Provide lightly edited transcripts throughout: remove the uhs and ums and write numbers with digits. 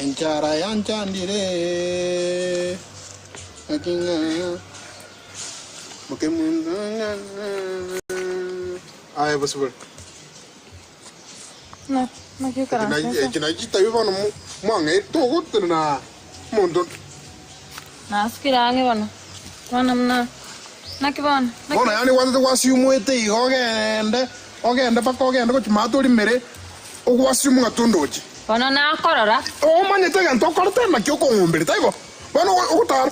Enchara yanchandire. Akinga. Mukemunda. Ai, possible. No, ma che cara. Kina kita yuvano mange to na mondo. Na skirange bana. Wana nakibona. Bona yani wanda wasiumwete igogende. Ogende paka ogende ko chimatori mere. Ogwasimu ngatondoji. Bona na korora. O manyete ganto korte na kyo ko ngombere taibo. Bona otar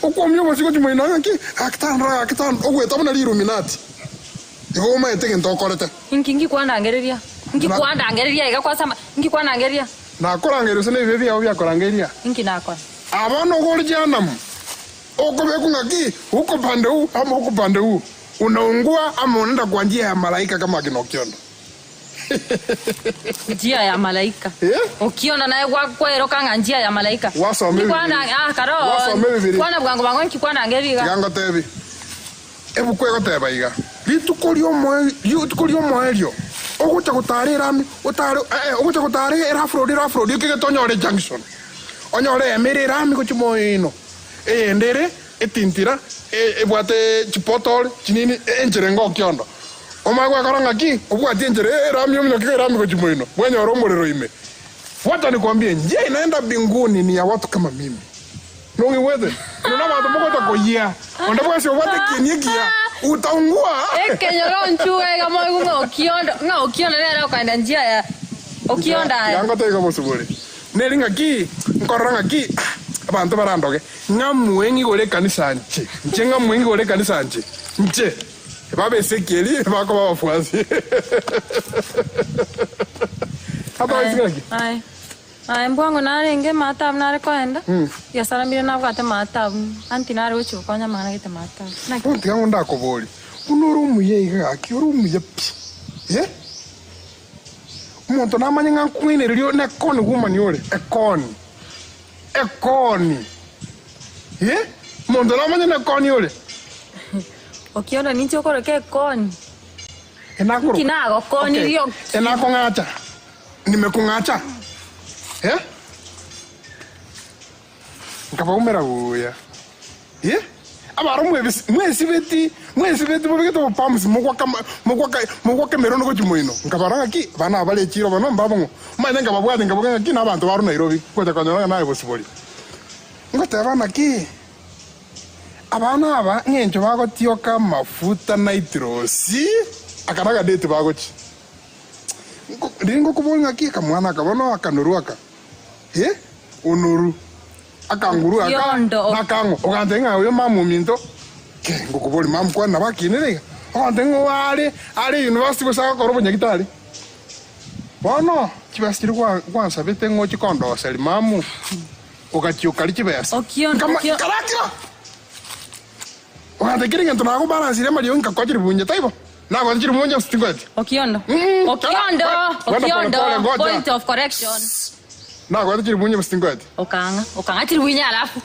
okomyo bosiko chimoina nki aktan ogweta bona liruminati. Igo manyete ganto korte. Inkingi kwandangereria. Inki kwandangereria iga kwasama. Inki kwandangereria. Na korangerio sene bebia obya korangeria. Inki nakora. Abana gorjanam. Okobeku ngaki uko pande huu ama uko pande huu. Unaungua ama unaenda kwa njia ya malaika kama kinokiondo. Njia ya malaika. Ukiona naye kwa eroka njia ya malaika. Wasome. Kwana karo. Kwana bwango bango nkikwana ngeriga. Yango tebi. Ebu kwego teba iga. Litukolio moelio. Oguta gutarira oguta gutarira rafrodi ukigitonyore junction. Onyore emirira mi kuchimoino. Endere etintira ebwate chipotol chinini enjerengo kyondo. Omagwa karanga ki obwate enjere rami omino kigirami kuchimoino. Mwenye oromorero ime. Wacha nikwambie njia inaenda mbinguni ni ya watu kama mimi. Nongi wete. Nuna watu moko takoyia. Ondapo sio wate kinyikia. Utaungua. Kenyoro nchuwe kama ngokiondo leo kaenda njia ya okionda. Yango tega bosubule. Neringa ki nkoranga ki abantu barandoge ngamwengi gore kanisa nche ngamwengi gore kanisa nche babe sekeli bako bafuasi hapa isigaki ai mbongo narenge matab nare koenda ya salamire nabwate matab anti nare uchu konya mana gite matab nti yango ndakobori unorumu yega akiorumu yepi umuntu namanya ngankwinererio nekoni gumani ore ekoni muntu namanya nekoni ore okiona nincho kore ke ekoni enakuru kinago koni rio enakongacha nimekungacha nkabagumera guya abaro mwesi beti bobigete pams mugwa kemerono ko chimoino nkabaranga ki bana bale chiro bano mbabongo mane ngababwate ngabonga ki nabantu baro Nairobi koja kanyora naye bosibori ngotabana ki abana aba ngencho bagotioka mafuta nitrosi akaraga date bagochi ringo kubonga ki kamwana kabono akanuruaka onuru akanguru akango ogantenga uyo mamu minto ke ngokuboli mamu kwa na bakinere ogantengo ale university bosaka korobo nyagitari bono kibasiri kwa sabete ngo chikondo seli mamu okachukali chibesa okiondo karakira ogantekire ngento nago balance ile mali onka kwachiri bunye taibo nago chiri bunye stingwati okiondo point of correction nago chiri bunye stingwati okanga chiri bunye alafu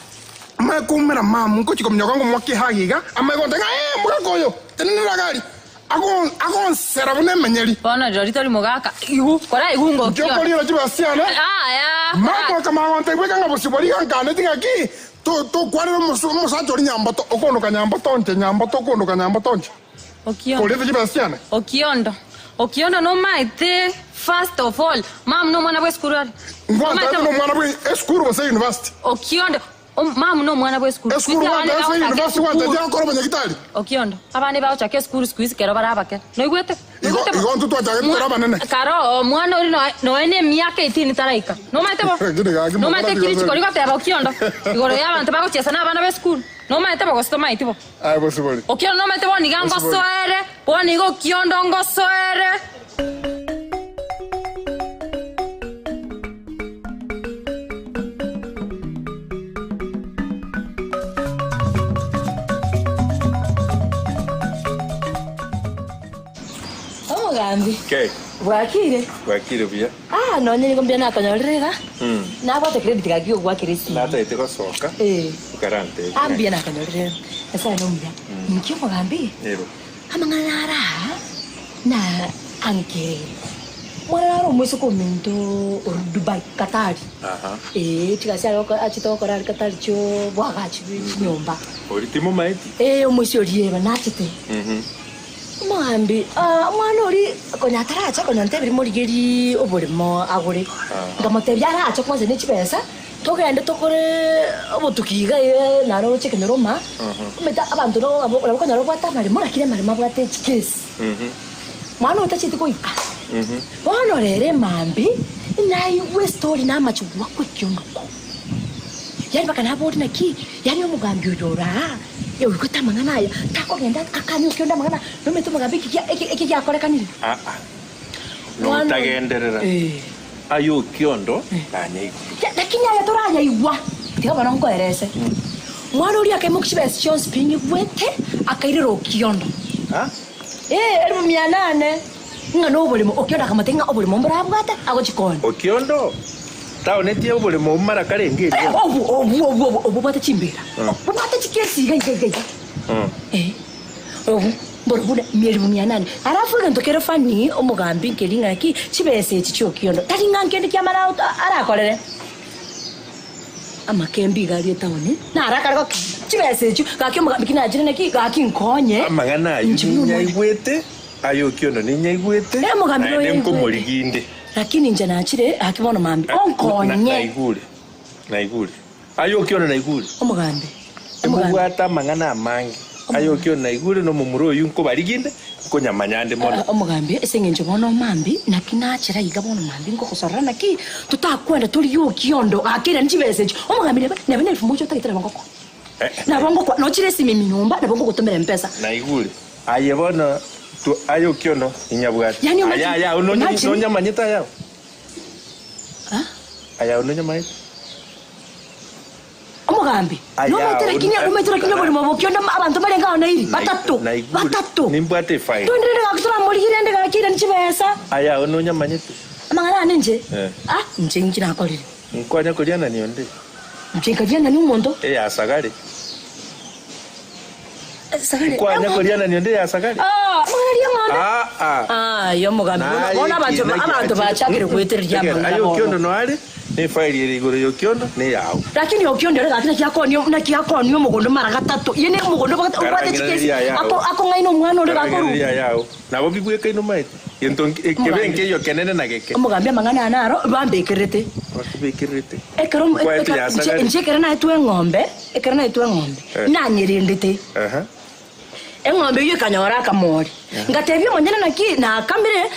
kumera mamu ko chikomnya kwangu mwaki hagiga amagontenga mugakoyo tenera gari agon sera bune menyeri bona rorito limogaka ihu kora ihungo joko liro chibasiana ya mako kama gonte kweka ngabosibori kankane tingaki to kwarero musacho nyambato okondo kanyambato nche nyambato kondo kanyambato nche okiondo kolete chibasiana okiondo no maite first of all mam no mwana bwe school ngwanta no mwana bwe school bose university okiondo mam no mwana bwe school university wanta ja koroba nyagitari okiondo abane bawo chake school squeeze kero barabake no igwete igo ntu twacha gutera banene karo mwana uri no ene miaka 18 taraika no maite kiri chikori gateba okiondo igoro yabantu bagochesa na abana be school no maite bagosto maitibo ai bosibori okiondo no maite boni gango soere boni go okiondo ngo soere Gambi. ¿Qué? Wakire bia. No ni ngombia na kanyorega. Na bate credit ga gyo wakire si. Na te ko soka. Garante. Ambia na kanyorega. Esa no mbia. Nikyo mo gambi. Ero. Amangara. Na anke. Mwana mwiso komento Dubai Qatar. Tikasi aloko achitoko ra Qatar cho bwaga chinyomba. Oritimo maiti. Mwiso rieba natite. Mwambi mwana ori konyatara acha konyantebiri morigeri oborimo agore. Ngamotebya acha kwaze ne chipesa. Togende tokore obutukiga naro chekeneroma. Meta abantu no abakona ro kwata mari morakire mari mabwate chikesi. Mwana utachiti koika. Mwana rere mambi na story na machu wakwekyono. Yani bakana bodi na ki yani omugambi odora. Ukota mangana ya tako genda akani ukionda mangana no meto mugambi iki yakorekanire. No tagenderera. Ayo kiondo anye. Lakini aya toranya iwa. Tiga bana ngoerese. Mwana uri akemukishibes chance pingi wete akairiro kiondo. Eri 800. Ngano obulimo okionda kamatenga obulimo mbrabwata agochikona. Okiondo. Tao netie obulimo mara karengeri. Obu bwata chimbera. Bwata chikesi gai. Borbuda mieri 800. Arafu ngentokera fani omugambi nkelinga ki chibese chicho kiondo. Tali ngankende kyamara arakolere. Amakembi gali tawoni. Na arakara ko chibese chicho kakyo mugambi kinajire neki gakinkonye. Amangana nyaigwete. Ayo kiondo ni nyaigwete. Mugambi no yemko moriginde. Lakini nje naachire hakibono mambi. Onkonye. Naigure. Ayo kiondo naigure. Omugambi. Omugwata mangana amangi. Ayo kiondo naigure no mumuro yunko bariginde ko nyamanyande mono. Omugambi esengenje bono mambi nakinachira igabono mambi ngo kosorana ki tutakwenda tuli yo kiondo akira nchibese. Omugambi nebe nefumucho takitira bangoko. Na bangoko no chire simi minyumba na bangoko tomera mpesa. Naigure. Ayebono tu ayo kiondo inyabwati. Aya unonya manyita yao. Aya unonya manyita. Omugambi. No metera kinya boli mabo kiondo abantu balenga ona iri batatu. Nimbwate fine. Tondire gakutura muri hirende gakira nchibesa. Aya unonya manyita. Amangana nje. Nje ngira akolire. Nkwanya kuliana nionde. Nje kadiana ni umondo. Asagare. Kwanya kuliana nionde asagare. Yo mugambi bona abantu bachakire kweterya amanga. Ayo kiondo no ari ni file iri iguru yo kiondo ni yawo. Lakini yo kiondo rega kina kyakoni omugondo mara gatatu. Yene omugondo bagate chikesi. Ako ngaino mwana ore gakoru. Yawo. Nabo bibweka ino maiti. Yenton kebenke yo kenene na geke. Omugambi amangana anaro bambekerete. Bakubekirete. Ekero nchekera na etwe ngombe. Na nyirindite. Engombe yo kanyora kamori. Ngatebye monyene naki na kamire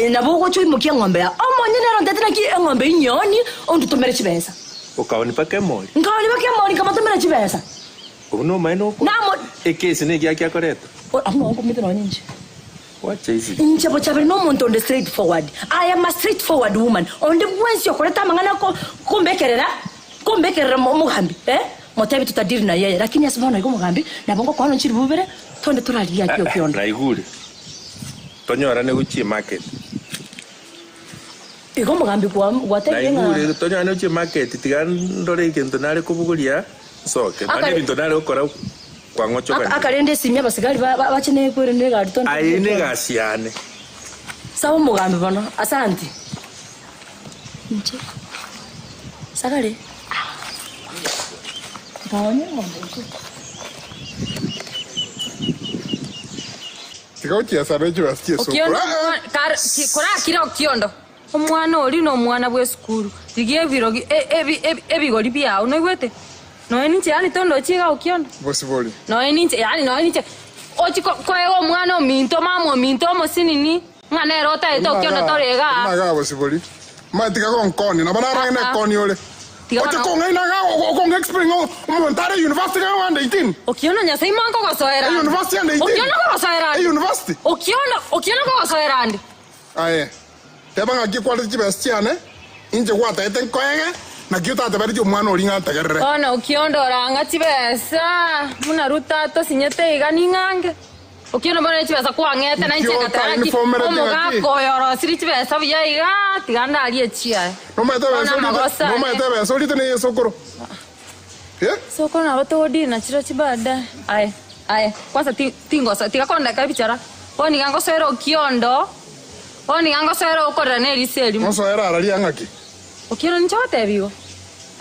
na bogo chui mukia ngombe. Monyene ro ndete naki engombe inyoni ondu tomere chibesa. Ukaoni pake mori. Ngawali pake mori kama tomere chibesa. Uno maino. Namo ekesi ne gya koreta. Amo ngombe no nyinje. What is it? Nchabo chabere no muntu on the straightforward. I am a straightforward woman. On the once yo koreta mangana ko kumbekerera mugambi. Motabi tutadiri na yeye lakini asibona iko mugambi na bongo kwano nchiri bubere tonde turalia kyo kyondo. Naigure. Tonyora ne uchi market. Iko mugambi kwa watenga. Naigure tonyora ne uchi market tigandore ikento nare kubugulia soke. Mane binto nare okora kwa ngocho bani. Akarende simya basigari bachene kwere ne gari tonde. Ayine gasiane. Sawa mugambi bano asante. Nche. Sagare. Tikautia sabejo astie so. Kora kira okiondo. Omwana oli no mwana bwe skulu. Digie birogi ebigoli bya unogwete. No eninche yani tondo chiga okiondo. Possible. No eninche. Ochi koego mwana ominto mamo minto mosinini. Ngana erota eto okiondo torega. Naga possible. Matika con coni, na banana ne coni ole. Ocho con ina ga con explain montare university ga wanda 18. Okiono nya sai manko ko soera. University ande 18. Okiono ko soera. University. Okiono ko soera ande. Aye. Tebanga ki kwali chibestiane. Inje kwata eten koenge na kiuta tabari jo mwana olinga tagerre. Ona okiondo ranga chibesa. Muna ruta to sinyete igani ngange. Okiono bana chibesa kwa ngete na inje kataraki. Omuga koyoro siri chibesa bya iga tiganda ali echia. No maete beso lite ne sokoro. Sokoro na bato odi na chira chibada. Ai. Kwanza tingo sa tiga konda ka bichara. Oni gango sero okiondo. Oni anga soera okora ne riseli. Mosoera arali angaki. Okiro nchote bigo.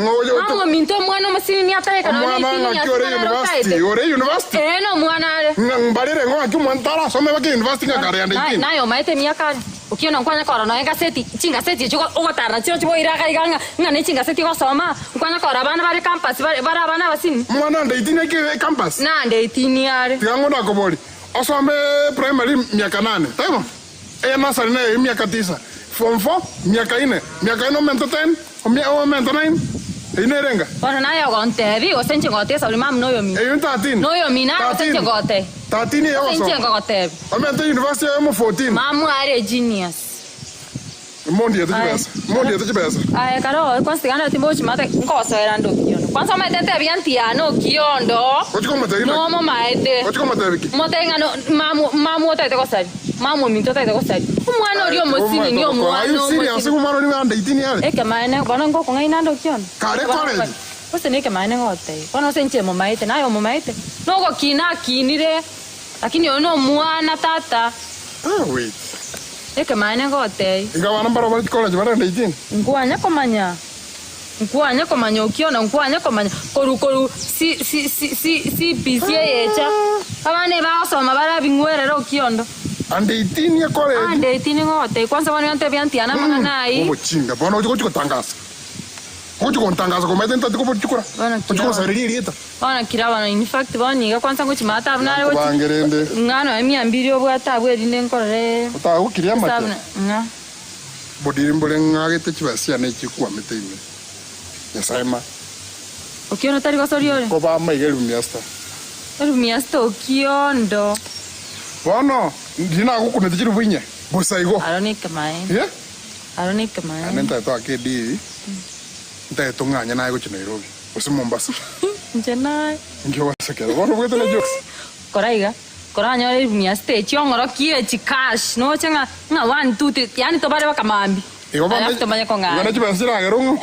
Ngoyo Mama minto mwana masini ni ateka na mwana ngaki ore university. Ore university. No mwana ale. Mbalire ngaki mwantara some baki university ngakare ande iki. Nayo maite miaka. Ukiona nkwanya kora no enga seti chinga seti chuko ogotara chiro chibo iraka iganga ngane chinga seti gosoma nkwanya kora bana bari campus bari bana basini. Mwana ande itine ke campus. Na ande itini yare. Tiango na kobori. Osome primary miaka 8. Tamo. Nursery na miaka 9. Form 4 miaka 4. Miaka 4 mento 10. O mento 9. Inerenga. Ora nayo gonte vi o senche gote sa mam no yo mi. E 13. No yo mi na o senche gote. 13 e oso. Senche gote. O mento university mo 14. Mamu are genius. Mondi eto chibesa. Ai karo kwanza ngana timbo chimata ngoso era ndo kiondo. Kwanza maitete abiantia no kiondo. Ochiko mata ina. No mo maite. Ochiko mata biki. Motenga no mamu otaite kosari. Mamu minto otaite kosari. Umwana ori omosini ni omwana. Ayu serious umwana ni anda itini yale. Eke maene bana ngo konga ina ndo kiondo. Kare college. Kose neke maene ngote. Bana senche mo maite nayo mo maite. No go kinire. Lakini ono mwana tata. Wait. Eke maene ngote. Ingawa nambara bali college bana anda itini. Nkuanya komanya ukiona nkuanya komanya koru si PCA yecha abane basoma barabingwerero ukiondo ande itini ya college ande itini ngote kwanza bana yante byantiana mana nai ubochinga bona uko tangaza uko tangaza ko mete ntati ko bochukura uko saririta bana kiraba in fact bani kwanza ngo chimata abnare wo bangerende ngano emi obwata bwerinde nkorere uta ukiria mate nga bodirimbole ngagete chibasia ne chikwa metime yasaima ukiona tari gosoriore ko ba maigelu miasta ukiondo bono ndina gukune tichiru bwinye busaigo aronika mai anenta to akedi nta tonganya nayo ku Nairobi usi Mombasa njenai ngio wasekero bono bwete na jokes koraiga koranya ore miasta chiongoro kie chikash no chenga nga 1 2 3 yani to bare bakamambi Ngana chibasira gerungu.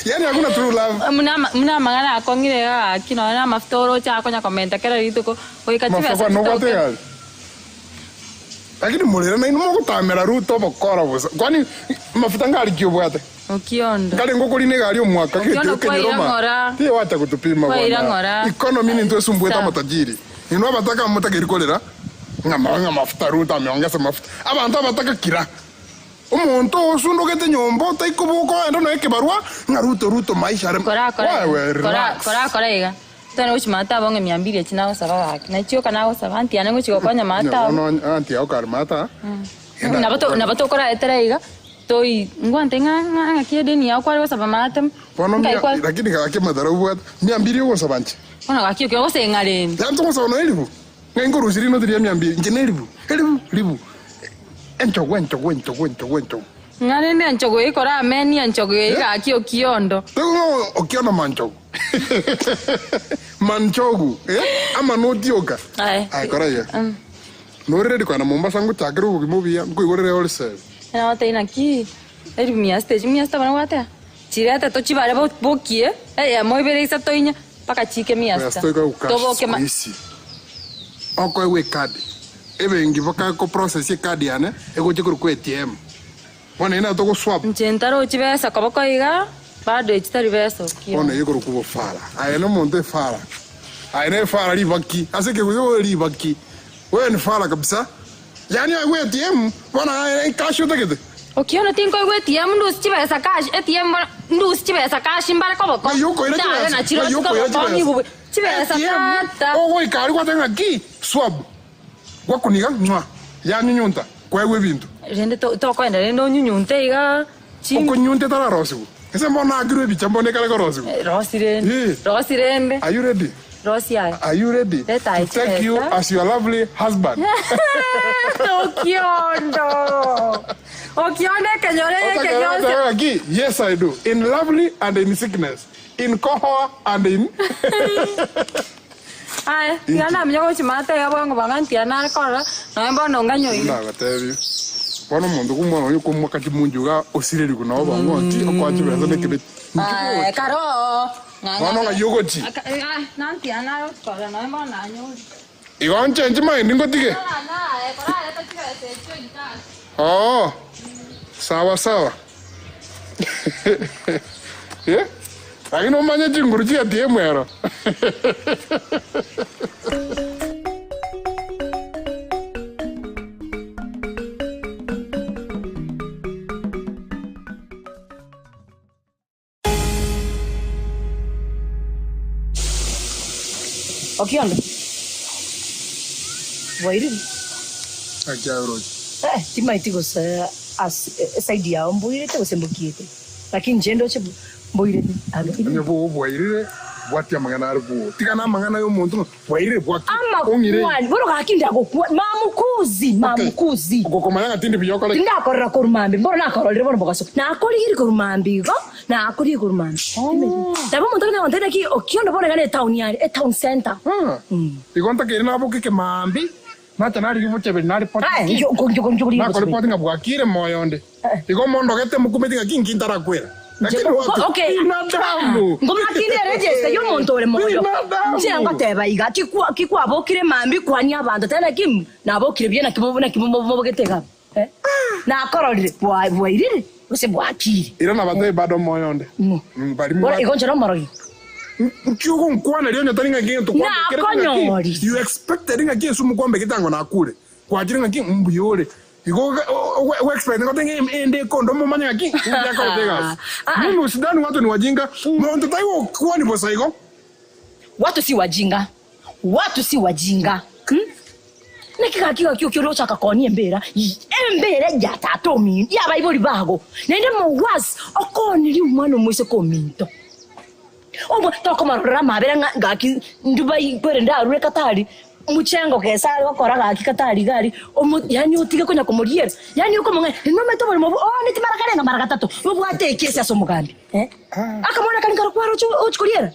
Yani hakuna true love. Muna mangana akongire kino na maftoro cha konya komenta kera rituko oikachibasa. No gote. Lakini mulira na ino gutamera ruto bokora busa. Kwani mafuta ngali kiobwate. Okiondo. Kale ngokori ne gali omwaka kete kenyoma. Tie wata kutupima bwana. Economy ni nto sumbweta matajiri. Ino abataka mutagiri kolera. Ngama mafuta ruta ameongeza mafuta abantu abataka kira umuntu osundogete nyombo taikubuko endo no ekebarua ngaruto maisha kora iga tano uchimata bonge 200 chinao sababu na chio kanao sabanti anango chiko kwanya mata no anti au karmata nabato kora etera iga toi ngwante nga kiede ni au kwali sababu mata lakini kake madara ubwat 200 uko sabanchi ona kakio kyo se ngare tanto ko sono elibu ngengoro sirino tiria 200 ngenelibu elibu encho ngane ne anchogo ikora ameni anchogo ika akio kiondo tego okiona manchogu ama notioka ai kora ya no ready kwa na Mombasa ngutakiro bimubia ngigorere olse na wataina ki eri miasta bana wata chirata to chibare bokie ya moibere isa toinya paka chike miasta tobo ke oko ewe card ebengi baka ko process ye card yana ego chikuru ku ATM bona ina to go swap ntentaro chibesa kabako iga bado ichitari beso kio bona yego ku fara ayeno monte fara ayene fara libaki asike go libaki wewe ni fara kabisa yani ewe ATM bona cash utakete okiona tinko ewe ATM ndo chibesa cash ATM ndo chibesa cash mbara kabako yuko ina chibesa yuko ina chibesa tata ogo ikari kwatenga ki swab gwakuniga mwa ya nyunyunta kwewe bintu rende to kwenda rendo nyunyunte iga chimbo nyunte tara rosigu ese mbona agirwe bichambone kale rosigu rosirende are you ready are you ready to take you as your lovely husband okiondo kenyore aquí yes I do in lovely and in sickness in cohort and in ai yana mnyogo chimata ya bwango bangantia na kora no mbono nganyo ile ndaga tebi bono mundu kumwana yuko mwakati munjuga osireri kuno bango ti okwachi beza nekebe karo bono nga yogoti nanti ana kora no mbono anyo igon change mind ngotige Oh. Sawa sawa. Yeah? Lakini umanye chinguru chia tie mwero. Okiondo. Wairi. Ajauro. Timaiti gosa saidi ya mboire te gosembokiete. Lakini njendo che mboire. Nyo wairi bwati amangana arbu. Tikana amangana yo muntu wairi bwati. Ongire. Boro kakinda go mamukuzi. Ukokomanya tindi biyokole. Tinda korra kurumambi. Boro na korolire boro bokaso. Na akorire kurumambi go. Na akorire kurumambi. Tabo muntu na wandena ki okiondo boro gane town ya town center. Igonta ke na boke ke mambi. Mata nari kivuche nari pot. Yo na kole pot nga bwakire moyonde. Igo mondo gete mukumeti nga kinkintara kwera. Okay. Ngomakire register yo montore moyo. Njenga teba iga kikwa bokire mambi kwani abantu tena kim na bokire byena kibobo geteka. Na akororire bwairire ose bwakire. Ira na batoi bado moyonde. Bari mu. Ora igonjera morogi. Kyugo nkwana lyo nyotalinga ngento kwa. You expected nga kisu mukombe kitango na kule. Kwa jiringa ki mbuyole. Igo we expect ngo tenge ende kondo mo manya ki yaka otegas. Mimi usidani watu ni wajinga. Mwanzo taiwo kwani bosa igo. Watu si wajinga. Nekika kyo rocha kakoni embera ya tatomi ya baiboli bago. Nende mo was okoni li umwana mwese kominto. Obo tokoma rama bera ngaki ndubai kwenda arure katali. Muchengo kesa bakora gaki katali gari yani utige kunya kumuriera yani uko mwe no meto bari mo ni timara karenga mara gatatu ubu ateke sia somugambi akamona kanikara kwaro uchikuriera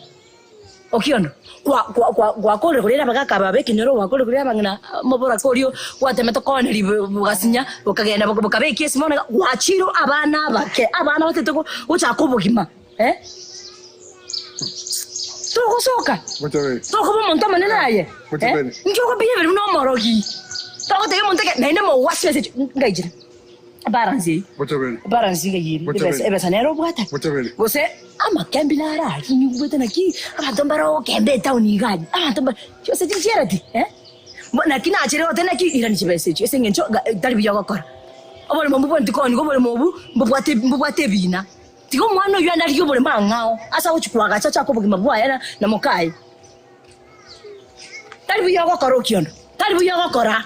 okiono kwa kore kurera bagaka babe kinero wa kore kurera bangina mobora korio watemeto koneri bugasinya bukagenda bukabe kesi mona wachiro abana bateteko uchakubugima Toko soka. Muchabe. Toko bo monta manena ye. Muchabe. Njoko biye beri no morogi. Toko te monta ke nene mo was message ngajira. Baranzi. Muchabe. Baranzi ngayiri. Ebe sanero bwata. Muchabe. Gose ama kambilara kinyu bweta ki abatombaro kembe tauni gadi. Abatomba cyose cyerati Bona kina achire otena ki irani chibese ese ngencho dali biya gakora. Obole mo mbonti koni go bole mo mbubwate bina. Tigo mwana yo andali yo bole mangao asa uchikwaga chacha ko bugima bwaya na mokai tali buya gakora okiondo tali buya gakora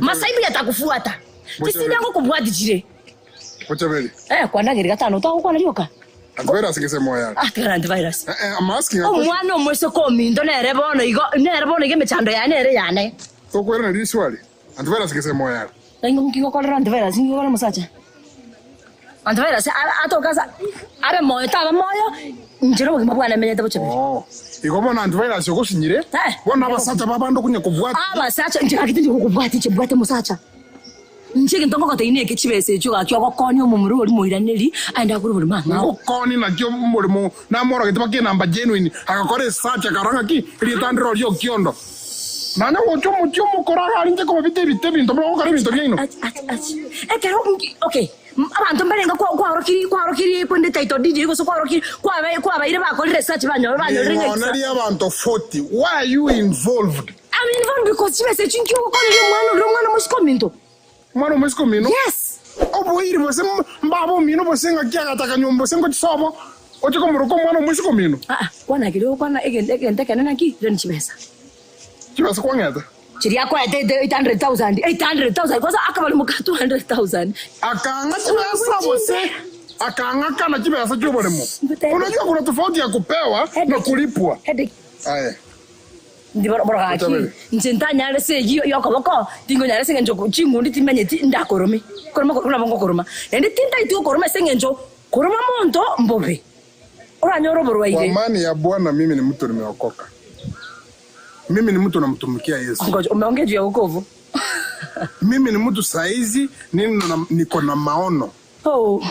masaibu yatakufuata tisinde ngo kubwadijire Muchabe. Kwandagiri gatano utaho kwa nalioka Antivirus ngese moya. Tera antivirus. I'm asking. Mwana mwese ko mindo nere bono ige mechando ya nere yane. To kwera na diswali. Antivirus ngese moya. Ngingo ko antivirus ngingo ko musacha. Antivirus atokaza abe moyo taba moyo njero bugima bwana menyete buche. Igomo na antivirus yoko shinyire. Bona abasacha babando kunya kubwata. Abasacha njikakiti kubwata chebwate musacha. Njike ntongo ko teineke chibese cyo akyo kokoni omumuru oli muiraneri aenda kuri buri manga. Kokoni na kyo murimo na moro ke tibake namba genuine akakore search akaranga ki ritandro lyo kyondo. Nana ocho mucho mukora arinje ko bite binto bro kare binto byino. Kero okay. Abantu mbarenga kwa rokiri kwende taito DJ ko so kwa rokiri kwa baire bakore research banyo ringa. Ona ri abantu 40. Why are you involved? I'm involved because chibese chinkyo ko le mwana musikominto. Mwana mwesiko mino? Yes. Obo iri bose mbabo mino bose ngakia gataka nyombo sengo chisobo. Ocho ko muroko mwana mwesiko mino. Kwana kile kwana egende kana ki reni chibesa. Chibesa kwa ngata. Chiri yako ya 800,000 kwanza akabali muka 200,000. Akanga chibesa bose. Akanga kana chibesa chobole mo. Unajua kuna tofauti ya kupewa na kulipwa. Aye. Ndibora aki ntentanya alese yoko boko tingo nyale sengenjo chingundi timenye ndakorome koroma koroma bongo koroma ende tinta itu koroma sengenjo koroma monto mbobe oranyoro borwa ile kwa amani ya Bwana mimi ni mtu nimeokoka mimi ni mtu namtumikia Yesu ngoja umeongea juu ya wokovu mimi ni mtu saizi niko na maono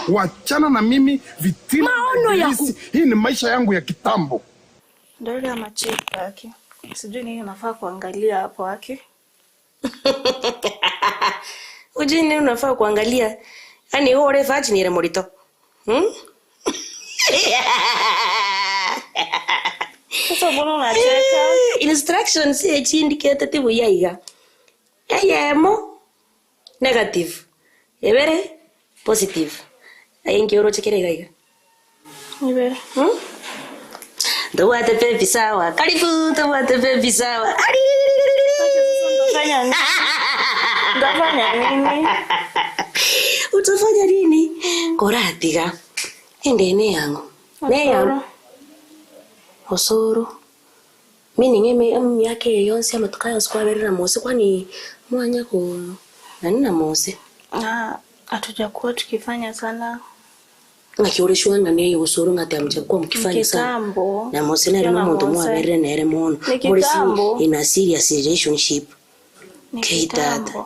wachana na mimi vitima maono yako hii ni maisha yangu ya kitambo ndio ya macheka yake. Sijui nini nafaa kuangalia hapo wake. Ujini unafaa kuangalia. Yaani wewe ule faji ni remorito. Sasa mbona unacheka? Instructions indicate tibu yaiga. Yayemo negative. Ebere positive. Ayingi oro chekere gaiga. Ibere. Tuwate pepi sawa. Karibu tuwate pepi sawa. Ndafanya nini? Utafanya nini? Koratiga. Ende ne yangu. Ne yangu. Osoro. Mimi ngeme yake yonse amatukayo sikwaberera mose kwani mwanya ko nani na mose. Hatujakuwa tukifanya sana. Ngakioreshwa ngane osoro ngate amjakuwa mkifanya sana. Na mose na rimo muntu mwaberera nere mono. Muri in a serious relationship.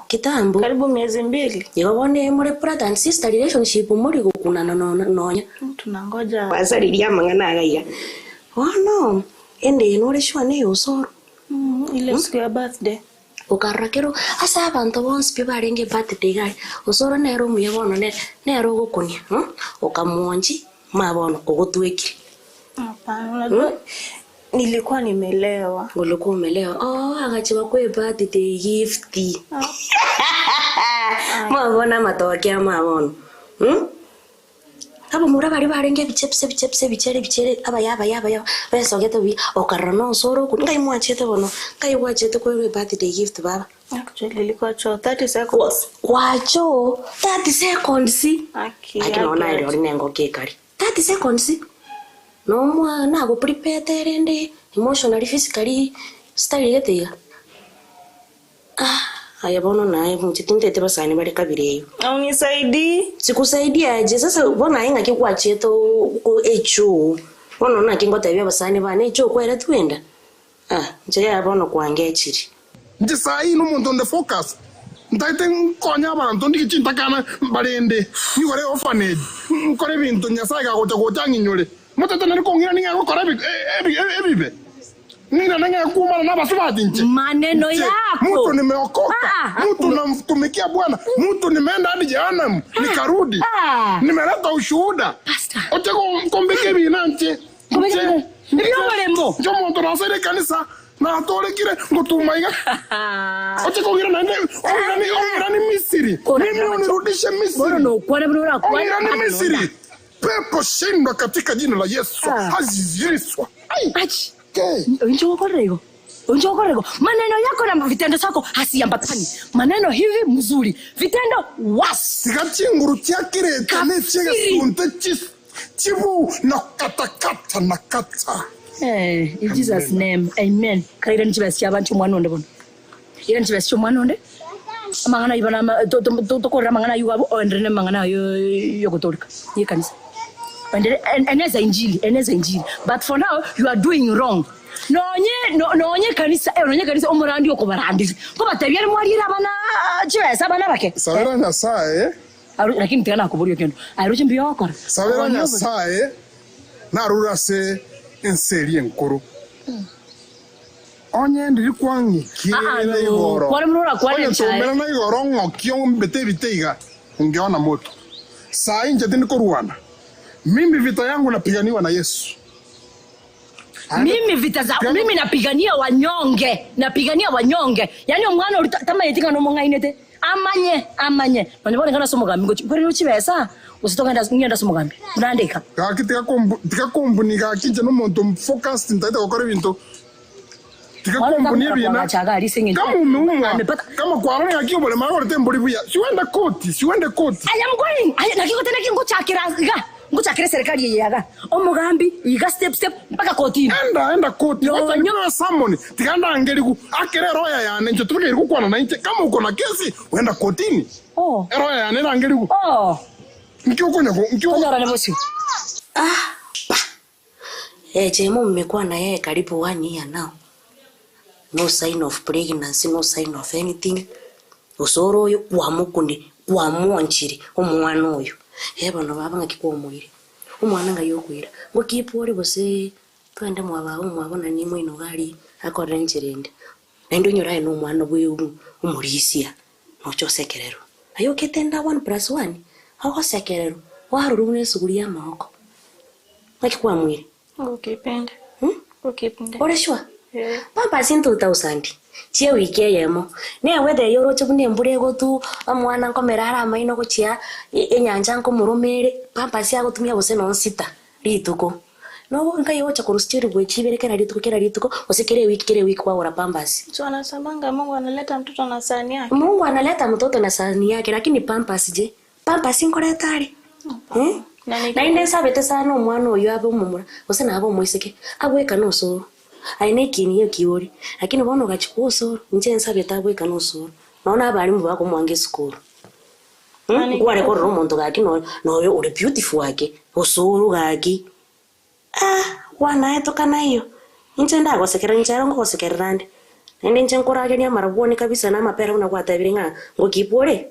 Kitambo. Karibu miezi 2. Yobone muri brother and sister relationship muri kukunana nonya. Tunangoja. Wasalilia mangana agaya. Oh no. Ende noreshwa ne osoro. Ile siku ya birthday. Ukarakero asa abantu bonse bibarenge birthday gai. Osoro nero muyabono nero gukunia. Ukamuonji mabono ogotweki. Hapana, unajua nilikuwa nimelewa. Ulikuwa umelewa. Akachiwa kwa birthday gift. Mabona matokia mabono. Aba mura bari barenge bichere aba basogeta bi okarano soro kungai mwachete bono kai wachete kwa birthday gift baba. Actually ilikuwa cho 30 seconds. Wacho 30 seconds. Akinaona ile orinengo kekari 30 seconds. No mwana go prepare rende emotionally physically style yete. Haya bono nae mchitinde basani bari kabire. Unisaidii? Sikusaidia aje sasa bona inga kikwacheto ko echo. Bona na kingota bya basani bane echo kwera twenda. Nje ya bono kwangechiri. Nje sai no muntu on focus. Ndaite konya abantu ndikichinta kana barende. Ngore orphanage. Ngore bintu nyasaga gocha nginyole. Mutete nari kongira ninga gukora ebibe. Nina nanga kuumana na basubati nje. Maneno yako. Mtu nimeokoka. Mtu namtumikia Bwana. Mtu nimeenda hadi jehanamu nikarudi. Nimeleta ushuhuda. Pastor. Oche kombeke binanche. Ndio marembo. Jomo ndo nasere kanisa na atole kile ngutumaiga. Oche kongira nende. Ongira ni Misri. Mimi unirudishe Misri. Bora no kwana bora kwa. Ongira ni Misri. Pepo shindwa katika jina la Yesu. Haziziswa. Achi. Unjokorego. Maneno yako na vitendo zako hasiambatani. Maneno hivi mzuri, vitendo was. Tikachinguru kyakireta nechega sunte chibu na katakata na kata. In Jesus name. Amen. Kaira nchibasi abantu mwanonde bono. Ira nchibasi mwanonde. Mangana ibana to korra mangana yugo ondrene mangana yo kutolika. Ye kanisa. Eneza injili. But for now you are doing wrong. Nonye kanisa omurandi okubarandi. Ko batabiyari mwalira bana chibesa bana bake. Sabera nyasaye. Lakini tena akuburiyo kendo. Aruche mbiyo akora. Sabera nyasaye narura se enseri enkuru. Onye ndiri kwangi kire igoro. Kwa mrura kwa nchaye. Tumera na igoro ngokyo mbete biteiga. Ungeona moto. Saa nje tini koruana. Mimi vita yangu napiganiwa na Yesu. Mimi napigania wanyonge. Yani omwana tama yetinga no mongainete. Amanye. Nibone kana somugambi ngo kwere ruchibesa. Usitogenda ngenda somugambi. Unandika. Tika kombuni ga kinje no muntu focused ndaita gukora ibintu. Tika kombuni bina. Kama kwa rani akio bole magore tembori buya. Siwenda koti. I am going. Nakiko tena kingo chakira. Nguchakire serikali yaga omugambi iga step mpaka kotini enda koti wanyama summon tiganda angeliku akere roya yane nje tubike irukwana na nje kama uko na kesi uenda kotini roya yane na angeliku nkiko nyara nemosi Jemo mmekuwa na yeye karibu 1 year now. No sign of pregnancy, no sign of anything. Osoro yo kwamukundi kwamuonchiri omwana oyo. Bano baba ngakikomoire umwana ngayokwira ngo kipore bose twende mwaba mwabona ni mwino gali akorencherende nendo nyora ino umwana bwe umurisia no chosekerero ayo ketenda 1+1 hako sekerero warurune suguria mako kwa mwili Ukipenda. Ukipenda. ore shwa pampa sinto 2000 tie wiki yemo ne wethe yoro chubune mbure gotu amwana nkomerara maino gochia enyanja nko murumire pampa sia gotumia gose no sita rituko no ngai ocha kurustiri gwechibere kana rituko usikire wiki kwa ora pampas So anasamanga Mungu analeta mtoto na sahani yake. Mungu analeta mtoto na sahani yake lakini pampas je pampas inkoretari na inde sabete sana omwana oyo abo mumura ose nabo moiseke agweka noso aineki niyo kiori lakini bono gachikuso nje nsabete agweka noso naona abari mu bako mwange skuru wale ko romonto gaki no yo uri beautiful wake osuru gaki wana etoka nayo nje ndago sekera njaro ngo sekera ndi ende nje nkorage ni amaraboni kabisa na mapera una kwata biringa ngokipore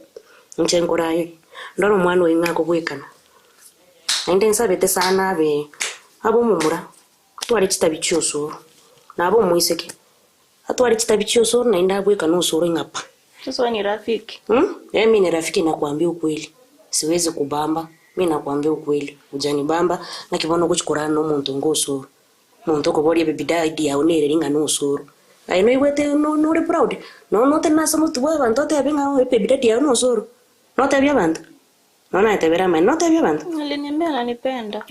nje nkoraye ndoro mwana oyo ngako gwekana ende nsabete sana abe abo mumura twari kitabicyosoro nabo muiseke atwari kitabicyosoro na inda gweka nosoro ngapa Sasa ni rafiki. Mimi ni rafiki na kuambia ukweli siwezi kubamba mimi nakwambia ukweli ujanibamba na kibono kuchikora no muntu ngosoro muntu ko bori bebida idea onere ringa nosoro I know wete no re proud no tena somo tuwe bantu te benga bebida dia nosoro no te bia bantu Nona itebera mai no te bia bantu Aliniambia ananipenda.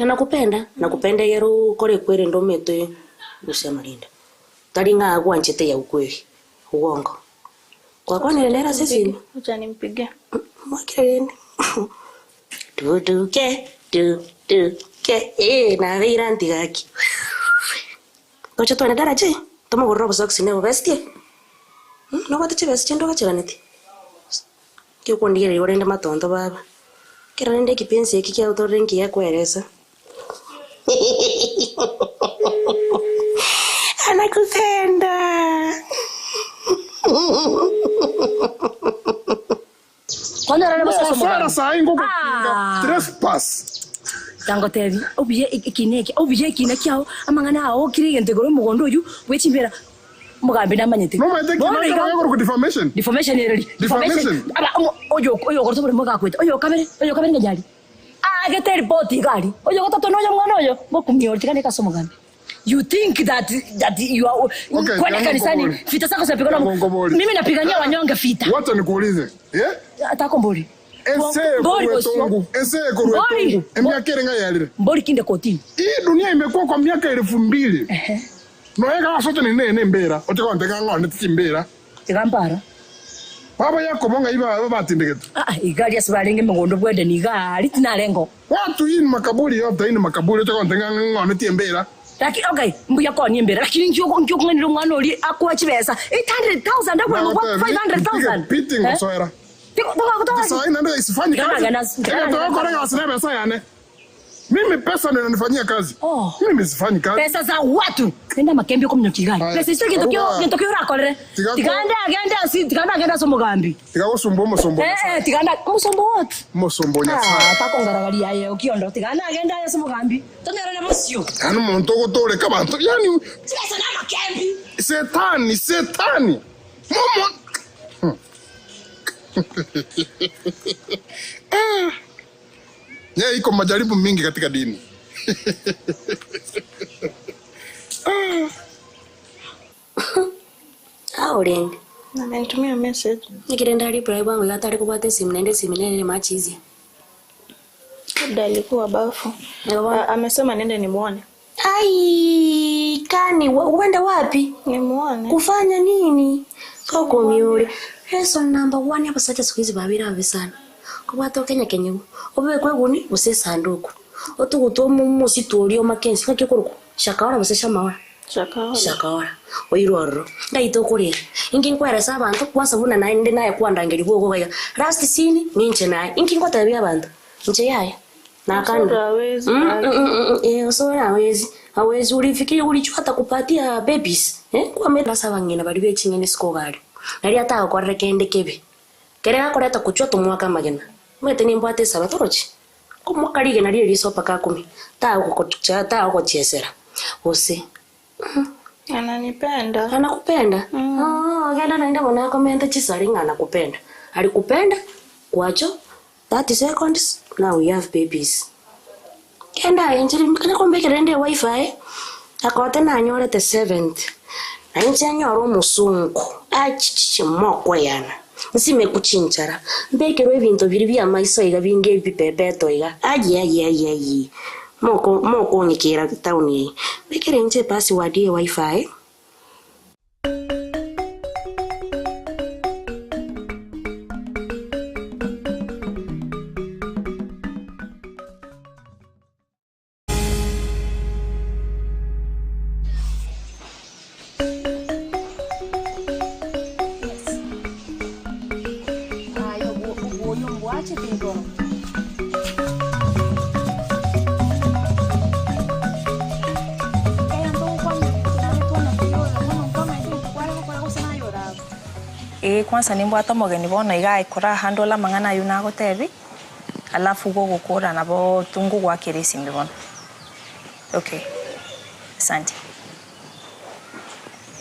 Nakupenda yero kore kwere ndo mete usema linda taringa agwanchete ya ukweli uongo kwa kwani lera sisi Acha nimpige mwakirende duke na veira antigaki Kocha tu anadara je toma gorobo socks ne vestie no watache vestie ndo gachiraneti kyo kondire yorenda matondo baba kirande kipenzi hiki kia utorengi ya kueleza anakupenda Kwana rana basa somo Sara sai ngo trespass Tango tevi obiye ikineki aho amangana aho kirigente goro mugondo yu wechimbera mugambe namanyete no mate kinanga ko defamation ereri oyo gorto bore muga kweta oyo kamere ngajali agete report gari oyo gototo noyo mwana oyo bokumyo tikane kasomo gambe you think that you are kwani kanisani fita sako sepigana mimi napigania wanyonge fita wacha nikuulize atakombori ese koruetongu emiaka nga yalire mbori kinde kotini hii dunia imekuwa kwa miaka 2000 noega asote ni nene mbera oteko ndeka ngone timbera tigampara baba yako bonga iba batindegeta igari asibalenge mengondo bwede ni gari tinalengo watu hii makaburi yote hii makaburi oteko ndeka ngone timbera lakini okay mbuya kwa niembera lakini ngyo nganiro mwana oli akwa chibesa 800,000 ndakwe ngo 500,000 piting soera sasa ina ndio isifanyi kazi ndio kwa sababu sasa yani mimi pesa ndio inanifanyia kazi mimi sifanyi kazi pesa za watu nenda makembe kwa mnyokigani pesa sio kitokio rakolere tiganda somo gambi tigawosumbo musombo tiganda musombo what musombo nyasa takongaragali yaye ukiondo tiganda agenda somo gambi tonera na mosio yani muntu gutore kabantu yani pesa na makembe setani momo iko majaribu mingi katika dini. Aureng. Amenitumia message. Nikirenda reply bangu yatari kupata simu nende machizi. Labda alikuwa bafu. Amesema nende nimuone. Ai, kani uende wapi? Nimuone. Kufanya nini? Soko miuri. Reason number 1 hapa sasa siku hizi babira sana. Kwa to Kenya Kenya. Obe kweguni use sanduku. Otugutu musitorio makensi kakikuruko. Shakawara bose shamawa. Shakawara. Oiroro. Ngaito kuri. Ingi nkwera sabantu kwasa buna na inde naye kwandangeri gogo gaya. Last scene ninche naye. Ingi ngotabia abantu. Nche yaya. Na kanda. Osora hawezi ulifikiri ulichota kupatia babies. Kwa meta sabangena bali becingene skogari. Nari ata kwa rekende kebe. Kere akoreta kuchota mwaka magena. Mwete ni mbwate sabatorochi. Kumwaka lige nari risopa ka 10. Ta uko chesera. Ose. Ananipenda. Anakupenda? Genda naenda mwana komenta chisari anakupenda. Alikupenda? Wacho, 30 seconds, now we have babies. Kenda enjiri kana kombe kerende wifi. Akote na nyore the 7th. Na nche nyoro musungu. Achichi moko yana. Nsime kuchinchara. Mbekero ebintu biri bya maiso iga binge bipepeto iga. Ayi. Moko nyikira town yi. Mbekere nche password ye wifi. Kwanza nimbwata mogeni bona igai kora handola mangana yuna gotebi alafu go gukura nabo tungu gwa kirisi mbona. Okay, asante.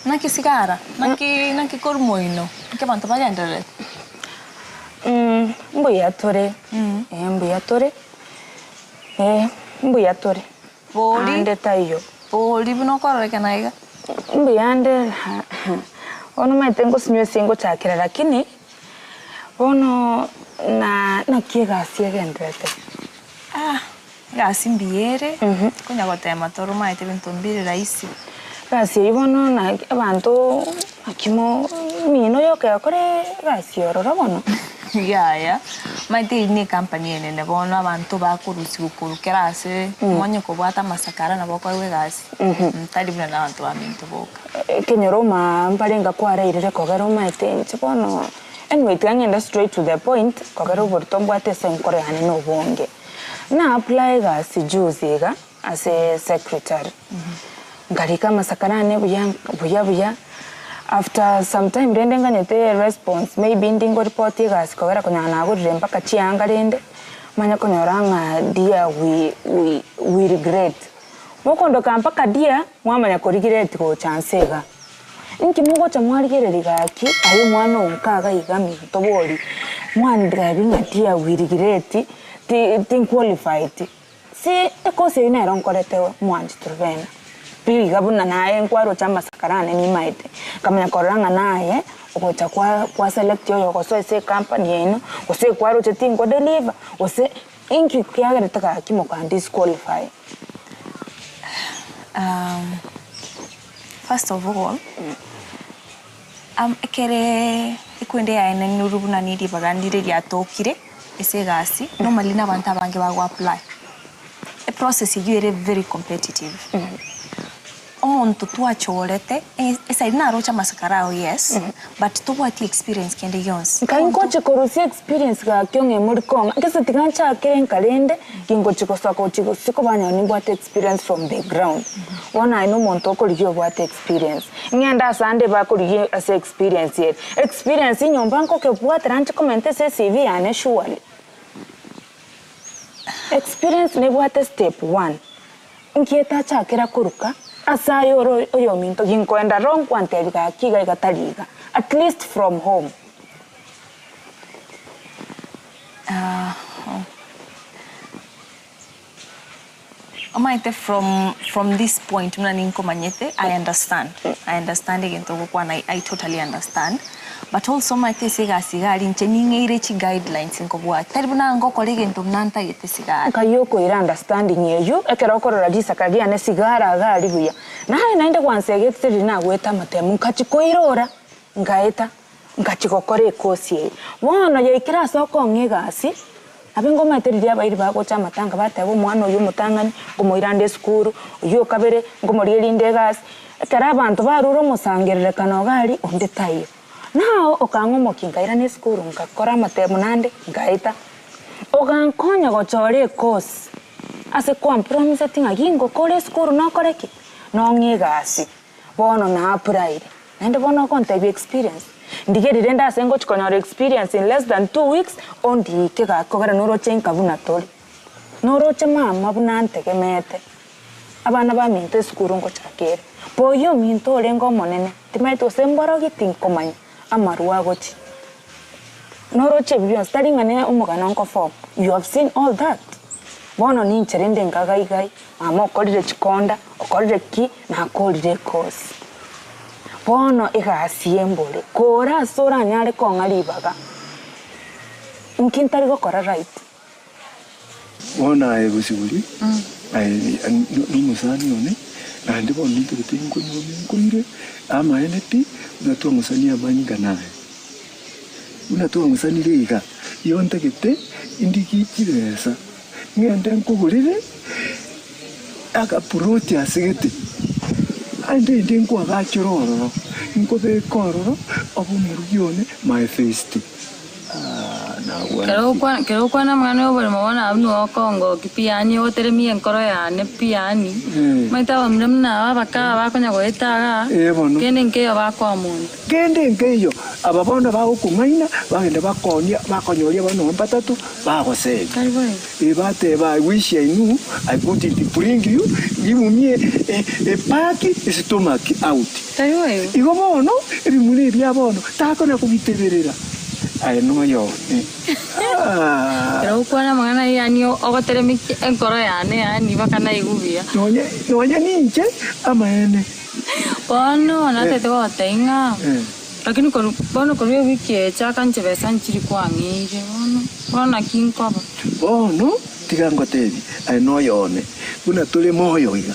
Naki sigara naki kormoino ke bantu bagandere mbuya tore mbuya tore bori ande tayo bori bino korore kanaiga mbuya ande ono maitengo sinyo singo chakira lakini ono na kiega siegendrete gasi mbiere kunya gotema toro maite bintu mbiri raisi gasi ibono na abantu akimo mino yo ke kore gasi ororo bono ya maite ni company ene ne bono abantu bakurusi gukurukera ase monye ko bwata masakara na boko we gasi tali bina na abantu baminto boka kenyoroma mparenga kwareire kogero maite nchibono anyway twangenda straight to the point kogero bortombo ate senkore hane no bonge na apply gasi juziga as a secretary ngarika masakarane buya after some time rendenga nyete response maybe ndingo report gasi kogera kunyana agurire mpaka chianga rende manya konyoranga dia we regret mokondo kampaka dia mwamanya ko regret ko chancega inki mugo cha mwarigereri gaki ayo mwana onkaga igami tobori mwana driving dia we regret ti qualified si ekose ina ronkorete mwanji turvena pili gabuna naye nkwaro chamba sakarane ni maite kamanya koranga naye okocha kwa select yo ko so ese company eno ose kwaro chetingo deliver ose inki kyagereta gaki mo kan disqualify. First of all, ekere ikwende ya ene nurubuna nidi bagandire ya tokire ese gasi normally na bantu abange bago apply. A process you very competitive. Omuntu tuachorete esa ina rocha masakarao yes but to what experience kende yons kaingoche korosi experience ga kyonge muri konga kese tigancha keren kalende kingoche kosako chiko siko banya ni what experience from the ground ona ino muntu okoliyo what experience ngenda sande ba koliyo as experience yet experience nyomba nko ke bwa tranche comment se CV ane surely experience ne what step 1 nkieta cha kera kuruka asayo oyo minto ginkoenda wrong kwantebika kiga igatariga at least from home Omaite from this point muna ninko manyete I understand again to kwa I totally understand but also maite siga sigari ncheninge irechi guidelines inko bwa taribuna ngo kolege ento nanta yete sigari kayoko ira understanding yeyu ekero korora disakagia ne sigara gari buya na hai nainde kwansegete rina gweta matemu kachikoirora ngaeta ngachikokore kosie wono yekira soko ngegasi abengo materiya bairi bago chama tanga batebo mwana uyu mutangani ngomoirande skuru uyu kabere ngomorierinde gas ekara abantu baruro musangerere kanogari onde tayo nao okangomokinga ira ne skuru ngakora matemo nande ngaita ogankonya gochore course ase compromise tinga gingo kore skuru no koreki no ngegasi bono na apply nande bono konta experience ndigerire ndasengo chikonyora experience in less than 2 weeks ondi kega kogera noroche nkabuna tori noroche mama bunantegemete abana ba minte skuru ngo chakere boyo minto rengo monene timaito sembaro gitinkomanya amaruwa gochi Noroche bibion studying ane umugana nko form. You have seen all that. Bono ni ncherende ngagai mama okorire chikonda okorire ki na akorire kosi. Bono igasiembole kora sora nyare kongalibaga. Nkintari gokora right. Bona ebusibuli. Numusani one. Andi bono ntukutingo nkurire ama eneti unatoa musani amanyinga naye. Unatoa musani liga. Yontegete indikichiresa. Ngende nkugurire akapuroti asigete. Ande ndinko agachororo. Nkobe kororo obumurugione my face. Kero kwana mwana obole mabona abnu okongo kipiani oteremie nkoro yane piani maita bamna abaka bakonya goetaga kende nkeyo bakwa muntu kende nkeyo ababona bagukumaina bagende bakonyoria bano batatu bagose ebate ba wish I knew I put it to bring you gimumie pack stomach out igo bono ebimune bya bono takona kubiteberera I know yo. Pero kwana mwana yani ogoteremiki enkoro yane yani bakana igubia. Nonya ninche ama ene. Bono na tete gotenga. Lakini bono korio wiki chaka nchebesa nchiri kwangire bono kinkoba. Bono tigango tebi I know yone. Kuna tole moyo iga.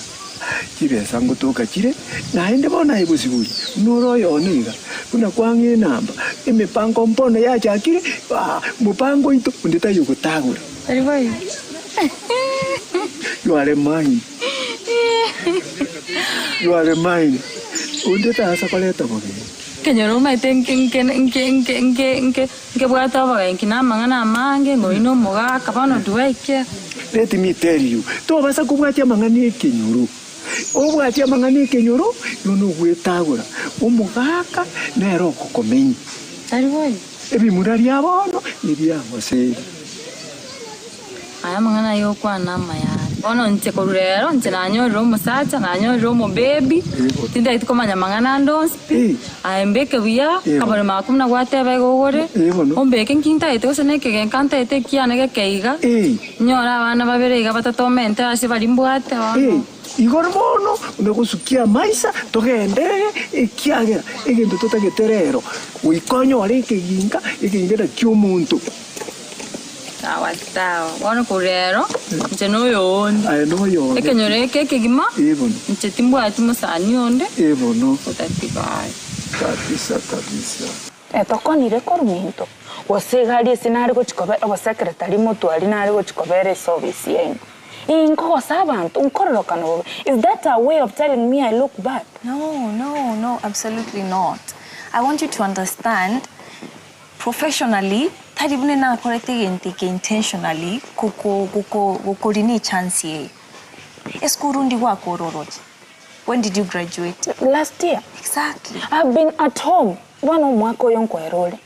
Kibesa ngotoka kire na ende bona ibusibuli. Nuro yone iga. Kuna kwange namba imipango mpono ya chakire mupango ito ndeta yugotagura Aribai You are mine. You are mine. Ndeta asa paleta boge kenyoro maite nke bwata boge nkina mangana mange ngoino moga kabano duwaike. Let me tell you to basa kubwatia mangani kenyoro obwatia mangani kenyoro yono gwetagura umugaka nero kokomenyi Aribai ebimurari abono nibyamose aya mangana yo kwana maya bono nche korero nche nanyorero musacha nanyorero mu baby tinda itikomanya mangana ndonsi aembeke biya kabare makumna gwatebe gogore ombeke nkinta ite osene kege nkanta ite kiana gekeiga nyora abana babere iga batatomente ase bari mbwate ono igor bono unegusukia maisa togende ikiagera egento totageterero uikonyo ari keginga ekingera ky'omuntu Tawa bono kurero nche noyondi noyondi ekenyore kegima nche timbwati musani onde bono utatibai kabisa tokonire koruminto gosigari sinari gochikobera obasekretari motwari nari gochikobera service yenu inko sabantu unkororoka no. Is that a way of telling me I look bad? No, absolutely not. I want you to understand professionally taribune na korete gentike intentionally kuko rini chance ye eskurundi wa kororoje. When did you graduate? Last year. Exactly. I've been at home bwana mwako yonko erole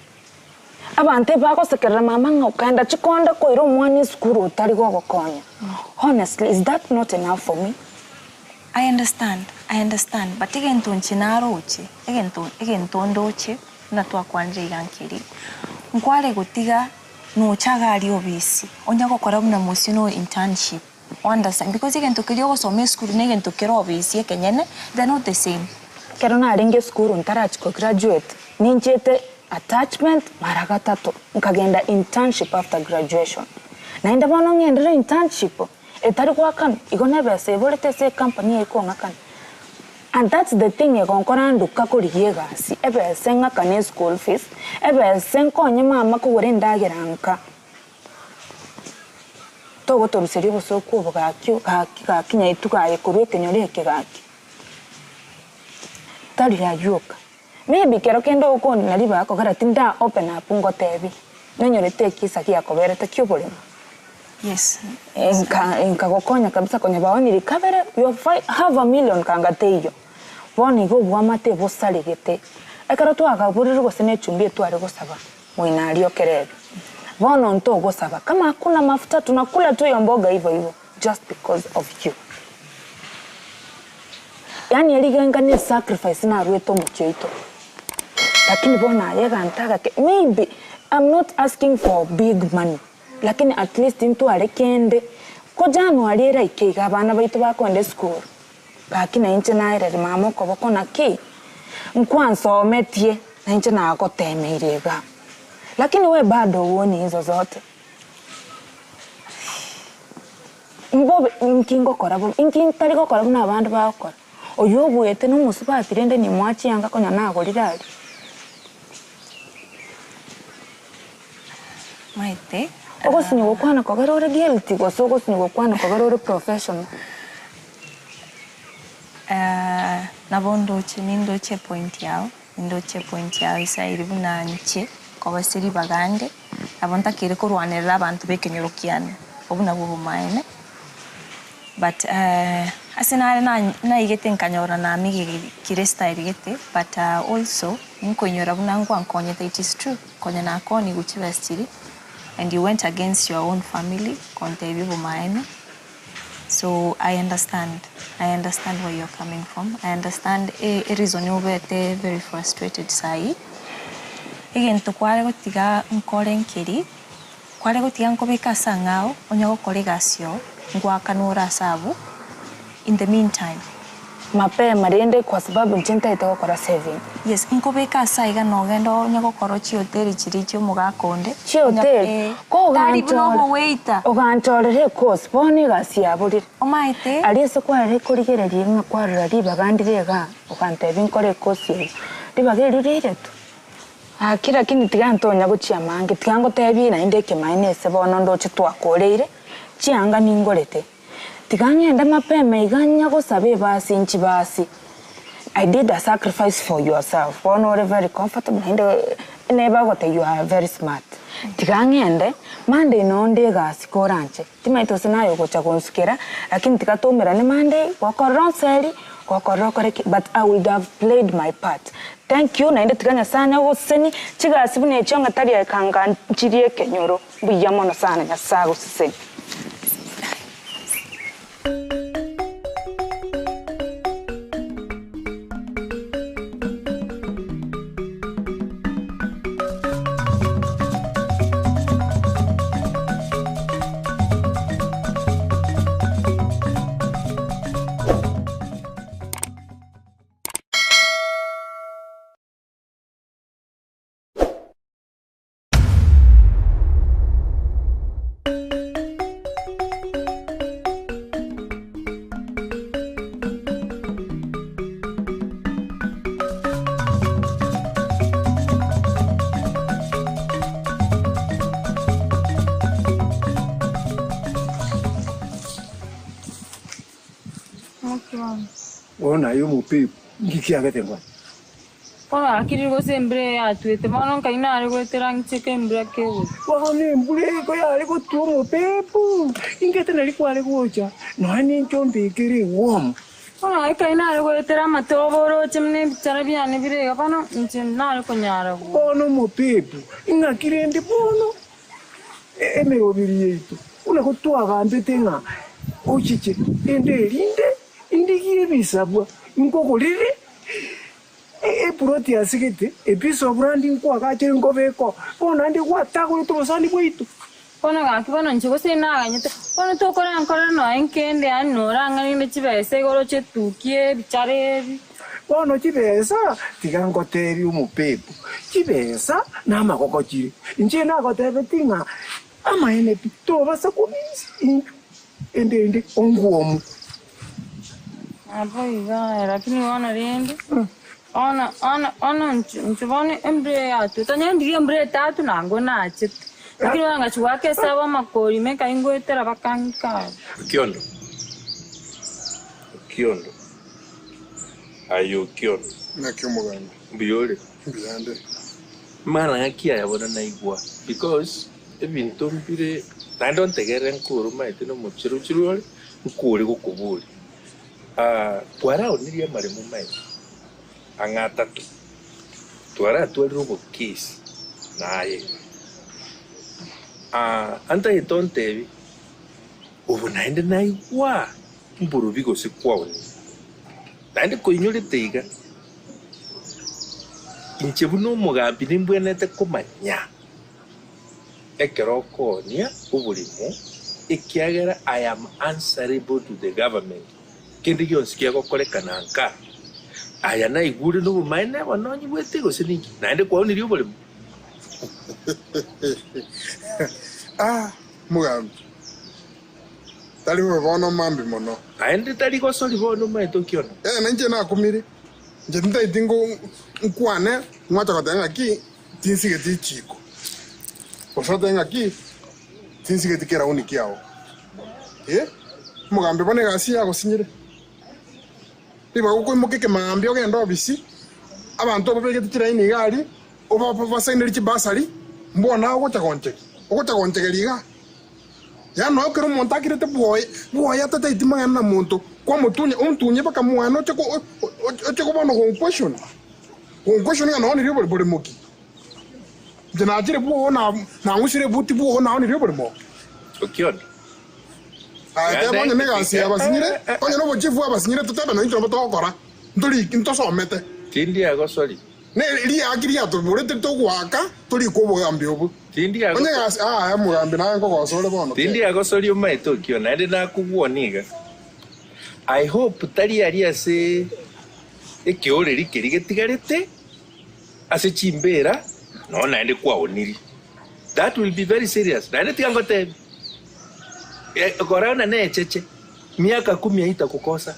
abante bako sekera mama ngokanda chikonda ko iro mwani skuru utari gogokonya. Honestly, is that not enough for me? I understand, but again tonchinaro ndoche na twakwanje yankiri nkware gutiga no chagari obisi onya gukora buna musino internship understand because again tokiri gosome school negen tokero obisi kenyene they're not the same. Kero na ringe school ntarachiko graduate ninchete attachment mara gatatu nkagenda internship after graduation naenda bono ngendera internship etari kwakana igone bese bolete se company iko ngakana and that's the thing egonkora nduka kuriye gasi ebese ngakane school fees ebese nkonye mama ko gore ndageranka togo toruseri boso kubo gakyo ka kinya itugaye kurwe kenyore kegaki tari ya yoka maybe kero kendo ukoni naliba yako gara tinda open up ngotebi nonyorete kisa kiakoberete kyobole. Yes. Enka gokonya kabisa kwenye baoni recovery you have $1 million kangateyo boni go bwamate bosalegete ekaro twagaburiru gosene chumbie twari gosaba mwinari okerebe bono nto gosaba kama hakuna mafuta tunakula tu hiyo mboga hivyo just because of you. Yani eligenga ni sacrifice na rweto muchoito lakini bona yega ntaga maybe I'm not asking for big money. Lakini at least into arekende. Ko January era ikega abana baitu bakonde school. Bakina inche naire mamoko bokona ki. Nkwansometie na inche nako temeirega. Lakini we bado uoni hizo zote. Mbobe nkingo korabo inkintari ko korabo na bantu bakora. Oyobwete no musubati rende ni mwachi yanga konya nago rirari. Maite. Ogo sinyo kwana kogarore guilty go so go sinyo kwana kogarore professional. Nabondoche nindoche point yao isa iribu na nche kobasiri bagande abonta kire kurwanira abantu bekenyurukiane obuna buhumaene but asinare na igete nkanyora na migi kire style gete but also nkonyora buna nkwankonye that it is true konya na koni guchibastiri and you went against your own family konte bibumaene. So I understand where you're coming from. I understand a reason you were very frustrated sai. Again to kware gotiga nkore nkiri. Kware gotiga nkobeka sangao onyago kolegasio ngwa kanura sabu. In the meantime, mapema rende kwa sababu nchinta itokora saving. Yes, nkobeka saiga nogendo onyago korochi hoteli chiricho mugakonde. Chi hotel. Ko ganchore ko sponi gasia buri. Omaite. Aliese kwa re kurigereria nga kwa rari bagandirega okante binkore kosi. Ribagerire tu. Kira kini tigantonya guchia mange tigango tebi na indeke mainese bono ndoche twakoreire. Chianga ningorete. Tigangenda mapema iganya gosabe basi nchi basi. I did a sacrifice for yourself. Bono are very comfortable and never got you are very smart. Tigangende Monday no nde gasi koranche. Timaito scenario gocha konskera lakini tikatomera ni Monday wakoronseli wakorokore but I would have played my part. Thank you na inde tiganya sana goseni chigasi bune chonga tari yakanga nchirie kenyoro buyamono sana nyasago siseni. Ona yo mupipu ngikiaga tengwa. Ona akiri sempre atuete mono kaina ari gwetera ncheke mbra kewe. Wahone mbure ko yari ko tu mupipu. Ingete nari kwale gocha. No ani nchombe kiri wom. Ona kaina ari gwetera matoboro chimne bichara byane birega pano nari konyara. Ono mupipu. Ingakire ndi bono. Eme obiri yetu. Una ko tu agambe tenga. Ochiche ende rinde. Indikie bisabwa nkoko lili proti asikete episo branding kwa kachiri nkobeko bona ndi kwatako tubosani kwitu bona gakibona nchiko sinaganyete bona tokora nkora no enkende anora ngani chibese goro chetukie bichare bona chibesa tigangoteri umupepu chibesa na makokochiri nje nakotebe tinga ama ene pito basa kubisi ende onguomu. Aboiga, lakini wana rende. Ona nchubone embre atu. Tanya ndiri embre tatu nango na achit. Lakini wanga chuwake sawa makori meka ingo etera bakanka. Kiondo. Ayo kiondo. Na kiomuganda. Mbiyole. Mbiyande. Mana ngakia ya bona na igwa because ebintu mbire nando ntegere nkuru maite no muchiruchiru nkuri gukuburi. Twara oniria maremu mai angatatu twara twaliro case naye anta itontevi ubunaende nai wa mburu bigo sikwa naende koinyore teiga inchebuno mugambi nimbwenete kumanya ekeroko nia ubulimo ikiagera I am answerable to the government kindi gyonsikia gokorekana nka aya na igure no bumaine banonyi bwetego siningi naende kwao niri ubulimo Mugambi tali bono mambi mono aende tali gosoli bono maito kiona nanje nakumire nje ndaitingo nkwane mwata katenga ki tinsige tichiko osotenga ki tinsige tikera unikiao Mugambi bone gasi yago sinyire Iba uko imukike mambi ogenda obisi abantu babege tikira ini gari oba basaineri kibasari mbona ogotagontegeriga ya no kero montakirete boya tata itimanga na muntu kwa mutunye untunye baka mwana ocheko bano question ngano ni ribo bole moki jana jire bo na ngusire buti bo na ni ribo mo okiona ya bonye nega sia basinyire onye no bochifu abasinyire tutaba no intro batokora nduri intosomete tindi agosoli ne ri akiri ato burete to gwaka turi ko bogambi obu tindi ago onye gas mugambi na ngo gosole bono tindi agosoli umaito kiona ende na kuguoniga I hope tali aria se ekioreri kerigetigarete ase chimbera no naende kwaoniri that will be very serious naende tiangote korana ne cheche miaka 10 haita kukosa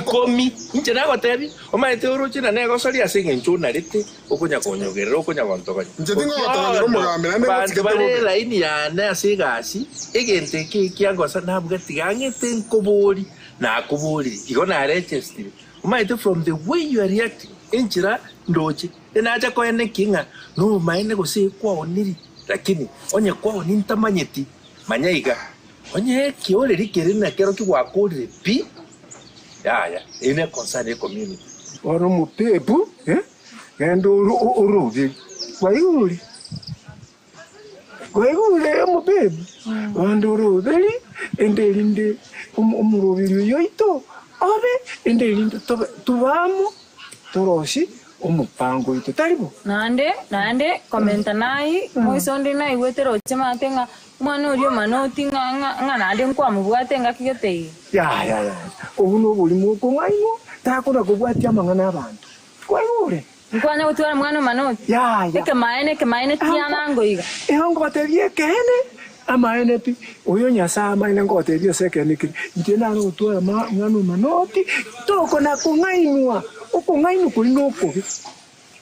komi nje na gotebi o maite uruchi na nego sori asenge nchuna rite okunya konyogerera okunya bantoga nje tingo batogera umugambi na nego sikete laini ya na asigasi egente kiangosa na buga tigangete nkobori na kubori igona register o maite from the way you are reacting enchira ndoche ena acha ko ene kinga no maine go se kwa oniri lakini onye kwa oninta manyeti manyaiga onye kioreri kerina kero kigwakorire pi ya ine concern community oro mupepu endo uruvi kwa yuri mupepu ando uruvi endelinde umuruvi yoito abe endelinde tubamo toroshi umupango ito taribo nande komenta nai moisondi nai wetero chema tenga mwana uriyo manoti nga nande nkwa mubwate nga kigete ya ubuno buli muko ngaino takona kubwati amangana abantu kwa yure nkwana utwara mwana manoti ya ke maene tiana ngoiga ngo batebye kene amaene pi uyo nyasa maene ngo batebye sekene ki ntena no utwara mwana manoti toko na kungainwa uko ngaino kulinoko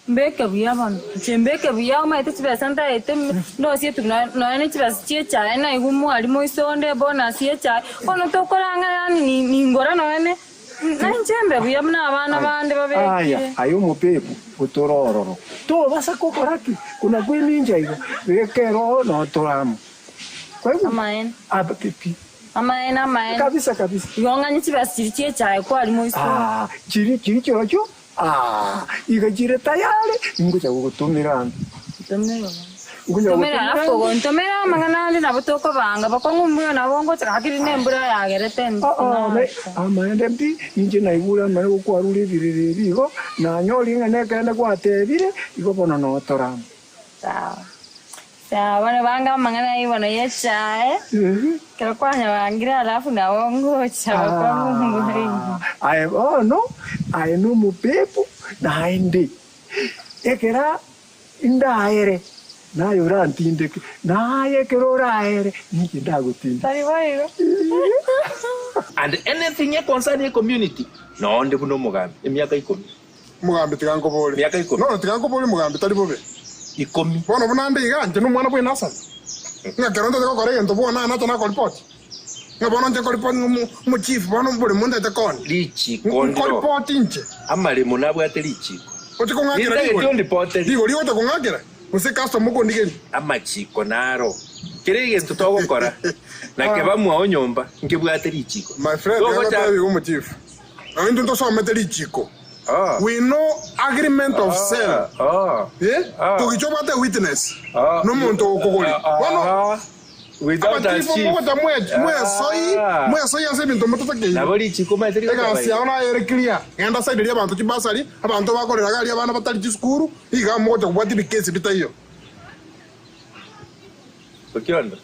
mbeke buyabana chembeke buyao maite tibesanta ete ndo sie no ene tibasiye cha ena igumu ali moisonde bona sie cha ono tokolanga yani ni ngora no ene na chembe buyabana abana bande babeke ayo mupepu utorororo to basa kokoraki kuna kwiminja hiyo rekero no toramo kwa hivyo amaen abapipi amaen kabisa yonga ni tibasiye cha kwa ali moisonde chiri chocho igajire tayari ngoja gutumira Tomera afogo tomera mangana na butoko banga bakongu mbuyo na bongo tsakiri nembura yagerete amaende mbi inje na igura mane gukwaruri birire bigo na nyori ngane kende kwatebire igo bono no toramo sawa bana banga mangana ibona yecha kero kwanya bangira alafu na bongo cha bakongu mbuyo no mupepu na indi ekera indaere na yora ntinde na yekero raere niki ndagutinda tari bayo and anything you concern the community no ndi buno mugambi emyaka 10 mugambi tigango bole myaka 10 no tigango bole mugambi tari bobe 10 bono bunande iganje no mwana bwe nasa nga keronto ko kore ento bona na tona report nga bono nje ko report mu chief bono bole munde te kon lichi kondo ko report inche amale munabwe ate lichi otiko ngakira digo ligo to ngakira use custom muko ndigeni amachiko naro kirege ntutogo kora na ke bamu aho nyomba nkebwa ate lichiko my friend ngaba bigo mu chief awindu ndo so mete lichiko we know agreement of sale to kichoba the witness no muntu okogoli wano without that chief mwe soyi ase bintu mutotake na boli chiko materi ega siaona ere clear ngenda side ya bantu kibasari abantu bakorera gali abana batali chiskuru iga moto kubwati bikesi bitayo Ukiona?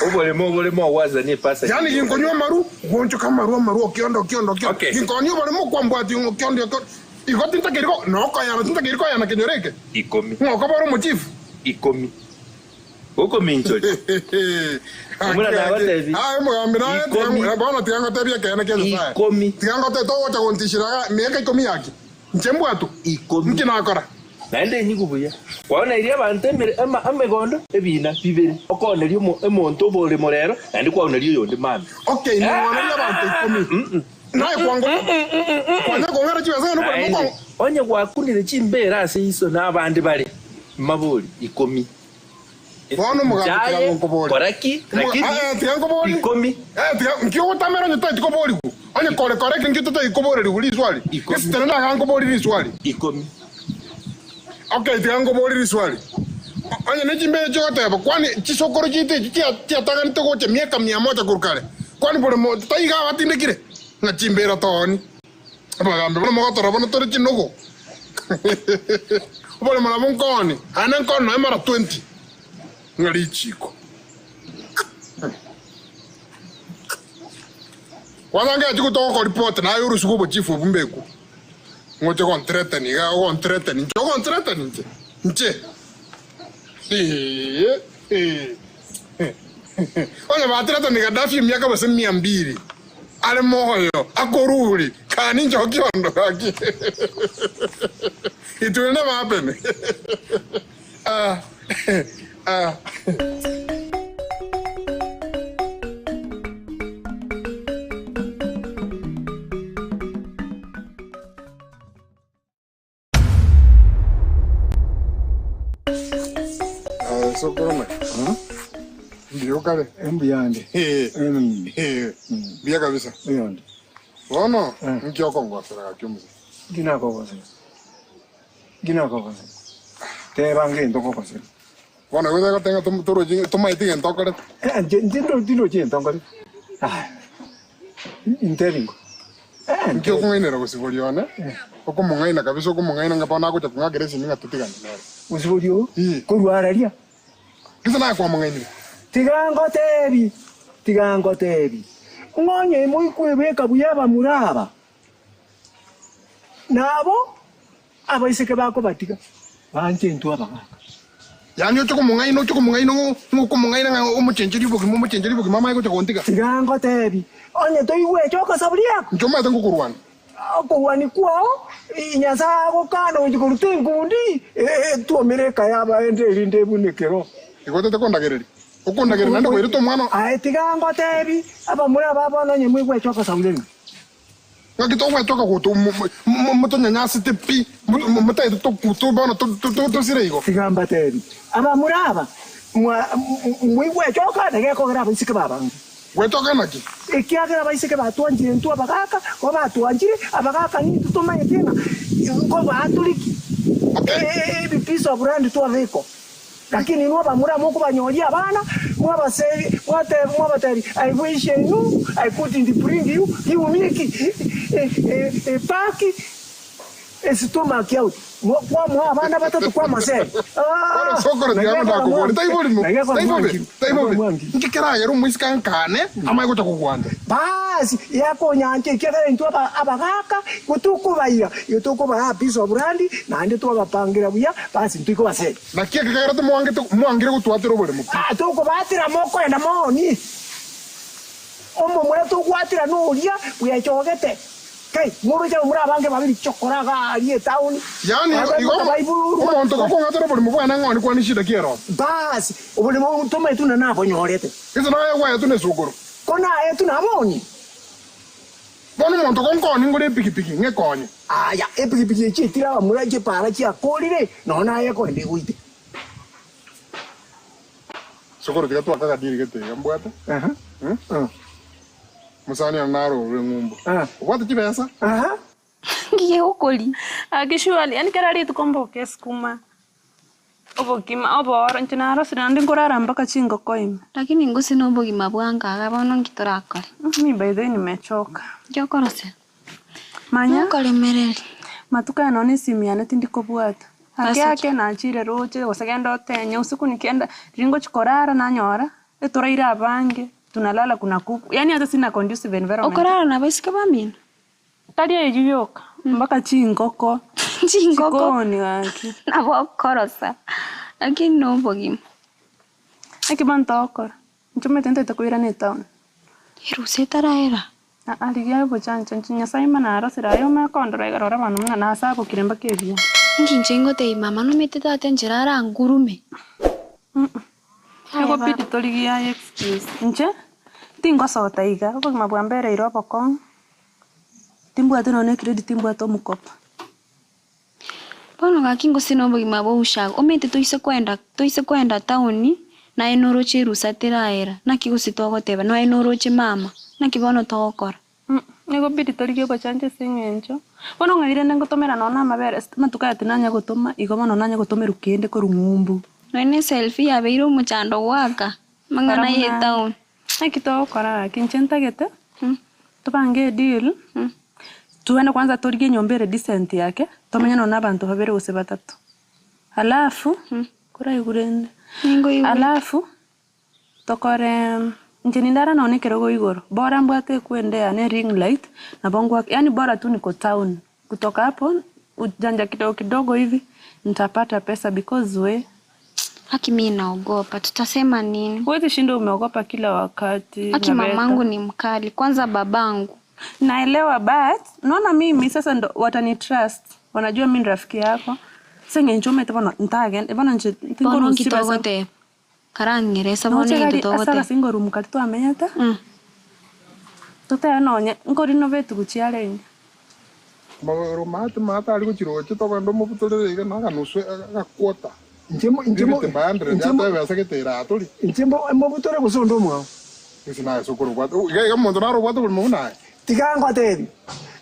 Ubole mo waza ni pasa. Yani ginkonywa maru, goncho kama maru okiondo. Ginkonywa bole mo kwamba ti okiondo. Igoti ntakeriko no kaya ntakeriko yana kenyoreke. Ikomi. Ngoko baro mo chief. Ikomi. Uko mincho. Muna na wate hivi. Mbona bana tiango tabia kana kesa sai. Ikomi. Tiango te to wata kontishira miaka ikomi yake. Nchembu atu. Ikomi. Mkina akora. Naende nyigubuya. Waona iria bantemere amegondo ebina bibere. Okone rio emonto bole morero andi kwaona rio yonde mami. Okay, ni wana bantu ikomi. Nae kwango. Kwanya kongera chiweza no kwa mko. Onye kwakunire chimbera ase iso nabandi bali. Mabuli ikomi. Bono mugambo tiango boli. Koraki, lakini tiango boli. Ikomi. Nkyo tamero nyota tiko boli ku. Onye kore nkyo tota ikobole ri swali. Kisitana na kango boli ri swali. Ikomi. Okay, tiango boli ri swali. Onye nechimbere choteba kwani chisokoro chite chiataga nitoko che miaka 100 kurukale. Kwani bole mo taiga watindekire. Na chimbera toni. Abagambe bole mo gotora bono tori chinoko. Bole mala monkoni. Anan kono no mara 20. Ngali chiko. Wananga chiko to ko report na yuru suko chifu bumbeku. Ngote kon threaten ga kon threaten. Kon threaten nche. Oye ba threaten ga dafi miaka base 200. Ale moyo akoruri kani njokiondo aki. It will never happen. So kome. Ndio kale. Mbiyande. Biya kabisa. Mbiyande. Wono, nkyo kongo sera kyumuze. Gina ko. Te bange ndoko ko sera. Wono weza tenga toro toma itinga ndokore. Ndino je ndokore. Interingo. Nkyo kungainera kusiboliona. Oko mungaina kabisa oko mungaina ngapana ko takunga geresi ninga tutigana. Usibolio? Ko ruararia. Kisa na kwa mungaina. Tigango tebi. Ngonye muikwebeka buyaba muraba. Nabo abaiseke bako batika. Banje ntu abaka. Yani choko mungaina nguko mungaina umuchenjeri boki mama yako chakontika. Tigango tebi. Onye toiwe choka sabulia. Njoma tangu kurwana. Kuwani kwao inyasa bokano njikurutengundi tuomereka yaba ende linde bunekero. Ikote tekondagereri. Okondagere nando kwirito mwana. Tigango tebi aba muraba bana nyemwe choka sabulia. Ngakito choka kuto muto nyanyasi tepi muta to kuto bana to sirego. Tigamba tebi aba muraba mwe choka ndageko graba isike baba. Wetoka naki. Ikiagira baisike batwanjire ntu abagaka batwanjire abagaka ni tutomanye tena ngo batuliki. Piece of brand tu aveko. Lakini nuwa bamura moko banyolia abana mwa baseri mwa batari I wish you I put in the bring you umiki paki esitoma kiauti mwa abana batatu kwa maseri sokoro ndiamo ndakubona taibobe ngikera yero mwisika nkane amaye kuta kukwanda basi yako nyanje kera ntu abagaka kutukubaya yotukuba piece of brand na ndi to bapangira buya basi ntuiko baseri nakia kagara to mwangire kutwatira bole mu tuko batira moko enda moni omo mweto kwatira no ulia buya chogete kai mubeja mura bange babiri chokoraga ali town yani umuntu kokongatira bole mu bwana ngoni kwani shida kiero basi ubole mu toma tuna nabo nyorete izo nayo kwa tuna suguru kona tuna moni bono muntu konkoni ngore pikipiki ngekonye aya epikipiki chitira mura je para chia kolire nona yeko ndi uite suguru tiga twa kaga diri gete ngambwata musani anaro ngumbo watu kibesa ngiye ukoli akishuali yani karari tukomboke skuma obogima oboro ntinaro sinandi ngorara mpaka chingo koima lakini ngosi no obogima bwanga agabono ngitorakore mimi by the way nimechoka jokorose manya kolemereri matuka none simiane tindiko bwata Ake na achire roche wasagenda otenya usiku nikienda ringo chikorara na nyora etoraira abange tunalala kuna kuku yani hata sina conducive environment. Okorara na basika bamina tadia ejuyoka mpaka chingoko sikoni waki nabo korosa lakini no bogim akibanta okora nchume tente takwira ne town Rusetaraera aligia bochancha nchinya saima arasira yo makondora igarora banu na sabo kiremba kebia nginjengo te mama no meteta atenjerara ngurume ego piti toligia excuse nche tingo sota iga ko mabwambere irobo kon timbu ateno ne credit timbu atomukopa bono gakingo sinombo gimabo ushago omete toise kwenda town na enoroche rusateraera nakigusitogoteba no enoroche mama nakibono togokora ego piti toligia bochancha singencho bono ngaire nengotomera nona mabere matukate nanya gotoma igobono nanya gotomera kende ko rumumbu none selfie abeiro muchando waka mangana ye town nakitogokora kinchenta gete tupange deal tuende kwanza torigie nyombere decent yake tomenya nona abantu babere gose batatu alafu kura igurende alafu tokore njenindara naone kerogo igoro bora mbwate kuendea ne ring light na bongo yani bora tu niko town kutoka hapo ujanja kidogo hivi nitapata pesa because we haki mimi naogopa tutasema nini wewe shinda umeogopa kila wakati haki mamangu ni mkali kwanza babangu naelewa but naona mimi sasa ndo watani trust wanajua mimi rafiki yako senge nchome tebona ntage ebona nje tingo kitogote karangiresa bone kitogote sasa singo rumukati to amenyata tota nonye ngori no vetu kuchiarenge mata ali kuchiroche to bando mo putore ga na nuswe ga kwota Njemo mo butore kusondo mwa isina sokoro kwato ga mondo na ro kwato mo na tikangwa tebi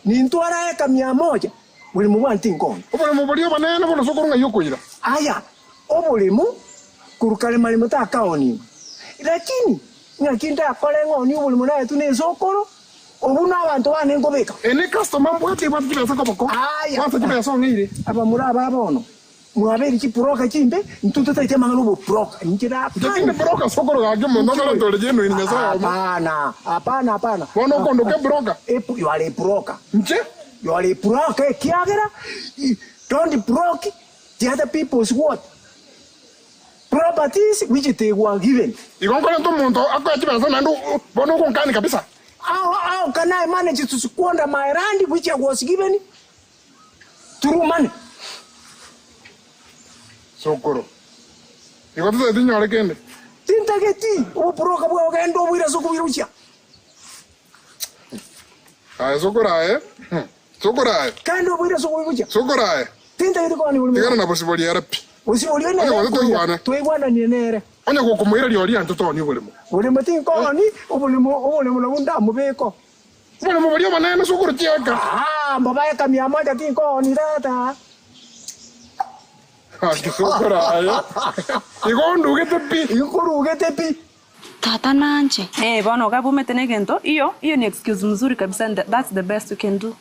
ni ntwara eka 100 buli mu wanti nkono obole mo bali banene bono sokoro nga yokoira aya obole mu kurukale mali mata kaoni lakini nyakinda akole ngoni obole mu na tune sokoro obuna abantu bane ngobeka ene customer mbwate bati besa ko bako kwasa kibesa ngire aba muraba bono mwaberi kipuroka chimbe ntuto taite mangano bo proka njira lakini broka sokoro ga mondo na ndo lejeno ni mesa hapana bono kondo ke broka you are a broker nje you are a broker kiagera don't broke the other people's what properties which they were given igongo ndo mondo akachi besa nando bono konkani kabisa how can I manage to squander my land which I was given through money sokoro iko tuzo dinyo kende tintageti uburoka bwa gendo bwira sokubirucha sokora kando bwira sokubirucha sokora tintageti ko ni buli tigana na bosiboli arapi bosiboli na twebwana ni nere anya ko kumwira liori antu to ni bulimo bulimo tinko ni ubulimo na bunda mubeko bulimo bali manene sokoro tiaka mbaba ka 100 tinko ni data sokora aya igondu tepi tata nanje bono gabumete negento iyo ni excuse mzuri kabisa and that's the best you can do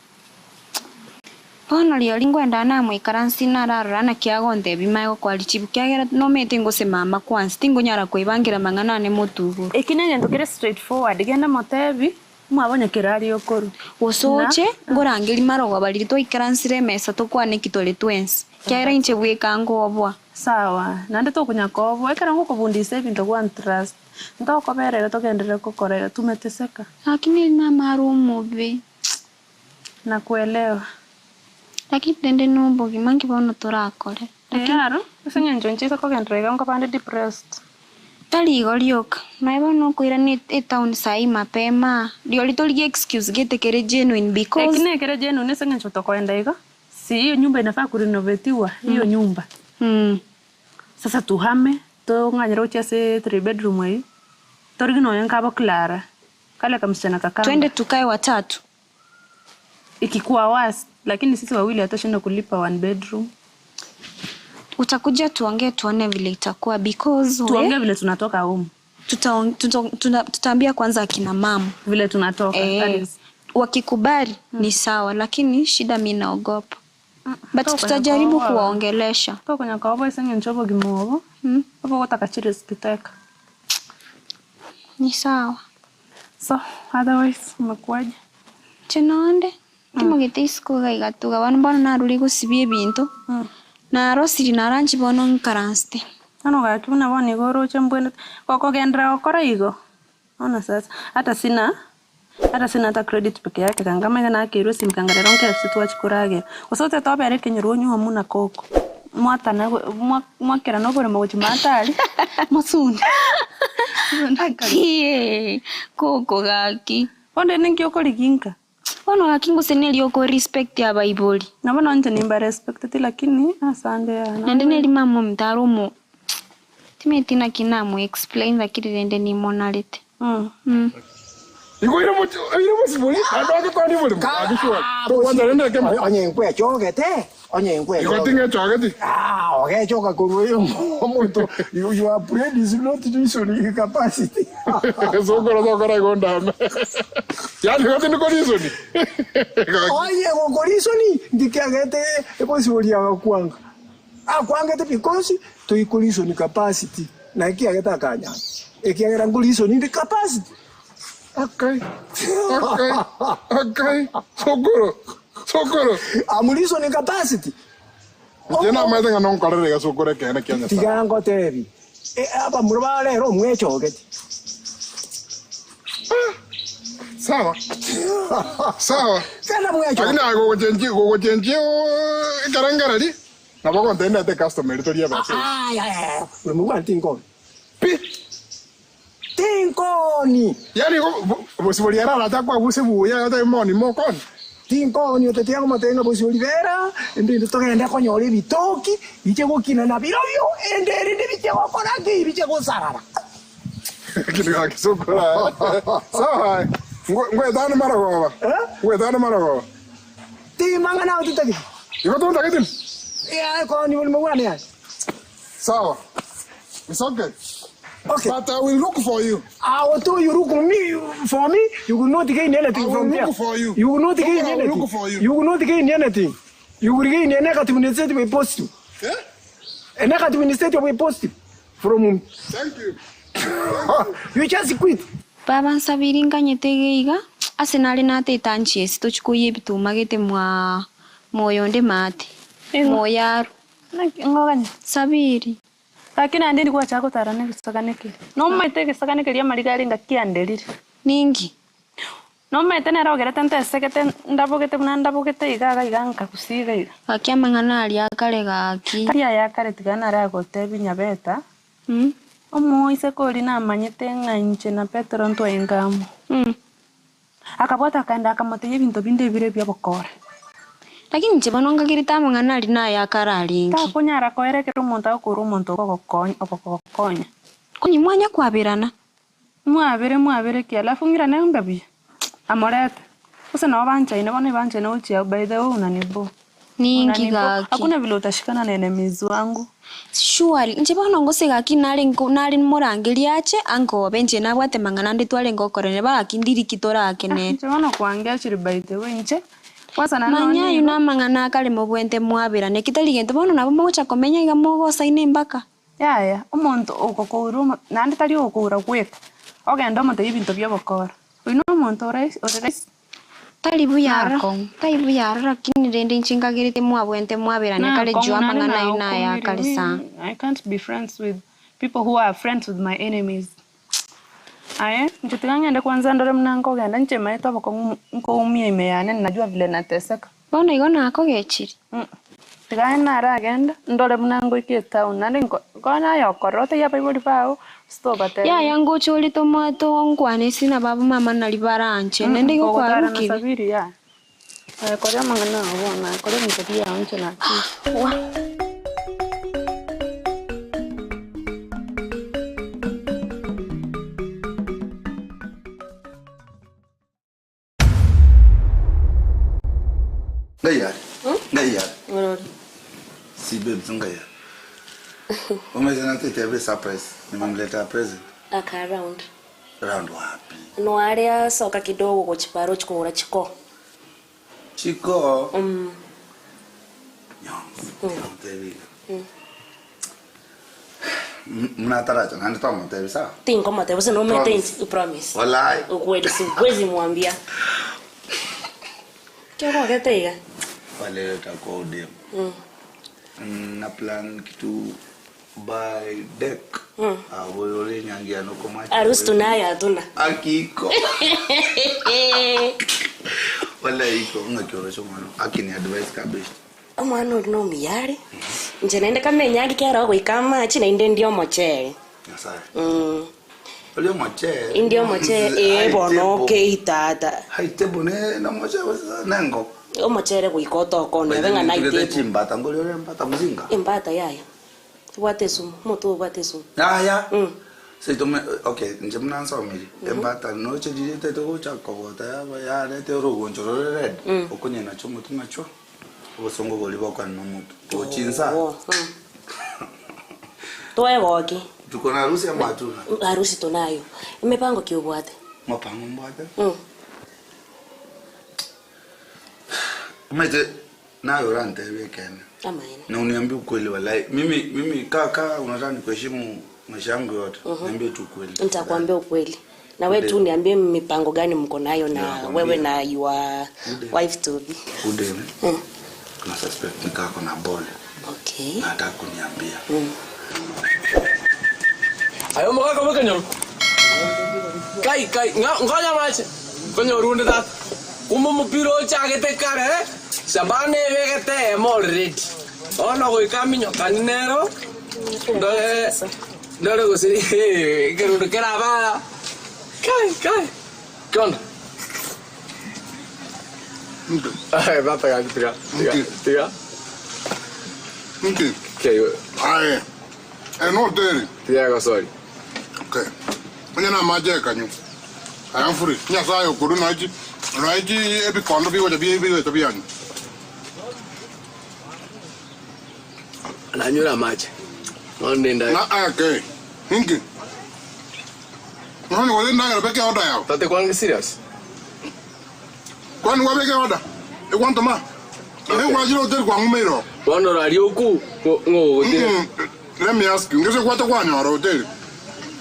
bono liori ngwenda na mwikaransi na rara na kiagonde bimayo kwa lichibu kiagera no mete ngose mama kwanza tingo nyara kwibangira mangana ne mutugo ikinene ndukire straightforward genda motebi mwabonye kirari okoru usoche ngorangeri marogo baliri to ikaransire mesa to kwane kitole twins kiaira inche bweka ngobwa sawa nande to kunyakobwa ekera ngo kubundise ibintu kwa trust ndoko berere to gendere kokorera tumeteseka lakini na marumo be na kuelewa lakini tende no bogi mangi bono torakore yaro usenya njonche ko gendere ngo pande depressed tali igorioka na bono kuira ni town sai mapema liori to ligi excuse getekere genuine because ekine kere genuine senya choto kwenda iga si hiyo nyumba inafaa kurenovatiwa hiyo nyumba sasa tuhame to nganyero chase 3 bedroom hii torigino yankabo Clara kale kamsichana kaka twende tukae watatu ikikuwa wasi lakini sisi wawili hatoshinda kulipa 1 bedroom utakuja tuongee tuone vile itakuwa because tuongee vile tunatoka home tutaambia kwanza akina mama vile tunatoka wakikubali ni sawa lakini shida mimi naogopa But tutajaribu kuwaongelesha. Kwenye kaobo isenye nchobo gimobo. Hapo watakachiri sikiteka. Ni sawa. So, otherwise, umekuwaje? Chenonde. Kimo giteisiko gaigatuga bana bana naruri gusibie bintu. Na rosiri naranchi bono nkaranste. Ano gakibuna boni goro chembwene koko gendra okora igo. Ona sasa hata sina ta credit peke yake kangama na akiro simkangarero nke situach kurage. Usote to bere kenyero nyu muna koko. Mwata na mwakera no bore mochi matali. Masuni. Kie koko gaki. Onde ninki okoriginka. Ono akingo seneli oko respect ya Bible. Na bana nje nimba respect lakini asande ya. Nende neli mama mtaro mo. Timetina kinamu explain lakini nende ni monality. Iko ina mo sibuli ado ko ni buli. Adishwa. To wanda nende ke onye nkwe chogete. Onye nkwe. Iko tinge chogete. Okay, choka kuruyo moto. You are afraid is not reasoning capacity. Sokora igondame. Yani ko tin ko reasoning. Oye, ko reasoning ndikagete eposibuli ya kwanga. Kwangete because to reasoning capacity. Na kiageta kanya. Ekiagera reasoning the capacity. Okay. Sokoro. I'm reasoning capacity. Jena maitenga non korere ga sokore kene kenya. Tigango tebi. Aba murba lero mwechogeti. Sawa. Kana mwecho. Agina go chenji karangarali. Na bako ntenda te customer to dia basi. Ya. Mwa tinko. Pi. Tinkoni. Yani bosiboli era la takwa busebu ya ta moni mokon. Tinkoni otetia como tenga bosiboli vera, ende togenda konyole bitoki, biche gukina na birobyo, ende biche gukora ki biche gusarara. Kitu ga kisokora. Sawa. Ngwe dana maragoba. Ngwe dana maragoba. Ti manga na utitaki. Iko to takitin. Ya ko ni mwana ya. Sawa. It's okay. Okay. But I will look for you. I will tell you look for me. You will not gain anything from there. I will look for you. You will not gain I will anything. look for you. You will not gain anything. You will gain a negative instead of a positive. Yeah? A negative instead of a positive. From Thank you. You just quit. Baba nsabiri nganyeteiga asenali nate tanchi esitochikoye bitumagete mwa moyonde mate. Moyaro. Ngoganya. Sabiri. Lakini andi ndikuwa chako tarane kisakaneke. No maite kisakaneke ya marigari ngakiandelire. Ningi. No maite nera ogerete nte sekete ndabogete igaga iganka kusiga iga. Akia mangana ali akare gaki. Kari ya kare tigana ra gotebi nyabeta. Omo isekori na manyete nganche na Petro nto engamo. Akabota kanda akamote bintu binde bire bya bokora. Lakini nchibononga kirita mangana ali na yakara alingi. Ta kunyara koereke rumonta okuru monto kokokonya. Kunyi mwanya kwabirana. Mwabere ki alafu ngira na mbabi. Amorete. Usa na bancha ine bone bancha na uchi by the way unanibo. Ningi gaki. Hakuna vile utashikana na enemies wangu. Surely nchibona ngose gaki nari murangiri ache ango benje na bwate mangana nditwale ngokorene ba kindiri kitora akene. Nchibona kuangia chiri by the way nche. Manya yuna mangana kale mubwente mwabira nekitali gento bono nabo mocha komenya iga mogosa ine mbaka. Ya umuntu okokuru nandi tali okura kweka. Ogenda omuntu ibintu bya bokora. Uino omuntu orais tali buyara lakini rende nchingagirite mwabwente mwabira nekale jua mangana yuna ya kale sa. I can't be friends with people who are friends with my enemies. Nchitiganya ende kwanza ndore mnango genda nchema eto bako nko umie imeyane najua vile nateseka. Bona igona ako gechiri. Tiganya nara agenda ndore mnango iketa unande ngona yokorote ya Bible pao stop ate. Ya yango choli tomato ngwane sina baba mama nalibara anche nende go kwa ruki. Sabiri ya. Korea mangana wona korea ntedia anche na. Ngaya. Si babe ngaya. Umezana tete every surprise. Nimemleta present. Aka round. Round wapi? No area soka kidogo kwa chiparo chikora chiko. Chiko. Mnataraja nani tamo tebi sawa? Tingo mate você não me tem o promise. Wallahi. Ukweli siwezi mwambia. Kio kwa tega? Wale tako dem. Na plan kitu by deck. Woyole nyangia no komachi. Harusi tunayo hatuna. Akiko. Wallahi iko ngakiolesha mwana. Akini advice kabisa. Omwana no miyari. Nje naenda kama nyangi kera go ikama china inde ndio moche. Yasai. Olio moche. Indio moche bono ke itata. Haite bone na moche nango. O moche go ikoto kono venga na ite. Chimbata ngolio mbata muzinga. Imbata yaya. Watesu moto watesu. Ya. Se tome okay, nje mnansa omiri. Mbata noche direte to cha kobota ya lete rogo njoro red. Okunye na chomo tunacho. Osongo goliba kwa nomutu. Ochinsa. Toe woki. Tuko na harusi ama hatuna? Harusi tunayo. Imepango kiubwate. Mapango mbwate? Umete nayo rante weekend. Amaina. Na uniambie ukweli wallahi. Mimi kaka unataka nikuheshimu maisha yangu yote. Niambie tu ukweli. Nitakwambia ukweli. Na wewe tu niambie mipango gani mko nayo na wewe na your wife to be. Udeme. Na suspect nikako na bole. Okay. Nataka kuniambia. Ayo mga kamo kanyo. Kai ngoja mache. Kanyo runde that. Kumo mupiro chagete kare. Sabane vegete already. Ona go ikaminyo kanero. Ndore go siri. Kerundo keraba. Kai. Kon. Ay, va a pegar, tira. Okay. Ay. No deri. Tira sorry. Okay. Manyana maje kanyu. I am free. Nya sayo kudu naji. Naji ebi kondo bi waja bi to bi ani. Na nyura maje. Onde ndai. Na okay. Hingi. Nani wale ndanga beke oda yao. Tate kwangi serious. Kwani wabeke oda? E kwanto ma. E kwa jiro hotel kwa ngumero. Wano rarioku ngo hotel. Let me ask you. Ngese kwata kwa nyoro hotel.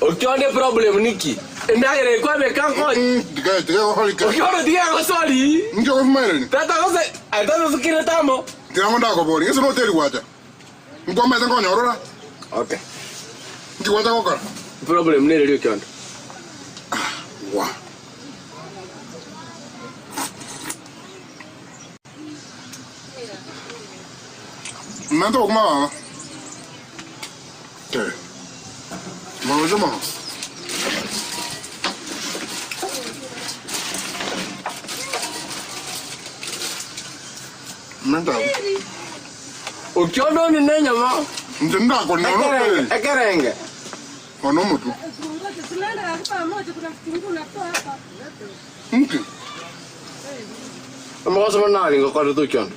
Okionde problem niki. Ndagere kwa be kanko. Diga holi ka. Okionde diga ko sorry. Njo ko fumere ni. Tata ko se atata sukire tamo. Diga ngonda ko bori. Ngese hotel kwacha. Ngwa meza ngo nyoro ra. Okay. Njo kwata ko ka. Problem ne rero kionde. Wa. Nanto kuma mama. Okay. Mama jama. Nanda. Ukiondo ni nenya ma. Nda ko ni ono pe. Ekerenge. Ono mutu. Amo so na lingo kwa to kionde.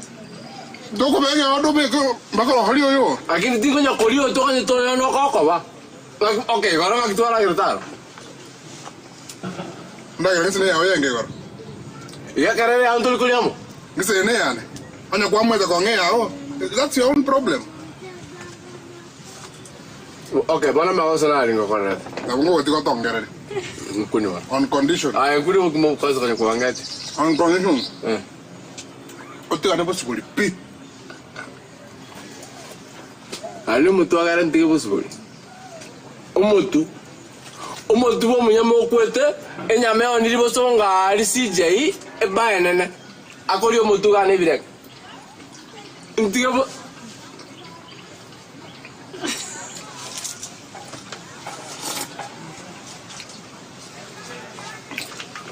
Doko bege odo be ko bakalo hali yo. Lakini tiko nya kolio to kanye to no koko ba. Okay, gora makitwala irtaro. Ndaga ngese ya oyenge gora. Ya karere antul kuliamo. Ngese ne yani. Anya kwa mweza ko nge yao. That's your own problem. Okay, bona maosa na lingo kwa rata. Na ngo tiko tongere. Kunwa. On condition. Ay, kuri mo kaza kanye kwa ngati. On condition. Otiga ne bosikuli pi. Ali mutu agara ntige bosikuli. Umutu bo munyama okwete enyama oniri bosonga ali CJ e baenene akori omutu gane birek ntige bo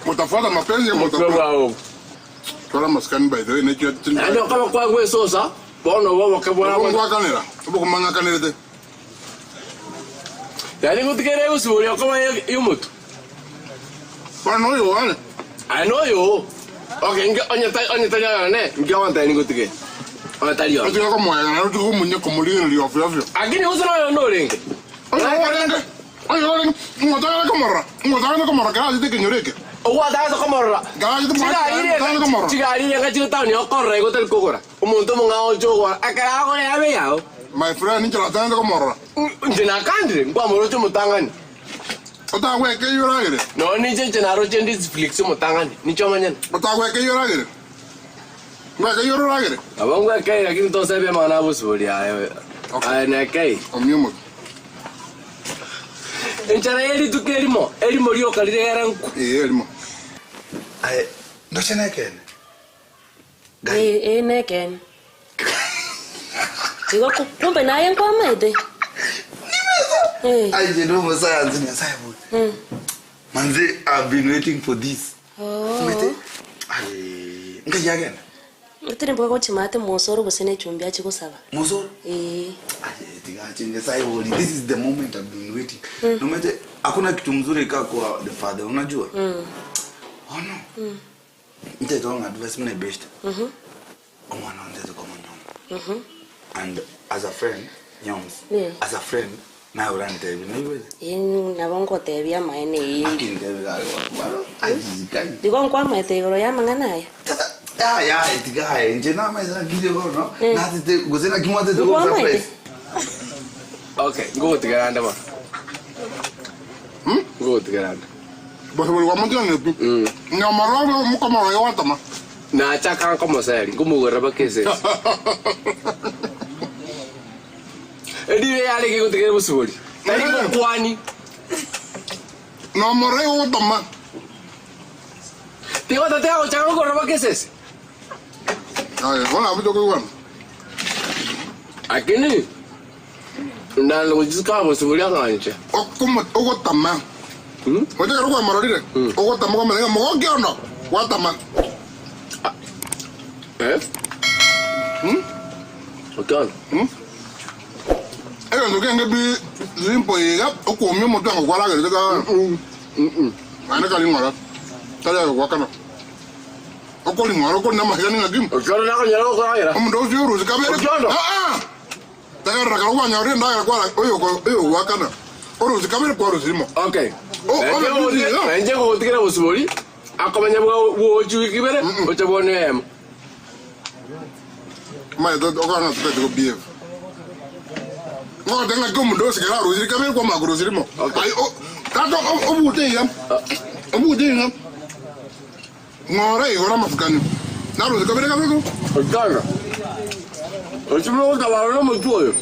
Mutafuata mapenzi mutafuata. Kwa maskani by the way ne kiyo tin. Ndio kama kwa gwe sosa bono wo kabona kwa kanera. Ubo kumanga kanera de. Yani ngutikere usuri akoma yumutu. Bano yo wale. I know you. Okay, onye tanya ne, ngawanta ni ngutike. Ona taliyo. Ati ko moya na rutu munye ko mulire li ofyo ofyo. Agini usana yo no lenge. Oyo ngotaka ko mora. Ngotaka ko mora ka ati ke nyoreke. Ugwataza komorora. Chigarire ngachiro tani okorra igotel kogora. Umuntu mungao jogwa akara ko yabe yao. My friend ni chala tanda komorora. Ndina kandire ngwa morocho mutangani. Otagwe ke yoragire. No ni je na roche ndi disflection mutangani. Ni choma nyana. Otagwe ke yoragire. Ngwa ke yoragire. Abangwa kai lakini to sebe mana busuri ayo. Ay na kai. Omnyumo. Enchara eri tukelimo. Elimo rio kalire yaranku. Elimo. Ay, no se neken. Neken. Digo kumbe naye nkwamede. I didn't know science in the Manzi, I've been waiting for this. Oh. Ay, again. Utiri mboga chimate mosoro busene chumbi achikosaba. Mosoro? Ay, this is the moment I've been waiting. No matter hakuna kitu mzuri kwa the father, unajua? Oh no. Nitaitoa advice mna best. Omwana ndezo kwa mnyoma. And as a friend, nyoms. As a friend, na urante biwe. Nabongo tebya maene. Akinde galo. Ajizikani. Digo nkwa maetero ya manganaye. Ya, itigaye. Nje na meza gidigo no. Na tete gozena kimwate to go surprise. Okay, go tigaranda ba. Go tigaranda. Basi wali wamondia ngepi. Nyamara mukamara yawatama. Na chaka como seri, ngumugora bakese. Ediwe yale ke kutegere busubuli. Nari kwani. No more yawatama. Tigo tateo chaka ngora bakese. Ay, hola, abito ko wan. Akini. Ndalo kujika busubuli anganje. Okumo ogotama. Oje karo kwa marorire. Ogotama ko menga mo gyono. Watama. Okay. Ndo kenge bi zimpo yiga okumye mutango kwalagere ka. Ana kali ngora. Tala ko wakana. Okoli ngora ko na mahani ngim. Okolo na ko nyalo ko ayira. Omundo zuru zikabere. Tala ra ko nyori ndaya kwala oyo wakana. Oro zikabere kwa rozimo. Okay. Nje ko tikira busubuli. Akomanya bwo juikibere ochabone em. Mai do okana tete ko behave. No tenga ko mundo sikera roziri kabere kwa magro zirimo. Ai o tato obute yam. Obute yam. Ngore igora mafukani. Na roziri kabere kabere ko. Okana. Ochimo ka waro mo tuyo.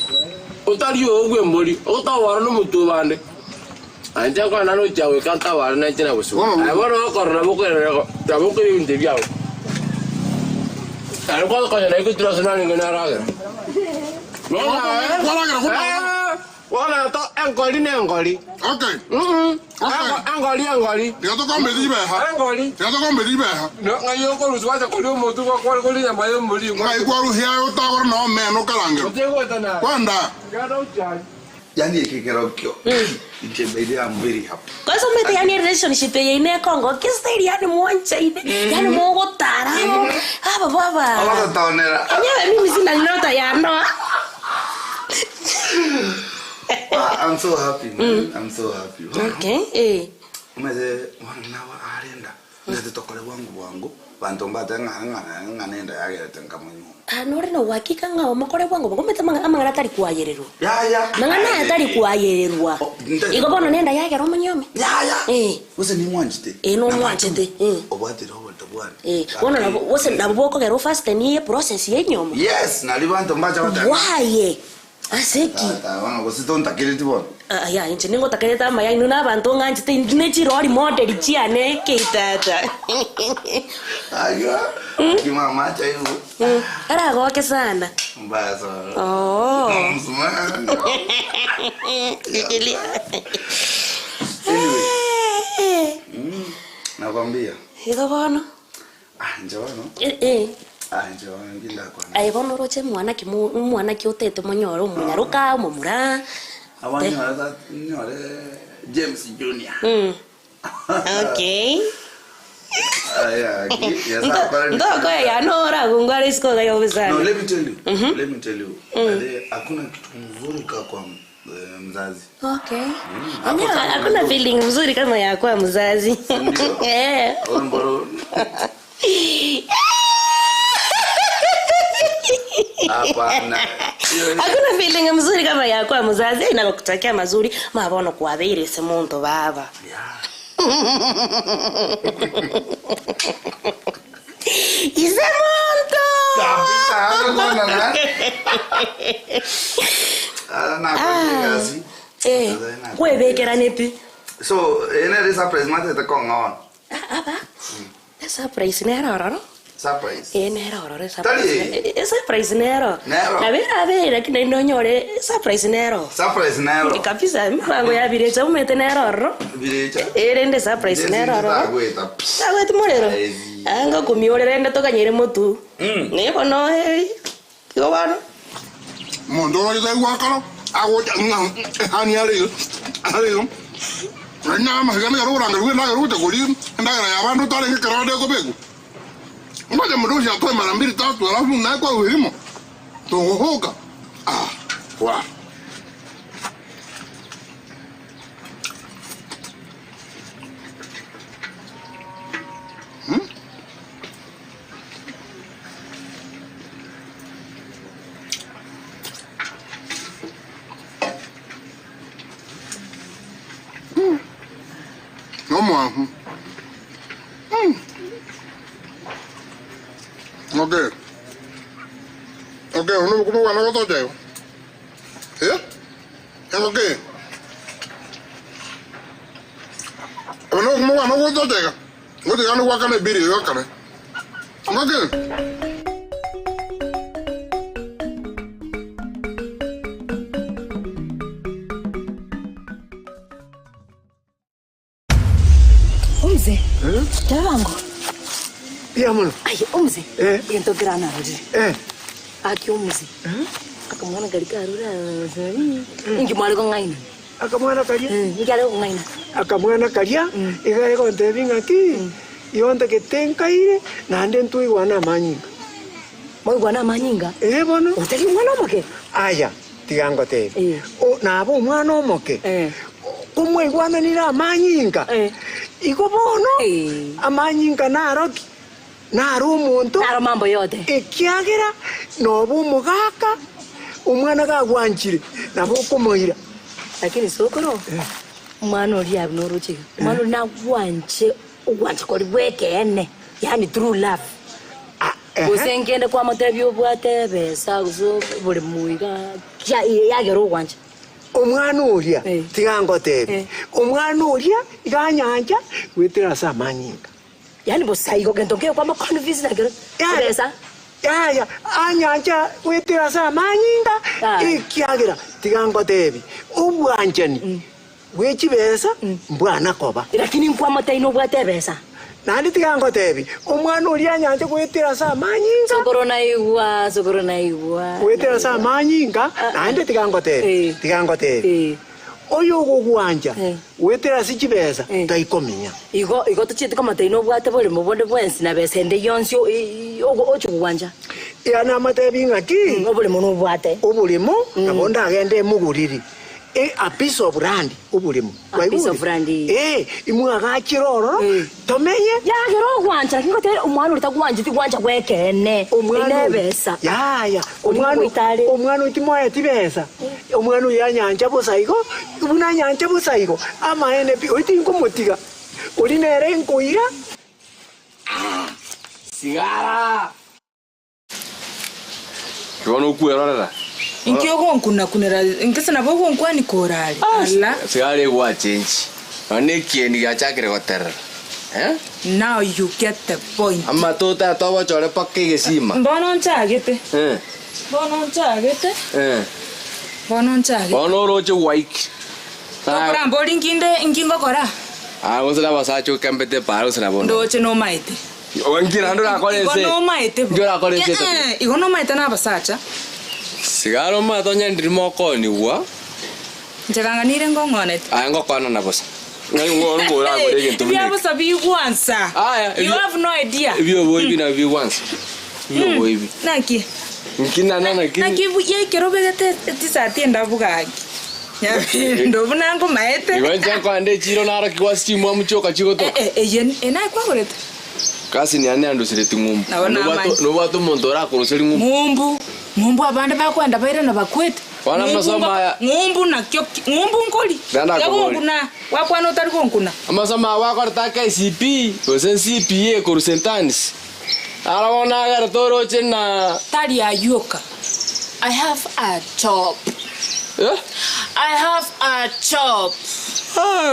Otari ogwe mboli. Otawaro no mutu bande. Anja kwa nalo chawe kanta waro na china busu. Ai waro ko na boko taboko ni ndebiao. Ano ko kanya na ikutra sana ni ngana raga. Wala to angoli ne angoli. Okay. Angoli. Ya to kombe di ba. Angoli. Ya to kombe di ba. No ngayo ko ruswa ta ko mo tu ko ni ma yo muri. Ngai kwa ru hia o ta wor no me no kalange. Kwanda. Yani kikero kyo. I'm very happy. Kwa sababu mete yani relationship ine Kongo kisteri yani mwancha ine. Yani mogo taramo. Baba. Ala taonera. Nyewe mimi sina nota ya ndoa. I'm so happy, man. I'm so happy. Okay. Umeze wana arenda. Ndete tokole wangu. Bantomba nganenda yagete nkamunyu. Nore no wakika ngao makore wangu ngomete amangana tari kuayererwa. Ya. Mangana tari kuayererwa. Igo bono nenda yagero munyome. Ya. Use ni mwanjite. No mwanjite. Obati robo tobwana. Bono nabo use naboko gero fast ni process yenyoma. Yes, na libantomba chawata. Why? Aseki. Wana kusitonta kiliti bona. Ya inche ningo takereta maya inuna bantu nganjite nechirori model chiane kitata. Ayo. Kimama chayo. Ara goke sana. Mbaya sana. Oh. Anyway. Nakwambia. Hizo bono. Njawano. Njawano nginda kwa. Ai bono roche mwana ki utete monyoro munyaruka mumura. Awanyora nyore James Jr. Okay. Yes, Ndoko ya nora gungwari siko ga yobisa. No, let me tell you. Hakuna kitu mzuri kwa mzazi. Okay. Hakuna feeling mzuri kama ya kuwa mzazi. Eh. Hapana. Hakuna feeling mzuri kama ya kuwa mzazi. Inakutakia mazuri, mabona kuadhiri semuntu baba. Isemuntu. Kwebekera nepi. So, ene surprise mate te kongon. Aba. Surprise nero. Surprise. Nero surprise. Surprise nero. Na vera lakini ndonyore surprise nero. Surprise nero. Kabisa mwangu ya birecha umete nero. Birecha. Rende surprise nero. Agweta morero. Anga kumiorera ende tokanyere mutu. Nebo no yo bana. Mondo ya wakalo. Ago hani ale. Na magana ya ruranga rwena ruta goli ndagara ya bandu tale ngikarade ko bego. Ngoja mrushi atoe mara 2 3 alafu na kwa ulimo. Tohoka. Wa. No more. Okay. Okay, uno como gana lo todo. ¿Eh? Okay. Uno como gana lo todo. No te gano guaca le biri, yo cara. Okay. Umze. Tabango. Diamolo. Ay, umze. Yento grana rodi. Aki umze. Akamwana galikarura zari. Ingi mwali ko ngaina. Akamwana kalia. Ngale ko ngaina. Akamwana kalia. Igale ko ndebinga aki. Yonda que tenkaire nande ntui wana manyinga. Moi wana manyinga. Bono. Utali mwana moke. Aya, tigango te. O nabo mwana moke. Kumwe wana nira manyinga. Iko bono. Amanyinga naroki. Naro umuntu. Naro mambo yote. Ekiagera nobu mugaka. Umwana kagwanchire nabo kumoira. Lakini sokoro. Mwana ori abnoruchika. Mwana na gwanche ugwanche ko libweke ene. Yani true love. Usengende kwa matebyo bwate besa uzo buri muiga kya yagero gwanche. Umwana uria tigango tebe. Umwana uria iganyanja witira samanyinga. Yani bosaigo kentoke kwa makonvisi nagero. Besa. Ya anyanja witira samanyinga ikiagira tigango tebe. Ubwanjani. Wechi besa mbwana koba. Lakini kwa mataino bwate besa. Nani tigango tebi umwana uri anyanje kwetera samanyinga sokoro na igwa kwetera samanyinga nande tigango tebi oyo gugwanja wetera sichibeza taikominya igo tuchite kama taino bwate bole mubonde bwensi na besende yonsyo ocho gugwanja yana matebi ngaki obule muno bwate obulimo nabonda agende muguriri a piece of land ubulimo a piece of land imwaga kiroro tomenye ya gero gwanja kingote umwana uri tagwanje tigwanja gwekene inebesa ya umwana utimoya tibesa umwana uyanyanja busaigo ubuna nyanja busaigo ama ene pi utinko motiga uri nere nkoira sigara kiwono kuerora Inkio kuna kunera inkesa na bogo nkwani korali alla sigare wa change ane kieni ga chakre goter now you get the point amma tota tobo chore pakke gesima bono nchagete bono roche wike kora mbori inkingo kora ngosela basacho kambete paro sina bono ndoche no maite wangira ndo rakole se no maite ndo rakole se igo no maite na basacha sigaro ma tonya ndimo koni wa njaganga nire ngongone ngo kwana na bosa ngo ngora gore gento bia bosa bi once you have no idea bia boy bi na bi once bia boy bi naki nkina nana kini naki ye kero begete tisati enda bugagi ndo bunangu maete iwanja kwa ande chiro naro kiwa stimu amuchoka chigoto yen ena kwa gorete kasi ni ane ando sireti ngumbu no bato mondora ko siri ngumbu abande bakwenda baira na bakwete wana masoma ngumbu na kyo ngumbu nkoli yako kuna wakwana utari konkuna amasoma wakora KCP osen CPA ko sentence araona gara toro chena tari ayoka I have a job. I have a job.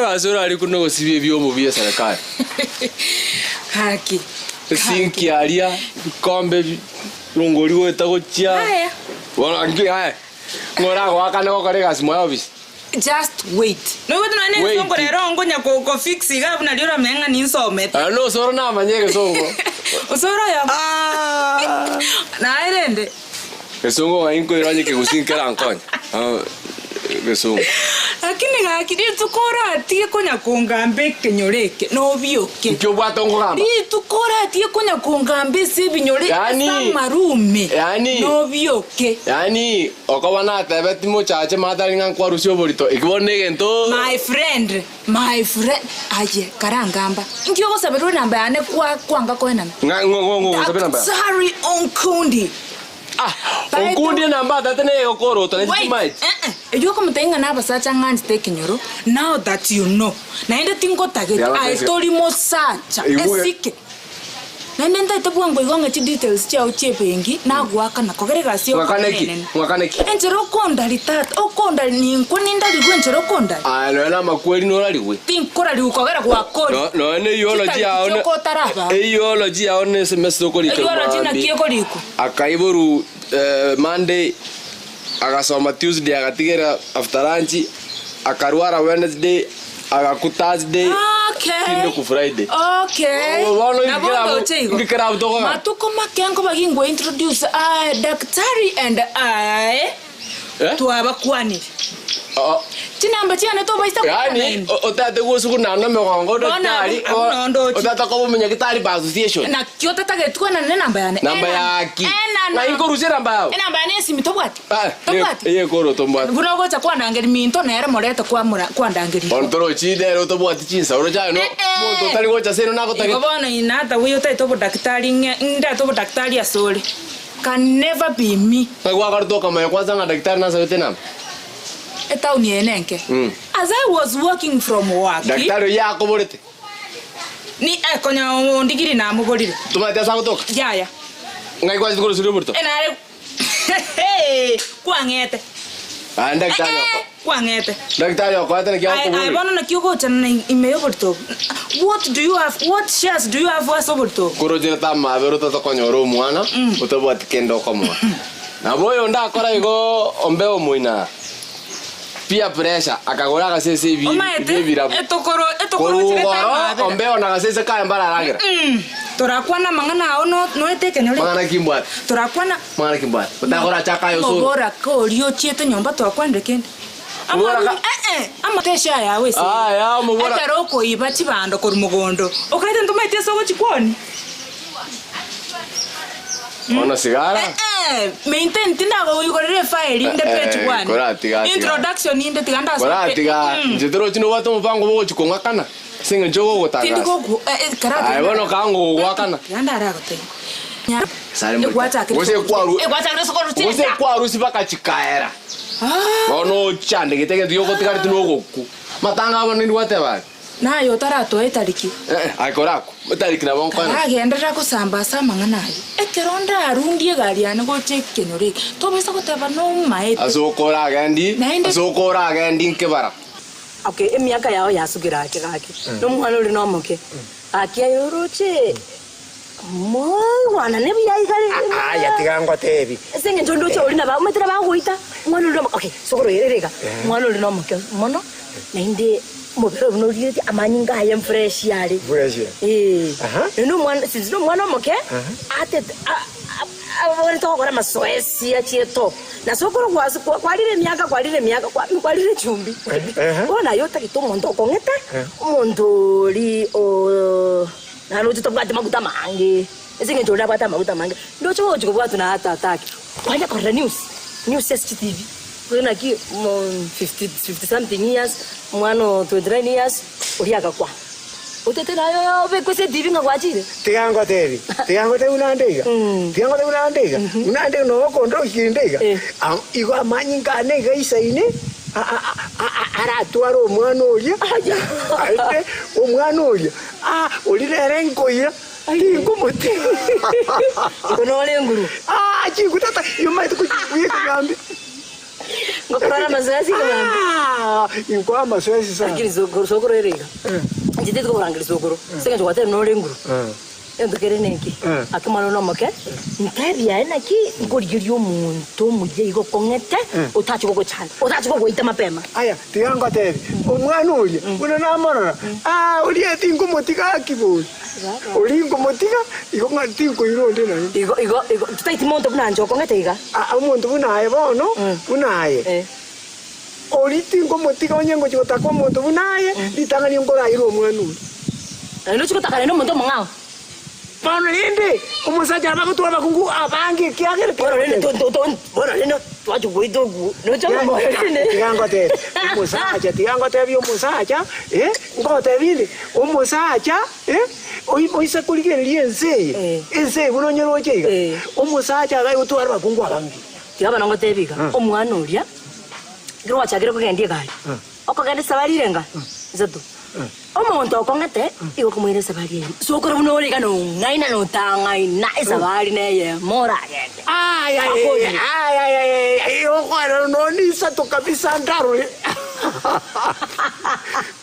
Azora ali kuno sibi byomo bya serikali. Haki. Sinki alia kombe longoli wetago chia. Haya. Wana ngi haya. Ngora kwa kana ko kare gas moya office. Just wait. No wetu nane songo rero ngonya ko fix ga buna lira menga ni nsome. No soro na manyeke songo. Usoro ya. Na irende. Kesongo ngainko iranye ke kusinkera ankonya. Kesongo. Lakini ngakiri tukora atie konya kongambe kenyoreke no bioke. Kyo bwatongo gamba. Tukora atie konya kongambe se binyoreke sa marume. No bioke. Yani okobana tabeti mo chache madari ngankwa rusio borito. Ikibone gento. My friend. Aye karangamba. Ngyo ko sabero namba yane kwanga ko enana. Ngo sabero namba. Sorry onkundi. Onkundi namba tatene okoro to legitimate. Ejo ko mutenga na basacha ngani tekenyoro. Now that you know. Na ende tingo target I told mo sacha. Esike. Na nenda itabuango igonga chi details cha uchepengi na gwaka na kogerega sio. Mwakaneki. Enjero konda litata. Okonda ni nkuninda ligwenjero konda. Alo na makweli no laliwe. Tinkora liukogera kwa koli. No ne yology aone. Yology aone semester ko liko. Yology na kieko liko. Akaiboru Monday agasoma Tuesday agatigera after lunch akarwara Wednesday agakutasday kindo ku Friday ngikira utoko matuko makengo bagingo introduce daktari and I to abakwani Tinamba chiane to baista kwa yani otate gusuku na no megongo daktari otata ko menya gitari ba association na kyota tagetwa na namba yane namba yaki na inkorusira namba yao namba yane simitobwati ye koro tombwati buno gocha kwa ndangeri minto na era moreta kwa ndangeri ontoro chide ro tobwati chinsa ro jano mondo tali gocha seno nako tage ngobona inata wiyo taito daktari nda to daktari asole can never be me kwa karto kama kwanza na daktari na sayote namba eta unienenke as I was working from work daktari yako borete ni konya ndigiri na mugorire tumate asa kutoka ya ngai kwa zikuru suru burto enare kwangete daktari yako kwangete daktari yako atana kiao ko I bona na kioko tana imeyo burto what shares do you have was burto kurojira tama bero to konyoro mwana utobwati kendo komo na boyo ndakora igo ombeo muina pia pressure akagora gasese bibira etokoro ombeo na gasese kaya mbara ragira torakwana mangana no etekenore mangana kimbwa torakwana mangana kimbwa utagora chaka yo so bora ko rio chiete nyomba torakwande kende ama tesha ya wese ya mubora ataroko iba chibando ko mugondo okaite ntumaite so gochikoni ona sigara maintain tindago uyigorere file inde page 1 introduction inde tiganda so tiga njitero chino wato mupango bo chikonga kana singa jogo gotanga tindigo karate ai bono kango wakana yanda ara gote sare mo wose kwaru sibaka chikaera bono chande gitege dio gotigari tinogoku matanga bono ndi wateba nayo tarato etariki aikorako etariki na bonkwana agendera kusamba samangana ekeronda arundie gari ane gochekenore to besa goteba no maete azokora agendi nkebara okay emiaka yao yasugira akigaki no mwana uri no moke akia yoroche mwana nebi yaigari yatigangwa tebi senge ntondo cho uri na ba umetera ba goita mwana uri no okay sokoro yererega mwana uri no moke mono nainde mobero bunoriye amanyinga ya fresh yale no mwana sinzi no mwana moke ate abone to gora masoesi ya chieto na sokoro kwalire miaka kwalire chumbi bona yota kitomo ndo kongeta mondo li o na no tuto bwate makuta mange esinge ndola bwate makuta mange ndo cho chiko bwatu na hata ataki kwanja kwa news STV kuna ki 50 something years mwana 29 years uriaka kwa utetera yo be kwese divi ngwachire tigango tevi unandega unandega no kondo kindega igo amanyinga nega isaine aratwara omwana oria aite omwana oria olirere nkoira ngumuti konole nguru chingutata yomaite kuyikambi ngokora mazoezi ngambi ingwa mazoezi sana lakini sokoro erega njitete kurangira sokoro senga jwate nole nguru endukere neki akimano no make ntebya enaki ngorigirio omuntu muje igo kongete utachi gogochana utachi gogoita mapema aya tigango tebi omwana oria una namorora urieti ngumutika kibu uri ngumutika igo ngati ngoironde na igo tutaiti monto buna njo kongete iga omuntu bunaye bono bunaye oriti ngumutika onyengo chigotaka omuntu bunaye litangani ngorairo omwana oria no chigotaka no muntu mongao Pano linde, umusaja abagutwa bakungu abange kiagere bora linde bora linde twaje goidogu no chama morene tigango te umusaja byo umusaja ngote binde umusaja oisa kuligere liense buno nyero chega umusaja gai utwara bakungu abange tiaba nango tebika omwana uria ngiro wachagire kugendie gari okogende sabari renga zato omuntu okongete igo kumwire sabari sokoro buno ori kano ngaina no tangaina sabari neye mora agende okwara no ni sato kabisa ndaro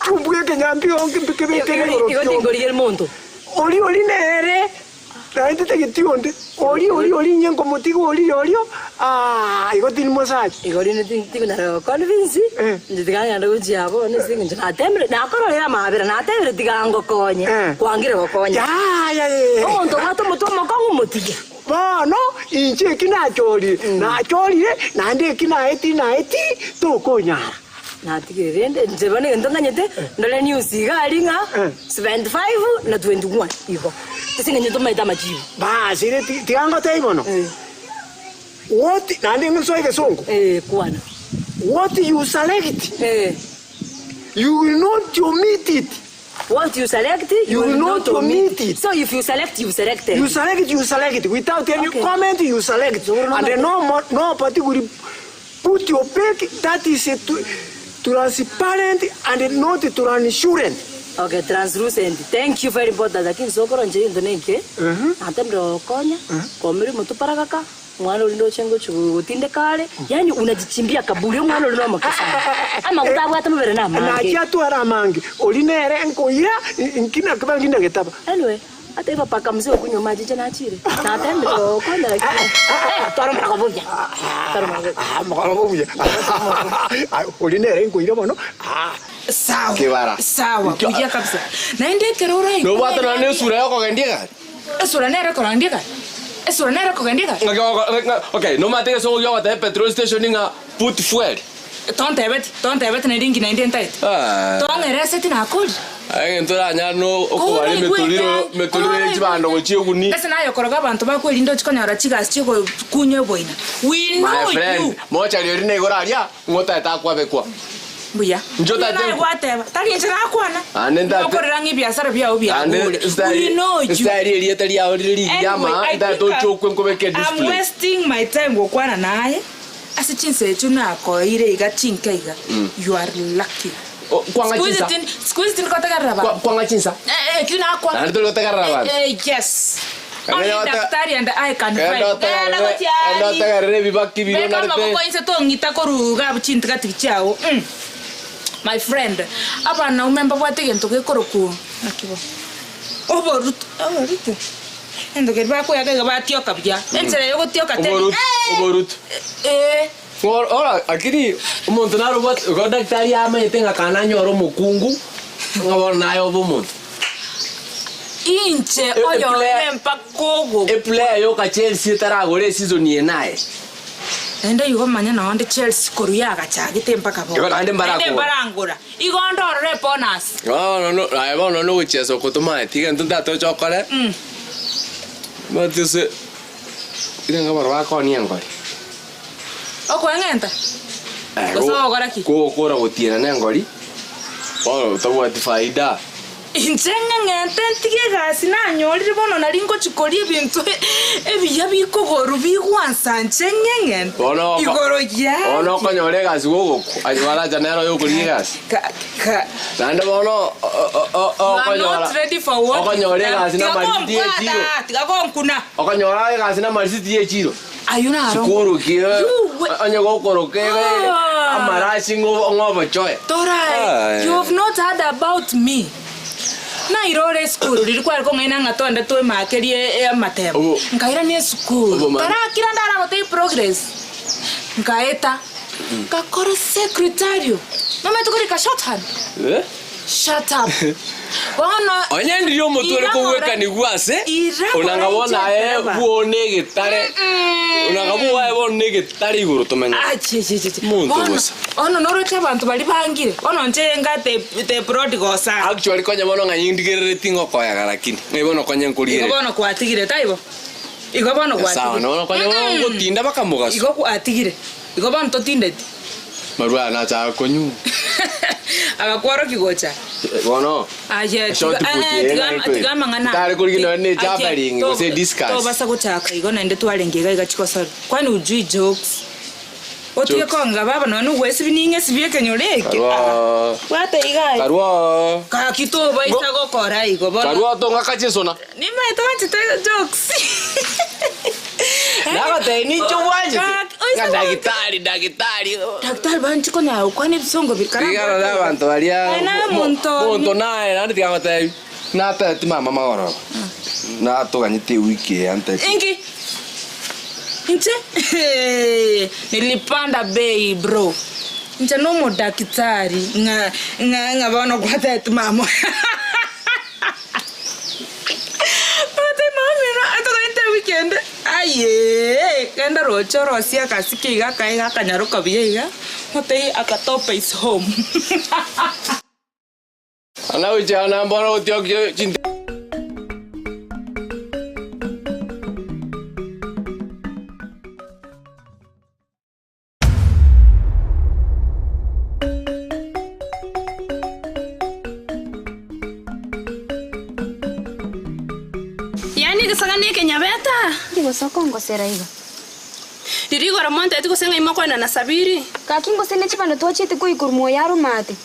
tumbuye kenyambi onke mbikebekene igo tingori el monto oli nere Naite te kitionde. Oli nyengo motigo oli. Igo tini mosaji. Igo ni tingo na convince. Nditiganya ndo kujiabo ne singo na tembre na korolera mabira na tembre tigango konye. Kwangire gokonye. Ya. Ondo gato muto mokongo motige. Bono inche kinachori. Na chori na ndi kinaeti to konya. Na tigirende njebane ndonganyete ndole news igalinga 75 na 21 igo. Tisinga to maita majibu. Ba, sire tiango taibono. What nandi ngusoi ke songo. Kuana. What you select? You will not omit it. What you select, you will not omit it. So if you select, you select it. You select it. Without any comment, you select. And then no particular put your pick. That is transparent and not transparent. Okay, translucent. Thank you very much. Lakini sokoro nje ndo neke. Atemdo konya. Komiri mutu paragaka. Mwana ulindo chengo chutinde kale. Yani unajichimbia kaburi mwana ulino makasa. Ama kutabu hata mubere na mangi. Na kiatu ara mangi. Olinere nkoira nkina kabanginda getaba. Anyway, hata iba paka mzee kunywa maji jana achire. Na atemdo konya lakini. Toro makabuja. Makabuja. Olinere nkoira bono. Sawa. Kibara. Sawa. Kuja kabisa. Na ende kerora ino. No bata na ne sura yako kandiga. Sura nere ko kandiga. Sura nere ko kandiga. Okay, no mate so yo at petrol station nga put fuel. Don't have na ringi na ende ntai. Don't erase na akoli. Ai ntora nya no okwari metuliro chibando gochio guni. Sasa nayo koroga bantu bakweli ndo chikonyara chigas chiko kunyo boina. We know you. My friend, mocha liori ne goraria ngota ta kwa bekwa. Buya. Njota te. Na whatever. Takinjira akwana. Anenda. Okorera ngibiasara bya obya. We know you. Stari elietali ya oriri yama ndato chokwe nkobeke display. I'm wasting my time gokwana naye. Asichinse chuna ko ire iga chinkaiga. You are lucky. Kwanga chinsa. Squeeze tin kota garaba. Kwanga chinsa. Kina akwa. Na ndo kota garaba. Yes. Only daktari and I can find. Ndo tagarre bibaki biyo na te. Ko inse to ngita koruga buchintika tichao. My friend, abana umemba bwate gento gekoroku nakibo. Oborut. Endo gerba ko yaga batio kabya. Ensere yo gotio kate. Oborut. Ora, akiri umuntu naro go daktari ama itenga kana nyoro mukungu. Ngabona nayo bomuntu. Inche oyo mempa kogo. E player yo ka Chelsea taragore season yenae. Enda yugo manya na onde Chelsea koruyaga chagite mpaka bo. Ande barangura. Igondo reponas. No, I want to know which is okotoma. Tiga ntunda to chokole. Matuse. Ina ngaba ko ni angori. Oko ngenta. Goso gora ki. Kora gotiena nengori. Bono tabwati faida. Injenga ngententige gasi nanyorire bono nari ngochikori ebintu ebiya bikogoru bigwansa njenga ngente. Bono igoro ya. Bono konyore gasi gogoku. Ajwara janero yokuri gasi. Nanda bono konyora. Not ready for what? Konyore gasi na marisiti echiro. Tigakonkuna. Konyora gasi na marisiti echiro. Ayuna aro. Sikuru kiyo. Anya gokoro kebe. Amarashi ngobo choe. Torai, you have not heard about me. Na irore school lilikuwa liko ngaina ngatonda to makerie matebo. Nkaira ni school. Tara kila ndara gote progress. Nkaeta. Kakora secretary. Mama tukuri ka shorthand. Shut up. Bona onye ndiyo motore ko weka ni gwase. Unangabona buone gitare. Unangabua ebone gitare iguru tumenya. Muntu gusa. Ono norocha abantu bali bangire. Ono njenga te prodigal son. Actually konya bono nganyindigere tingo koya garakini. Ngebono konya nkurire. Ngebono kwatigire taibo. Igobono kwatigire. Sawa no konya bono gotinda bakamugaso. Igo kwatigire. Igobono totindeti. Marua na cha konyu. Agakwaro kigocha. Bono. Aje tigama ngana. Tare kurigino ne jabaring go say discuss. To basa guchaka igo nende twarengega igachikosora. Kwani ujui jokes. Otiye konga baba none wesi bininge sibye kenyoreke. Wate igai. Karwa. Ka kito baisa gokora igo bona. Karwa to ngakache sona. Ni mai to chite jokes. Nagate ni chwanje. Daktari. Daktari banchi konya kwani bisongo bikara. Bigara da bantu balia. Monto nae nandi ngate. Nata timama magoro. Na to ganyite wiki ante. Ingi. Inche? Nilipanda bei bro. Inche no daktari. Nga bana kwata timama. Weekend aye kenda rocho rosia kasiki ga kai ga kanyaruka biega motei akatopa is home ana ujana mbona utioke chinde Sagani Kenya beta. Digo sokongo sera hiyo. Dirigo ramonte etiko senga imoko na sabiri. Kakingo sene chibando tochete ko ikurmo yaro mate.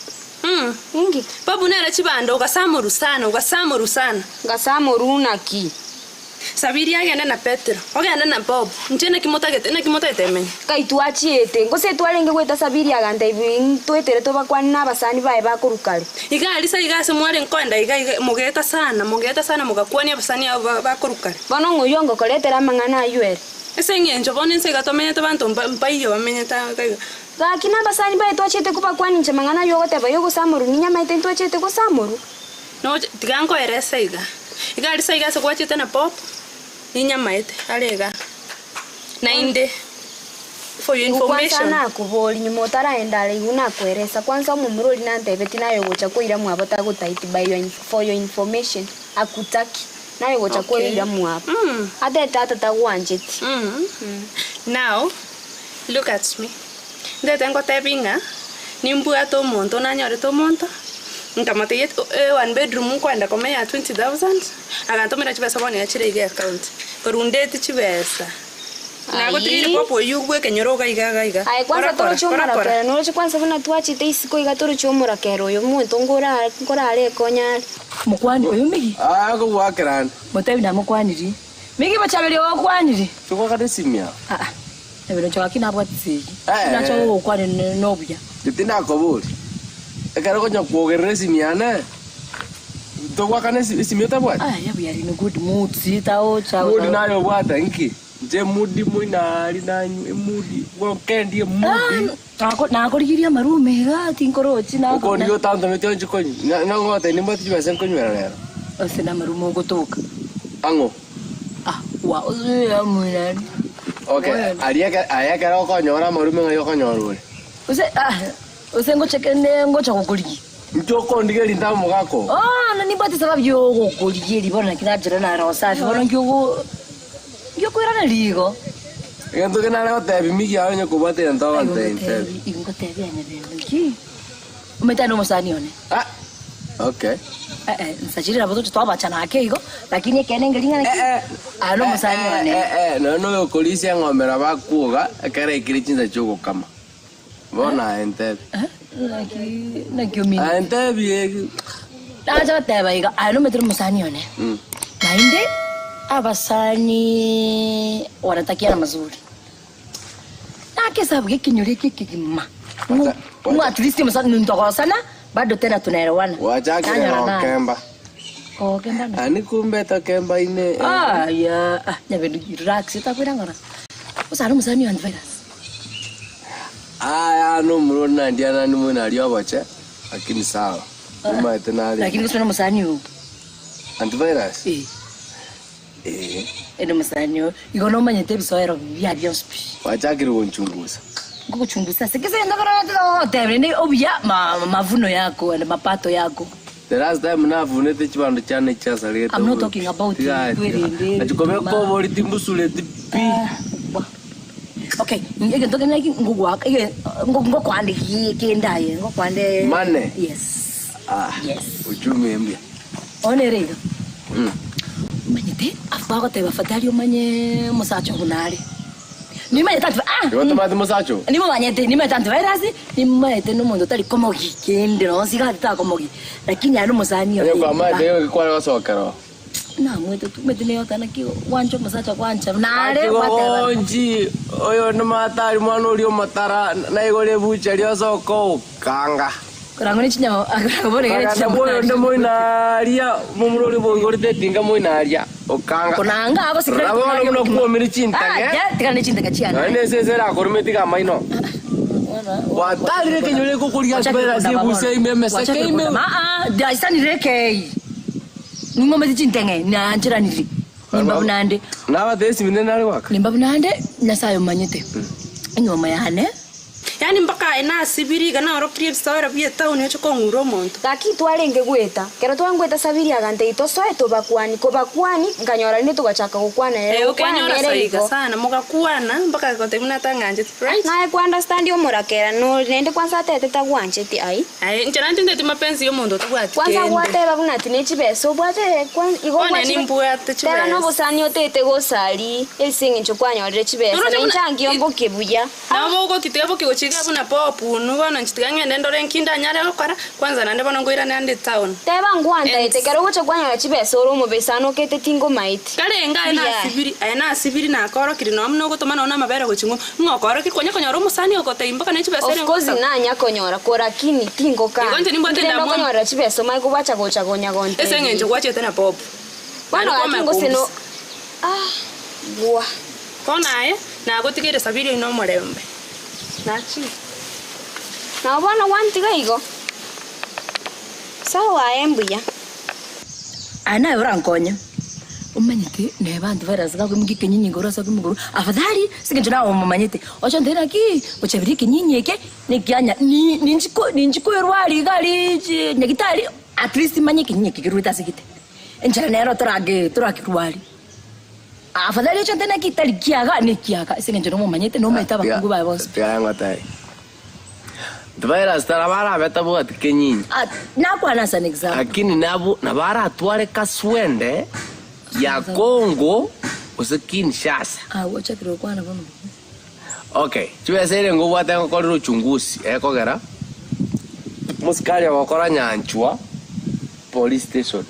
Ingi. Babu nera chibando ukasamoru sana. Ngasamoru na ki. Sabiri yake na Petro. Ogenda na Bob. Njena kimota etemenya. Kaituachiete. Ngose twarenge kweta sabiri aganda ibi twetere to bakwana basani bae bakurukale. Igase mware nkonda mugeta sana mugakwani abasani bakurukale. Bono nguyongo koletera mangana yuere. Ese ngenjo bone nse gatomenya tabantu mpaiyo bamenya ta kaiga. Gakina basani bae tochete kuba kwani nche mangana yo gote bayo gosamoru ninya maite tochete gosamoru. No tigango eresaiga. Igari saiga se kwachete na Pop. Ninya maite alega. Nainde. For your information. Kwanza nakuboli nyuma utaraenda iguna kweresa kwanza umumuroli nantebeti nayo gocha koira mwabota gutaiti for your information akutaki nayo gocha koira mwabo ate tata tagwanjeti now look at me ndetengo tebinga nimbua to monto nanyore to monto nkamate yet one bedroom kwenda komea 20,000 agantomera chibesa bone yachire account korundeti chibesa na gutiri popo yugwe kenyoroga igaga ai kwanza toro chomora kero no chi kwanza bana twachite isiko igatoro chomora kero yo muntu ngora ale konya mukwani oyo migi ko wakran motebi na mukwani migi bachabeli wakwani tuko kade simya ebero choka kina bwatsi na choka kwani nobuya titina koburi ekaro konya kuogerere simya na to wakane simya tabwa yabu yari no good mood sitao chao good nayo bwata inki je mudi muinari na mudi wokendi mudi nako rigiria marume ga tinkorochi na ko ndio tanto metyo nchikonyi na ngote ni mbati besen konywera lero osena marume gotoka ango wa ozo amunani okay ayaka ro konyora marume ngayo konyorure ose ngochekene ngocha kokoligi ntoko ndigeri ndamo gako na ni bati sababu yo kokoligi libona kinajira na rosa bona ngyo kwera na ligo Ngento kana na tabi miki ayo nyoko bate ndo ante inte. Ingo tabi anya beki. Umetano msani one. Ah. Okay. Nsajiri na boto twa bachana ake igo lakini kene ngelinga naki. Ano msani one. No kolisi ngomera bakuga akare ikirichinza choko kama. Bona ente. Naki umi. Ente bi. Aja teba igo ano metro msani one. Nainde abasani wanatakia na mazuri. Nake sababu kinyore kikima. Mu at least msani ntoko sana bado tena tunaelewana. Wachaki na Kemba. Kemba na. Ani kumbe ta Kemba ine. Ya, nyabedu relax itakwira ngora. Usana msani wa virus. No mrona ndiana ni mwana aliyobacha. Lakini sawa. Mama tena ali. Lakini usana msani u. Antivirus? Eno msani igo no manyete bisoero bya byospi. Wachakiri kunchunguza. Kukuchunguza. Sikisa ndakora tebene obya mavuno yako na mapato yako. The last time navune chibando chane chasaleta. I'm not talking about you. Achikome ko boli timbusule tipi. Okay, ngeke ntoke naki ngugwaka ngo kwande kiendaye ngo kwande Mane. Yes. Yes. Uchumi mbia. Onerega. Manyete afako te bafatali omanye musacho hunali. Nimanye tanto Yoto mate musacho. Nimo manyete nimanye tanto virus nimanye no mundo tali como kende no siga ta como lakini ano musani yo. Kwa mate yo kwa wasokero. Na mwetu tumetene yota na ki wancho musacho kwancha nale wateba. Onji oyo no matari mwana ulio matara na igole bucha lyo soko kanga. Kurango ni chinyamo akabone gere chinyamo. Boyo ndo moinaria mumurori boyo tinga moinaria okanga. Kunanga abo sikira. Rabo no kuo miri chintage. Ya tikane chintage chiana. Nene sesera korumeti kama ino. Watadire kenyole kukulia spera sibuse imeme sakeme. Daisani reke. Ngombe chintenge na anjira niri. Nimba bunande. Nawa desi minenari waka. Nimba bunande nasayo manyete. Nyoma yane. Yani mpaka ena sibiri kana oro priep sawera bia tauni ocho konguro monto. Gaki twalenge gweta. Kero twangweta sabiri agante itoso eto bakwani ko bakwani nganyora ne tugachaka gukwana ero. Ukanyora saiga sana mugakwana mpaka kote munatanganje right. Na ku understand yo murakera no nende kwanza tete tagwanje ti ai. Nchana ndete mapenzi yo mondo tugwati. Kwanza gwateba bunati ne chibeso bwate kwanza igwa ni mbwate chibeso. Tera no busani otete gosali esingi nchokwanyora chibeso. Nchangi yombo kebuya. Na bogo titebo kigochi buna popu nubona nchitigange ndendo renkinda nyare okara kwanza nande bono ngoira nande town teba ngwanda itekero gocha gwanya chibeso ro mubesano kete tingo maiti karenga ena sibiri na koro kiri no mno gutuma no mabere gochungu ngokoro kikonya konya ro musani okote imbaka ne chibeso rengo kozi nanya konyora korakini tingo ka igonje nimbote ndamu konyora chibeso mai kubacha gocha gonya gonte esengenje gwache tena popu bana kingo sino bua kona na gotigere sabiri no morembe Nachi. Na bwana wanti gaigo. Sawa embuya. Ana urankonya. Umanyite ne bantu barazaga kumgi kenyinyi ngorosa kumuguru. Afadhali sikinje nawo mumanyite. Ocho ndera ki ochabiri kenyinyi eke nikyanya ninjiko yerwali gali nyagitali at least manye kenyinyi kiruta sikite. Enjana nero turage rwali. Afadhali chote na kitali kiaga ni kiaga sikinje no mumanyite no metaba kungu ba boss. Tianga tai. Virus tarabara beta bo atkenyinyi. Na kwa nasa an example. Lakini nabu nabara atware kaswende ya Kongo usikini shasa. Wacha kiro kwa na bono. Okay, tuwe sere ngo bwata ko ro chungusi kogera. Muskari wakora nyanchwa police station.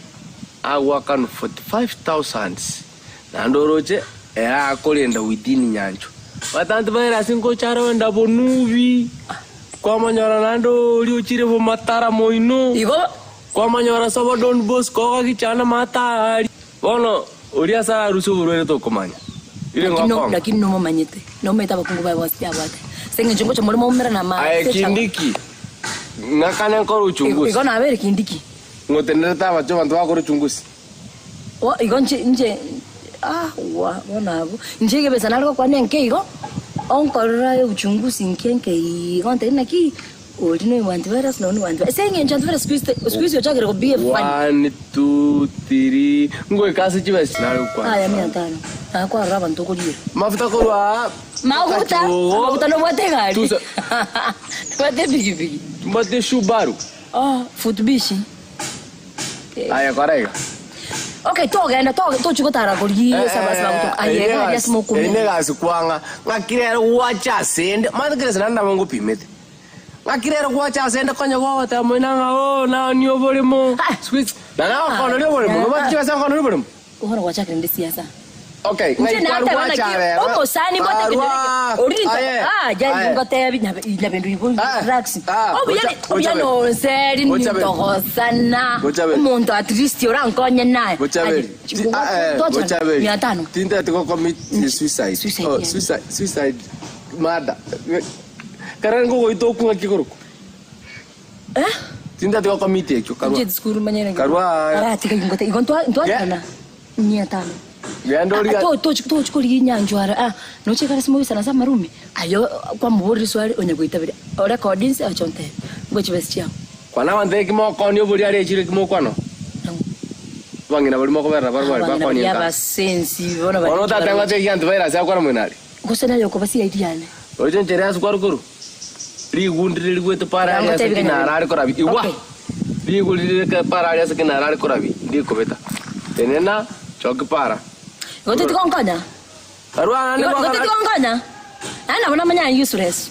Agwa kan 45,000. Nandoroche era akolinda within nyancho. Batantu bera sinko charo nda bonuvi. Kwa manyora nando liuchire bo matara moino. Igo kwa manyora sabo don boss ko kichana matari. Bono uria sa rusu burere to komanya. Ile ngakon. Lakini no manyete. No metaba kungu ba boss ya bwate. Senge njongo cha mulimo umera na ma. Ay kindiki. Nakana ko uchunguzi. Igo na abere kindiki. Ngotenere taba cho bantu bakoro uchunguzi. Igo nje wana abo njege besa naliko kwa nenke igo onkorora uchunguzi nkenke igo ntena ki olino wantu virus no ni wantu senge njantu virus squeeze yo chagere ko be fun 1 2 3 ngwe kasi chibesi naliko kwa aya 500 Kwa raba ntokoliye. Mafuta kurwa. Mafuta no bote gari. Bote bigi. Bote Subaru. Futbishi. Aya korega. Okay, togenda tochukotara koliye sabasi bakutoka. Ayega yasimo kumwe. Ine gasikwanga. Ngakirero wacha sende. Mandikire sananda mungu pimete. Ngakirero wacha sende konyo gota mwinanga na ni obolimo. Sweet. Na kono ni obolimo. Bachiwa sa kono ni obolimo. Uhora wacha kende siasa. Okay, ngai wacha rero. Omo sani bote kende. Orita. Ya ngote ina bendu ibu drugs. Obyano seri ni togosana. Umuntu at least orankonye naye. Bochaberi. Bochaberi. 500. Tinda tiko commit suicide. Suicide. Mada. Karango go itoku ngakikuruko. Tinda tiko commit ekyo karwa. Je diskuru manyene. Karwa. Ara tika ngote igonto ana. 500. Gandori tochikori nyanjwara nochekara simo sana sama marume ayo kwa muburi swali onyagoitabira recordings achonte ngochibesi chao kwana wante kimo konyo buri ari chire kimo kwano bangina buri moko berra barbari bakoni ya basensi bona ono tata ngate yantu virus yakora mwenari gusena yoko basi idiane ojo ntere asukuru ligundire ligwete para ya sakina arari korabi iwa ligundire ka para ya sakina arari korabi ndikobeta tenena choki para Gote tikonganya. Karwa ni gote tikonganya. Ana bona manya useless.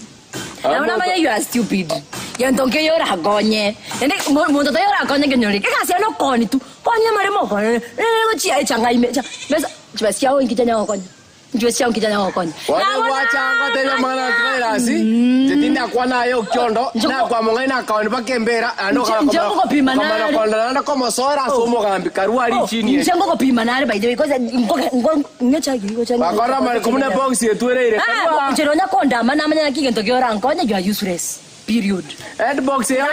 Ana bona manya you are stupid. Yantonke yora hagonye. Ende mundo ta yora hagonye kenyori. Kasi ano koni tu. Konya mare mo koni. Ngo chia changa imecha. Besa chibasi yao ingijanya ngokonya. Njwesi yao ingijanya ngokonya. Wale wacha ngote ya mana virus. Tetinda kwa nayo kyondo na kwa monga ina kaoni bakembera ano kala kama pima nare kama kama sora somo kambi karwa ali chini nchengo ko pima nare by the way because ngocha ngocha bakora mari komune box yetu ere karwa chero nya konda mana manya kigento gyora nkonya you are useless period head box ya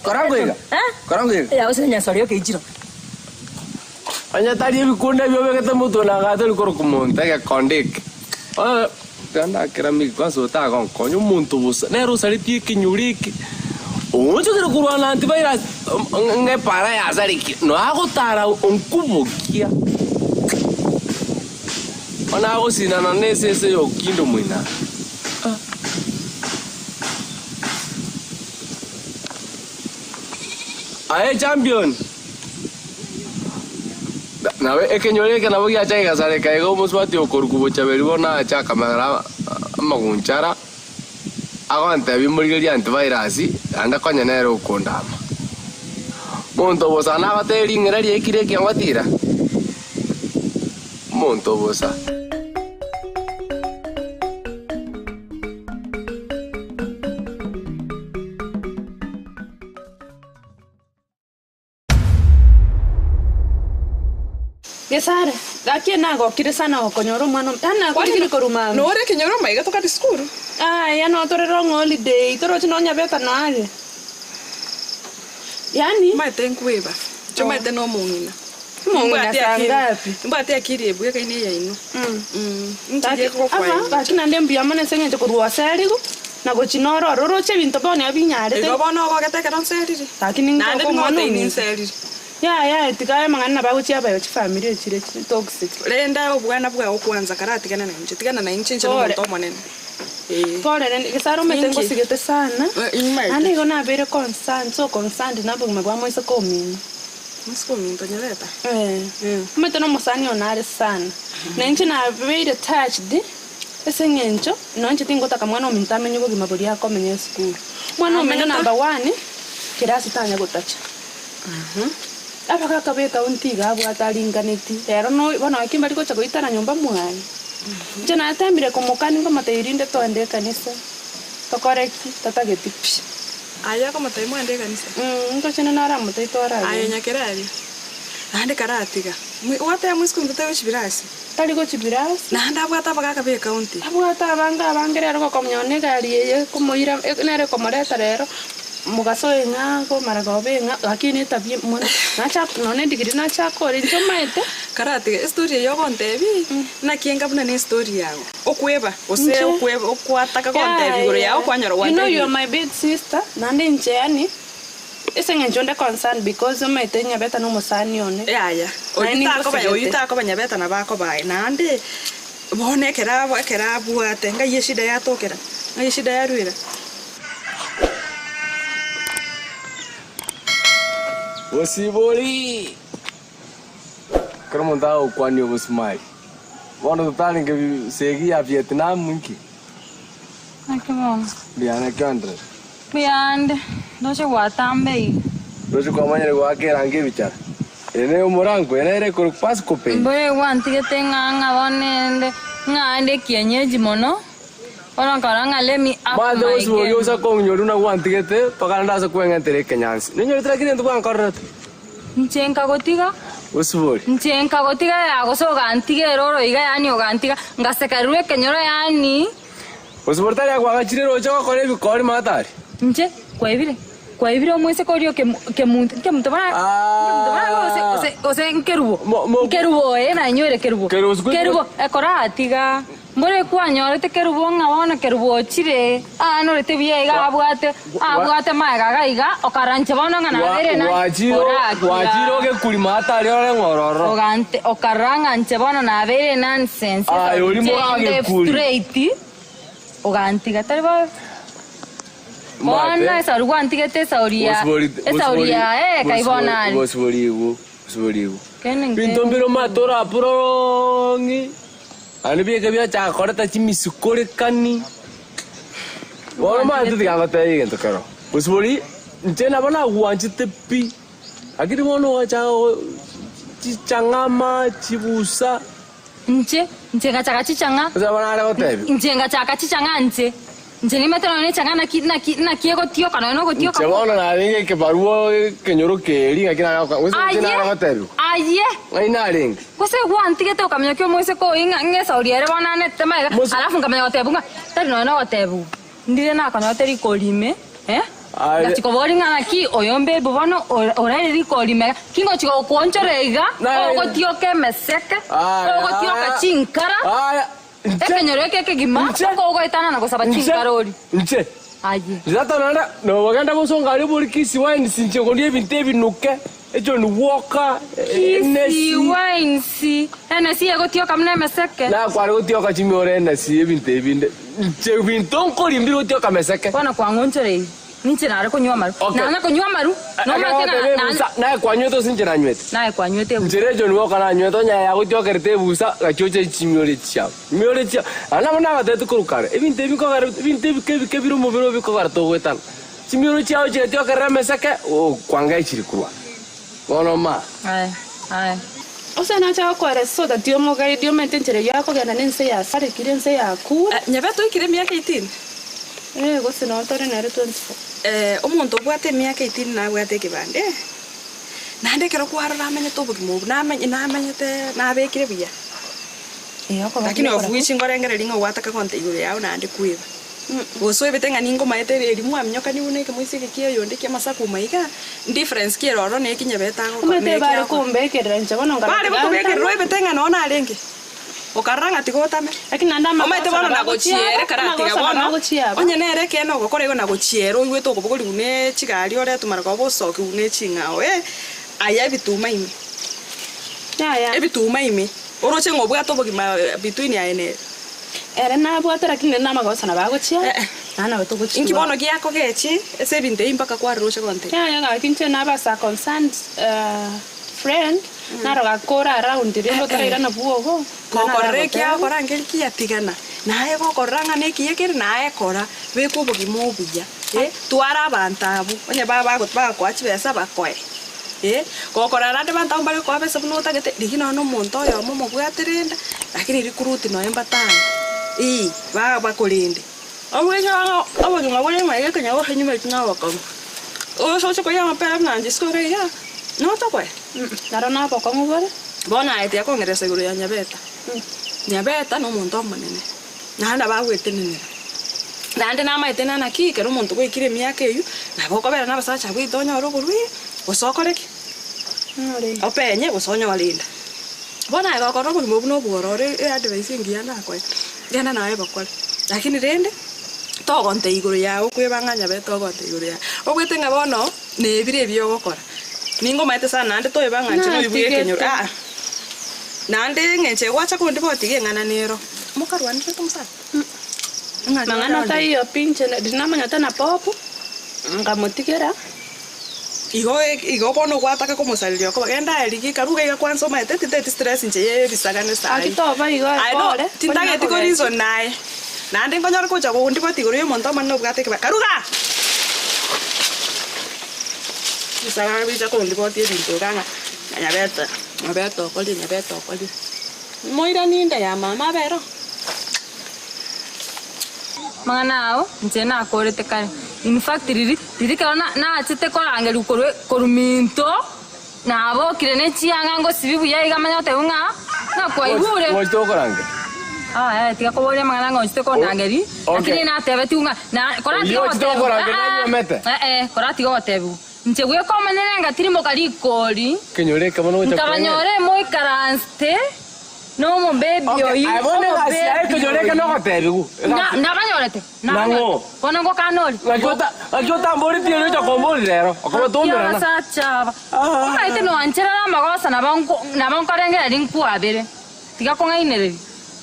korango korango ya usenya sorry okay jiro anya tari bikunde byo begete mutu na gato likoro kumonta ya kondik ganda keramiki kwaso ta kon konyo muntu busa nero saliti kinyuriki ocho kero kurwana antivirus nge para ya zariki no hago tara onkubokia ona hago sina na nese yo kindo muina ae champion nawe ekenyoleke nabo ya chaiga sare kaigo muswati okorukubo chabeli bona cha kamera magunchara agante bimurigeri antivirus anda konya nero ukondama monto bosa na bateri ngerari ekire kyangwatira monto bosa Gesare, gaki nago kire sana okonyoro mwana ana kuri koruma. No ore kenyoro maiga to kati skuru. Ya no tore ro holiday, toro chino nya beta nale. Yani mai tenkueba. Choma ite no mungina. Mungina sangapi? Mbate akiri ebuye kaine ya ino. Ntaje ko kwa. Gaki nande mbia mane senge ko ruwa serigo. Na go chinoro roroche binto bone abinyare. Ego bono go gete ka don seriri. Gaki ningo ko mwana ni seriri. Ya tikaya mangana ba uchi aba yo family chire toxic. Lenda obwana bwa okwanza karati kana na nje tigana na nje nje no to monene. Pole nende kisaro metengo sigete sana. Ani gona bere constant so constant na bugme kwa moisa komini. Muskomi ntonyeleta. Meteno mosani onare sana. Na nje na very attached. Esengencho no nje tingota kamwana omintame nyugo gimabori yako menye school. Mwana omenya number 1 kirasi tanya gotacha. Apa kabeka untiga bwataringaneti rero no bona akimbari ko chago itara nyumba mwani jana atambire ko mukani ngo mateirinde to ande kanisa to correct tatageti aya ko mataimu ande kanisa ngo chena nara mutai to ara aya nyakerari ande karatiga wata mwisku mtoto chibirasi tali ko chibirasi na anda bwata baka kabeka unti abwata banga bangere ro ko myone gari ye ko moira nere ko moreta rero mugaso engago maragobe nga lakini tabie mwana nacha none digiri nacha kore njomaete karate story yo kontebi na kienga buna ne story yawo okweba ose okweba okwataka kontebi gore yawo kwanyoro wante you know you are my big sister nande nche yani ngenjonde concern because umete nyabeta no musani one. Yeah. Oyita ko banyabeta na bako bai. Nande bone kera buate nga yeshida ya tokera. Nga yeshida ya ruira. Wasiboli. Karamonta ukwani obusmai. Wana tutani ke segi ya Vietnam munki. Akibon. Biana kandre. Biande. Doche watambe. Doche kwa manya kwa kerange bichara. Ene umurango ene ko pascope. Boye wanti ke tenga bonende ngande kienyeji mono. Ona karanga lemi up. Ma dos boyo sa ko nyoru na wanti ke te pakanda sa kwenga tere kenyansi. Ninyo tra kine tukwa korrat. Nchenka gotiga. Usubori. Nchenka gotiga ya gosoga antige roro iga yani ogantiga ngasekarue kenyoro yani. Usubortari ya kwa chire rocho ko kore bikori matari. Nche kwa hivyo mwese korio ke mtabana ose nkerubo na nyore kerubo ekora atiga mbore kwa nyorete kerubo ngabona kerubo chire no rete biye ga abwate maga iga okaranche bono ngana bere na wajiro ke kuri matari ore ngororo ogante okaranga nche bono na bere nonsense ori mo age kuri straight ogante gatari Bona esa ruanti que te sauria. Esa uria kaibonari. Usboriu. Pintombiro matora prongi. Ani bie ke bia cha koreta chimisukore kani. Bona ma tu diga ta aí ento caro. Usbori ntena bona uanchi tepi. Akiri mono cha chichangama chibusa. Nche ngachaka chichanga. Esa bona ara gotebi. Nche ngachaka chichanga nche. Njeni metero ne changa na kiego tio kana no gotio kana. Chebona na ringe ke baruo ke nyoro ke ringa kina na wese tina na hotel. Aye. Ai na ring. Kose wanti ke to kamyo kyo moise ko inga ngesa uriere bona ne temega. Alafu kamyo hotel bunga. Tari no hotel bu. Ndire na kana hotel ko lime, Gachiko boringa na ki oyombe bubono orare ri ko lime. Kingo chiko konchorega. Ogotio ke meseke. Ogotio ka chinkara. Ekenyoro ke gima ko goitana na gosaba chinkarori. Nche. Aye. Zata nanda no waganda bosonga ari buri kisi wine sinche ngondie bintebi nuke. Ejo ni walker Nesi wine si. Nesi ego tio kamne meseke. Na kwa ego tio kachimiore nesi bintebi. Nche binton ko limbiro tio kameseke. Kwana kwa ngonchore. Ninche na ko nywa maru. Na ko nywa maru. No ma na kwa nyoto sinche na nywete. Na kwa nywete. Njere jo ni walker na nyoto nya ya gotio kerte busa gachoche chimiore chia. Miore chia. Ana mona gatetu kurukare. Bintebi ko gara bintebi ke biro mobiro biko gara to wetan. Chimiore chia o tio kere meseke o kwanga ichiri kurwa. Ono ma. Ai. Osa na cha kwa reso da dio mo gai dio mentenchere yako gana nense ya sare kirense ya ku. Nyabeto ikire miaka 18. Gose no tore na 24. Omuntu bwate miaka 18 na bwate kibande. Nande kero kwara ramenya to bugimo na manyete na bekire buya. Lakini ofuichi ngorengere lingo wataka konte igure yao na ande kuiba. Goso betenga ningo maete elimu amnyoka ni une kemwise kikio yonde kemasaku maiga difference kero ro ne kinyabeta ko mete bare kumbe kere nje bono ngara bare ko beke ro betenga no na alenge okaranga tigotame lakini nanda maete bono na gochiere karati ga bono onye nere ke no gokore go na gochiero iwe to gobogori une chigari ore tumara ko bosoki une chingao aya bituma imi ya ebituma imi oroche ngobwa to bogima between ya ene era na bwatera kinde na magosa na bagochia nana beto gochia inkibono giako gechi ese binte impaka kwa rosha konte ya ga kinche na ba sa concerned friend na roga kora around rendo tara na buogo kokorre kia kora ngel kia tigana nae gokoranga ne kia kere nae kora be ko bogimo buya tuara bantabu onye baba gotba kwa chibesa bakoe kokora rande banta mbale kwa besa bunota gete digina no monto yo momo bwaterenda lakini rikuruti no embatana baba kolinde omwejo abo ngabole maige kanya wo hanyuma tina wako so ko ya mapera na ndisko ke ya no to kwe naro na poko mubore bona ete ko ngere seguro ya nyabeta no monto manene nanda bagwete nene nande na maite na ki kero monto ko ikire miaka eyu na boko bera na basacha bwitonya ro kurwi osokoreki openye usonyo walinda bona ega korro kuri mobuno bworore advice ngia na kwa gana nae bakole lakini rende to gonte iguru ya okwebanganya beto gonte iguru ya okwete ngabono nebire byo gokora ningo maite sana nande to ibanga nchino ibuye kenyo nande ngenche wacha kundi botige ngana nero mukarwani to musa mangana tayo pinche dinamanya tana popo ngamutikera igo bono gwataka kumusalio ko bagenda eligi karuga iga kwanza maite tete stress nje ye bisagane sai akitoba igo pole tintage tiko reason nae nande ngonyora kucha ko ndi pati goro monto manno bwate ke karuga bisagane bija ko ndi pati bintu kanga nyabeto koli moira ninda ya mama bero manganao nje na korete kare in fact riri kana na achite ko angelu koruminto na abo kirene chianga ngo sibibu ya igamanya teunga na kwa ibure mo to korange tiga ko bole mangana ngo chite ko nangeri lakini na tebe tiunga na korati ko tebe korati ko tebe nje gwe ko manenga tirimo kali koli kenyore kamono cha kabanyore moi karanste no mo baby yo I wanna ask you kenyore kana ko tebe gu na banyorete nango kono ngo kanoli ngajota mbori tiyo cha kombori lero akaba to mbera na sacha ite no anchera na magosa na banko rengera linku abere tiga ko ngainere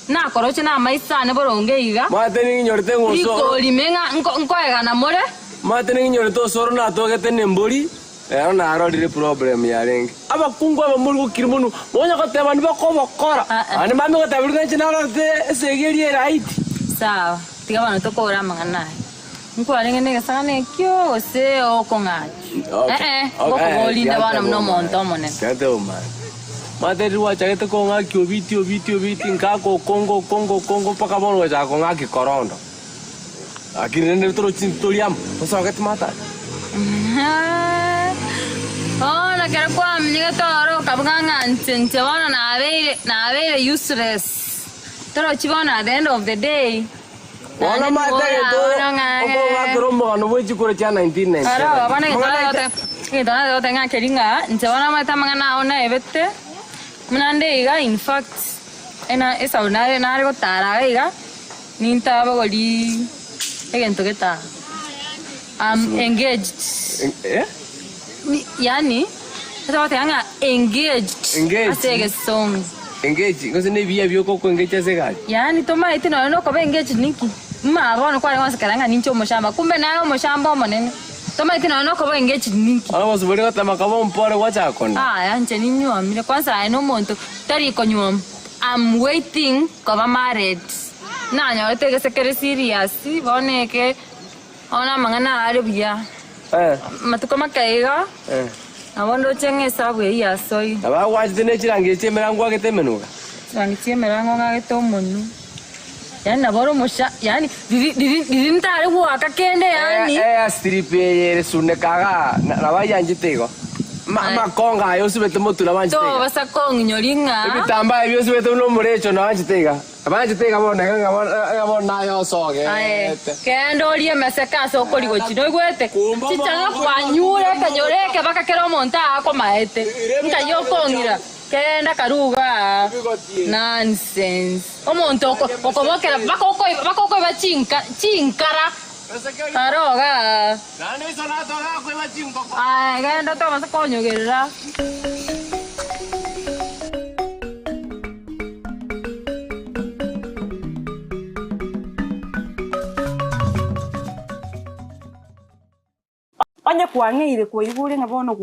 na koroche na maisa ne boronge iga mateni nyorete ngoso iko limenga nko ega na more mateni nyorete soro na to gete nembori na arorire problem ya renge aba kungwa ba muri kukirimono monya ko teba niba ko bokora ani mami ko tabirga china te segerie right sawa tiga bana to ko rama ngana nko arenge ne gasane kyo se o konga boko bolinda bana mno monto mone kate o man materi wa chagete ko nga kyo video nka ko kongo paka bono ja ko nga ki korondo akini ne toro chintoriam so gete mata na kera kwa mniga toro kabanga nche wana na ave useless toro chibona at the end of the day wana mata to obo wa rombo ano wechi kore cha 1990 ara bana ke dona de tenga keringa nche wana mata mangana ona evete mnande iga in fact esa una na algo tara iga ninta bagoli egento keta I'm engaged. Yani, ito tanga engaged. Asege song. Engaged. Kasi ne via vio ko engaged asega. Yani toma iti no ko engaged niki. Ma bono kwa ngwa sakalanga nincho moshamba. Kumbe nayo moshamba monene. Toma iti no ko engaged niki. Ala was bori kata makabo mpore wacha kona. Yanje ninyo amile kwanza I no monto. Tari konyo I'm waiting ko ba married. Na nyo te ke sekere serious. Bone ke ona mangana arabia matuko makaiga abondo chenge sabwe ya soy aba wajine chirange chemerango agetemenuga chirange chemerango ngagetomonu yani naboro musha yani didintare waka kende yani stripe yere sunne kaga nabayangitego makonga yo subete motula banjitega to basa kongnyoringa ebitamba ebyo subete no murecho nabanjitega abanjitega bona ngabona yo soge kendo lie meseka so koligo chino igwete chichanga kwanyure kanyoreke baka kero monta ako maete nkayo kongira kenda karuga nonsense omonto okobokera bakoko chinkara karoga nani sonato ga kweba chinko kenda to basa konyogerera onye kwangeire kuigure ngabono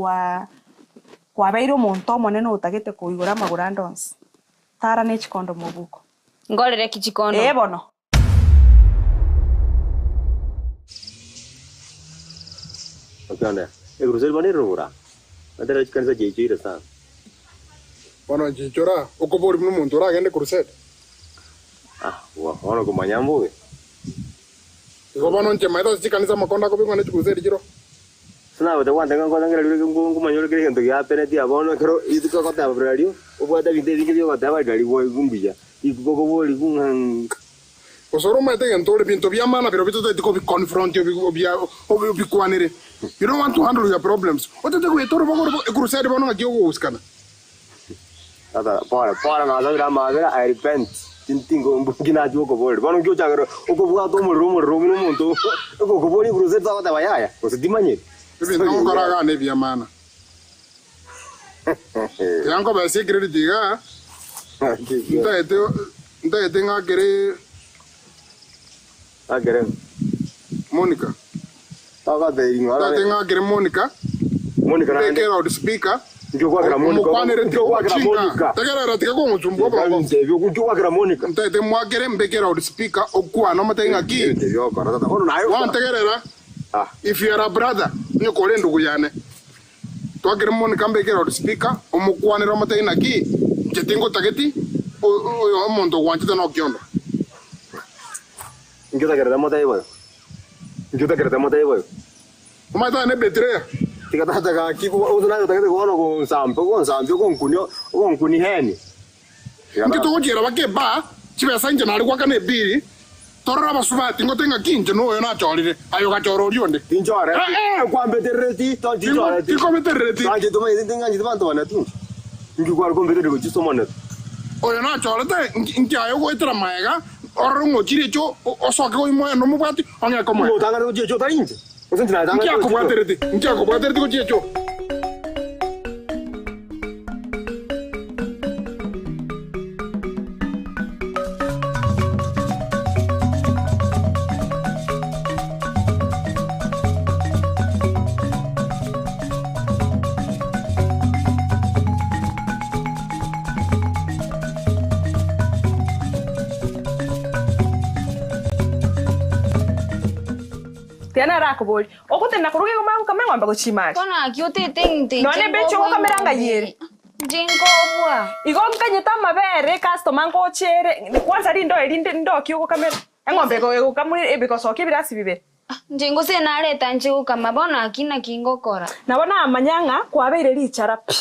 kwa bairo monto monene utagete kuigura magura ndons tara ne chikondo mubuko ngorere kichikondo bono Okanda egrusel bani rura adara chikanza jechi rasa bono jichora okobori mu muntu ra agende crusade wa ono ko manyambo Iko bono nche maito chikanisa makonda ko bingwa ne crusade jiro Sina wada wanda ngwa ngara lure ngo manyoro kire ngento ya peneti abono kero iduka ko ta radio obwata binde dinge byo ta ba dali wo gumbija iko ko boli gungan Osoro maite ngentore binto bia mana pero bito te ko confront obi kwanere You don't want to handle your problems. What did we talk about? A crusade bono ngio uskana. Ata para na da mavera I repent. Tintingo mbukina joko bol. Bono ngio chagero oko buga to mo rumo no monto. Oko boli crusade ta baya. Ose dimanye. Bibi ntango karaga ne vya mana. Yango ba secret diga. Nda ngakere agere Monica. Taga de ingara. Nda ngakere Monica. Monica na ndekera out speaker. Ndio kwa Monica. Ndio kwa Monica. Tegera ratika ko mutumbo baba. Ndio kwa Monica. Nda mwakere mbekera out speaker okwana matenga ki. Ndio kwa rata. Ono nayo. Wantegerera. If you are a brother, ni kole ndugu yane. Twakere Monica mbekera out speaker omukwanira matenga ki. Jetingo tageti o mondo wanchita no kiondo. Ngita kereta mota ibo. Ngita kereta mota ibo. Umata ne Betrayal. Tikata taka kipo uzuna tageti kono ko sampo ko nkuni heni. Ngito kujira bake ba chibe sanje nali kwa kane biri. Torora basubati ngotenga kinje no yo na chorire. Ayo ga choro rionde. Tinchore. Kwa betereti to tinchore. Tiko betereti. Sanje to mai tinga ngi bantu bana tu. Ngi kwa ko betereti ko chiso mona. Oyo na chorite ngi ayo go itira maega. Oro ngo chire cho osoke go imo no mubati onge komo. No tanga go chicho ta inje. Osentina tanga. Ngi ako bwatereti go chicho. Tiana rakobori. Okutenda kuruge ko kama ngomba ko chimari. Kona kyote ting. None becho ko kameranga yere. Jingo bwa. Igo mkanyeta mabere customer ngo chere. Kwanza ri ndo kyo ko kamera. Engombe ko kamuri because okibirasi bibe. Jingo se naleta njigo kama bona akina kingo kora. Nabona amanyanga kwabeire richarapi.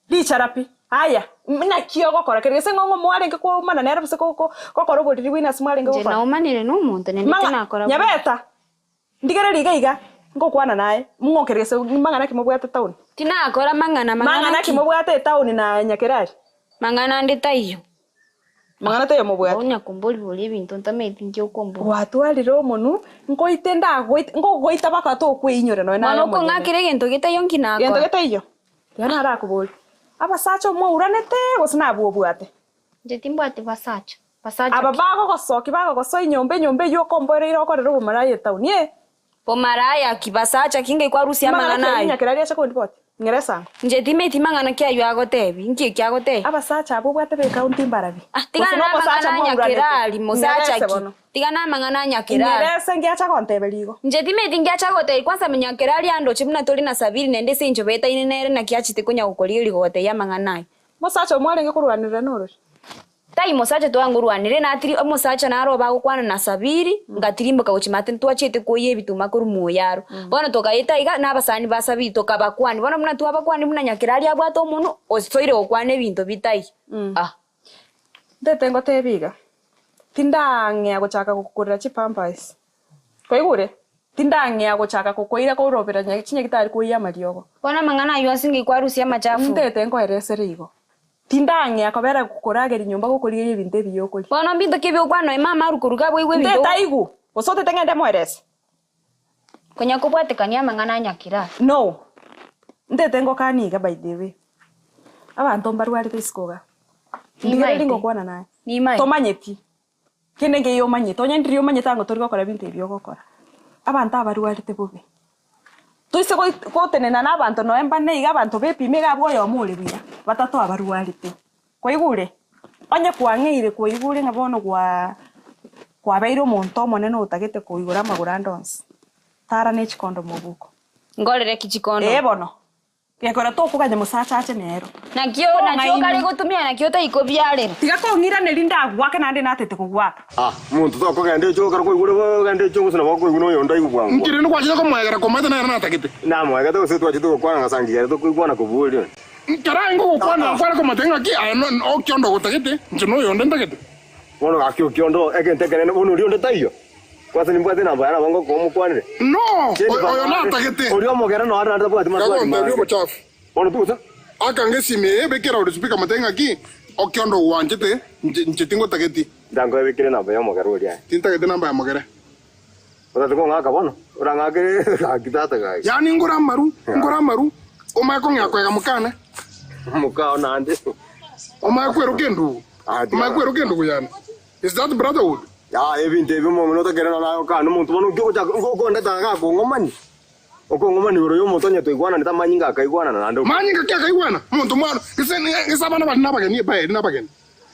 Richarapi. Aya, mina kiyo gokora kerese ngongo mwarenge ko mana nera buse ko kora bodi wina smwarenge ko. Je na umanire no muntu ne ndikana kora. Nyabeta. Ndigere rigaiga ngo kwana naye mungokerese mangana kimobwate town. Tina akora mangana kimobwate town na nyakerari. Mangana nditaiyo. Mangana tayo mobwate. Onya kumboli boli bintu ntameti ngyo kombo. Watu aliro monu ngo itenda ngo goita baka to kwinyore no na. Mano ko ngakire gento gitayo nkina akora. Gento gitayo. Yana ara kuboli. Aba sacho mo uranete gosina bwobwate. Je timbwate basacho. Basacho. Aba bako gosoki bako gosoi nyombe yo kombore iro korero bumaraye town ye. Pomaraya kibasacha kinge kwa rusi amangana ayo. Nyakiraria chako ndipoti. Ngeresa. Nje timeti mangana kya yo agotebi. Nki kya agote. Abasacha abo bwate be county mbarabi. Tigana mangana nyakirali mosacha ki. Tigana mangana nyakirali. Ngeresa ngiacha kontebeligo. Nje timeti ngiacha gote kwanza menyakirali ando chimna toli na sabiri nende sinjo beta inenere na kiachite kunya gukolili gote ya mangana ayo. Mosacha omwarenge kurwanira noro. Tai mosacha twangurwanire na atiri mosacha naro bagukwana na sabiri ngatirimbuka uchimate twachete koye bituma kuru muyaro bona tokaita iga nabasani basabi tokabakwani bona muna tuabakwani muna nyakirali abwato muno osoire okwane bintu bitai Ndete ngotebiga tindange agochaka kukurira chipampais koigure tindange agochaka kukoira ko robera nyakinya kitari kuya mariogo bona mangana ayo asingi kwa rusi ya machafu ndete ngoeresere igo tindange akabera kukoragera nyumba gukuriye ibintu biyokuri bona mbinto kibyo kwano mama rukuruga bwe bintu ndetaigu osote tengende mwerese konya kubwatekania mangana nyakira no ndete ngokaniga by the way abantu mbarwarite iskoga ndigere ngokwana naye ni mai tomanyeti kinenge yo manyeti onya ndiri yo manyeta ngo tori gukora bintu byo gukora abantu abarwarite bobe tuise ko tenena n'abantu no emba neiga abantu bepimega bwoyo muri bia batatu abarwarite koigure onye kwang'ire koigure ngabono kwa beiro monto monene utagete koigura magura ndons tara ne chikondo mubuko ngorere kichikondo bono yakora to kuganya musacha ache nero nakyo kare gutumia nakyo taiko byarera tiga ko ngira ne linda gwaka nande natete kugwaka muntu to ko gande cho kar koigure gande cho ngusina bako iguno yonda igugwangu ngire no kwachira ko mwegera ko mata na natagete na mwega to se to achito kwa ngasangira to kuigwana ko buli Kara ngo kwana ko matenga ki ano okyondo gutagete njino yonde ndagete wono akyo kyondo egente wono rionde taiyo kwasa nimbwate namba yana bango ko mukwanire no oyo natagete ori omogera no ara ndabwate matwa ndio muchafu wono tuza akange sime bekera uri speaker matenga ki okyondo wanjete njetingo tageti dango ebekire namba ya mogera ori tintagete namba ya mogera Utatuko ngaka bono. Urangake akitata gai. Yani ngora maru. Oma ko ngakwa mukana. Mukao nande. Oma kwero kendo. Oma kwero kendo kuyana. Is that brotherhood? Ya evinte bimo mnota kerana na kana muntu bono kyo cha ko ndata ga ko ngomani. Okongomani uro yo muntu nyeto igwana nita manyinga akaigwana na ndo. Manyinga kya akaigwana. Muntu mwana. Isabana bali nabageni bae nabageni.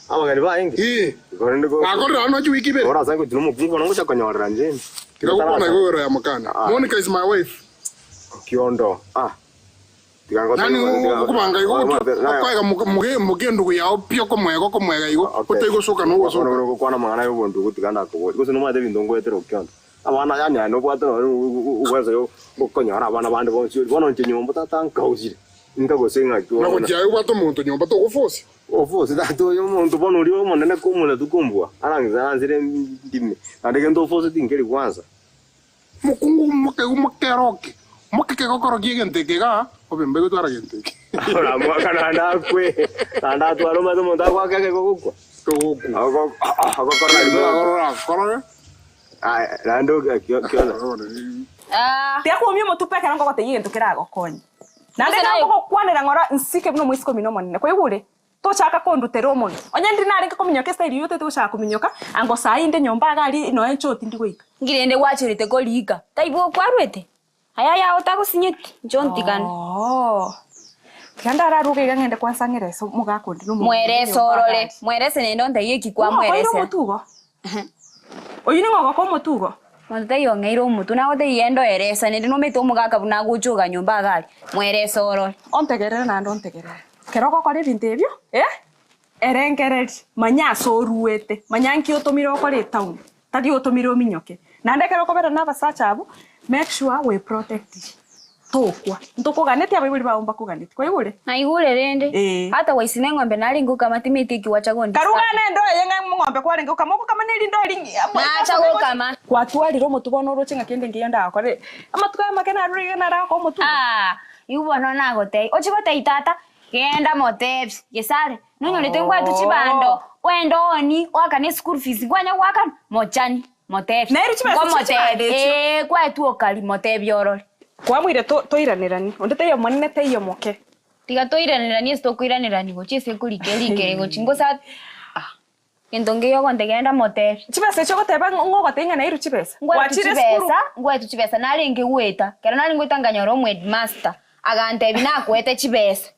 Abageni baengi. Gorende go. Agora ano chuiki be. Ora sango tuno mukungo ngo chakonyorera njeni. Kira na goro ya mukana. Monica is my wife. Kiondo. Nani ukubanga igo kwaiga mugendo kuyao pio komwega igo kutego soka no soka no kwana mangana yo bondu kutiganda ko bodi kuso no made bindongo etero kyondo abana yani ano bwato uwezo yo gukonyora abana bandi bonsi bono ntinyombo tatanka uzire ndako senga ko na kujya bwato muntu nyombo to kufosi ofosi dato yo muntu bono uri mo nene ko muna tukumbwa arangiza anzire ndime ndeke ndo fosi tingeri kwanza mukungu mukeroke mukeke kokoro kigente kega obembe ko twara gente ora mwaka na kwe tanda twaro mazo monda kwa keke kokukwa korora rando kiona tia kumye mutupeka ngo gote yintu kirago konye na ndeka ngo kwanira ngora nsike bino mwisiko mino monene kwa ibure to chaka kondutera omuntu onye ndi naringa kuminyoka style yote to chaka kuminyoka ango sai inde nyomba gali no enchoti ndi gwika ngirende wachirite kolika taibo kwarwete aya utakusinyeti jontikana kanda raruge ngende kwansangire so mugakondi no mwerese nendo ndayeki kwa mwerese mutugo oyini ngo ko mutugo Mante yo ngeiro mutu na wote yendo eresa nende no meto mugaka buna guchuga nyumba gali mwerese orole ontegerera na ndontegerera keroko kore bintebyo erengereri manya soruete manyanki otomiro kore town tadi otomiro minyoke nande keroko bera na basacha abo make sure we protect tokwa ntoko ganeti abibuli baomba kuganeti kwa igure na igure rende hata waisine ngombe nali nguka matimiti kiwacha gondi karuga nendo yenga ngombe kwa renga kamoko kama neli ndo lingi acha go kama kwa twali ro mutu bono ro chinga kende ngiyenda akore amatuka makena ruri na ra ko mutu yubono nago tei ochigo tei tata genda moteps gesare nonyo letengwa tuchibando wendo oni wakane school fees gwanya wakana mochani moteps kwa moteps kwa tu okali moteps orole kwa mwire to iranirani ondete yo monene te yo moke tiga to iranirani esto ko iranirani gochise kulikerikere gochingo sa endonge yo konde genda moteps chibese choko teba ngo gotenga na iru chibese wachire school ngwe tu chibese nali ngeweta kera nali ngweta nganyoro mu headmaster agante bina kwete chibese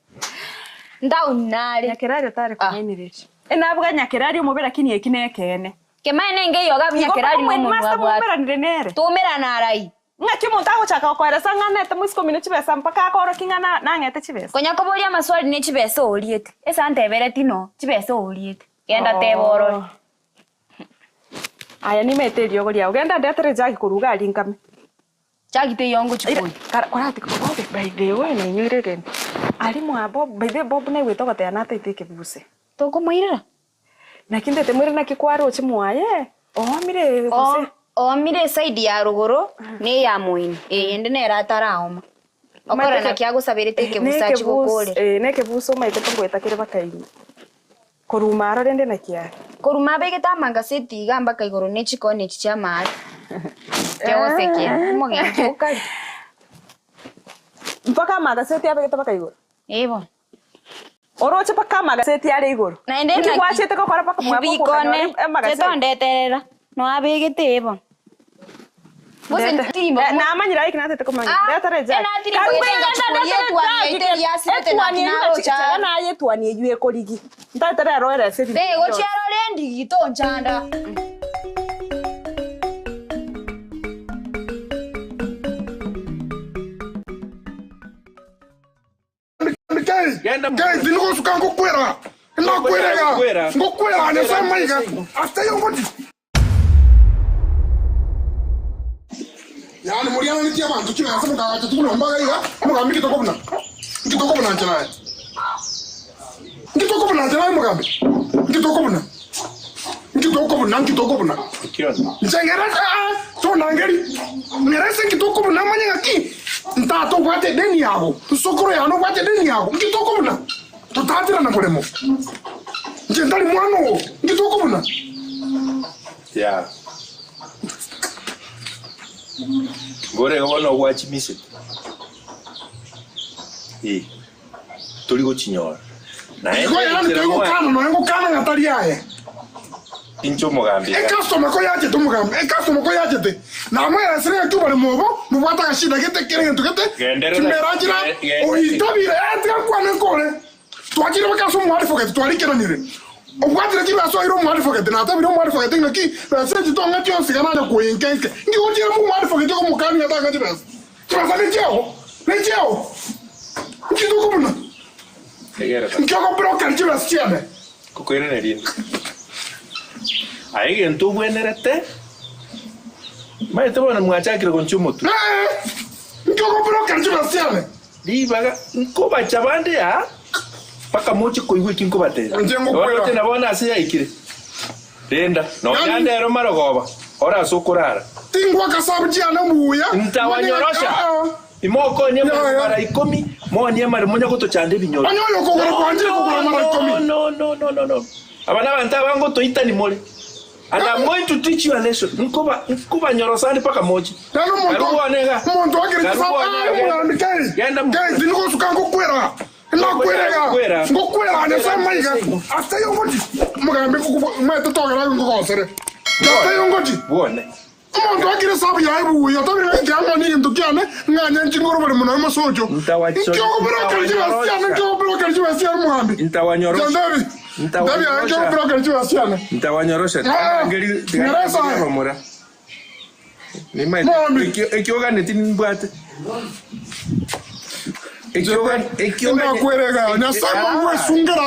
ndaunale nyakerari tare kumenirije enabwa nyakerari umubera kini ekinekene kemane ngeyo gabunyakirari mu master mubera nire tumera narai ngaki muntu aguchaka kwera sanganete musiko mino chibesa mpaka akoro kingana nangete chibesa konya kobolia maswali ne chibesa oliete esa ntebere tino chibesa oliete genda teboro aya ni meterio golia ugenda ndetere jagi kuruga alinkame jagi te yongo chipoi korati ko by the way na nyire gen ali mu abo by the bob na weto gote na tete buse to ko moira na kinde te mwire na kikwaro chimuaye mire buse mire side ya ruguru ne ya muini ende ne rataraoma okora na kya gusabirite ke busachi gukore neke buso maite tongweta kire bakaini korumaro rende na kya koruma bege tamanga seti gamba kaigoro ne chikone chicha mari kyose kya mogenje ukari mpaka maga seti abege tabakaigoro ebo oroche paka maga seti ari igoro na ende na kwachete ko kora paka mwa bikone chetondeterera no abege tebo Vose ntimbo na amanyira iki natete komanya ndatereja na yetwani yue korigi ndatere roera seti gochiaro rendi gitonchanda Guys, ndiko suka ngokwera. Ngokwera ne sai maiga. Hasta yo ngoti. Yani muriana ni abantu kina asa muka tukuno mbaga iga mugambi kitokobuna. Kitokobuna njana. Kitokobuna njana mugambi. Kitokobuna. Njengera to nangeri. Ngerese kitokobuna manyanga ki. Ntato kwate deni yabo. Sokoro yano kwate deni yabo. Kitokobuna. Tutatira na mulemo. Njendali mwano. Kitokobuna. Yeah. Gore gabona watch mise. Turi go chinyora. Na Ko yana tengo kana no ngo kana ngatari yae. Incho mugambi. Customer ko yaje tumugambi. Customer ko yaje te. Na mwe asire tu bale mobo, mubata kashida gete kere tukete. Kimerajira. O itabire atra kwa nkole. Twakira bakaso mwari fokete twarikira nire. Obwatira kiba so iro mwari fokete na tabiro mwari fokete ngaki. Base to ngati on sigana ko yenkenke. Ngi ojira mu mwari fokete ko mukani yata ngati base. Tibasa lejeo. Lejeo. Ngi dokubuna. Ngioko broker kiba siame. Kukwere nerinde. Aige ntu bwenerete. Mai to bona mwachakira ko nchumutu. Ngioko broker kiba siame. Libaga nkoba chabande ya. Paka mochi ko iwe kinko bate. Wote nabona asiya ikire. Renda no yande ero marogoba. Ora sokurara. Tingwa kasabuji ana muya. Ntawanyorosha. Imoko nye mara 10 mo nye mara munya goto chande binyoro. Anyoyo ko gora kwanje ko gora mara 10. No. Abana banta bango to itani mole. And I'm going to teach you a lesson. Nkuba nyorosani paka mochi. Nalo monto anega. Monto akiri sababu. Guys, ndiko sukango kwera. Ngokwera. Ngokwera nesa maiga. Hasta yo ngoti. Mugambe ko meta togera ngo sere. Hasta yo ngoti. Bone. Monto akiri sababu ya ibu yo tabira ngamo ni ntukiane nganya nchingoro bali muno masojo. Ntawacho. Ngoko broker jiwasiana ngoko broker jiwasiana muhambi. Ntawanyorosha. Ndabi ngoko broker jiwasiana. Ntawanyorosha. Ngeri ngarasa. Ni mai. Ekioga netini mbate. Ekioga kweraga na saba mwe sungera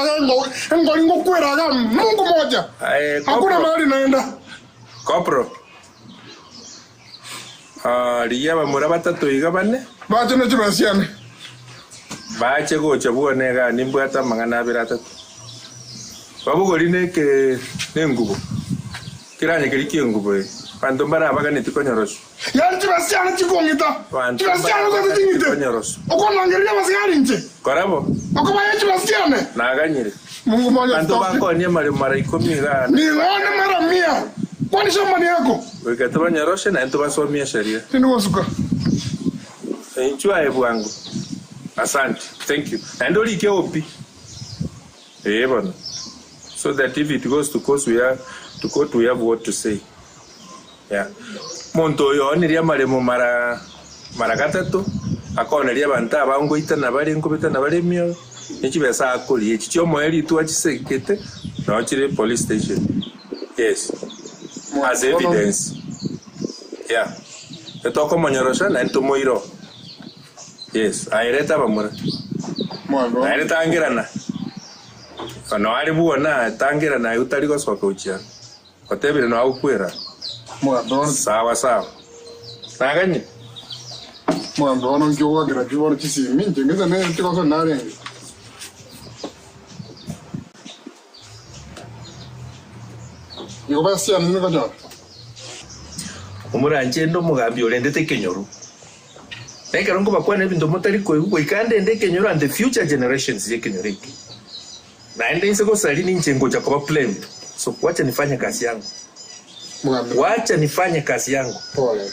ngo kweraga Mungu moja. Hakuna mahali naenda. Kopro. Liya bamura batatu iga bane. Baje ne kibasiane. Bache gocha bone ga nimbwata mangana abiri atatu. Babugori neke nengubo. Kiranye kiri kingubo. Pando mbara abaga netikonyorosho. Yari kibasiane kigongita. Kibasiane ko tingite. Konyorosho. Okona ngeri basiane nje. Korabo. Okoma yari kibasiane. Naganyire. Mungu moja. Pando bakonye mara 10 ga. Ni lone mara 100. Kwani shambani yako? Wekatoba nyoroshe na nto basomia sheria. Ndio suka. Enchua ebwangu. Asante. Thank you. And only ke opi. Bana. So that if it goes to court we have what to say. Yeah. Monto yo ni ria maremo mara gatatu. Akona ria banta bango itana bari nkubita na bari mio. Nikibesa akoli ekyo moyeli tu achisekete. No chire police station. Yes. As evidence. Yeah. Etoko monyorosha na nto moiro. Yes, aireta bamura. Mwango. Aireta angirana. Ono ari buona tangirana utari gosoka uchia. Otebire no aukwera. Mwango. Sawa. Naganye. Mwango ono ngyowa gira jiworo kisimi ngeza ne tikoso nare. Yo basi anu ngaja. Umuranje ndo mugambi olendete kenyoru. Neka rongo bakwana bintu motari ko ikande ende kenyoru and the future generations ye kenyoriki. Na ende inseko salini nchengo cha kwa plan. So wacha nifanye kazi yangu. Mugambi. Wacha nifanye kazi yangu. Pole.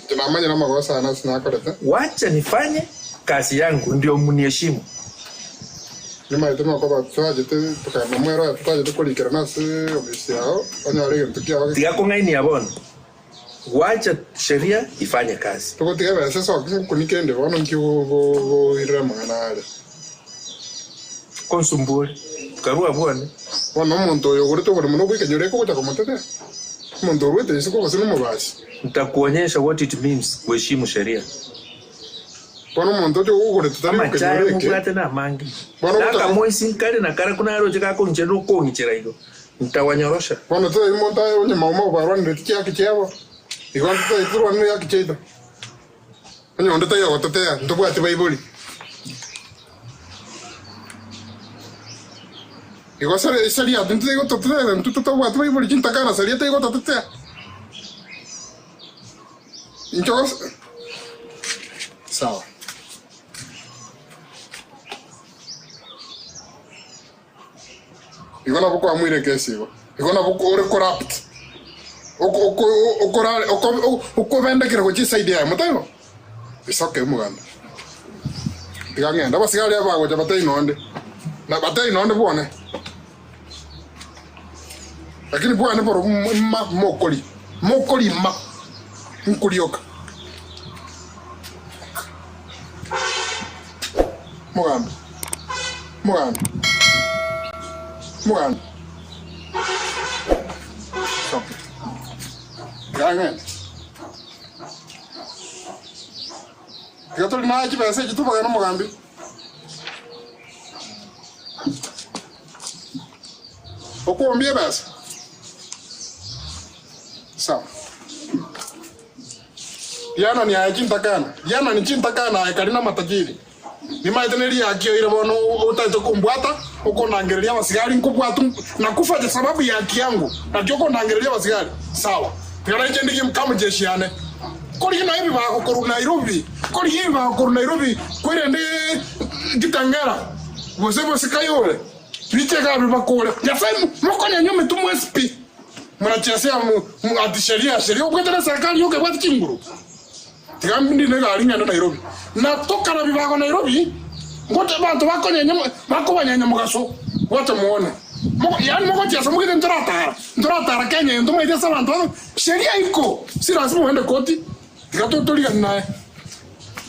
Tunamanya na makosa ana sina akoleta. Wacha nifanye kazi yangu ndio mniheshimu. Nima itema kwa twaje te tukamwero twaje tukolikira nasi obisiao onyore ntukia. Tiga kongaini yabona. Wacha sheria ifanye kazi. Tuko tiga bese so kunikende bono nkiwo ira mangana. Konsumbure. Karua bwana. Wana muntu yo gorito bwana muno bwikanyore ko kuta komotete. Muntu wete isiko basino mubasi. Nitakuonyesha what it means kuheshimu sheria. Bwana muntu jo ugore tutari kanyore. Mugate na mangi. Naka moisi kale na kara kuna aro jika ko njero ko ngichira hiyo. Nitawanyorosha. Bwana tu imonta yo ni mama barwan ndetikia kichebo. Igual te ituro no ya kicheta. Onyo ndeta yo totea ntobwa te baibuli. Igual sería dentro de goto totea ntuto tobwa te baibuli chinta kana sería te goto totea. Inchos. Sawa. Igual na boko amwire kesi go. Igual na boko ore corrupt. ukubendekera kuchisaidi ya mutayo isoke muganda tigangenda basigale abagoja batainonde na batainonde bone lakini bwana boro mokoli ma nkulioka muganda soke gangen Gatol na chipesa chitu bagana mugambi okuombie basi sawa yana ni ajintakana ni chintakana akarina matajiri ni maiteneri yakio ile bono utaito kumbwata uko naangelia wasigari nkubwatu na kufa kwa sababu ya haki yangu na joko naangelia wasigari sawa ngara nje ndiki kama jeshi yane kori na hivi bako koru Nairobi kori hivi bako koru Nairobi kwere ndi gitangara wosebo sikayole Piche gabi bakole yafai mkonya nyome tu SP mnachesia mu atisheria uketera serikali yoke bwati kinguru tigambi ndi nega linga ndo Nairobi natoka na bibako Nairobi ngote bantu bakonya nyome bakobanya nyamugaso wote muone yani mko tia samu kete ndorata Kenya ndo maite sa bantu sheria iko si lazima uende koti tikatotolia naye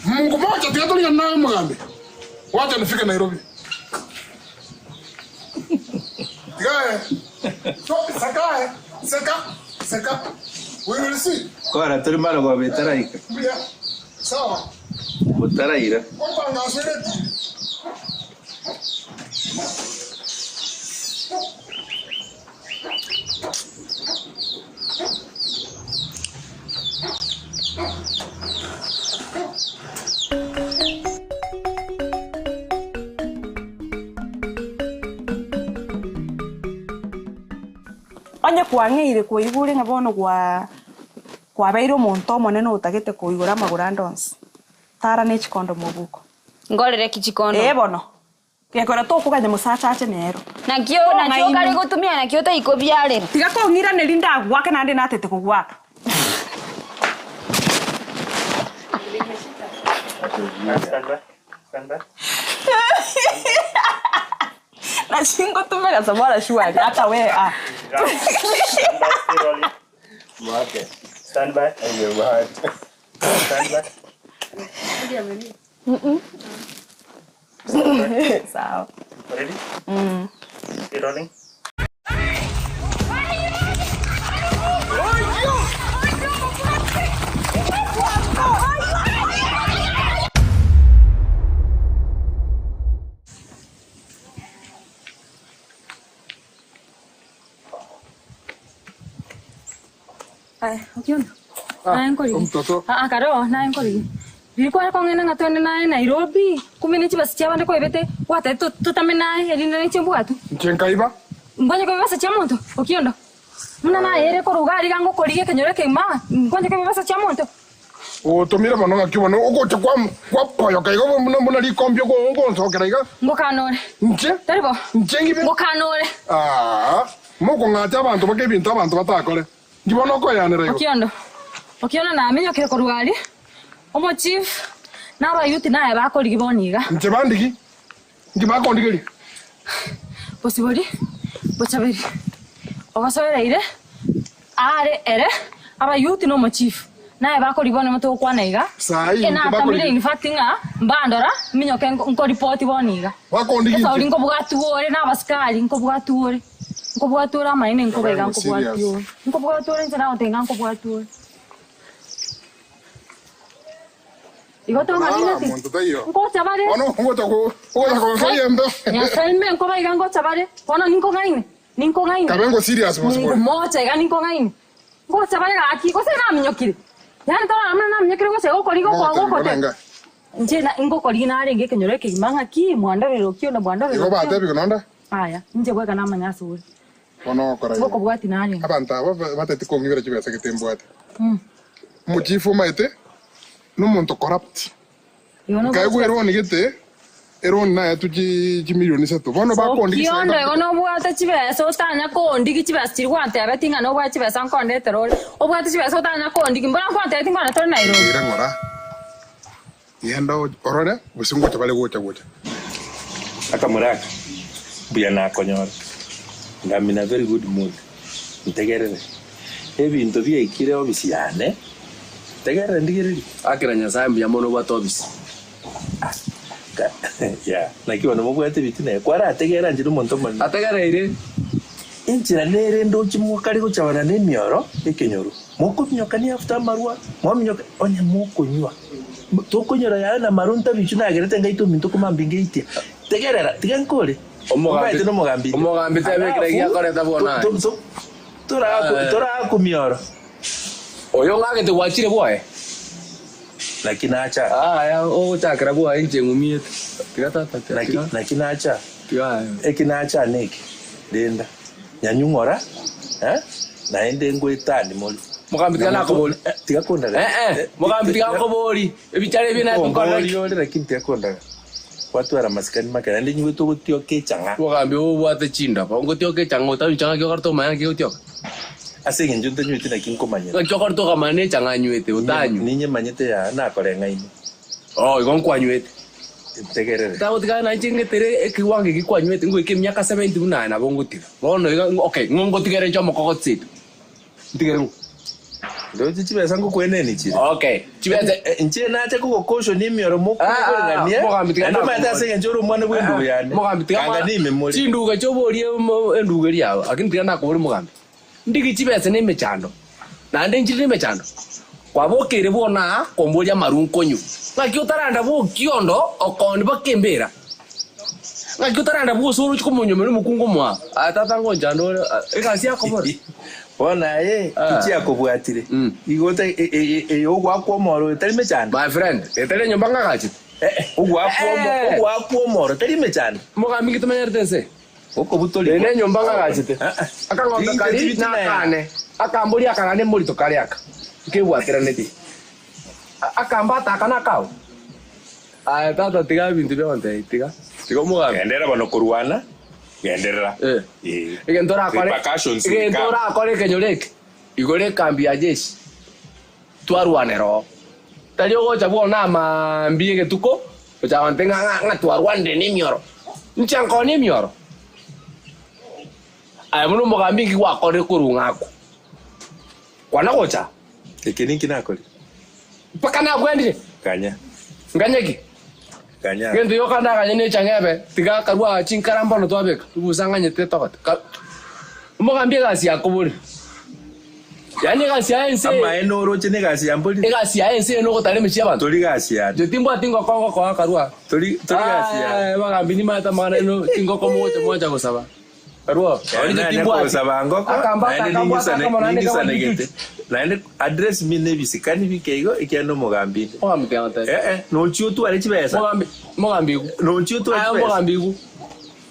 Mungu moja tikatolia naye mugambe wote nifike Nairobi Gae. So, saka. We will see. Kora tuli mara kwa betaraika. Yeah. Sawa. Betaraira. Kwa ngasere. Onye kwang'eire kuigure ngabono kwa beiro monto monene utagete kuigura magura ndons tara ne chikondo mubuko ngorere kichikondo bono gekora to kuganya musachache nero nakio kali gutumia nakio ta ikobyarera tiga ko ngira ne linda gwake nande natete kugwaka Sanda. na chingo tumega sabara shwari hata we Okay. Stand by and your heart. Stand by. Sawa. Ready? Still rolling. Ukiona? Karo, Nilikuwa ngena ngatone naye Nairobi. Kumene chibasi chabande ko ebete wata tutamena elinde ne chimbuatu. Chenkaiba? Mbonye ko basa chamonto. Ukiona? Muna na ere ko rugari gango koriye kenyore ke ma. Mbonye ko basa chamonto. O tomira mano ngakibono ugote kwa poyo kaigo muna likombyo ko ngonzo keraiga. Ngokanore. Nche? Taribo. Nchengibe? Ngokanore. Moko ngata abantu bakebinta abantu batakore. Ngibono ko yanere. Ukiona na amenyo kire ko rugari. Omo chief na abayuti naye bakora igiboniga nje bandiki ngibakondikeli possibly bochabiri ogasoreire ere abayuti no mo chief naye bakora igiboni muto kwa naiga sai bakora in fact nga mbandora minyoke nko report boniga bakondiki so linko bugatuore na baskali nko bugatuora maine nko bega nko bugatuore nje na otenga nko bugatuore Igoto malinati. Ngo chabare. Ono ngo soyendo. Ya selme ngo baiga ngo chabare. Ono ninko ngaine. Kabengo serious possible. Mocha ga ninko ngaine. Ngo chabare aki ko se na minyokire. Yani tara amna na minyokire ko se go korigo kwa go kote. Nje na ingo kori na renge kenyore ke manga ki mwandare kio na mwandare. Igo bate bikononda. Aya, nje bweka na manyasuri. Ono kora. Ngo bwati na renge. Abanta batete ko ngibere chibesa ketembwate. Muchifu maite. No monto corrupt. Kai gwero ni gete eroni naye milioni setu bono bakondi kiondo ego nobwate chibesa otanya kondiki chibesa chiri gwantebe tinga nobwate chibesa nkondete rore obwate chibesa otanya kondiki mbona kwantebe tingwana tori Nairobi ira ngora yenda orore busingo tabale gocha akamuraka buya nakonyora ngamina very good mood ntegerere ebintu byekire obisiane tegerere ndigiriri akira nyasaye mbuya mono batobisi ya nakiwa nomubwate bitine kwara ategera njiro monto mani ategereire injira nere ndochi mukari gucabana n'emioro ekenyoro mukunyoka ni after marwa mwamnyoka onye mukunywa tokonyora ya na marunta bichu na gerete ngaito minto kumambinge itia tegerera tigankore omugambi tebekira gya koreta bona tora kumioro oyo ngagete gwachire bwae lakini acha ya chakra bwae nje ngumiete tigatata lakini acha ekinacha neki denda nyanyungora naende ngwetani moli mugambi tigana koboli tigakonda mugambi tigana koboli ebichare bina tukona yole lakini tigakonda watu ara maskani makana ndi nyweto gutio kechanga mugambi obwate chinda pa ngotio kechanga utabichanga kyo karto maya kyo tio asenge njunta nywete na kinko manyete kyo karto kamane changa nywete utanyu ninye manyete ya na korenga ini igon kwa nywete tegerere tawo tigana chingetere ekiwange gikwa nywete ngoike myaka 70 buna na bongutira bono okay ngongotigere ncho mokogotsit ntigere ndoji chibesa ngokweneni chiri okay chibesa nche nache kukokosho ni mioro mokugania ando mata senge njoro mwana bwendu yani mugambi anga ni memori chinduga choborie endugeri yawo akini tigana kubori mugambi ndigi chibesa ne mechando na ndi njiri mechando kwabokere bona komboria marunkonyu ngaki utaranda bo kiondo okondi bakembera ngaki utaranda bo suru chikumunyo mero mukungu mwa atata ngonjando ekasi yakobora bona kichi yakobwatire igota ogwa kwomoro tari mechando my friend etele nyomba ngakachi ogwa kwomoro tari mechando mugambi kitumanyertense uko butoli ene nyomba ngakachite akangomba kali na kane akamburi akana ne muri to kali aka kebwatira neti akambata akana kawo tata tiga bintu byonde tiga mugambi endera bano kurwana genderera igentora akore kenyoleke igore kambi ya jeshi twarwanero talio gocha bona mambi getuko ocha mantenga ngatwarwande ni mioro nchanko ni mioro muno mugambi ngwa kore kurungako kwana gocha ekeninki nakori pakana gwendire kanya nganyeki kanya ngendo yokanda kanya ne changebe tiga karwa chinkaramba no twabeka ubusanganye tetokot mugambi gasi yakoburi yani gasi yaense ama enoro chene gasi yamboli gasi yaense no gotare michi abantu tori gasi ya jotimbo tingo kongo kwa karwa tori gasi ya mugambi ni mata mana no tingo komo moja gosaba karwa jotimbo sabango ko negete naende address mi nebisi kani bikego ikiano mugambi no chiutu ari chibesa mugambi no chiutu ari chibesa mugambi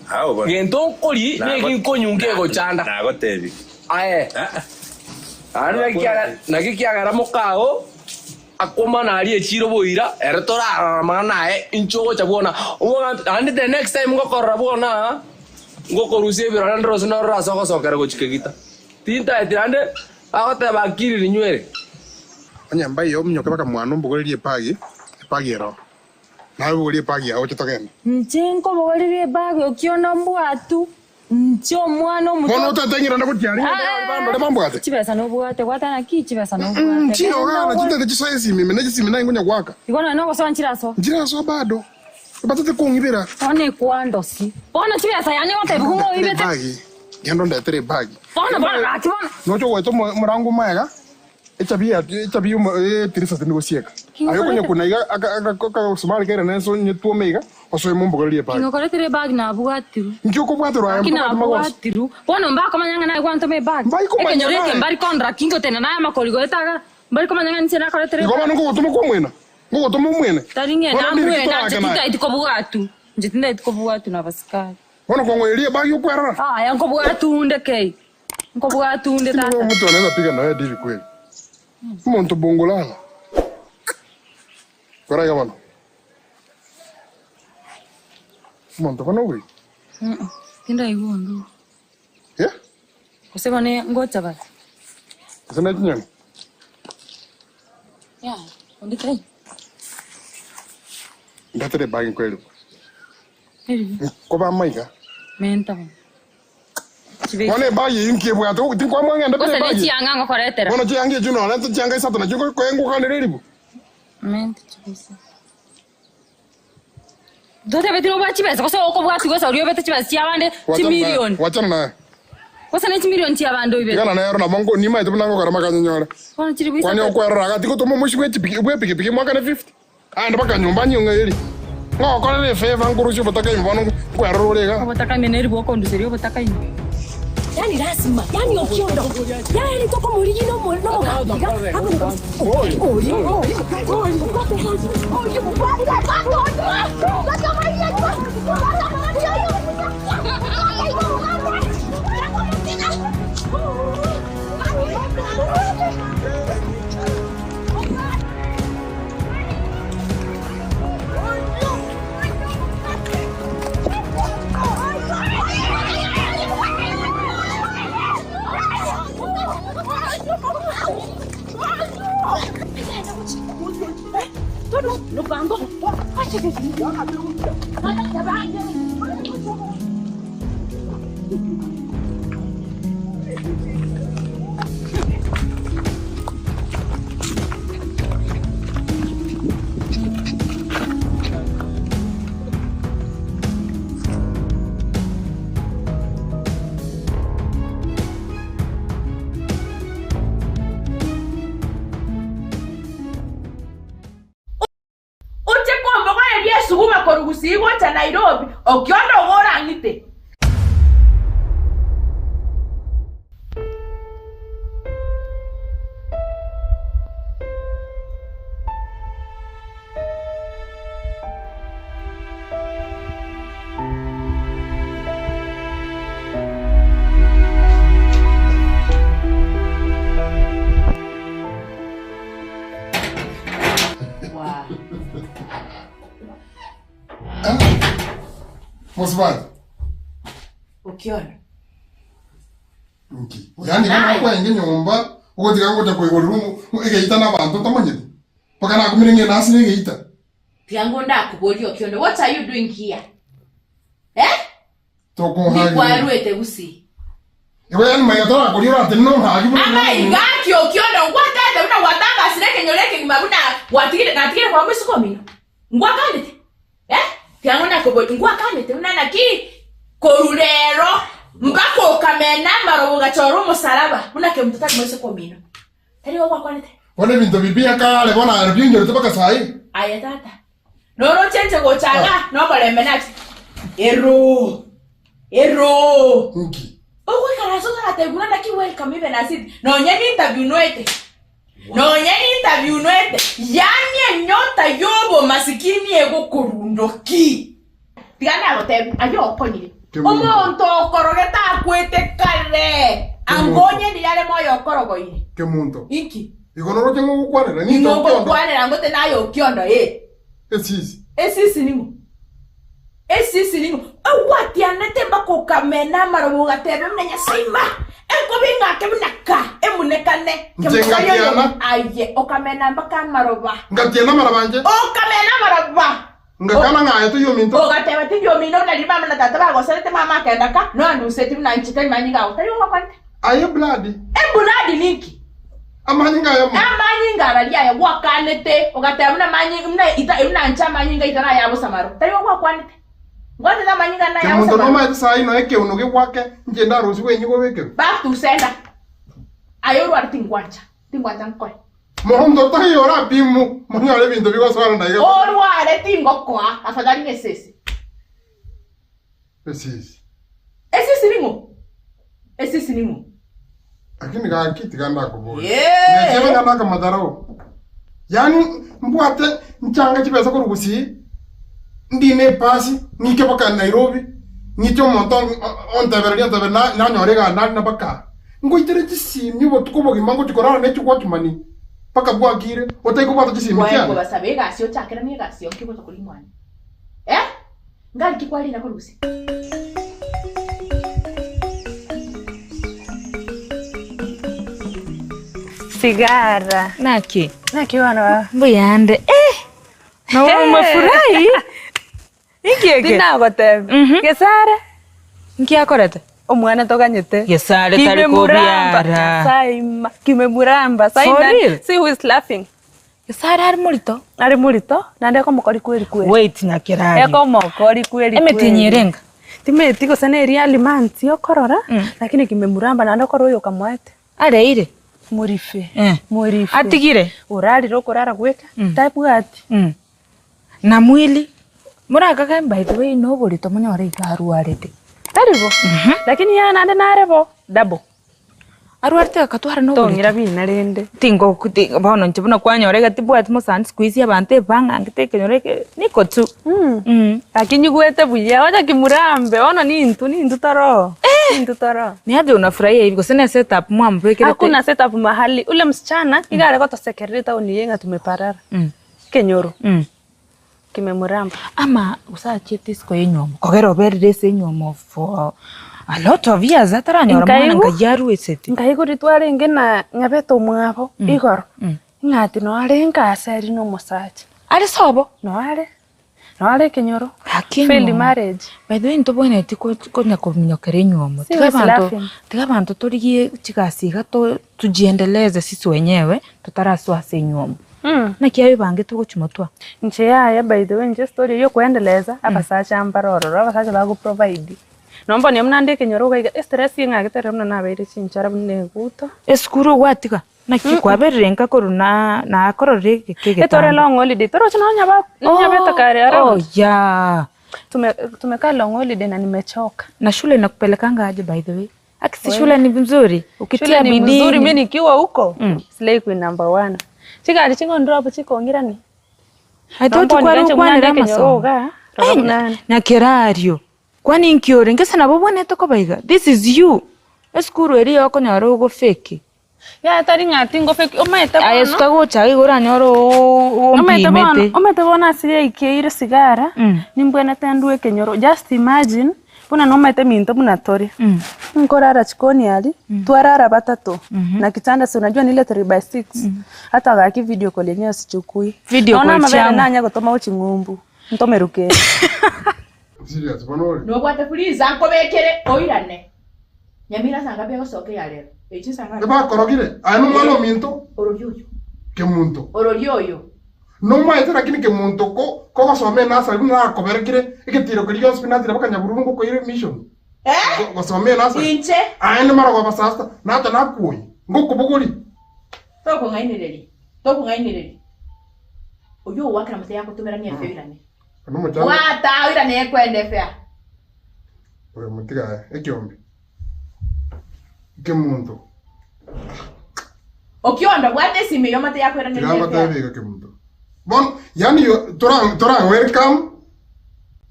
hao bana gento koli negi konyunge go chanda nago tebi nagikiagara mukao akoma nari echiro boira eretora manae inchogo chabona and the next time ngokorra bona ngokorusie biro ndro sino raso ko sokera go chikegita tinta etirande agote bakiri rinywere anyamba yo mnyoka baka mwana mbogorerie pagi ero nawe bogorerie pagi aho chitogenda nchenko bogorerie pagi okiona mbwatu ncho mwana omuto bono tatengira ndako tiari bando bambwate chibesa no bwate gwatana ki chibesa no bwate chino gana chitete chisoesi mimi neji simi nangonya gwaka igona no so nchiraso bado batate kungibira one kwando si bona chibesa yani wote bukungo ibete bagi yando ndatere bagi bona atibona nocho weto murangu maega etabia tirisa tendo sieka ayo konya kunaiga aka sumari kere neso nyetuo meiga oso mumbogorerie bagi ngokore tere bagi na bwatiru njoko bwatiru ayo kina bwatiru bona mbako manyanga na kwanto me bagi ekenyorete mbari kontra kingo tena na makoligo etaga mbari ko manyanga nsena kore tere ngoma ngo gotuma ko mwena ngo gotuma mwene taringe na mwena njetinda itiko bwatu njetinda itiko bwatu na basikali bona ko ngoelie bagi ukwera yango bwatu ndeke ngo bwatu ndeta mtu anaweza piga na wewe divi kweli Monto bongolana. Kora gabano. Monto kono we. Kinda iwondo. Yeah? Kusema ne ngocha basi. Sana jinyang. Yeah, ondikai. Ndatere bagi kweli. Heri. Ko ba maiga. Menta. Kone bagi inki bwa to tin kwa mwanga ndatere bagi. Kosa ne chianga ngokoretera. Kono chiangi juno na chianga isato na jingo ko engo kane reribu. Menta chibisa. Dote betino bwa chibesa koso oko bwa tigosa uriyo bete chibesa chiabande chi million. Wachana na. Kosa ne chi million chiabande ibe. Kana na yaro na bongo ni mai to nango karama kanyonyora. Kono chiribisa. Kwani okwera raga tiko to momushi bwe piki mwaka na 50. Anda baka nyumba nyonga eri. Ngo kone le favor ngurushi botaka imbono kwera rorega. Botaka meneri bwo konduseri botaka ino. Yani lazima, yani okiondo. Yani toko muligino mo no gaga. Hapo ni Kusigo cha Nairobi okiondo gora ngite. Mosbad. Ukiona. Okay. Yani kama kwa inge nyomba, uko tikango cha kwa rumu, egeita na bantu tamanyete. Paka na kumiringe nasi ne egeita. Tiango nda kuboli Okiondo. What are you doing here? Toko hagi. Ni kwa ruete usi. Ewe yani mayatora kulira atenno hagi. Ama igaki Okiondo ngwatete una watanga sineke nyoleke ngimabuna watigire natigire kwa mwisiko mino. Ngwakanete. Tiango na kuboli ngwakanete una naki korurero mbako kamena marobo gachoro musaraba unake mtutaki mwese kwa mino. Tari wa kwanete. Wale bintu bibia kale bona arbyinyo tubaka sai. Aya tata. Noro chenche gochanga no kole menati. Ero. Nki. Owe karaso kara teguna ndaki welcome even asid. No nyeni interview noete. Yani nyota yobo masikini ego kurundoki. Tigana agote ayo oponyire. Omonto okorogeta akwete kale. Angonye ndiyale moyo okorogoire. Ke muntu. Iki. Igonoro chengo kwanera ni to Okiondo. Kwanera ngote nayo Okiondo Esisi ningu. Awati anete bako kamena marobo gatebe mnenya saima. Eko binga kebunaka emunekane. Ngatiana. Aye okamena baka maroba. Ngatiana marabanje. Okamena maroba. Ngakana ngaye to yominto. Ogatebe ti yomino na liba mna tata bago selete mama kendaka. No andu seti mna nchite manyinga utayo wakwante. Aye bloody. Bloody ninki. Amanyinga ya mu. Amanyinga ralia ya wakanete. Ogatebe mna manyinga mna ita mna ncha manyinga itana ya busamaro. Tayo wakwante. Ngote na manyinga na ya busamaro. Mundo no ma sai no eke unuge kwake njenda rusi wenyigo weke. Back to sender. Ayo tingwanja nkoi. Mohondo tayo ra bimu manyale bintu bigo swara ndaiga. Orware tingokwa afadhali nesesi. Esisi ningo. Lakini ga kiti ganda ko boy. Nechebe ganda ka madarao. Yani mbwate nchanga chibesa ko rugusi. Ndine pasi nike baka Nairobi. Nicho monton on taberia na nyorega na baka. Ngoitere chisi nibo tukobo gimango chikora ne chukwa kimani. Paka bwa gire otai ko bata chisi mkiana. Ngo basabega asio chakera ni gasio kibo to kulimwana. Ngali kikwali na korusi. Sigara. Naki wana. Mbuyande. Na umefurahi? Ingieke. Dinagotebe. Gesare. Nkiakorete. Omwana tokanyete. Gesare tari kobiara. Saima. Kimemuramba. For real? See who is laughing. Gesare ari murito. Ari murito. Nande ko mukori kweli kweli. Wait nyakirari. Eko mukori kweli kweli. Emetinyerenga. Timeti ko sana real manti okorora. Lakini kimemuramba nande ko royo kamwete. Are ire. Murife. Murife. Atigire. Urari rokorara gweka. Tabwati. Na mwili. Muraka kai by the way no burito munyore igaruarete. Taribo. Lakini ya nande narebo double. Aruarte akatwara no burito. Tongira bina rende. Tingo kuti bono nchibona kwanyorega tibwati mo sans squeeze abantu banga ngiteke nyoreke niko tu. Lakini gwete buya wacha kimurambe ona ni ntu taro. Ntu taro. Ni aje unafurahia hivi kwa sababu setup mwambeke. Hakuna setup mahali ule msichana igare kwa tosekereta uniyenga tumeparara. Kenyoro. Kimemuramba ama usachete siko yenyomo kogero berese yenyomo for a lot of years ataranya mwana ngayaru eseti ngaigo ritware ngena nyabeto mwabo igoro ngati no arenga aseri no musachi ari sobo no are kenyoro failed marriage by the way ntobone tiko konya kominyokere yenyomo tiga bantu torigie chigasiga to tujiendeleze sisi wenyewe tutaraswa senyomo na kiawe bange tuko chimotwa nche ya by the way nje story yo kuendeleza abasacha ambaroro abasacha bago provide nomba ni mnande kenyoro ga stress yenga getere mna na baire chinchara bune guto eskuru watika na kikwaberenga koruna na korore keke etore long holiday toro chino nya beta kare ara ya tumekaa long holiday na nimechoka na shule nakupelekanga aje by the way akisi shule ni nzuri ukitia bidii nzuri mimi nikiwa huko slay queen number 1 chikali chingo ndropo chikongirani I thought kwa ramasoga na kerario kwani nkiore ngese nabo bone to kobaiga this is you eskuru eri yoko nyaro go fake ya tari ngati ngo fake o maeta bono ay skago chagi gora nyoro o mbimete o maeta bona siye ikeire sigara nimbwena tandue kenyoro just imagine Puna no maite minto muna tori. Nkorara chikoni ali. Tuarara batatu. Na kitanda si unajua nile 3x6. Hata gaki video call yenyewe sichukui. Video call changu. Naona nanya gutoma uchi ngumbu. Ntomeruke. Serious banori. No kwate fuliza nkobekere oirane. Nyamira sanga bego soke ya lero. Echi sanga. Eba korogire. Anu malo minto. Ororyoyo. Ke muntu. Ororyoyo. No maite lakini ke muntu ko basome nasa bina koberekire ikitiro kuri yo spinati bakanya burungu ko ire mission. Basome nasa. Inche. Ane mara kwa basasta nata nakuyi. Nguko buguri. Toko ngainireri. Oyo wakira mate yako tumera ni afeirane. No mujana. Wata oirane ekwende fea. Oyo mutiga ekyombi. Ke muntu. Okionda bwate sime yo mate yako irane. Tiranga tabiga ke muntu. Bon, yani yo torang welcome.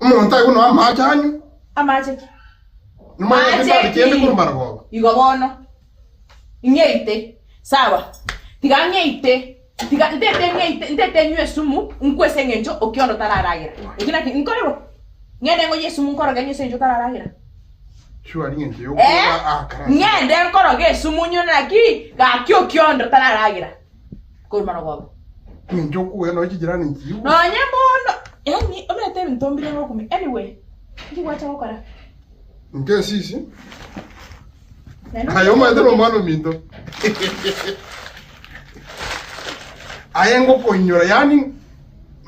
Umuntu uno amachanyu. Amache. Amache kiende kurumbargo. Igo bono. Inyeite. Sawa. Tiga nyeite. Tiga ndete nywe sumu nkwese ngenjo okiondo tararagira. Ikina nkorero. Ngende ngo yesumu nkoro genye senjo tararagira. Shua ngenje yo. Ngende nkoro ge sumu nyona ki ga kyo okiondo tararagira. Kurumbargo. Njoku eno ikijirani njiu. No nyambono. Yani omete ntombire ngokumi. Anyway. Ndiwacha gukora. Nke sisi. Ayo madero mano minto. Ayengo konyora yani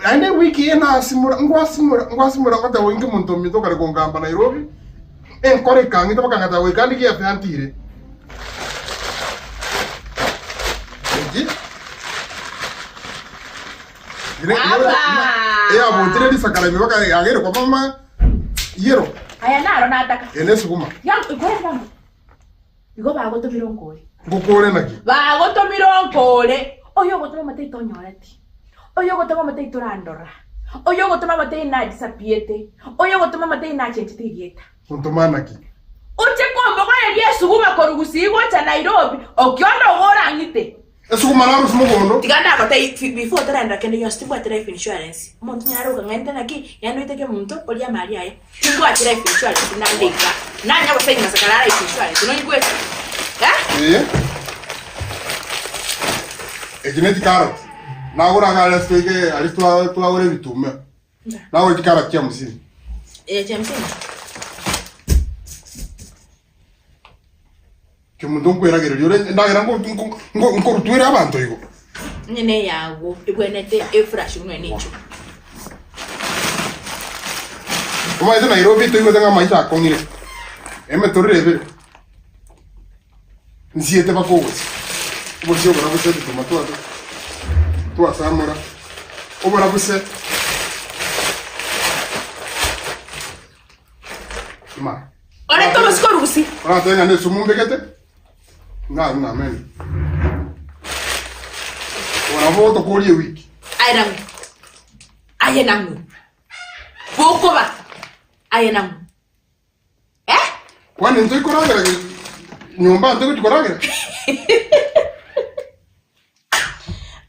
ane wiki ena simura ngwasimura kata wengi muntu minto kare kongamba Nairobi. Enkore kangi to bakangata we kandi ki afantire. Ya botire disakala mi baka agere kwa mama yero. Aya naro nataka. Ene suguma. Ya ikore banga. Igo bago to mironkore. Ngokore naki. Bago to mironkore. Oyo gotoma mate tonyorati. Oyo gotoma mate turandora. Oyo gotoma mate na disapiete. Oyo gotoma mate na chenchitigieta. Untomana ki. Uche kombo kwa ye suguma korugusigo cha Nairobi. Okiondo gora ngite. Eso kuma na rufu mugondo. Tiganda ko tay before tara kende yo stibu ati life insurance. Umuntu nyaro ngenda naki yano iteke muntu olia mali aye. Stibu ati life insurance na ndeka. Nanya ko tay masakala life insurance. No ngwe. Ejineti carrot. Na ora gala steke alisto tu agora bitume. Na ora carrot kia musi. Chamsi. Que mundo kwera gero yore ndagira ngo rutwira abantu igo. Nyene yawo ibwenete efresh nwe nicho. Kuma ite Nairobi to igo tanga maisha akongire. Eme torrebe. Nsiete bakogos. Como se obra você de tomato. Tu asamora. Obra você. Ma. Ora to los corusi. Ora tenga ne sumu mbekete. Na men. Ora voto koli wiki. Ayram. Ayenam. Bokoba. Ayenam. Kwani nzoi koragira nyumba ntoko koragira.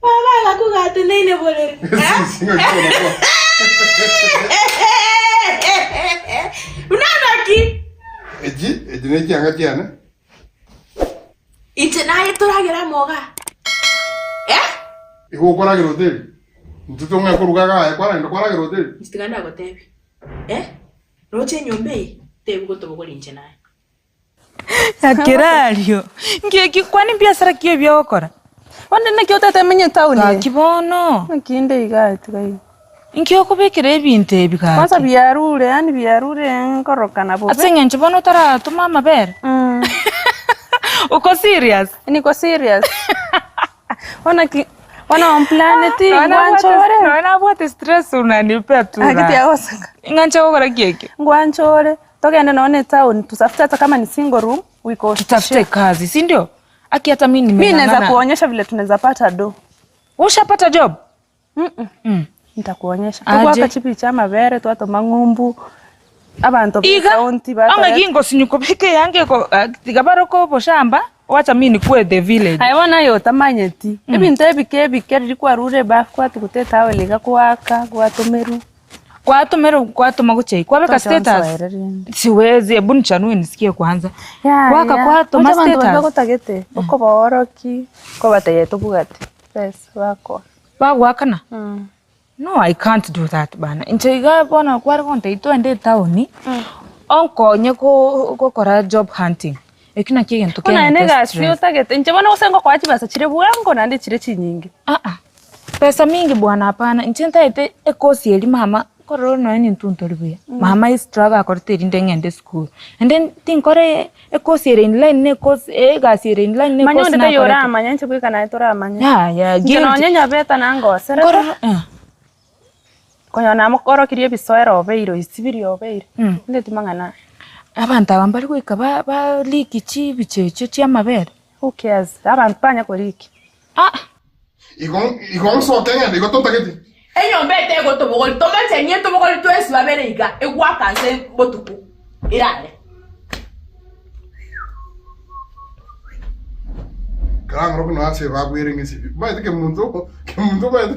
Baba la kugate nene bolere. Unanaki. Eji ne kyanga ne. Ite naye toragira moga. Iho koragira hotel. Ntuto nga korugaga kwara ndo koragira hotel. Mistiganda ko tebi. Roche nyombe tebi ko tobo kolinche naye. Akirario. Ngeki kwani biashara kio byokora. Wande na kyo tata menye tauni. Kibono. Nakinde igati kai. Inkyo kubekera ebintu ebikati. Kwanza byarure nkorokana bobe. Atsenye nchibono tara tuma mabere. Uko serious? Niko serious. Wana on planet ngwanchore. Wana what stress unanipea tu. Akiti yaosaka. Ngancho gora kieke. Ngwanchore. Tokende naone town tusafute hata kama ni single room wiko tutafute kazi, si ndio? Aki hata mimi naweza kuonyesha vile tunaweza pata do. Ushapata job? Nitakuonyesha. Tukwa chipi cha mabere tu ato mangumbu. Abantu county ba. Ama gingo sinyuko peke yange ko tigabaro ko boshamba. Wacha mimi nikue the village. Ayona yo tamanyeti. Ebintu ebike rikwa rure ba kwa tukuteta aweliga kwaka kwa tomeru. Kwa tomaguchei. Kwa beka status. Siwezi hebu nichanue nisikie kwanza. Kwaka kwa toma status. Wako tagete. Uko baoroki. Ko bataye tubugati. Yes, wako. Bagwakana. No, I can't do that bana. Incheiga bona kwari konte itoende town. Onko nyeko kora job hunting. Ekina kigen to kuna enega sio tagete. Nchebona usengo kwa chibasa chire bwango nande chire chinyingi. Pesa mingi bwana hapana. Nchenta ite ekosi eli mama kororo no ni ntuntoribuya. Mama is struggle akorte ndengende school. And then tinkore ekosi ere in line ne course gasi ere in line ne course na. Manyo ndeyora amanya nchibika na itora amanya. Ya. Ngino nyenya beta nango serera. Konya namukoro kirie bisoero obeiro isibiri obeiro. Ndeti mangana. Abantu abambali kwika ba liki chi bichecho chia mabere. Who cares? Abantu panya ko liki. Igon so Kenya digo tonta kiti. Enyo mbete go to bogol toma chenye to bogol to es babere iga egwa kanse botuku. Irale. Kang rogo no ase ba gwere ngisi. Ba ite ke mundo ba.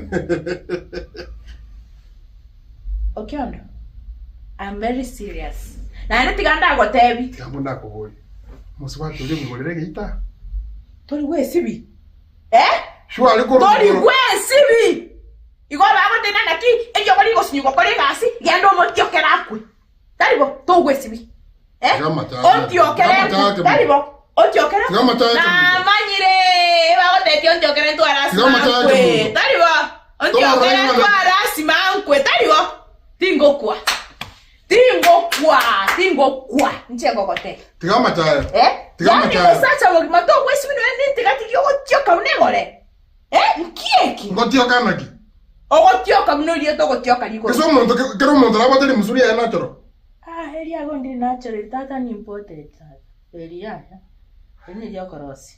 Okay, I'm very serious. Na ene tiganda go tebi. Tiganda ko boy. Muswa tuli ngolere gita. Toli we sibi. Shwa ali ko. Toli we sibi. Igo ba go tena naki ejo bali go sinyo ko le gasi gendo mo tiokera akwe. Talibo to we sibi. O tiokera. Talibo o tiokera. Na manyire ba go te tiokera tu ara. Talibo o tiokera tu ara simankwe. Talibo Tingo kwa. Nchengo kote. Tigama taya. Tigama taya. Yani sacha wo mato wesi mino ende tigati yo tioka unegole. Nkieki. Ngotioka naki. Ogotioka mno lieto gotioka liko. Keso muntu kero muntu la bateli musuri ya natural. Heri yago ndi natural tata ni imported. Heri ya. Ene dio korosi.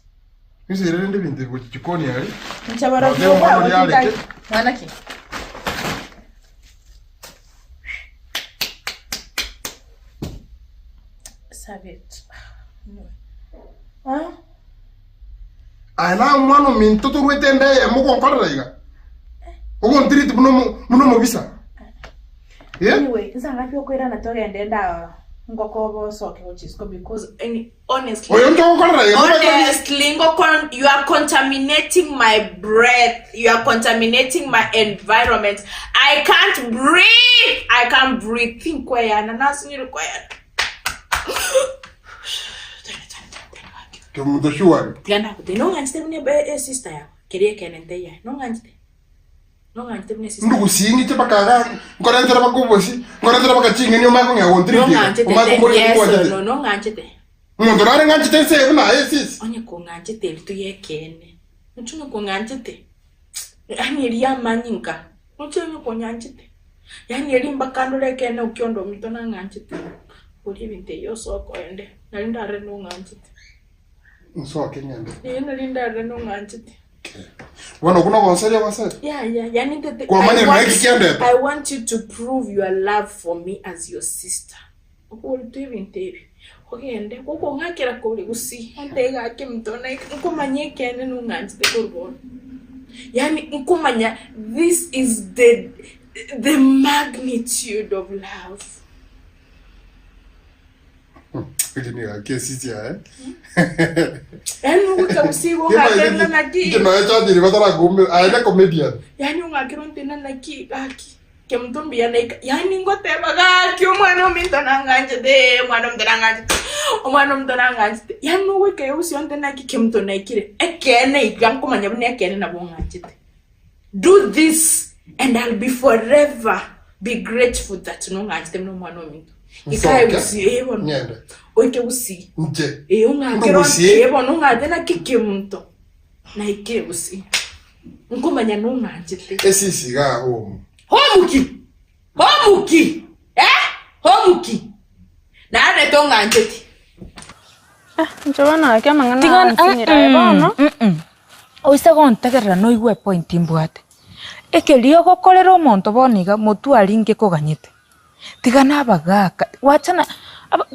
Nisi rende binte go chikoni yali. Nchabara yo ba. Manaki. Savage. No. Ana mwana minto to wetende Emoko nkora iga. Ugo ntiriti muno visa. Yeah. Anyway, zanga pyo kwera na togende nda ngoko soke uchisco because honestly you are contaminating my breath, you are contaminating my environment. I can't breathe. Think kwaya na nasini kwaya. Kemudo shuari. Tiana ko no ngante mne sister ya. Kerie kenente ya. No ngante mne sister. Ndugu singi te bakaga. Ngora ntera bakubosi. Ngora ntera bakachinga ni omako nga wontri. No ngante te. No ngante te. Muntu nare ngante te se na esis. Onye ko ngante te tu yekene. Ntuno ko ngante te. Ani ria manyinka. Ntuno ko ngante te. Yani elimba kandole kene ukyondo mitona ngante te. Uri binte yoso ko ende. Nalinda re no ngante te. Nso akenyande. Nalinda re no ngante te. Bueno, kuna konseja wase. Yeah. Yani the Kwa manye kiende. I want you to prove your love for me as your sister. Okuri tu binte. Ogende kuko ngakira kuri usi. Antega akimtona nkomanye kene no ngante te kurbo. Yani nkomanya, this is the magnitude of love. Kujini kesi ya Yani ukausiwa ngakena naki. Kino echa diri batara gombe aenda comedian. Yani ungakira ntena naki aki. Kemtumbi yani ngoteba gaki omwana omintona nganje de mwana mtona nganje. Yani weke usi ntena ki kemtona ikire. Ekene igankomanya bune ekene na bonganje. Do this and I'll be forever be grateful that no nganje no mwana ominto. Ikai usi ebon. Nyenda. Oike usi. Nje. Ungakira ebon ungatena kikemto. Na ike usi. Nkomanya no nganje te. Esisi ga home. Homuki. Homuki. Na ane to nganje te. Njobana kya mangana nsinyira ebono. Oisa gontegerera no igwe point imbwate. Ekelio gokorera omonto boniga mutu aringe koganyete. Tiga nabagaka wachana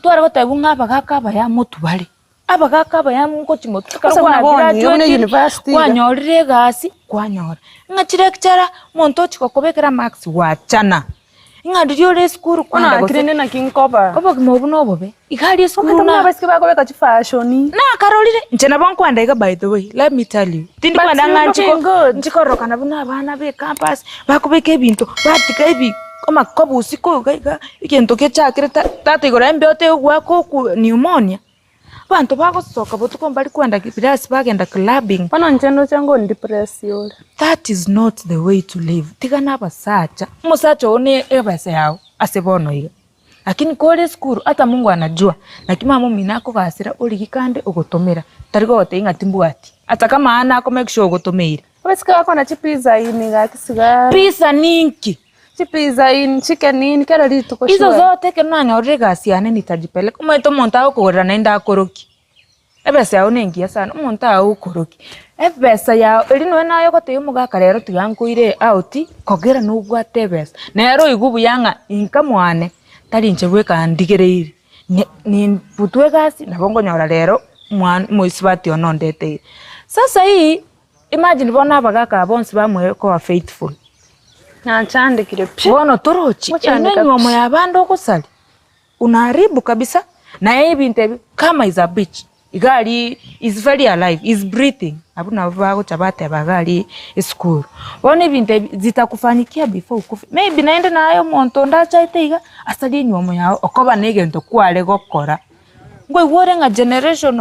twara gotebu ngabagaka baya mutu bari. Abagaka baya mungochi mutu Kasa boni university. Kwanyorire gasi kwanyora. Ngachirekchara monto chiko kobekera max wachana. Ingadirio le school kwanda go. Kirene na kinkoba. Kobo kimobu no bobe. Igari school na basike bakobeka chi fashion. Na karolire nchena bankwanda iga by the way. Let me tell you. Tindi kwanda nganchiko roka na buna bana be campus bakobeka ebintu batika ebi koma kobu usiko gaiga ikento kechakire tata igora mbyote gwako ku pneumonia. Bantu bagosoka botuko mbali kwenda kipirasi bagenda clubbing. Bano nchendo chango depression. That is not the way to live. Tiga nabasacha. Musacha one ebase yao asebono hiyo. Lakini kole skuru hata Mungu anajua. Lakini mama mimi nako basira oligikande ugotomera. Tarigo wote ingatimbwati. Hata kama ana ako make sure ugotomera. Wesika wako na chipiza ini gakisiga. Pizza ninki. Chipiza in chicken in kera lito ko. Izo zote kenanya orega siane nitajipeleka. Umeto monta ukora naenda akoroki. Ebesa yao nengia sana monta ukoroki. Ebesa yao elino nayo gote umugaka rero tuyankuire out kogera nubwate ebesa. Nero igubu yanga inkamwane tari nchebweka ndigereire. Ni putwe gasi nabongo nyora rero muisibati onondete. Sasa hii imagine bona abagaka bonse bamwe ko faithful. Nachandikire pye. Bono torochi. Enenyomo ya bando kusali. Unaharibu kabisa. Na yeye bintu kama is a bitch. Igali is very alive, is breathing. Abuna bago chabate bagali school. Bono bintu zitakufanyikia before ukufi. Maybe naenda nayo monto ndachaiteiga asali nyomo yao okoba negento kwale gokora. Ngwe wore nga generation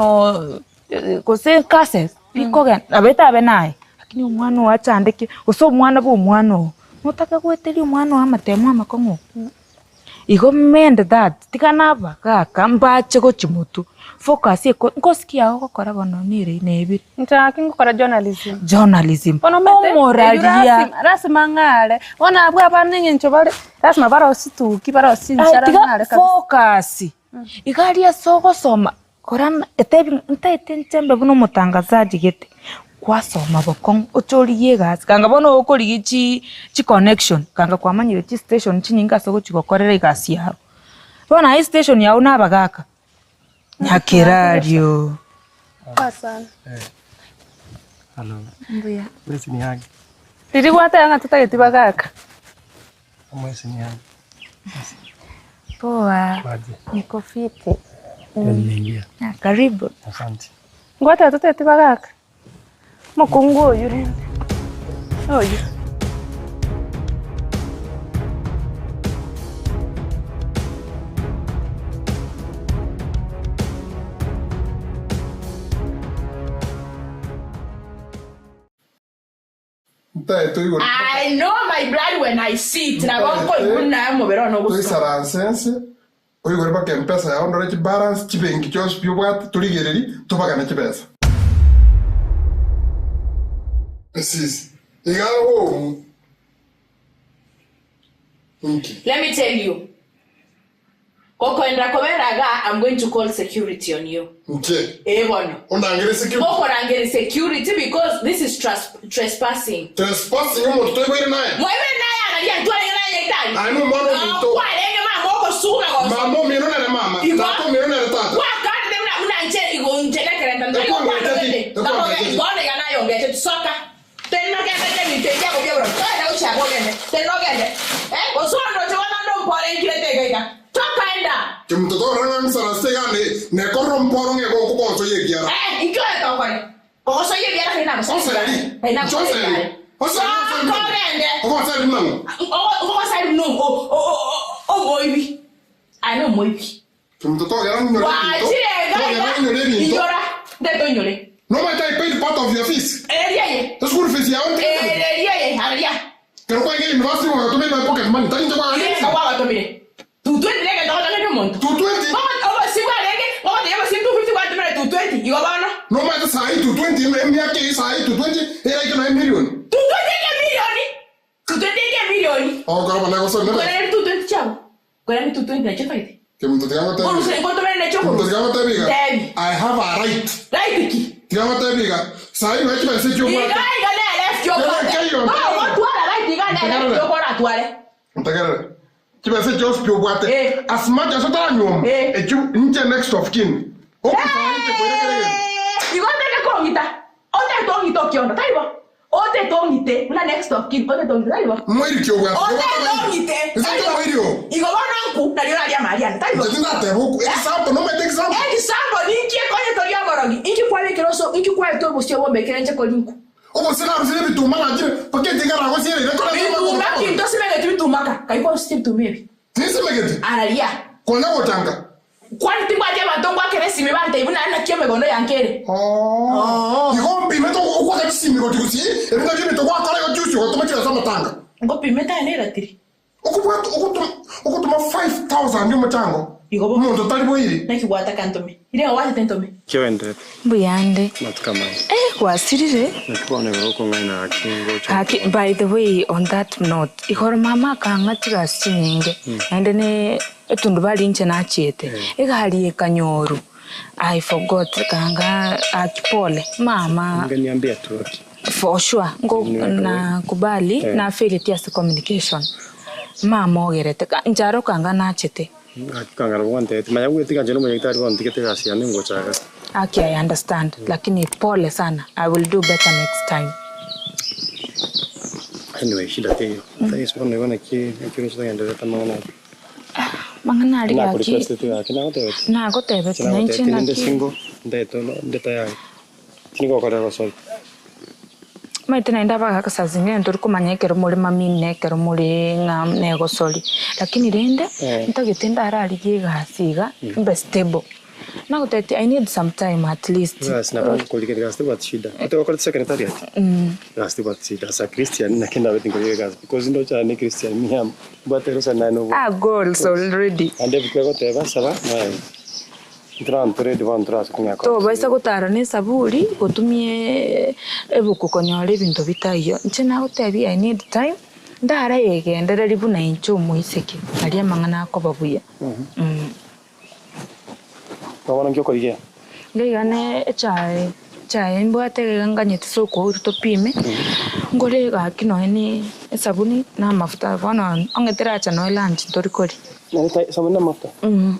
kose cases. Ikogen abeta abenaye. Lakini umwana wachandike uso umwana bu umwana mutaka gweteri umwana wa matemo amakongo. Igo mende that tikanaba kaka mbache go chimutu focus eko ngosikia gukora bono nire nebiri ntaki ngukora journalism bono moralia rasima ngale bona abwa baningi nchobale rasima bara osituki bara osinchara ngale kabisa focus igalia sogo soma korana etebi ntete ntembe bono mutangazaji gete kwasoma bokong ochoriye gas kanga bono okori chi connection kanga kwamanyire chi station chinyinga sogo chikokorera igasi yao bona hii station yao nabagaka nyakirario pasana Hello. Mbuya. Mwezi ni hagi. Riri gwata yanga tutagetiba gaka. Mwezi ni hagi. Poa. Niko fiti. Nimeingia. Karibu. Asante. Gwata tutagetiba gaka. Mukungu uyu rindi. Uyu. I know my blood when I see it. Na bako ibuna mo bero no gusto. Saransense. Oyo gore baka mpesa ya ondore ki balance chibengi chose pyo bwat tuligereri tubagana chibesa. Sis. Igawo. Let me tell you. Koko enda koberaga, I'm going to call security on you. Okay. Bono. Ondangere security. Koko rangere security because this is trespassing. Trespassing mo toibere naye. Moibe naye analia tu analia ndani. Ano mano mito. Kwa lenge mama moko sura go. Mama mino na mama. Tato mino na tata. Kwa kadi dem na una nche igo nchele kerenda ndo. Kwa ngete. Ngone yana yongete soka. Tena ngete ni teja ko biabro. Kada ucha ko ngene. Tena ngete. Osondo chwana ndo mpole nkilete gaiga. Tokaenda. Mtoto ranga msala segane ne korromporo ngeko kukonso yegiara. Ikyo eta kwani. Koso yegiara hina msala. Hina msala. Osari mnamo. Osari mnamo. Moibi. Ano moibi. Mtoto ranga nyore. Wajire Inyora. Ndeto nyore. No matter I paid part of your fees. Eriye. The school fees ya on. Eriye. Haria. Kero kwa ngeli university wa tumeni na pocket money. Tani nje kwa ngeli. Sawa watomire. Tu 20 lege ndo ndo monto. Tu 20. Oba siwa lege. Oba yeba sim 250 kwa tumire tu 20. Iwa bana. No matter sai tu 20 miaka sai tu 20 era iko na million. Tu 20 milioni. Tu 20 milioni. Oh kama na kosa ndio. Kwa tu 20 chao. Kwa tu 20 na chapa hivi. Mtoto yangu tabi. Mtoto mene choko. Mtoto yangu tabi. I have a right. Right ki. Tiama tabi ga. Sai wewe chama sio kwa. Iga left yo kwa. Oh, watu wala right iga left yo kwa atwale. Mtakara. Kiba se just pure water. As much as that nyom. Nje next of kin. Oku saite kwere. Igonde ko ngita. Ote to ngito kiondo taiwa. Ote to ngite. Una next of kin. Ote to ngita taiwa. Mwiri kyo water. Ote to ngite. Sasa mwiri yo. Igo bana nku na lio alia Maria taiwa. Ndio nate huko. Example no make example. Example ninki ko to lio gorogi. Inki kwa keroso, inki kwa to bosio bombe kerenje ko linku. Obo sina rusile bituma na jire. Paketi ngara ko sire. Bituma kinto simege bitumaka. Kaiko still to maybe. Tisi megeti. Analia. Kona wotanga. Kwani timba je batongo akere simi bante ibuna na kieme gono yankere. Igombi meto kwa kati simi go tusi. Ebina jime to kwa kala go tusi go tomachira sama tanga. Ngopi meta ene ratiri. Okutuma 5000 ndio mchango. Igobo muntu tali boiri. Neki gwata kantome. Ile waje tentome. Kiwende. Mbuyande. Natukama. Kwasirire. Nakubone bako ngaina akingo. By the way, on that note, ikoro mama kanga tigasinyenge. Ende ne etundu bali nche na chiete. Egali ekanyoru. I forgot kanga akipole. Mama. Ngeniambia tu. For sure. Ngo na kubali na failure as communication. Mama ogerete njaro kanga na chete. Kanga rwante maya wetika jeno mwenye kitari kwa ntikete kasi ya ningo chaga. Okay, I understand. Lakini pole sana. I will do better next time. Anyway, shida hiyo. Thanks for never kile chote endelea kama una. Mangana ali Na yaki. request tu yake na hote. Na gote beti na nchi na ki. Singo ndeto ndeta yake. Tingo kwa kwa sol. Maite naenda baka kasazingine nduri kumanya kero muri mamine kero muri nga nego soli. Lakini rende ntagitenda arali gigasiga mbe stable. Na gutete I need some time at least. Yes, na kwa kulike gasti bat shida. Ate wakati secretariat. Gasti bat shida sa Christian na kenda wetin kulike gas because ndo cha ni Christian miam. Batero sana no. Goals already. Ande bikwa gote ba saba. Ntrantore divantras kunya ko. To baisa gutara ne saburi gutumie ebuku konyore ibintu bitayo. Nche na gutebi I need time. Ndara yegenda ribu na incho muiseke. Ali amangana ko babuya. Kawana ngyo kolike. Ngane chai mbwate nganyete soko to pime. Ngore ga kino ni Sabuni na mafuta bona ongetera acha no lunch torikori. Nani sabuni na mafuta.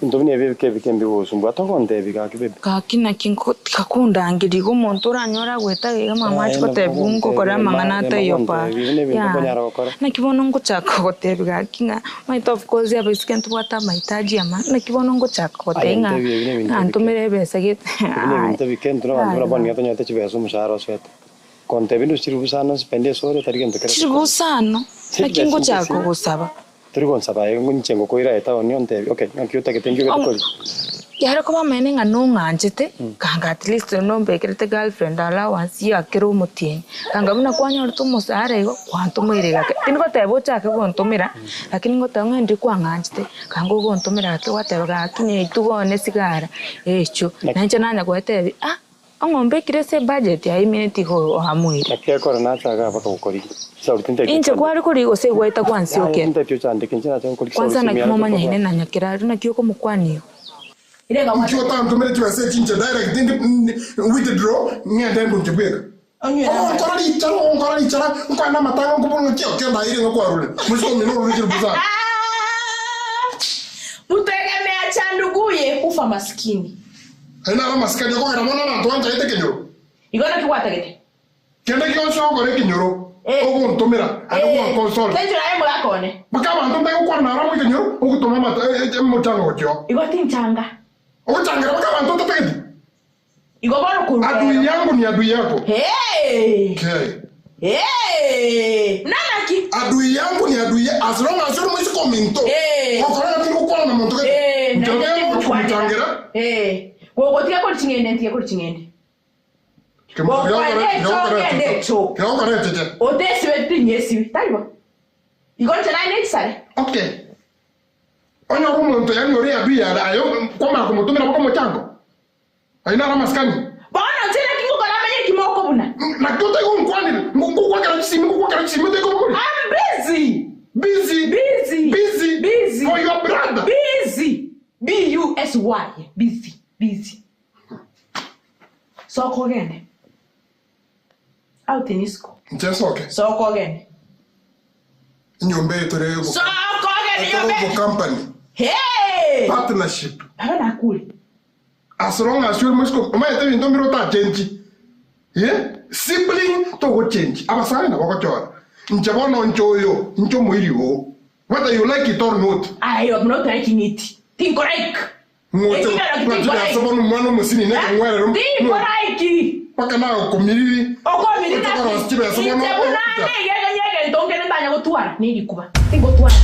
Ndobini ebe kembi wosumbu atakonde bika kibebe. Kakina kinko kakunda ngiri go muntu ranyora gweta ga mama chikote bungo kora mangana ta yopa. Na kibono ngochaka gote bika kinga might of course ya biskent wata mahitaji ama na kibono ngochaka gote nga. Antumere besa git. Nte weekend no andura bani ato nyate chibeso mushahara sweta. Konte bindu chirubusano spende sore tarigento kare. Chirubusano. Lakini ngochaka gusaba. Turigon saba ngunche ngokoira eta onionte. Okay, ngakiuta ketengi gakoli. Yara ko mama nga no nganjete kanga at least no bekerete girlfriend allowance ya kero mutie kanga buna kwanya ruto musare go kwanto mwirega tingo tebo chake go ntomira lakini ngo tanga ndi kwa nganjete kango go ntomira ke wateba ga kinye itugone sigara echo nanje nanya go tebe ngombe kirese budget ya iminute go hamwira akia korona chaga baka ukori inje kwari kuri go se gweta kwansi okay kwanza na kimoma nyine nanya kirari na kiyoko mukwaniyo Ikiwa tanto mele tuwase chincha direct withdraw ngende kunjibweka. Ongora lichara ukana matanga kubonga kyo na ile ngokwarule. Musiko minoro lichirubuza. Mutegemea cha nduguye kufa maskini. Haina na maskini yako kana mwana na tuanja ite kinyoro. Igona kikwata gete. Kende kiyo sho gore kinyoro. Ogo ntomira, ogo console. Tenjo na yemo yakone. Bakaba ntombe ko na ramu kinyoro, ogo tomama mutanga ocho. Igoti nchanga. Uchangira bakaba ntombe peketi. Igoboro kuru. Adui yangu ni adui yako. Hey. Okay. Hey. Nanaki. Adui yangu ni adui as long as you must comment. Hey. Okora tingo kwa na monto kete. Hey. Ntombe ko kuchangira. Hey. Gogo tia ko chingende ntia ko chingende. Odesi wetu nyesi taiba. Igonje na ine sare. Okay. Onyo ko monto yani ori adui ya ayo koma ko mutumira ko mochango. Aina na maskani. Bona tena kingo kana menye kimoko buna. Na tota ko nkwani nguko kwa kana chisimu te ko buri. I'm busy. Busy. For your brother. Busy. B-U-S-Y. Busy. So ko gene. Out in isko. Just okay. So ko gene. Nyombe tore. So ko gene nyombe. Company. Hey. Partnership. Hana kuli. As long as you must go, my telling don't be rota change. Yeah? Sibling to go change. Abasana na wako Nchabono nchoyo, ncho mwiriwo. Whether you like it or not. I am not liking it. Think like. Mwote, sababu mwano musini neke mwere. Think like. Paka na okomiri. Okomiri na. Nyege ndonge nenda nyagotuara. Nili kuba. Tingo tuara.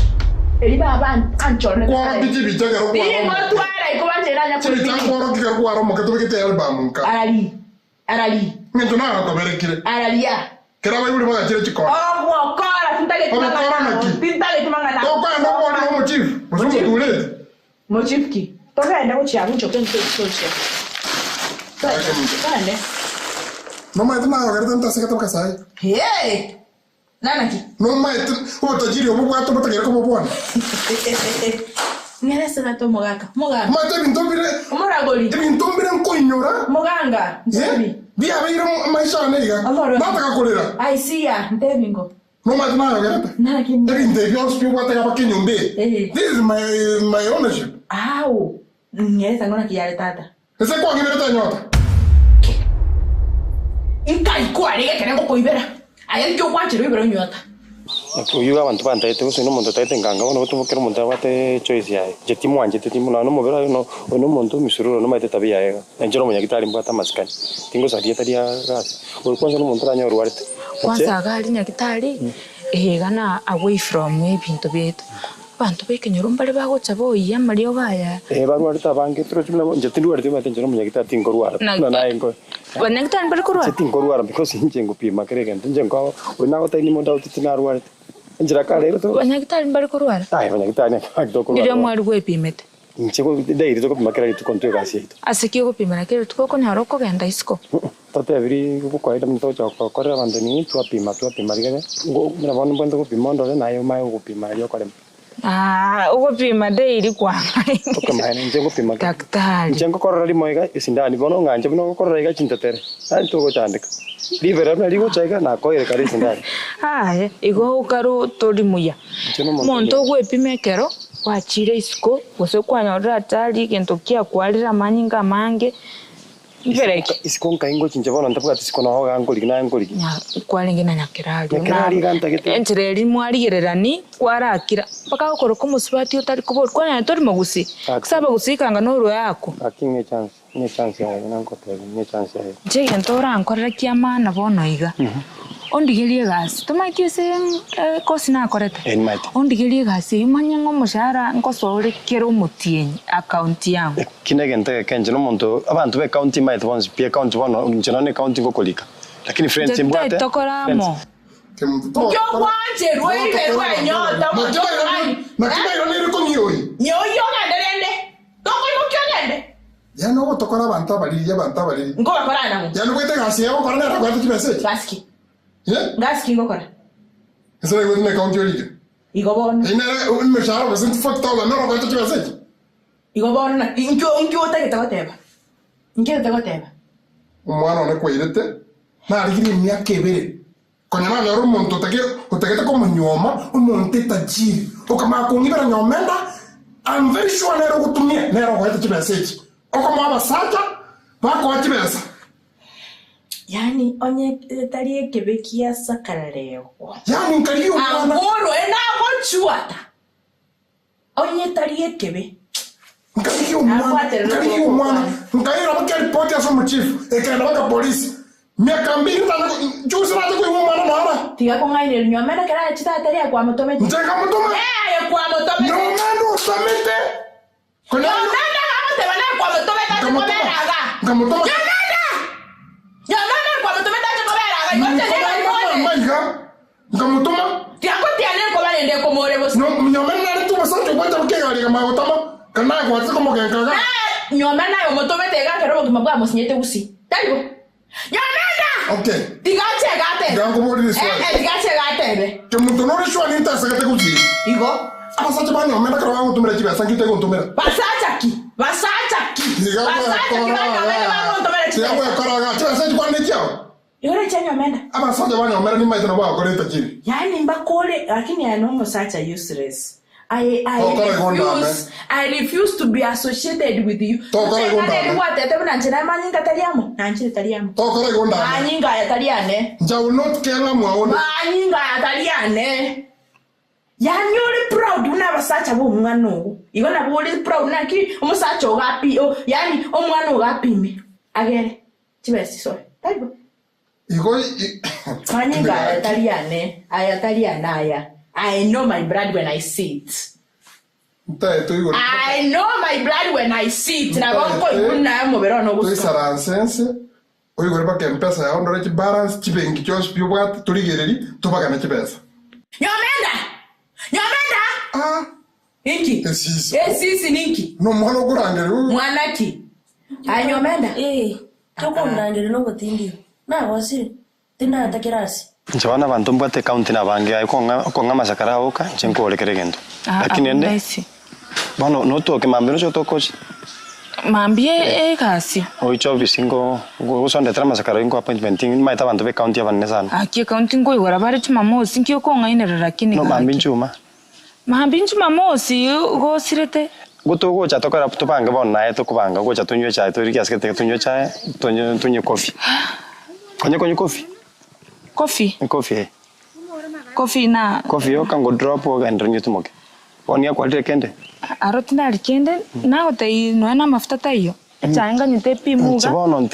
Eliba aban anchorne. Kwa biti bijaga ro kwa. Tingo tuara ikuba nchera nyakuwa. Chiri tango ro kika kwa ro moketo kete album nka. Arali. Ngento na ko berekire. Aralia. Kera wa yule mwaga chire chiko. Oh, kora tintale tumanga. Tintale tumanga na. Kwa ndo kwa no motif. Musumu tule. Motif ki. Toka enda kuchia mucho kento kuchia. Tande. Mama ita na garita nta sekata kasai. Hey. Nana ki. No ma ita o tajiri o bwa to batagera ko bwana. Ngere sana to mogaka. Mogaka. Ma te bintombire. Moragoli. Bintombire nko inyora. Moganga. Nzebi. Bia beira maisha neiga. Bata kolera. I see ya. Ndebingo. No ma ita na garita. Nana ki. Ndebinde yo spi wata ga pakinyombe. This is my ownership. Au. Ngere sana kiyale tata. Ese kwa ngere tanyota. Inka ikuwa rege kenengo koibera. Ayer yo kwachiro ibero nyota. Uyuga abantu bantaite gusa no muntu taite nganga bono gutumukira umuntu abate choice yae. Jetimu wanje tetimu na no mubera no muntu misururo no maite tabia yae. Njoro munyagitari mbata maskani. Tingo sadia tadia gas. Kwanza no muntu ranya ruwarte. Kwanza gali nyagitari gana away from ebintu byetu. Bantu bekenyoro mbale bagocha boya mario baya. Baruarta bange tro chimna jetindu arti mate njoro munyagitari tingo ruwara. Na engo. Wanengtan mbale kurwa. Tingo ruwara because injengo pima kerega njengo una gota ni monda utitina ruwarte. Njira kale to. Wanyagitari mbale kurwara. Wanyagitari akdo kurwara. Ndio mwari gwepimete. Nchego dai to kupima kerega tukonto gasi ito. Asikio kupima kero tukoko nyaro ko genda isko. Tate abiri kukoida mto cha kokora bandeni tuapima rigane. Ngo mna bono bando kupima ndo nayo mai kupima yo kale. Ukupima daily kwa. Kama njengo pima. Daktari. Njengo korora limoiga isindani bono nganje bono korora iga chintatere. Ai to go chandika. Livera na ligo chaiga na koire karisi ndani. Aye, igo ukaro tori muya. Monto gwepimekero wachire isiko gose kwanyora atari gento kia kwalira manyinga mange. Ibereke isiko nkaingo chinje bono ntabuga tisiko naho gangori na ngori. Kwalingi na nyakirali. Nyakirali ganta gete. Entireri mwarigererani kwarakira. Paka ukoro kumusibati utari kubor kwanya tori magusi. Kusaba gusikanga no ro yako. Akinge chance. Ni chance yawe nankote ni chance yawe. Je gentora nkorera kiamana bono iga. Ondigerie gasi tumakie se kosi na korete. Ondigerie gasi imanya ngo mushara nkosore kero mutienyi account yangu. Kinegente kenje no muntu abantu be account might once be account bono njana ne account ngokolika. Lakini friends mbwate. Tokoramo. Ukyo kwanje rwe nyota mo. Nakima yone ko nyoi. Nyoyo nganderende. Toko mukyo ngende. Yano gotokora abantu abaliri. Ngo bakorana mu. Yano kwete gasi yako korana na kwete kibese. Gaski. Gaski ngokora. Ese ngo ne account yori. Igo bono. Ina unmeshara wasn't fucked all na kwete kibese. Igo bono na inkyo utakitagoteba. Inkyo utakoteba. Umwana one kwirete. Na arigiri myaka ebere. Konyama yaro umuntu utegete ko munyoma umuntu tajiri. Ukama kungibera nyomenda. I'm very sure nero gutumie nero kwete kibese. Okama abasaja bako akibesa. Yani onye tari kebekia sakarareo. Yani nkaliyo mwana. Amoro ena gochuata. Onye tari kebe. Nkaliyo mwana. Nkaliyo baka report ya somo chief. Ekana baka police. Miaka mbili na juzi na kwa mwana mwana. Tiga ko ngaire nyomena kera chita tari kwa motomete. Ntaka motoma. Kwa motomete. No mando samete. Kuna nanda hapo bana kwa motomete komeraga. Ngamotoma. Nyomena kwa motomete komeraga. Yote ni maiga. Ngamotoma. Tiako tiane ko bana ndeko more bosi. No nyomena ni tu basacho kwenda kugega kama motoma. Kana kwa tsiko mogenga. Nyomena yo motomete ga kero ngimabwa mosinyete usi. Talibo. Nyomena. Okay. Tigache gate. Gango mori ni swali. Tigache gate. Kemuntu no risho ni ntasagate kuzi. Igo. Abasacho banya nyomena karo wangu tumira kibesa ngite ko tumira. Basacha ki. Tiago yakaraga. Tiago kwa nekiao. Yore chenyo menda. Abasacho banya nyomena ni maitano ba ko leta jiri. Yani mbakole lakini ya nomo such a useless. I refuse to be associated with you. Yani uri proud unabasacha bo umwana ubu. Igona buri proud naki umusacha ogapi yani omwana ogapime. Agere. Chibesi so. Taibo. Igo Anyinga ayataliana aya. I know my blood when I see it. I know my blood when I see it. Na bonko kuna mobero no gusto. Saransense. Oyi gorba ke mpesa ya ondore balance chibengi chose byobwat tuligereri tubagana kibesa. Nyomenda. Inki. Esisi ninki. No mwana ogurangere. Mwana ki. Nyomenda. Toko ndangere no gotindi. Na wasi. Tina takirasi. Njabana bantu mbwate account na bange ay konga masakara oka chenko olekere gendo. Lakini ende. Bono no toke mambe no chotokochi. Mambie kasi. Oicho bisingo usonde trama masakara ingo appointment maita bantu be account ya banne sana. Aki account ngo igora bare chuma mosi nkyo konga inera lakini. No mambi nchuma. Mambi nchuma mosi go sirete. Guto cha tokara tupanga bona naye tukubanga go cha tunywe cha to rikia skete tunywe cha tunywe coffee. Konye coffee. Coffee. Coffee na. Coffee yo kango drop o and rinyo tumoke. Onia kwa kende. Arotina alikende na otai no na mafuta tayo. Changa nyite pimuga. Chibono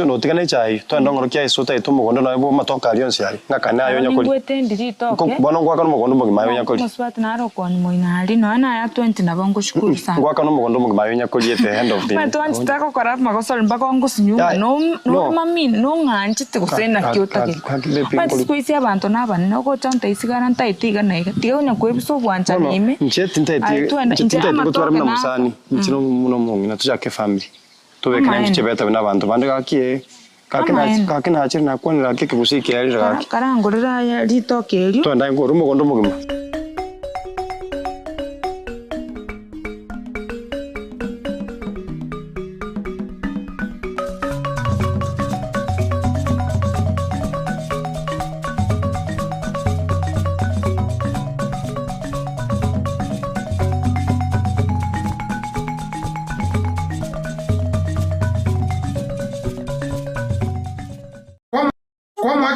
no tigane chai to ndongoro kia isota itumo gondo na bo matoka alion siari. Ngakana ayo nyakoli. Ngwete ndiri toke. Bono ngwa kanu mogondo mo mayo nyakoli. Muswati na roko ni moina ali no na ya 20 na bongo shukuru sana. Ngwa kanu mogondo mo mayo nyakoli ete end of the. Mato anstako kora magosol mbako ngo sinyu no mami no nganchi te kusena kyota ke. But squeeze abantu nabane no go chanta isigara ntaitiga na iga. Tiga nya kwebiso bwancha nime. Ncheti ntaitiga gutwara mna musani. Nchino muno mungina tujake family. Tuwe kana nchibeta bina bantu bande gakie kakina achiri na kwanira keke busiki yari gaki karangorera ya ritoke elio to ndai ngorumo gondo mugima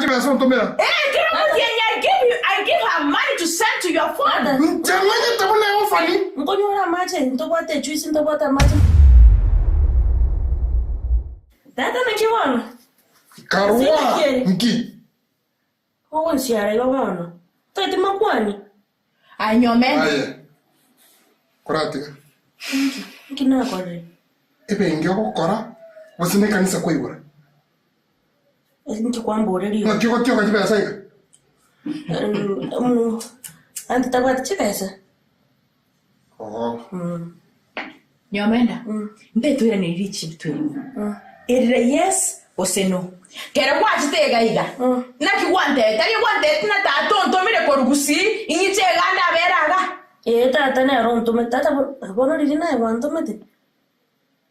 chibesa ntomera. I give her money to send to your father. Jamani tabona yo fani. Ngonyora mache ntobate juice ntobata mache. Tata nakiwana. Karwa. Nki. Onsiara yobona. Tati makwani. Anyomena. Aye. Koratika. Nkina kware. Ebe ngyo kora. Wasine kanisa kwibura. Nki kwambore riyo. Ngakyo chibesa ika. Anti tabata chibesa. Oh. Nyomenda. Ndetuira ni richi between. Ere yes or say no. Kera kwachi tega iga. Naki wante, tani wante na tato ntomire korugusi, inyiche ganda beraga. Tata ne ronto tata bono ririna e wanto mete.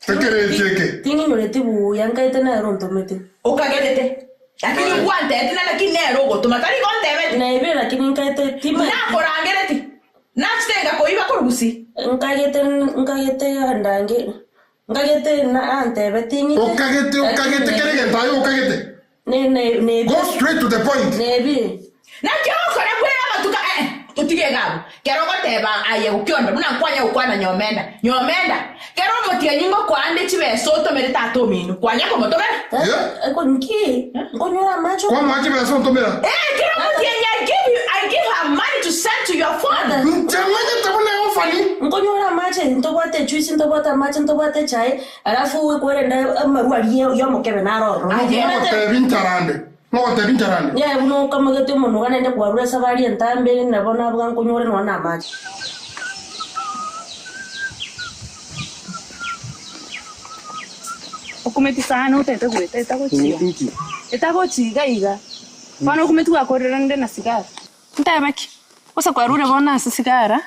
Tekere cheke. Tini noletibu yankaita na ronto mete. Okagelete. Lakini wante tina lakini ne rogo tumatari konte mete. Na ibe lakini nkaita tima. Na korangeleti. Na tstenga ko iba korugusi. Nkagete andange. Nkagete na ante betingi. Okagete kerege tayo okagete. Ne go straight to the point. Nebi. Na kyo kore bwera tuka tutige gabo. Kero goteba aye ukyondo muna kwanya ukwana nyomenda. Kero motie nyingo kwande chibeso to mere tato minu. Kwanya ko motobe? Ko nki. Ngonyora macho. Kwa machi beso ntomera. Kero motie I give her money to send to your father. Jamani tabona yo fani. Ngonyora mache ntobate juice ntobata mache ntobate chai. Alafu we kwenda marwali yo mokebe na roro. Ngote bintarande. Ya buno kama gete umuntu kanende kwarura sabali entambe nabona bwa nkonyore no na mache. Okumeti sana utete gweta etagochiga iga bana okumeti wakorera nde na sigara ntabaki osa kwarure bona sigara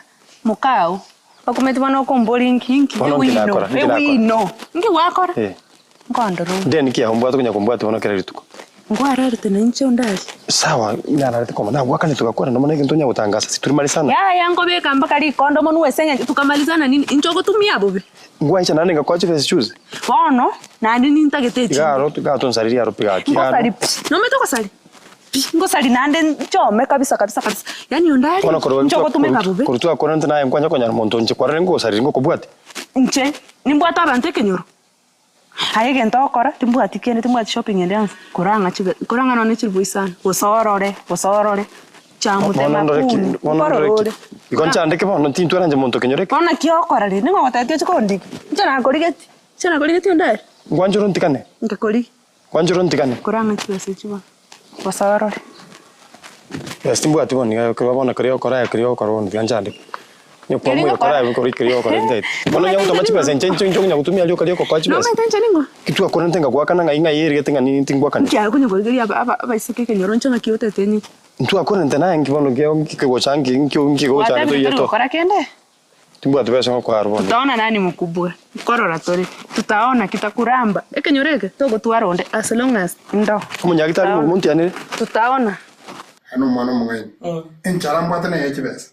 mukao okumeti bana okombori nki wino nki wakora ngondoro ndeni kia hombwa tukunya kombwa tubona kera rituko ngwara tena nche undali sawa nyana rete koma na gwakane tukakora no manege ntonya gutangasa situri mali sana ya ngobeka mpaka ri kondo monu wesenya tukamalizana nini inchoko tumia bobe ngwa icha nane ngakwache vesi choose bono nandi nintagete garo tugato nsariri aropiga kiano no metoko sali ngosali nande chome kabisa yani undali nchoko tumeka bobe kurutua konante naye nkwanya konya monto nche kwarere ngosariri ngokobwate nche nimbwata abantu kenyoro ayege ntokora timbwati kene timbwati shopping and dance kuranga no nechirbu isana osorore chamutema ku ikoncha ndeke bono tintwara nje monto kenyoreke bona kiokora ri ningo gotatio chikondi chana korigeti undari ngwanjoro ntikane ngakori ngwanjoro ntikane kuranga chibese chiba osorore timbwati boni kurabona kriyo kora ndyancha ndeke Nyopo mwe kora kriyo kora ndai bono nyamuto machibese ncho nyagutumia lyo kriyo kwa chibese no metencha ningo kitu akora ntenga gwakana nga yeri getenga ni tingwa kana kya kunyo gorigeri aba isike kenyoro ncho na kiyote teni ntu akora ntena ngibono ngikego changi ngikego changi to yeto kora kende timbwa tubesha ngo kwa rubona tutaona nani mkubwa korora tori tutaona kitakuramba ekenyoreke togo tuaronde as long as ndo umunyagitari mu muntu yanire tutaona ano mwana mwenye encharambo atene yechibesa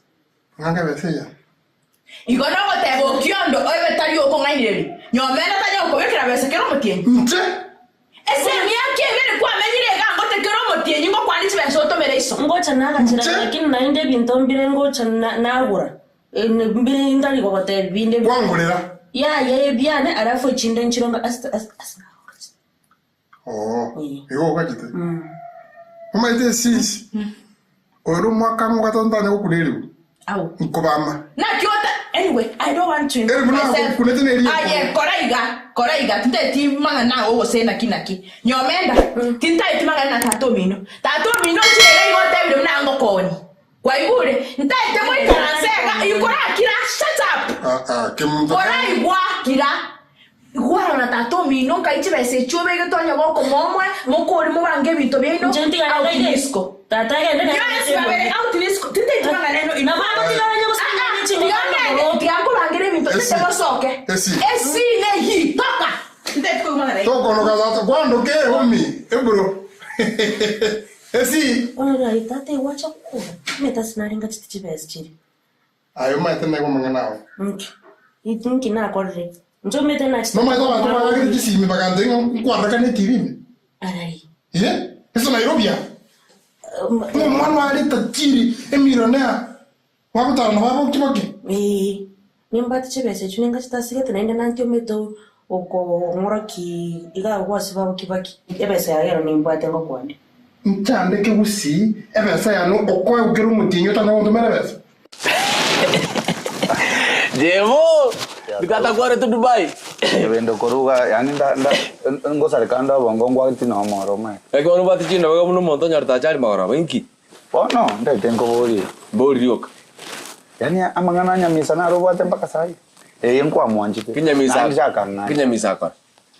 nganga bese ya Igono gotebo kiondo oibe tari okongainire nyomena tanya okobekera bese kero mutien nche ese myake bere kwa menyire gango te kero mutien ngo kwani chibeso otomere iso ngocha nagachira lakini nainde binto mbire ngocha nagura mbire ndali gogote binde kwangurira ya biane alafu chinde nchironga as yo gachite umaite sisi oro mwaka mwatonda okuleriwo awo nkobama na kiota anyway I don't want to myself koraiga tinte manga na owo sena kinaki nyomenda tinta itimanga na tato mino chile yote bile mna ngo koni kwa igure nta itemo ikansega ikora kira shut up kimunda koraigwa kira igwara na tato mino kaichi bese chube getonya goko momwe mukuri mubange binto bino disco tata gende yes babere out disco tinte itimanga neno na baba tilanya Tiambo langere minto tete bosoke. Esi nehi toka. Ndetko mangare. Toko no kazato kwando ke homi. Ebro. Esi. Ora itate wacha ku. Meta sinaringa chitibes chiri. Ayo mate na ngomanga nawo. Itunki na korre. Njo meta na chitibes. No mai to ba ngere disimi bagande kwanda kane TV me. Arai. Eso Nairobi. mwana ali tajiri emilionea wakutana na babo kiboke nimba tichebese chuninga chitasigete naenda nantio meto oko ngoraki iga gwasi babo kibaki ebese yagero nimba tengo kwandi ntande ke busi ebese yano okoye ukero mutinyo tanga ndo merebese Jemo dikata kware tu Dubai Wendo koruga yani nda ngosare kanda bongo ngwa tino moro mai. Eko no bati china baga muno monto nyarta chali magara benki. Oh no, ndai tengo bori ok. Yani amangana nyamisa na robo atempa kasai. Yenko amwanjite. Kinyamisa ka.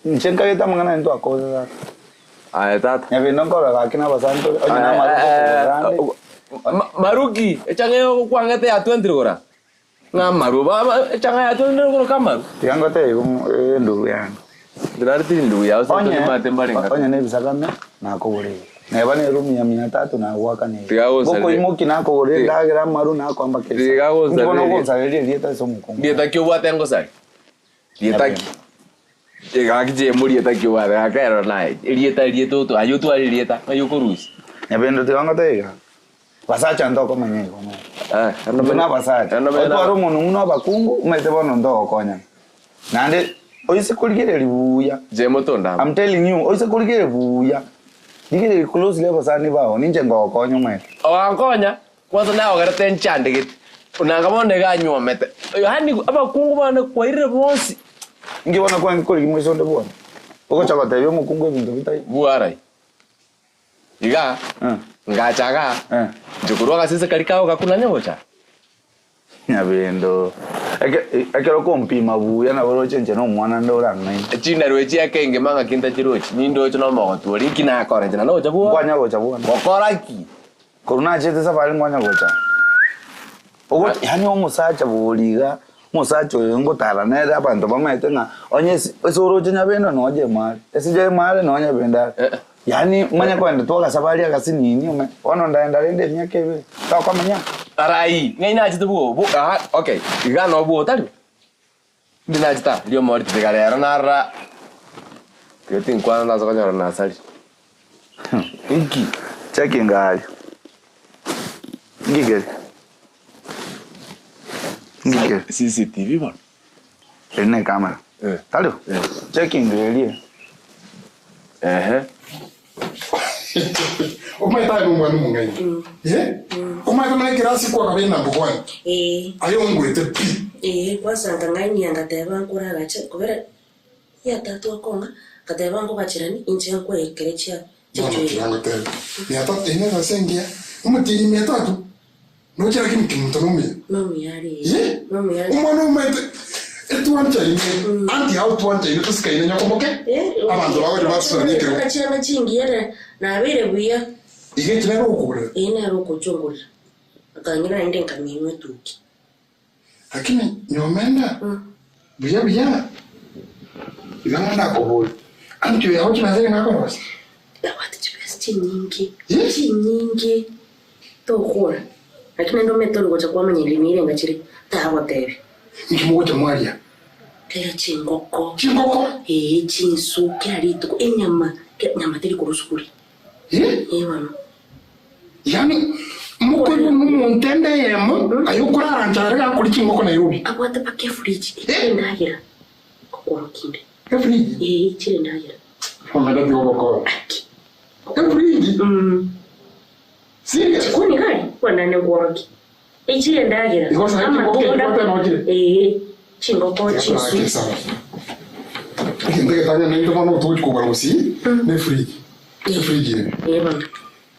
Nchenka yeta mangana ndo akoza. Aya tata. Ya vendo ngora kakina basanto. Maruki, echange kwangete ya 20 gora. Ngamaru ba echange ya 20 gora kamaru. Tiango te ndu yangu. Dirarti ndu ya usa tu mate mbarenga. Onya ne bisagame na kobore. Na bane rumi ya 300 na waka ne. Boko imoki na kobore ndagira maru na kwamba kesa. Ngono gonza dieta so mukongo. Dieta kyo bwa tengo sai. Dieta ki. Ega kije muri dieta kyo bwa ga kaero na. Dieta to ayo tu ali dieta ayo korusi. Ya bendo tiango te. Basacha ndoko manye kono. Ana basacha. Oto aro mono uno abakungu umete bono ndoko konya. Nande oise kuligere libuya. Jemo tonda. I'm telling you, oise kuligere buya. Digere close level sani bao ninje ngoko nyuma. Oankonya kwanza nayo garate nchande git. Unanga monde ganyo mete. Hani abakungu bana kwaire bonsi. Ngibona kwa ngikoli mweso ndebona. Oko chakata yo mukungu ebintu bitai. Buarai. Iga. Ngachaga. Jukuruga sisi kalikao kakuna nyocha. Nyabendo. Akero kompima buya na boro chenje no mwana ndora ngai. Chinda rwechi akenge manga kinta chirochi. Nindo chono mo to ri kina kore jana no chabu. Kwanya go chabu. Bokoraki. Koruna chete safari mwanya go cha. Ogo yani omusacha buliga. Musacho ngotara nere abantu bamete nga onye esoro nyabendo noje mali. Esije mali nonya benda. Yani mwanya kwenda toka safari akasini ume. Ono ndaenda rende nyakebe. Ta kwa manya. Arai, ngai na jitu buo. Okay. Iga no buo tali. Ndina jita, lio mori tigare era nara. Ketin kwana nazo kanyara na sali. Inki, cheki ngali. Ngige. CCTV bwana. Ene kamera. Tali. Cheki ngali. Umaita mwana mungai. Umaita mwana kirasi kwa kabina mbogwani. Ayo ngwete pi. Kwasanga ngani angateba nkura gacha kubera ya tatu akonga kateba ngo bachirani inje yanko ekerecha chicho yangateba. Ya tatu ine gasengia. Umutiri mi tatu. No chira kimi kimutonomia. Mami yari. Mami yari. Umwana umaita etuancha ine. Anti how tuancha ine tusika ine nyakomoke. Abantu bawe basura nikero. Kacha machingi yara na abire buya. Ige kinero ukubura. Ina roko chongora. Akanyira inde nkamimwe tuki. Lakini nyomenda. Buya. Igana koboy. Anti ya hoja nazere ngako basi. Lawati chipesi chinyingi. Tokora. Lakini ndo metoro gocha kwa manyilimire ngachiri tawa tebe. Nkimugo chamwalia. Kera chingoko. Chingoko? Chinsu kari tuko nyama teri kurusukuri. Wano. Yani muko muntende yemo ayukura ranjara kuri chingoko na yubi. Akwata pake fridge. Ndagira. Kokoro kinde. Fridge? Chire ndagira. Famada bioko. Fridge? Serious? Kuni kai wana ne goroki. Chire ndagira. Ama tonda chingoko chinsu. Ndege tanya nendo mano tuwe kubara usi ne fridge. Fridge. Bana.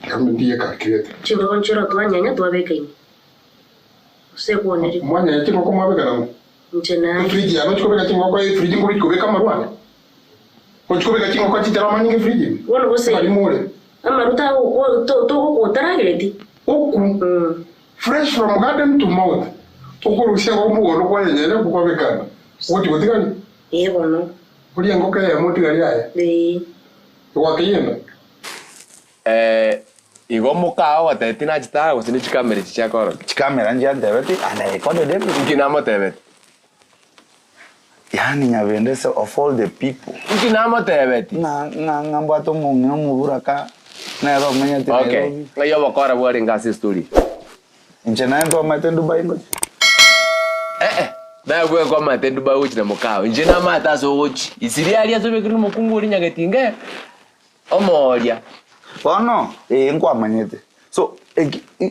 Kama ndiye kakireta. Chingoko nchiro twanyanya twabekaini. Usekuoneri. Mwanya chingoko mwabeka namu. Nchena. Fridge ano chikobeka chingoko fridge nguri kubeka marwane. Ochikobeka chingoko chitara manyinge fridge. Wono bose. Bali mole. Amaruta to utarageti. Fresh from garden to mouth. Ukurusia ngomugono kwa yenyele kubabekana. Woti wotikani? Bono. Uri ngoka ya moti gari aya. Wakiyenda. Igo mukao watetina chitara gusini chikamera chichakoro. Chikamera nje ndebeti ana record dem nginamo tebeti. Yani nyabendese of all the people. Nginamo tebeti. Ngamba to mungi no mubura ka. Nairobi manyate Okay. Ngayo bakora bwari ngasi story. Inche na ndo mate Dubai ngo. Na gwe kwa mate Dubai uchi na mukao. Inje na mata so uchi. Isiri ali azobe kuri mukungu uri nyagetinge. Omoria. Bono ngwa manyete. So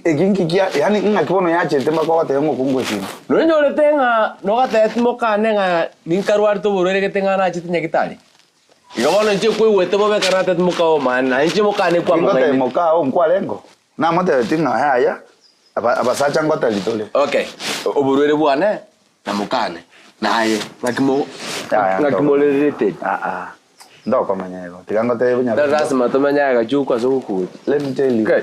eginkikia yani ngakibono yache temba kwa te ngo kungwe sino. Nonyo letenga nogate mokane nga ninkarwar to borere ketenga na chitinya kitali. Igabono nje kwe wete bobe karate mukao man. Nje mokane kwa mama. Ngote mokao mkwa lengo. Na mate tinga haya. Abasacha ngota litole. Okay. Oborere bwane na mukane. Naye nakimolelete. Ndo kwa manyago. Tigangote bunya. Lazima tomanyaga chuko azuku. Let me tell you.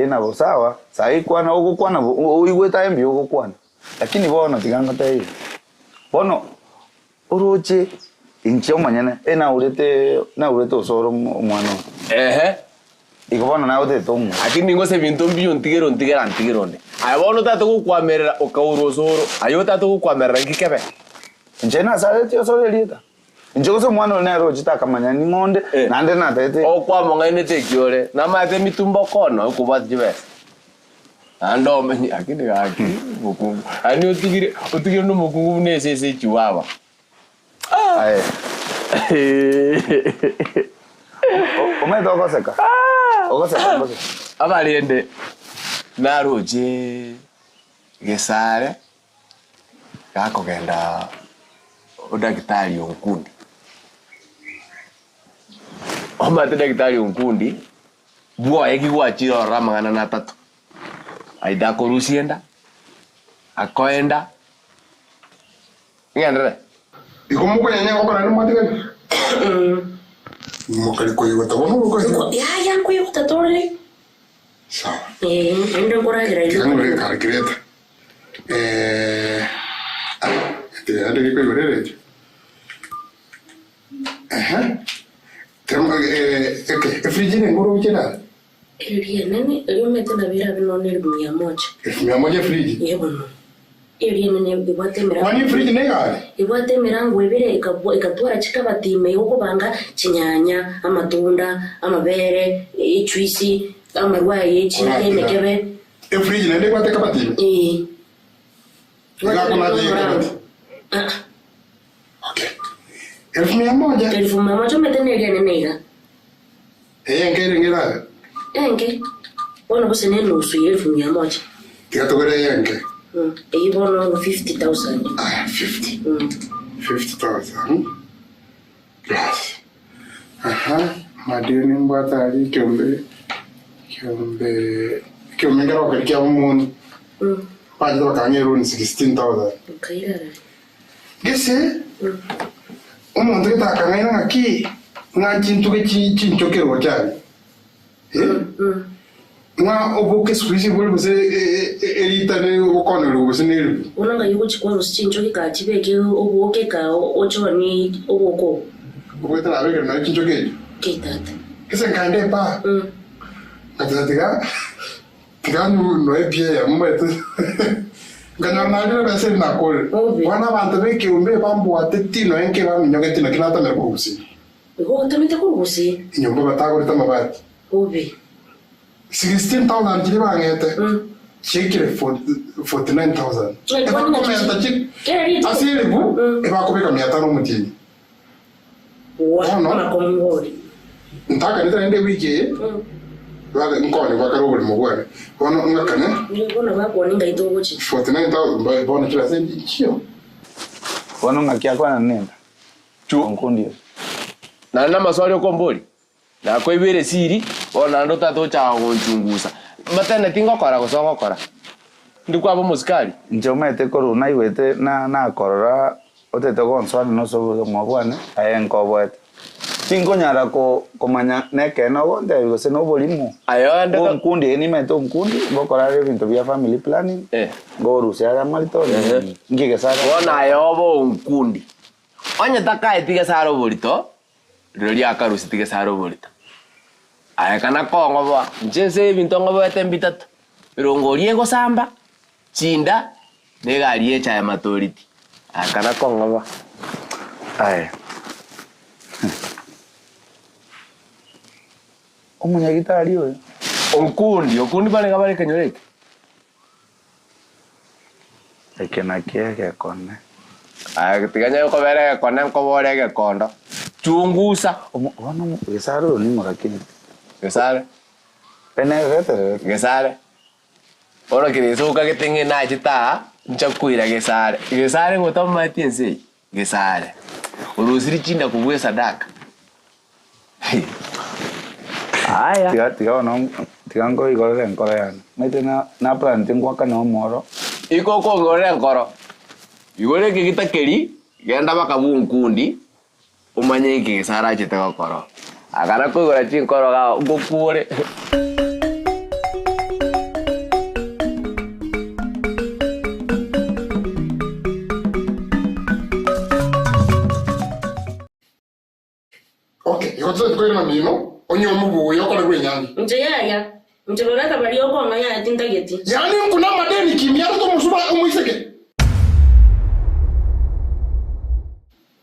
Na bo sawa. Sai kwana uko kwana uigweta embi uko kwana. Lakini bono tigangote hiyo. Bono uroche inche omanyane na urete osoro mwana. Ikobona na ote tomu. Lakini ngose bintu mbyo ntigeronde. Ayabona tatu kukwamerera okaurosoro. Ayo tatu kukwamerera ngikebe. Njena saleti osoro lieta. Njogose mwana na roji takamanya ni ngonde nande na tete. Okwa monga ine tekiore. Na mate mitumbo kono ukubati jibes. Ando menyi akini gaki mukungu. Ani utigire no mukungu nesese chiwawa. Aye. Ome dogo seka. Ogoseka. Abaliende naroje gesare kako genda udakitari onkundi. Omate dakitari onkundi bua ekigwa chiro ramangana na 3. Aida korusienda akoenda ngendre ikomuko nyanya ko kana mate mokali ko yota bono ko ya ko yota tole sawa endo kora gira ilo ngure kar kireta te ade ko yore tema frigine ngoro uchena Elia nani mete na vira vino ni 100. 100 friji yebo Elia nani ibwate mira wani friji negale ibwate mirango ibire ikatwara chikabatime uko banga chinyanya amatunda amabere ichwisi amarwaye chinaye mekebe friji nende kwate kabatime ngakona je okay 100 mete Elia nene ngere ngera Enke. Bueno, pues en el uso y el fumiamo. ¿Qué te quieres enke? Y bueno, 50,000. 50. 50,000. Gracias. Ajá. Madini mbatari kiombe ngero kwa kia umuntu. Paje bakangero ni 16,000. Kaira. Gese? Umuntu ketakangena ngaki ngachintuke chinchokero cyane. Nga oboke swisi bole bose elitane okonero bose nelu unanga yuko chikwazo chincho kikatibeke oboke ka ochoni oboko okweta abeke na chincho kejo kitata kese kande pa atatiga tiganu no epie ya mumete ngana nalira bese na kol wana bantu beke umbe bambo atetino enke ba minyogeti na kinata na kubusi ko tamete kubusi inyomba batagora tamabati Obi. 16,000 jiri bangete. Chekire 49,000. Eba komenta chik. Asiri bu. Eba kubeka 500 mutini. Wana komngori. Ntaka nita nende wiki. Wale nkone wakaro buli mugwane. Wana ngakane. Ngona bakoni ngaito gochi. 49,000 bona kila sendi chio. Wana ngakia kwa nenda. Chu nkundi. Na maswali okomboli. Na kwa ibere siri ona ndo tato cha ngonchungusa matene tingokora gusongokora ndikwa bo musikali njomete koru na iwete na korora otete gonswana no so mwabwane ayenko bwete tingonyara ko komanya neke no bonde bigose no bolimo ayo ndo nkundi ni meto nkundi bokora ebintu bya family planning goru sia malito ngike sara bona ayo bo nkundi onye takae tige saro bolito roli akarusi tige saro bolito aya kana kongo bwa njense bintongo bwete mbitatu irongoriye go samba chinda negaliye cha ya matoriti aya kana kongo bwa aya Umunyagitari oyo. Okundi bale gabale kanyoreke. Ekena kiege kone. Tiganya ko bere kone ko borege kondo. Chungusa. Ono gesaro ni makakini. Gesare. Pene gete. Gesare. Ora kireso ka ketinge na chita. Nchakuira gesare. Gesare ngotoma tiense. Gesare. Urusiri chinda kubwe sadaka. Aya. Tiga ngo igore nkoro yana. Mete na planting kwa kana moro. Iko ko ngore nkoro. Igore kigita keri genda bakabu nkundi. Umanye iki gesara chite kokoro. Akara ko igore chinkoro ga gokure. Okay, yote kweli na mino. Onyo mubu yoko na nyani. Nje yaya. Nje lolata bali yoko ngaya yatinda geti. Yani kuna madeni kimya to musuma umuiseke.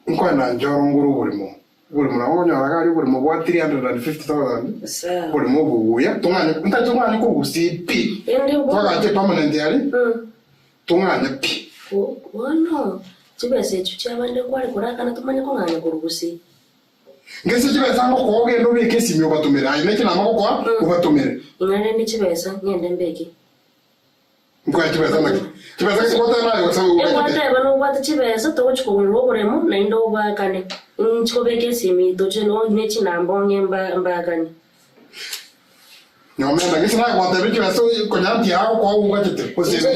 Nkwa na njoro nguru burimo. Burimo na onyo aragari burimo bwa 350,000. Sa. Burimo buya tungane ntajumani ko gusipi. Twagaje permanent yali. Tungane pi. Wono. Chibese chuchabande kwali kuraka na tumanye ko nganya kurugusi. Ngese chibesa ngo koge ndo beke simi obatumira. Ine kina mako kwa obatumira. Ingane ni chibesa nyende mbeki. Nkwa chibesa naki. Chibesa kwata nayo sabu. Kwata bano kwata chibesa to chiko ngoremo na indo bakane. Nchiko beke simi to cheno ne chinambo nyemba kane. Nyomenda ngese nayo kwata beke so konyanti yao kwa ungachete.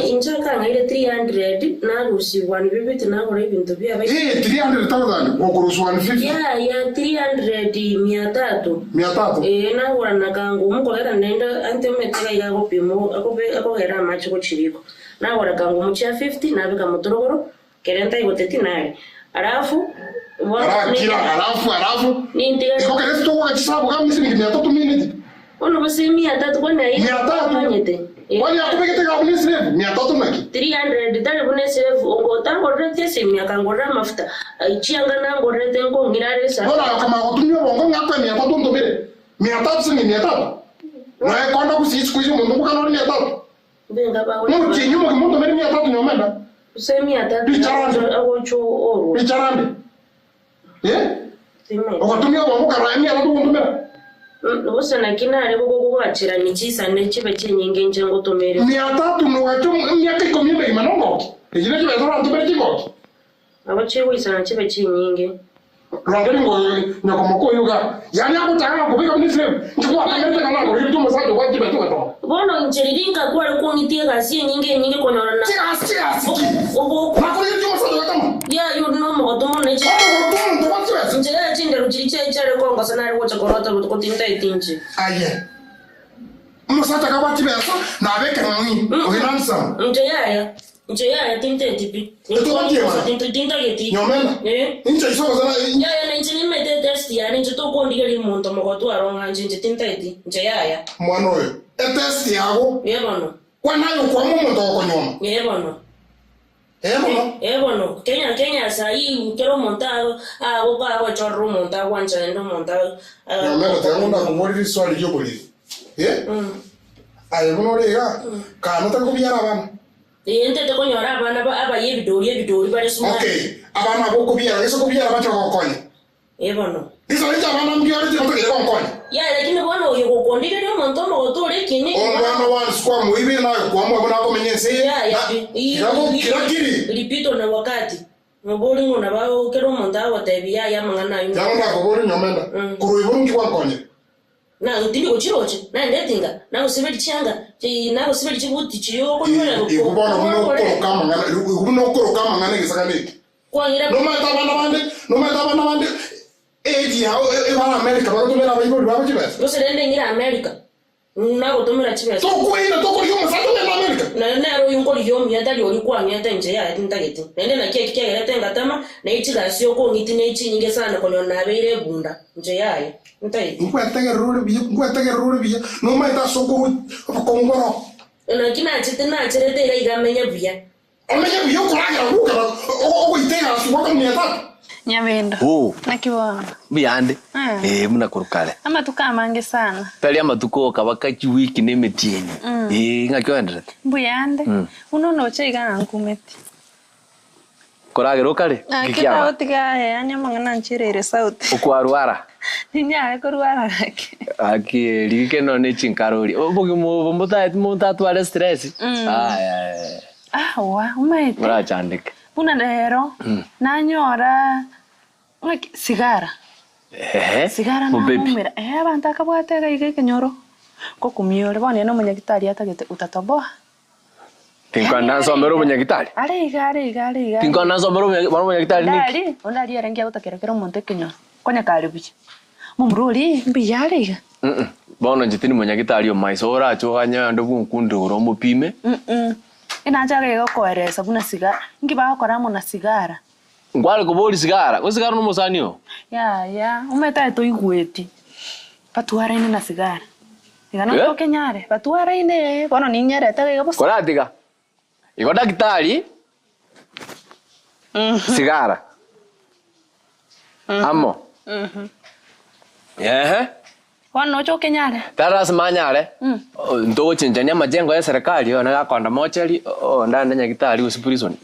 Incho kanga ile 300 na rusi 150 na gore bintu bya bai. 300,000 ngokurusu 150. Ya 300 300. Na gora nakangu mukolera nenda antemeteka yago pimo akogera machi ko chiriko. Na gora kangu mucha 50 na bika motorogoro kerenta igoteti naye. Alafu ni ndiga. Ikoke lesto kwa chisabu kama misi ni 300 minutes. Ono basi 300 kwa na ile 300. Wani akubekete kwa bunisi levu 300 naki. 300 tale bunisi levu ongotango rete semi akangora mafuta. Ichianga na ngorete ngo ngirare sa. Bona kama kutumia bongo ngakwe 300 ndobere. 300 singi 300. Na ekonda kusisi kuishi mundu kukano 300. Benga ba. Muti nyumo kimundo mere 300 nyomenda. Semi 300 agocho oro. Bicharambe. Okatumia bongo kara 300 ndobere. Usana kinare gogo gachira ni chisa ne chibe chenyinge njengo tomere 300 no gacho myaka 10 imanongo ejine chibe zora ntubere chigo abachewe isana chibe chenyinge rangeri ngo nyakomoko yuga yani akutanga kubika ni frame ndikuwa kamete kana ngo yitu musaje kwa chibe tukato bono nchiriringa kwa ko ngitie gasi nyinge konora na chasi ogo makuri yitu musaje kwa ya you know mo to mo ne chi njera chinde ruchiche chare ko ngasa na rucha korota ko tinta itinji aye musaje kwa chibe so na beke ngani ohinansa Nje ya tinta tipi tinta yeti nyomela nje iso zana ya nje ni mete test ya nje to ko ndigeli muntu mo to aronga nje tinta yeti nje ya mwana oyo test yago yebono kwa nayo kwa mumu to ko nyoma yebono Kenya sai kero monta go ba chorro monta wanja ndo monta nyomela tengo na kumori swali yo boli ayo no rega kana ta kubyara bana Ente te konyora abana aba yebidori bale suma. Okay. Abana bokubyara eso kubyara bacho kokonya. Yebono. Izo nje abana mbyara tiko tokere kokonya. Ya lakini bwana uyo kokondire no monto mo gotore kini. Omwana wa squam wibi na kwa mwa bana komenyense. Ya kira ripito na wakati. Ngobori ngona ba kero monta watebia ya mangana yu. Ya ngona kobori nyomenda. Kuruiburu ngwa konya. Na utindi uchiroche na ndetinga na usibeli changa na usibeli chibuti chiyo ko nyora ko ikubona kuno kama ngane gisakaniki kwa ngira no mata bana bande eji hao eba America barutumira bayibuli babo chibesa usende ngira America na gotumira chibesa to kuina to ko yomo sato na America na ro yungo lyo myata lyo kwa myata nje ya tintageti nende na kike kike tenga tama na ichiga sio ko ngiti ne ichi nyinge sana ko na beire bunda nje yaye ntai ngwatege rore biya no mata soko ko ngoro na kina chite na chirete ira igamenya biya amenya biya ko ragira ruka o itega suwa ko myata Nyabendo. Oh. Nakiwa. Biyande. Muna kurukale. Ama tukamange sana. Tali ama tuko kabaka wiki nemetieni. Ngakwenda. Buyande. Unono chega nkumeti. Koragero kale. Kika otiga yani mangana nchirere sauti. Ukwarwara. Nya kurwara rake. Aki like no ne chinkarori. Obogi mo mutatu ale stress. Wa umaite. Mara chandike. Una dero. Nanyora sigara. Sigara na mumira. Banta kabwate ga kenyoro. Ko kumiore bone no munyagitari atagete utatoboa. Tinkana somero munyagitari. Ari. Tinkana somero munyagitari niki. Ari, ondari arengia utakera monte kenyo. Konya kali bichi. Mumruli mbiyale. Bono njitini munyagitari o maisora achohanya ndo kunkundu ro mupime. Ina jaga go koeresa buna sigara. Ngiba ko ramo na sigara. Ngwale ko boli sigara. Ko sigara no musanio. Ya. Umeta to igweti. Patuara ine na sigara. Igana ko kenyare. Patuara ine. Bono ninyere ta ga bosa. Kora diga. Igo daktari. Sigara. Amo. Wano cho kenyare. Taras manyare. Ndo chinjania majengo ya serikali ona gakonda mocheri ndanda nyagitari usiprison.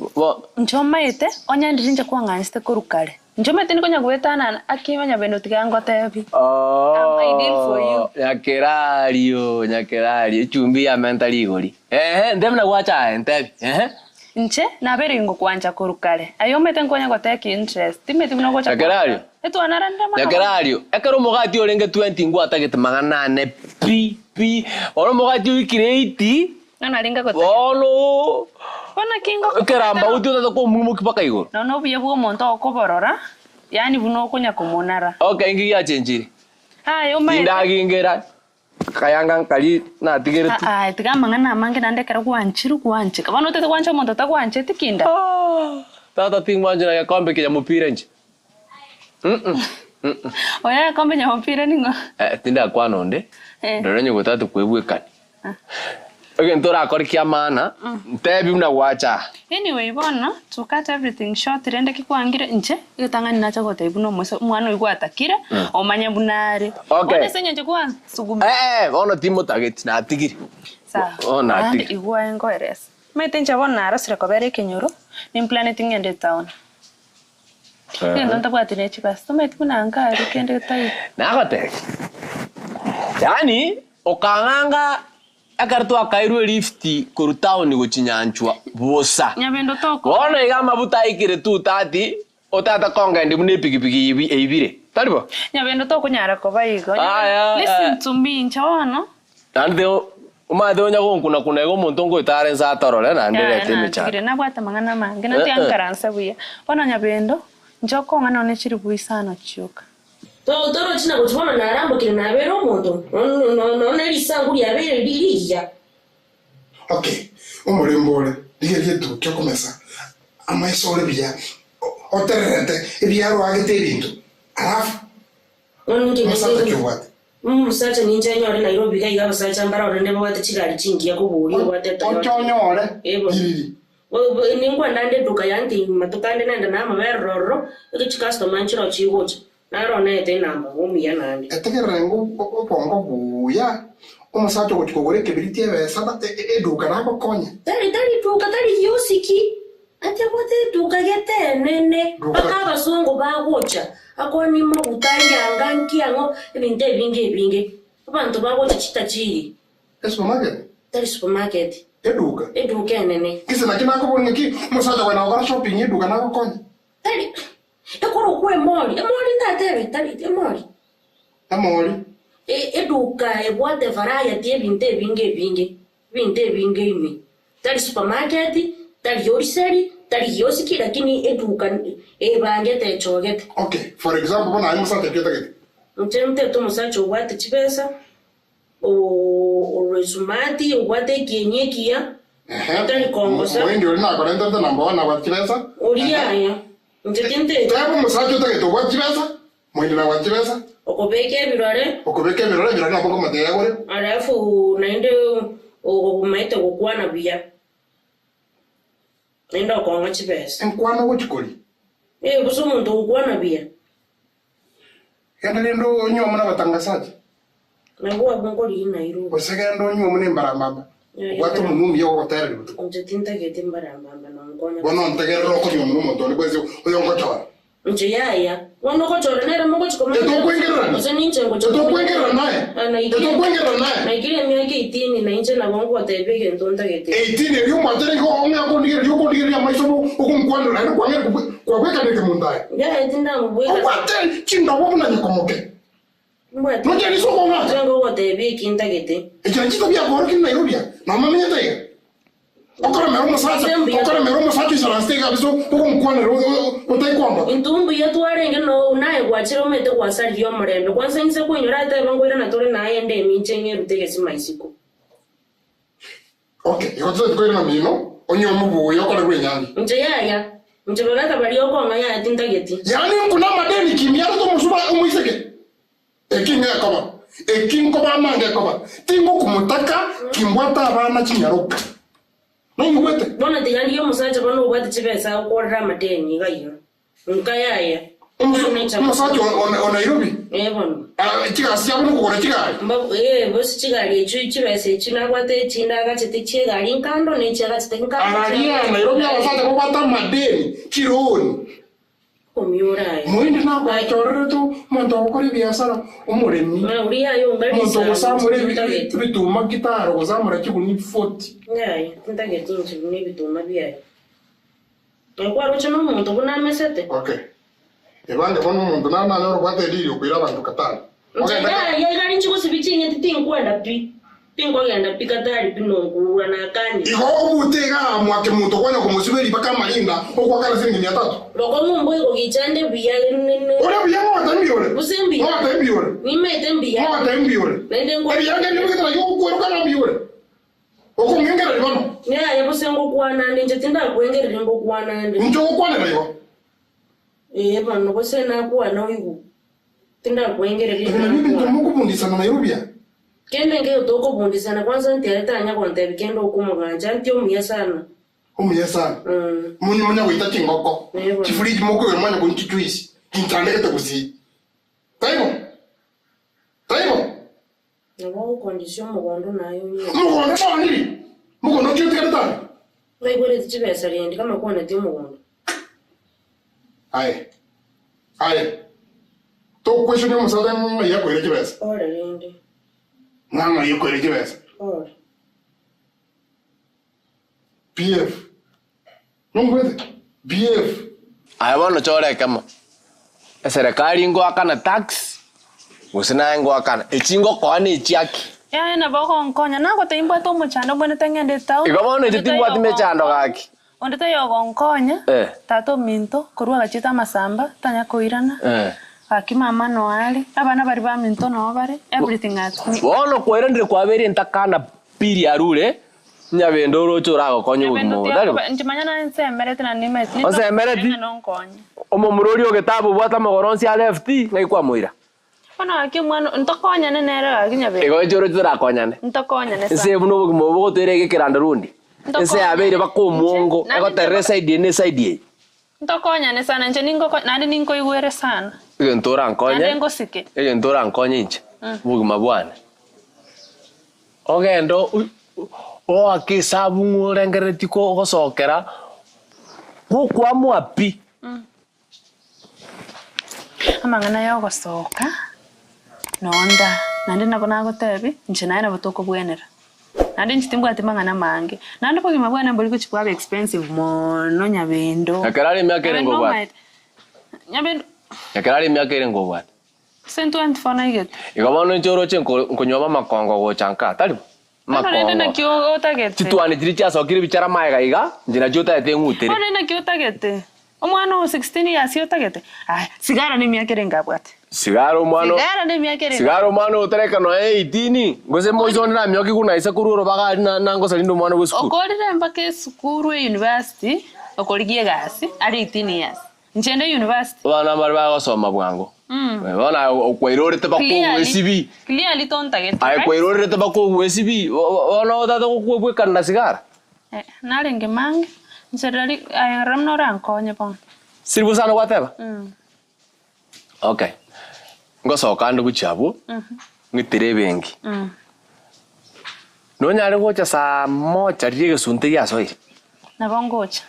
Nchomaite onya ndirinje kwa nganste korukale. Nchomaite niko nyagwetana akimanya bendo tigango tebi. I'm ideal for you. Nyakerario chumbi ya mentally igori. Ndemna gwacha entebi. Nche na beringo kwanja korukale. Ayomete nkonya goteki interest. Timeti bino gocha. Nyakerario. Etu anarande mana. Nyakerario. Ekero mogati orenge 20 ngwa atagete magana 8 pi. Oro mogati wikireti. Analinga goteki. Ono. Bona kingo. Keramba utota ko mumu kipaka igoro. No buye buo monto okoborora. Yani buno konya kumonara. Okay, ngi ya chenjiri. Umaite. Ndagingera. Kayanga kali na tigeretu. Tigamangana mange nandekera kwanchiru kwanchika. Bano tete kwancha monto takwanche tikinda. Tata tingwanje na kombe kya mupira nje. Oya kombe nya mupira ningo. Tinda kwanonde. Ndorenye gotatu kwebwekani. Ntora akori kia maana. Ntebi una wacha. Anyway, bono to cut everything short rende kikwangire nje igitangani nacho gote buno mwana igwatakire omanya bunare. Bona senye nje kwa suguma. Bono timo target na tigiri. Sawa. Ona tigiri. Igwa engoeres. Mete nje bona arasire kobere kenyoro ni planeting ende town. Ndio ntabwati nechi basi. Tumeti kuna angari kende tai. Nagote. Yani okanganga akartu akairu lifti kurutaoni guchinyanchwa bosa. Nyabendo toko. Bona igama butaikire tu tati otata konga ndi mune pigipigi ibire. Talibo. Nyabendo toko nyara ko baigo. Listen to me nchawono. Ande umade onya gonkuna kuna ego montongo itare nza torole na ndere temecha. Ngire nabwata mangana mange na tiankaransa buya. Bona nyabendo njoko ngana onechiri buisano chuka. Toro china kuchona na rambo kile na bero moto. No lisangu ya bere liliya. Okay. Umurembore. Dige tu kyo komesa. Amaisore biya. Oterente ebyaro agete ibintu. Alafu. Onke musata kyobate. Musata ninja nyore Nairobi ga igaba sacha mbara orende bawate chigari chingi yakuburi wateta. Ochonyore. Ebo. Ningwa ndande duka yanti matukande nenda na maberoro. Iki customer nchiro chiwocha. Naro nete namba umuya nandi. Etegerengo opongo buya. Umusacho kuchikogore kebiriti ebesaba eduka nako konya. Tari duka tari yosiki. Ate bote duka gete nene. Akaba songo bagocha. Akoni mo utanya nganki ango ebinte binge. Abantu bagocha chitachiri. Supermarket. Tari supermarket. Eduka nene. Kisa nakina ko boniki umusacho wana ogara shopping eduka nako konya. Tari ekoro kwe moli ndatebe tari emoli eduka ebwate variety ebinte binge imi tari supermarket tari yoriseri tari yosiki lakini eduka ebangete chogete. Okay, for example bona ayi musate kyotagete mte to musacho wate chipesa o resumati wate kienyekia tari kongosa ndio na korenda namba 1 wate chipesa oriya Njekente. Tabu musacho tage to wachibesa. Mwende na wachibesa. Okobeke birore na boko mateya gore. Alafu naende maite kukwana biya. Nenda kwa ngachibesa. Enkwana wochikoli. Kuhusu mtu kuona pia. Kenda ndo nyoma na watangazaji. Na huwa bongo lina iru. Wasega ndo nyoma ni mbarambamba. Watu munumbi yo hotel lutu. Unjetinta gete mbarambamba na ngonya. Bono ntegera roko nyoma no moto kwezi uyo ngochora. Nje yaya. Wano kochora nera mongo chikoma. Eto kwengera. Ose ninche ngochora. Eto kwengera naye. Eto kwengera naye. Na ikile miaka 18 na inche na bongo watebege ntonta gete. 18 yo matere ko onga ko ndigere ya maiso ukumkwando na ko ngere kwa kweka ndeke mundai. Ya etinda mbweka. Kwate chinda wabuna nyikomoke. Mbwete. Nje ni soko ngata. Jango watebege kinta gete. Echa nchito bya ko kin Nairobi. Na mama nyete. Okora mero masaji sala stega biso ukumkwando utai kwamba. Intumbu yetu arenge no unaye gwachira umete gwasali yo murembe. Kwanza nse kunyura ate bangwira na tore na yende minche rutege simaisiko. Okay, yote kwenda na mino. Onyo mubu yokora gwenyangi. Nje yaya. Nje bagata bali yoko ngaya atinta geti. Yani kuna madeni kimya to musuba umuiseke. Ekinga koba. Ekingo ba mange koba. Tingo kumutaka kimbwata abana kinyaruka. No ngwete. Bona tigandi yo musacha bano ubati chibesa ukorra madeni gayo. Nkayaya. Musacha on Nairobi. Bono. Chiga siabu ko kora chiga. Bosi chiga le chibesa china kwate china ga chete chiga linkando ne chiga chete nkando. Araria Nairobi abasata ko bata madeni kironi. Omiura. Muindi na kwa chorere tu monto okori biashara umuremi. Na uriya yo ngali monto gosamure bituma gitaro gozamura kiguni 40. Yaya, ntageti nchibuni bituma biyaye. Kwa rocho no muntu kuna mesete. Okay. Ebande bono muntu na noro kwate dili okwira abantu katana. Okay. Ya gari nchiko sibichi nyeti tinkwenda pi. Tingo yenda pikatari pinongu na kani. Iho obutega mwake muntu kwanya kumusubiri baka malinda okwakala singi 300. Loko mumbo iko gichande biya nene. Ora biya mo tambiore. Usembi. Mo tambiore. Ni mete biya. Mo tambiore. Nende ngo. Biya ngene mukita yo kwero kana biore. Oko ngengera libano. Ya yebo sengo kwana nje tinda kwengera limbo kwana nde. Njo kwana nayo. Bano ko sena kwana uyu. Tinda kwengera limbo. Ndio mukubundisana na Nairobi. Kende ngeo toko bundisana kwanza ntialeta nya konte bikendo okumuganja ntio muya sana. Umuya sana. Munyi munya wita kingoko. Kifuriji moko we mwanya kunchi twisi. Kintandeke takuzi. Taibo. Nabo condition mugondo nayo ni. Mugondo bani. Mugondo kyo tikata. Ngai gore tichibesa lendi kama kuona ti mugondo. Ai. To question yo musada ya kwere kibesa. Ora lendi. Ngama yo kwere kibesa. Ora. PF. Nongwete. PF. Aibono chore kama. Serikali ngwakana tax. Usina ngwakana. Echingo kwani chiaki. Ya na boko nkonya nako teimba to muchando bwana tengende tao. Igabono titimba timechando kaki. Ondete yogo nkonya. Tato minto kurwa gachita masamba tanya koirana. Akimama no ali abana bari ba minto no bare everything at me. Bono kwere kwaberi ntakana piri arure. Nyabendo rocho rago konyo gumo. Ntimanya na nsemerete na nimeti. Nsemerete. Omo murori ogetabu bwata mogoronsi a left ngai kwa muira. Ona akimwana ntokonya nenere akinyabe. Ego joro tura konyane. Ntokonya nesa. Ese buno bugimo bugo tere gekiranda rundi. Ese abere bakomuongo ego tere side ne side. Ntokonya nesa nanje ningo nandi ningo igwere sana. Ego ntora nkonya. Nandi ngo sike. Ego ntora nkonya inche. Bugima bwana. Ogendo o akisabu ngorengeretiko gosokera. Gukwa mwapi. Amangana yo gosoka. Nonda nandi nabona gotebi nje naye nabotoko bwenera nandi nchitimbwa timangana mange nandi pokima bwana mboli kuchikwa expensive mono nyabendo akarali myakere ngo bwa nyabendo akarali myakere ngo bwa 124 na iget igabono njoro chenko kunyoma makongo go chanka tali makongo na kyo otagete titwane tiricha sokiri bichara maega iga njina jota ete ngutere ona na kyo otagete omwana 16 years otagete sigara ni myakere ngabwate Sigaro mano utereka no 18 ngose moizo na myoki kuna isa kururo baga na ngosa lindo mwana go school okorire mpaka school university okorigie gasi ari 18 years nchende university bana mari baga soma bwango bana okwairorete bako USB clearly tonta gete ai kwairorete bako USB ona oda to kwebwe kana sigara nalenge mange ncherali ai ramno rankonye pon Siribu sana wateba. Okay. Ngosoka ndugu chabu. Ngitire bengi. Nonya le gocha saa moja dige sunte ya soi. Na bongocha.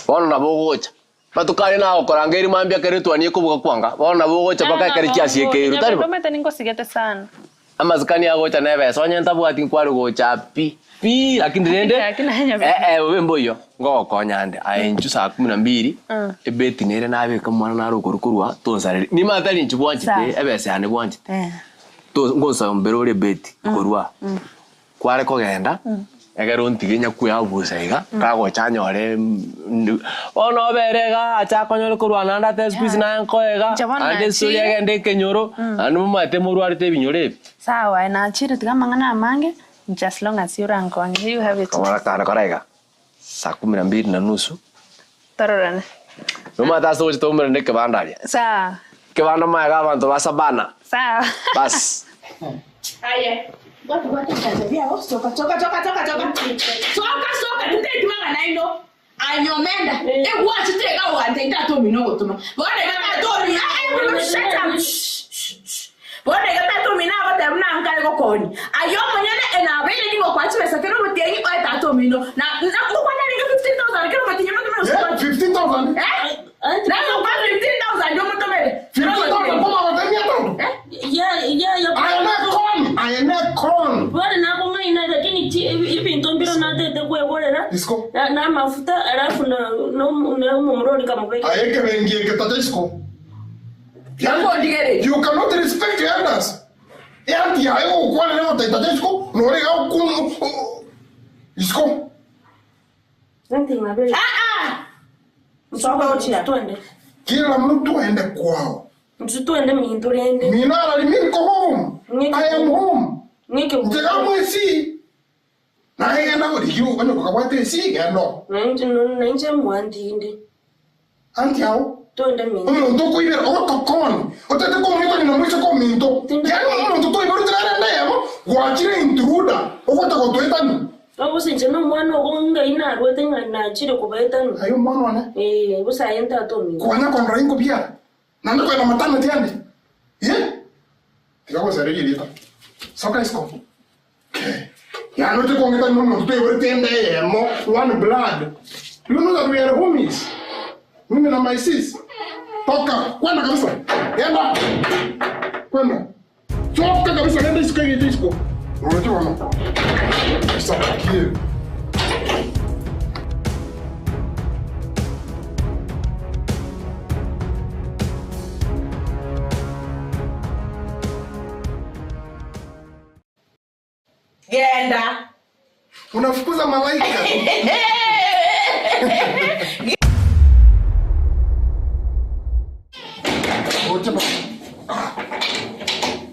Bono na bogocha. Batukari na okorangeri mambia keretu ani kubuka kwanga. Bono na bogocha baka kere kiasi ekeru tari. Ndio mete ningo sigete sana. Ama zikani ya gocha nebe sonya ntabu ati kwari gocha pi. Lakini ndende. Wewe mboyo. Ngo konyande. Ayenju saa 12. Ebeti nere nabe kamwana na rukurukurwa tonsare. Ni matali nchibwanchite ebese ane bwanchite. To ngosa mberore beti korwa. Kware kogenda. Egero ntigenya kuya busaiga kago chanyore ono berega acha konyore kurwa nanda test quiz na nkoega ande suri agende kenyoro anu mate murwarite binyore sawa na chiri tigamangana amange just long as you rank on you have it kamara kana korega saa 12:30 tarorane no mata so to mure ne kebandaria sawa kebanda maga abantu basabana sawa bas aye Watu Tanzania toka tutemanga naino anyomenda watch tega wantenda to mino gutuma bone ga to mi shut up bone ga to mina bata mna nkale ko koni ayo monyane ena bele ni ko kwatsi pesa kero mutengi o ta to mino na ukwana ni 15,000 kero mutengi mno 15,000 na ko 15,000 ndio mutomele 15,000 kwa watani hapo I am not con. Bora na kwa ina lakini ipi ntombiro na tete kwa bora Disco. Na mafuta alafu na mumroni kama kweke. Ayeke bengi ke tatesco. Yango ndigere. You cannot respect your elders. Yanti ayo kwa leo tatesco no le ga kum. Disco. Something na bele. Msoka ochia twende. Kila mtu aende kwao. Mtuende mintorende. Minara limini ko home. I am home. Ngeke utega mwesi. Na yenda ko dikiru bano ko kabate si gendo. Na nje mwandi ndi. Anti hao. Twende minto. Ndo ko ibe o to kon. O tete ko minto ni mwisho ko minto. Yani ndo to ibe rutara na yamo. Wachire intruder. O ko ta ko to etani. Abusi nje no mwana ogonga ina rwete na chire ko baetani. Ayo mwana wana. Busa yenta to mi. Kwana kon raingo bia. Nando ko na matana tiande. Tiga sare yelita. Soka isko. Okay. Ya no te kongeta no te wetende mo one blood. You know that we are homies. Mimi na my sis. Toka, kwenda kabisa. Yenda. Kwenda. Toka kabisa nenda isko yetu isko. Unajua mama. Sasa kieu. Genda. Unafukuza malaika.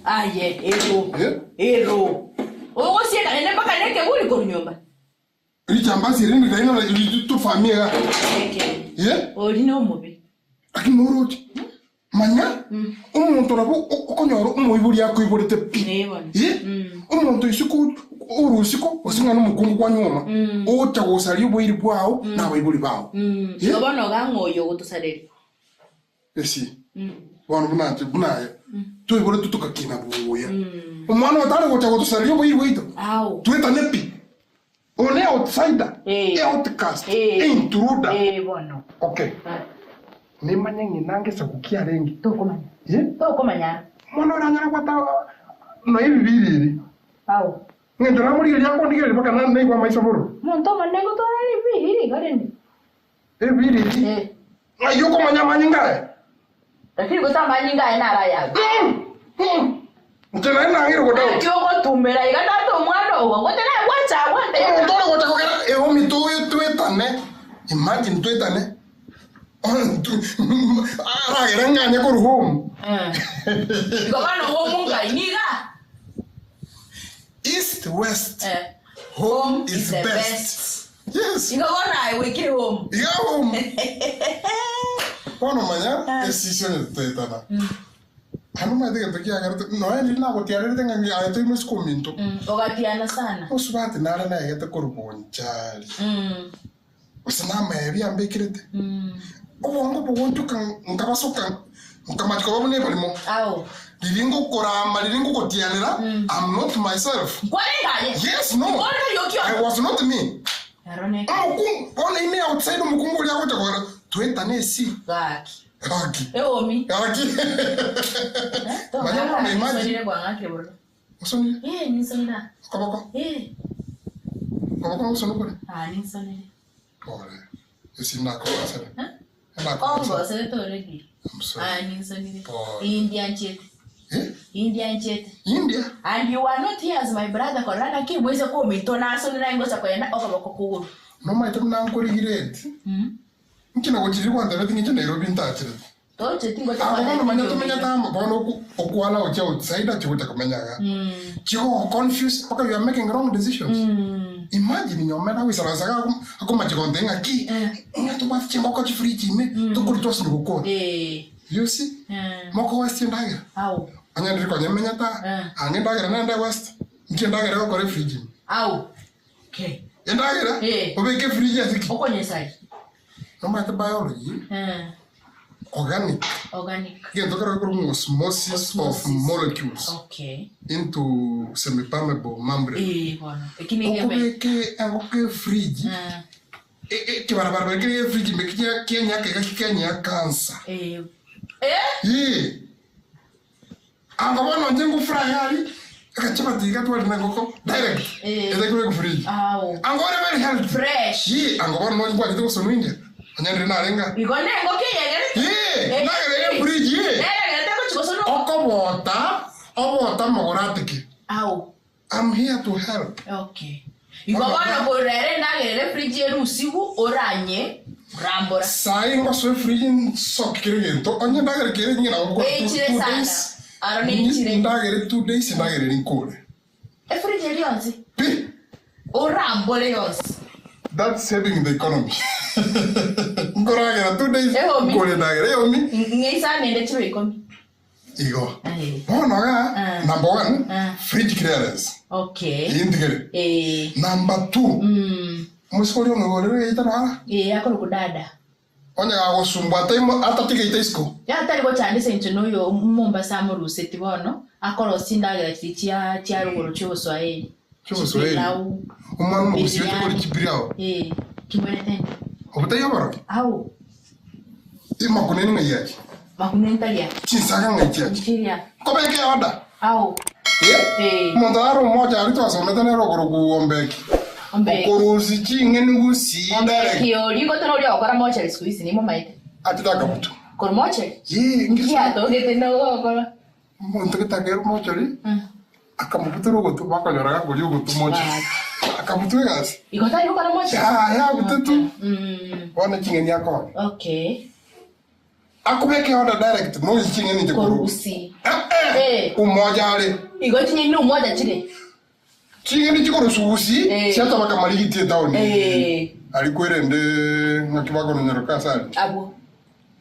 Aye, ero. Ogo sienda ene mpaka neke uli kwa nyumba. Ijambazi ringi kaina na tu familia. Olino mubi. Akimuroti. Manya? Umuntu rabo okonyoro umuyiburi yakwiburi te pi. Umuntu isuku urusiko osinga n'umukungu kwa nyuma. Ocha gusali ubwiri bwao na bayiburi bawo. Obono gangoyo gutusarere. Esi. Bwana bunaye. Tuyiburi tutukakina buya. Umwana watale gocha gutusali ubwiri bwito. Tueta nepi. One outsider. Outcast. Intruder. Bono. Okay. Ni manyangi nange sakukia rengi. Tokomanya. Tokomanya. Mwana orangana kwata no ibibiri. Ngenda muri yako ndigere baka nane kwa maisha boro. Monto manengo to ibibiri gareni. Ibibiri. Ayo ko manyinga. Lakini ko tamanyinga ena ala ya. Mtena ina ngiro godo. Kyoko tumera igata to mwano wa. Ngotena wacha wande. Ntoro gocha kokera e o mi tu etane. Imagine tu etane. Ara iranganya ko home. Gobano home ngainiga. East West. Home is the best. Yes. Ingona weke home. Yeah, home. Kono manya decision tetana. Hanu made que tokia garto no ele na gotiare tenga ngi ato imes kominto. Ogatiana sana. Osubate nara na yete korubonchali. Osana mebi ambekirete. Obongo bugontuka ngabasoka nkamachika babone balimo. Awo. Lilingo korama, lilingo kotianira. I'm not myself. Yes, no. I was not me. Ona ine outside mukungu lya kote kora. Tueta nesi. Gaki. Eomi. Gaki. Manyama na imagine. Usoni? Nisonira. Kabako? Kabako usoni kore? Nisonira. Kore. Esi nako wasere. Kongo sere to regi. Nisonira. Indian chete. Indian chete. India? And you are not here as my brother korana ki mweze ko mitona sonira ngosa kwenda okabako kuguru. No maite mnankori gireti. Nkina kuchiri kwa ndabeti ngiche Nairobi ntachire. Toche tingo ta. Abona manya tumenya tama bono okwala ocha outside chibuta kumenyaga. Chigo confused because you are making wrong decisions. Imagine nyomera wisarasaga akoma chikontenga ki. Ngato bathi chimba ko chifree chime to kuritosi ngoko. You see? Moko west ndagira. Aw. Anya ndiko nyemenya ta. Ange ndagira nanda west. Nkindagira ko refrige. Aw. Okay. Ndagira? Obeke frige asiki. Okonye sai. No matter biology. Organic. Again, talking about osmosis of molecules. Okay. Into semi-permeable membrane. Okay, fridge. Fridge Kenya cancer. Angabona njengo fry hali akachapati katwa ndangoko direct. Ede fridge. Angone very healthy. Fresh. Angabona no ngwa kitoko sonu India. Anyandre narenga. Igone ngoke yegere. Nagere fridge. Nagere tako chikosono. Obota mogoratiki. I'm here to help. Okay. Igobana borere nagere fridge erusigu oranye rambora. Sai ngo fridge sokire gento. Onye nagere kere nyina ngo 2 days. Ndagere 2 days ndagere rinkore. Fridge yonzi. Orambole yonzi. That's saving the economy. Ngoragera 2 days. Kole nagere yomi. Ngeisa nende chiwe economy. Igo. Ga number 1 fridge clearance. Okay. Indigere. Number 2. Musikori ngorere itana. Akolo kudada. Onya agosumba time atatike itesko. Ya tali go chande sente no yo momba samuru seti bono. Akolo sindagera tia rugoro cyo Swahili. Umwana musibete ko kibirao. Kimwene tena. Obutaya baro. Awu. Makuneni ngayaki. Makuneni talia. Chinsaga ngayaki. Chiria. Kobeke oda. Awu. Mondaro moja alito someta ne rogoro kuombeki. Okurusi chingeni gusi. Ombeki yo ligo tono lyo okora mocha liskuisi ni momaite. Atitaka butu. Kor mocha? Ngia to gete no okora. Monto kitagero mocha li. Akamubuturo gotu bakonyora ko yugo tu mocha. Akabutu gas. Igota yuko na mocha? Ya bututu. Wana chingeni yako. Okay. Akubeke oda direct no chingeni te korusi. Umoja ale. Igoti ni umoja chile. Chingeni chikorususi, chata bakamaligi down. Alikwere ngakibago nyeroka sali. Abo.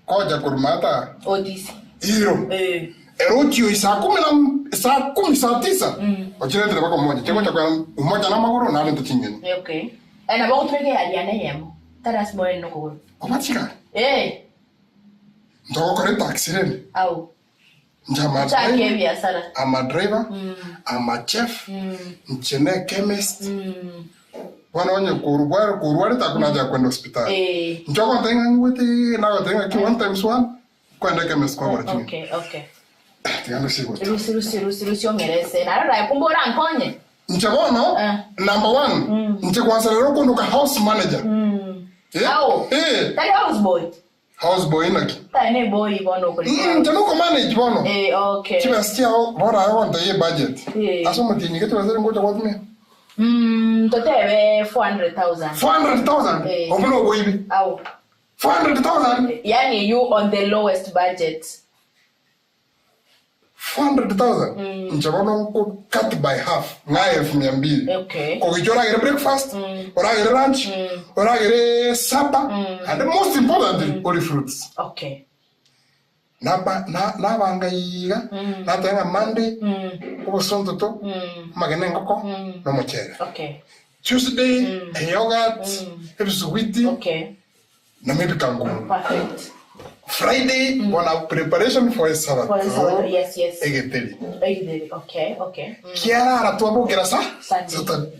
Koja kurmata. Odisi. Iro. Erotio saa 9. Ochire tele bako moja. Cheko chakwa umoja na magoro na ndo chingeni. Okay. Ena bako tweke aliane yemo. Taras moyo no kuguru. Komachika. Ndo ko renta accident. Au. Njama. I'm a driver. I'm a chef. Nchene chemist. Wana onye kuruware takuna ja kwenda hospitali. Njoko tenga ngwete na tenga ki 1 times 1 kwenda chemist kwa watu. Okay. Tigano sigo. Rusi ongerese. Na rara kumbora nkonye. Nchabono number 1. Nchekwanza lero kunduka house manager. Au. Tali house boy. House boy naki. Tane boy bono kuli. Nchanuko manage bono. Okay. Chibastia bora I want the budget. Aso mutinyi ketu wazari ngoja kwa tumia. Totebe 400,000. 400,000? Obuno boibi. Au. 400,000? Yani you on the lowest budget. 400,000? Nchabono ko cut by half. Ngaye 200. Okay. Ko kichora gere breakfast, ora gere lunch, ora gere supper, and the most importantly, all fruits. Okay. Na banga yiga, na tenga Monday, sonto to, magene ngoko, no mochera. Okay. Tuesday, yogurt, sweetie. Okay. na maybe kangu. Perfect. Friday wana preparation for a Sabbath. For a Sabbath, yes. Egeteli. Okay. Kiara aratuabukira sa? Saturday.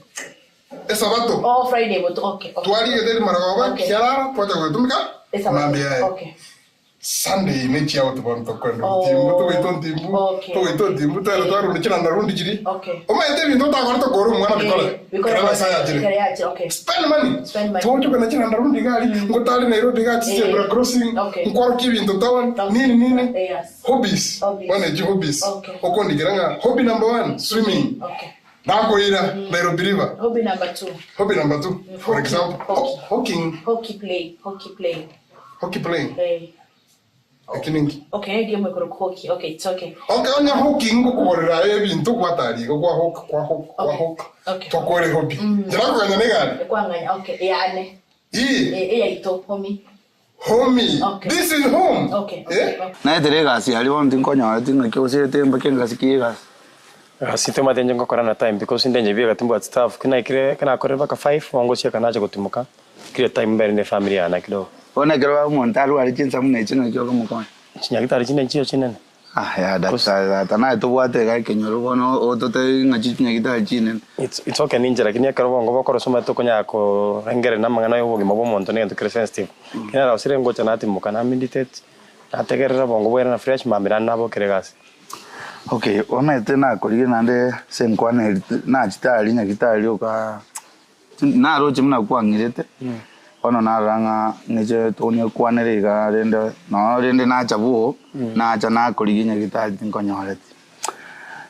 Sabato. Oh, Friday, but okay. Tuali egeteli maragaba kiara pota kutumika. Mambia. Okay. Sunday mechi out bonto kwendo. Timbu to ito timbu to ero nichina narundi jiri. Okay. Oma ete bindo ta gorto goru mwana bikole. Kera saya jiri. Okay. Spend money. Tuonjo kana china narundi gari. Ngotali Nairobi gati zebra crossing. Ngwaro kibindo town. Nini. Yes. Hobbies. Wana ji hobbies. Oko ndigiranga hobby number 1 swimming. Okay. Nako ira Nairobi River. Hobby number 2. Hobby number 2. For example, hockey playing. Play. Okay, game we go hockey. Okay, it's okay. Okay, on hockey ngokorera ebintu kwatari kwa hook. Okay. Tokore hobby. Jira ko ngane gani? Kwanganya. Okay, yane. Ito homie. Okay. This is home. Okay. Na terega si ali won tin konya tin ke ose temba kenga sikiga. Sitema tenje ngokora na time because ndenje biega timbo at staff kana koreba ka 5 wango sia kana acha kutimuka. Kile time mbele ne family yana kidogo. Ona gerwa montaru ali chinsa mune chino kyo ko mukon. Chinya kitari chine chiyo chinen. Ya data na to wate ga kenyoro kono otote ngachi chinya kitari chinen. It's okay ninja lakini akarwa ngo bakoro soma to konya ko rengere na mangana yo bogi monto ne to sensitive. Kina ra usire ngo chana timuka na meditate. Ategerera bongo bwera na fresh mamira nabo keregasi. Okay, ona tena ko nande senkwane na chitari nya kitari oka na roche muna kwangirete. Ono na ranga neje tonyo kwanere ga rende na chabu na cha na koliginya kitari tinkonyore.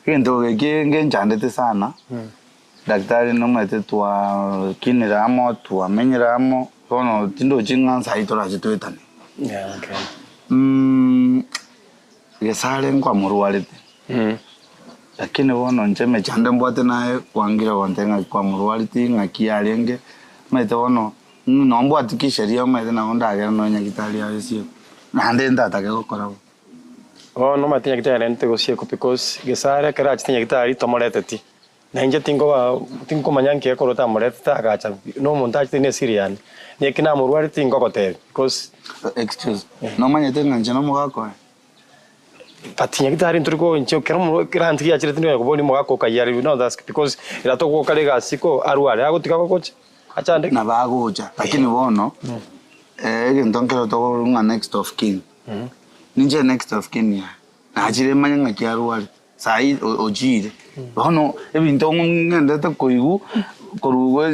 Kento ge ngenjandete sana. Daktari no mete tua kiniramo tua menyiramo ono tindo jinga saitora chitwetani. Yeah, okay. Gesare kwa murualete. Lakini wono ncheme chande mbwate nae kwangira wantenga kwa murualete ngakialenge mete wono nombo atikisheria mete na onda agera no nyakitali avesio nande ndata ke gokora no matinya kitali ente gosie ko because gesare kera chitinya kitali tomorete ti na inje tingo manyanke ko rota morete ta gacha no montaje tine sirian ne kina murualete ngokote because excuse no manyete nganje no mogako patinya kitari nturiko incho keramo granti ya chire tino kuboni mogako kayari no that's because ila to ko kalega siko arware agotika ko koche achande na bagoja lakini wono ndonkero to nga next of kin ninje next of kin ya na achire manyanga kiarware sai ojire wono ebinto ngende to koigu korugo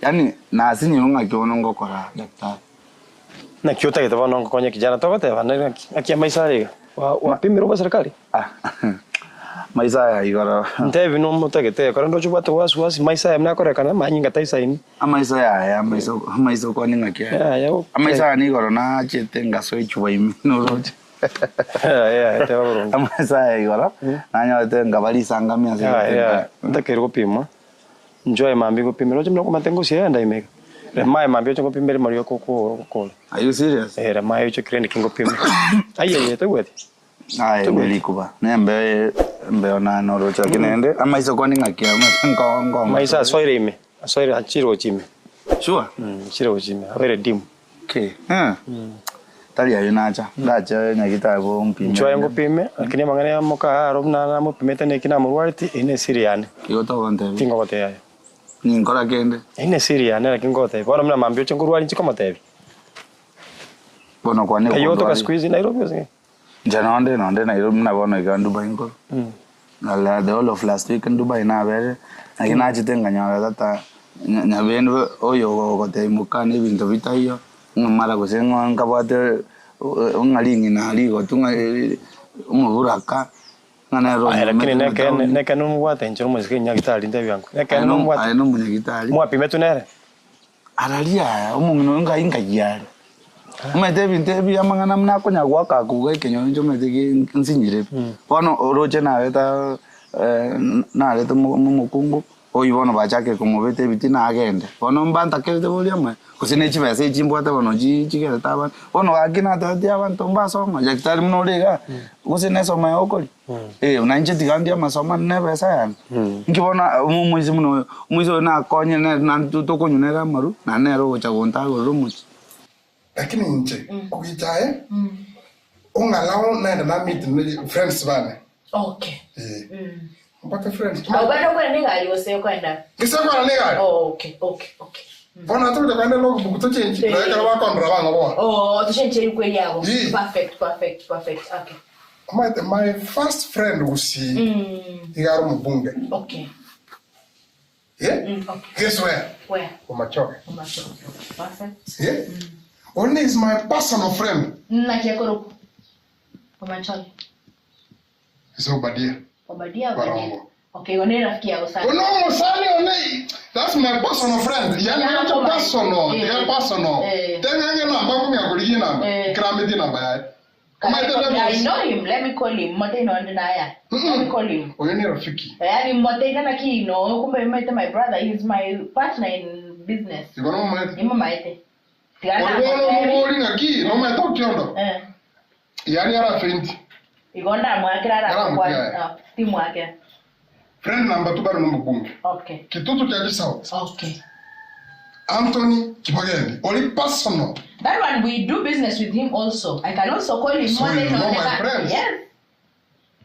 yani na sinyo nga kyono ngokora daktari na kyota ke tava nongo konya kijana to bate bana akia maisariga wa pimiro ba serikali maisa igora ntevi no mutegete kora ndo chubate wasi maisa mna kora kana manyinga taisa ini maisa ya maisa ko ninga kia maisa ni gora na chete ngaso ichuwa imi no roje te baburo maisa igora na nya te ngabali sanga mia se ndakero pima enjoy mambi ko pimiro chimno ko matengo sia enda imeka mai mambi cho pimere mario ko are you serious mai cho kreni kingo pimere aye te wet ai belikuba nembe ona no rocha kinende amaisa ko ninga kia ngo maisa soire achiro chime sure chiro chime avere dim okay tali ayo nacha dacha nyakita bo mpime cho yango pime lakini mangane moka robna na mo pimete ne kina murwarti ine siriane yoto konte tingo kote ayo ninkora kende ine siriane lakini kote bora mna mambio chongurwali chiko motevi bono kwane kayoto ka squeeze Nairobi ose janonde Nairobi na bono ga Dubai ngo ala the all of last week in Dubai na bere akina chitenga nyara tata nyabendo oyo kote mukane bintu bitayo mara kusengo ngabate ungalingi na ligo tunga umuburaka ngana ro lakini neke no mwate nchiro muziki nyagitali ndebi yangu neke no mwate ay no munyagitali mwapi metunere aralia umungino inga yari umete bintebi amangana mna konya gwaka kuge kenyo njo mete nsinyire bono roche na beta na leto mukungu oyibono bachake kumubete bitina agende bono mbanta kelete boliama kusine chibese chimbwata bono chikere taban bono akina tati abantu mbasoma yaktari mnolega kusine soma okoli unanje tigandi amasoma nebesa yana ngibona umumuzi muno umuzo na konye na tutokonyunera maru na nero chagonta gorumuchi lakini nje kukichae ungalao na meet friends bana. Okay. Mpaka friends. Ubanda kwa nini gali wose kwenda? Kisa kwa nini gali? Okay. Bona tu de kwenda logo bukuto change. Na kala wa kontra banga bo. To change kweli yao. Perfect. Okay. My first friend usi igaro mbunge. Okay. Yeah? Okay. Guess where? Where? Umachoke. Perfect. Yeah? Only is my personal friend. Na kiakoro. Umachoke. So Obadia. Okay, one rafiki yako sana. No, Sally only. That's my personal friend. Yani not personal. Yeah, personal. Tena ngene namba kumi akuli namba. Kramiti namba ya. I know him. Let me call him. Mote no ndaya. Let me call him. Oyo ni rafiki. Yani mote kana ki no kumbe mete my brother. He's my partner in business. Ikono mete. Ima maite. Oyo no ngaki no mete okiondo. Yani ara friend. Igonda mwakira ara kwa timu yake. Friend number 2 bado mbunge. Okay. Kitutu cha South. Okay. Anthony Kibageni. Only personal. That one we do business with him also. I can also call him so you know my friends. Yes.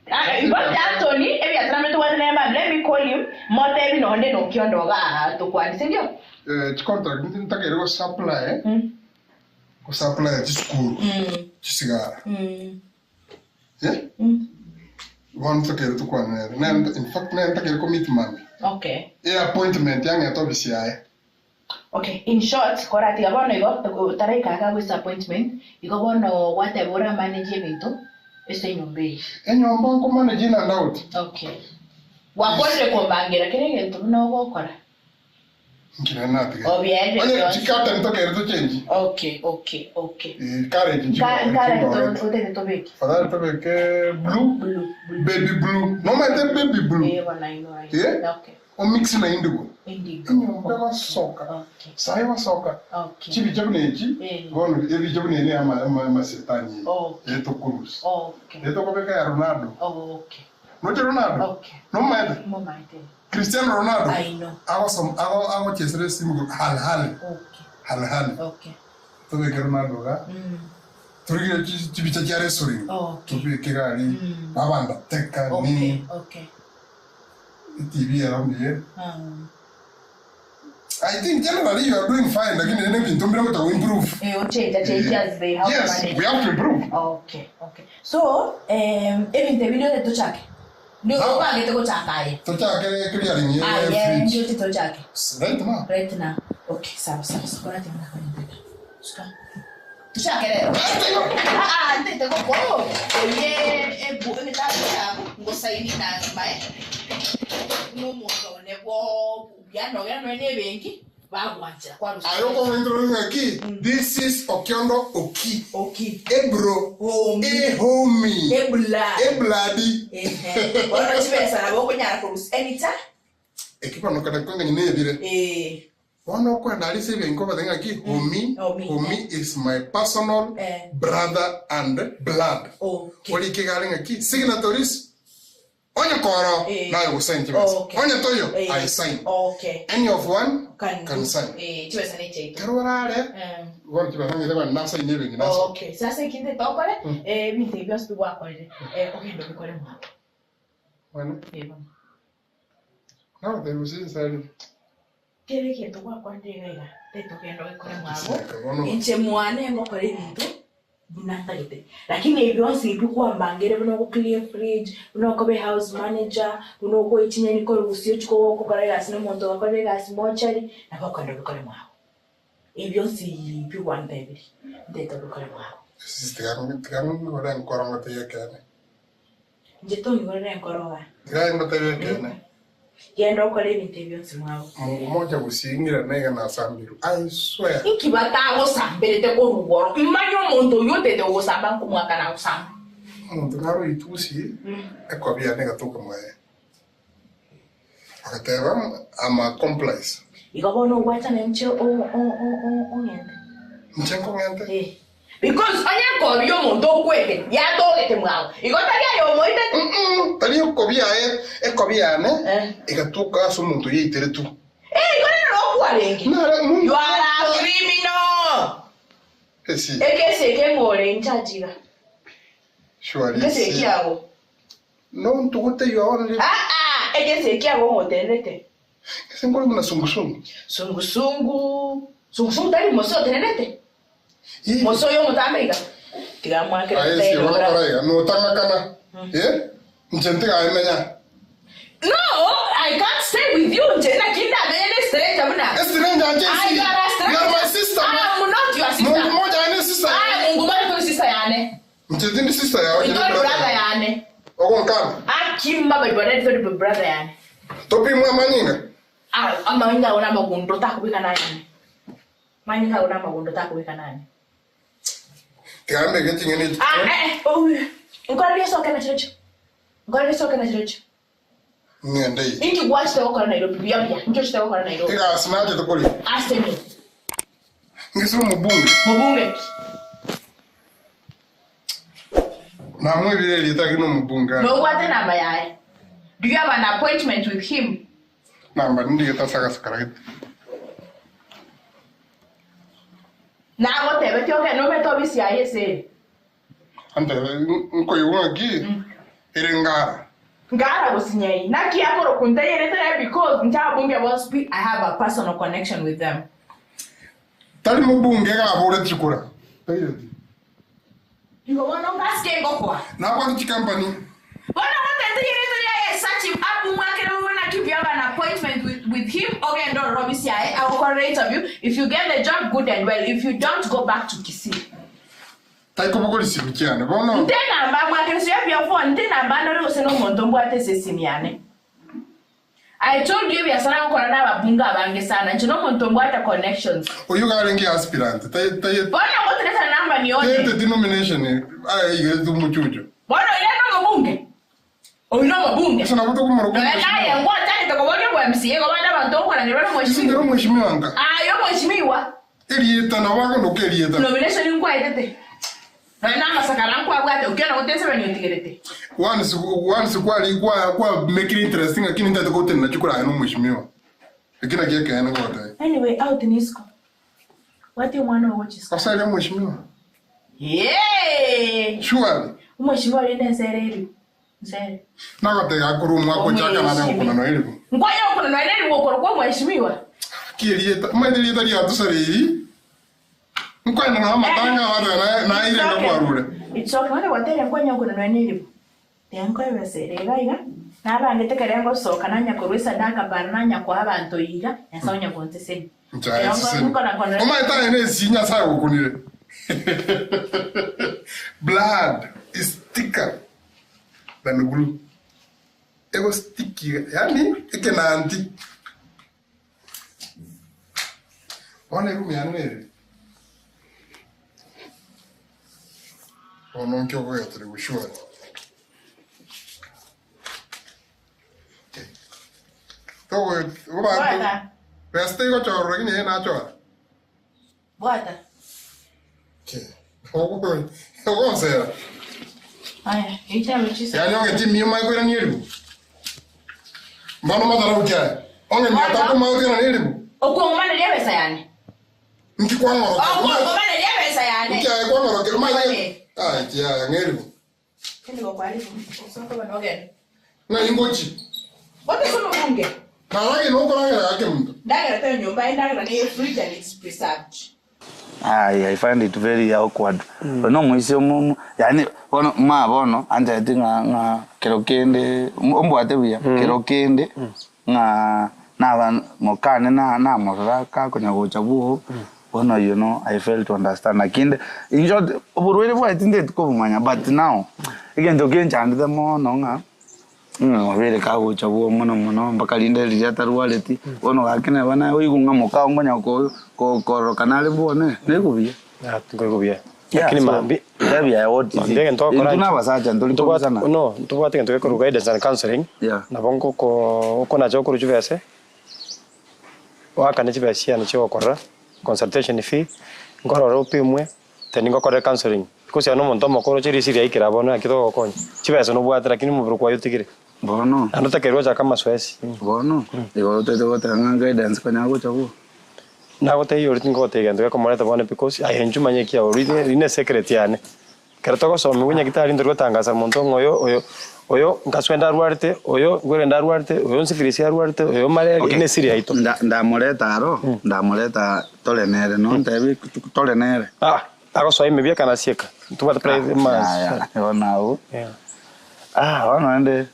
But Anthony, if you are trying to let me call him. Mote ebi no nde no kiondo ga to kwa ndio. Contract ntakere go supply. Go supply school. Chisigara. Yeah? One takere to kwa in fact na takere commitment. Okay. Appointment yang eto bisiae. Okay, in short, korati abono igo tarai kaka with appointment, igo bono whatever management ese nyombe. Enyomba ko manage na out. Okay. Wakonde ko bangira kirenge to no gokora. Nkira na tiga. Obiende. Onye tikata ntakere to change. Okay. Courage njigo. Courage to te to beki. Father to beki blue. Baby blue. No matter baby blue. Yeah. Okay. O mix na indigo. Indigo. Soka. Okay. Sai soka. Okay. Chibi jabuneji. Gono ebi jabunene ama setani. Okay. Eto kurus. Okay. Eto ko beka Ronaldo. Okay. No Ronaldo. Okay. No matter. No matter. Cristiano Ronaldo. I know. Ago chesere simu hal. Okay. Hal. Okay. To beka Ronaldo ga. Turige chibi chachare sori. Okay. To beka gari. Babanda teka nini. Okay. TV around here. I think generally you are doing fine. Like in anything, don't be able to improve. Change as they have yes, to manage. We have to improve. Okay. So, even the video that to check. No, I get to go check. To check, clearing here. Yeah, you to check. Right now. Okay, so. Correct. To check it. Te go go. Oye, buke ni ta go sai ni na mai. No mo go ne go ya no ne benki ba gwacha kwa rusa. Ayoko wendro ngaki. This is Okiondo Oki. Ebro. Homie. Ebladi. Ona chibesa na boko nyara ko anytime. Ekipa no kada konga ni nebire. One of the Alice homie is my personal brother and blood. What you get signatories? On your coro, now you will sign to us. On your toyo, I sign. Okay. Any of one can sign. Okay. So I say, can they talk on it? Me think just to work on it. Okay, don't call him. When? No, they was inside. Kere ke to kwa ndega teto kendo ikore mwago inche mwane ngokore bintu bunatagete lakini ibyo nsibi kwa mbangere buno ko clear fridge buno ko be house manager buno ko ichinya ni ko rusio chiko ko kare gasi no mondo ko kare gasi mochari na ko kando ikore mwago ibyo nsibi kwa ndebiri teto ikore mwago Sistigaron ngore nkoro ngote yekane njeto ngore nkoro wa gira ngote yekane Yendo ukore ibintu byose mwawe. Mmoja gusingira nega na sambiru. I swear. Ikibata go sambere te ko rugoro. Imanyo muntu yote te go samba kumwaka na usamba. Muntu naro itusi ekobia nega toka mwae. Akateba ama complice. Ikabono wacha na nche ngende. Nche ngende? Because onye ko biyo muntu okwete ya togete mwawe. Igotaka yo moite. Tani okobia ekobia ne ikatuka so muntu yitere tu. Igone no kwarengi. You are a criminal. Esi. Ekese kengole nchajiga. Surely. Ekese kiago. No, ntugote yo only. Ekese kiago motenete. Sengole muna sungusungu. Sungusungu tali moso tenete. Moso yo mutambega. Tiga mwake. Esi wala no tanga kana. Ntente ga emenya. No, I can't stay with you. Njena kinda mele stranger muna. Stranger Jesse. You are my sister. I'm not your sister. Mungu moja ane sister. Mungu moja tu sister yane. Ntente ni sister yao. Ito brother yane. Ogon kan. Kimba bado ito brother yane. Topi mwa maninga. Amainga una magundo takubika nani. Mainga una magundo takubika nani. Tiambe getting in it. Ngora soka na church. Ngora soka na church. Ngende. Inki gwashte wako na Nairobi bia. Inki gwashte wako na Nairobi. Ega sinaje to koli. Aste me. Ngisuru mubunge. Mubunge. Na mwe bile lita kino mubunga. No wate namba yae. Do you have an appointment with him? Namba ndi geta saka sakara. Na wote beti oke no meto bisi aye se. Ante nko yuwa ki. Irengara. Ngara bosinyei. Na ki akoro kunta yere because nta bunge was I have a personal connection with them. Tali mubunge ga bore chikura. Tayedi. You want to ask him go kwa. Na kwa chi company. Wana wote yere search him up mwake no wana give you an appointment with him okay ndo robisi aye. I will call interview. If you get the job good and well. If you don't go back to Kisii. Taiko bokoli sibikiane. Bono. Ndena mba mwake so yapia phone ndena mba no se no monto mbwate sesimiane. I told you ya sana nkora na babunga abange sana. Nchino monto mbwate connections. Oyu garengi aspirant. Taye. Bona ngote leta namba nione. Taye denomination ay igezu muchucho. Bona ile no mbunge. Oyu no mbunge. Sana buto kumaro. Na ya ngota nitokobonye kwa MCA kwa banda bantu kwa ni bana mheshimiwa. Sindero mheshimiwa anga. Yo mheshimiwa. Elieta na wako ndo kelieta. Nomination ni kwa itete. Na masakala kwa bwate ukiona utese bani utegerete. Once kwa make it interesting lakini ndio kote ninachukua hano mheshimiwa. Lakini akiweka yana kote. Anyway, out in Isco. What you want to watch is. Sasa ile mheshimiwa. Yeah. Surely. Mheshimiwa ile nsereri. Nsereri. Na kote akurumu wako chaka na ndio kuna noeli. Ngoja kuna noeli wako kwa mheshimiwa. Kilieta, mwendeleta ya tusariri. Mkwenda na matanga watu na ile ndo kwa rule. It's okay, wale watele ngonya kuna noeli. Yango yeserega iga. Na abangete karengo soka nanya kurwisa ndaka barnanya kwa abantu iga. Yasonya konteseni. Oma ita ene sinya sa ukunire. Blood is thicker than glue. Ego sticky. Yani ike na anti. Wane rumi anere. Ono nkyo kwa yatere kushuwa. Togo, Bwata. Beste iko choro kini hena choro. Bwata. Ogo nsera. Aya, icha mchisa. Yani onge timi yuma iko ya nieribu. Mbano matara ukia. Onge nyata kuma ukia na nieribu. Oku ngomane liya besa yani. Nki kwa ngoro. Oku ngomane liya besa yani. Ukia kwa ngoro kero maye. Ah, tia nieribu. Kende kwa kwali. Soko bano again. Na ingochi. Wote sono bunge. Na rangi no kwa rangi yake mtu. Ndaga tayo nyumba ndaga na fridge and it's preserved. I find it very awkward. No mwisi yani bono anja tinga kerokende ombwate bia kerokende nga na mokane na morara ka konya gocha buho bono I fail to understand lakini in short oburwele bwa tinde tukubumanya but now again to get chand the mo no nga wele ka gocha buho mono mpaka linde lijata rualeti bono gakene bana oyigunga moka ngonya ko kanale bone nekubia ngobia lakini mambi ndabia what is ndege ntokora tunabasacha ndolitobasana no tubate ngento ko guidance and counseling na bongo ko na jokuru juvese wakane jivese ana chokora consultation fee ngororo pimwe teningo kore counseling because no monto mokoro chiri siri aikira bono akito konya jivese no bwatira kini muburu kwa yotigire bono anota kerwa kama swesi bono digo te tanga guidance kanya go chabu na gote yori tingo te gendo ko moreta bone because ai enju manye kia ori ine secret yane karato ko so munya gitari ndo tangaza monto oyo ngaswenda arwarte oyo gwenda arwarte oyo nsikirisi arwarte oyo mare ine siri aito ndamureta tolenere no ntebi tolenere ako so ime bia kana sieka tupata play mas onao ono ende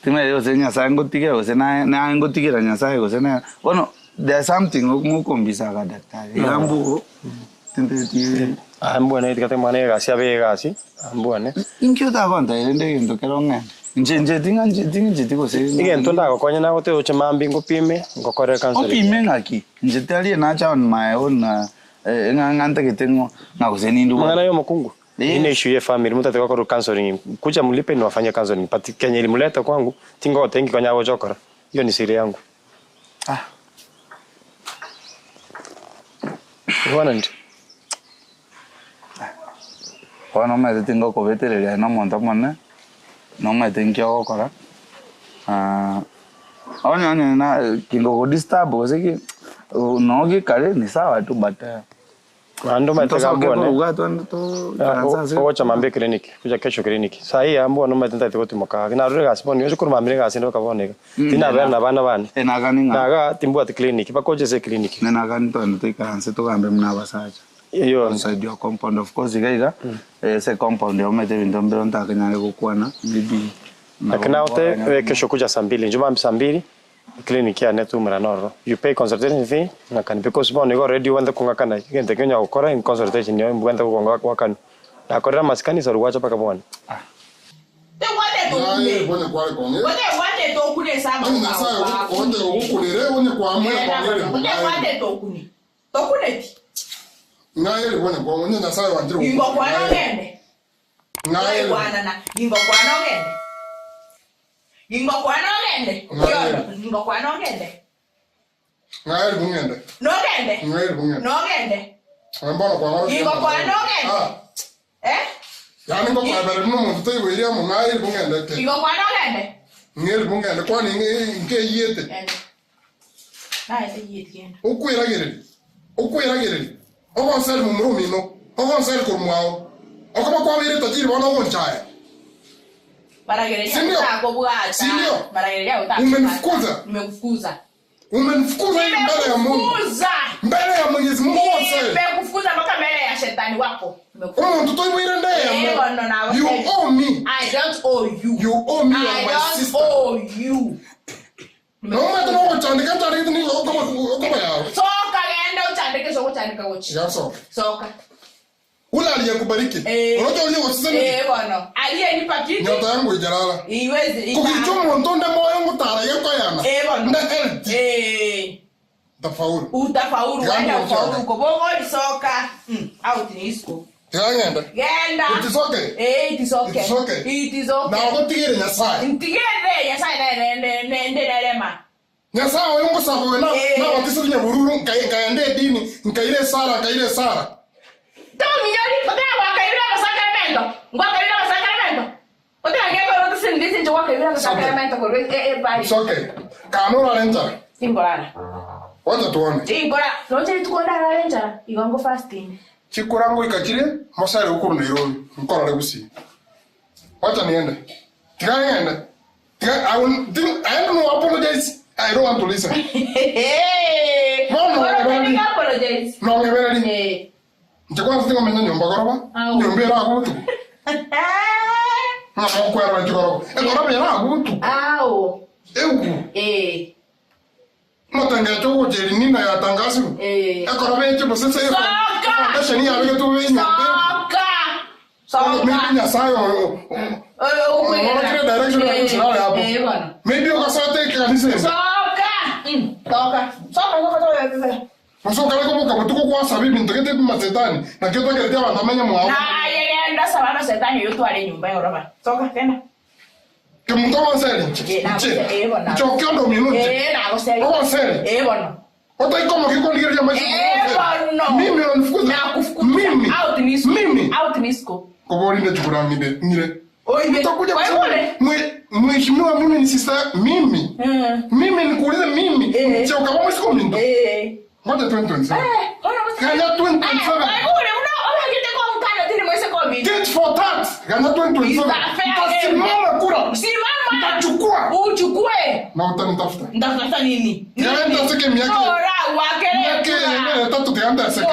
time yo senya sango tike o sena ngo tike ranya sai go sena ono there's something ngokombisa ka daktari yambu tinte ambone tikate mane gasi abegasi ambone inkyuta konta ende ndo keronga nje tinga ko se igento ndako konya na gote oche mambi ngopime ngokore cancer opime ngaki nje tali na cha on my own nganta kitengo ngako senindu mwana yo mukungu ine issue ya family mutate kwa counseling kuja mlipe ni wafanya counseling pati Kenya ilimuleta kwangu tingo tengi konya wojokora hiyo ni siri yangu wanandi no me tengo ko veterinaria no monta mone no me tengo gokora onya na kingo disturb ose no gi kare ni sawa tu but ando matega bone ocha mambe clinic kuja kesho clinic sai ambo no matenta tiko moka na rure gasboni yo kuruma mire gasindo kaboneka tina berna bana naga timbu at clinic bakoje se clinic nena gani to ndo ikanse to gambe mna basacha yo inside your compound of course igaiga se compound yo mete bindombe onta kanyane kukwana maybe akina ote kesho kuja saa 2 njuma saa 2 clinic ya netu mranoro you pay consultation fee na kan because bon go ready wanda kunga kana gente kenya ukora in consultation yo mbwenda kunga kwa kan na korera maskani saru wacha paka bon te wate to kule wone kwa konge wate to kule sama na sasa wonde ukulere wone kwa amwe wate to kule ti ngaye wone kwa wone na sasa wandiro ingo kwa no gende ngaye bwana na ingo kwa no gende Ingo kwa no gende. Ingo kwa no gende. Ngaye bungende. No gende. Ngaye bungende. No gende. Ambona kwa ngoro. Ingo kwa no gende. Yani ngo kwa bere no muntu tayi weria mu ngaye bungende te. Ingo kwa no gende. Ngaye bungende kwa ni nke yete. Na ite yete gende. Ukwiragiriri. Ogo sel mu mrumi no. Ogo sel ko mwao. Ogo kwa wire tajiri bona wonchaye. Maragereria utako bwata. Maragereria utako. Umenifukuza. Nimekufukuza. Umenifukuza mbele ya Mungu. Mbele ya Mwenyezi Mungu wote. Nimekufukuza mpaka mbele ya shetani wako. Mtoto wewe ndiye. You owe me. I don't owe you. You owe me and my sister. I don't owe you. No matter what chandika tariki ni kama yao. Soka genda uchandike soko chandika wochi. Yaso. Soka. Ula aliyekubariki. Unajua ule wasiseme. Bwana. Aliyenipa kitu. Nyota yangu ijalala. Iweze. Kukichomo ntonde moyo ngutara yako yana. Bwana. Nda health. Utafaulu. Utafaulu wenda ufaulu kobogo soka. Out ni isko. Genda. It is okay. It is okay. It is okay. It is okay. Na ukotigere nyasaye. Ntigere nyasaye nende lema. Nyasaye wewe ngosabo we na watisinya bururu kaende dini nkaire sara. Tama minyori pataka wakaibira masakramento. Ngwakaibira masakramento. Pataka ngeko roto sindisi nje wakaibira masakramento ko bali. It's okay. Kanura lenta. Timborana. Wacha tuone. Timbora. Noche tukonda lenta. Igongo fasting. Chikurango ikakire mosare ukuru Nairobi. Mkorale gusi. Wacha niende. Tigaenda. I don't know apologize. I don't want to listen. No, apologize. No, ngeberani. Nchakwa nsinga menya nyumba goroba. Nyumba era agutu. Na mokwera njigoroba. Goroba era agutu. Awo. Ewu. Motanga chogo jeri nina ya tangasu. Goroba eche bosese. Soka. Shani ya bege tu wenye. Soka. Mimi nya sayo. Maybe ukasate kanisa. Soka. Masoka leko boka butuko kwa sabibi ntokete masetani na kitu kile abantu amenya mwawo. Na yenda sabana setani yoto ale nyumba ya roba. Soka tena. Kemuntu wanseli. Chokyondo minuti. Na goseli. Wanseli. Bona. Ota ikomo kikoligere ya maisha. Bona. Mimi unanifukuza. Na kufukuza. Mimi. Out misko. Mimi. Out misko. Kobori nde chukura ngire. Utakuja kusema mheshimiwa mimi ni sister mimi. Mimi nikuulize mimi. Sio kama mwezi kumi ndo. Ngoja 2027. Kanya 2027. Tit for tat. Kanya 2027. Utasimama kura. Utachukua. Uchukue. Na utanitafuta. Nitafuta nini? Yaenda sike miaka. Miaka tatu tianda sike.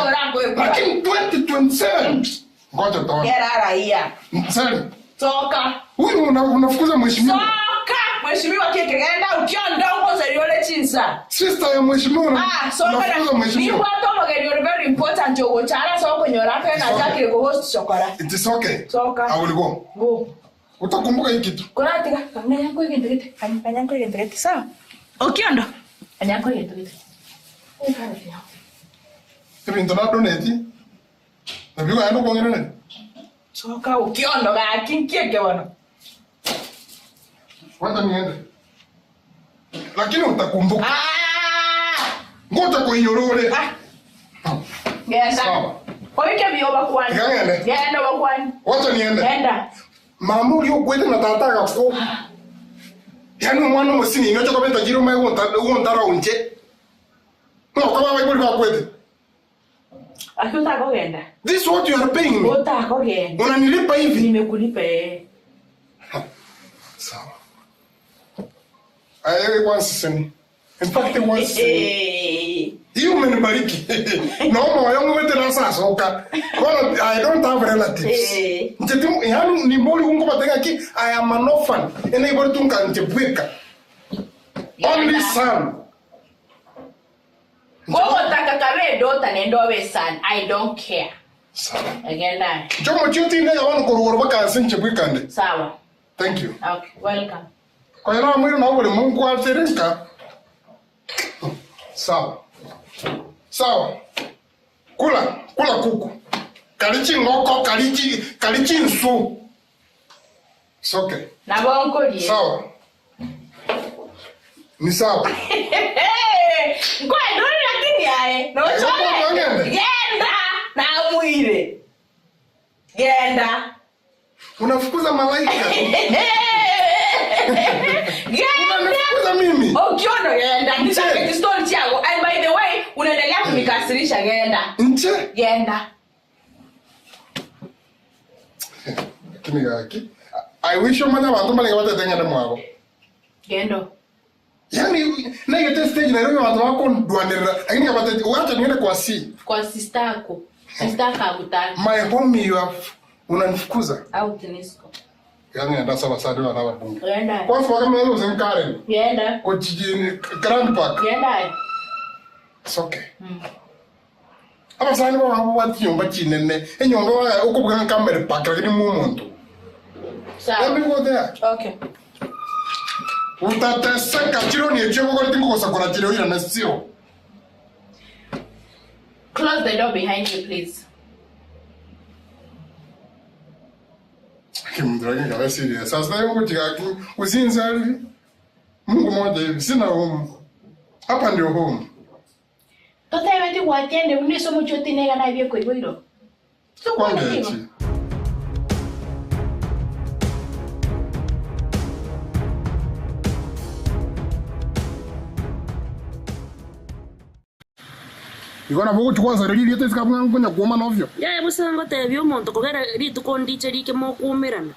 Lakini 2027. Ngoja utaona. Yera raia. Sasa. Toka. Wewe unafukuza mheshimiwa. Toka. Mheshimiwa kekegenda ukionda uko seriole chinsa. Sister ya mheshimiwa. Unafukuza mheshimiwa. Ni watu magari very important jogo chara so kunyora pena zake ko host chokora. It is okay. Toka. I will go. Go. Utakumbuka hiki kitu. Kuna tika kanya yangu igendete. Kanya yangu igendete. Sawa. Ukionda. Kanya yangu igendete. Hivi ndo na donate. Na biwa ndo kwa ngene. Toka ukionda ga kinkieke bwana. Wacha niende. Lakini utakumbuka. Ngoja kuiyorore. Genda. Kwa wiki bioba kwani. Genda wakwani. Wacha niende. Genda. Mama uli ukwete na tata kako. Yani mwana musini inacho kwa benta jiro mai wontara unje. No kama wai buli bakwete. Akuta kogenda. This is what you are paying me. Uta kogenda. Unanilipa hivi? Nimekulipa. Sawa. I want to send. In fact, it was. You umenibariki. Naomba wayangu wote na sasa oka. I don't have relatives. Ntimu yani ni mboli ungo batega ki I am an orphan. Ene ibori tunka ntebweka. Only son. Gogo taka kabe dota nendo we son. I don't care. Sawa. Again that. Jomo chuti ne yawan kororo baka sinchebweka nde. Sawa. Thank you. Okay, welcome. Kwa hiyo mwili na ule Mungu aliteremka. Sawa. Sawa. Kula kuku. Kalichi ngoko, kalichi nsu. It's okay. Na bongo die. Sawa. Ni sawa. Kwa ndo lakini yae. No chole. Genda na muire. Genda. Unafukuza malaika. Unafukuza mimi. Ukiona genda. Nitaka kistori chako. And by the way, unaendelea kunikasirisha genda. Nche? Genda. Kimi yaki. I wish you mwana wantu mali wata tenga na mwako. Gendo. Yani na yote stage na roho watu wako ndwanira. Lakini kama wacha niende kwa Kwa sister yako. Sister yako My home you have unanifukuza. Au Tinisco. Yani anda sawa sana na wabunge. Genda. Kwa sababu kama leo zinkare. Genda. Kwa jijini Grand Park. Genda. It's okay. Aba sana ba wati yomba chinene. Enyomba wa ukubuka kamera park lakini mu muntu. Sawa. Let me go there. Okay. Utateseka chiro ni echo kwa tingo kosa kwa chiro ina na sio. Close the door behind you, please. Kimdragi kama serious. Sasa hiyo kutika usinza hivi. Mungu mmoja hivi sina home. Hapa ndio home. Tota ibeti watende unisomo chote nega na bye ko iboiro. So kwa nini? Igona bogo chukwanza riri yete sikabunga ngonya kuoma novyo. Ya busango te byo monto kogera ritu kondiche rike mo kumirana.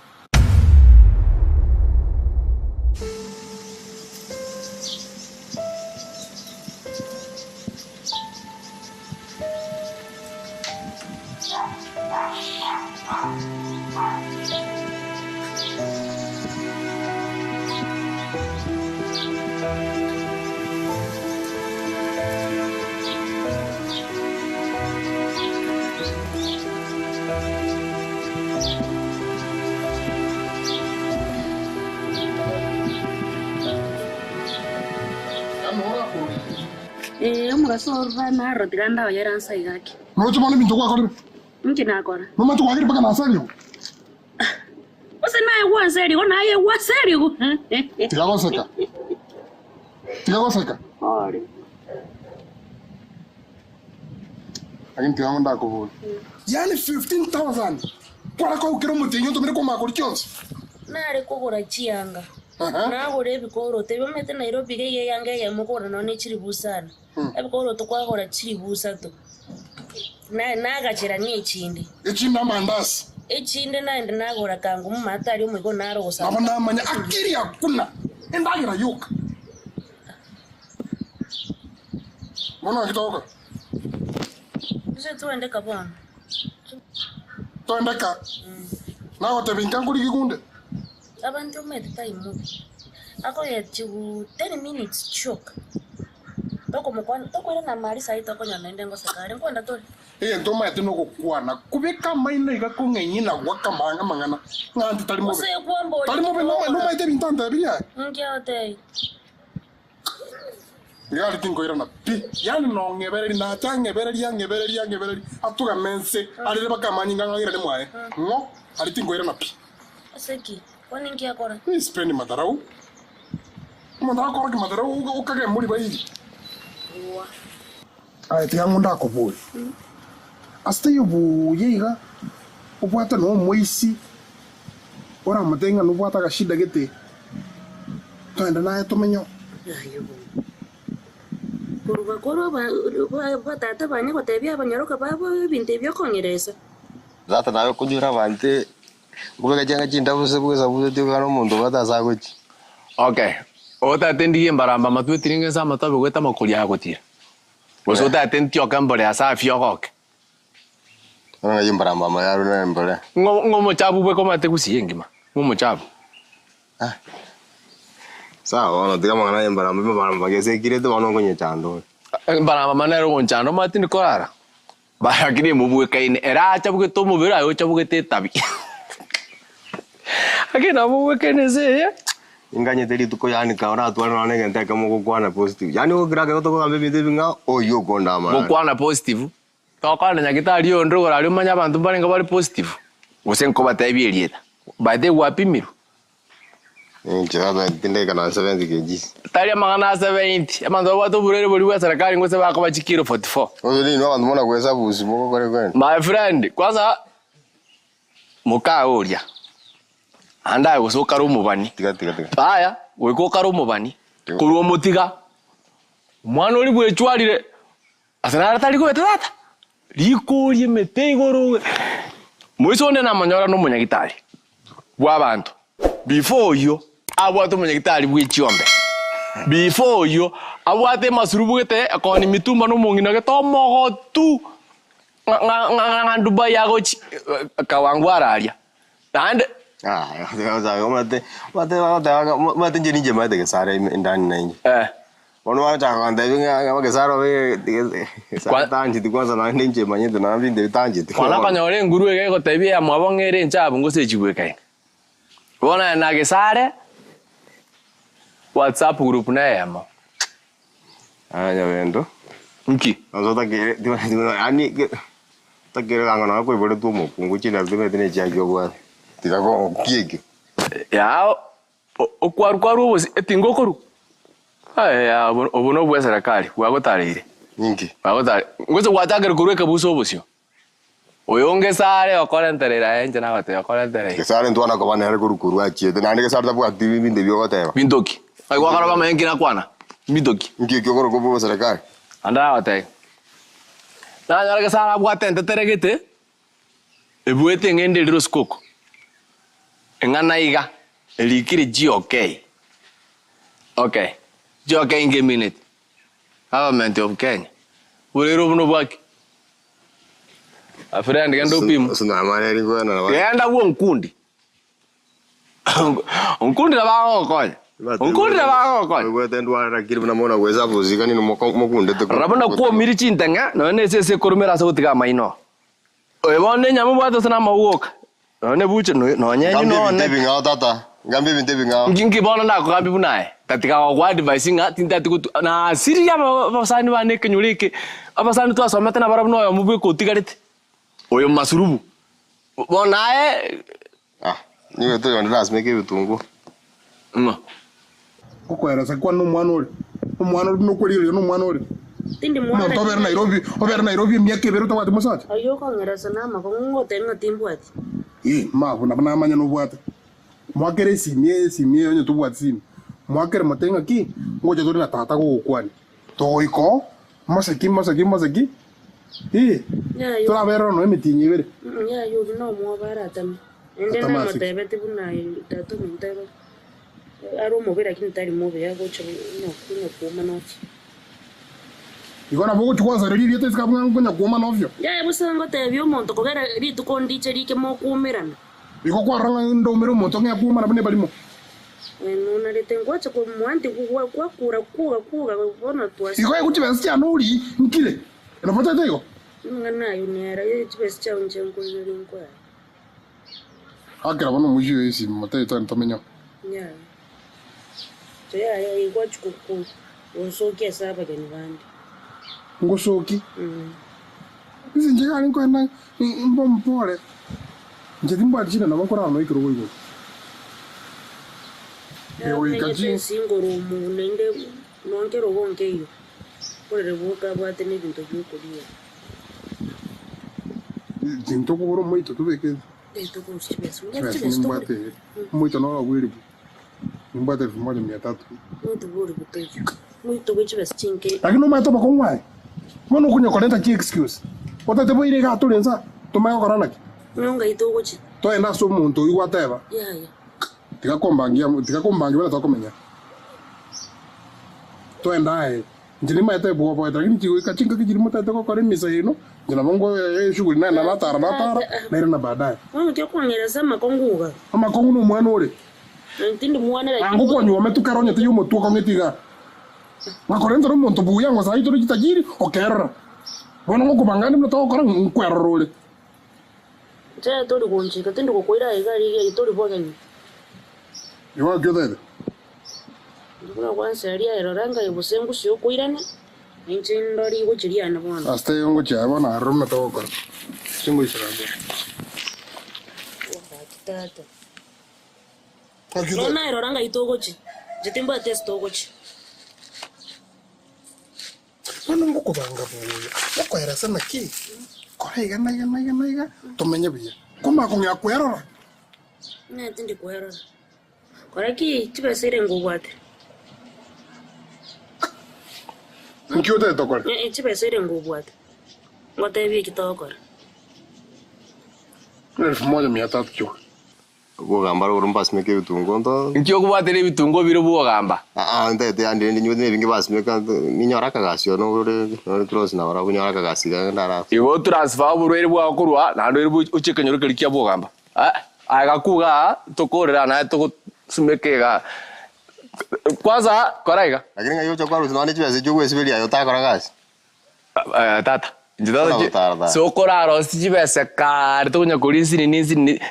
Omugaso bana rotiganda oyeransa igaki. No chumani bintu kwa karibu. Mchina akora. Mama tu kwagiri paka nasali. Ose naye waseri, ona ye waseri. Tigagoseka. Tigagoseka. Ori. Lakini tigamonda kubuli. Yani 15,000. Kwa kwa ukiro mutinyo tumire kwa makuri kyonse. nare kugura chianga nagura ebikoro tebamete Nairobi geye yanga yamugura none chiribusana ebikoro tukwagura chiribusa to nagachira ni echindi amandazi echinde naende nagura kangu mumata ari umwe go narosa nabona amanya akiri yakuna endagira yuka mbona kitoka tuende kabana tuendeka nawe tebinka kuri gikunde abantu mede time ako yetu 10 minutes choke toko mukwana toko ina na mari sai toko nyana ndengo sakare nkonda tori ntoma yatino kukwana kubeka maina ikakungenyina wakamanga mangana nganti talimo no maite bintanda bia ngiote ngali tingo ira na pi yani no ngebereri na ngebereri atuga mense ali bakamanyinga ngira de mwae ngo ali tingo ira na pi aseki kwani ngia kora spendi madarau kora ki madarau ukage muri bayi ai tiangu ndako boy hasta yobu yega ubwata no moisi ora matenga no bwata ka shida gete twenda naye tumenyo kuruga koro ba tata banye kotebya abanyaruka babo binte byo kongereza zata nayo kujura bante ubega janga jinda buse bweza buse tikano mundu bataza guki okay ota tendiye mbaramba matwe tiringe sa matabe gweta makuri agotira boso ta tentio kambole asa fiogok ona yimbaramba mayaru na mbole ngomo chabu bwe komate kusiyengima ngomo chabu sawa ona digama na yimbaramba gese kirete bano konye chando mbaramba manero konchando matini korara ba kiri mubwe kaine era chabu ke to mubera yo chabu ke te tabi akina mubwe kaine se inganye teri tuko yani kaona atwana na ngenta kama kukwana positive yani ogira ke to kambe bide binga oyo gonda ma kukwana positive tokana nyagitari yo ndro ari manya abantu barenga bari positive usenko batabierieta bade wapimiru njaba tinde kana 70 kg tari amagana 70 amando bato burere buri wa serikali ngose bakaba chikiro 44 ozeli no abantu mona kwesa buzi moko kore kwenda my friend kwanza muka oria anda gusoka rumubani tiga aya weko rumubani kuruo mutiga mwana uri bwechwarire asana tari ko betata rikorie metegoro muisonde na manyora no munyagitari bw'abantu before yo abwate munyagitari bw'icyombe before yo abwate masurubu gete akoni mitumba no mungina getomogo tu nganduba yago kawangu araria ande mate njeni nje mate kesare ndani na nje ono wacha ndabinga abagesaro be satanji tikwanza na nje manyete na mbinde tanji kwana kanyore nguru ege ko tebia mwabongere nchabo ngose chigwe kai bona na gesare WhatsApp group na yamo anya wendo nki azota ke ani takere ngana ko ibore tu mo kungu china tume tene chagyo bwa tikako kiege ya okwaru obosi etingokoru aya obono bwa serikali wagotarire nyingi wagotari ngose watagere kurweka buso obosio oyonge sare okora nterera enje na gote okora nterera sare ntwana ko banere kurukuru achiete nande ke sare tabwa tibi binde byo goteba bindoki ai gwakara ba mengi na kwana bindoki ngi kyogoro ko bwa serikali anda gote na nyara ke sare bwa tente teregete ebuete ngende roskoko engana iga elikiri ji okay Joke in minute. Government of Kenya. Uri rubuno bwaki. A friend gendo pimo. Sina maneri gwana na. Genda wo nkundi. Nkundi na bago ko. Nkundi na bago ko. Wewe tendwa ra kiribuna mona weza buzika ni mokunde te. Rabana ko mirichi ntanga no ne sese korumera so tiga maino. Oyebone nyamu bwato sana mawuoka. Ne buche no nyenyi no ne binga tata. Ngambi binte binga. Ngingi bona na ko gambi bunae. Katika wa advice nga tinta na siria basani bane kenyulike abasani to asomete na barabno yo mubwe ko tigarete oyo masurubu bonae niwe to yonda asmeke bitungu kukwera sa kwa no mwana no kweli no mwana tindi mwana to ver Nairobi miaka bero tawati musati ayo ko ngera sana ma ko ngote ngatimbu ati ma kuna bana manya no bwate mwakere simie onye tubwa tsini mwakere matenga ki ngoja tori na tata go kwani to iko masaki tora bero no emitinyi bere ya yo no mo barata ende na motebe tibuna tatu mintebe aro mo bera kintari mo be yago cho no kuma no igona bogo chukwanza riri yeto iskabunga ngonya kuma novyo ya busango tebyo monto kogera ritu kondiche rike mo kumirana iko kwa ranga ndo mero monto nya kuma na bane balimo nuna retengwacha ko mwanti kwa kura bona twasi iko kuti basi anuri nkile unapata tego ngana yunera yechi besi cha unje ngozeri nkwa akira bono mujiyo isi mate to ntomenya ya ya iko chukuku osoke saba gani bandi ngosoki izi njega ni kwenda mbompole nje dimba jina na bakora no ikiro goigo ewe kaji singoro mu nende nonkero gonke iyo kore buka bate ni bintu byukuriye jinto ko boro moito tubeke eto ko chibesu mbate moito no wiri mbate fumoja 300 muito boro butojo muito bichibesu chinke lakini no mato bakongwa mono kunya kolenta ki excuse wata te boire ga to lenza to mayo korana ki nonga itogo chi to enda so muntu iwateba ya tikakombangia bala tokomenya to enda njini maite bo bo lakini ti ka chinga kijiri mota to ko misa hino jina bongo shughuli na natara na ina baadaye wewe kyo kuongeleza makonguga amakongu no mwana ore ntindi mwana la angu konyo wametukaronya te yumo tu kongetiga makorento no muntu buya ngo sai to kitajiri okera bona ngo kubangani mno to kora nkwerole tena tori kunchika tindi kokoira igari tori bogani yo gede ndikuna kwanza ali aeroranga ibusengu sio kuirane inchindori gochiriana bona aste ngo cha bona arona to kora singo isirande tata nona aeroranga itogochi jitimba test togochi Ano ngo kubanga buya yakwera sana ki korega na tumenye biya kuma ko nyakwera na tindi kwera koraki tibasire ngubwate nkyote tokore tibasire ngubwate ngote bi kitokore 1300 kyo bugamba uri mbasmeke bitungo ndo nkyo kubatire bitungo biro bugamba ndete andi nyude bingi basmeka ninyora kagasyo no uri cross na ora kunyora kagasiga ndara igo transfer burwere bwa kurwa na ndo iri uchekenyoro kalikia bugamba agakuga tokorera na to smekega kwanza koraiga lakini ngayo chakwa rusi nani chibese chugwe sibeli ayo takora gasi tata njidada so koraro sijibese kar to nya kurisi ni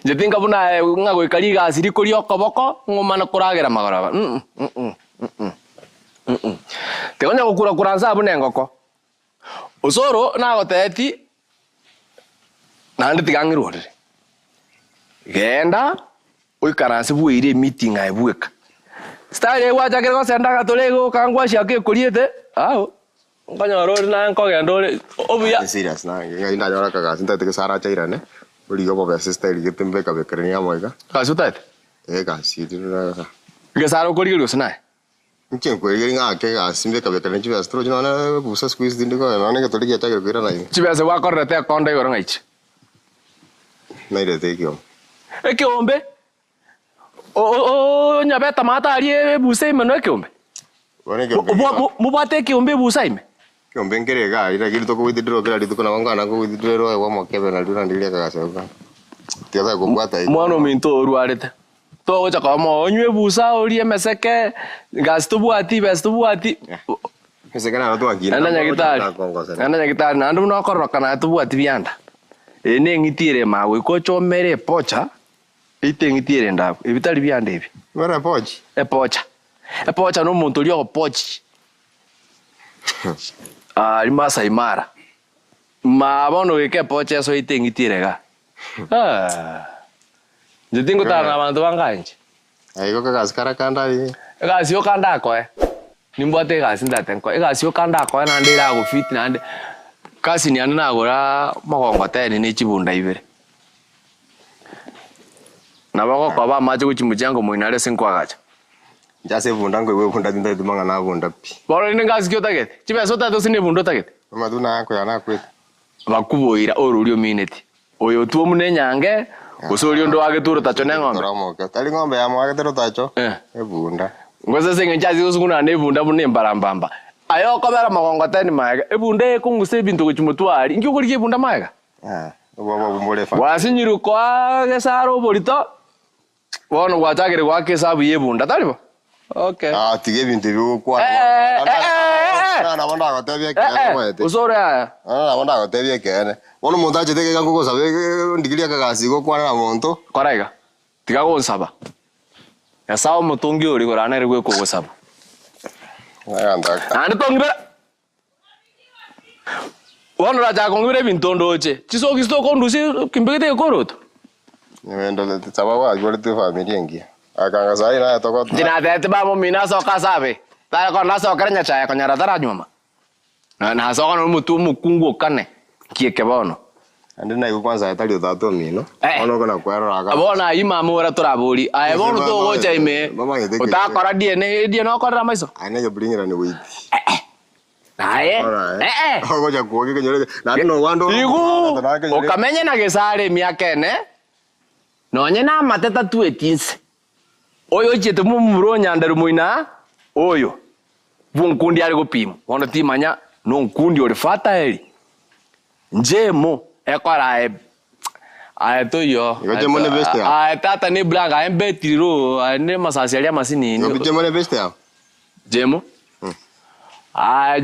njetinga buna ngago ikari gasi rikuri okoboko ngomana kuragera magara te onya gukura kuranza bune ngoko usoro na goteti nandi tigangirore genda uikaransi buire meeting aibueka style wacha kero senda gatolego kangwa shake kuriete nganya rori na ngogenda ore obuya serious na ngai ndanyora kagasi ndate kesara chairane uri yobo be sister ile tembe ka bekrenia moiga kasutate kasi dirura gesaro korigiro sina nchen kweri ngake gasimbe ka bekrenia chiba stro jina busa squeeze dindigo na ne gatoligi acha kwira na chiba se wa korrete konda yoro ngaichi na ile tekio ekiombe nyabeta mata arie busa imeno ekiombe mubate ekiombe busa ime kiombe ngerega ira girito ko withdraw kira rito na wangana ko withdraw wa mokebe na ndira ndilia kagasa tiaza ko kwata mwana minto oruarete to gocha kama onywe busa orie meseke gasto buati besto buati meseke na to akina anda nyagitari na ndu no korroka na to buati bianda ene ngitire mawe ko chomere pocha ite ngitire ndabo ibitari bianda ibi mara pochi pocha no muntu lyo pochi rimasa imara mabono ke pocha so ite ngitire ga Jitingo tara na bantu banganje. Ayo kagaskara kandari. Gasio kanda ko Nimbote gasi ndate ko. Gasio kanda ko na ndira go fit na nde. Kasi ni anana gora magongo tani ni chibunda ibere. Na bako kwa ba macho kuchimuchango muinale sinkwagacha. Jase bunda ngwe bunda tinda tumanga na bunda pi. Boro ni ngasikyo tagete. Chibe sota to sine bundo tagete. Maduna yako yana kwete. Bakuboira orurio minute. Oyo tuo munenyange usorio ndo wage turo tacho ne ngombe. Toromoka. Tali ngombe ya mwage tero tacho. Ebunda. Ngoze senge chazi usukuna ne bunda bune mbarambamba. Ayo kobera magongo tani maega. Ebunda ekunguse bintu kuchimutwari. Ngyo kuri ebunda maega. Baba bumbole fa. Wasinyiru kwa gesaro bolito. Wono gwatagire gwa kesabu yebunda talibo. Okay. Tige bintu byo kwa. Na banda gotebye kene mwete. Usore aya. Na banda gotebye kene. Wono muntu achiteke kango sabe ndigiria kagasi go kwana na muntu. Koraiga. Tiga gonsaba. Ya sawo mutungi uri gorana ri gweko gosaba. Nganda. Andi tongibera. Wono raja kongibere bintondoche. Chiso kisto kondusi kimbegete koroto. Nendo tsabawa gore tu familia ngia. Akanga sai na toko. Jina tete ba mo mina so kasabe. Ta ko na so karanya cha ko nyara tara nyuma. Na so ko mutu mukungu kane. Kieke bono. Andi na kwanza atali utato mino. Ono kona kwero aka. Abona ima mura turaburi. Ai bono to gocha ime. Utakora DNA no kora maiso. Ane yo bringira ni witi. Nae. Gocha kuoge kenyore. Na no wando. Igu. Okamenye na gesare miakene. Nonye na mateta tuetinse. Oyo chete mumuro nyandaru muina. Oyo. Bunkundi ari gopimo. Wono timanya no nkundi ori fata eri. Njemo ekora to yo. Jemo ne beste ya. Tata ne blanga embetiro ne masasi ali amasini. Jemo ne beste ya. Jemo?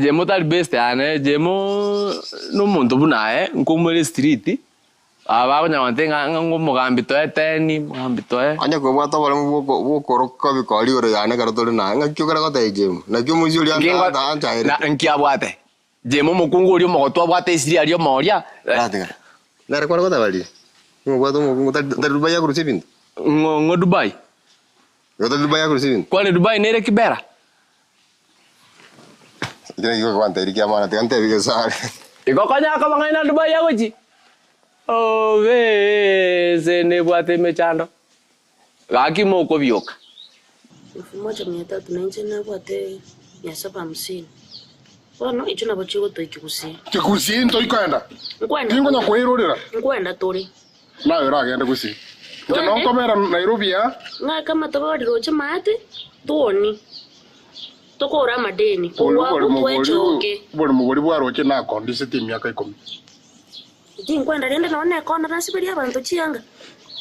Jemo tal beste ya ne jemo no muntu bunae nkomere street. Aba kunyamantenga ngomugambi to eteni mugambi to anya ko bwata bale bukoroka bikali ore yana karotole na ngakyo kara kota jemo na kyo muzuri anda anta ere na nkia bwate jemo mukungu uri mogotwa bwate isiri ali moria ratinga na rekwara kota bali ngobwato mukungu ta Dubai yakuru sibintu ngo Dubai yoto Dubai yakuru sibintu kwani Dubai nere kibera gira iko kwanta iri kiamana tante bigesare iko kanya ka bangaina Dubai yagoji Ove zene bwate mechando. Gaki moko bioka. 1390 bwate 750. Bono icho nabo chigo to ikikusi. Kikusi nto ikwenda. Nkwenda. Tingo na kuirurira. Nkwenda tori. Nawe ragenda kusi. Njo nkomera Nairobi ya. Nga kama tabari roche mate tuoni. Tokora madeni. Kwa kwechoke. Bori mugori bwaroche na kondise timyaka 10. Tinkwenda rende naone kona nasibiri abantu chianga.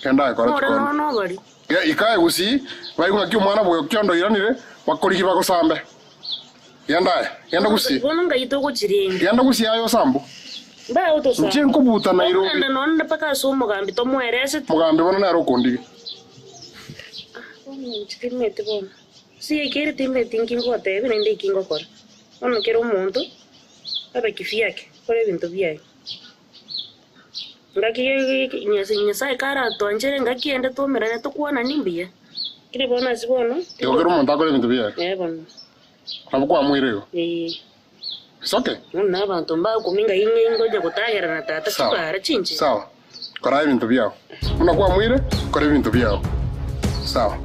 Kenda ikora kona. No bari. Ya ikae gusi, bai kuna kiumwana boyo kyondo iranire, bakoriki bagosambe. Yenda gusi. Bono ngayito kuchiringa. Yenda gusi ayo sambu. Ba utosa. Nchen kubuta Nairobi. Nenda naone paka so mugambi to mwerese. Mugambi bono naro kondi. Bono chikimete bono. Si ekere timbe tinkingo tebe nende kingo kora. Bono kero umuntu aba kifiake. Kore bintu byaye. Ngaki nyasa ikara to anjere ngaki ende to merane to kuona nimbia kile bona sibono yogero muntu akore bintu bya bono nabukwa mwirego soke nuna abantu mba kuminga ingo je kutahera na tata kibara chinchi sawa kora bintu byao unakuwa mwire kora bintu byao sawa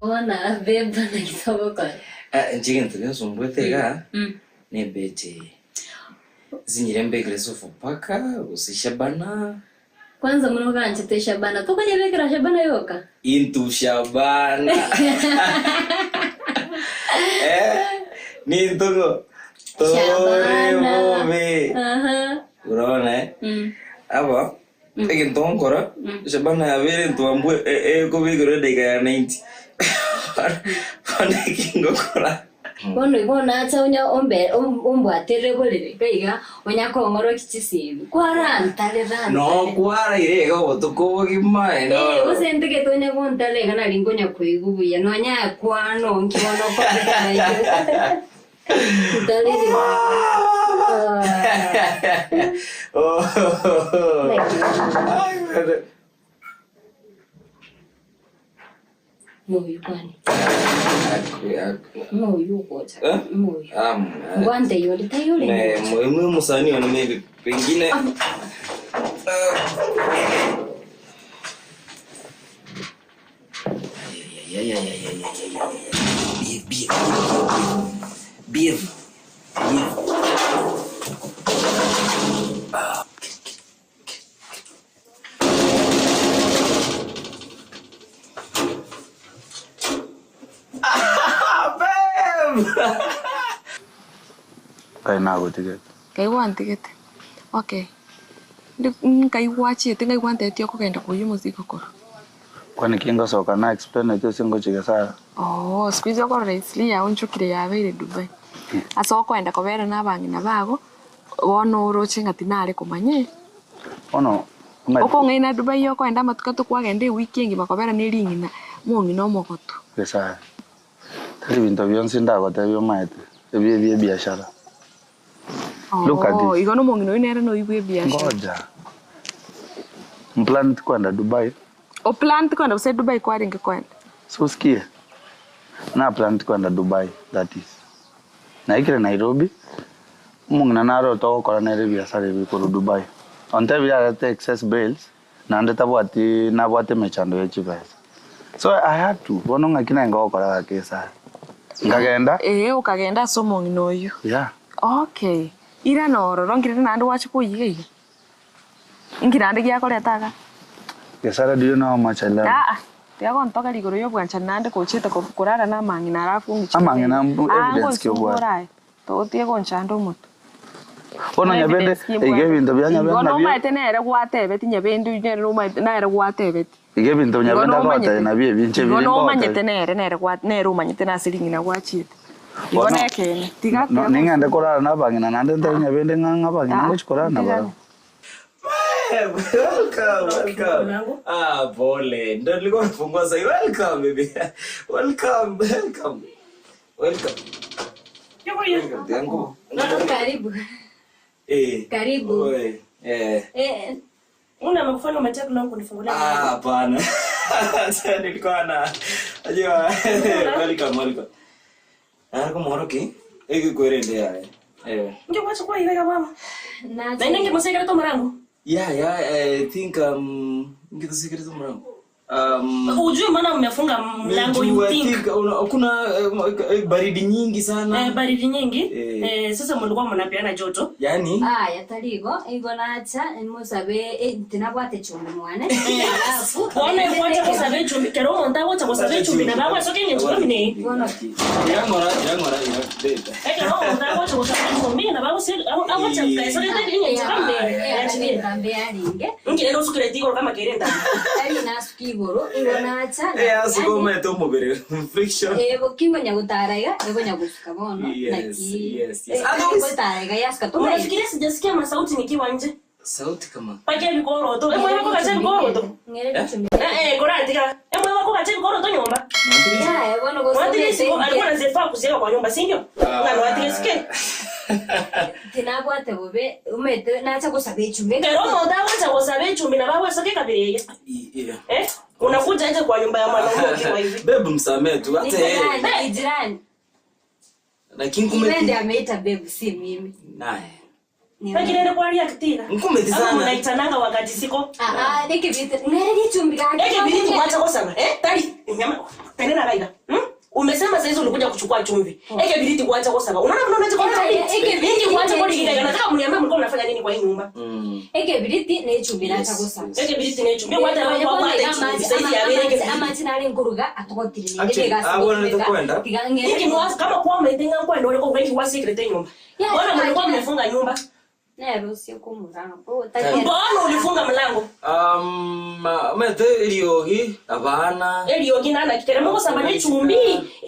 Ona beba na kisogo kwa. Njigen tugen sumbwete ga. Ne beti. Zinyire mbegre sofu paka usishabana. Kwanza mnoga anchete shabana. Toka je bekra shabana yoka. Intu shabana. Ni ntogo. Shabana. Unaona aba ekinton kora shabana avere ntuambwe ko bigoro deka ya 90 Pane kingo kora Bono ibona ata unya ombwatere bolere kaiga onya kongoro kichisibi kwara ntale dana no kwara irega otuko gimae no usente ke tonya bontale kana lingonya kwigubuya no nya kwano nkibono kwa kana iyo Dale di Moyo kwani. Moyo kocha. Moyo. Ngwande yole tayole. Moyo musani wana maybe pengine. Beef. Kaya na ako ticket. Kaya one ticket. Okay. Kaya wachi ete kaya one ticket yoko kenda kuyu muziko koro. Kwani kinga soka na explain ito singo chike saa. Oh, squeeze yoko raisli ya unchukire ya vile Dubai. Asa wako enda kovera na bangi na bago. Wono uroche ngati nare kumanye. Ono. Oko ngaina Dubai yoko enda matukatu kwa gende wiki ngi makovera niringi na mungi no mokotu. Pesa. Tali binto bionsinda kwa tayo maete. Ebie biashara. Look at this. Igono mungi no inera no ibie biashara. Ngoja. Mplan kwenda Dubai. O plan kwenda use Dubai kwa ringe kwenda. So skie. Na plan kwenda Dubai, that is. Na ikire Nairobi. Mungi na naro to kwa na biashara ibi ko Dubai. Onta bia ta excess bills. Na ndeta bwati na bwate mechando ya chivesa. So I had to. Wono ngakina ngo kwa kesa. Ngagenda? Ukagenda so mungi no you. Yeah. Okay. Ira noro rongire nandu wachi kuyiga. Ingirande gya koletaga. Kesara, do you know how much I love? Tiago ntoka ligoro yo bwancha nande ko chita ko kurara na mangi na rafu ngi. Amangi na evidence kyo bwa. To Tiago nchando mutu. Ono nyabende igebinto byanya bya nabyo. Ono maite na era gwatebe tinyabendu nyero maite na era gwatebe. Igebinto nyabenda kwata na bye binche biri. Ono manyete na era gwat na era manyete na siringi na gwachite. Ibona yake tiga. Ningande korara na bangi na nande ntanya bende nganga bangi na chikorana na bara. Welcome. Pole. Ndio nilikuwa nafungua sasa. Welcome baby. Welcome. Yangu. Karibu. Karibu. Una mfano matatu na kunifungulia. Hapana. Sasa nilikuwa na ajua. Welcome. Ako moroki. Kwere haya. Ndio wacha kwa hiyo mama. Na nenge msaidia to marangu. Yeah, I think ngito secret mwanangu. Ujue maana umefunga mlango you think. Kuna baridi nyingi sana. Baridi nyingi. Sasa mlikuwa mnapeana joto. Yaani? Yataligo igolacha musabe tinabwate chumbi mwane. Ona kwacha kusabe chumbi kero monta kwacha kusabe chumbi na baba soke ni chumbi ni. Yangora data. Kero monta kwacha kusabe chumbi na baba sel awacha kaisa ni ni chumbi. Tambe aringe. Ngire sukire tigo kama kirenda. Ari nasukigoro igonacha. Asiko meto mobere friction. Kingo nyagutaraga ego nyagusuka bono. Yes. Gutaraga yaska to. Unafikiria sijasikia masauti nikiwa nje? Sauti kama. Pakia vikoro to. Emwe wako kache vikoro to. Ngere chumbi. Koratika. Emwe wako kache vikoro to nyumba. Bono go. Alikuwa anazefaa kuziweka kwa nyumba, si ndio? Na watisikie. Tinabwate bobe umete nacha kusabe chumbi. Kero monda wacha kusabe chumbi na baba soke kabiri. Unakuja nje kwa nyumba ya mwanamke kwa hivi. Babe msamee tu hata yeye. Jirani. Lakini kumbe ndiye ameita babe si mimi. Naye. Lakini ndio kwa ria kitira. Mkumbe tizana. Unaitananga wakati siko. Niki vitu. Ngere chumbi gani? Vitu kuacha kusema. Tari. Nyama. Tena raida. Umesema sasa hizo ulikuja kuchukua chumvi. Biliti kuacha kusema. Unaona mnaona kwa nini? Biliti kuacha kwa nini? Nataka mniambie mlikuwa mnafanya nini kwa hii nyumba? Biliti ni chumbi na cha kusema. Biliti ni chumbi. Kwa sababu kwa chumvi sasa ya biliti ama tinali nguruga atokotiri ni gasa. Kwenda. Hiki mwasi kama kwa mmetenga kwa ndio ulikuwa wengi wa secret nyumba. Bwana mlikuwa mmefunga nyumba. Nero sio kumuranga. Mbona ulifunga mlango? Mete Eliogi, abana. Eliogi nana kiteremo kusamba ni chumbi.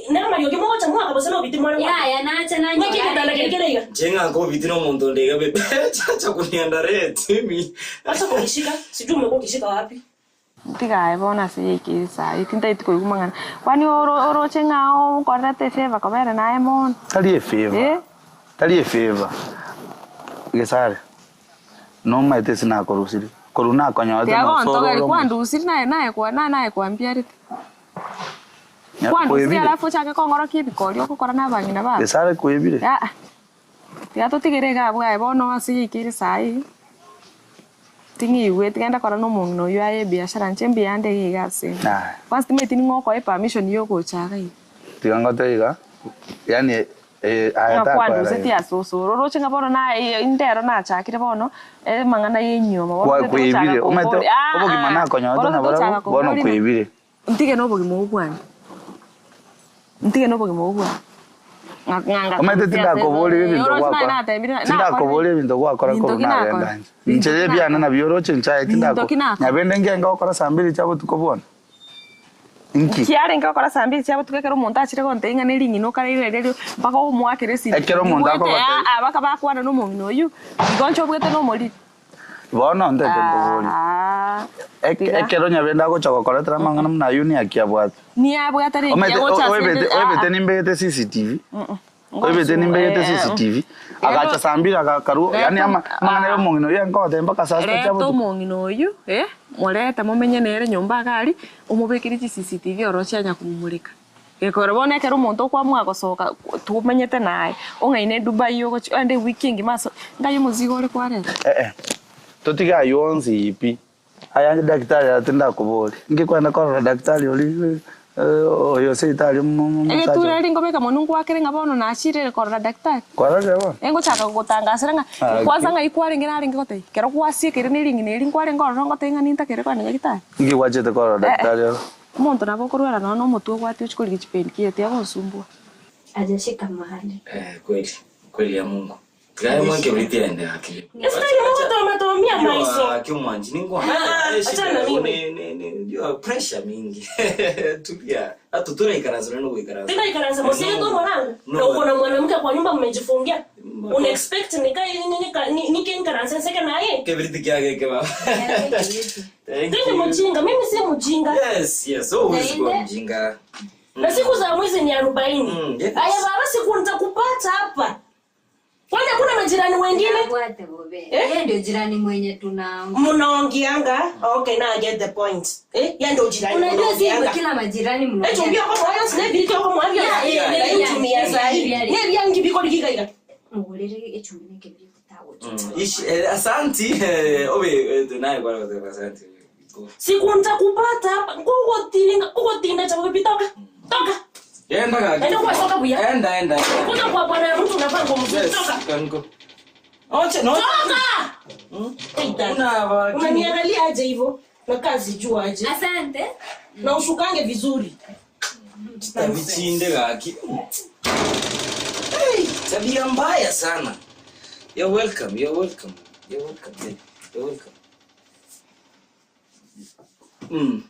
Na Mariogi mo cha mwaka bosema biti mwana. Nacha na nyingi. Ngiki kidala kile. Jenga ngo biti no muntu ndega bebe. Chacha kuniandare timi. Acha kunishika. Sijui umekuwa ukishika wapi. Tiga bona siki sa itinta itiko kumangana. Kwani oro chengao korate feva kabere na emon. Tali feva. Tali feva. Gesare. No maite sina korusiri. Koruna konya wata no soro. Tiago ntoga alikuwa ndusiri naye kwa mbiariti. Kwani sisi alafu chake kongoro kibikori okukora nabangina ba. Esare kwebire. Ya totigerega bwa bono asikiri sai. Tingi wet genda kora no mungno yo aye biashara nchembi ande gigase. First mate ni ngoko e permission yo gochaga. Tigangote iga. Yani ayata kwa ndo seti asoso roro chenga bono na indero na chakire bono mangana yenyoma bono kwibire umete obogi mana konyoto na bono kwibire ntige no bogi mubwana ntige no bogi mubwana nganga umete tinda kobole bintu kwakwa tinda kobole bintu kwakora ko na renda nchele byana na byoro chencha tinda ko nyabende ngenga okora sambiri chabo tukobona Kiare nga kora sambi cyabo tukekera umuntu akire konte inga nelingi no karire rero baka umwakire si ekero umuntu akoba abaka bakwana no muntu oyu igoncho bwete no muri bono ndete boboli ekero nyabenda ko chakokora tramangana mna yuni akiabwata ni abwata re oyebete nimbete CCTV oyebete nimbete CCTV agacha sambira agakaru yani amangana yo mungino yenkote mpaka sasa cyabo to mungino oyu Moreta mumenye nere nyumba gari umubekiri CCTV orocyanya kumumurika ekora bonekera umuntu kwa mwagosoka tumenyete naye ongaine Dubai yo ande weekend maso ngayo muzigo ore kwareta totiga yonzi ipi aya daktari atinda kuboli ngikwenda kwa daktari oli oyo seitali musaje ture ringo beka munungu wakere ngabono na ashire kora daktari kora jabo engo chaka gutangasira nga kwaza nga ikware ngira ringo gote kero kwasie kere niringi niringi kware ngoro ngote nga ninta kere kwa nyagitari ngi wajete kora daktari umuntu nabo kurwara no mutu gwati uchikuri gichipendi kiete yagosumbua ajashika mahali kweli ya Mungu Gaya mwange ulitiende akili. Esa ni mwangu tomatomia maiso. Kiumwanji ningu. Achana mimi. Ndio pressure mingi. Tulia. Hata tuna ikaraza no ikaraza. Tuna ikaraza mosile ndo mwanangu. Na uko na mwanamke kwa nyumba mmejifungia. Una expect nike ikaraza sasa na yeye. Kebiriti kyake keba. Tende mjinga, mimi si mjinga. Yes. Always go mjinga. Na siku za mwezi ni 40. Aya baba siku nitakupata hapa. Kwani kuna majirani wengine? Bwate bobe. Yeye ndio jirani mwenye mnaongeanga. Okay, now I get the point. Yeye ndio jirani. Unajua sisi kila majirani mnaongea. Tumbia kwa mwana sina biliki kwa mwana. Yeye tumia zaidi. Yeye yangi biko dikiga. Ngolere echumbi neke biko tawo. Asanti. Obe tunaye kwa asanti. Siku nitakupata hapa. Uko tinga cha kupitoka. Toka. Enda kaka. Enda kwa soka buya. Enda. Kuna kwa bwana mtu unapanga mzuri toka. Kanko. Oche no. Toka. Unaniangalia aje hivyo? Na kazi jua aje. Asante. Na ushukange vizuri. Tavichinde gaki. Hey, tabia mbaya sana. You're welcome.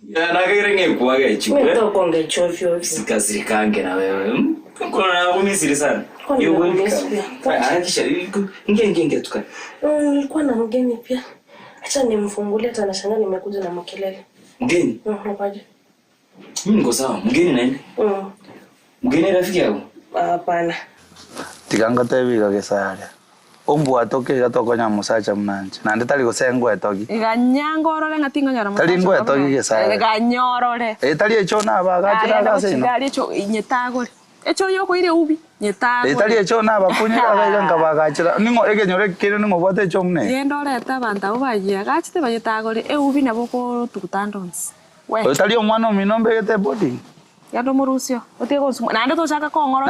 Nakirenge kuwaga chukwe. Mimi tokonge chovyo. Sikazirikange na wewe. Kuna umisiri sana. You're welcome. Anakisha ngenge tuka. Nilikuwa na mgeni pia. Acha nimfungulie hata nashangaa nimekuja na makelele. Mgeni? Unapaje? Mimi niko sawa. Mgeni nani? Mgeni rafiki yako? Hapana. Tikanga tebiga gesare. Ombu atoke gatokonya musacha mnanje. Nande tali gosengo etoki. Iganyangorore ngatingo nyara musacha. Tali ngo etoki gesare. Iganyorore. Tali echo na bagachira gase no. Tali echo nyetagore. Echo yoko ile ubi nyetagore. Tali echo na bakunyira gaiga bagachira. Ningo egenyore kire ningo bote echo mne. Yendore ta banta ubaye gachite bayetagore ubi naboko tukutandons. We. Tali omwana minombe gete body. Yando murusio otego nande to chaka kongoro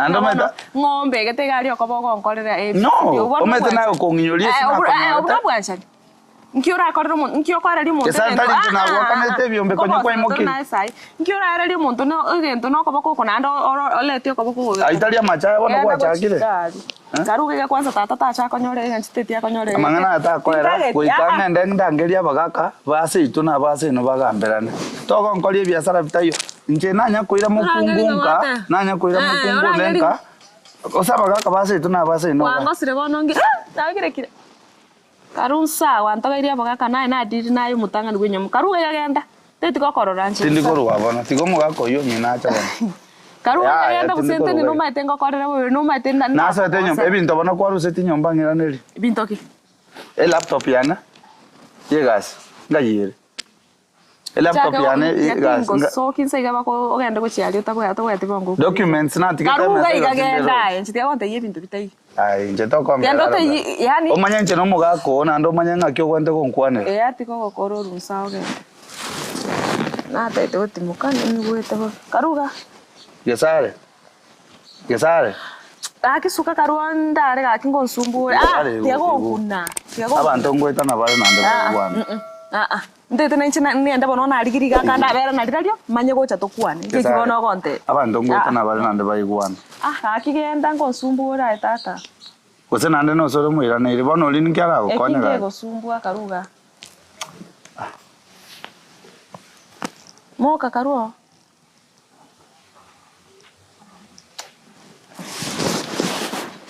ngombe gete gali okoboko nkorera no omete nayo konginyolie sina obra bwancha nkiora akorera mo nkiokora ri mo kesa tali tunago kanete biombe konyo kwa imoki nkiora ara ri muntu no egento no koboko konando olete okoboko aitalia macha bona kwa chakire karuge kwanza tata chako nyore ngachitetia konyore amangana ata kwera kuikanga ndangeria bagaka base ituna base no bagamberana toko nkolie biashara bitayo nje nanya kuira mukungunga nanya kuira mukungu nenka osaba gaka base ituna base no wangosire bonongi tagire kire karunsa wantogeria bagaka na diri nayo mutangani gwenye karuge yagenda tetiko kororanche tindiko rwabona tigo mugako yo nyinacha bana karuge yagenda busente ni no maitengo korera bo no maitenda na sa tenyo ebinto bana kwa ruseti nyomba ngiraneri binto ki laptop yana yegas ngayire laptop yani so kinsa igaba ko ogenda ko chiali utabwa to wete bongo documents na tika karuga igagenda nchite yonte yebintu bitai ai nje to kombe yani omanya nje no mugako na ndo manya ngakyo kwende konkwane ati ko gokoro runsa ogenda na tete utimukane ni gwete karuga gesare akisuka karuanda ari gakingo nsumbure tiago kuna tiago abantu ngweta na bale nande bwana ndete na nchina niende bono na arigiriga kanda abera na rirario manye gocha tokwane kikibono gonte abantu ngweta na bale nande bayigwana akigenda ngo nsumbura tata kose nande no solo muira na iri bono lini kyara gokonya ga ekige sumbua karuga moka karuo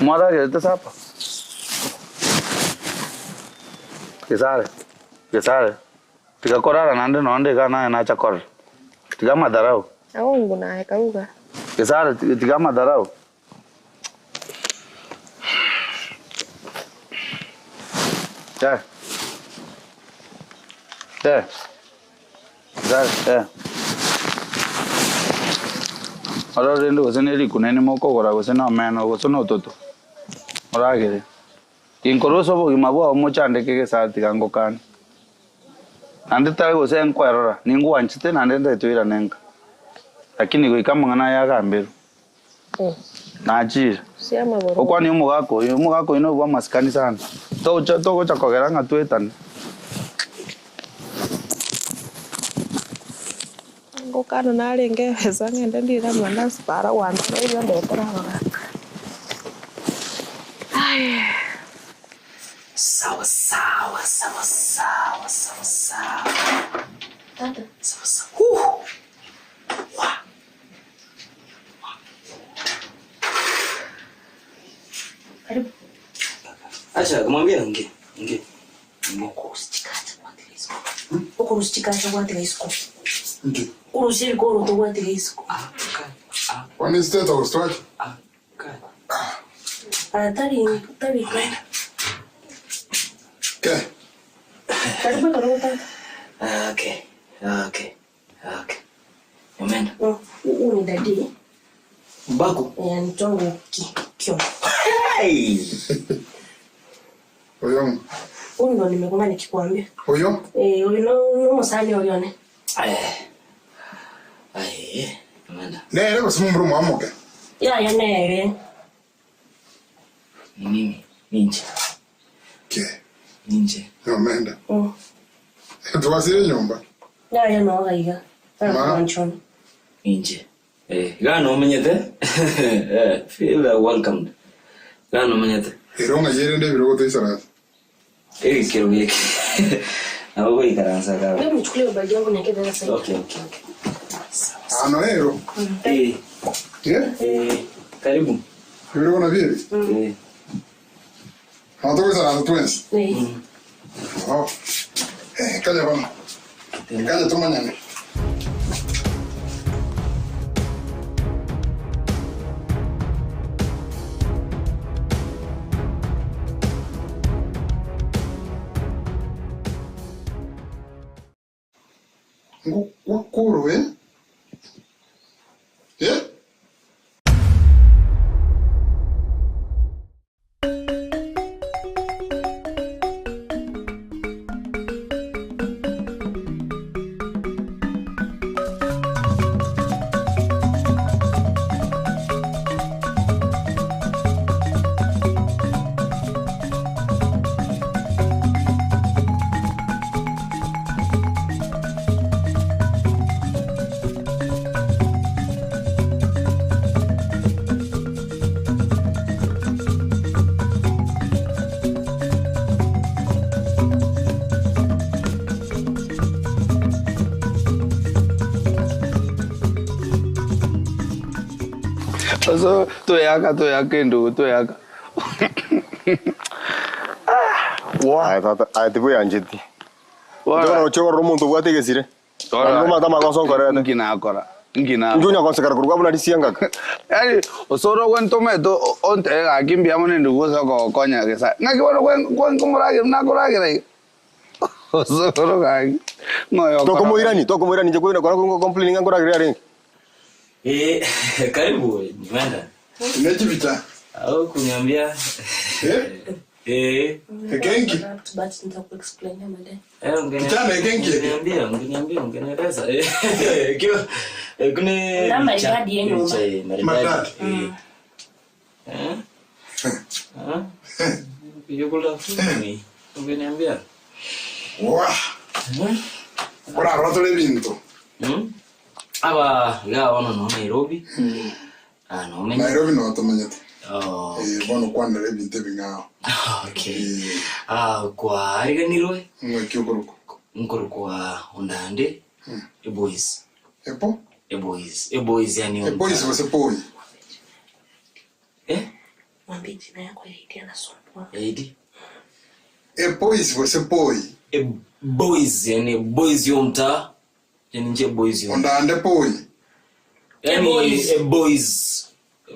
Mora gete sapa. Kesare. Tika korara nande nonde kana na chakor. Tika madarau. Aungu na karuga. Kesare tika madarau. Ya. Ora rendo goseneri kunene moko gora gosena meno gosono toto. Ora gere. Inkoroso bo gimabo mochande keke sati kango kan. Ande tawe gosen kwerora ningu anchite nande ndetuira nenga. Lakini go ikamangana ya gambero. Na jira. Siama boro. Okwani umugako ino bwa maskani sana. To gocha kogera ngatuetan. Ngokana nalenge pesa ngende ndira mwana spara wantu ebyo ndetera baba. Sawa. Tata. Sawa. Karibu. Acha kumwambia nge. Uko usitikacha kwa isko. Ndio. Urusiri goro to kwa isko. Kwani steta ustaki? Tari kwa. Karibu tata. Okay. Umeenda? Uni dadi. Bako. Ntongo kio. Hey. Oyo. Ndo nimekwambia nikikwambia. Oyo? No msali oyone. Amanda. Nere basimumburu mwamoke. Ya nere. Nini? Ninje. Ninje. No Amanda. Tuwasile nyumba. Ya no gaiga. Manchon. Ninje. Gano menyete. Feel welcomed. Gano menyete. Ironga yerende birogo isara. Quiero ver. Hago voy a caranza acá. Voy a muchule bagi yangu nyake dada sasa. Okay. Ano ero. Karibu. Birogo na vile. Hato isara na twins. Oh. Kanya bana. Kanya tumanyane. Wakuru So toyaka ndo toyaka. Wa tata atibu yanjiti. Ndio choro muntu bwate gesire. Ora mata makoso ngore ngina akora. Ngina. Ndunya konsekara kuruga buna disianga. Yaani osoro kwento meto onte akimbia mone ndugo soko konya gesa. Ngaki wono kwen kumurage mnakorage rai. Osoro gani. Ngoyo. Toko moirani je kwenda kwa complaining ngora gari. Karibu nimeenda. Unajivita. Au kuniambia. Genki. But nitakuexplain madam. Kitana genki. Ungeniambia. Kio kune Namba jadi yenu. Maridadi. Kujukula funi. Ungeniambia. Wah. Ora rotole vinto. Aba ya no Nairobi. No me Nairobi no tomanyete. Bono kwanda lebinte bingao. Okay. Kwa ariganirwe. Ngakyokuruko. Nkorokwa ondande. Boys. Epo? Boys yani. Boys wase boy. Mwambie jina yako ya ID anasumbua. ID. Boys wase boy. Boys yani boys yomta. Yani nje boys yomta. Ondande boy. Yani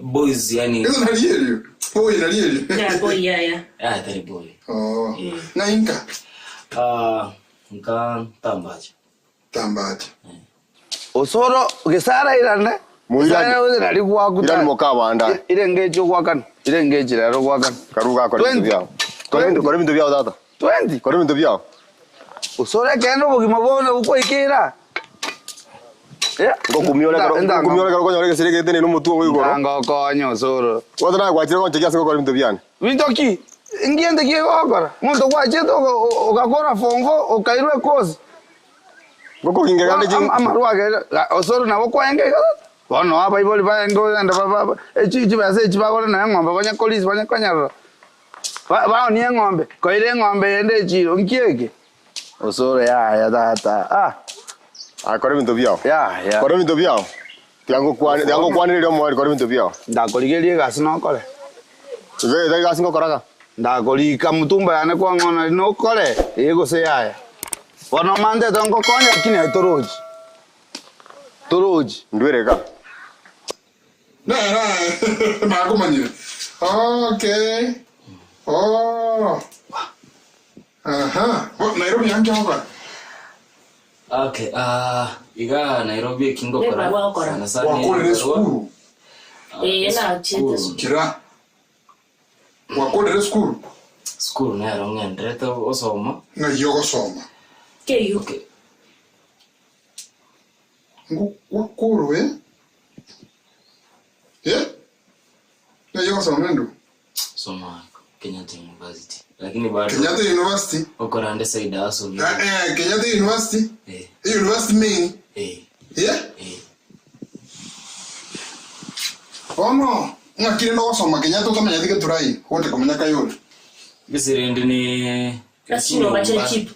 boys yani. Hizo nalielio. Boy nalielio. Ya boy ya. Tari boy. Na inka. Nka tambaje. Osoro gesara irane. Muira uze nali kwakuta. Irani mokabanda. Irengeje kwakana. Irengeje rero kwakana. Karuga kwa bintu byao. Kwa bintu byao data. 20. Kwa bintu byao. Osoro kendo bugimabona uko ikira. Ngo kumyole karo konyo sire getene no mutu wigoro. Ngo konyo Osoro. Wadana kwachira konyo kiasi kwa bintu byane. Bintoki. Ingiende kiegokora. Muntu kwacheto ukakora fongo ukairwe kozi. Ngoko kingegande jingi. Amarwage Osoro nabo kwengeka. Bono apa iboli baengo anda baba. Echi base echi bagora na ngombe banya kolisi banya kanyaro. Bao ni ngombe. Koire ngombe ende chiro nkieke. Osoro ya tata. Akora bintu byao. Ya. Kora bintu byao. Tiango kwani rio mo kora bintu byao. Ndakorigerie gasi no kore. Zai gasi ngo koraga. Ndakorika mutumba yane kwa ngona no kore. Yego se yaya. Bono mande tongo konya kine toroji. Ndwereka. Na kumanyire. Okay. Aha. Nairobi yangu hapa. Okay, iga Nairobi kingo kora. Wakole skuru. Na chete. Kira. Wakole skuru. Skuru na rongendreta osoma. Na yogo soma. Keyo. Okay. Wakoro Na yogo soma ndo. Soma Kenyatta University. Lakini bado Kenyatta University. Okora ande saida aso. Kenyatta University. University main. No. Ngakire no soma Kenyatta utamenya thike turai. Wote kumenya kayole. Bisirende ni Kasino bacheli chip.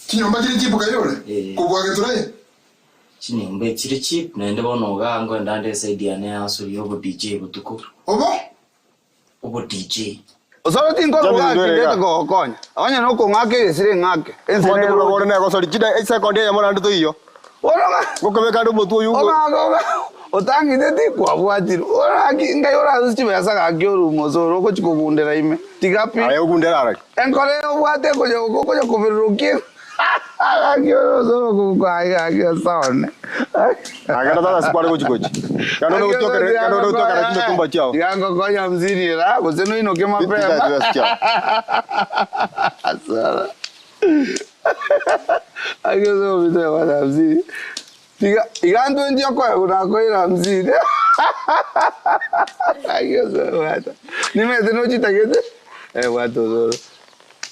Kinyomba kiri chip kayole. Kubwa turai. Chinyomba kiri chip na ndebo no gango ndande saida ne aso yobo DJ butuko. Obo DJ. Osoro tingo kwa kidete ko konya. Awanya no ko ngake sire ngake. Ensene ro gore na ko sori chida second ya mwana ndo iyo. Ora ngokobeka ndo mutu yugo. Otangi ndeti kwa bwatiri. Ora ngai ora usichi basa ka kyoru mozoro ko chikogundera ime. Tigapi. Ayo gundera ara. Enkole obwate ko kubiruki. Kyoru so ko ai saone. Agara tata sikwale ko chikochi. Kano no utoka na tumba chao. Yango konya mziri ra ko zeno ino ke mapema. Asara. Agezo bide wala mziri. Igandu ndio kwa unakoira mziri. Agezo wata. Nimeze no chitagete. Wato zoro.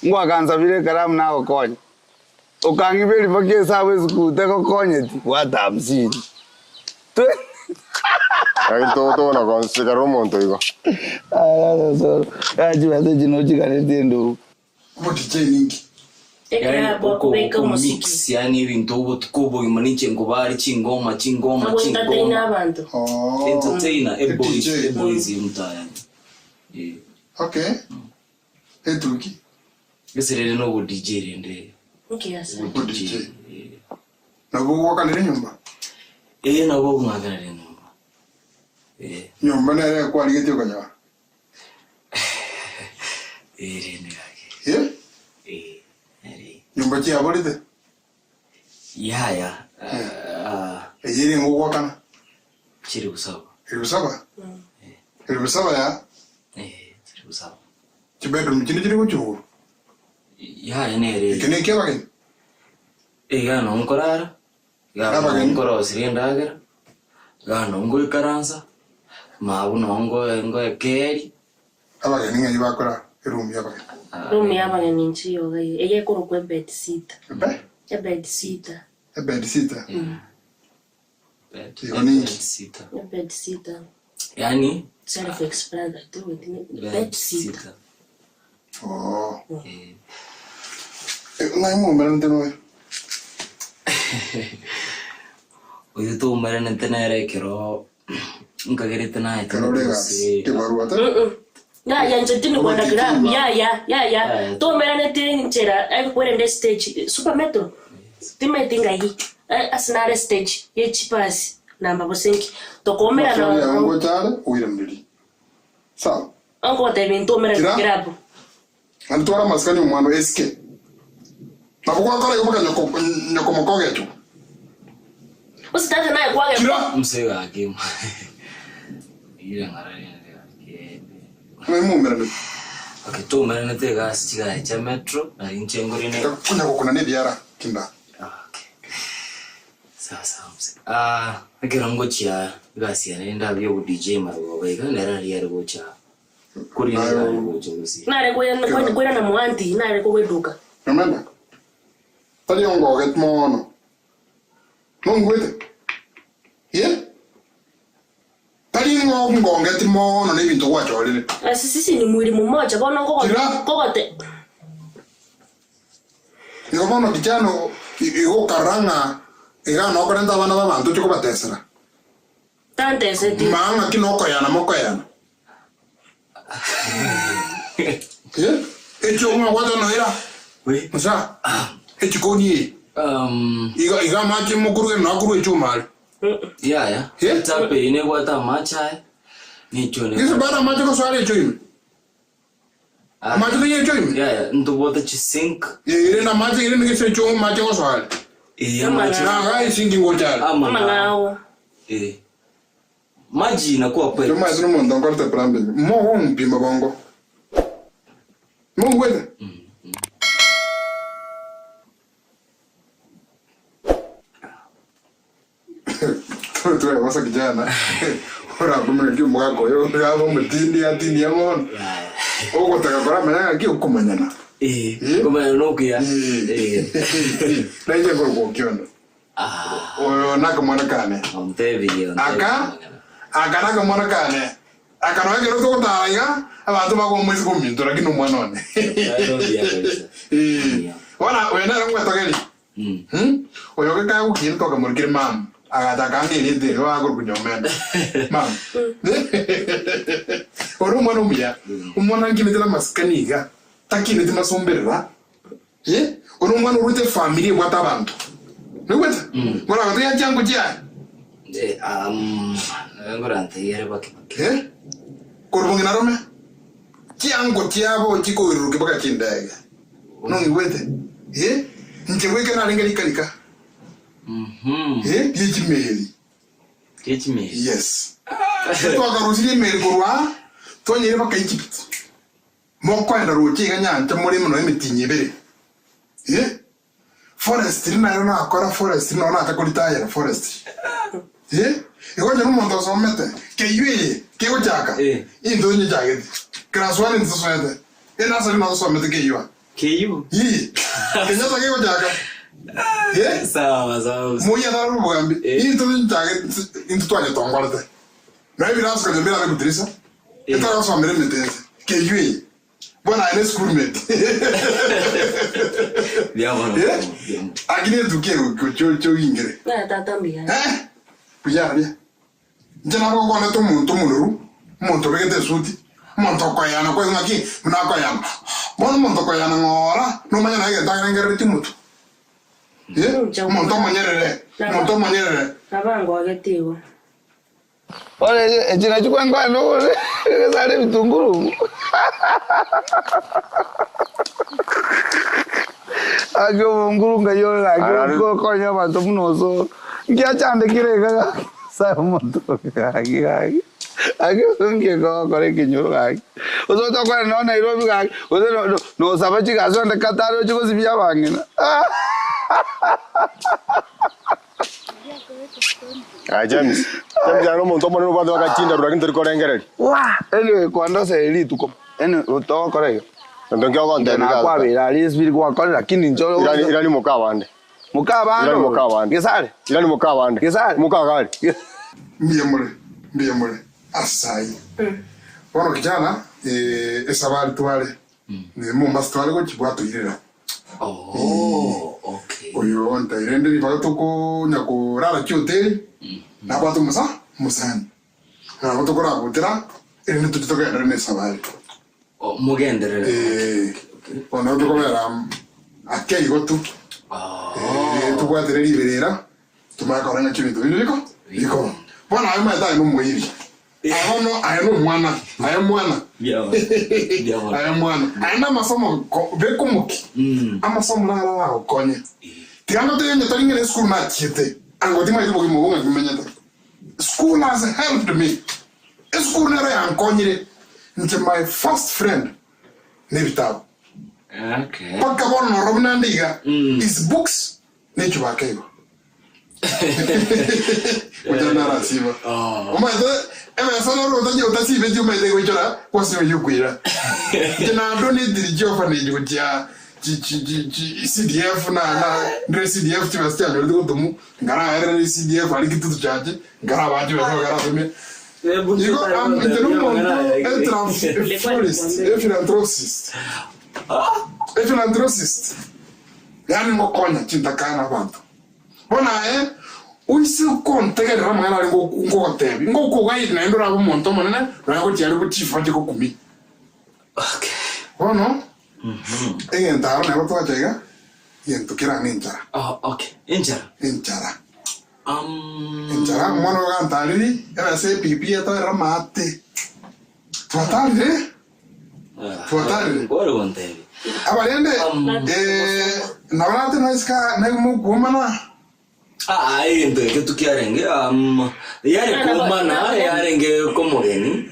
Ngwa kanza bile karamu nako konya. Ukangibeli pake sawe sikute ko konya ti. Wata mziri. Ai todo na konse monto iko. Zoro. Aji bade jinoji kanetendo. Moti ningi. Yani uko mix yani ibintu ubu tukubo imaninche ngobari chingoma abantu. Entertainer boys mtaya. Okay. Etuki. Gesere no DJ rende. Okay asa. DJ. Na go waka ndere nyumba. Na go ngagara nyumba. Nyumba na kwa ligeti okanya. Rende yake. Mbachi abolite. Ya. Ejiri ngwa kana. Chiri busaba. Busaba ya. Chiri busaba. Bedroom chini kuchu. Ya ere. Kene keba ken. Gano nkorara. Gano nkoro sirindagira. Gano ngoi karansa. Mabu ngo ekeri. Abageni ngi bakora room yabaga. Room yabaga ninchi yoga. Eye koro kwe bed sitter. Bed sitter. Bed sitter. Bed sitter. Yani self-explanatory. Bed sitter. Oh. Ngai mo meron teno. Oyo to meron tenere kero nkagerete na ito. Ya njotini kwa ndagram. Ya. To meron tene nchera. Kwenda stage super metro. Time tinga hii. Asinare stage ye chipasi na mbabosenki. Tokomera na ngo tare uyirambiri. Sawa. Anko tebinto mera grabo. Antora maskani umwano eske. Nakukwa kale kuboka nyoko mokoge tu. Usitaka naye kwage. Msega hakimu. Ile ngarani yake. Mwe mera. Okay, to mera nete gas chiga cha metro na inchengori ne. Kuna kokuna ne biara kinda. Sawa. Akira ngochia gasi anaenda byo DJ marugo baiga nera yari gocha. Kuri nera gocha musi. Nare kwenda na muanti, nare ko weduka. Namanda. Tali ongo get mono. Nongwete. Ye? Tali ongo get mono ne bintu wacho wale. Sisi ni mwili mmoja bona ngokote. Ngobono kijano igo karanga igano okorenta bana babantu chiko batesera. Tante seti. Manga kinoko yana moko yana. Ye? Echo mwa wato no ira. We. Musa. Echo koni. Iga machi mukuru no akuru echo mal. Ya. Tape ine kwata macha. Ni chone. This bana machi ko swali echo ime. Machi ko echo ime. Ya, ndo bota chi sink. Ire na machi ire ni echo machi ko swali. Iya maji. Ngai singi ngojala. Ama ngao. Maji inakuwa pale. Kama hizo ndo ngorte prambe. Mo mpima bongo. Mo ngwede. Tuwe wasa kijana. Ora kumenya kyo mugako yo ngabo mutindi atindi yamon. Ogo takakora manya kyo kumanyana. Kumanya no kya. Naje ko kyondo. Oyo nakamwana kane. Ontevi. Aka nakamwana kane. Aka no ngero to tanga abantu bagomwezi kuminto lakini umwana one. Wana wena ngwa tagali. Oyo kaka ukinto kamurikire mam. Agata kange nite wa kunyomenda. Mam. Oro mwana umya. Umwana ngimetela maskaniga. Takini timasomberera. Ye? Oro mwana urute family wata abantu. Nubeta? Mwana watu ya jango jia. Ngorante yere baki. Korbongi narome? Jango tiabo chiko iruke baka kindega. Nongi wete? Ye? Ncheweke na linga likalika. Yechimeli. Yes. Tuwa karusili meli kurwa. Tuwa nyere baka Egypt. Moko enda roche ganyanja muri muno emitinye bere. Forest na yona akora forest na ona atakulitaya forest. Igoje n'umuntu osomete keyuye kego jaka. Indo nye jageti. Kraswani nsoswete. Ena sari no osomete keyuwa. Keyu? Kenya kego jaka. Sawa. Moya na rubugambi. Indo nye jageti into twanye tongwarte. Na hivi nasko jembera na kutrisa. Eta osomere metense. Keyuye. Bona ene schoolmate. Diavolo. Agine tukego kucho ingere. Na tatambia. Kuyarabia. Njana ko kona to muntu munuru. Muntu begete suti. Muntu ko yana ko ngaki muna ko yana. Bona muntu ko yana ngora. No manya na ge tanga ngere timutu. Muntu manyerere. Abango agetiwa. Ole ejina chukwa no. Sare bitunguru. Agyo ngurunga yo agyo konya bantu munozo. Ngia chande kirega. Sa moto agi. Agyo ngia go kore kinyoro agi. Ozo to kwa no Nairobi agi. Ozo no sabachi gazo nda kataro chuko sibia bangina. James ano muntu omwe no bado bakachinda rura kintu rikorengereri. Anyway, cuando se eli tu todo correcto. Entonces yo conté na kwa bila lisbiri kwa kole lakini njoo irani mukabande. Mukabande. Mukabande. Gesare. Irani mukabande. Gesare. Mukagari. Mbie mure. Asai. Bueno kijana esa bali tuale. Ni mumba tuale ko chibwato irera. Okay. Oyo nta irende ni bato ko nyako rara choteri. Na bato musani. Na bato ko ra butira irende tutitoka irende sabali. Mugendere. Ono tukomera akei gotu. Tukwatire liberera. Tumaka oranga chibito biliko. Biko. Bona ayo mata no muiri. Ayo mwana. Ayo mwana. Ayo mwana. Ayo masomo bekumuki. Amasomo na okonye. Tianga to yenya tolinga ne school na chiete. Ango tima ibo mo bonga kumenyata. School has helped me. School na ya nkonyire. Into my first friend, Nebitao. Okay. Pakabono Robna Ndiga is books, Nichubakego. Ujana Siva. Oh my God, Emerson wrote you to see that you made the Witcher, what's your Yuquira. Then I don't need the orphanage with ya CDF na CDF to a stand, go to move, Gara CDF, I get to the judge, Garabaju. You got a philanthropist. Yani ngokonya chintakana bantu. Bona uisi kontegera ramana ngo tebi. Ngo ko gai na ndora bo monto manana, na ko tiari ko chifa je ko kumi. Okay. Bono? Ndaro na ko tega. Yento kira ninjara. Oh, okay. Ninjara. Enchara mwana gantari era se pipi eto era mate. Tuatari. Bora gonteri. Abarende nabarate naiska naimu kumana. Ento que tu querenge yare kumana yarenge komogeni.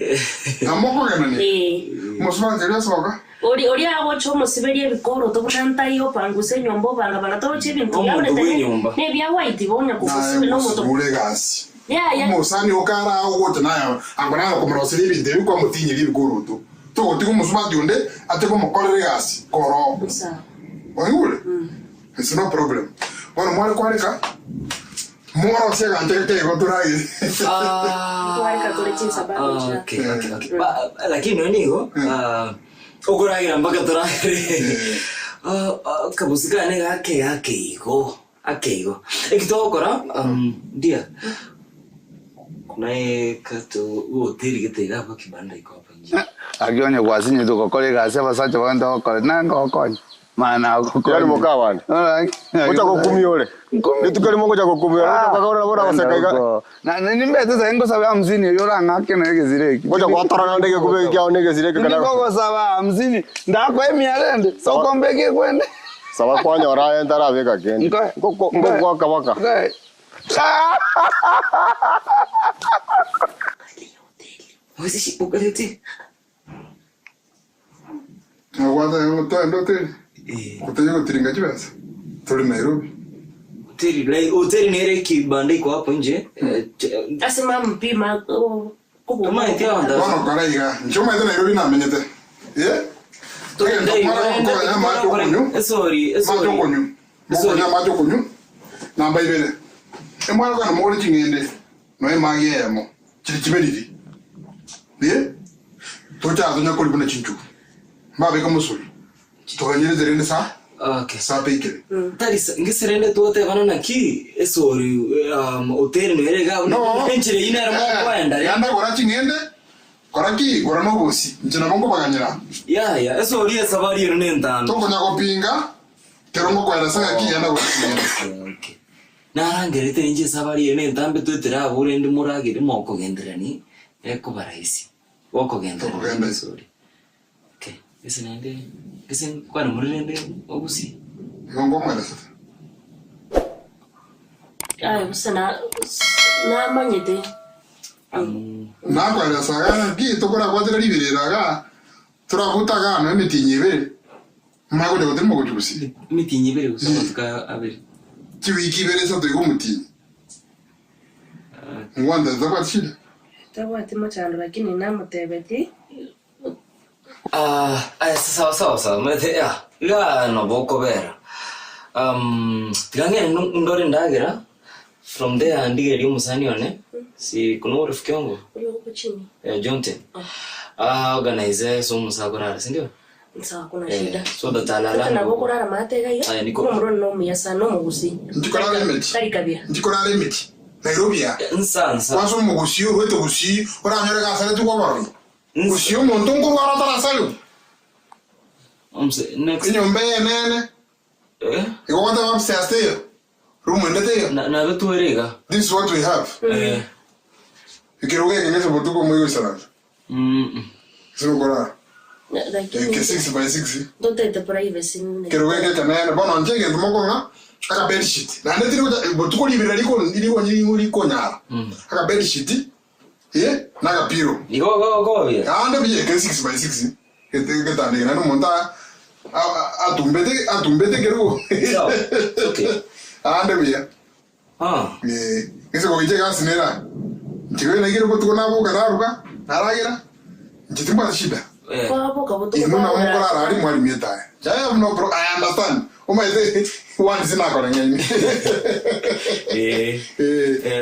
Amoko ganani. Musuma teria soka. Ori abo chomo siberie bikoro to branta iyo panguse nyombo banga to chibintu ya ne bya white bonya ko sibe no moto mulegasi ya musani okara ogote nayo angona ko mrosiri binde ko mutinyi bikoro to ko musuma dionde ate ko mokore gasi koro sa wangule it's no problem bueno mwale kwaleka moro se gante ke ko turai kwaleka tole chinsa ba okay lakini nigo Oguragira mpaka turagire kabusikane gake akeigo ekitokora dia nae kato hoteli gitega hapo kibanda iko hapa nje agionye kwasinye to kokole gase basacha banda kokole nanga okonye mana kokole yari mukabande uta kokumi ole nitukali mongo cha kokumi ole ukakaona bora basakaiga na nimbete zengo sabe 50 yora ngake na gezireki ngoja kwatarana ndege kube kyao ndege zireke kana ngoko saba 50 ndako emiarende sokombeke kwende saba kwanya ora ndara beka gende ngoko kabaka Ozi shipokaleti Awada to ndote kutenga tiringa chibasa tuli Nairobi hoteli nere kibanda iko hapo nje asema mpima kama itia onda bueno karaiga njoma ida Nairobi na menyete majo konyu namba ibele emwana kana mori chingende no emagiyemo chirichiberiri tocha adunya koli buna chinchu mbabe kamusuri tokanyire zerende sa okay sa peikere tarisa ngiserende tote banana ki esori hotel no erega enchire ina mo kwenda yanda gora chingende koraki gora no bosi nchina bongo baganyira ya esori esabari yo nentano tokonya kopinga terongo kwenda sanga ki yanda gora chingende okay narangerete nje sabari yo nentambe tutira bure ndi muragire moko genderani eko baraisi woko gendera sorry okay ese nende ese kwa murende obusi Ngongo mwele sasa. Ay, usana na manyete. Na kwa ile saga ki tokora kwa libirira ga. Turavuta ga no mitinyibere. Mago de gotemo gochubusi. Mitinyibere usaka abere. Kiwiki bere sa tuko mutinyi. Ngwanda zakwa shida. Tabati machalo lakini na mutebeti. Sawa. Mete ya. Iga no boko bera. Tigange ndore ndagira. From there ndigeri umusani one. Si kuno rafiki yangu. Uyo uko chini. Jonte. Organize so musagora, si ndio? Sawa, kuna shida. So da talala. Na boko rara mate ga ya. Niko mro no miyasa no mugusi. Ndikora remeti. Kari kabia. Ndikora remeti. Nairobi ya. Nsa. Waso mugusi weto gusi, ora nyore ga sale tuko baro. Gusi mo ndongo wara tara sale. Next. Nyombe nene. Iko kwata upstairs there. Room ndete. Na betu erega. This is what we have. Ikiroge ngeze botuko moyo sana. Sino kora. Ke 6 by 6. Dote te privacy. Kiroge ke kana bono njege ndumoko nga aka bed sheet. Na ndete botuko libira liko nyara. Aka bed sheet. Na ka piro. Go bia. Ande bia ke 6 by 6. Ke tande na no monta atumbete kero. Okay. Ande bia. Ese ko ije ga sinera. Ntiwe na gero botuko na boka naruka. Naragira. Ntitimba shida. Kwa boka botuko. Imuna mukora ari mwali mieta. I understand. One is not going to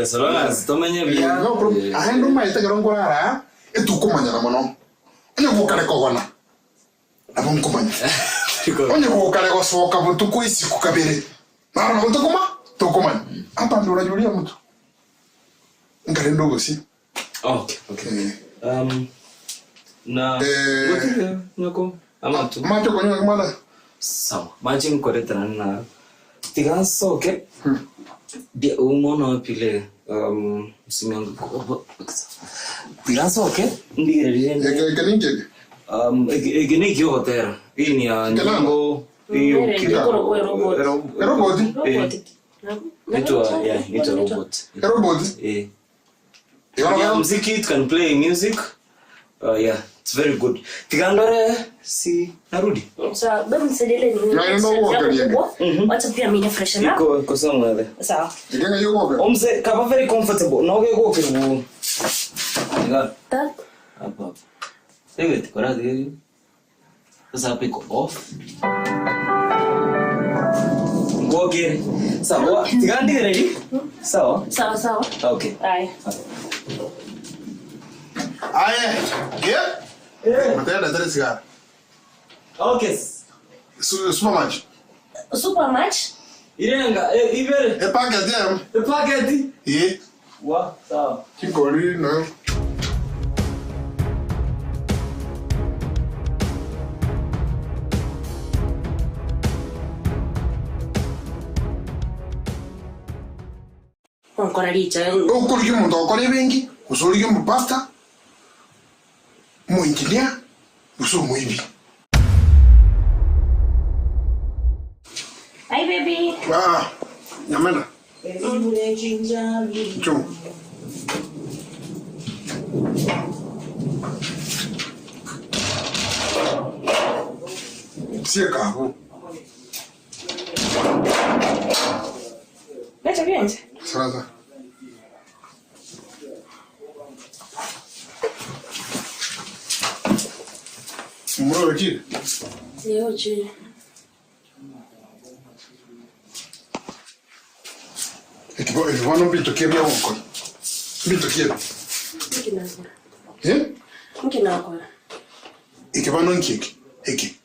so long as Tomanya Via. No problem. I handle my Tagarongora. It took Commander Mono. And you walk at a corner. I won't come on. When you walk at a walk up to Quis, Kukabere. Mara Tokuma, Tokuman. I'm not going to Julian. Garendo, see. Okay. Now, Amato. Macho con your mother. So, imagine correct na tigan soke dia umono pile simengo tigan soke ndigere kaninje egene ki hotel ini ya nyango iyo robot it's a robot muziki, it can play music. It's very good. Tigandore si narudi. Sawa, bado msaidie ni. Wacha pia mimi fresh na. Iko sawa wewe. Sawa. Tigenga yuko. Omse kama very comfortable. Na uke go kibu. Tiga. Ta. Hapa. Ewe tikora de. Sasa piko off. Go get. Sawa. Tigandi ready? Sawa. Sawa. Okay. Ai. Yeah. Matenda tele cigarro. Okay. Super match. Super match? Irenga, ivere. É paquete. É paquete. E? Uau, tá. Chincoli, não. Ancora lì c'è. O quello che monta, quello che vengi, o solo che mi basta. Mo injinia, o solo mo ibi. Hi baby. Ah, nyamena. Chum. Sia cavo. Leche bien. Salada. Muro aqui. Eu te. E que vou não pinto que é meu onco. Pinto que é. Que não agora. Que não agora. E que vai não que aqui.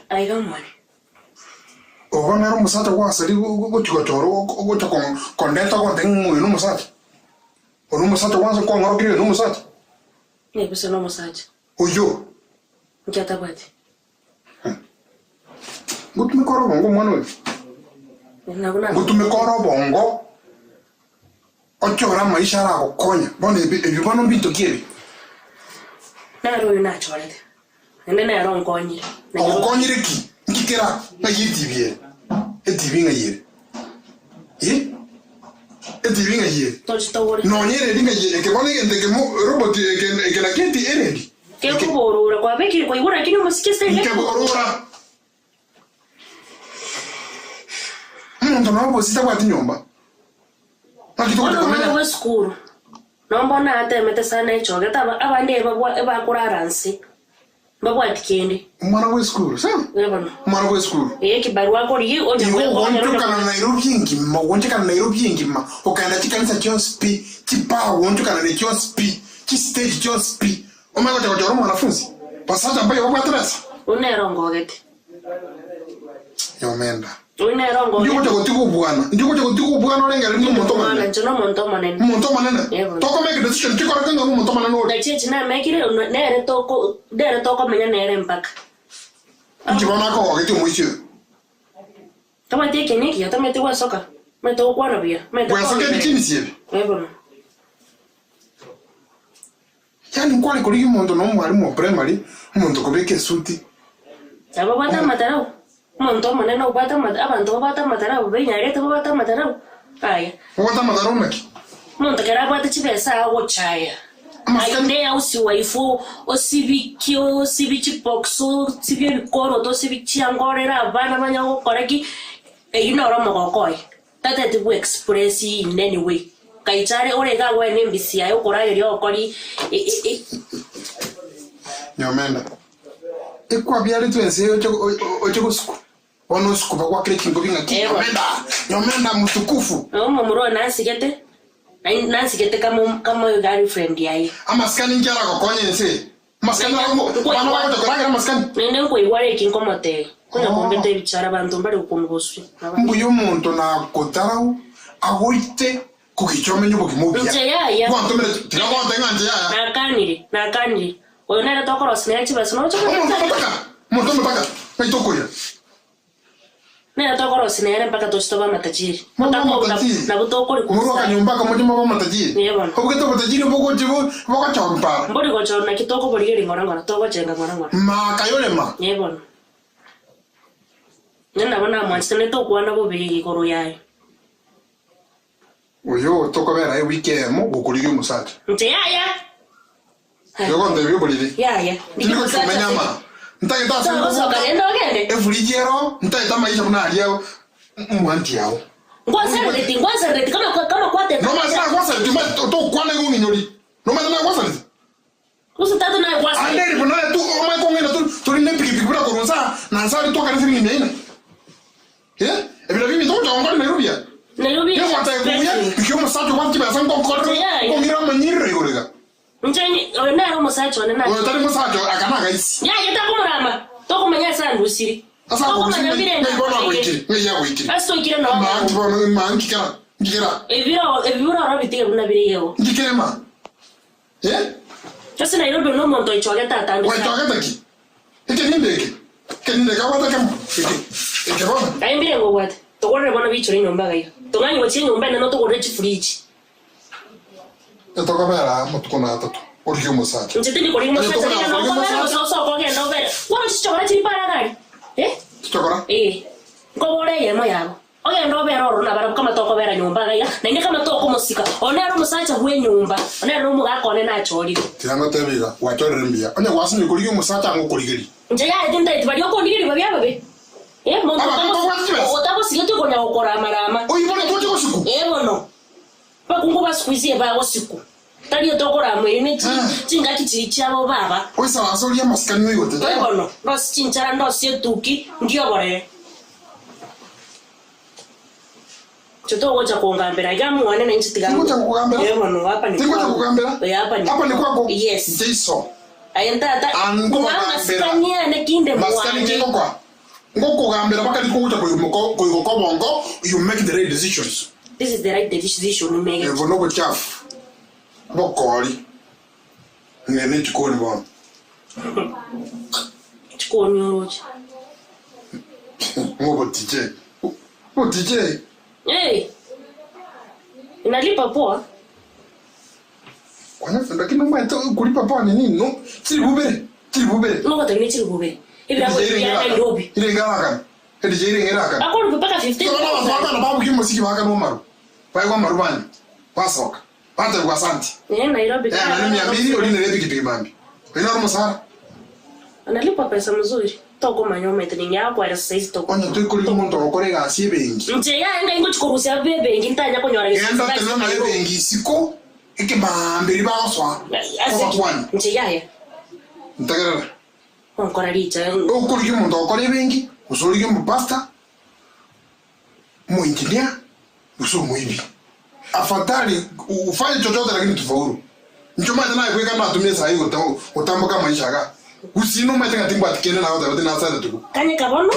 Aí vamos. O vana era musata kwa sali go chikotoro go to kondenta kwa tengu no musata. O no musata wanza kwa ngoro kile no musata. Ne pesa no musata. Oyo. Ngata bati. Gutu mikoro bongo mwana. Gutu mikoro bongo. Ochora maisha ra kokonya. Bona ebi bono binto kieri. Na ro na chorete. ende na ron konyi na konyi reki ngikera na yitibie etibi ngayire etibi ngayire no nyere dinga yire ke bone ngende ke robot ke na kiti eredi ke kuborora kwa beki kwa igura kini musikese ke borora ndo na bosita kwa tinyomba Mwana skuru. Nomba na ate mete sana icho geta abandi eba kuraransi. Mbagwa tikende. Mwana we skuru, sa? Mwana we skuru. Kibarua ko ri onya ko kana na Nairobi ngima, wonje kana Nairobi ngima. Okaenda chikanisa chonspi, chipa wonje kana ne chonspi, chi stage chonspi. Omanga cha mwanafunzi. Pasaja ambaye wako atrasa. Unerongo gete. Yomenda. Unerongo. Ndiko chakotiko bwana. Ndiko chakotiko bwana olengera ni monto manene. Njono monto manene. Monto manene. Toko make decision tiko rakanga mu monto manene. Da chechi na make ile nere toko menya nere mpaka. Njibona ko wakati mwisho. Tama teke niki hata mete wa soka. Mete kwa na bia. Mete kwa soka bikini siebe. Ebona. Yani kwali kuri umuntu no mwalimu primary umuntu kobeke suti. Aba bata matarau. Monto manene ubata abantu bata matarau benyarete bata matarau. Aya. Bata matarau naki. Monto kera bata chibesa wo chaya. Ainde ausi waifu osibikio osibichipokso sibikoro to sibichiangorera abana banyago koreki eyinoro mogokoi. That to express in any way. Kaichare orega wene mbisi ayo korageri okori Nyomenda. Ekwa byali twense ocho kusuku. Ono suku kwa kile kingo binga ki. Nyomenda mtukufu. Mumuro nansigete. Nansigete kama girlfriend yayi. Amaskani njara ko konyense. Maskani ngo bana wako koragera maskani. Nene ko iware kinkomote. Kuna kombete bichara bantu mbali ukumbusu. Mbuyo muntu na kotarau agoite kukichomenyo bokimubya. Njaya. Kwanto mere tirawanda nganje ya. Nakanire. Oyonera tokoro sinachi basono choko. Muntu mutaka. Naitokoya. Nera tokoro sinere mpaka tostoba matajiri. Mutako na butokori kumuru kanyumba kama mama matajiri. Obugeto matajiri boko jibo boko chompa. Mbori go chona kitoko borigeri ngorangora toko chenga ngorangora. Ma kayolema. Yebona. Nena bana mwansene to kwana bo bigi koro yayi. Oyo toko bera e weekend mo gokuligi musacha. Ntiyaya. Yogo ndebyo bolide. Yaya. Ndiko kumenyama. Ntai ta so kalendo gende. E fuligero, ntai ta maisha kuna aliao. Mwanti yao. Ngwaza reti kama kwate. No mas na kwasa reti to kwana ngo nginyori. No mas na kwasa reti. Kusa tatu na kwasa. Andere bona tu o mai kongena tu rinne piki bura koronsa na nsari to kanisa ni nene. E bila mimi to ngoni nerubia. Nairobi. Yo wata kuya, bikyo musacho wanti basa ngokoro. Kongira manyire yorega. Njani ona musacho na. Oyo tari musacho akana gaisi. Ya yeta kumurama. Toko manya sana ndusiri. Asa ko manya bire na bona wiki. Ne ya wiki. Aso ikira na. Mangi bona mangi kira. Ngira. Evira robite na bire yeo. Ndikire ma. Sasa Nairobi no monto ichoga tata ndo. Wa ichoga taki. Ikendeke. Kendeke kawata kam. Ikebona. Kaimbire ngo what? Tokore bona bicho nyumba gayo. Tongani wachi nyumba na no tokore chi fridge. Toka bera mutukona tatu. Origyo musacha. Ntitini kori musacha na no bera so ko genda bera. Wa chichora chi para gari. Chichora? Ko bore ye mo yabo. Oya ndo bera oro na bara kama toko bera nyumba gaya. Na inde kama toko musika. Onero musacha hwe nyumba. Onero mu ga kone na chori. Tianga tebiga. Wa chori mbia. Onya wasini korigyo musacha ngo korigeri. Njeya edinda itibali ko ndigiri babya babe. Monto otako siyote konya okora marama. Oyibona toje ko siku. Bono. Bakunguba squeeze ba osiku. Tali otokora mwene chinga kichi chabo baba. Oisa wasoli ya maskani yo yote. Bono. Nos chinchara ndo sietuki ndio bore. Choto gocha kuongambera igamu wane na nchi tigamu. Ngocha kuongambera. Bono hapa ni. Ngocha kuongambera. Hapa ni. Hapa ni kwako. Yes. Jason. Ayenta ata. Maskani ne kinde mwa. Maskani kiko kwa. Ngoko gambera bakali ko uta ko bongo, you make the right decisions. This is the right decision you make. Evo no go chafu. Bokoli. Ngene chikoni bon. Chikoni roche. Ngobo DJ. Bo DJ. Inalipa poa. Kwana lakini mwa kulipa poa ni nini? No. Si bubere. Chibube. No gote ni chibube. Ibi hapo ya Nairobi. Ile ngaka. Hadi jiri ngaka. Akoro mpaka 15. Sasa baba na babu kimusiki baka no maru. Pai kwa marubani. Pasoka. Pata kwa santi. Nairobi. Na mimi amini uli nile pikipiki mambi. Ina rumo sana. Analipa pesa mzuri. Toko manyoma itiningi yako ara sasa hizi toko. Onya tukuri muntu okorega asibengi. Nje ya nga ingo chikorusia bebe ngintanya konyora ngisi. Enda tena na bengi siko. Ike bambiri baswa. Kwa nje ya. Ntagara. Onkora richa. Okuri muntu okore bengi. Usuri mu pasta. Mu engineer. Uso muibi. Afadhali ufanye chochote lakini tufaulu. Nchoma tena ikweka na tumie sahi utamboka maisha ga. Usino maitenga timbo atikene na wote na sasa tuko. Kanye kabono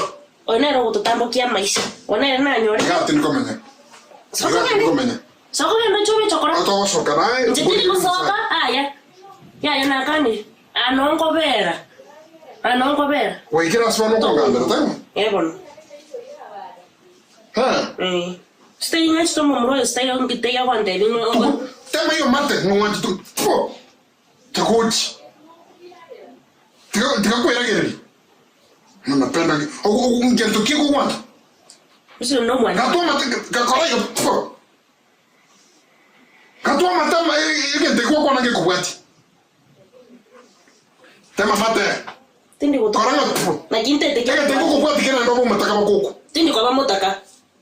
onero gututambokia maisha. Onere na nyore. Ga tin komenya. Soko ngene. Soko ngene chome chokora. Ato soka nae. Njitini kusoka aya. Ya na kani. Anongo bera. Waikira swano konganda tamo. Bono. Ha. Stay next to mumro stay on gitaya wande ni ngo. Tama yo mate ngwanti tu. Po. Takochi. Tika kwera gere. Napenda ngento kiko wanda. Usi no mwana. Katoma kakora yo. Po. Katoma tama ngente kwa nange kubwati. Tema mate. Tindi kutoka. Na kinte tekea. Tenge kubwati kena ndobo mataka makoko. Tindi kwa motaka.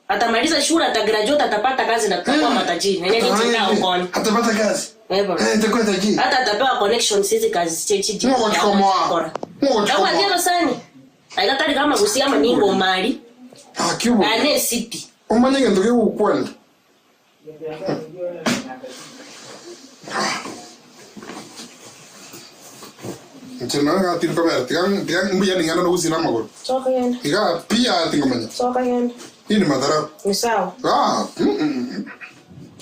Atamaliza shule atagraduate atapata kazi na kuwa matajiri. Nene nitenda ukoni. Atapata kazi. Nitakuwa tajiri. Hata atapewa connections hizi kazi chechi. Mungu chikomoa. Au atia sani. Aikatari kama kusiama ningo mali. Kiubo. Ane city. Umanyenge ndoke ukwenda. Nchena nga tinko mer tigang mbuya ningana no usina magoro. Soka yenda. Iga pia tingomanya. Soka yenda. Ini madara. Ni sawa.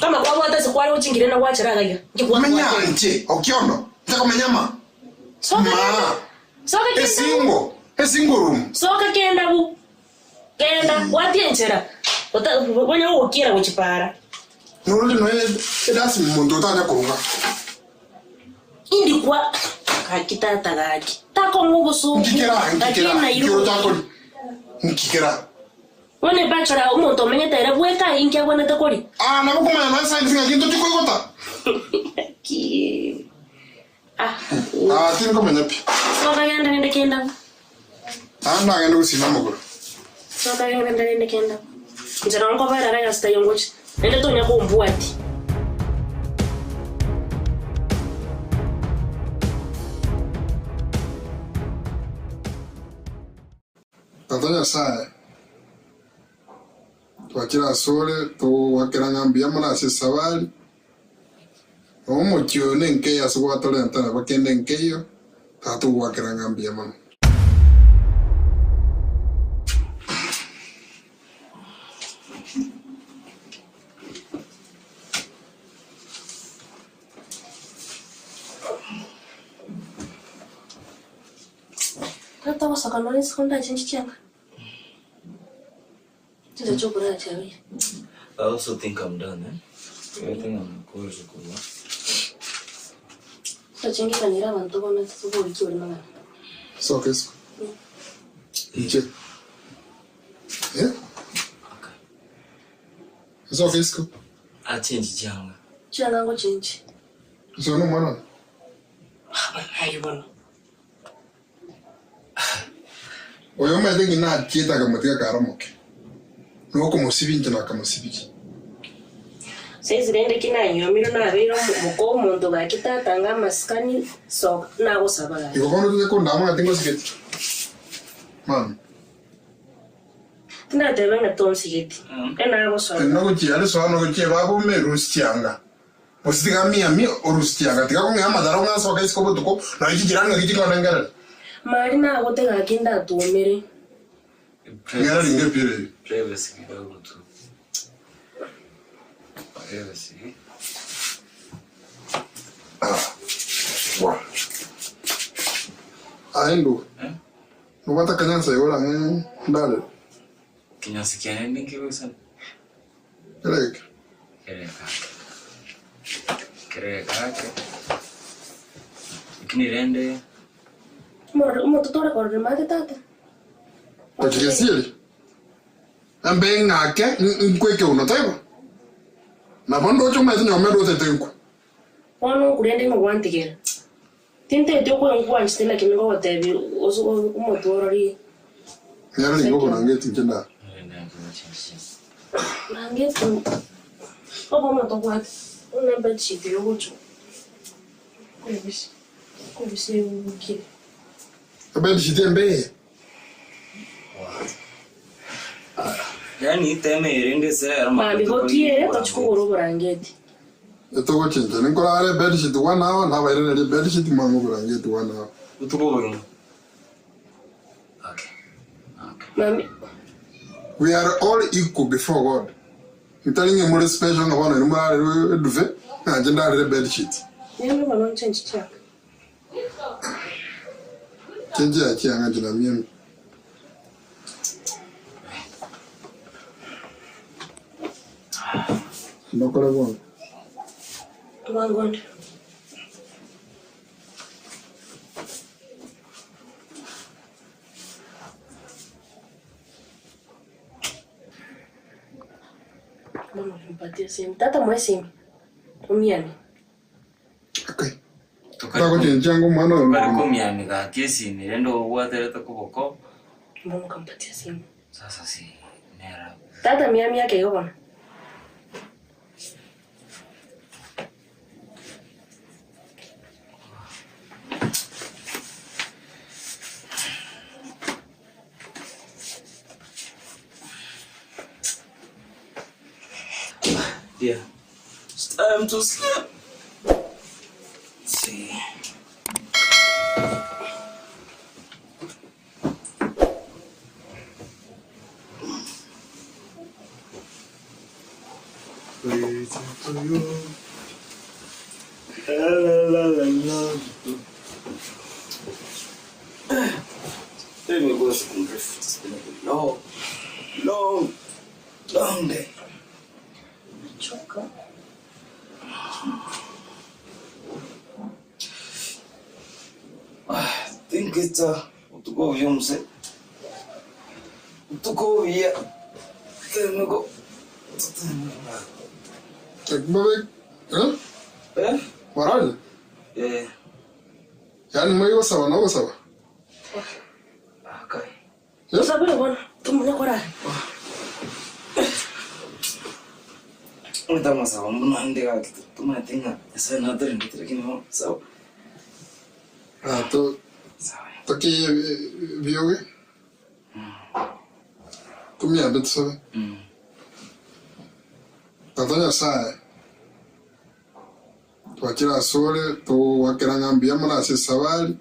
Kama kwa hata sikwali uchingire na wachira gaga. Menya nje, okiono. Taka menyama. Soka yenda. Soka kenda. Esingo room. Soka kenda bu. Kenda watie nchera. Wanya ukira uchipara. Nurudi no edasi mundo tanya kurunga. Indi kwa kakitata gaki. Tako ngubusu. Nkikira. Wone bachara umuntu omenyete era bweka inki abonete kuri. Nabo kumanya na side finga kintu tiko igota. Tinko menya pi. Soka yanda nende kenda. Ngenda usina muguru. Soka yanda nende kenda. Njara ngo bara raya sta yongochi. Nende tonya ko mbuati. Tatanya sae. Twakira sole to wakira ngambia mona se sabali. Omo chione nke ya suwa tole ntana bakende nke yo. Tatu wakira ngambia mona. Tata wasakanoni sekonda chinchi changa. Tita chokura chawi. I also think I'm done, I think I'm going to go. Tachingi kanira bantu bona tubo ikiwa mama. So kesko. Inche. Yeah? Okay. So kesko. Change changa. Changa ngo change. So no mwana. Hayo bwana. Oyo mede ngina chita kama tika karamoke. No como sibinje na kama sibiki. Sezi rende kina nyomiro na bero muko mundo bakita tanga maskani so na go sabala. Iko kono tuko ndama tengo siketi. Man. Tuna tebe na ton siketi. Ena go so. No go chiale so no go chieba bo me rustianga. Positiga mi orustianga. Tika ko ngama daro nga so kaisi ko butuko. Na iki jirani ngiki ko nangara. Mari na go tega kinda tuomere. Ngara linge pire. Privacy kidogo tu. Privacy. Wow. Aendo. No bata kanyansa yola ndale. Kinyansa kiani ngiwe sana. Like. Kereka. Ikini rende. Mo tutore ko rin mate tata. Ochigesili. Ambe ngake nkweke unotaiba. Na bondo chuma zinyo medo tetenku. Ono kuriende no wantigera. Tinte te ko ngwa nstela kimingo watebi oso umotoro Nyari ngo nange tinjenda. Nange tu. Obo mo to kwat. Una bedsheet yo gocho. Ko bisi uki. Bedsheet embe. Yani teme irinde sera Ma bi hotie to chukuro burangeti. Eto go chinja nkola ale bedsheet 1 hour na ba ile bedsheet mango burangeti 1 hour. Utuko Mami. We are all equal before God. You telling him more special no one no duve na jenda ile bedsheet. Nini bano change check. Change ya kianga jina mimi. Nokora bon. Tuwangonde. Mama nipatie simu. Tata mwe simu. Umiani. Tako chenjangu mwana wa bari kumyami ga kesi ni rendo watereta kuboko. Mama kampatia simu. Sasa si nera. Tata miami yake yuko. Yeah. It's time to sleep. Let's see. Waiting to you. La. Let me go some drift. It's been a long day. Choka. I think it's to go home, say. To go here. Let me go. Ekbabek, huh? Eh? Moral? Yeah. Yani mwe sawa na sawa. Okay. Yes. Sabule bwana, tumune kora. Kita masalah mbona ndega kitu tumatenga. Sasa na dare nditira kino sawa. To toki bioge. Tumia betso. Tatanya sai. Twakira sole to wakira ngambia mona se sabali.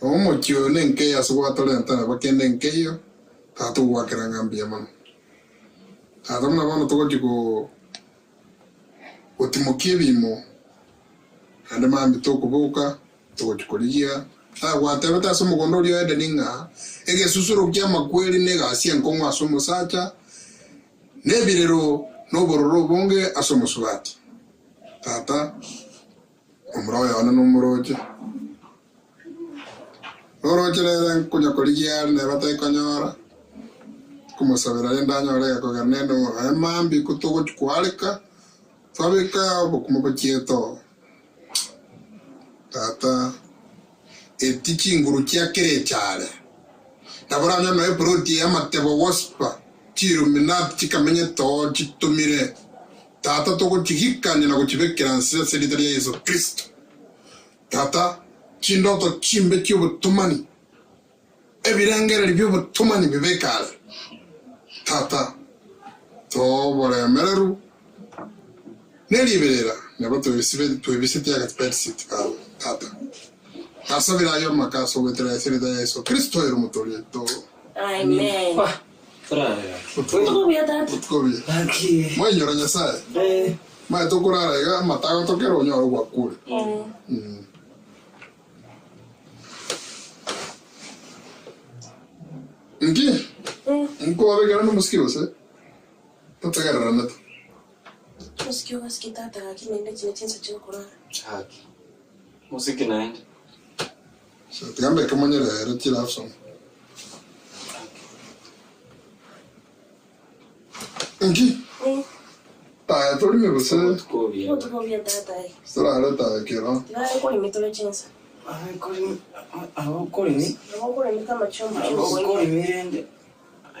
Omo kyo nenke ya suwa tole ntana bakende nkeyo. Tatu wakira ngambia mona. Atamna bana to ko otimokie bimo. Ande mambi to kubuka to kuligia. Whatever that's some gondoli ede ninga. Ege susuru kia makweli nega asia nkongo asomo sacha. Nebirero no bororo bonge asomo subati. Tata umroya wana numroje. Oroje le kunya koligia ne bata ikanyora. Como sabera enda nyora ko ganendo mambi kutogo kwalika. Fabika bokumo bakieto. Tata etichi nguru kia kere chale. Tabora nya no proti amatebo waspa. Chiru minat chikamenye to chitumire. Tata toko chihikanye na kuchibekera nsia selitaria Yesu Kristo. Tata chindo to chimbe kyobo tumani. Ebirangere byobo tumani bibekale. Tata to bole mereru. Neliberera nabato bisiti ya gatpersit tata. Asabira yo makaso wetra selita Yesu Kristo ero mutoli to. Amen. Tuko bia. Aki. Mwe nyora nyasaye. Ma to kurara ga matago to kero nyoro kwa kule. Ngi? Nko abegera no muskiro se. Totagara ranato. Muskio gaskitata lakini ndio chinachinsa chino kurara. Chaki. Musiki naenda. So tigambe kamanya la tira afson. Ingi. Ta tori me bose. Otu ko bia tata. Sala ala ta kero. Ya ko ni mitole chensa. Ko ni kama chombo. Ko ni mirende.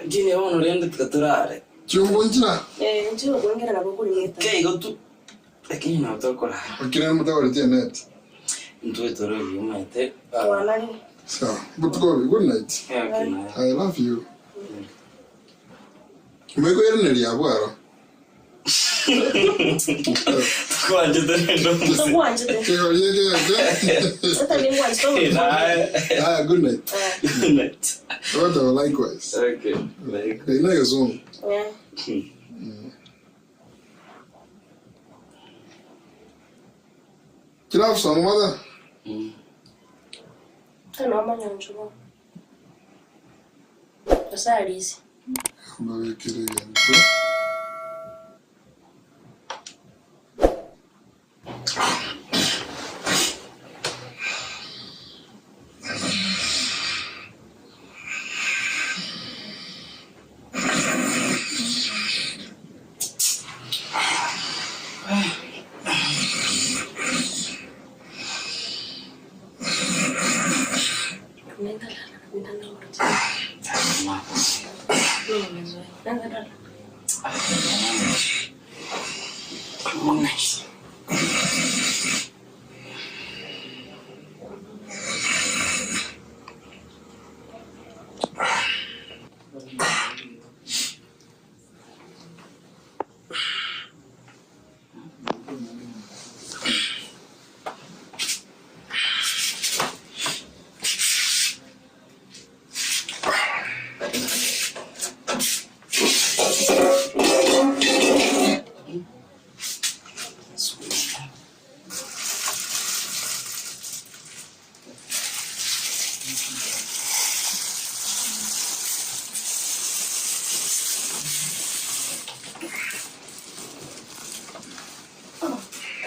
Jine wono rende tkaturare. Chombo nchina. Nchino kuongera na ko ni mita. Ke gotu. Lakini na utokora. Akina mutawali tia net. Ntuwe toro yumate. Walani. So, but good night. Yeah, good night. I love you. Umeko yerne ya bwaro. Kwanje tendo. Kwanje tendo. Ah, good night. Good night. Likewise. Okay. Hey, na yazon. Yeah. Kila afsan mada. Kana manyanjo. Asalizi. Mwe kile yani.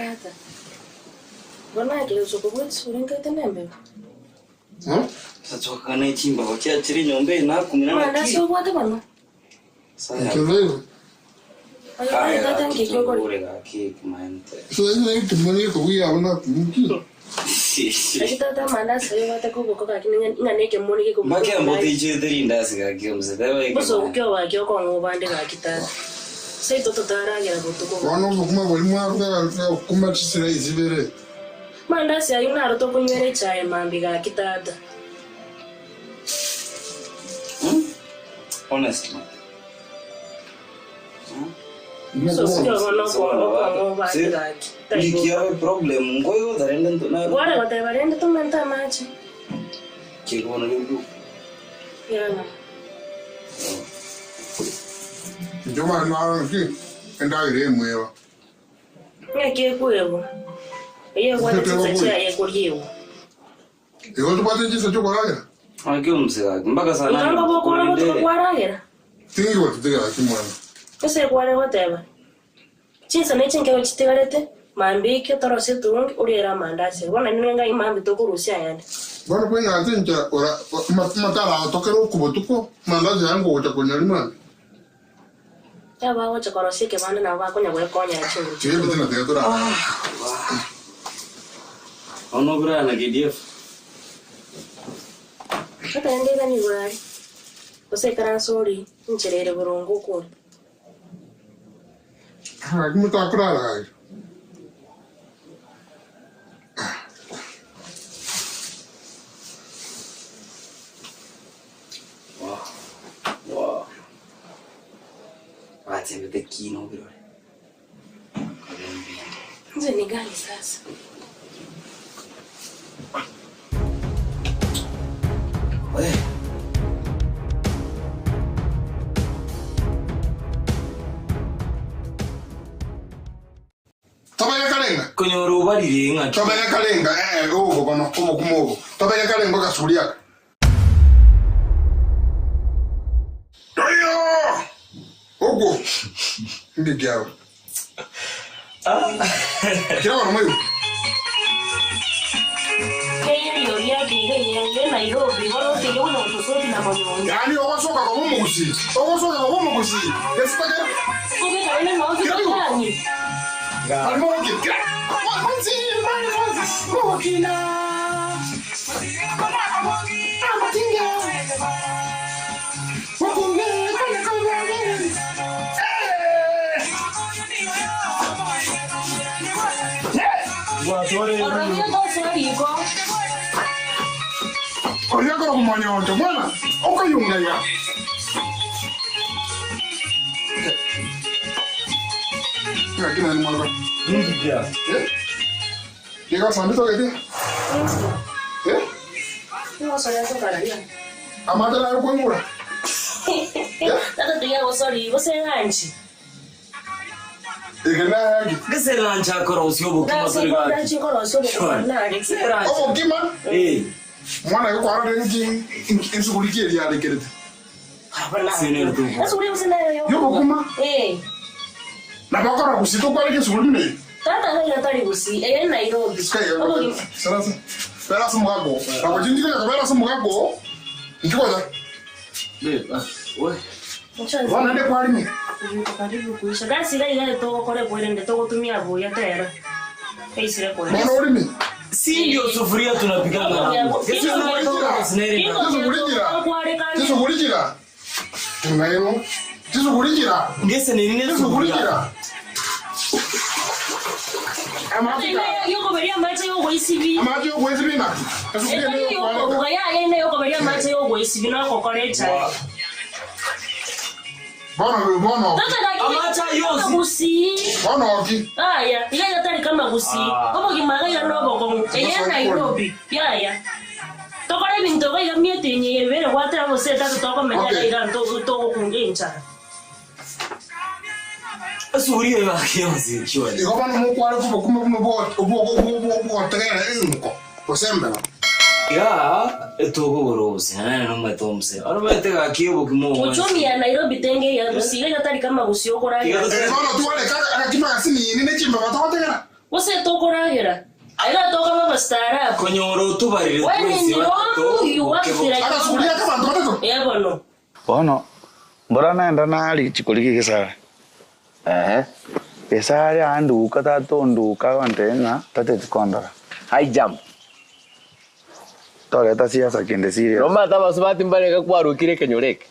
Tata. Bona ke uso ko butsu ringa tenembe. Sasa kana chimba wacha chiri nyombe na kumina na Manda so bwate bano. Kelelo. Ay tata ngikyo ko. So ene kimani ko wi abana kumki. Ay tata manda so bwate ko ko ka kinga ngane ke moni ke ko. Make ambote chederi ndasi ga kiomse dawe. Boso kyo wa kyo ko ngobande ga kitata. Sei toto tara ya botuko. Wano kuma boli mwa kuma chisira izibere. Manda si ayuna roto kunywere chai mambiga kitata. Honestly. So sio wana ko bande ga. Likia problem ngoyo darende ntona. Wala wata barende to menta machi. Chego na lugu. Yana. Joma na ki enda ire mwewa. Ngeke kuewo. Iyo wata tsacha ya kuriyo. Iyo tupate chisa chokolaya. Akiomse mpaka sana. Ngamba bokora botuko kwaragera. Tingi watutega kimwana. Ese kware whatever. Chinsa nechinge ochitegarete mambike torose turungi urira mandase. Wana ninga imambi tokurusia yandi. Bwana kwenye atinja ora matara atokero kubotuko mandazi yangu utakonyalima. Yaba wacha korosie ke bana na bakonya wekonya chungu. Chibe tena teatura. Ono bra na KDF. Hata ndega ni bra. Ose karansori ncherere burungu ko. Ha kumutakura la. Wow. Wacha mbete kino bro. Nze ni gani sasa? Wewe Tabaya kalenga. Konyoro bali nga. Tabaya kalenga ugo bano kumo kumogo. Tabaya kalenga kasuliaka. Ayo! Ugo. Ndigao. Kira wana mayo. Kaya yo ya diga ya. Nairobi, wala utige uno kusoti na manyonga. Yani ogosoka kwa mugusi. Ogosoka kwa mugusi. Yesitake. Kube kana na ozi tokani. Alimoki. Manzi, Mokina. Amatinga. Wakunge, Oriakoro kumanyonto mwana okayungaya kina ni mwana ndio llega sambito gete No soya sokaria. amada la kwengura Tata tuya osori, ose nganchi. Egenagi. Gese lancha koro usiobo kuma sori ga. Lancha koro usiobo kuma na gese. Oh kima? Mwana yuko ara dengi insukuliki eli ale kerete. Sene tu. Asuri usina yo. Yo kuma? Na bakora kusito kwa ile sukuli ne. Tata ngai atari gusi, Nairobi. Obo sarasa. Pera sumugago. Abo jinjika ya pera sumugago. Ndikoza. Oe. Wana de kwali ni. Karibu kuisha. Gasi gai to kore kwende to kutumia boya tera. Kaisire kwa. Mbona ulimi? Si ndio sufuria tunapigana hapo. Gesi unatoka sinere. Tisukulikira. Tunayo. Tisukulikira. Gesi ni nini tisukulikira? Amafika. Yoko beria macho yoko isibi. Amacho yoko isibi na. Yoko ya yoko beria macho yoko isibi na kokorecha. Bono. Amacha yosi. Gusi. Bono oki. Ya. Iya tari kama gusi. Komo kimaga ya nobo kongo. Nairobi. Ya. Tokore binto ga miete nye vere watra mo seta to menya ira to kungencha. Sufuria ya kiasi kiwa. Iko bana mo kwale kubo obo tegera enko. Posembela. Ya, etogo gorose, no me tomse. Ahora me te aquí bokimo. Uchumi ya Nairobi tenge ya gusi ya tari kama gusi okora. Bono tu wale kaka kima sini ni chimba batotegera. Wose to koragera. Aira to kama bastara. Konyoro tu barire. Ara sukulia kama ndoto. Bono. Bono. Mbona naenda nali chikuliki kisara. Esari anduka tatonduka wantenga tate tikondora. High jump. Tore siasa kende serious. Roma taba subati mbale kwa rukire kenyoreke.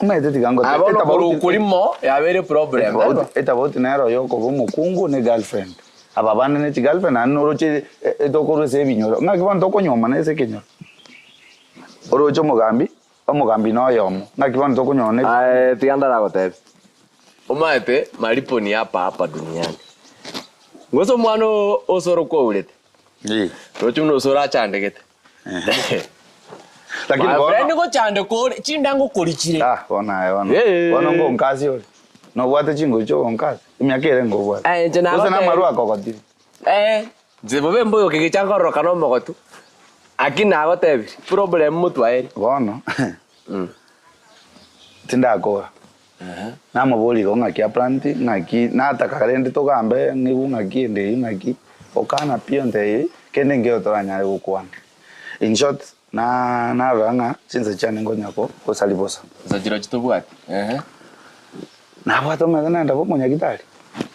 Umete tigango eta kurimo ya very problem. Eta boti nero yoko bomukungu ne girlfriend. Ababane ne girlfriend anoroche etokoro se binyoro. Ngaki bantu konyoma ne se kenyoro. Orocho Mugambi no yomo. Ngaki bantu konyone. Tianda gote. Umaete malipo ni hapa duniani. Ngoso mwana osoro kwa ulete. Rocho no sora chandegete. Lakini friend go chande ko chindango kolichire. Bona. Bona ngo nkazi ole. No bwate chingo cho nkazi. Imyakere ngo bwate. Jena na maru akokoti. Zebobe mboyo keke changoro kano mogotu. Akina agotebi problem mutu aeri. Bona. Tinda ko. Na maboli go ngaki plant ngaki na atakarende to gambe ngibu ngaki ende ngaki okana pionde kende ngeo to anya ukwana. In short na ranga since chane ngonyako ko salibosa. Zajira chitobwati. Na bwato mezana ndabo monya gitari.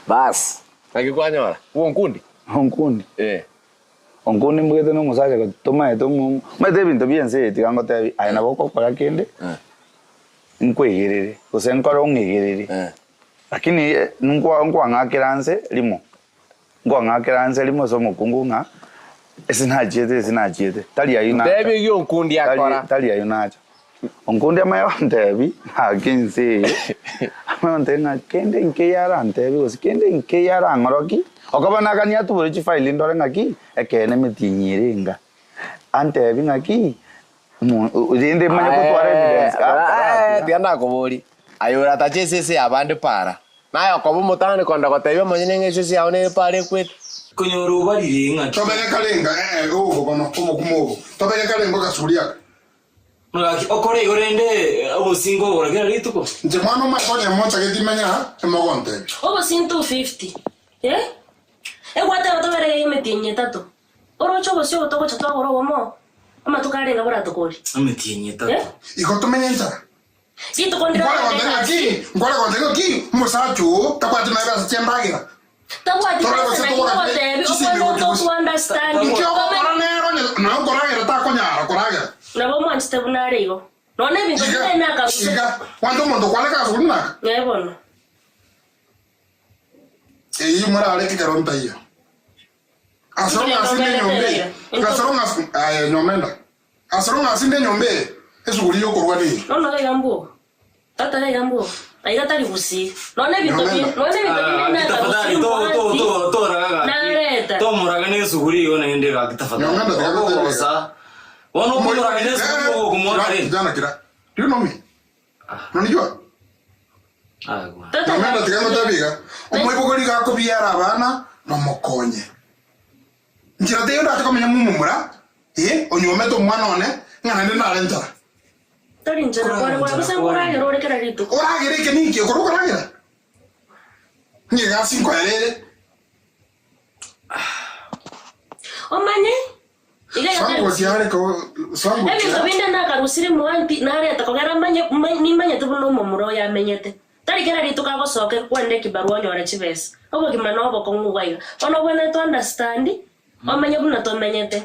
Bas. Ngakikwanyora. Onkundi. Onkundi mbugete no musaje ko toma eto mu. Mete binto bien se tigango te ayana boko para kende. Nkwegerere. Kusenkoro ngegerere. Lakini nkwa ngakiranse limo. Ngwa ngakiranse limo so mukungu nga. Esinajiete. Tali ayuna. Debi yo onkundi akora. Tali ayuna. Onkundi amayo ndebi akinsi. Amantenga kende nkeyara ndebi usikende nkeyara ngoroki. Okabana kanya tu buri file ndore ngaki ekene mitinyirenga. Antebi ngaki uzinde manya kutwara evidence. Tiana kobori. Ayora tachese abande para. Nayo kobo mutane konda kotebya manyene ngese yaone pare kwet. Konyoro barire ngati. Tobele kalenga ugo bono kumo. Tobele kalenga kasuliaka. Ngaki okore orende obusingo oragera lituko. Nje mwana makonya monta gedimanya emogonte. Obo 250. Wate otobere yemetinye tato. Orocho bosyo otoko chatwa goro gomo. Ama tukarenga bora tukori. Ametinye tatu. Iko tumenyenza. Si tukondira. Ngora kondenga ki musacho takwati na basa chembagira. Takwati basa na ikote to understand. Ikyo koranero na koragira ta konyara koragira. Na bomo anste bunare igo. None bintu tena ka. Iga kwando mondo kwale ka sunna. Ngebono. Eyi mara ale kikaronta hiyo. Asoronga asinde nyombe. Asoronga nyomenda. Asoronga asinde nyombe. Esuguri yo korwa ni. No ga gambo. Tata ga gambo. Aiga tari busi. None bintu na tafadhali to raga. Nareta. To muraga ne esuguri yo nende ga tafadhali. Nyomenda takakosa. Wano muraga ne esuguri kumora ni. Jana kira. Do you know me? Unanijua? Nyomenda tikanga tabiga. Omwibogori gako biara abana no mokonye. Njira te yonda tukamenya mumumura onyometo mwana one ngana ndi nalenta tari njana kwa basa ngora orekera rito oragere ke ninki okororagira ni gasi nkwere omanye sango siare ko sango ebi kabinda na karusire muanti na areta kogera manye tubuno mumuro ya menyete tari kera rito kagosoke kwende kibarua nyore chibesa obo kimana obo konguwaiga ono bwana to understand Omanya buna to menyete.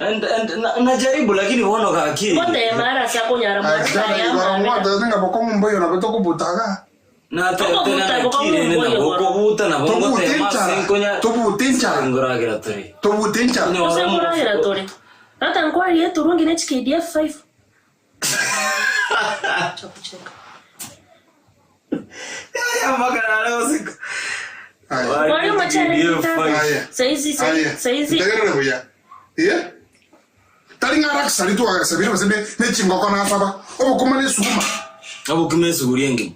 Najaribu lakini wono ka akili. Kote mara sa kunyara mara ya mama. Wanda ninga bokomu mboyo na betoko butaga. Na tena akili nina bokobuta na bongo te masenkonya. Tobutincha. Ngoragira tori. Tobutincha. Ngoragira tori. Tata nkwari yetu rungi ne chikidi F5. Chakucheka. Ya magana leo siku. Wale machana kita. Saizi. Tegere buya. Ye? Tari ngara kusali tu agasabira basende ne chingoko na saba. Obo kuma ne suma. Abo kuma suguri ngi.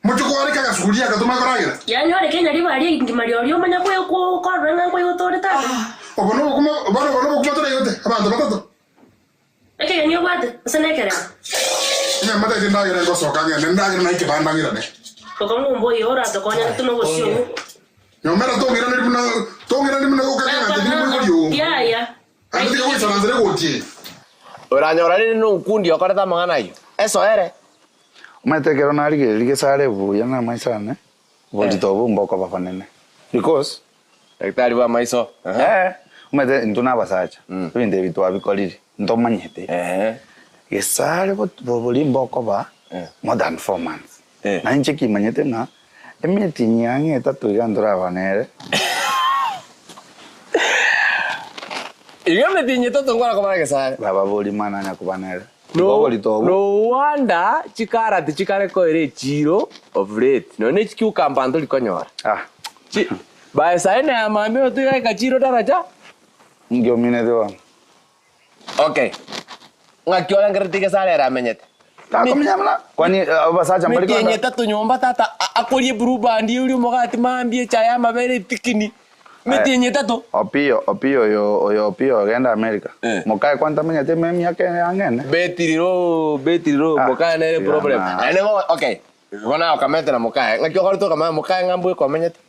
Mucho ko ari kaga suguri aga tuma koragira. Ya nyore Kenya ri bari ngi mari ori omanya ko ranga ko yotore ta. Obo no kuma tore yote. Abantu batato. Eke nyo bade. Sanekere. Ne mata tindagira ko soka ngene ndagira na ikibanda ngira ne. Ko ngombo yora to konya tuno gosio. Nyomera tongira ni muna ukaganga tini muri yo. Ya. Andi ko sana zere goti. Oranyora ni nunkundi okoreta mangana iyo. Eso ere. Umetekero na lige sare buya na maisane. Bodi tobo mboko bafanene. Because daktari wa maiso. Umete ntuna basacha. Binde bitu abikoliri. Ntomanyete. Gesare bodi mboko ba more than 4 months. Na ncheki manyete na emeti nyange tatu igandura banere. Igame tinye tatu ngora komara gesare. Baba boli mana nya kubanere. No wonder chikara tichikare ko ere chiro of late. No ne chiku kampando likonyora. Ba saine amame otiga ka chiro daraja. Ngio mine dewa. Okay. Ngakiola ngerti gesare ra menyete. Takomnyamla. Kwani abasacha mbali kwa. Mitenye tatu nyomba tata akolie brubandi uli mogati mambie chaya mabere tikini. Mitenye tatu. Opio yo genda America. Mokae kwanta menyete memi yake angene. Betiriro mokae na problem. Ane okay. Wana okamete na mokae. Ngakio korto kama mokae ngambu ko menyete.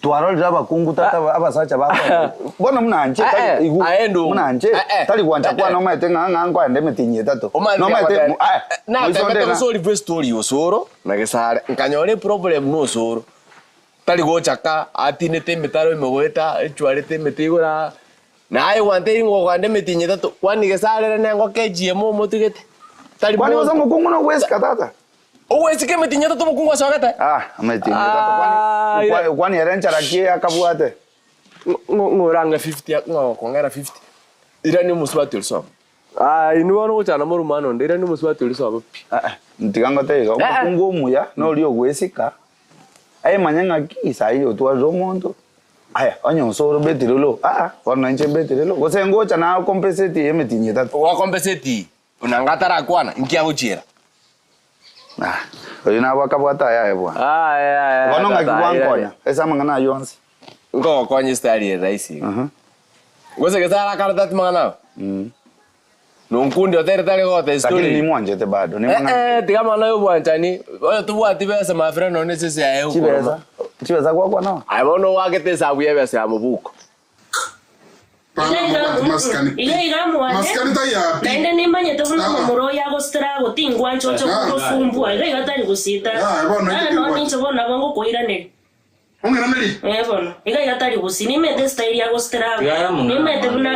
Tuaro jaba kungu tata abasacha baba. Bona mnanje igu. Mnanje. Tali kwanja kwa no mate ngangwa ende metinye tatu. No mate. Na temeta sori first story osoro na gesare. Nkanyore problem no osoro. Tali go chaka atine temetaro imogweta echwarete metigora. Na ai wante ngo kwande metinye tatu. Kwani gesare ne ngo keji mo motigete. Tali kwani wasango kungu no weska tata. Uwezi keme tinyata tu mkungu asogete. Ametinye tatu kwani erencha rakie akabuate. Ngoranga 50 ngo kongera 50. Ira ni muswati ulso. Inu wano kuchana moru mano ndira ni muswati ulso. Ntigango teiga kungu muya no lio gwesika. Manyanga kisa iyo tu azomondo. Onyo soro betirolo. Ona nche betirolo. Gosengo chana compensate emetinye tatu. Wa compensate. Unangatara kwana nkia uchira. Oyo na wakabwata ya bwa. Bono ngakwankonya. Esa mangana yonsi. Ngo konyi stari raisi. Gose kesala karata mangana. Nunkundi otere tale gote story. Lakini ni mwanje te bado. Ni mangana. Tigama na yo bwanchani. Oyo tubuati besa my friend no necessary ayo. Chibeza kwa no. Ai bono wake te sabuye besa amubuko. Maskani ta ya. Naenda nimanye to na mumuro ya go stra go tingwa nchocho go fumbua. Iga igatari gusita. No ni chobo na bango koira ne. Ongera meri. Bono. Iga igatari gusini me de style ya go stra. Ni me de na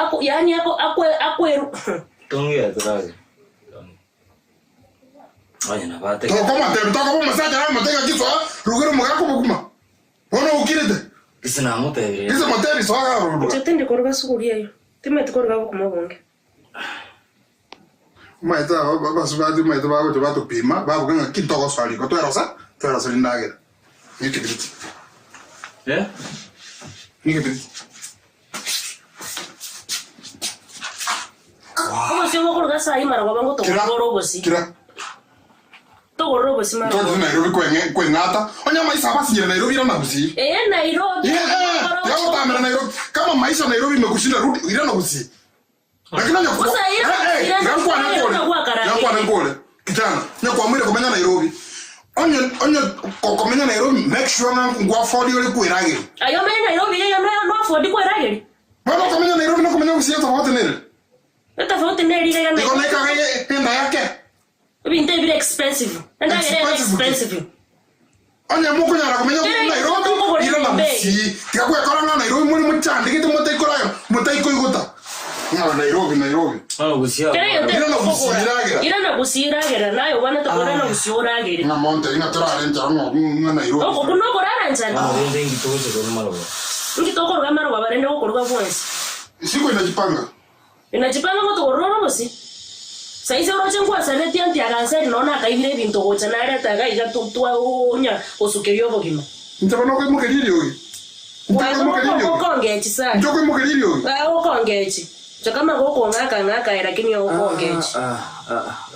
ako yani ako Tongia traje. Oye, na bate. Toka masaja na mateka kiso, rugero mugako bukuma. Ono ukirete. Kisa na mote. Kisa mote so aga rugo. Chetende korga suguria yo. Timete korga bukuma bonge. Maita baba subadi maita baba to bato pima, baba ganga kinto go swali ko to era sa lindagera. Ni kibiti. Ni kibiti. Como se mo korga sai mara go bango to robo si. To robo si mara. To Nairobi ko ngata. Onya maisha basi ya Nairobi na kusi. Nairobi. Ya utamera Nairobi. Kama maisha Nairobi imekushinda rudi ila na kusi. Lakini nyo kwa ngole. Kijana, nyo kwa mwile komenya Nairobi. Onye komenya Nairobi make sure na ngwa afford yole kuirage. Ayo menya Nairobi ya no afford kuirage. Bado komenya Nairobi na komenya kusi tofauti nile. Tofauti nile ile na. Iko na kaka tenda yake. Binte bile expensive. Enda ile expensive. Onye muko nyara komenya Nairobi ila na kusi. Tikakwe korana Nairobi mwini mchande kiti mutaiko igota. Nairobi. Gusia. Ira na gusiragera nayo wana to kora na gusioragera. Na monte ina tora renta na Nairobi. Kuno kora nzana. Rende ngito ko malo. Ngito ko ga maro barende ko korwa voice. Siko inajipanga. Inajipanga ko to kororo bosi. Saizi oroche ngwa saneti anti agansa nona kaibire binto gocha na reta ga iga tutwa onya osukerio bogima. Ntabana ko mukeriri oyi. Ukongechi sana. Njoko mukeriri oyi. Ukongechi. Chakama goko ngaka lakini ukongechi.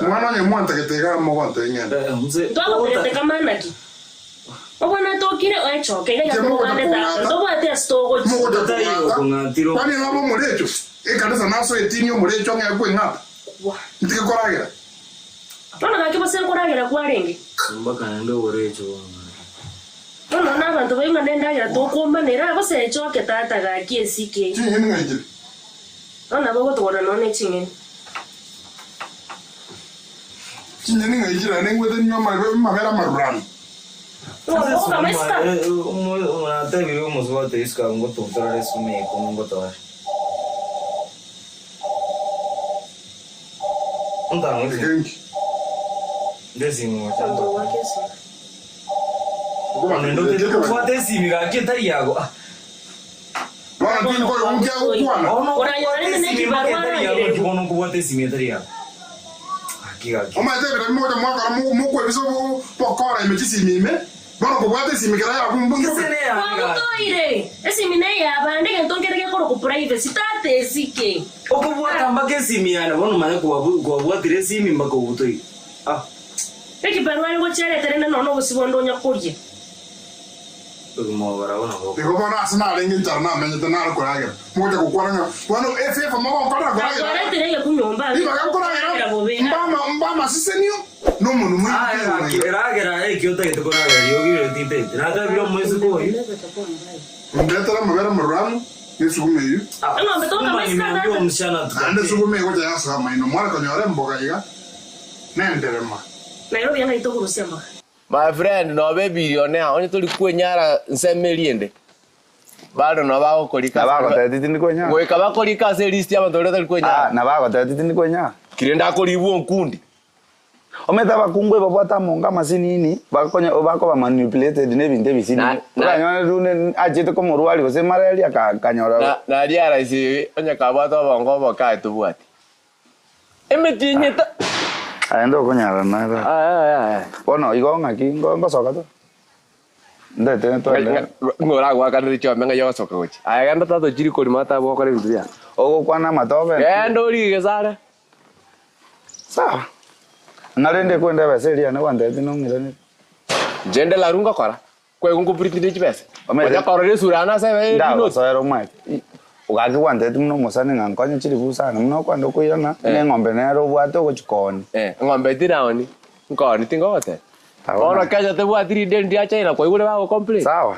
Mwana nye mwanta ketega mwanta nyenda. Twako ketega manaki. Obona tokire oechoke ga yakugande ta. Ndo bwate stogo. Kwani ngabo mulecho. Kanisa naso etinyo mulecho ngakwe ngapa. Ndike koragira. Nona ngakibo sen koragira kwa renge. Mbaka ndo orecho. Nona na bantu benga nenda ya tokoma nera bose echoke tata ga kiesike. Chini ngajire. Nona bogo tokona none chingeni. Chini ngajire nengwete nyoma mabera marurano. Oga maista. Una te vivo mosvote iska ngoto tara resume ko ngoto wa. Onda ngoti. Desimo tanto wakesi. Bwana ndo te ko fate simi ga ketari yago. Bwana tin ko ungia ukwana. Ora yore ne ki barwa yago kono ko fate simi tari yago. Akiga. Oma te mmoja mwaka mu ko ebiso pokora imechisi mime. Bwana ko fate simi kira ya kumbungi. Kwa toire. Esi mine ya bande ke tonkere ke koro ku privacy tate sike. Okubwata mbake simi yana bono mane ko bwatire simi mbako butoi. Eki barwa ngo chere terena nono busibondo nyakurye. Mo barabona ko. Digo bona asana lengi tarna menye tana ko raga. Moja ko kwaranga. Bwana FF mo ko kwaranga ko raga. Bara terege kunyomba. Iba ga ko raga. Mbama sisenio. No munu mu. Raga kyota ke ko raga yogi retite. Raga biro mwezi ko. Ndetara mabera murano. Nesugumeyu. Ngo metoka maskana. Ndio mshana tu. Ande sugumeyu ko ya sa maino mwana ko nyore mboga iga. Nenderema. Nairobi yana itoguru sema. My friend, no be billionaire. Onye tuli kwenyara nsemeliende. Bado no bago kolika. Na bago tete ndi kwenya. Gwe kaba kolika se list ya bandore tuli kwenyara. Na bago tete ndi kwenya. Kirenda kolibu nkundi. Ometa bakungwe babwata monga masini ini bakonya obako ba manipulated nebinde bisini. Kanyona rune ajete ko murwali ko se marali akanyora. Na diara isi onye kabwata bongo boka etubwati. Emetinyeta. Ando konyara na. Ono igonga ki ngo soka to. Ndete to. Ngora gwa kanri cho menga yo soka gochi. Aya ganda tato jiri ko mata bo kare bidia. Ogo kwana matobe. Endo ri gesara. Sawa. Narende kwenda baseria na wanda tino ngirani. Jende la runga kora. Kwe ngungu pritinde chibese. Oya kora re surana sa we. Nda so ero mai. Ugaki wanda tino mosane ngankonye chiri busana mno kwando kuyona ne ngombe nero bwato go chikoni. Ngombe tiraoni. Ngoni tingo wote. Ona kaja te bwa 3 day ndia China kwa yule wao complain. Sawa.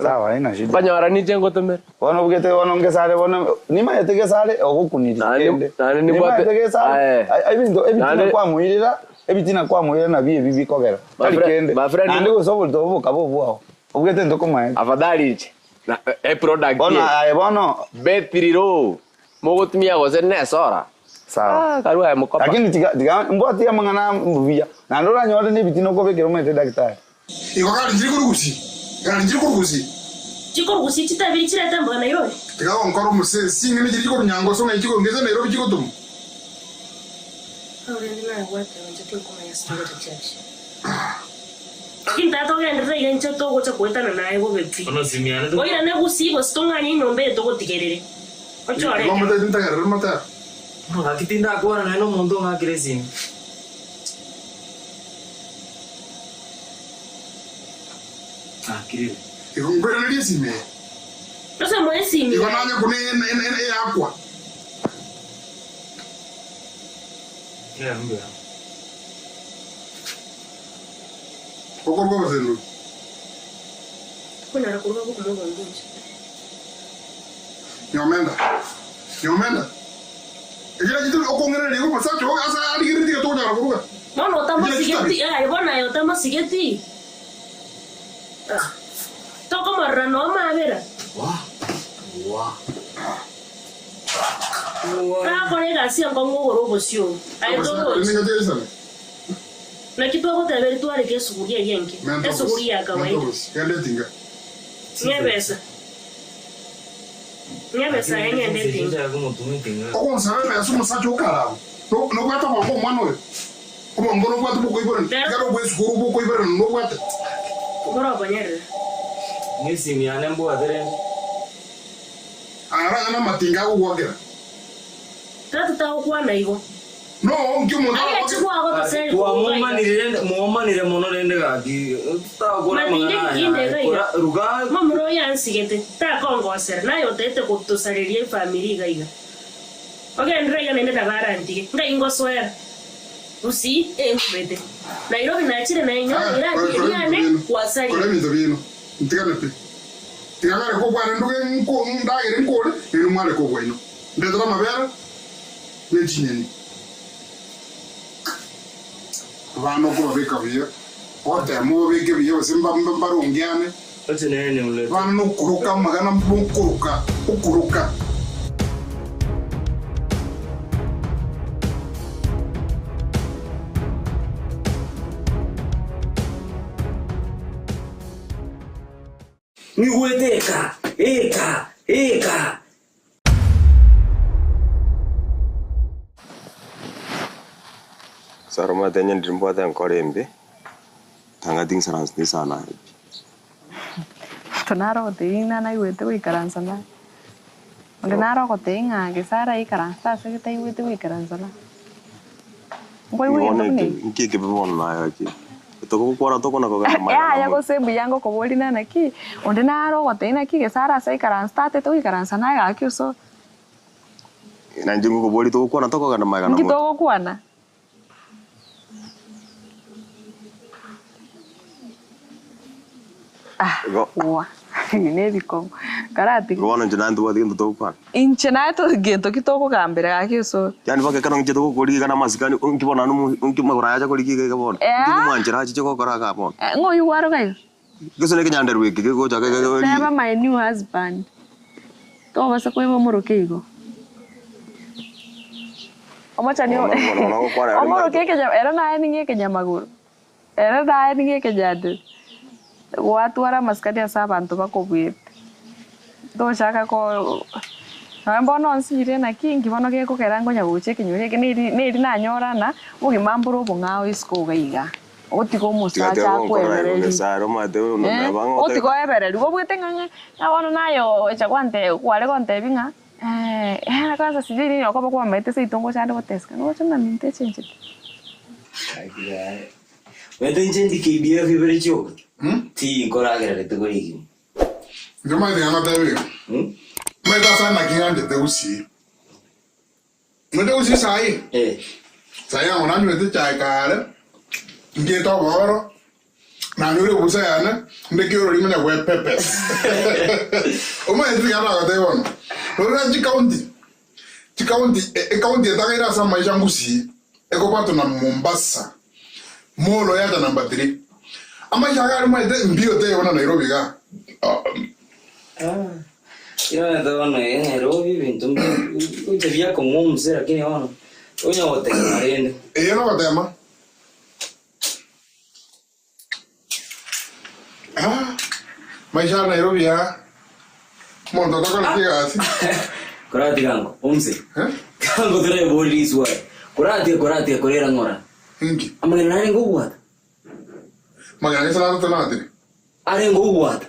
Sawa, haina shida. Banyora ni jengo to mer. Bona bugete bona ngesale bona ni maete gesale okukunira. Nani ni bote. Ebitina kwa muirira, ebitina kwa muirira na bibi kogera. Kali kende. Andi gosobo to buka bobo. Bugete ndoko mae. Afadhali ichi. Na product. Bona betriro. Mogotumia goze nesora. Sawa. Karua mukopa. Lakini tiga mboti ya mangana mbuvia. Na ndora nyore ni bitino ko bekero mete daktari. Iko kali njiri kurugusi. Kali njiri kurugusi. Chikurugusi chitabiri chireta mbona Nairobi. Tiga onkoro muse singi ni jiri nyango so ngiki ngeze Nairobi chikotum. Aurendi na wate wanjati kuma ya singa chachi. Kinta to gende re yencho to gocha kuetana naye go bepi. Ono simiana to. Oira ne gusigo stonga ni nyombe to gotigerere. Ochore. Vamos a intentar rematar. No, aquí tinda agora na no mundo nga crescendo. Ah, querido. Iko ngwera ni sime. Sasa mwezi ni. Iko nanya kune akwa. Ya, mbona. Okorwa bazelo. Kuna rakurwa ku kumoga ndunji. Nyomenda. Ejira jitu okongera lego masacho asa adigiriti to nya rakurwa. No, tamo sigeti. Bona yo tamo sigeti. Toko marrano mavera. Wow. Kolega si angongo gorobo sio. Na kidogo taberi tu ale que suguria yenke. Es suguria kawaida. Yandetinga. Nyebesa yenge tinga. Okonsa na yasu masacho kala. No kwata kwa mwana we. Kuma ngono kwata buko ibere. Garo bwe sukuru buko ibere no kwata. Ngoro banyere. Ngisi miane mbo adere. Ara na matinga ko gwagera. Tata ta kwa na igo. No, ngimo na. Aya chukwa ko pasel. Kwa moma nire mono rende gaki. Ta gora mangana. Ruga. Mamro ya nsigete. Ta kongo ser na yo tete ko to salerie family gaiga. Okay, ndre ya nende tabara ntige. Nda ingo swera. Usi ngubete. Nairobi na chire na inyo ira ni wasali. Kole mizo bino. Ntikana pe. Tikangare ko kwa nduge nko ndagere nkole ni mwale ko kwa ino. Ndetara mabera. Nechinyeni. Vano ko beka biyo. Ota mo beke biyo simba mbarungiane. Oche nene ule. Vano kuruka magana mbukuruka. Ukuruka. Ni hueteka. Eka. Saroma tenya ndrimbo ta nkorembe. Tanga things around this sana. Tonaro teina na iwete wikaranza na. Onde naro ko tenga ke sara ikaranza se ke iwete wikaranza na. Ngoi wi Nkike bebona na yaki. Toko kwara toko na ko ga mai. Ya go sembu yango ko boli na ki. Onde naro ko teina ki ke sara se ikaranza te to wikaranza na ga ki so. Na njungu ko boli toko kwara toko ga na mai ga na. Ngitoko kwana. Wa. Ne biko. Karati. Gona njana ndu wadi ndo kwa. Inchena to gento kitoko kambere ake so. Yani baka kana ngito ko goli kana masikani unkibona numu unkimagura ya goli kike kabona. Ndu mwanjira chi ko kora ka bona. Ngoyu waro gayo. Gesone ke nyander wiki ke go jaga ke. Never my new husband. To basa ko ibo morokigo. Omacha ni. Omoroke ke era na ni ke nyamaguru. Era da ni ke jade. Watu wara maskati asa bantu bakobwete. Do shaka ko Mbona nsire na kingi bono ge ko kerango nya guche kinyure ke ni na nyora na ugi mamburo bongao isko gaiga. Otiko musacha kwemereri. Saro mateo no me van. Otiko ebereri bo bwete nganya. Abono nayo echa kwante kwale konte binga. Na kwanza sijui nini wako kwa mete se itongo chande boteska. No chana minte chenje. Wete njendi KDF ibere choko. Ti nkora agera tegorigi. Ngoma de ana tabe. Mweda sana kingande te usi. Mweda usi sai. Sai ona mwede chai kale. Ngeto goro. Na nyore busa yana ndekiro limenya we pepes. Oma ndika na kote wono. Lora chikaunti. County etagira sama ishangusi eko pato na Mombasa. Molo yata number 3. Ama shagari maite mbio te wana Nairobi ga. Yo na to no Nairobi bintu kujavia como mzee lakini wana onya wote marende. No watema. Maisha Nairobi ya. Mondo toka nikiga asi. Kurati gango umse. Gango tere boli suwa. Kurati kurera ngora. Ingi. Amagana nani ngugwata. Magana sana to na tere. Are ngugwata.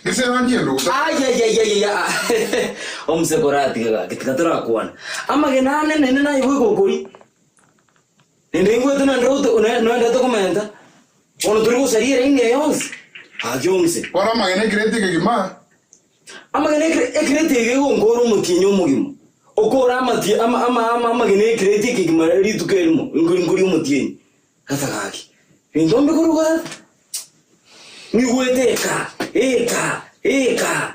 Gese rangi ndo. Ya. Umse kurati ga kitakatora kuana. Amagana nene na iwe kokori. Nende ngwe tuna ndo no ndo to komenta. Ono turi kusarira inge yonse. Umse. Wala magana kirete kima. Amagana ekrete ngoro mukinyo mugimo okora amati ama gene ekrete kigima ritu kelmo nguri mutini katagaki indombe kuruga ni gweteka eka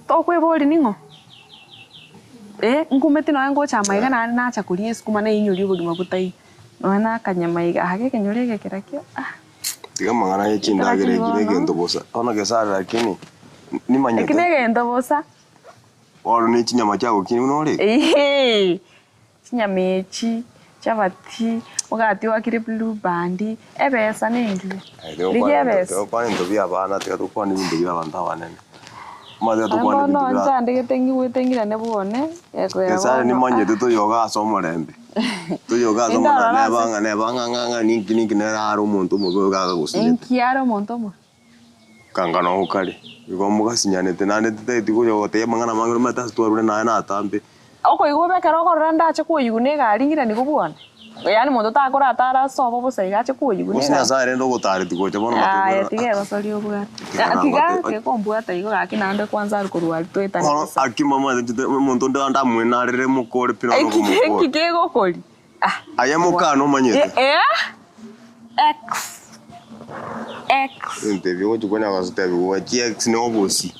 to kwe boli ningo ngumeti no ngo chama igana na chakurie skuma na inyuri bugima butai no na kanyama iga hage kenyuri gekerakio tiga mangana yechinda gere gendo bosa ona gesara lakini ni manyete ekine gendo bosa waro ni chinyama chako kini unore chinyamechi chavati wakati wakire blue bandi ebesa nindi ligebesa kwani ndo bya bana tiga tukwani bindo bya banda banene maze tukwani bindo bya no nzande getengi wetengira ne bone yako ya gesara ni manyete to yoga somo rembe to yoga somo ne banga ni nera umuntu mugo gaga gusine enkiaro monto mo kangano ukali igomba sinyanete nane tete kuyo te mangana mangiro mata stwarure na atambe oko igobe karoko randa che kuyugune garingira ni kubwana yani mondo ta kora tara sobo bo sai gache kuyugune usina sare ndo gutari tiko che bono matu ya tige basali obwa tiga ke kombua ta igo gaki nande kwanza alikuwa tweta ni aki mama mondo ndo mwena rere mukore pino no mukore kike go koli ayamuka no manyete X. Interview tu kwenye interview wa GX ni obosi.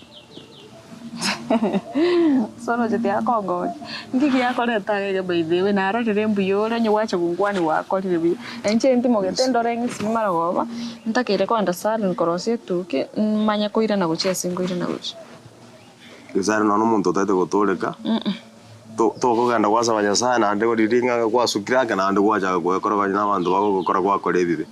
Solo je tia kongo. Ngiki yako leta ge baidewe na ro rembu yora nyo wacha kungwani wako tibi. Enche ndi mogetendo rengi simara goba. Ntakire kwanda sala nkorosie tuke manya koira na guchia singo ira na guchi. Kisara no muntu tate gotoleka. To kugenda kwasa banya sana ande godiringa kwa sukiraka na ande kwacha kwa kora banya nabantu bagokora kwa korebibe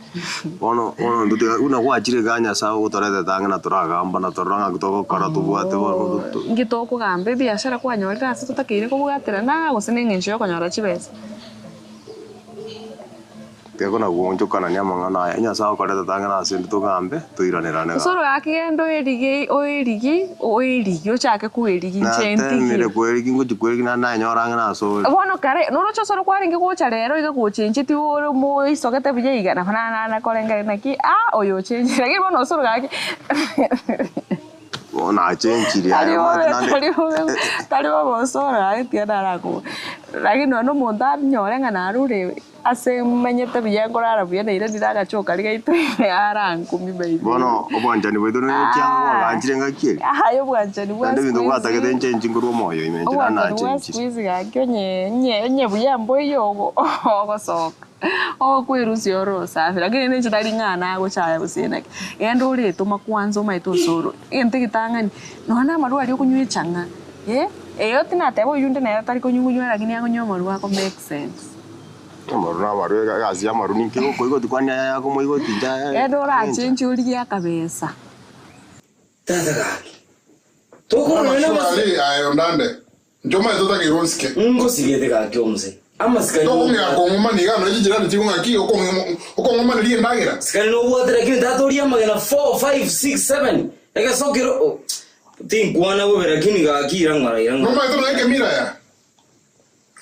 ono nduti una kwa chire ganya sawo gutorete tanga na turagamba na turanga gutoko kora tubwate bono ngitoko gambe biashara kwa nyorira ase tutakire kubugatira na gusene ngencho konyora chibesa Teko na guonjo kana nyama ngana nya sawo korete tanga na sindu tugambe tuiranirane soro akigendo erigi ochake kuerigi chenti mire kuerigi ngo kuerigi na nyoranga na so bono kare no rocho soro kwaringe gocha rero iga gochenje ti oro mo isogete bije iga na korenga na ki oyo chenje lagi bono soro gaki ona chenji ya tari bo soro ai tiana rako lagi no monda nyorenga na rure ase menyete biya ngorara buya na ire ndiraga choka rigaito arangu mibaidi bono obwanjani bwedo ne cyangwa waganjire ngakiri ayo bwanjani bwa ndi bintu gwatagete njenji nguru moyo imenjira na chenji squeeze gakyo nye buya mboyo ogosoka okwirusi oro safi lakini ne chitari ngana go chaya busina endo uri tuma kwanzo maito soro ente kitangani nona maru ari okunywe changa eyo tina tebo yunde na tari konyunywa lakini yango nyomo ruwa ko make sense maru gazi ya maru ninki ko igo tikwanya yako mo igo tinja endo ra chenji uri ya kabesa tata gaki toko no ali ayo ndande njoma izota kironske ngosigete gaki omse amasikani toko ngi akongoma ni gano ejira ni tikunga ki okongoma ni liye ndagira sikani no water kini tatoria magana 4 5 6 7 ega sokiro tinkwana webera kini gaki irangara no maito na kemira ya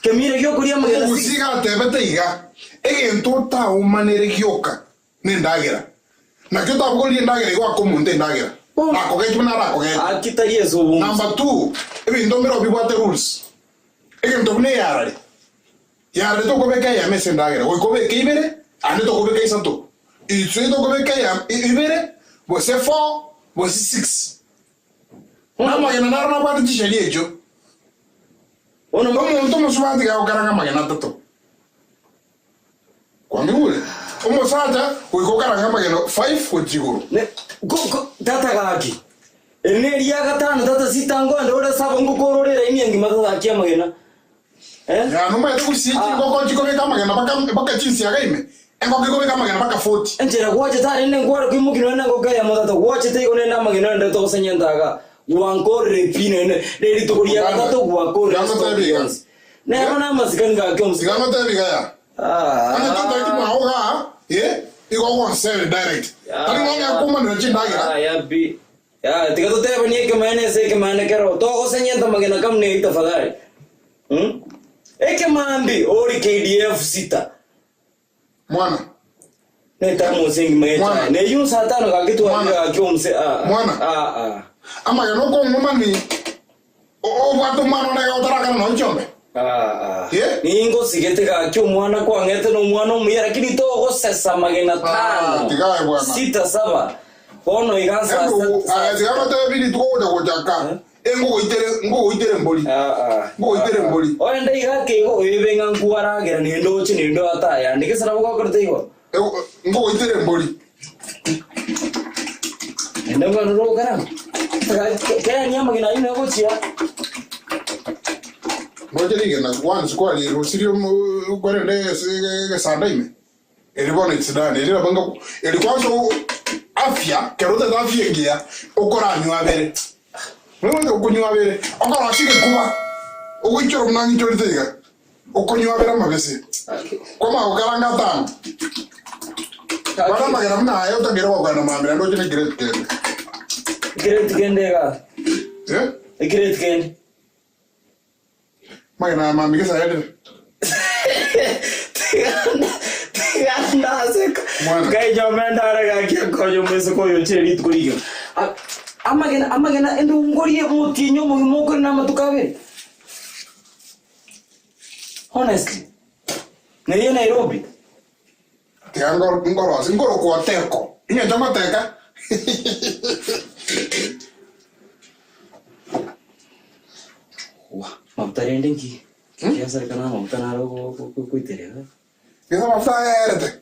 kemira kyo kuria magana 6 usiga tebete iga egento ta umanere kyoka ni ndagira na kyo ta bukoli ndagira igwa komunde ndagira nako gejo na rako ge akitari eso bumwe number 2 ebi ndomero bibwate rules egento ne yarare to ko beka ya mese ndagira ko beka ibere ane to ko beka isato Itwe to go beka ya ibere bose 4 bose 6. Una magana na ba de sheria ejo. Ono muntu musubati ga ukaranga magana tato. Kwani ule omo sata uikokaranga magana 5 kujiguru. Ne go data gaki. Eneri ya gatano data sitango ndore saba ngukororera imyengi matata kia magana. Ya no mai kusiki ngoko chiko beka magana baka chinsi ya gaime. Engoko ko beka magana baka 40. Enjera gwaje tare ne ngwara kwimukino na ngoko ya matata gwaje te ko nenda magana ndo to senyendaga. Wankore pine ne reri to kuria gatatu gwakore. Ne ana masikani ga kyo musikano tabi ga ya. Ana tata ki maoga iko kwa sell direct. Tani nganga kuma na chindagira. Ya bi. Ya tikato te bani ke mane se ke mane kero to ko senyenta magana kam ne tafadhali. Eke mambi ori KDF sita. Mwana. Ne tamu singi meta. Ne yun satano ga kitu wa kyo mse Mwana. Ama ya noko ngumani o watu mwana na ya utaraka no nchombe. Ni ngo sigete ga kyo mwana kwa ngete no mwana mu yara kini to go sesa magena tano. Tigaye bwana. 6 7. Bono igansa. Tigama ta bili to go jaka. Ngo itere mboli. Ngo itere mboli. Ore ndai ga ke go ebenga nguara gera ni ndo chi ni ndo ata ya ndike sana go korte igo. Ngo itere mboli. Ndo ngano ro kana. Kaya nyama gina ina go chia. Ngoja lige na once kwa li rosirio kwa le sandaime. Elibona itsidane elira banga elikwaso afya kerota za afya ngia ukora nywa bere. Mwe ukunywa bere. Okora shike kuba. Ukuchoro mnangi choritiga. Ukunywa bere mabese. Koma ukaranga tano. Bana magana mna ayo tagero kwa na mamira ndo chine great kende. Great kende ga. Great kende. Magana mami kesa yade. Tiganda seko. Kai jomenda raga kia koyo meso koyo cheri tukuriyo. Amagena endo ngoriye mutinyo mugimoko na matukabe. Honestly. Neye Nairobi. Ngoro kwa teko. Inya jama teka. Mabtari ndinki. Kia sarikana mabtana rogo kuitere. Kisa mafta erete.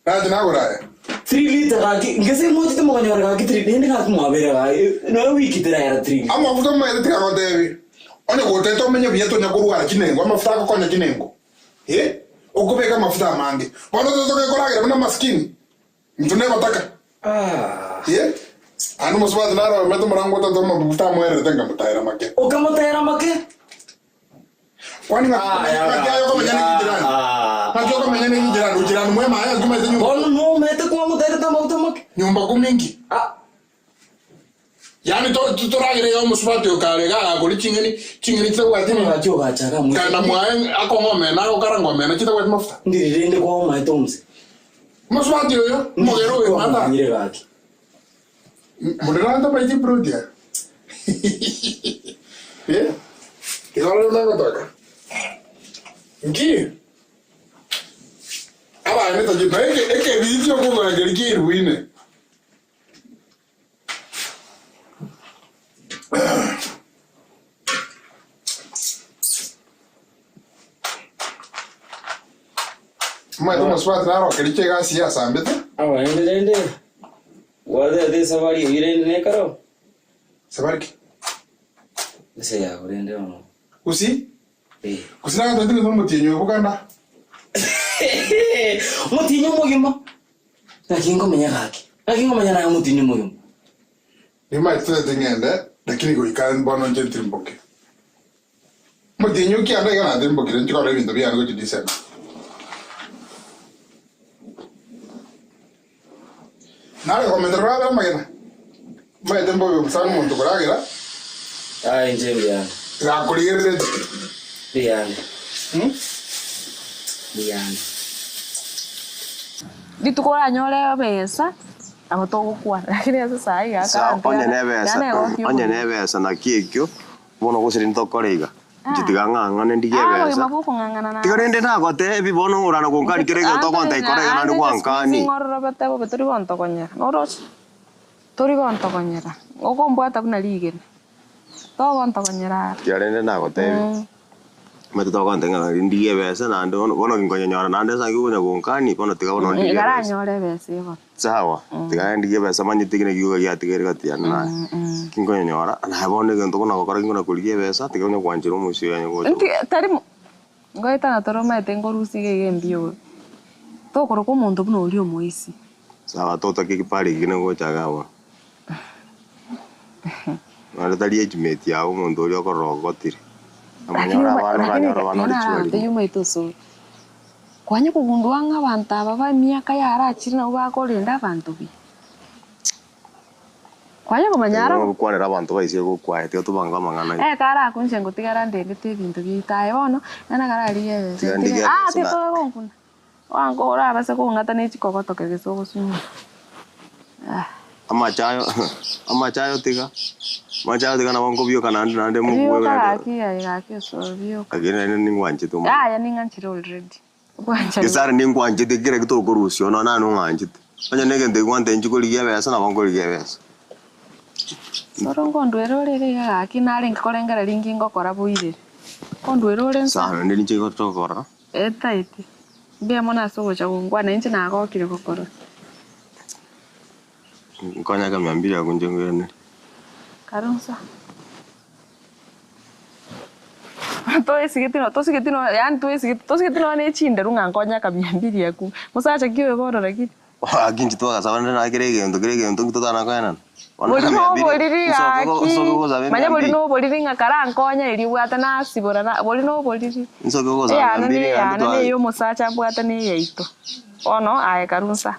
Kaji na gura. 3 liter gaki. Ngese moji te moganya gaki 3 liter gaki mo abere ga. No wiki tera era 3. Ama futo mo erete ka devi. One ko teto menye bieto nya kuruga kinengo. Ama futa ko nya kinengo. Okubeka mafuta mangi. Bwana totoke koragira mna maskini. Mtune bataka. Anu muswati naro meto marango tanto mafuta mo erete nga mutaira make. Okamutaira make? Kwani ngayo kama nyani kijirani. Ngayo kama nyani kijirani, ujirani mwema haya kuma hizo nyumba. Bono no mete kwa mutaira tamba utamake. Nyumba kumingi. Yani to ragire yo muswati okarega akoli chingeni tse wati ni ngacho gachaka mu. Kana mwae akongome na okarangome na chita wati mafuta. Ndirinde kwa mwa itomse. Muswati yo mogero we mata. Nyire gaki. Moderando pa iti prodia. Igalo na ngotoka. Ngi. Aba neta jipa eke video ko na geriki ruine. Mai tu maswat na ro geriki ga siasa ambete. Aba ende. Wada de savari irene ne karo. Savari ki? Ese ya urende ono. Kusi? Kusina nga tatu mutinyo bukanda. Mutinyo mugima. Nakingo menya gaki. Nakingo menya na mutinyo mugima. Ni mai tete ngende, lakini go ikan bono gentri mboke. Mutinyo ki anda ga na demboke nti ko revinto bia ngo dise. Nale ko medra ba magena. Mai dembo yo san muntu koragira. Ai njembia. Ga kuligere. Diane. Diane. Ditukora nyole besa. Amo to kwa. Lakini sasa ai aka. Onye nebesa na kikyo. Bono gusiri ntokoriga. Jitiganga ndi gebesa. Mabuku ngangana na. Tigarende na gote bibono urana konkani kirege to konta ikore kana ndi kwankani. Ngorro bata bo tori bonto konyera. Noros. Tori bonto konyera. Okombwata buna ligene. To bonto konyera. Tigarende na gote. Mete to konta ndi gebesa na ndo bono kinkonyora na ndo sangi kunya konkani bono tiga bono ndi. Igara nyore bese bo. Sawa. Tiga ndi gebesa manyi tigine giuga ya tigere gatiana na. Kinkonyora na bono gento kuna kokora kinkona kulie besa tiga kunya kwanjiro musio yanyo go. Tari ngoita na toroma tengo rusige gembio. To koroko muntu buno uri omoisi. Sawa tota kikipari kine go chagawa. Wala tali ejimeti ya umuntu uri okorogotire. Amanyora bana richuali. Teyuma itoso. Kwanye kugundua nk'abantu aba b'imyaka yaraciri nabo bakorinda abantu bi. Kwanye kumanyara kwanera abantu baisiye gukwaye tiyo tubanga mangana. Kara kunje ngutigara ndendete ibintu bitaye bono nana karariye. Tito gonkuna. Wango ora base kungata n'ikikogoto kegesogo sunyu. Amachayo tiga. Machayo tiga na wango bio kana nande mu gwe. Aki so bio. Agene ni ngwanje to. Ya ninganchire already. Kisara ni ngwanje tigire gito korusyo no nanu nganje. Anya negende gwante njikoli yebesa na wango yebesa. Sorongo ndwerorere aki nari ngikorengera ringi ngokora buire. Kondwerore sana ndi nje gotokora. Etaiti. Bia mona sogocha ngwana nje nagokire gokora. Nkonya kama mbili akunje ngene. Karunsa. Tosigitino yani tosigitino ne chinda runga nkonya kama mbili yaku. Musacha kiwe boro lakini. Akinji to kasabana na kirege ndo ngitotana kana. Bolino boliriga aki. Manya bolino boliringa kara nkonya iri bwata na sibora na bolino boliri. Nsoko goza ngambiri ya yo musacha bwata ne yeito. Ono aye karunsa.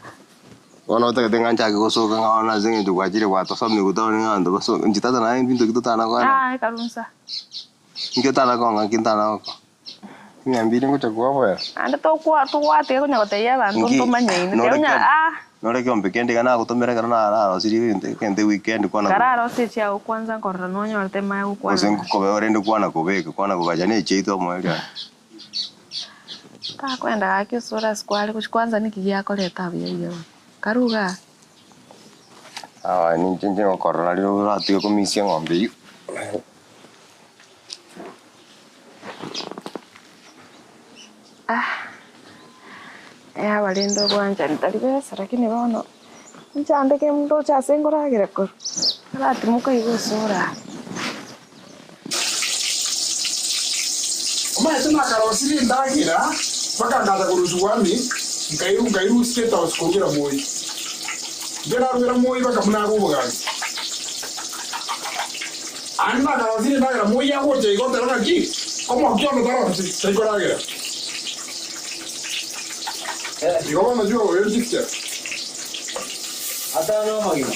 Ono tenga nchake gosoka ngaona zingi tukwachire kwato famni kutoni ngando baso njitata na bintu kitotana kana. Aye karunsa. Ngitana konga kintana oko. Nyambiri ngocha kuwa anda to kwate kunya koteya bantu ntomanye ine kunya nore kyombe kende kana kutomera kana na siri kende weekend kwana kararo secha kwanza korra nonyo altema ya kwana osengu kobe orende kwana kobeka kwana kugaja ne cheito moya ka kwenda akyo sura skwali kwanza nikiyako leta bya karuga ni chenje korra liro ratio komisia ngombe ya walindo kwanja nitalibesa lakini bono nchandeke mndo chasengoragire ko rati muka igusura Oma tuna karosiri ndagira paka ngada kuruzuwami ngairu state house kugira moyi gera rubera moyi baka munago bugani anna karosiri ndagira moyi yago je go tera ki como kyo no tara sengoragire Digo, bueno, yo voy a decirte. Hasta no, máquina.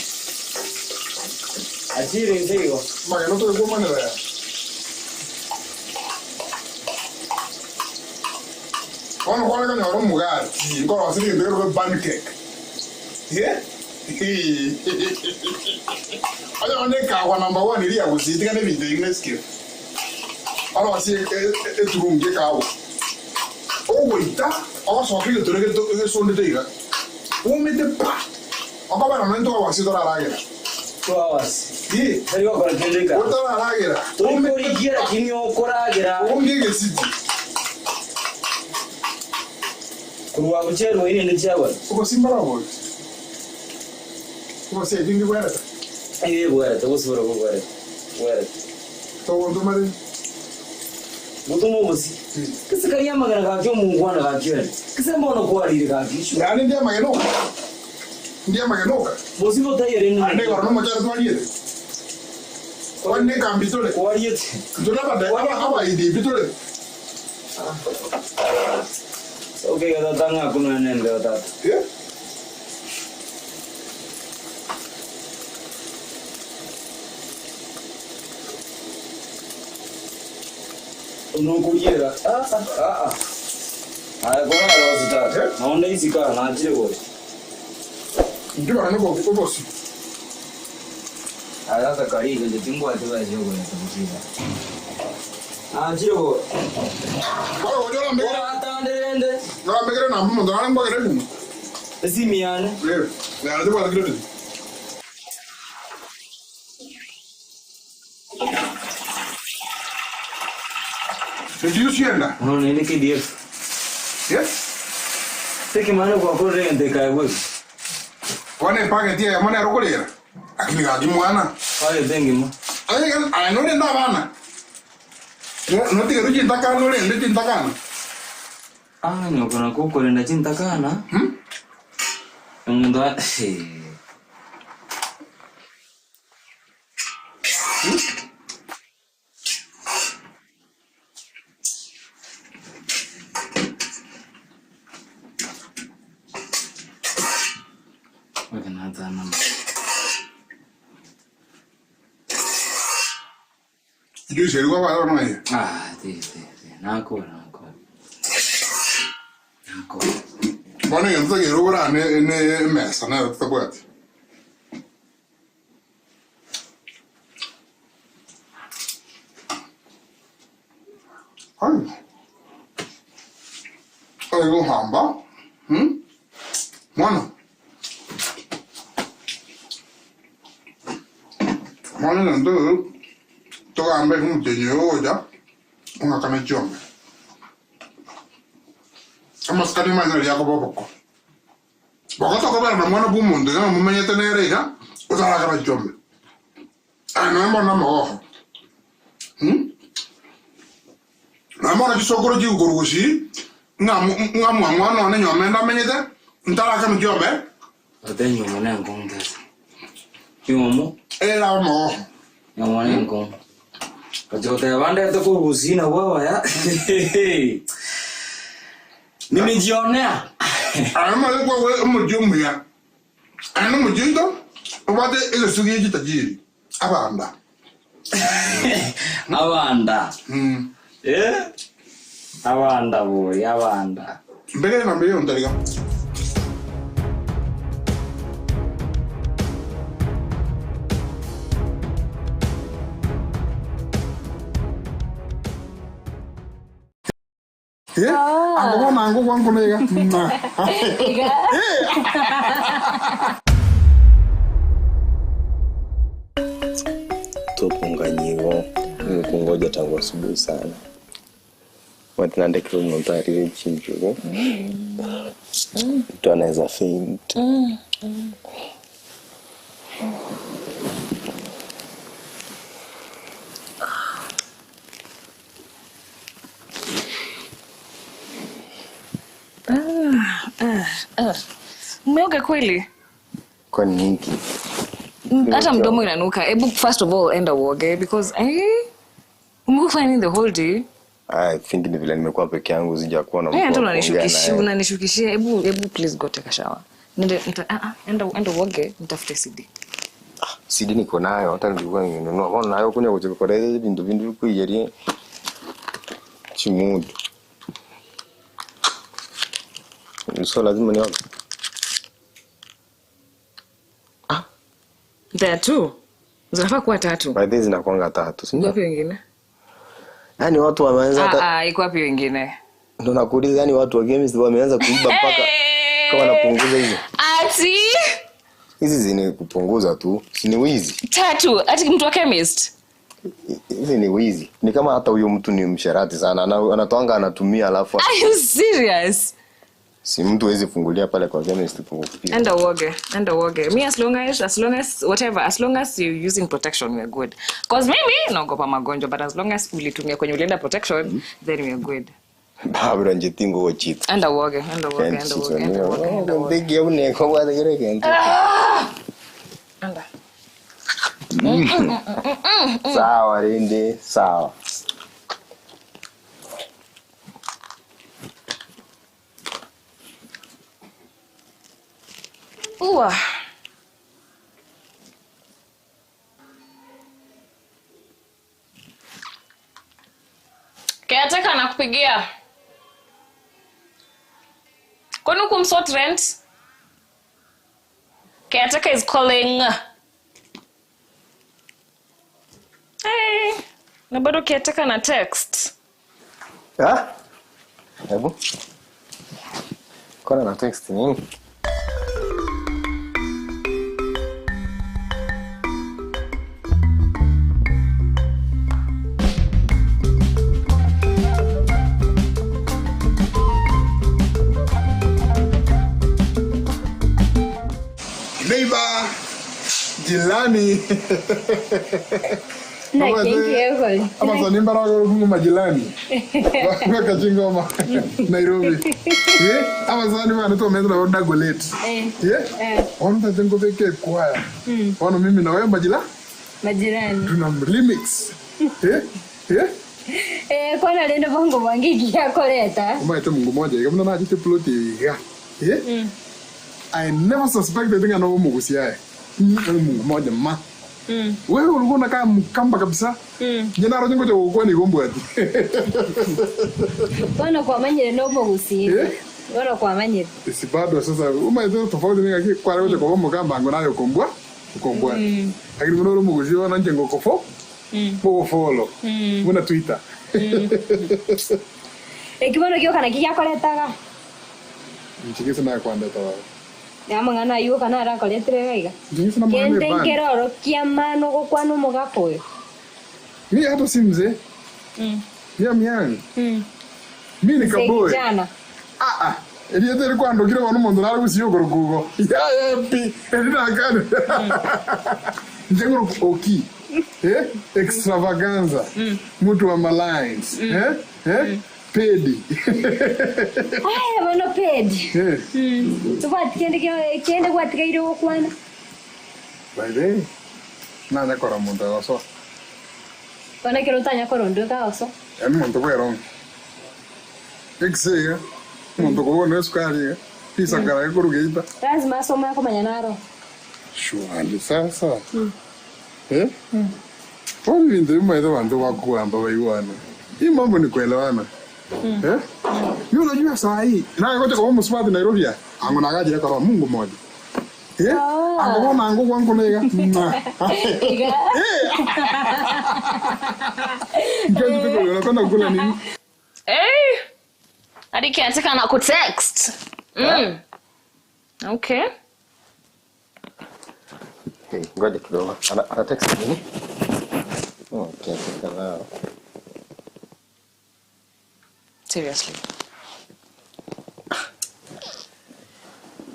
Así de serio. Máquina, no te de buena manera. Bueno, ¿cuál es el mejor lugar? Y con los sitios de los pancake. ¿Yeah? Oye, ¿dónde cago? Number one, iría a buscar. Tiene que ir de skill. Ahora, así es tu room, ¿qué cago? Oh, wait, also feel to get so the who made the part of our mental was it all 2 hours. Yeah, there you go. What are I get? Oh, me here, Jimmy Okora, oh, me city. Who are we chair in the shower? Who was in Bravo? Who was saying you were? I wear it, was where it. So, do my Mutumozi. Kisa kariya magana kakyo mungwana kakyo. Kisa mbono kwa liri kakyo. Yani ndia magenoka. Ndia magenoka. Bosi bota yere ni. Ande garo no machara to aliyete. Wanne kambitole. Kwa aliyete. Ndola bada aba idi bitole. Okay, kada tanga kuna nende wata. Yeah. No kujera. Aya kona lo sita. Naona hizi kana na ajire wewe. Ndio anako kwa bosi. Aya ka kari ndio tingo atiwa jogo ya tabusina. Chiro. Kwa hiyo mbele atandende. Na mbele na mmo ndana mbele ni. Simiane. Leo. Na ndio kwa kile. Ndio sienda. No ni KDF. Yes. Siki maana kwa kore ndeka wewe. Wane packet ya mwana rokolera. Akini ga mwana. Aye dengi mo. Ay no le ndabana. No te quiero chinta kana no le ndi chinta kana. No kuna kukore nda chinta kana. Mundo Yo se lo va a dar más. Sí. Nako. Bueno, yo no sé qué lograr en mesa, nada, te puedes. Ay. Algo hamba. Bueno. Bueno, entonces, todo hambre como te llevo ya. Una conexión. Vamos a más de ya como poco. Porque toco ver, me muero por un mundo, no me voy a tener ella. O sea, la conexión. No es bueno, no. Amor, yo soy corrido con Gusi. No, no, me menyete. Ntala kama jobe. Atenyo mwana ngonga. Kyomo. Era mo. Ya mwana ngonga. Kajote banda to ko Gusi na wawa ya. Nimejionea. Ama le kwa mjumbe ya. Ana mjindo. Obade ile sugi jitajiri. Abanda. Abanda. Abanda boy, abanda. Mbele na mbele ndaliga. Ako nango kwangu nega. Tupunganyivo kungoja tangu asubuhi sana. Watinande kilo mnotari chinjugo. Mtu anaweza faint. Umeoga kweli? Kwa nini? Hata mdomo inanuka. Hebu first of all enda uoge because umekuwa the whole day. I think ni vile nimekuwa peke yangu sijakuwa na mtu. Hata unanishukishia. Hebu please go take a shower. Enda uoge nitafute CD. CD niko nayo hata nilikuwa ninunua. Mbona nayo kunya kuchokoreza bindu kuiyerie. Chimudu. So lazima nioge. There are two. Zinafaa kuwa tatu. By the zinakuanga tatu. Si ndio? Wapi wengine? Yaani watu wameanza hata iko wapi wengine? Ndio nakuuliza, yani watu wa games wameanza kuiba mpaka kama napunguza hizo. Ati hizi zini kupunguza tu. Si ni wizi. Tatu, ati mtu wa chemist. Hizi ni wizi. Ni kama hata huyo mtu ni msharati sana. Anatoanga anatumia alafu. Are you serious? Si mtu hawezi fungulia pale kwa chemist kupia. Enda uoge. Me as long as whatever, as long as you're using protection we're good. Cause maybe naogopa magonjwa, but as long as ulitumia kwenye ulienda protection, then we're good. Babura njetingo wo cheat. Enda uoge. Ndege une kwa wada gere kente. Enda. Sawa Rinde, sawa. Uwa. Kiateka nakupigia. Kwani kumsort rent? Kiateka is calling. Hey. Na bado kiataka na text. Ha? Hebu. Kona na text nini? Neighbor, jirani. Na kingi yego. Ama za nimba na majirani. Waka chingoma Nairobi. Ama za nimba na to meza na Dagolet. Onda tengo peke kwaya. Ono mimi na wewe majirani. Tuna limits. Kwa nalenda bongo wangiki yakoleta. Umaita Mungu moja kama na ajite ploti ya. I never suspected nga na umugusia Mungu moja ma. Wewe ulikuwa unakaa mkamba kabisa. Jana roho ngoja ukua ni gombo ati. Bwana kwa manyere no umugusia. Bwana kwa manyere. Si bado sasa umaita tofauti ni ngaki kwa roho kwa mkamba ngo nayo kombwa. Lakini mno umugusia wana njengo kofo. Follow. Muna Twitter. Ekibono kyo kana kiyakoletaga. Nchikisa na kwanda tawa. Yamangana yuko kana ara koletre gaiga. Kente nkeroro kiamano go kwano mogakoyo. Mimi hata si mzee. Miami. Mimi ni kaboy. Ele dele quando kile wanu mondo nalo usiyo gorogugo. Ya pi. Ele na kana. Njengoro oki. Extravaganza. Mtu wa malines. Pedi. Ai, mano pedi. Tu vai kende kwa tikairo kwana. Vai bem. Nada kora mundo oso. Pana que lutanya korondo ka oso. É mundo bueno. Exega. Mundo bueno es cari. Pisa cara kurugeita. Lazima soma kwa manyanaro. Shwali sasa. Kwani ndio mmoja wandu wakuamba waiwana. Hii mambo ni kuelewana. Mimi unajua saa hii na ngoja kwa mswati Nairobi angu nagaje kwa Mungu mmoja. Angu na angu wangu nega. Ndio tuko unakona kula nini? Hadi kiataka na ku text. Okay. Ngoja kidogo. Ana text nini? Okay, kana. Seriously.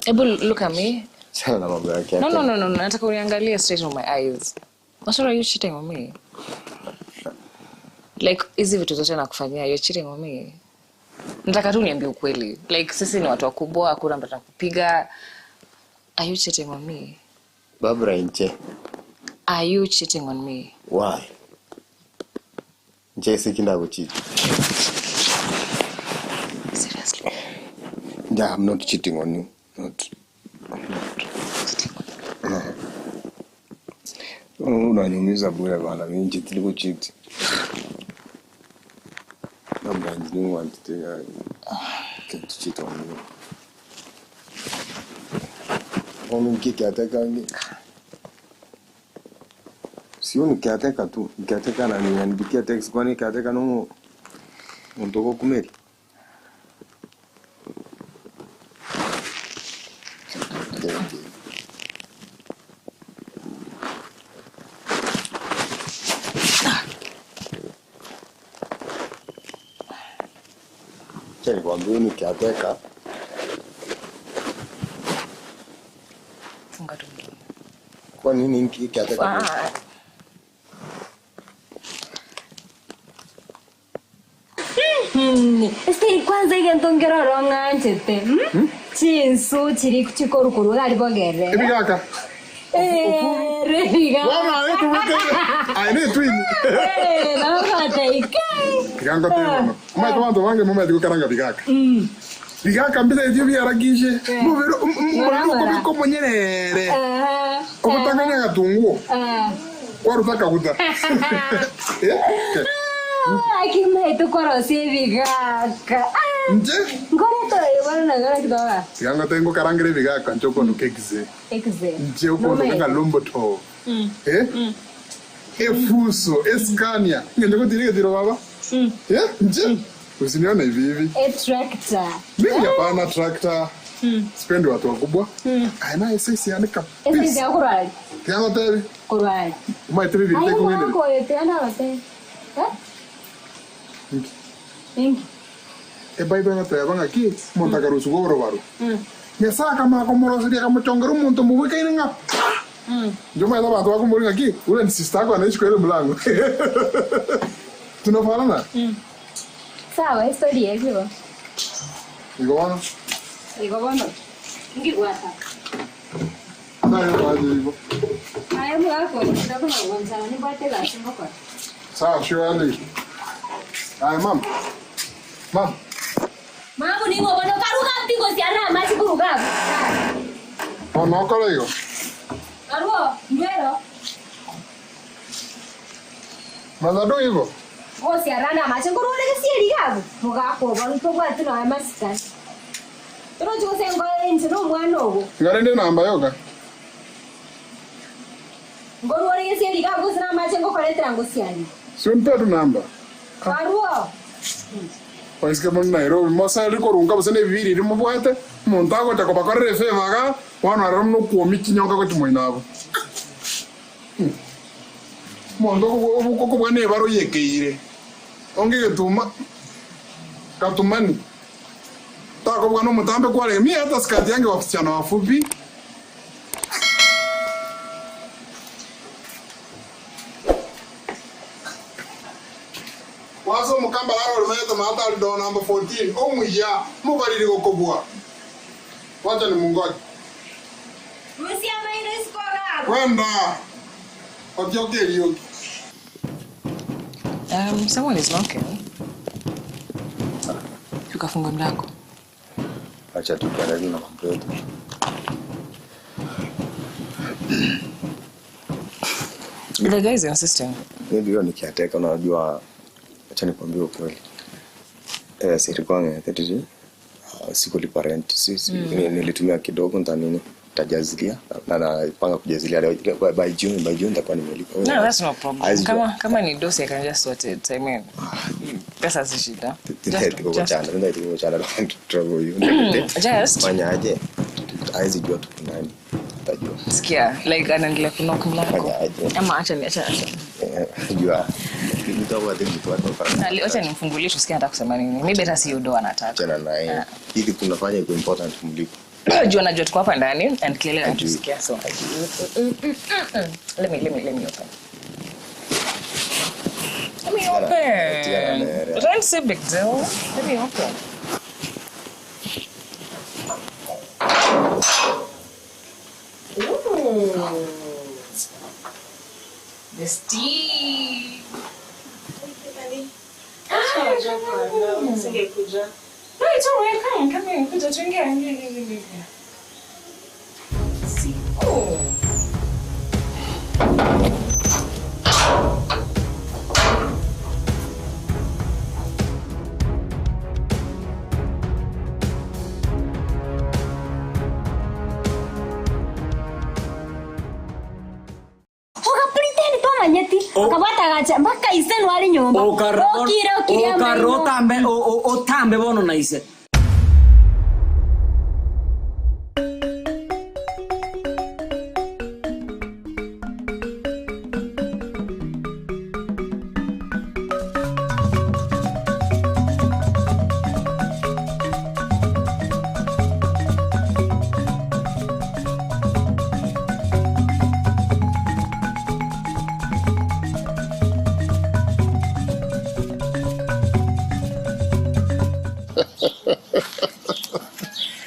Ebu, look at me. No. Nataka uniangalia straight in my eyes. What are you cheating on me? Like, hizi vitu zote nakufanyia, you're cheating on me. Nataka tu niambie ukweli. Like, sisi ni watu wakubwa, hakuna mtu atakupiga. Are you cheating on me? Barbara Inche. Are you cheating on me? Why? Inche sikinda kucheat. Seriously? Yeah, I'm not cheating on you. Not. Unanyumiza bure bana, mimi cheat liko cheat. No man, you want to can't cheat on you. Mimi kiateka ngi. Sio nikiateka tu, nikiateka na niandikia text kwani kiateka no mtoko kumeli. Chai kwa mbuni kiateka. Funga tu. Kwa nini kiateka? Este kwanza ile ndongero ronga nchete. Chinsu chiri kuchikorukuru ali bogere. Ebigaka. Rebiga. Wana yetu weke. Aine twin. Na kata ikai. Biganga tena. Mama tomando wange mama ndiko karanga bigaka. Bigaka mbele ndio biaragishe. Mubero mubero ko monyerere. Okutanganya gatungu. Warutaka guta. Akime tu korosi bigaka. Nje? Ngoreto ibona ngara kidoga. Biganga tengo karangire bigaka nchoko ndo kekize. Exe. Nje uko ndo kanga lombo to. efuso, eskania. Ngende kutiri tiro baba. Yeah, nje. Usinione hivi. Tractor. Mimi hapana tractor. Sipendi watu wakubwa. Aina sisi yani kabisa. Sisi ya kurali. Tiano tele. Kurali. Umaitiri vile kumene. kumene. Ayo ko yetana wate. Ingi. Baiba na tayabanga ki monta karusu goro baro. Nyasa kama komoro seria kama chongeru monto mbuwe kaini nga. Joma ila bantu wako mbori ngaki. Ule ni sister yako anaishi kwa ile mlango. Tunafanana? Sawa, historia hiyo. Iko wana? Iko wana. Ingi kwata. Nayo waje hivyo. Haya mwako, ndio kuna uwanja ni bate la simba. Sawa, surely. Haya mama. Mama. Mama ni ngono karuka mpingo siana machi kuruka. Ono kala hiyo. Karuo, ndero. Mazado hivyo. Osi arana machi kurule kesieri gabu. Mugako bantu bwatu na masika. Toro chose ngoye ntino mwana ogo. Ngarende namba yoga. Ngoro wale kesieri gabu sana machi ngokoletera ngosiani. Simpe tu namba. Karuo. Paisike mon Nairobi mosa liko runga bosene bibiri rimo bwate montago te kopakorre fe maga wana ram no kuomi kinyonga ko timoinabo mondo ko bwane baro yekeire onge getuma katumani tako bwana mutambe kwale mi hata skati yange wasichana wafupi wazo mukamba laro lumeto mata aldo number 14 omuya mubaliri kokobwa wacha ni mungoje Musia maina skora kwenda otyoke yoki Someone is knocking. Tukafunga mlango. Acha tukarudi na mambo yetu. The guy is insisting. Ndio nikiateka unajua acha nikwambie ukweli. Siri kwangu tatizo sikulipa rent. Sisi nilitumia kidogo ntanini tajazilia na napanga kujazilia by June nitakuwa nimelipa. No, that's no problem. Kama ni dosi I can just sort it. I mean, pesa si shida. Just fanyaje? Aizi jua tu nani. Tajua. Sikia, like anaendelea kunoka mlango. Ama acha. Jua. Nitakuwa tena mtu watu. Acha nimfungulie tusikie anataka kusema nini. Maybe hata sio ndo anataka. Tena naye. Hiki tunafanya iko important kumlipa. Najua tuko hapa ndani and clearly anatusikia so. Let me open. Let me open. Don't say big deal. Let me open. Ooh. This tea. No, it's all right. Come here. Put a drink here. See. Oh. Nyeti akabata gacha mpaka isenu ali nyumba okire otambe otambe bono na ise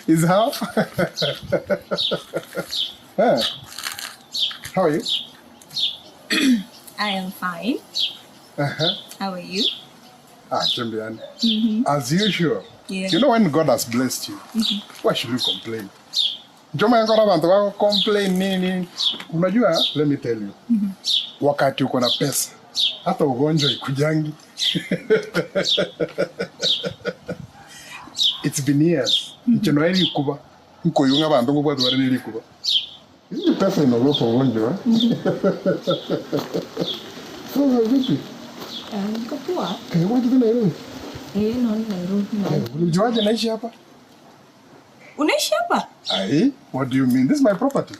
Is how? Hey. How are you? I am fine. How are you? Champion. As usual. Yeah. You know when God has blessed you, why should you complain? Joma yangu abantu wako complain nini? Unajua, let me tell you. Wakati uko na pesa, hata ugonjwa ikujangi. It's been years. Nchino eli kuba. Nko yunga bantu ngubwa tuwari nili kuba. Hii pesa inogopa ugonjwa. vipi? Niko poa. Wapi tena Nairobi? No, Nairobi. Ulijuaje naishi hapa? Unaishi hapa? Aye, what do you mean? This is my property.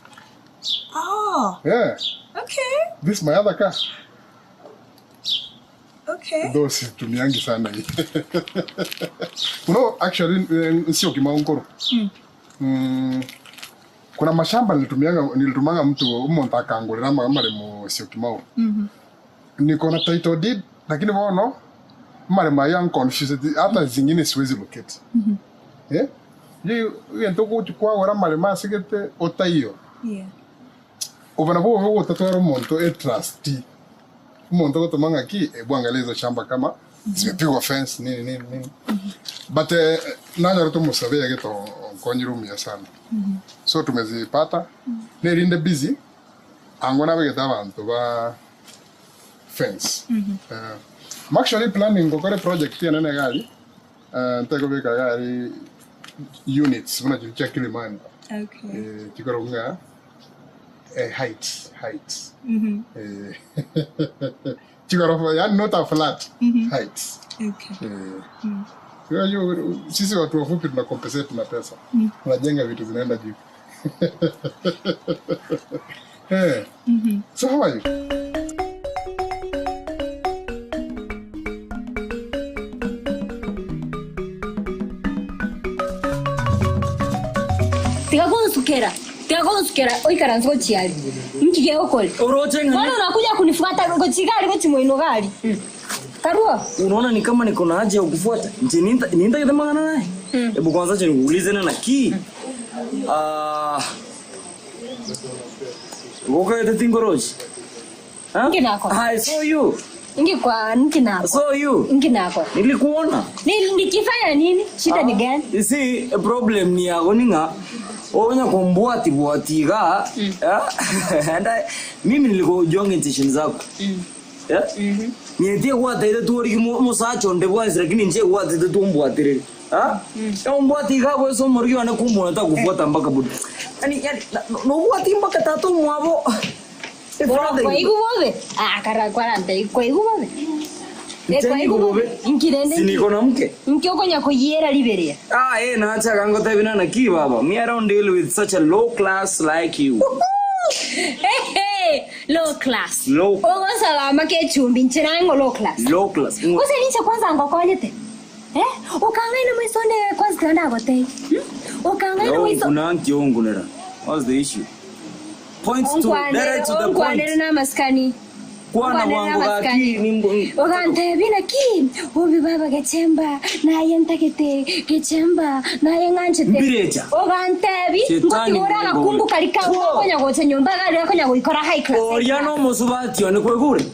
Oh. Yeah. Okay. This is my other car. Okay. Though situmiangi sana hii. You know, actually, sio Kimaungoro. Kuna mashamba nilitumanga mtu umonta kangulira maremo sio Kimau. Niko na title deed lakini waona marema young confused hata zingine siwezi locate. Eh? Yeye ntoko chukua wala marema sigete otayo. Yeah. Ubana bo tatwara monto trustee. Monto kutomanga ki bwangalia hizo shamba kama zimepigwa fence nini. But nanya ruto musabe yake to konjirumia sana. So tumezipata nerinde busy angona bageta abantu ba fence. I'm actually planning kokore project ya nene gali nteko beka gali units muna chicha Kilimani. Okay. Chikoronga heights. Chikorofa yani not a flat heights. Okay. Yo sisi watu wafupi tuna compensate na pesa. Tunajenga vitu zinaenda juu. So how are you? Tiga kusukera oikaranza ko chiali. Nkige okole. Orojenga. Mbona unakuja kunifuata ko chigari ko chimoino gari? Karua. Unaona ni kama niko na haja ya kufuata. Nje ninda kidema naye. Hebu kwanza je niulize na ki. Ngoka ete tingoroji. Nginako. I saw you. Nginako. Saw you. Nginako. Nilikuona. Nikifanya nini? Shida ni gani? You see, a problem ni agoninga. Onya kumbwati bwatiga. And mimi nilikujonga intention zako. Niende kwa taida tuori musacho ndebwa lakini nje kwa taida tumbwatire. Mbwatiga kwa so morgi wana kumona ta kufuata mpaka budu. Yani no bwati mpaka tatu mwabo. Kwa igubobe. Kara 40 kwa igubobe. Kwa igubobe. Inkirende. Siniko na mke. Mke okonya kuyera liberia. Na acha kango tabina na ki baba. Me I don't deal with such a low class like you. Hey, low class. Low. Ogo salama ke chumbi nchirango low class. Low class. Use niche kwanza ngokonyete. Ukangaina mwisonde kwanza kanda gote. Ukangaina mwiso. Kuna nkiongo nera. What's the issue? Points to direct to the point. Kwanere na maskani. Kwana wangu gaki nimbo. Ogante bina ki. Obi baba gechemba na yenta kete gechemba na yenganchete. Birecha. Ogante bi. Ngotiora gakungu kalika konya goche nyumba gari konya goikora high class. Oriano mosubati one kwegure.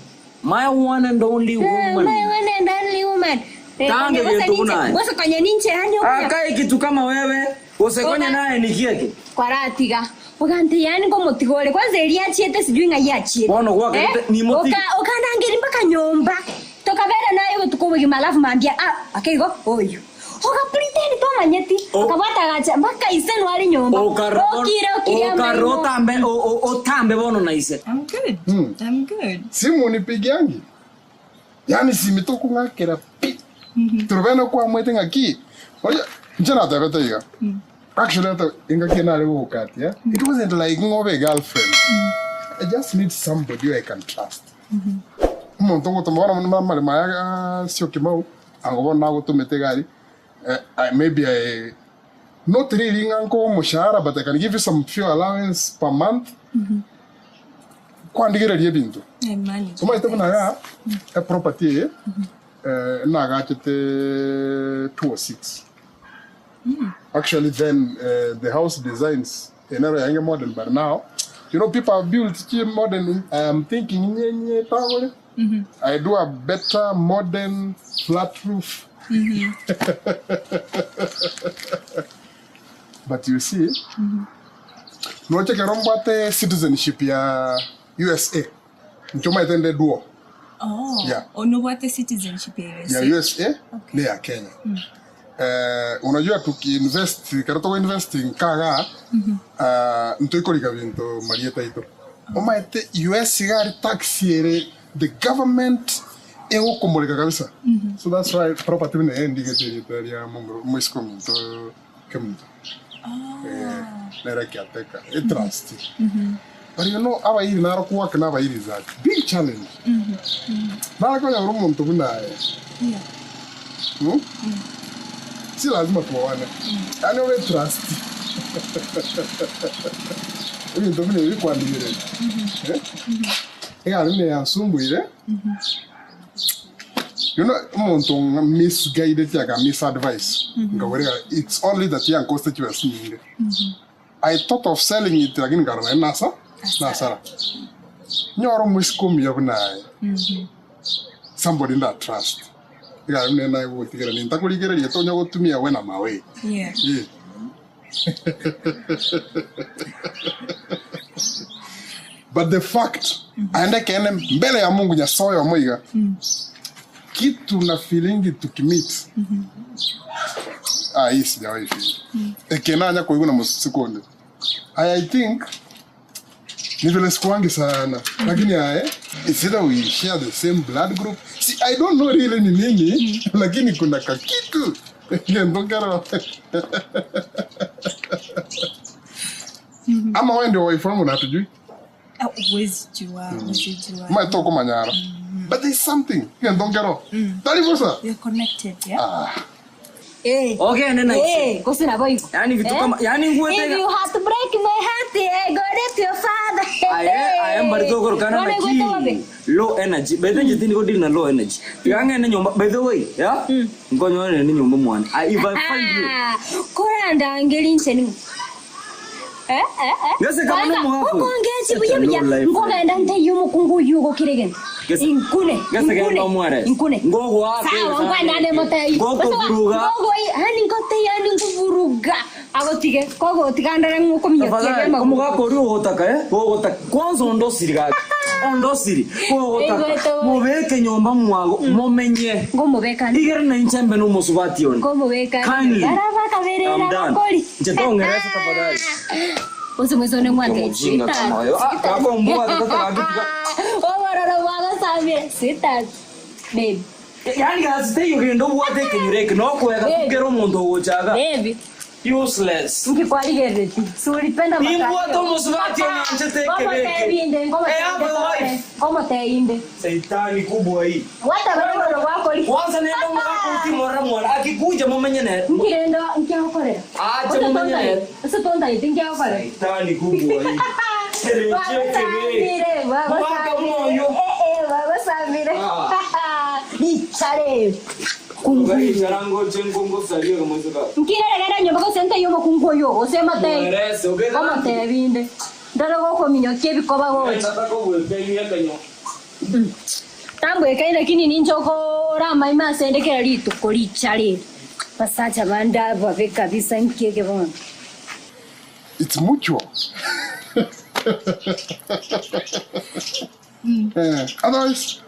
My one and only woman. My one and only woman. Tange yetu naye. Wasa kwenye ninche hani uko. Kai kitu kama wewe. Usekonye naye nikieke. Kwa ratiga. Ogante yani ko motigole kwanza elia chiete sijui ngayachi. Bono kwa ni moti. Okandangiri mpaka nyomba. Tokabera nayo tukowe malafu mambia akego oyo. Oka pretend to manyeti. Okabata gacha mpaka isenu ali nyomba. Okarota ambe otambe bono na ise. I'm good. I'm good. Simu nipigiangi. Yani simitoku ngakera pi. Turubeno kwa mwete ngaki. Oya, njana tabeta iga. Actually, it wasn't like a girlfriend. I just need somebody I can trust. Maybe I not really uncle Mushara, but I can give you some few allowance per month. Quando get a bintu. So my a property Nagate 206. Actually, then the house designs in a modern, but now, you know, people have built modern. I'm thinking, I do a better modern flat roof. But you see, no check around what citizenship ya USA. Nchoma itende duo. Oh, yeah. No what citizenship ya USA? Ya USA, ni ya Kenya. Unajua tukiinvest karato investing kaga ntoiko lika binto marieta ito. Omaete US gari taxi ere the government ego kumulika kabisa. So that's why property ni indicated ya mwisiko mto kemto. Nera kiateka. A trust. But you know, our iri nara kuwa kana our iri that big challenge. Nara kwa ya rumo mto kuna si lazima tuwaone. Yani we trust. Hivi mto kuna hivi kwa ndigire. Yeah, I assume you know, umuntu misguided yaga misadvice. It's only that young constituency. I thought of selling it again garana nasa. Nyoro mwisikomi yabna. Somebody that trust. Yeah, I mean I would get an intakuligere yetonyo gotumia wena mawe. Yeah. But the fact, aende kene mbele ya Mungu nyasoyo moiga, kitu na feeling tukimit. Hii sijawahi feel. Ekena anya kwa hivyo na sekunde. I think ni vile sikuangi sana. Lakini it's either we share the same blood group. See, I don't know really ni nini, lakini kuna kakitu. Ndokero. Ama wewe ndio wife wangu na hatujui. Always jua. Toko manyara. But there's something. Don't get off. We're connected, yeah? Okay, and then kusina boy. Yani vitu kama nguo tena. If you have to break my heart, go rape your father. I am barito kana na ki low energy. By the way, tini ko deal na low energy. Yang ene nyomba by the way, yeah? Ngonyo ene nyomba mwana. If I find you. Koranda angeli nseni. Ngase kama no muhafu. Ngongezi buya. Ngoga ndante yumu kungu yugo kiregen. Inkune. Ngogo wapi? Sawa ngwana ne motai. Ngogo buruga. Ngogo hani ngote yani nguvuruga. Agotige kogo tigandara nguko minyakire mago. Muga kori ogotaka ogotaka. Kwanza ondosiri gaga. Ondosiri. Ogotaka. Mubeke nyomba mwago mumenye. Ngomubeka. Igere na inchembe no musubati on. Ngomubeka. Araba kaberera kori. Njetongereza tafadhali. Usimwezone mwande chita. Kako mbuga tatagitika. Sweetheart, babe. Yani gazite yugendo wate kenyureke no kwega kugera umuntu wochaga. Baby. Useless. Ngikwali gereti. Sulipenda makati. Nimbo to musubati onyanche tekeleke. Como te inde. Saitani kubwa hii. Wata baro wako li. Kwanza nenda mwako timora mwana akikuja mumenye ne. Ngirendo nkiakorera. Acha mumenye ne. Sasa tonda itingiakorera. Saitani kubwa hii. Serecheke. Waka moyo. Samire. Ichare. Kungai charango chengongo salio kama saka. Nkirere nyomba ko sente yomo kungoyo osema te. Kama te binde. Ndara go minyo kebikoba go. Ndata ko bweke ya kanyo. Tambwe kai lakini ninjoko rama ima sendekera litu kolichare. Pasacha banda bave kabisa nkeke bona. It's mutual. Otherwise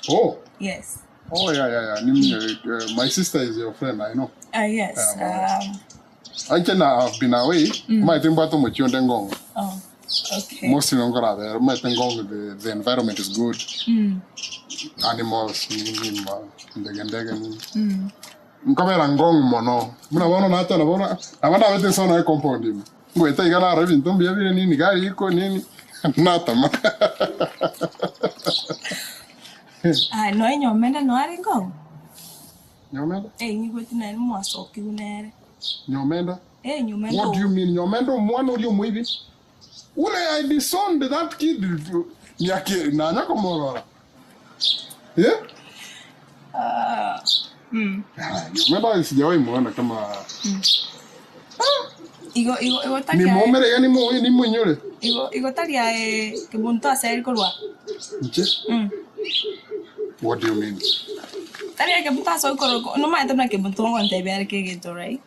Oh. Yes. Oh, yeah. My sister is your friend, I know. Yes. I can have been away. My thing about Mochondengong. Oh, okay. Mostly on there. My thing the environment is good. Animals, Mkamera ngong mono. Muna wana na hata na wana. Amanda wete sana compound him. Ngweta igana ravi ntombi ya vile nini gari iko nini. Nata ma. No nyomenda no ari ngong. Nyomenda? Ngweti na mwaso kiunere. Nyomenda? Nyomenda. What do you mean nyomenda mwana uli muivi? Ule I disowned that kid. Nyaki na nyako morora. Yeah? Nyomenda sijawahi muona kama Igo takia. Ni momere yani ni mwenyole. Igo takia kibunto aseri kolwa. Nche? What do you mean? Takia kibunto aseri kolwa. No matter na kibunto ngante biar kegeto, right?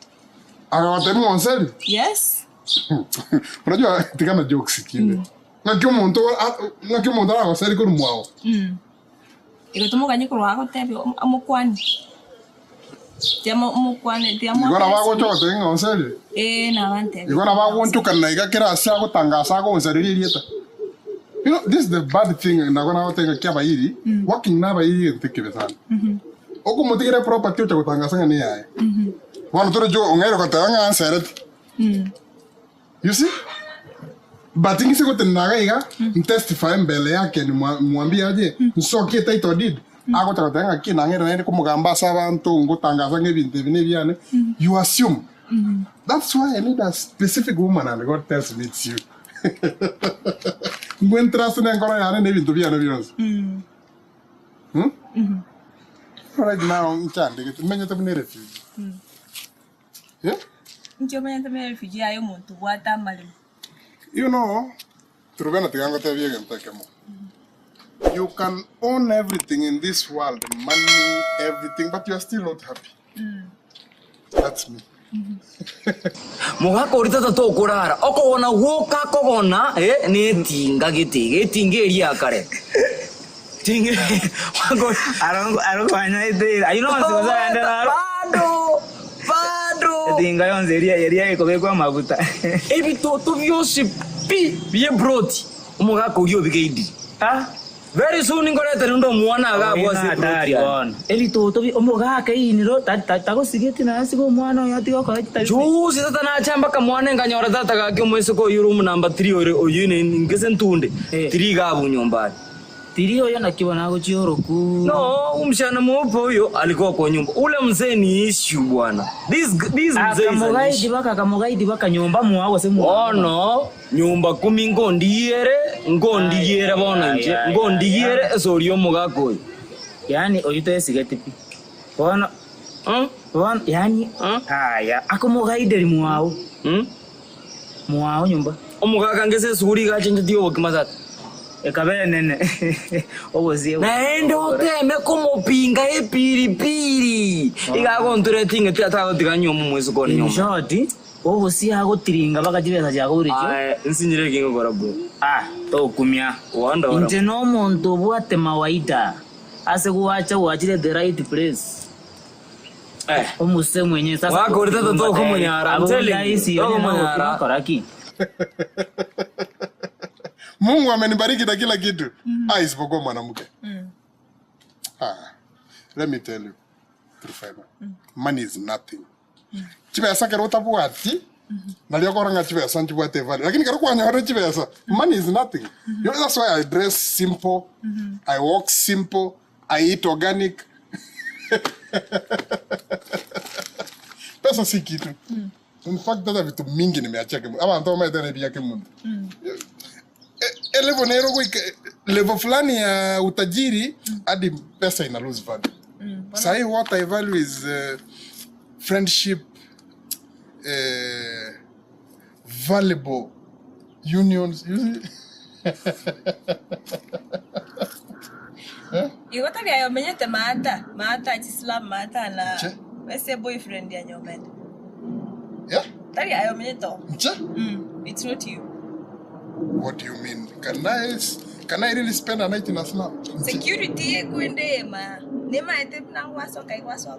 Agawatemu onseli? Yes. Unajua tikana jokes kile. Ngakyo muntu agawaseri kolwa. Igo tomo ganyi kolwa agotebi amokwani. Tiamo mukwane tiamo. Igora bago choto ngo sele. Na bante. Igora bago ntuka na iga kira asa go tangasa go nsariri rieta. You know, this is the bad thing na gona hotenga kya bayiri. Working na bayiri ntikebe sana. Oku mutigire property ucha gutangasa ngani yae. Wana tore jo ongairo katanga anseret. You see? But ingise go tenaga iga testify mbele yake ni mwambia aje nsokie title deed. Ako takatanga kina ngere nene kumugamba sabantu ngutangasa ngebintu binebyane. You assume. That's why I need a specific woman and God tells me it's you. When trust na ngora yane nebintu byane byose. Right now nchande menya tabune refugee. Yeah? Ncho menya tabune refugee ayo muntu wata mali. You know, trubena tigango tebye gentakemo. You can own everything in this world, money, everything, but you are still not happy. That's me. Mugako urita to kurara okona woka kogona ni tinga gitinge ya kare tinge wako arongo anya ide ayino manzi anda pado tinga yonze ria ikobekwa maguta ebi to byose biye broti umugako uriyo bigeidi very soon ngorete ndo muona agabose atari eli toto bi omugaka iniro tago sigeti na sigo mwana yatigo ko juzi tata na chamba ka mwana nganyora tata ga ke mwese ko room number 3 ore oyine ngese ntunde 3 ga bunyumba 3 oyo nakibona go chioroku no umshana mopo yo alikuwa kwa nyumba ule mzee ni issue bwana this mzee kamugaidi baka nyumba muago se oh no nyumba 10 ngondiere bona nje ngondiere sorio mugako yani oyito sigeti pi bona bona yani haya akomugaidi muao muao nyumba omugaka ngese suri ga chenje dio kimasata ekabe nene obozie naendo teme kumupinga epiripiri igago nture tinge tata tiganyo mumweso ko nyoma shoti obozie ago tiringa bakajibeza jago urijo nsinyire kingo gora bro to kumya wanda ora nje no muntu bwate mawaida ase kuacha uachire the right place omuse mwenye sasa wako urita to kumunyara mteli to kumunyara karaki Mungu amenibariki na kila kitu. Isipokuwa mwanamke. Let me tell you. Money is nothing. Chibesa kero tapuati. Nalio koranga chibesa nchibuate vale. Lakini kero kwa nyahore chibesa. Money is nothing. You know, that's why I dress simple. I walk simple. I eat organic. Pesa si kitu. In fact, dada vitu mingi nimeachia. Ama ntoma etene biya kemundu. Level fulani ya utajiri hadi pesa ina lose value. Sahi what I value is friendship, valuable unions. Iko tali ayo menyete maata Islam maata na wese boyfriend ya nyomende. Yeah? Tali ayo menyeto. It's not you. What do you mean? Can I really spend a night in Islam? Security kuende ma. Nema ete na waso kai waso.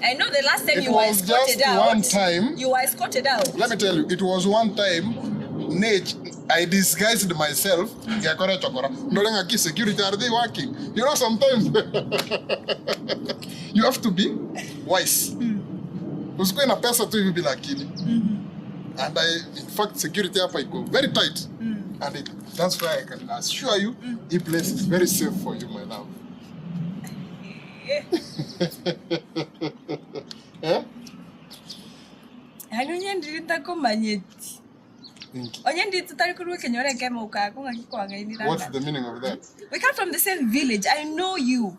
I know the last time you were escorted out. One time. You were escorted out. Let me tell you, it was one time. I disguised myself. Nolenga ki security, are they working? You know, sometimes you have to be wise. Usikwe na pesa tu hivi bila akili. And in fact, security hapa iko very tight. And that's why I can assure you, this place is very safe for you, my love. Onye ndita ko manyeti. Onye ndita tari kuruwe kenyore kema ukako ngakikwa ngaini. What's the meaning of that? We come from the same village. I know you.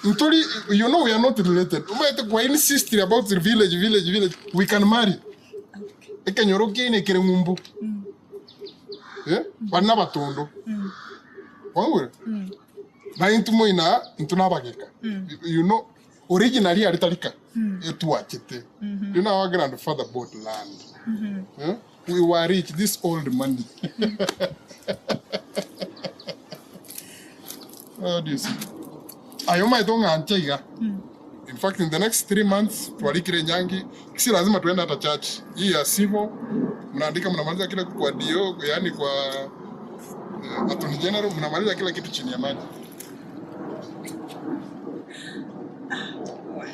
You know we are not related. We insist about the village. We can marry. Ekenyoro kine kere mumbu. Bana batondo. Wangure. Na intumo ina intuna bageka. You know originally aritalika. Etu achete. You know our grandfather bought land. We were rich, this old money. How do you see? ayoma itonga anchega. In fact, in the next 3 months, tuwalikire nyangi, si lazima tuende hata church. Hii ya civil, mnaandika mnamaliza kila kwa dio, yani kwa attorney general, mnamaliza kila kitu chini ya maji.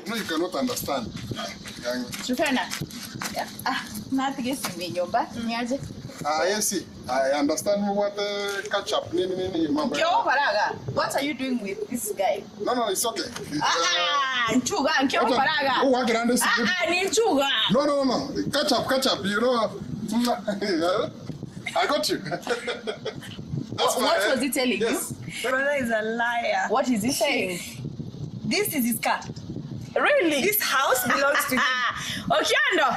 No, you cannot understand. Chufena. Nothing is in nyumba. Niaje? Yes, I understand what catch up. Mambo. Kyo Paraga, what are you doing with this guy? No, it's okay. Nchuga, Kyo Paraga. Oh, what grand is Nchuga. No. Catch up. You know, I got you. What was he telling you? Brother is a liar. What is he saying? This is his car. Really? This house belongs to him. Okiondo.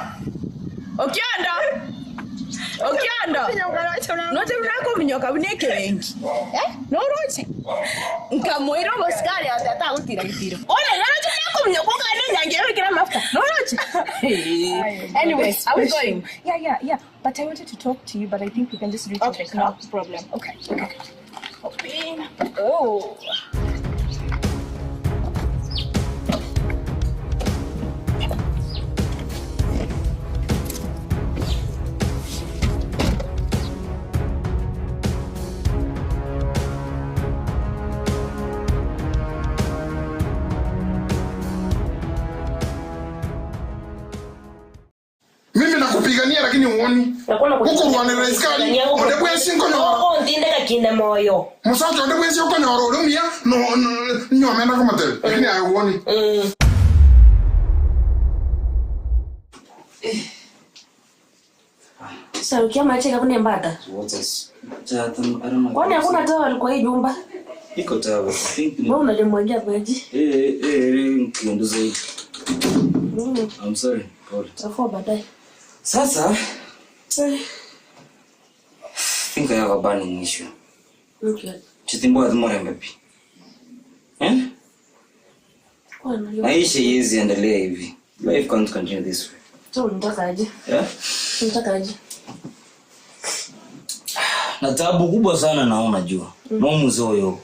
Note unako minyoka buneke wengi. No roche. Nkamoiro boskari atata utira itiro. Ole note unako minyoka kana nyange kila mafuta. No roche. Anyways, are we going? Yeah. But I wanted to talk to you, but I think we can just reach the car. No problem. Okay. Oh. Mimi nakupigania lakini uoni. Huko mwana iskari. Ondebwe sinko no. Ndinde kakinde moyo. Musacho ondebwe sinko no ro lumia no nyomena kama tele. Lakini uoni. Sasa ukiama cheka kuna mbata. Kwani hakuna tawali kwa hii nyumba? Iko tawa. Mbona unajemwagia maji? Kiondoza hii. I'm sorry. Paul. Tafua baadaye. Sasa, I think I have a burning issue. Okay. Chitimbo admore mbepi. Maisha yezi endelea hivi. Life can't continue this way. So unatakaje? Unatakaje? Na taabu kubwa sana naona jua. Nomuzoyo.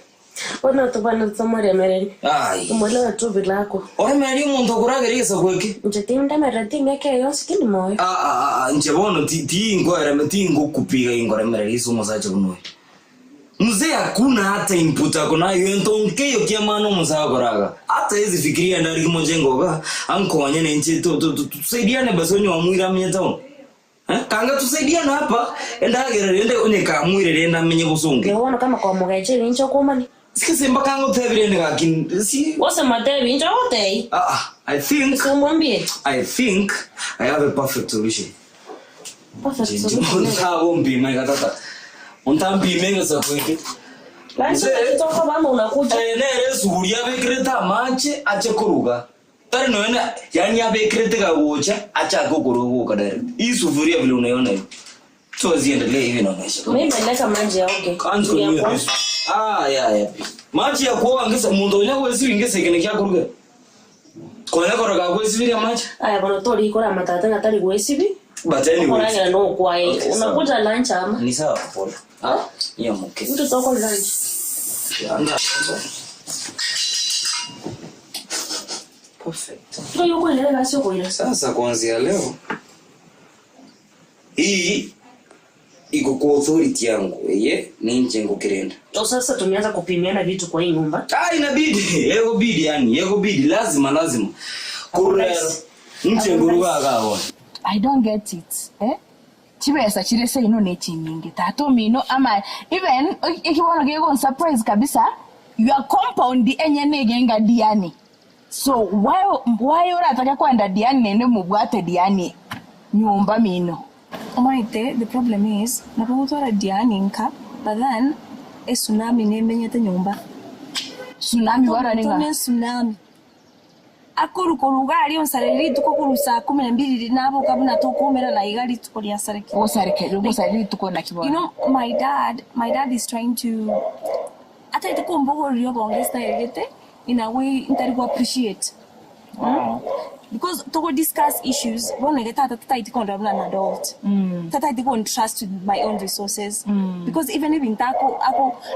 Wana tobana tsamari mereri. Ai. Umwelewa tu bilako. Ore meri umuntu kuragerisa kweke. Njetinda merati meke yose kindi moyo. Njebono ti ingora meti ngokupiga ingora mereri umuzaje bunoye. Mzee hakuna hata input akona yento nkeyo kiamano muzagoraga. Hata hizi fikiria ndari kimojengoga ankoanye nenche tusaidiane basonyo wa mwira mnyetao. Kanga tusaidiane hapa endagerende onyeka mwire na menye busonge. Ngeona kama kwa mugaje nincho komani. Sikise mbaka ngotebire ngakin si wose matebi nincho hotei. I think I have a perfect solution. Perfect solution. Ntabombi magatata. Untambi menga sakweke. Lanche kitoka bama unakuja. Nere suria bekreta mache ache kuruga. Tare noena yani abekrete ga wocha acha kuruga kadare. Hii sufuria vile unaiona hivi. So ziendelee hivi naonesha. Mimi naleka maji ya oge. Yeah. Maji ya kuoga ngesa mundu nya kwesi ngese kene kya kuruga. Kona koroga kwesi vile maji. Bana tori ikora matata ngatari kwesi. But anyway. Kona no kwai. Unakuja lunch ama? Ni sawa pole. Ya mke. Mtu toko lunch. Anga. Perfect. Ndio yuko ile basi uko ile. Sasa kuanzia leo hii iko kwa authority yangu ni njengo kirenda. Sasa tumeanza kupimiana vitu kwa hii nyumba. Inabidi yego bidi lazima kurera njengo rugaga. I don't get it. Chibesa chirese ino nechi nyingi. Tato mino ama even ikiwana gego surprise kabisa your compound enye negenga diani. So why unataka kwenda diani nende mubwate diani nyumba mino. Omaite, the problem is napomutora diani nka but then tsunami nemenyete nyumba. Tsunami wara ninga. Tsunami. Akuru korugari on sareri tuko kurusa 12 nabo kabuna to komera na igari tuko lya sareki. Sareri tuko na kibona. You know my dad is trying to ata ituko mbogo ryo bongesta yegete in a way intari ko appreciate. because to discuss issues one get tata tata itikonda an adult tata itikon trust with my own resources because even if intako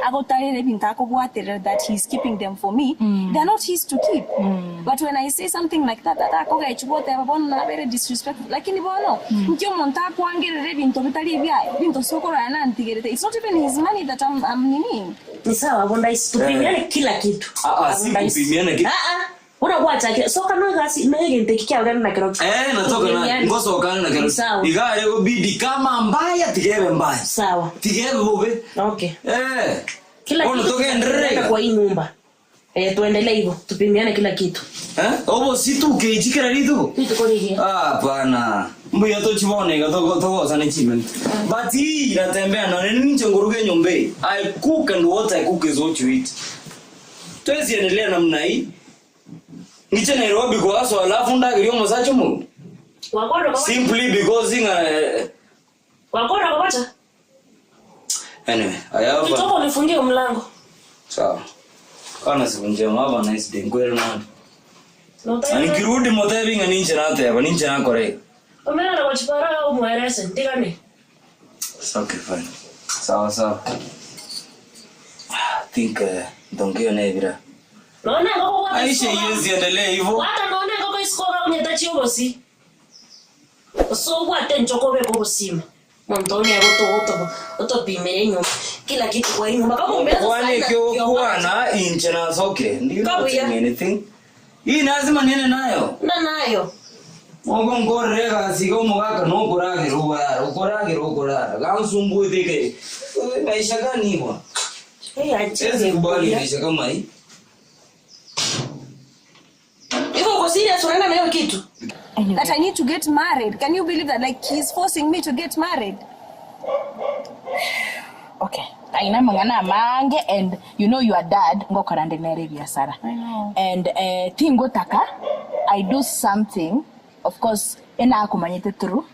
ako tare intako bwatere that he's keeping them for me they're not his to keep but when I say something like that ako ga chibote abona very disrespectful lakini bono nkyo montako angere binto bitali bya binto sokora yana ntigerete it's not even his money that I'm nini ni sawa bonda isitupimiane kila kitu si kupimiane kitu una wacha so kana gasi mege ntekikia gani na kero natoka na ngoso kana na kero igare go bidi kama mbaya tigebe mbaya sawa tigebe bobe okay kila kitu toke ndrega kwa hii nyumba tuendelee hivyo tupimiane kila kitu obo situ keichikira ritu tukorige bana mbuya to chibone ga to sana chimen but hii inatembea na nini nchongoruge nyombe I cook and what I cook is what you eat twezi endelea namna hii niche Nairobi kwa so alafu ndagiri omusacho mu wakora simply because wakora kabata anyway ayava kitoko nifungie mlango sawa kana sivunje mama nice day kweli na nikirudi motebi nganinje ninje na kore omera na wachipara au mwerese ndigane okay fine sawa think dongeo na ibira naona ngoko kwa aisha yezi endelee hivyo hata naona ngoko iskoga unyetachi obosi so kwa tenjoko be kobosima montoni oto pimere nyumba kila kitu kwa nyumba kama umeanza kwani kio kuana inche na soke ndio anything hii lazima niene nayo Mogo ngorega sigo mogaka no korage ruwa gansumbu dike maisha gani hiyo aje kubali maisha kama hii iko kwa serious unaenda na hiyo kitu that I need to get married. Can you believe that? Like he's forcing me to get married. Okay. Aina mangana mange and you know your dad ngo karande nere biashara. I know. And tingo taka I do something of course ena akumanyete through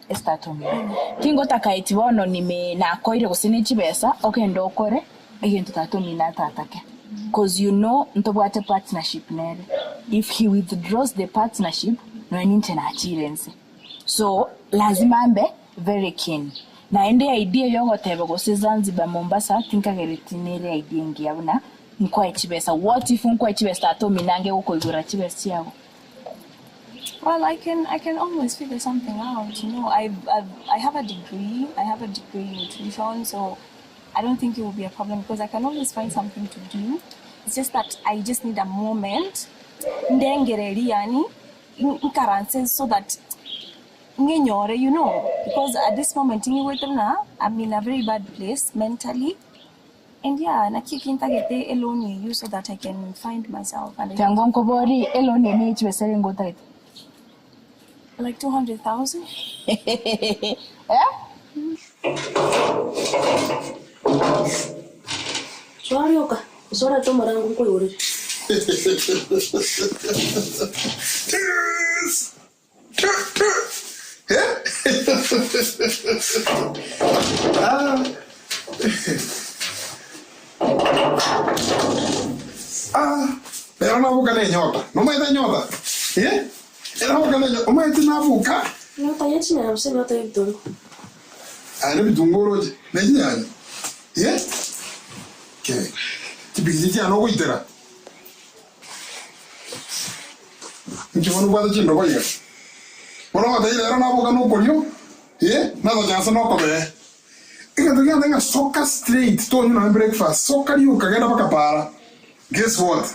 estatomia. Tingo taka itibono nime na koire gusinichi besa okay ndokore egento tatomina tatake. Because you know ntobwate partnership nere. If he withdraws the partnership no ninche na achirense. So lazima ambe very keen. Na ende idea yogo tebe go Zanzibar Mombasa think ageretinere idea ngiabuna nkwa ichibesa what if nkwa ichibesa atominange uko igura chibesa yago. Well, I can always figure something out. You know, I have a degree. I have a degree in nutrition, so I don't think it will be a problem because I can always find something to do. It's just that I just need a moment. Ndengereri yani inkaranse so that ngenyore, you know, because at this moment I'm in a very bad place mentally. And yeah, nakikintagete alone you so that I can find myself. And Tangonko bori alone ni chwesere ngota. Like 200,000. Eh? Swarioka, usora to marangu ko yore. Pero no busca nyota. No me da nyota. Era busca nyota. O me tina buka. Nyota yechi na mse nyota yibdoro. Ari bidungoro je. Nenyanya. Okay. Tibigiti ano kuitera. Nkibono bwada chindo baya. Bona wada ile era na buka no kolyo. Nada jansa no kobe. Ikatugia ndenga soka straight to nyuna breakfast. Soka liyo kagenda baka para. Guess what?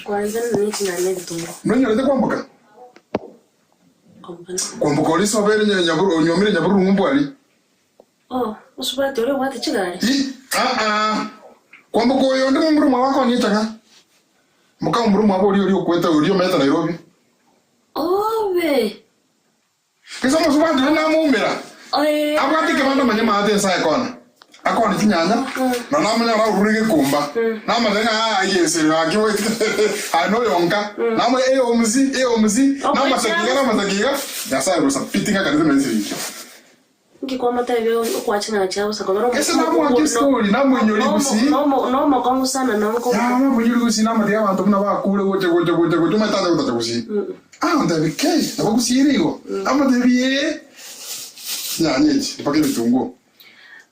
Kwanza nichi na lebdoro. Nonyalete kwambuka. Kwambuka oli sobere nyaburu nyomire nyaburu ngumbwali. Oh, usubate ole wate chigari. Kwambuka oyo ndi mumuru mwako nyitaka. Muka mumuru mwabo oli okweta oli ometa Nairobi. Obe. Kisa musubate na mumira. Abati ke bando manyama ate sai kona. Akona tinyanya. Na namanya ra urige kumba. Namanya yese akiwe. Ano yonka. Namanya omuzi. Namatagiga. Yasa rusa pitinga kanze mezi. Ngikoma tayo ukwachina chao sakabaro. Ese namu akistori namwenyori gusi. No kongu sana na nko. Namwenyori gusi namadia abantu muna bakure goje matanda gutacha gusi. ndabe kai nabakusirigo ama debiye nyanyeji ipake bitungo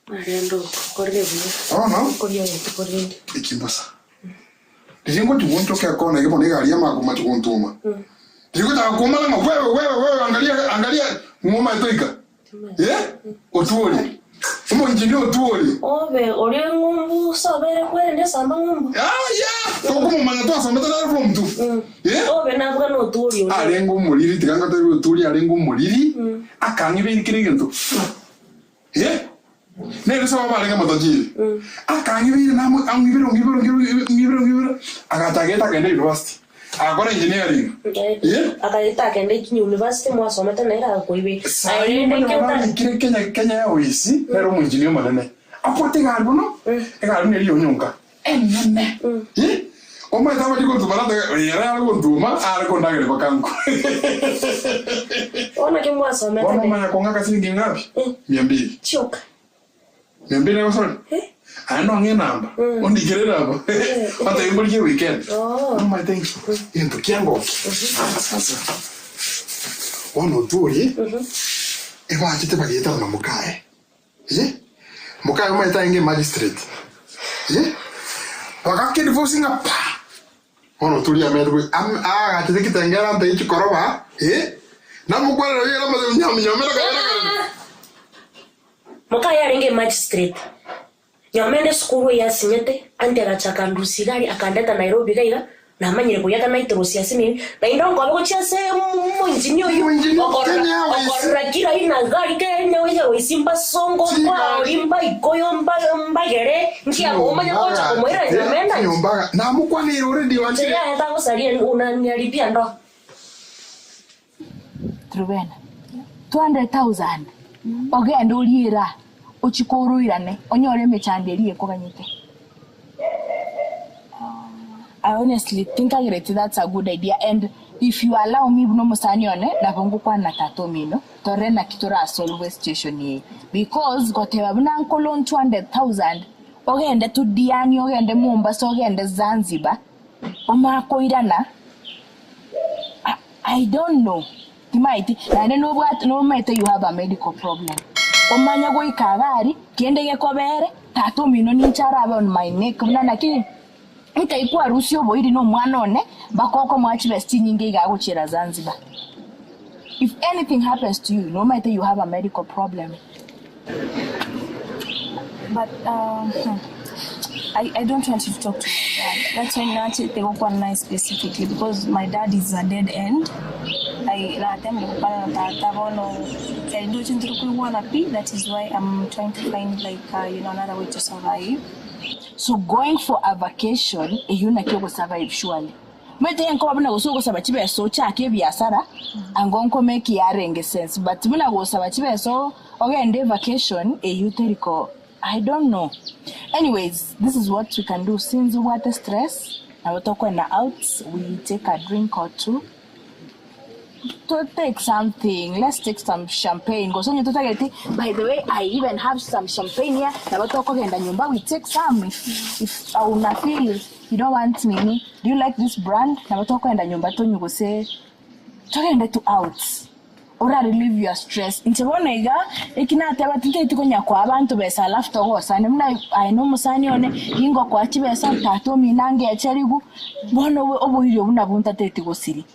Mariando corre bien. No Corre corriendo. Ikimbasa Dizingo tugonto ke akona ke bonega ali ama kuma tugontoma Dizingo ta kuma na wewe angalia ngoma itoika otuoli Umo injini otuoli Obe ori ngumbu sabere kwende samba ngumbu Tokumo manya to asamba tara from tu Obe na bwa no otuoli Arengo muliri tiganga to otuoli arengo muliri akangi be kirigento Nero sawa malenga mataji akangi be na ngibiro agatageta kende university Agora engineering. Akaita kende university mwasoma tena ira koibe. Kenya oisi pero mu engineer manene. Apote galbo no? Galbo ne yonyonka. Enene. Oma tama diko tumalata yara algo nduma algo ndagere bakanko. Ona ke mwasoma tena. Ona manya konga kasingi ngapi? 200. Choka. 200 na sori. Ano nge namba. Ondi kire namba. Hata yumbo ke weekend. No my thanks. Into kiango. Sasa. Ono turi. Eba chite bageta na mukae. Mukae mai tainge magistrate. Wakake divorcing apa. Ono turi amedu chite kitengera nta ichi koroba. Na mukwara yera maze nyamera kana. Mukae arenge magistrate. Nyamene skuru ya sinyete ante agachakandusi gari akandeta Nairobi gaiga na amanyire kuyaka naitorosi asimi na indongo abagocha se mu engineer yu okorakira ina gari Kenya wewe simba songo kwa limba ikoyo mba gere nkia omanya kocha komoira nyamena nyombaga na mukwane already wanti ya eta kusalia unanialipia ndo Trubena 200,000 ogenda oliera ochikoruirane onyore mechanderie koganyite. I honestly think that's a good idea, and if you allow me no musanione na bongo kwa na tatomino torena kitora solve station ye because goteba buna nkolon 200,000 ogende to Diani ogende Mombasa ogende Zanzibar omakoirana. I don't know. Timaiti na no what no matter you have a medical problem. Omanya go ikagari kiende gekobere tato mino ninchara on my neck na ki ikaikuwa rusio boiri no mwana one bakoko mwachi besti nyinge igagochira Zanzibar. If anything happens to you, no matter you have a medical problem. But I don't want you to talk to my dad. That's why Nachi they go one nice specifically because my dad is a dead end. That is why I'm trying to find another way to survive. So going for a vacation, you na survive surely. Mete yanko babuna go saba chibe so cha ke biasara angonko make yarenge sense but muna go saba chibe so ogende vacation you teriko I don't know. Anyways, this is what we can do since we want stress. I will talk when out. We take a drink or two. To take something. Let's take some champagne. By the way, I even have some champagne here. We take some. If I will not feel you don't want me. Do you like this brand? You go say to out. Or relieve your stress. Inchebona iga ikinate abatite tukonya kwa abantu besa lafto hosa nemna aino musani one ingo kwa chibesa tato minange echerigu bono obohiro bunabunta tete gosiri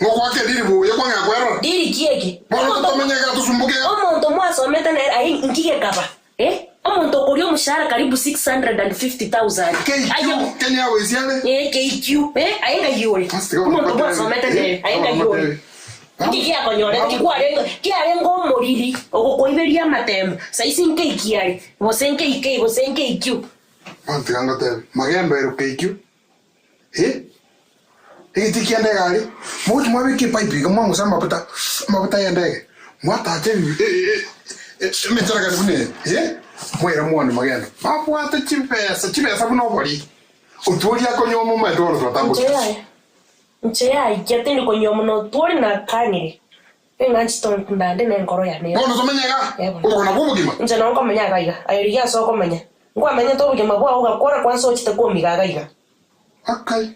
Ngokwake diri bu yekwanga kwero diri kieke bono tomenyega tusumbuke omuntu mwasometa na ayi nkike kaba omuntu okuri omushara karibu 650,000 ayo Kenya wesiale KQ ayenga yori omuntu mwasometa na ayenga yori Ndikia konyore kiarengo moriri okoiberia matemo saisi nkeikiari bosenke ikei bosenke ikyu antiganga te magembe ero keikyu Egitikia ndegari mutu mwabiki pipe kama musamba mabuta ya ndege mwata je metara kabune mwera mwana magendo mapwata chipesa buno bori uturia konyomo madoro twatambo Ncheya ikete ko nyomuno tori na kanire. Enganchton ndande na ngoro ya ne. Bono somenyega. Uko na bubugima. Nje na ngo menya gaiga. Ayiriya so ko menya. Ngo amenya to bugima bwa uga kora kwanso chite ko migaga iga. Akai.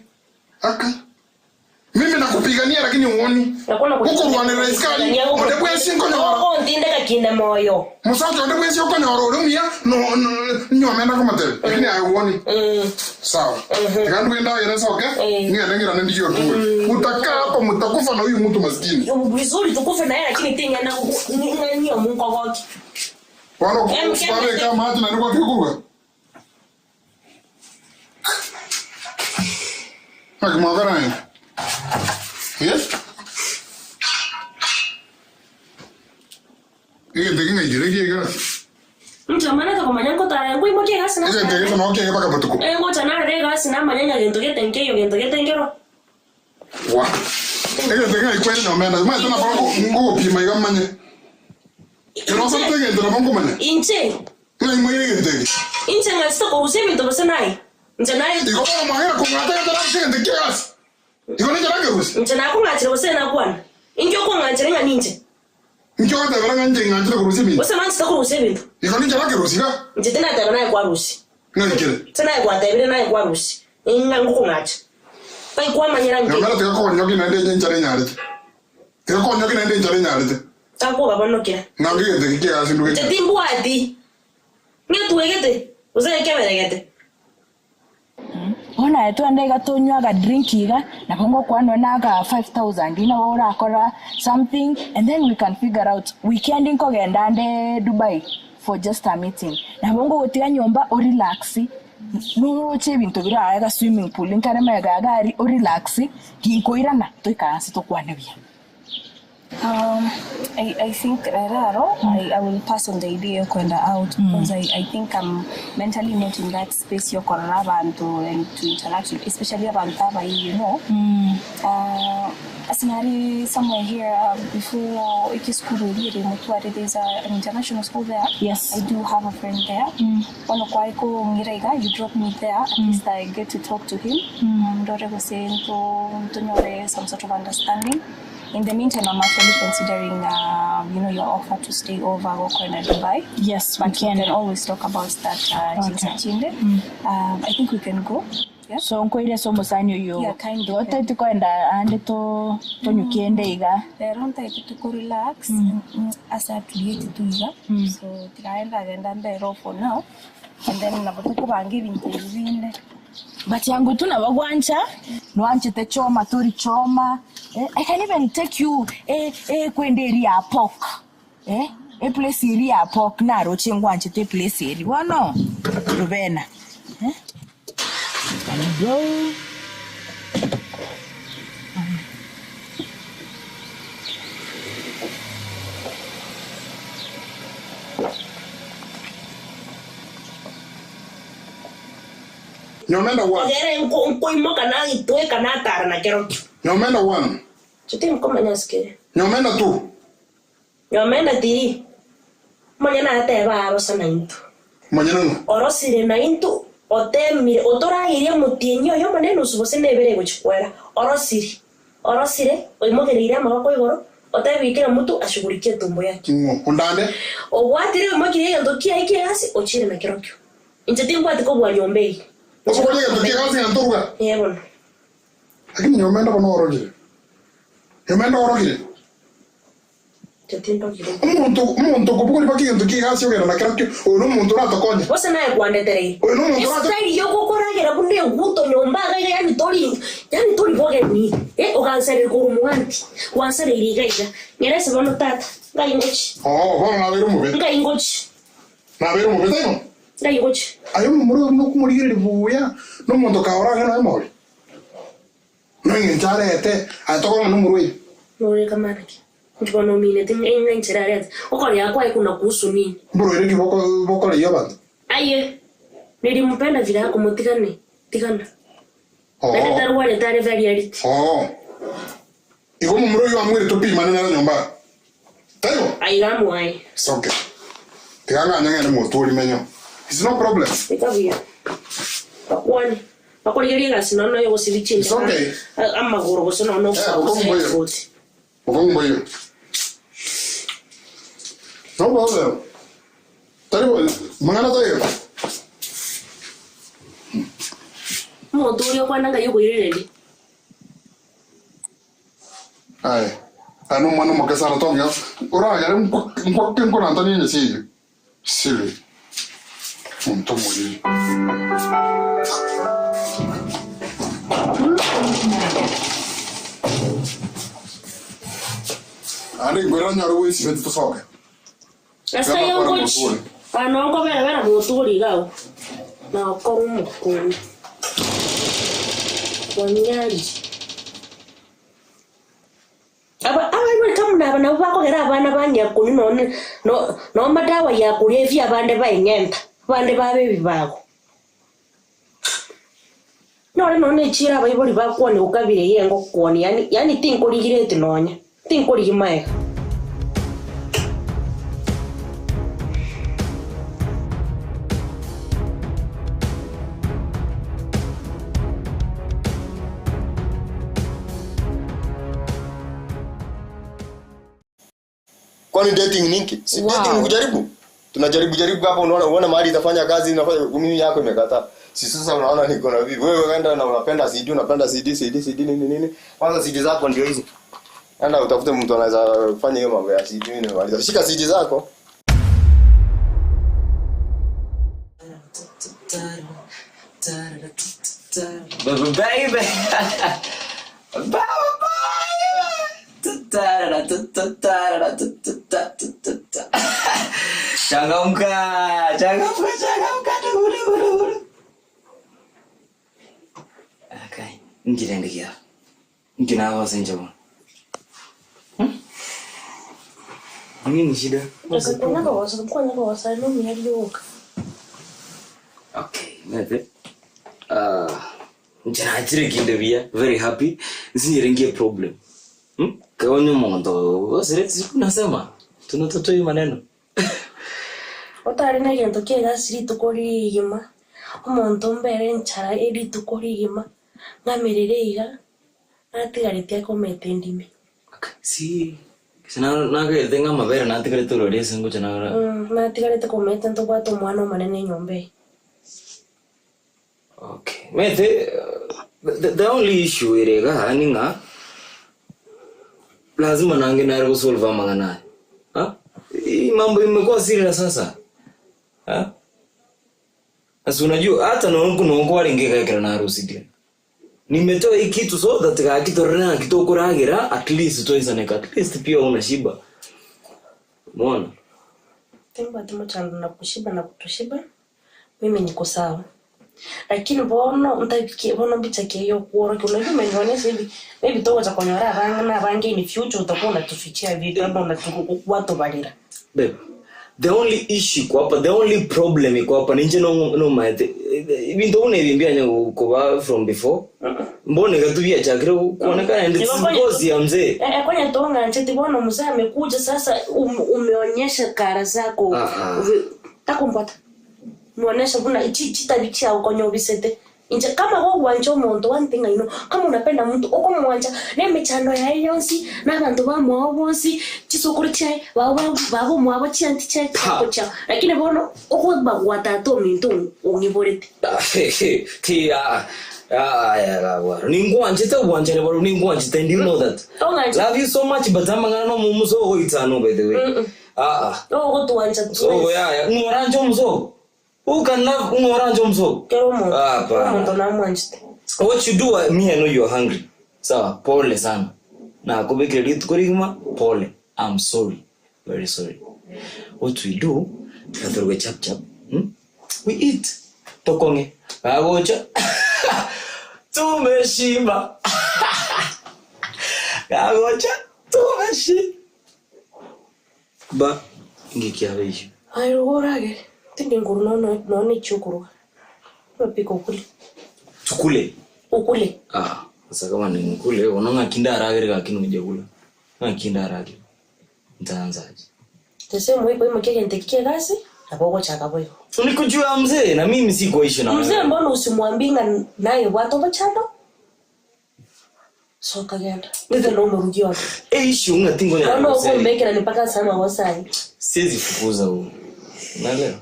Mimi nakupigania lakini uoni. Huko mwana iskali. Odebwe sinko nyoro. Ndinde kakinde moyo. Musacho odebwe sinko nyoro rumia no nyomenda komatel. Lakini uoni. Sawa. Kandu enda yeresa okay? Ngira ndio tu. Utakaa hapa mtakufa na huyu mtu maskini. Vizuri tukufe na yeye lakini tinga na ngani Mungu wake. Wano pale kama hata na niko kikuga. Magana ni. Yes? Ingin jadi kan? Macam mana tak kemanyan kau tahu? Kau mau kira sana? Ingin sama oke pakai batu. Kau cina ada sana manyan yang tengke lo. Wah. Ingin ikut ni mana? Mana tu nak bangun pi mai kan mana? Kalau sampai tengke tu nak bangun mana? Ince. Mana mai ingin tengke? Ince nggak stok kau usah minta pasal nai. Ince nai. Iko mahir aku ngata yang terang sih tengke as. Iko ni jalan kerus. Ince aku ngajar usah nak kuan. Ince aku ngajar dengan ince. Ince aku tak pernah ngajar kerus ni. Usah mana stok kau usah minta. Iko ni jalan kerus kan? Ince tu nak tak pernah kuan rusi. Ngai kira. Sana kuan tak pernah kuan rusi. Ince aku ngajar. Pai kuan manyaran. Nampak tu kau nyoki nanti jalan nyari. Kau nyoki nanti jalan nyari. Aku apa nak kira? Nanti kita kira asin dulu. Jadi buat di. Ni tu egete. Usah kamera egete. Ona etu andega tonywa ga drinkiga na kongo kwano naga 5,000 ina ora akora something and then we can figure out weekend inko genda ande Dubai for just a meeting na bongo gotia nyomba o relax no che bintu bira aga swimming pool nkare mega gari o relax kinkoirana to ikansi to kwane bia. I think I will pass on the idea kwenda out because I think I'm mentally not in that space yo koraba and to interact with, especially about Taba, you know. Asinari somewhere here before Ikisukuru really Mutuari, there's an international school there. Yes. I do have a friend there. Ono kwaiko ngirega, you drop me there, at least I get to talk to him. Ndore go saying to nyore some sort of understanding. In the meantime, I'm actually considering, your offer to stay over in Dubai. Yes, but we can always talk about that. I think we can go. Yeah. So nkoire so musanyo yo. Yeah, kind of. Wote tukoenda ande to nyukiende iga. Around to relax. Asa tulieti tu iga. So tikaenda agenda ndero for now. And then nabotuko bangi bintu binde. But yangu tu na wagwancha nwanche te choma tori choma I can even take you kwende area pork place area pork na roche ngwanche te place area wano rubena bro Nyomenda one. Ogere nko imoka na itoe kana tara na kero. Nyomenda one. Chiti mkoma nyaske. Nyomenda two. Nyomenda three. Manyana ate baro sana into. Manyana. Orosire na into otemire otora iria mutienyo yo maneno subose nebere gochikwera. Orosire oimogere iria mabako igoro. Otebikira mutu ashughulikie tumbo yake. Undande. Ogwatire omogire yando kia iki asi ochire na kerokyo. Inchetimbo atiko bwa nyombei. Usokoje tukia kazi ya nturuga. Yebo. Lakini nyomenda kono orogire. Nyomenda orogire. Chetimbo kile. Umuntu kubukuri baki ntukia kazi yogera na kerakyo. Uno muntu ratakonye. Wose naye kwandetere. Uno muntu rata. Style yo kokoragera bunde guto nyomba gaga yani tori boge ni. Ogansere ko muanti. Wansere irigaija. Nyerese bono tata. Ngai ngochi. Bana nabiru mube. Ngai ngochi. Nabiru mube tayo. Ngai ngochi. Ayo mumuro no kumurigire buya no muntu kaora ngana emori. No ngintarete atoko no murwe. Nore kamaraki. Njono mine tinga nchirarete. Okori yakwa ikuna kuhusu nini? Bro ile boko le yabanda. Aye. Nilimpenda vile yako mutigane. Tigana. Nende tarwale tare variality. Iko mumuro yo amwire topi manena na nyomba. Tayo. Aigamu ai. Okay. Tiganga nyanga ni motori menyo. It's no problem. Ikavia. Pakwani. Pakoli yega sinono yo sivichini. It's okay. Amma goro sinono no. Okomboyo. No problem. Tayo, mangana tayo. Motori yo kwananga yuko ireleli. Ai. Ano mano makasara tonga. Ora ya ngwakke nkona ntani ne sile. Sile. Unto muri. Ani goranya ruwe sibeti to soka. Asa yango chi. Anongo vera moturi gao. Na korumo ko. Wanyari. Aba kama na bako gera abana banyakuni no madawa ya kulevya abande bayinyenta abande babe bibako none chira bayiboli bakone ukabire yengo kone yani tinkoligire tinonya tinkoligimaya Kwani dating ninki? Si dating ni kujaribu. Tunajaribu hapa unaona mahali itafanya kazi inafanya mimi yako imekataa. Si sasa unaona niko na vipi? Wewe kaenda na unapenda CD nini? Kwanza CD zako ndio hizi. Enda utafute mtu anaweza kufanya hiyo mambo ya CD nini maliza. Shika CD zako. Baby. Changamka dulu. Okay, ngirende kia. Ngina wasa njama. Nini shida? Kwa wasa no mialioka. Okay, mete. Njana chire kindevia, very happy. Nsirengie problem. Kaonyo mondo, wasireti nasema. Tunatotoi maneno. Otari na gento kega siri tukori igima. Omonto mbere nchara eri tukori igima. Ngamirire iga. Natigarite akomete ndime. Si. Naga tenga mabere natigarite urore sengo chanara. Natigarite komete ntokwato mwana manene nyombe. Okay. Mete the only issue irega aninga lazima nange naro solve mangana. Hii mambo imekuwa serious sasa. Sasa unajua hata nongo walingeka kira na harusi dia. Nimetoa hii kitu so that kakitorana kitokuragira at least toizaneka at least pia unashiba. Umeona? Temba tumechana na kushiba na kutoshiba. Mimi niko sawa. Lakini bono ntabikie bono bichake yo kuora kuna nimeonyesha hivi maybe toka cha konyora banga bangi in future utakuwa tufichia vitu labda watu balira. Babe, the only issue kwa hapa, the only problem kwa hapa ninje no maete bintu unebimbia nyo kwa from before. Mbone gatubia chakira kuonekana ndio ngozi ya mzee. Kwenye tonga ncheti bono mzee amekuja sasa umeonyesha kara zako. Takumpata. Muonesha buna chitabikia ukonyo bisete. Inje kama wewe uwanja umuntu one thing I know kama unapenda mtu uko mwanja nemechano ya yonsi na bantu bamwe bonsi chisokuri chai babo mwabo chanti chai kocha lakini bono uko bagwatato mintu ungiborete tia ya gawa ningwanje te uwanja ne baro ningwanje te you know that love you so much but amangana no mumuso ho itano by the way go to wanja so ya ngoranje muso who can love ungoranjo mso? What you do, me I know you're hungry. Sawa, pole sana. Na akube credit kurigima, pole. I'm sorry. Very sorry. What we do, tukatoroge chap. We eat. Tokonge. Agocha. Tumeshiba. Agocha. Tumeshiba. Ba, ngikia hiyo. Ayo gorage. Tindi nguru no chukuru. Wapika ukule. Tukule. Ukule. Sasa kama ni ukule, unaona kindaragire kakino mjekula. Na kindaragire. Ntaanzaje? Tese mwe kwa mkeke ntekikie gasi, hapo chaka boyo. Unikujua mzee na mimi siko ishi na. Mzee mbona usimwambinga naye watu bachando? So kagenda. Ndio ndo mrujio. Ishi ungatingo na. Ndio uko mbeke na mpaka sana wasai. Siwezi fukuza huo. Unaelewa?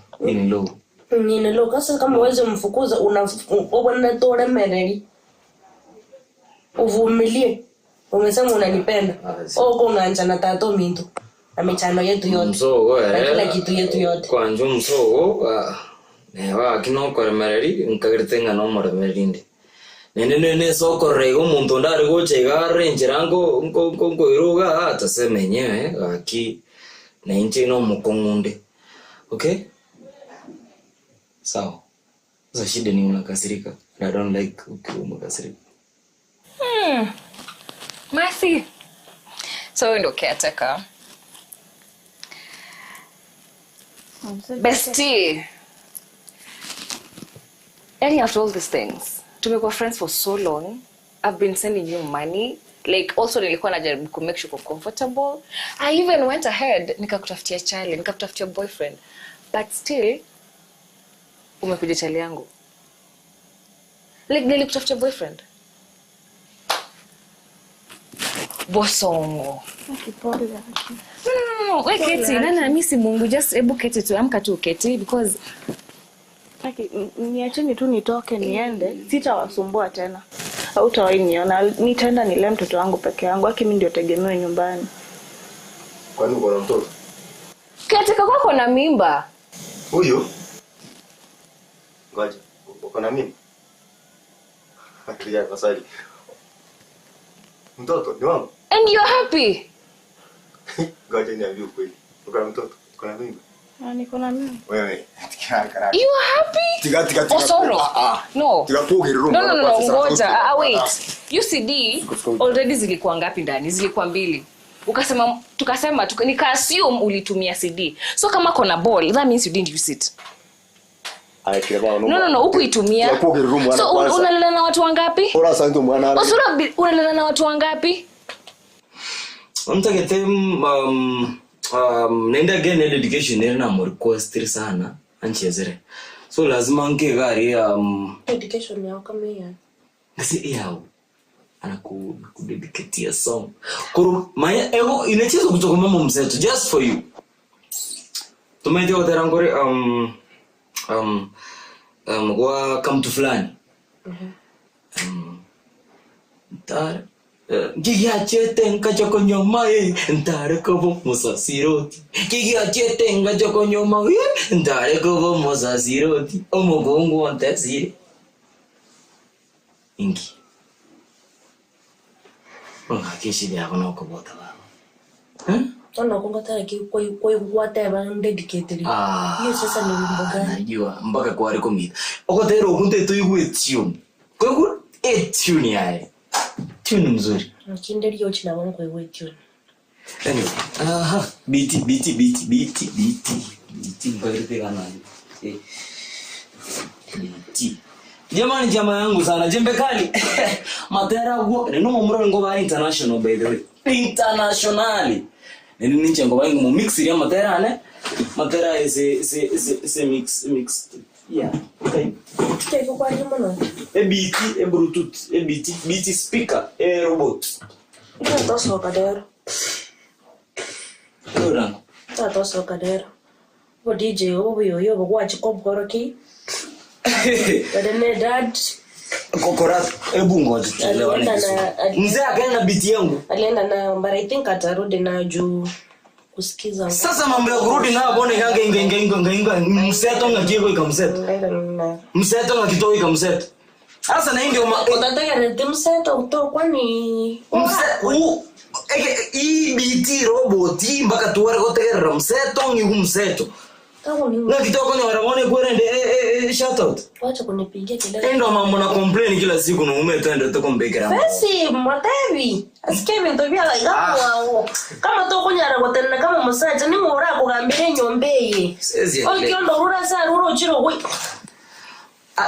Nini lo kasa kama uweze mfukuza unatore mereri. Uvumilie. Umesema unanipenda. Uko unaanza na tato mintu. Na michano yetu yote. Msogo kila kitu yetu yote. Kwa njo msogo wa kino kwa mereri nkagirtenga no mererinde. Nene soko rego muntu ndari gochega renjerango ngo iruga ataseme yenyewe aki na inje no mukongunde. Okay? Sawa. Sasa shida ni unakasirika. I don't like ukimkasirika. Mercy. So ndo caretaker. Bestie. And after all these things, tumekuwa friends for so long. I've been sending you money. Like also nilikuwa najaribu ku make sure you're comfortable. I even went ahead nikakutafutia chali, nikakutafutia boyfriend. But still umekuja chali yangu. Like nilikutafutia boyfriend. Bosongo. Ukipole No. Wait, Keti. Nana mimi si Mungu. Just ebu Keti tu amka tu Keti because niacheni tu nitoke niende, sitawasumbua tena. Hautawahi niona, nitaenda nile mtoto wangu peke yangu, aki mimi ndio tegemeo nyumbani. Kwani uko na mtoto? Keti kwako na mimba. Huyo? Ngoja, uko na mimba? Akili yako sasa. Mtoto ni wangu. And you're happy? Ngoja niambie ukweli. Uko na mtoto? Uko na mimba? Niko na mimba. Wewe, tikara. You are happy? Tiga. Osoro. No. Tiga poge room. No, ngoja. Wait. UCD already zilikuwa ngapi ndani? Zilikuwa 2. Tukasema nika-assume ulitumia CD. So kama kona ball, that means you didn't use it. No, hukuitumia. So unalala na watu wangapi? Ora santo mwana. Osoro unalala na watu wangapi? Mtagete nenda again education na mo request sana anchezere. So lazima nke gari education yao kama hiyo. Nasi yao anakudedicate song. Kuru maya ego inacheza kutoka mama mseto just for you. Tumeje oterangore kwa kamtu fulani. Tar Gigi achete nkachoko nyoma ndare kobo musasiroti. Gigi achete nkachoko nyoma ndare kobo musasiroti. Omugongo wantazire. Ingi. Ongakeshi byabo nokobota baba. Tona kungotara koi whatever dedicated. Hiyo sasa ni wimbo gani? Najua mpaka kwa ariko mita. Okotero kunte tuigwe tune. Kwa tune yae. Tune mzuri. Kinderi yo china wangu kwa tune. Anyway, biti mbairite kana. Biti. Jamani jamaa yangu sana jembe kali. Matera go no mumuro ngo international by the way. Internationally. Nini ninche ngo bangu mu mix ya matera ne. Matera is mix. Yeah. Okay. Teko kwa nyuma no. BT, Bluetooth, BT speaker, robot. Ina toso kadero. Ora. Ta toso kadero. Bo DJ yo bo kwachi kopkoro ki. Badene dad. Kokora ebungo telewane. Mzee akaenda BT yangu. Alienda na but I think atarudi na juu kusikiza. Sasa mambo ya kurudi na bone inga mseto ngajiko ikamseto. Mseto ngakitoi ikamseto. Sasa na ndio unataka rete mseto uto kwani BT robot mpaka tuware kotegera mseto ngigu mseto. Na kitoko ni waramone kwende shout out. Wacha kunipigia kelele. Ndio mambo na complain kila siku na umetenda to kombekera. Basi mwatevi. Asikie mento bia like hapo. Kama to kunyara gotena kama musacha ni ngora kugambire nyombeye. Okiondo rura sa ruro chiro we.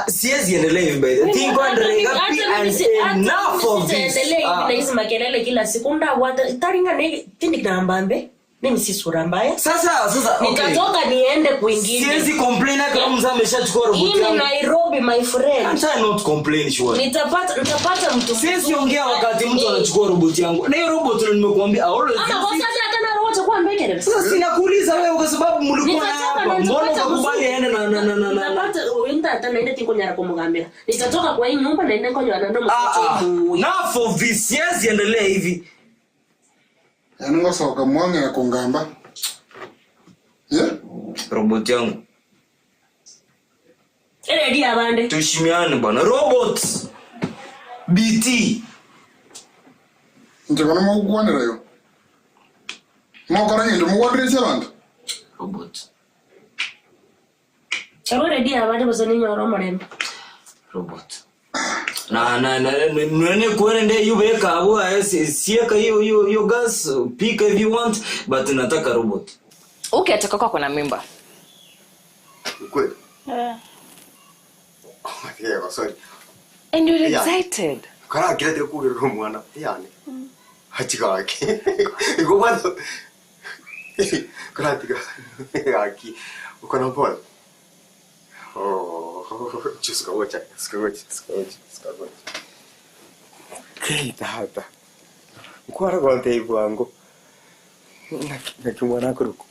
Siezi endelee by the thing kwandre ngapi and enough of this. Na hizo makelele kila siku ndawata taringa ne tindi nambambe. Mimi si sura mbaya. Sasa nitatoka niende kwingine. Siwezi complain kama mzee ameshachukua robot yangu. Ni Nairobi my friend. I'm not complain sure. Nitapata mtu. Siwezi ongea wakati mtu anachukua robot yangu. Na hiyo robot nimekuambia always. Ana kosa hata na wacha kwa mbekere. Sasa sinakuuliza wewe kwa sababu mlikuwa hapa. Mbona ukakubali aende na napata wenda hata naenda tikonyara kwa mugambira. Nitatoka kwa hii nyumba na naenda konyara ndo msacho. Na for this years endelee hivi. Yaani ngosoka mwange na kongamba. Yeah? Robot yangu. Ready abande. Tushimiane bwana. Robots. BT. Njekona mugwanira yo. Mokora ngindo mugwanira abantu. Robot. Charo ready abande bozani nyoro marembe. Robot. Na nene kuende yubeka abo sieka hiyo gas pick if you want but nataka robot. Okay, ataka kwa na mimba. Kweli? Yeah, sorry. And you're excited. Kara kila te ku ro mwana yani. Hachiga wake. Iko bado. Kara tiga. Aki. Uko na pole. Oh, just go watch. Okay, tata. Ukwara kwa te bwangu. Na kimwana kuruko.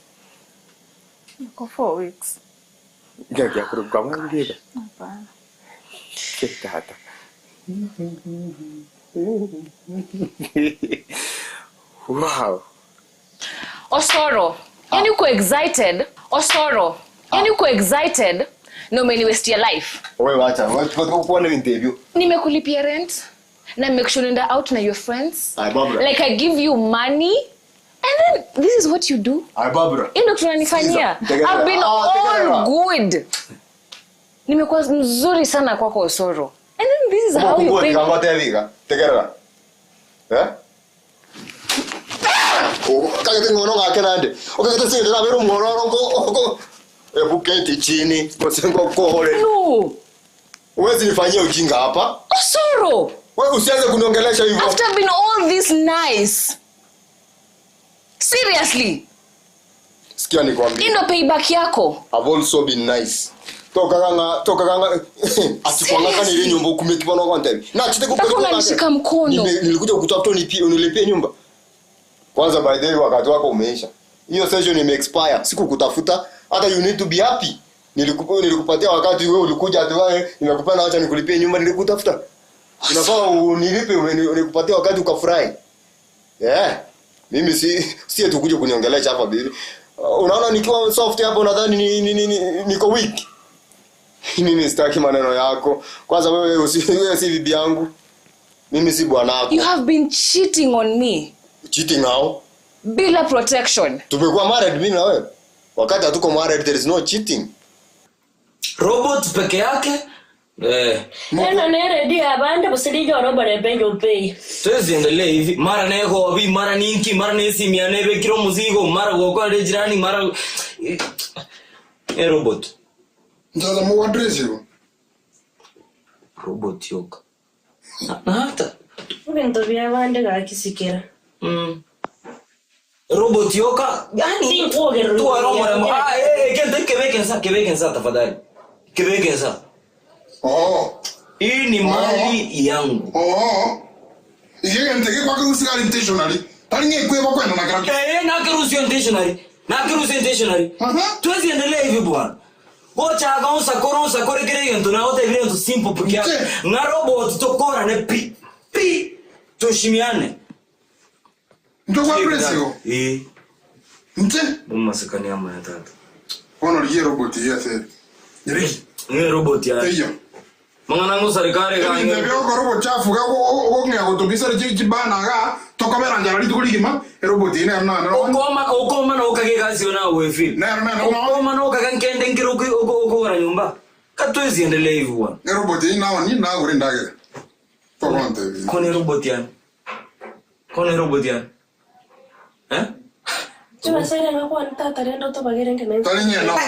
Niko 4 weeks. Gagya kuruko kama ngida. Hapana. Tata. Wow. Osoro. Yani uko excited. Osoro. Yani uko excited. No many waste your life. Wewe wacha. Wacha kuona interview. Nimekulipia rent. Na make sure you're out na your friends. Ay Barbara. Like I give you money. And then this is what you do. Ay Barbara. Ino tunanifanyia. I've been all good. Nimekuwa mzuri sana kwako Osoro. And then this is how you pay. Kama teviga. Tegera. Eh? Oh, kaya ngono ngake nande. Okakata sinde na bero ngono ngo. Ebuketi chini. Kosengo kohole. No. Uwezi nifanyia ujinga hapa. Osoro. Wewe usianze kuniongelesha hivyo. After being all this nice. Seriously. Sikia nikwambie. Ino payback yako. I've also been nice. Toka kanga atikwanga kana ile nyumba kumekiwa na kwante. Na chite kupeleka. Unashika mkono. Nilikuja kutafuta unilipie nyumba. Kwanza by the way wakati wako umeisha. Hiyo session ime expire. Sikukutafuta. Hata you need to be happy. Nilikupatia wakati wewe ulikuja ati wewe nimekupa na acha nikulipie nyumba nilikutafuta. Unafaa unilipe nilikupatia wakati ukafurahi. Yeah. Mimi si tukuje kuniongelesha hapa bibi. Unaona nikiwa soft hapo nadhani niko weak. Mimi sitaki maneno yako. Kwanza wewe si bibi yangu. Mimi si bwanako. You have been cheating on me. Cheating how? Bila protection. Tumekuwa married mimi na wewe. Wakati hatuko married there is no cheating. Robot peke yake? Nena ready abande busidi joro bare benjo pay. Tuwezi endelee hivi. Mara neko wabi, mara ninki, mara nesi mianebe kiro muzigo, mara kwa jirani, mara robot. Ndio mu address yo. Robot yoka. Na hata Ubento bya bande ga kisikira. Robot yoka yani tu aroma kebekensa tafadhali. Kebekensa. Oh. Hii ni mali yangu. Oh. Yeye ndege kwa kuruhusiwa intentionally. Talinye kweba kwenda na karabi. Na kuruhusiwa intentionally. Tuwezi endelea hivi bwana. Gocha akaonsa koronsa kore kiregen na wote vile ndo simple pekee. Na robot tokora ne pi tushimiane. Ndio kwa presio. Nje? Mumasikani ama ya tata. Ono liye robot ya sasa. Ni robot ya. Eyo. Mangana ngo serikali ga. Ndio kwa robot chafu ga ngea kutobisa chibana ga toka mera njara litukuligima robot ina na. Okoma na ukage kazi ona wewe. Na. Okoma na ukage nkende ngiro ukora nyumba. Katwezi endelee hivi bwana. Robot ina wani na gure ndage. Toronto. Kone robot ya. Chuma sasa ngakwa ntata rendo to bagere ngene. Talinye na.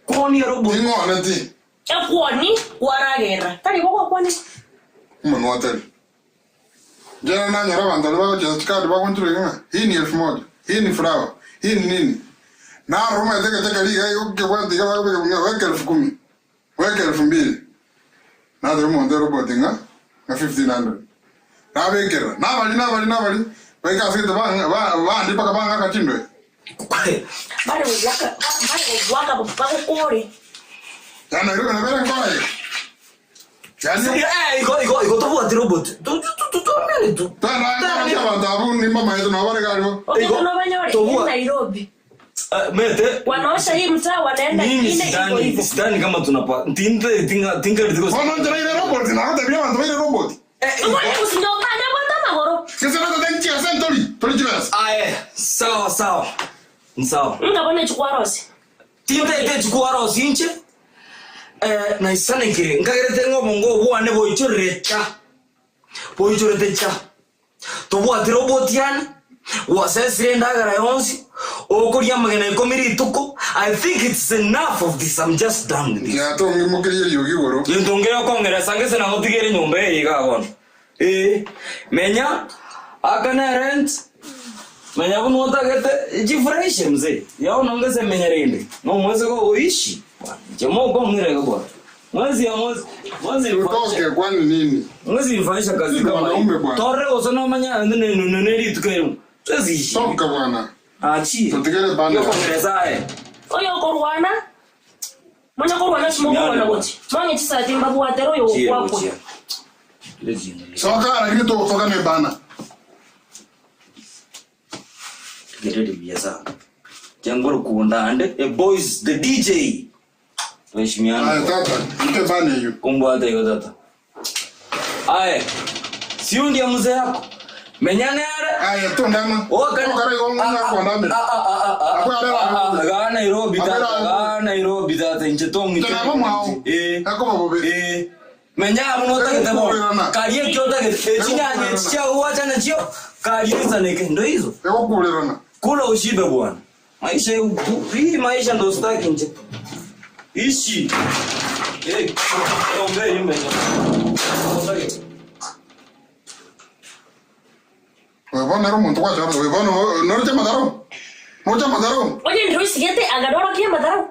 Kone robot. Ngona ti. Kwani waragera. Tani kwa kwani? Mwana hotel. Jana na nyara bandalo bako just card bako ntro ngana. Hii ni 1000. Hii ni flower. Hii ni nini? Na Roma teka liga hiyo kwa ndiga bako weka 10,000. Weka 2,000. Na ndio mwanzo robot nga na 1500. Na bekera. Na bali. Weka sita banga ndi paka banga katindwe. Bale waka bako kore. Yana iro na bere ngoe. Yani iko to what robot. Tu mele tu. Tana ya ndabu ni mama yetu na wale gari. Iko no banyo Nairobi. Mete wanaosha hii mtaa wanaenda ingine iko hivyo. Sidhani kama tunapa tinga ndiko. Wana ndio ile robot na hata bila ndio ile robot. Ngoja usinyongane kwa magoro. Kesa na tenchi ya sentoli. Tolijivas. Sawa. Sawa. Ngabone chukua rosi. Tinta ite chukua rosi nche. Na isane ke ngagere ngo mongo bwane boichorecha. Boichorecha. To bwa robot yan. Wasesire ndagara yonsi. Okoria magana ikomiri tuko. I think it's enough of this. I'm just done with this. Ya to ngimukiri yogi goro. Yendongera kongera sangese na gotigere nyombe yiga gon. Menya akana rent. Menya buno tagete jifurahishe mzee. Yao nongeze menya rende. No mweze ko uishi. Jemo ko mwire ko. Mwezi utoke kwani nini? Mwezi ifanisha kazi kama. Tore osona manya nene tukero. Twezi. Toka bwana. Achi. Tutigere bana. Yo kongerezae. Oyo korwana. Mwana korwana shimo korwana wote. Mwana chisa timba buatero yo kwapo. Soka lakini to soka ne bana. Get biasa. Jangoro kuondande a boys the DJ. Tuheshimiane. Tata, mte bana hiyo. Kumbwata hiyo tata. Si ndio mzee yako. Menyane are. To ndama. Okara gonga kwa ndame. Nairobi tata nje to mwite. Ako mabobe. Menya munota kitabo. Kariye kyota ke chinyanye chicha uacha na chio. Kariye saneke ndo hizo. Eko kulerana. Kula ushibe bwana. Maisha hii maisha ndo staki nje. Ishi. Ombe imenya. Webona ro muntu kwa jaro webona no rete madaro. Moja madaro. Oye ndio siguiente agarora kia madaro.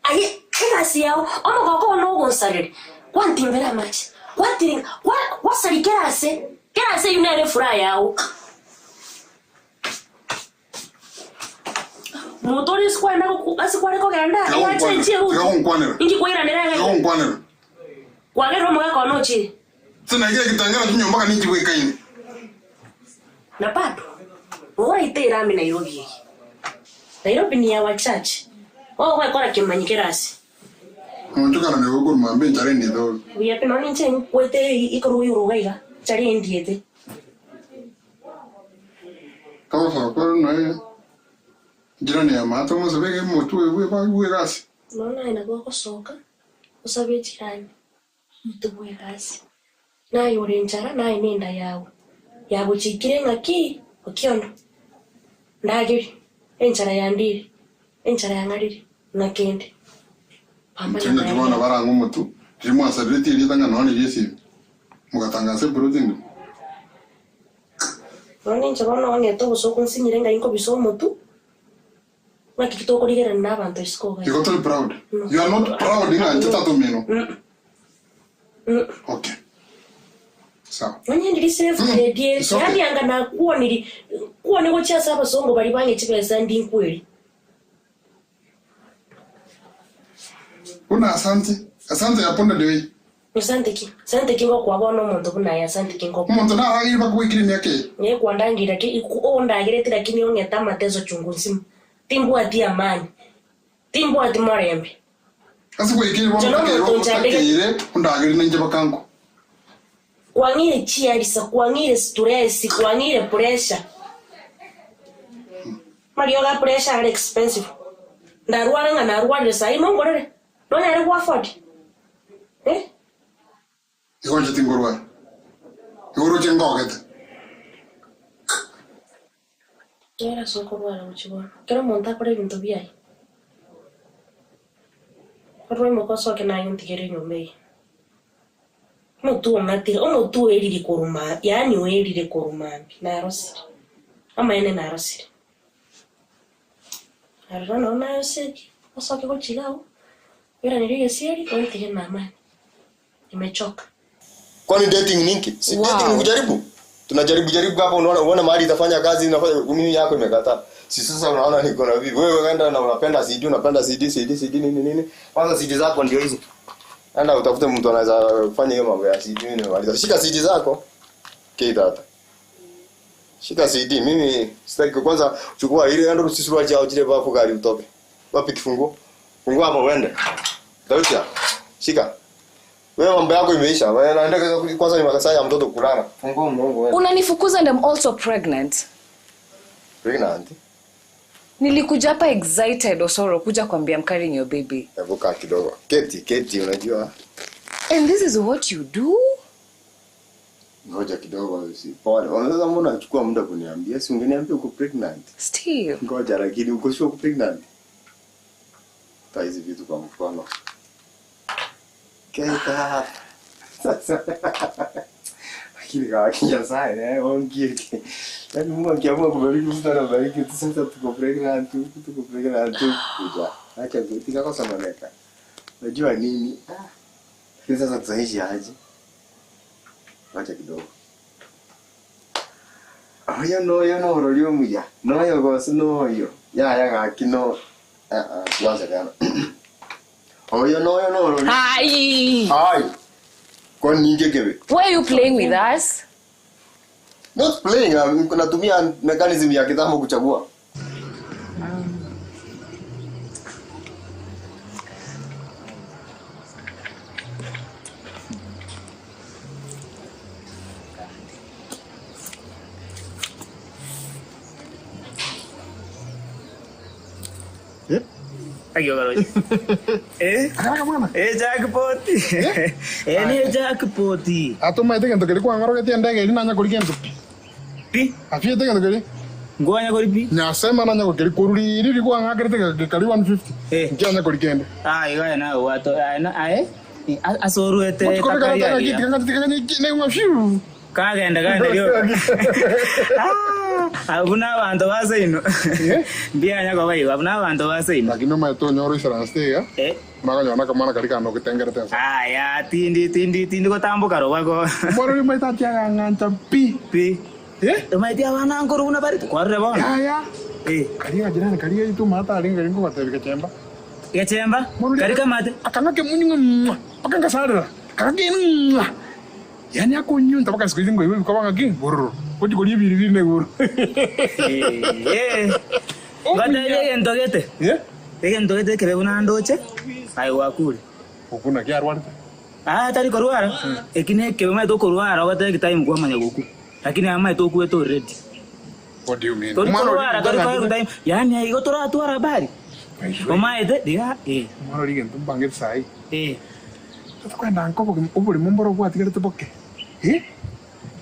Aye, kasi yao omo koko no gonsarere. Kwanti mbera machi. Kwanti wasari kerase yunere furaha yao. Motori skwenda asikwale ko ganda ya chenchi ruto. Ingi kwira nera. Yonkwanera. Kwagero mo ka nochi. Sina ile kitangana tunyomba kaniji weka ini. Na pato. Ora itera mi Nairobi. Nairobi ni ya wachache. Kwa kora kimanyikerasi. Ontoka na newo guru mambe ntare ndi do. Uya pe mami chen kwete ikoro yuro gaiga. Chari ndiete. Kawa fa kwa na jirani ya mato mo sabege motu we gasi. Naona inakuwa soka. Usabe jirani. Mtu we gasi. Na yore njara na inenda yao. Yabo chikire ngaki okiondo. Ndagiri enchara yandiri. Enchara yangariri nakende. Tena tuwana barangu mutu. Jimu asabiti ili tanga noni yesi. Mugatangase protein. Noni njabona wange to soko nsinyire nga inko biso mutu. Makikito ko ligera n'abantu isko. You got proud. You are not proud in a to meno. Okay. Sawa. Wanye ndiri save the day. Yaani anga na kuone ko chasa abasongo bali bange kibeza ndi nkweli. Una asante ya ponda dewe. Asante ki ngo kwa bona umuntu kuna asante ki ngo. Umuntu na hagi bakwikiri myake. Nye kwandangira ki ondagire tira kini ongeta matezo chunguzimu. Timbu ati amani. Timbu ati marembe. Asikwikiri bona kire ondagire nje bakanko. Kwangire chiarisa, kwangire stress, kwangire pressure. Mariola pressure are expensive. Ndarwara nga narwara sai mongorere. Don't I go afford? Iko nje tingorwa. Iko nje ngogete. Era soko rwara uchibona. Kero monta kore bintu byai. Korwe mokoso ke na yuntigere nyomei. Mutu onatire, omutu eriri koruma, yani werire korumambi na rosiri. Ama ene na rosiri. Arana na yoseki. Osoke ko chigao. Yura niliyo siri kwa na amani. Nimechoka. Kwani dating ninki? Si dating kujaribu? Tunajaribu hapa, unaona mahali itafanya kazi, inafanya mimi yako imekataa. Si sasa unaona niko na vipi? Wewe unaenda na unapenda CD nini? Kwanza CD zako ndio hizo. Enda utafute mtu anaweza kufanya hiyo mambo ya CD nini maliza. Shika CD zako. Data. Shika CD. Mimi sitaki kwanza chukua ile ndo usisuruali chao jile bafu gari utoke. Wapi kifunguo? Fungua hapo uende. Dawisha. Shika. Wewe mambo yako imeisha. Wewe naenda kwanza ni makasa ya mtoto kulala. Fungua mlango wewe. Unanifukuza and I'm also pregnant. Pregnant? Nilikuja hapa excited Osoro kuja kwambia I'm carrying your baby. Evoka kidogo. Keti unajua. And this is what you do? Ngoja kidogo si. Pole. Unaweza mbona unachukua muda kuniambia? Si ungeniambia uko pregnant. Still. Ngoja lakini uko sure uko pregnant. Taizi vitu kwa mfano. Keta. Sasa. Lakini kwa kia sana ongie. Yaani Mungu akiamua kubariki mtu anabariki. Sasa tuko pregnant kuja. Acha kutika kwa samaneka. Unajua nini? Sasa tutaishi aje? Acha kidogo. Oyo no rolio muya. No yo gosi no yo. Ya gakino. Kwanza kana. Oyo no rolio. Hi. Kwa nini kebe? Why are you playing with us? Not playing. Natumia mechanism ya kitambo kuchagua. Ayo kalau jackpot. Ini jackpot. Atau mai tekan tukeli ku angaro keti anda keli nanya koli kento. Pi? Afia tekan tukeli. Gua nanya koli pi? Nyasema nanya koli kuruli ini ku angaro keti kali 150. Ngia nanya koli kendo. Iya na wato na asoru ete takaya. Tikanya ngafiu. Kagenda yo. Abuna bantu baseino. Mbia nya kwa hiyo abuna bantu baseino. Lakini mama to nyoro isaraste ya. Maka nyona kama kalika no kitengere tensa. Tindi ko tambo karo wako. Moro ni mai tatia nganta pi. Mai dia wana ngoro una bari ko re bona. Ya. Kalika jirani kalika itu mata alinga ringo kwa tabi kechemba. Kechemba? Kalika mate. Akanga ke munyunga. Akanga sadara. Kagin. Yani ako nyunta baka siku ngo iwe kwa ngaki burro. Kodi kodi biri ne burro. Ngata ile ndogete. Ile ndogete kebe una ndoche. Ai wakuli. Ukuna kia rwanda. Tari korwara. Ekine kebe mai to korwara wakati kitai mkwa manya goku. Lakini ama to kuwe to ready. What do you mean? Korwara kari kitai. Yani ai gotora tu habari. Mama ede dia Maro ligen tumbange sai. Tukwenda nkoko uburi mumboro kwa tigere tuboke.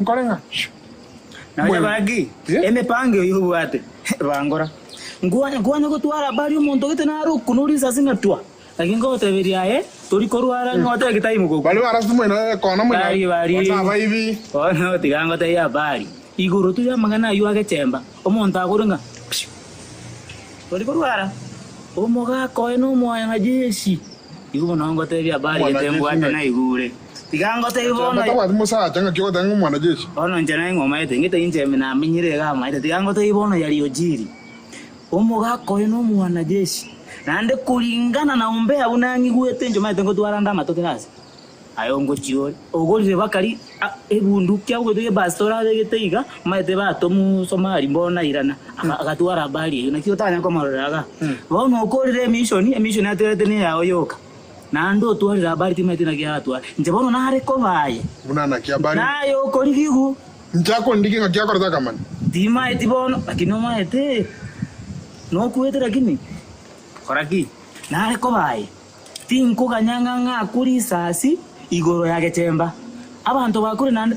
Nkorenga. Na yabagi. Pange yo bwate. Bangora. Ngwa nyoko twara bari umuntu gite na ruku nuri sasa ngatwa. Lakini ngo teberia tori korwara ngote kitai mugo. Bali warastu mwena kona mwena. Bari. Wata hivi. Ono tigango te ya bari. Iguru tu ya mangana yu agechemba. Omonta agurenga. Tori korwara. Omoga koeno moya ngajeshi. Igu nongo te ya bari yetembo ate na igure. Tigango te ibona. Tawa musa changa kyo tangu mwana jeshi. Ono njana ngoma ete ngite injeme na minyire ga ma ete tigango te ibona yali ojiri. Omoga koeno mwana jeshi. Nande kulingana na umbea unangi guete njoma ete ngo twaranda matoke nasi. Ayo ngo chiori. Ogolire bakari ebundukia gwe te bastora de geteiga ma ete ba tomu somali mbona irana. Agatwara bali na kiyo tanya kwa maroraga. Bono okolire mission aterete ne yawo yoka. Nando tuarira habari timete na kia atwa. Njabono na hareko baye. Munana kia habari. Nayo koligigu. Njako ndiki ngakia korza kamani. Tima etibono lakini no ete. No kuete lakini. Koraki. Na hareko baye. Tinko kanyanga ngakuri sasi igoro ya gechemba. Abantu bakuri na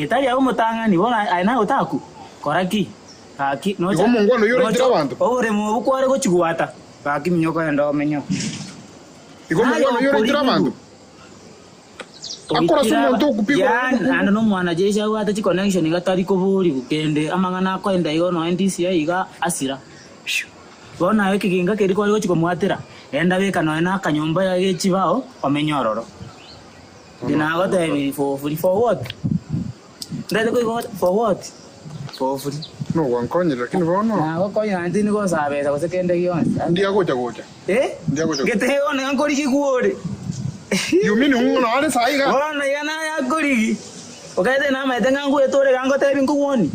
tari abo mutanga ni bona aina otaku. Koraki. Kaki no. Ngo mungono yoro tira abantu. Ore mu bukware go chiguata. Kaki minyoko endo menyo. Iko mungono yoro tira abantu. Akora sumo ndo kupigwa. Yani no mwana jeshi awu ata connection gatari ko buri kukende amangana ko enda yo no NDIZI iga asira. Bona yo kiginga keri ko go chikomwatira. Enda beka no ena kanyomba ya gechibao omenyororo. Dinago te for what? Ndale ko for what? For free. No wankonye lakini bono. Na wakonye antini ko sabeza ko sekende yon. Ndia gocha. Ndia gocha. Gete one angori kikuore. You mean uno ale saiga? Ona yana ya gori. Okaite na maite ngangu etore gango tebi nguoni.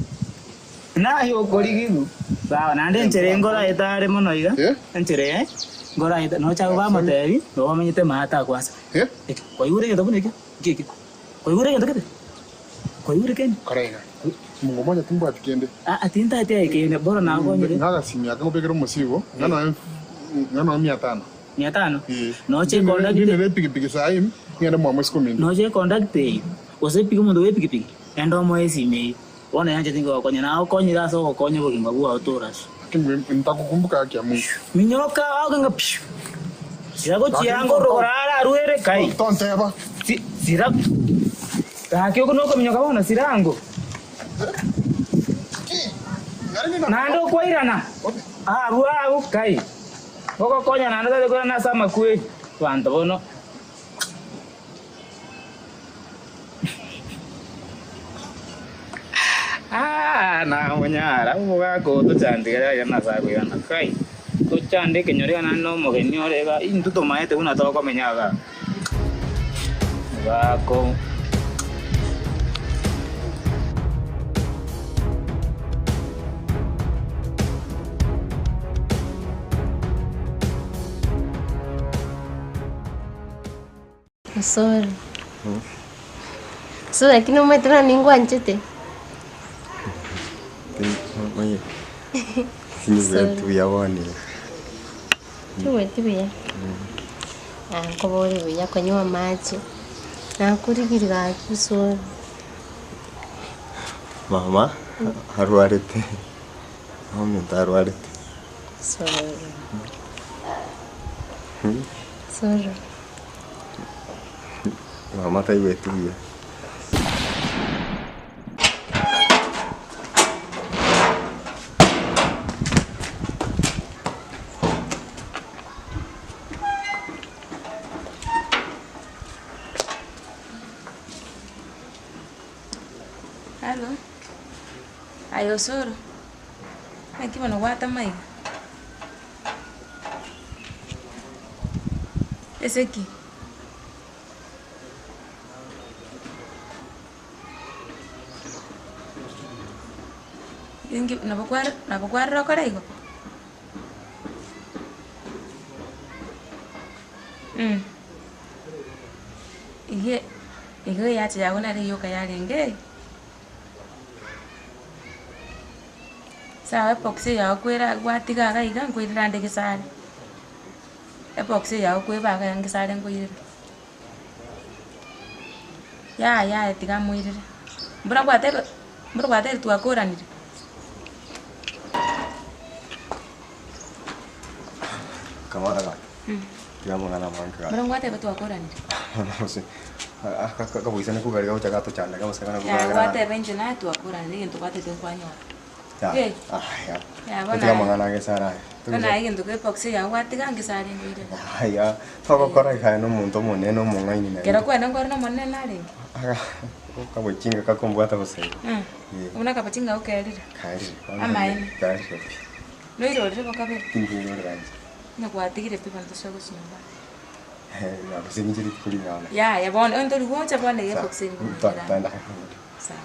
Na hiyo gori kigu. Sawa nande nchere ngora etare mono iga. Nchere ngora ita no cha ba matebi no wamenyite mahata kwanza. Kwa yure ngito buneke. Kiki. Kwa yure ngito kete. Kwa yure ken. Karega. Mungu moja tumbo atikende. Atinta ate kene bora na gonye. Ngaga simya kango pekero musigo. Ngana 500. 500. Noche conduct ni piki saim ngenda mwa mwesiko mimi. Noche conduct ose piki mundo we piki. Endo mo esime. Ona yanje tingo konye na konye raso konye bogi mabu autoras. Kimwe nitakukumbuka haki ya Mungu. Minyoka aganga pshu. Sirago chiango rorara ruere kai. Tonte hapa. Sira. Haki uko minyoka bona sirango. Nando kwairana. Abu kai. Koko konya nando tade kona na sama kwe. Kwanto bono. Na munyara uga ko to chande ya na sa kwe na kai. To chande kenyore na no mo kenyore ga intu to maete una to ko menyaga. Ga ko Sorry. So lakini umetana ningwa nchete. Mwenye. Sinize tuyawani. Tuwe. Kobore buya konywa maji. Nakurigirira kisoro. Mama harwarete. Mama tarwarete. Sorry. Sorry. Mama tai wetu ya. Halo. Ayo soro. Aki mana wata mai. Eseki. Ingi nabakwar roko rego. Ige ya cha una ri yoka ya lenge. Sawa epoxy ya kwera gwatiga ga iga kwira ndege sare. Epoxy ya kweba ga ngi sare kwira. Ya tiga mwirire. Mbura gwate tu akora ni. Kamara ga. Tiga mwana manka. Mbura gwate tu akora ni. No sé. Kabuisana ku gari ga ucha gato chanda ga masana ku Ya gwate benje na tu akora ni nto gwate tu kwanyo. Ya. Ya. Ya Tiga mwana ga sara. Kana igendo ke epoxy ya gwate ga ngi sare kwira. Ya. Toko kora ga no muntu moneno monga ini na. Kera kwa ngor no monene nare. Kabochinga kakombwata gose. Una kabochinga ukerira. Kari. Amaini. Kari. No irore bakabe. Tingi ngoranje. Na kwatigire pe bantu sho gusimba. Ya bisinjiri kuri ngana. Ya bone on tori wocha bone ye boxing. Tanda. Sawa.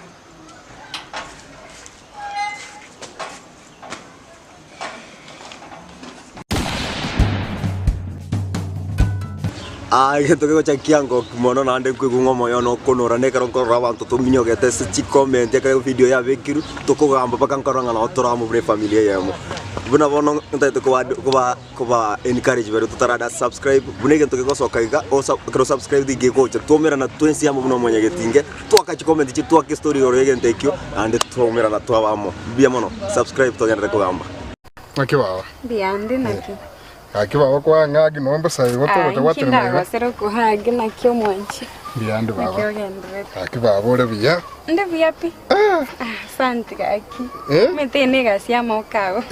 Gento ke gocha kiango mono nande kwigungo moyo no konora ne karo ko rabanto to minyo ke tese chi comment ya ka video ya bekiru to ko gamba baka nkaranga na otora mu bre familia ya mo buna bono nta to ko ba encourage beru to tarada subscribe bune gento ke goso kaiga o subscribe di ge gocha to mera na twensi ya mo buno monye getinge to aka chi comment chi to aka story oro yegente kyo ande to mera na to abamo bia mono subscribe to ngere ko gamba Akiwa biande naki Akiwa kwa ngagi nomba sai woto wote Nda wasero kuhagi na kyo mwanchi Biande baba. Nikiogende. Akibaba ore biya. Nde viapi? Asante kaki. Metene gasi ya mokao.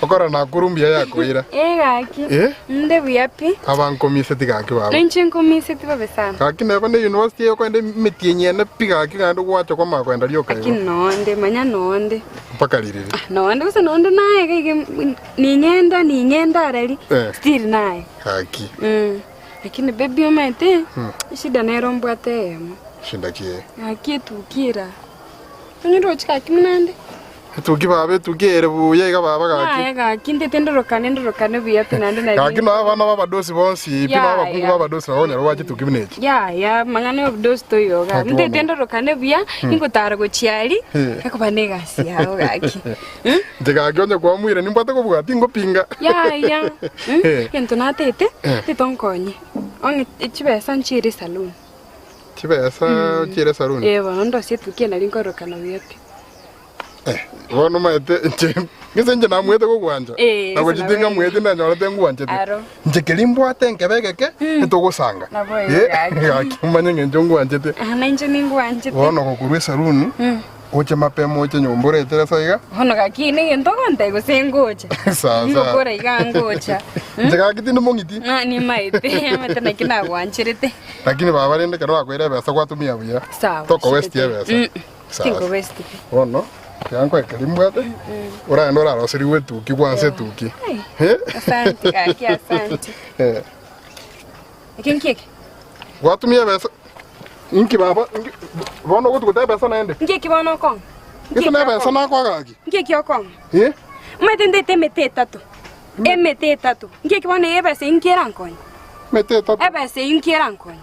Okora na kurumbia yako ira. Kaki. Nde viapi? Abankomise tigaki baba. Nenchenkomise tibabe sana. Kaki neba ne university yo kwende mitienye ne pigaki kando kwacho kwa makwenda ryo kayo. Kaki nonde manya nonde. Paka liriri. Nonde usa nonde naye kike ningenda reli. Still naye. Kaki. Lakini baby omete. Shida nero mbwate. Shinda kie. Kaki tukira. Nyiro chika kimnande. Tuki baba tukere buye ga baba kaki. Ya kaki ndorokane buya pinande na. Kaki no abana baba dosi bonsi pina bakungu baba dosi naonya rwaje tukibineki. Ya mangane of dosi to yoga. Ndorokane buya ingotara go chiali. Kakubanega si yao kaki. Ndega gyonya kwa mwire nimbate ko bwati ngopinga. Ya. Yento natete titonkonye. Onge chibesa nchiri saloon. Chibesa chire saloon. Ndo situkie na linkorokana buyapi. Wono maete ngisenje na mwete ko gwanja. Abo chitinga mwete na nyola tengu wanje. Nje kelimbo atenke begeke etogosanga. Akimanya ngenjongu wanje te. Na nje ningu wanje te. Wono ko kurwe saloon. Oche mapemo oche nyombore tera saiga. Hono kaki ne ntogonte go sengocha. Sasa. Ngokora igangocha. Nje kaki ndi mongiti. Ni maite mate na kina gwanchirete. Lakini baba rende kero akwera besa kwatumia buya. Sawa. Toko west ya besa. Tingo west. Wono. Yanko ekelimbwate. Ora ndo la rosiri wetu kikwanse tuki. Asante kaki asante. Kinkiki. Watumia besa. Inki baba. Wono gotu kutaya besa naende. Nkiki bono kon. Ngisa na besa na kwa kaki. Nkiki okon. Mate temete tatu. Emete tatu. Nkiki bono ebese inkiran kon. Mete tatu. Ebese inkiran kon.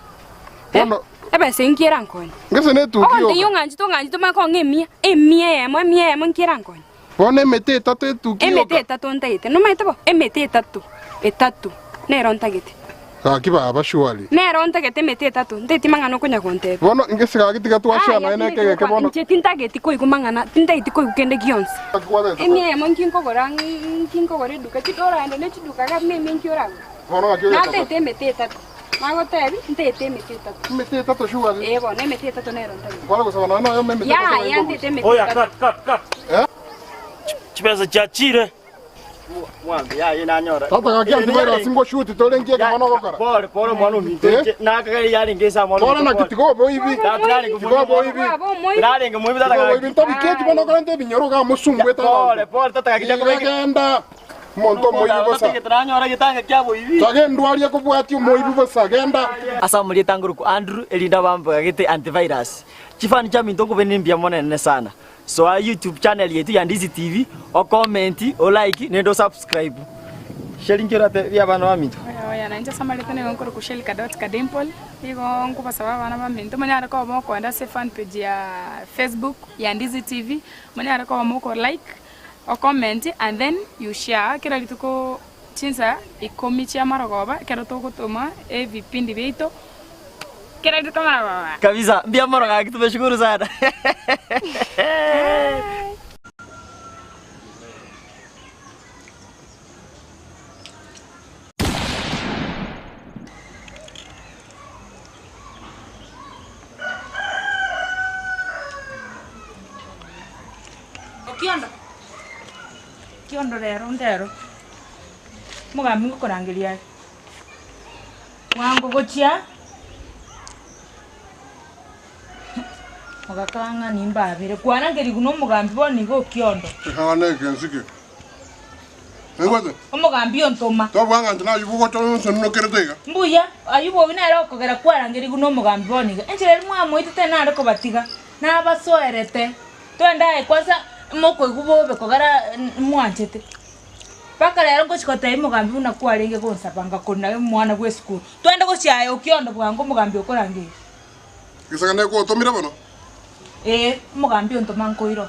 Wono ebese inkiran kon. Ngisa ne tuki. Oh, de yonganji to mako ngemia. Emia emo inkiran kon. Wono emete tatu tuki. Emete tatu ntaite. No maite bo. Emete tatu. Etatu. Nero ntagete. Kaki baba shwali. Nero ntagete emete tatu. Nteti mangano kunya konte. Wono ngisa kaki tikatwashana ene keke bono. Nche ntagete ko igumangana. Ntaite ko kende gionse. Emia emo nkinko gorang nkinko gore duka tidora ende ne tiduka ga meme nkiora. Wono akyo. Ntaite emete tatu. Mago tebi ntete emete tatu. Emete tatu shwali. Ebo ne emete tatu nero ntagete. Wala kusaba na yo emete tatu. Ya ntete emete. Oya cut. Chipesa cha chire. Mwambi ya ina nyora. Tata kaki antibera singo shoot tole ngie kama no kokara. Pole mwana mite. Na kaka yali ngesa mwana. Pole na kitiko bo hivi. Kitiko bo hivi. Rale ngemuibi tata kaka. Hivi ntobi keji bono kala ntebi nyoro ga musumbwe tata. Pole tata kaka kijako genda. Monto moyibi bosa. Tanyora gitanga kyabo hivi. Tage ndwali ko bwati moyibi bosa genda. Asa muri tanguruku Andrew elinda bamba gite antivirus. Chifani cha mintongo benimbia mwana nene sana. So our YouTube channel yetu ya NDIZI TV, o comment, o like, nendo subscribe. Sharing kirate ya bana wa minto. Oya nanje samalete ne ngonkoro ku shell ka dimple. Igo nkupa sababu bana ba minto. Manyara ko mo ko anda se fan page ya Facebook ya NDIZI TV. Manyara ko mo ko like, o comment and then you share kira lituko chinsa ikomichi amarogoba kero to kutuma vipindi vyeito. Kira lituko maragoba. Kabisa, mbia moroga tumeshukuru sana. Kiondo rero ndero. Mugambi ngukorangiria. Mwango gochia. Mugakanga nimbabire. Kwana ngeri guno mugambi boni go kiondo. Hane kensiki. Ngwate. Omugambi ontoma. To bwanga ntana yubugo to sonno keretega. Mbuya, ayubo binero kogera kwara ngeri guno mugambi boni. Enchire mwa itete naro ko batiga. Na basoerete. Twenda kwanza moko gubo bekogera mwanchete. Paka rero ngochikota imugambi una kwarenge gonsapanga kona mwana gwe school. Twenda gochiaye ukiondo bwango mugambi ukorangi. Gisagane ko tomira bono. Mugambi ontoma nkoiro.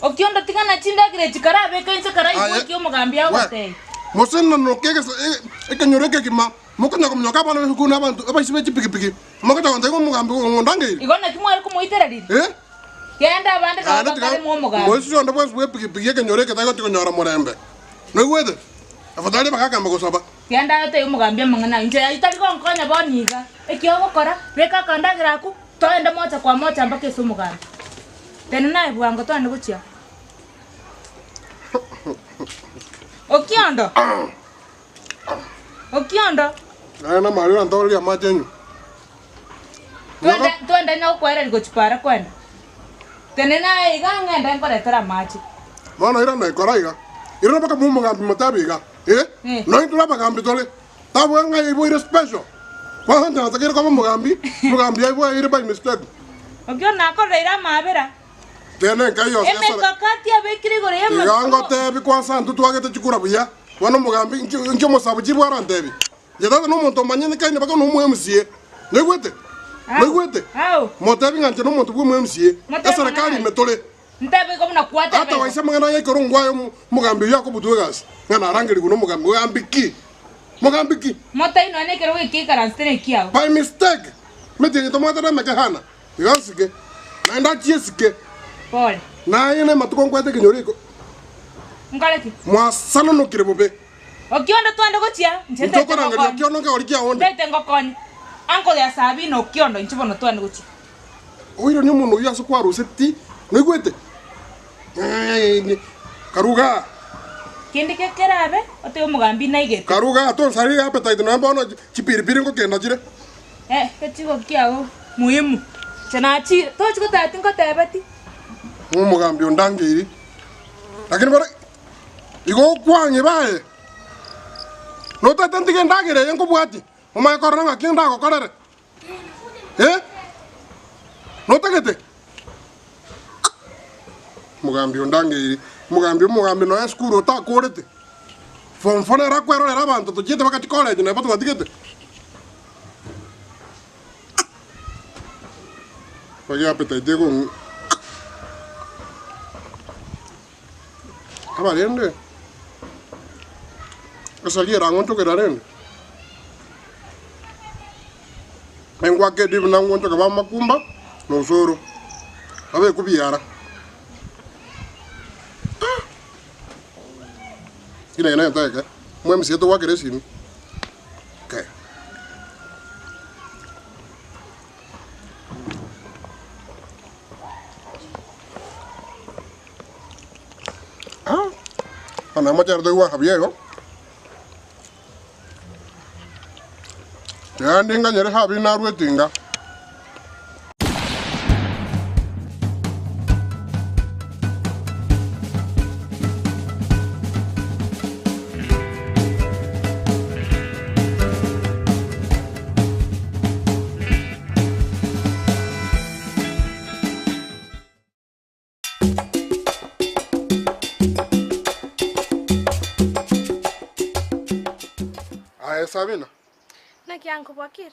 Okiondo tigana chinda gire chikara beka inse kara ikyo mugambi agote. Mosenna no kege ekanyoreke kima mukanya kumnyoka bana hukuna abantu abasibe chipikipiki. Makata kwanda ko mugambi ngondangiri. Igona kimwari kumuiterarire. Yenda abandi ka bakare mu mugambi. Mosi onda bwese bwe pikipiki ekanyoreke tago tikonyora murembe. No gwede. Afadhali bakaka mbagosoba. Tienda yote umugambia mangana nje itali konkonya boniga. Ekyo gukora reka kandagira aku toende moja kwa moja mpaka isu mugambi. Tena naye bwango twende guchia. Okiondo. Okiondo. Na mali ndo ya majenyu. Twende na ukwera gochipara kwenda. Tena naye igangenda nkoretera machi. Mana ira na koraiga. Ira baka mugambi matabiga. No intula bagambi tole. Tabu nga ibo ira special. Kwa handa atakira kama mugambi ibo ira by mistake. Ogyo nako reira mabera. Tene kayo sasa. Emekakati abekiri gore yema. Yango tebi kwa santu twagete chikura buya. Wana mugambi njo mosabu chibwara ntebi. Yadada no muntu manyene kaine baka no muemsie. Negwete. Negwete. Motebi nganje no muntu muemsie. Esa rakali metole. Ntabe ko mna kwata. Hata waisa mangana yake rongwayo mugambi yako butugas. Ngana rangeli kuno mugambi ki. Mugambi. Mota ino ane kero wiki karanstene kiao. By mistake. Mete tomata na mekahana. Yansike. Na nda chiesike. Pole. Na yene matukonkwete kinyoriko. Ngaleki. Mwasana no kirebobe. Okiondo twende gochia. Ntoko rangalia okiondo nga olikia onde. Tete ngokoni. Anko ya Sabino okiondo nchibono twende gochia. Oiro ni muno yaso kwa roseti. Negwete. Karuga. Kindi kekerabe ote umugambi naigete. Karuga to sari appetite no ambono chipiripiri ngo kenda chire. Kachiko kiao muhimu. Chanachi to chiko tati ngo tebati. Umugambi ondangiri. Lakini bara igo kwange bae. No tata ndige ndagire yengo bwati. Oma korona ngakinda ko korere. No tagete. Mugambi ondangiri. Mugambi no eskuro ta korete. Fonfone rakwero era bantu to jete bakati college na batu batigete. Pagi appetite go. Abalende. Asalia ngonto ke darende. Mengwa ke dibu na ngonto ka ba makumba no soro. Abe kubiara. Ina ina yataka. Mwemi sieto wake resimi. Okay. Ana macha ndo wa habiego. Ya ndinga nyere habi na ruetinga. Sabina. Na kianko Wakire.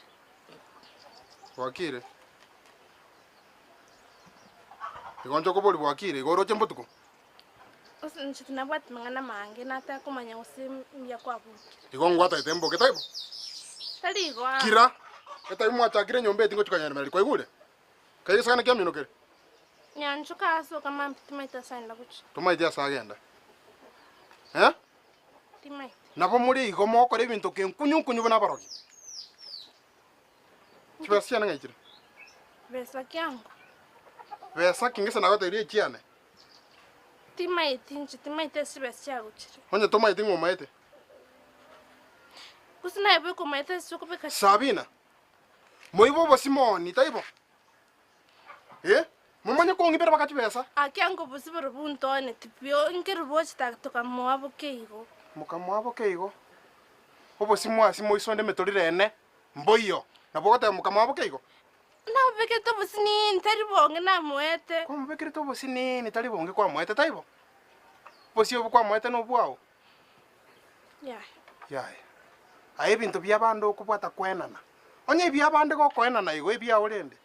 Wakire. Igonjo ko boli Wakire, goro chembo tuko. Osin chitina bwat mangana mange na ta kumanya usim ya kwa bu. Igongo ata tembo ketaibo. Tali go. Kira. Eta imu ata kire nyombe tingo chukanya mali kwa igule. Kayi sana kya mino kere. Nyanchuka aso kama mpimaita sign la kuchi. Tumaita sagenda. Timai. Nabo muri igo moko re bintu ke kunyu bana baroki. Chibasia na ngaichira. Besa kyangu. Besa kingisa na gote ri chiane. Timai tinchi timai tesi besia guchira. Honye tomai tingo maete. Kusina ebe ko maete suko be kachi. Sabina. Moibo bosimoni taibo. Mumanya ko ngibera bakati besa. Akyango busibero buntone tipio ingeru bochita toka mwabo keigo. Mukamwabo keigo. Obo simwa simo isonde metorire ene. Mboyo. Na bogote mukamwabo keigo. Na beke to busini ntaribonge na mwete. Ko mbekire to busini ntaribonge kwa mwete taibo. Bosi obo kwa mwete no bwao. Ya. Aye bintu bya bando kubwata kwenana. Onye bya bande ko kwenana igo bya orende.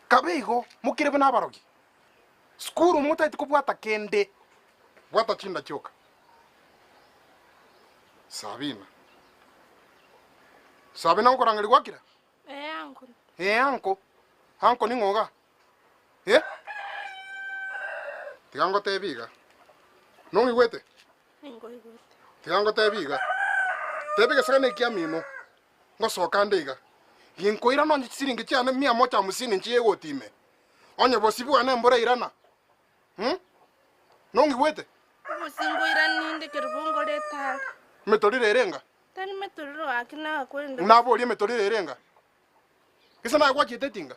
Kabeigo mukire bana barogi. Skuru muta itukubwata kende. Bwata chinda choka. Sabina. Sabina ngo rangeli gwakira? Anko. Anko. Anko ni ngoga. Tigango tebiga. Nongi wete. Ngoigwete. Tigango tebiga. Tebiga sagane kia mino. Ngosoka ndiga. Yinkoira no siringi cyane 150 nchiye gotime. Onye bosibu ane mbora irana. Nongi wete. Usingoira ninde kerubungo leta. Metorire erenga. Tani metoriro akina kwenda. Nabo oli metorire erenga. Kisa na kwa chete tinga.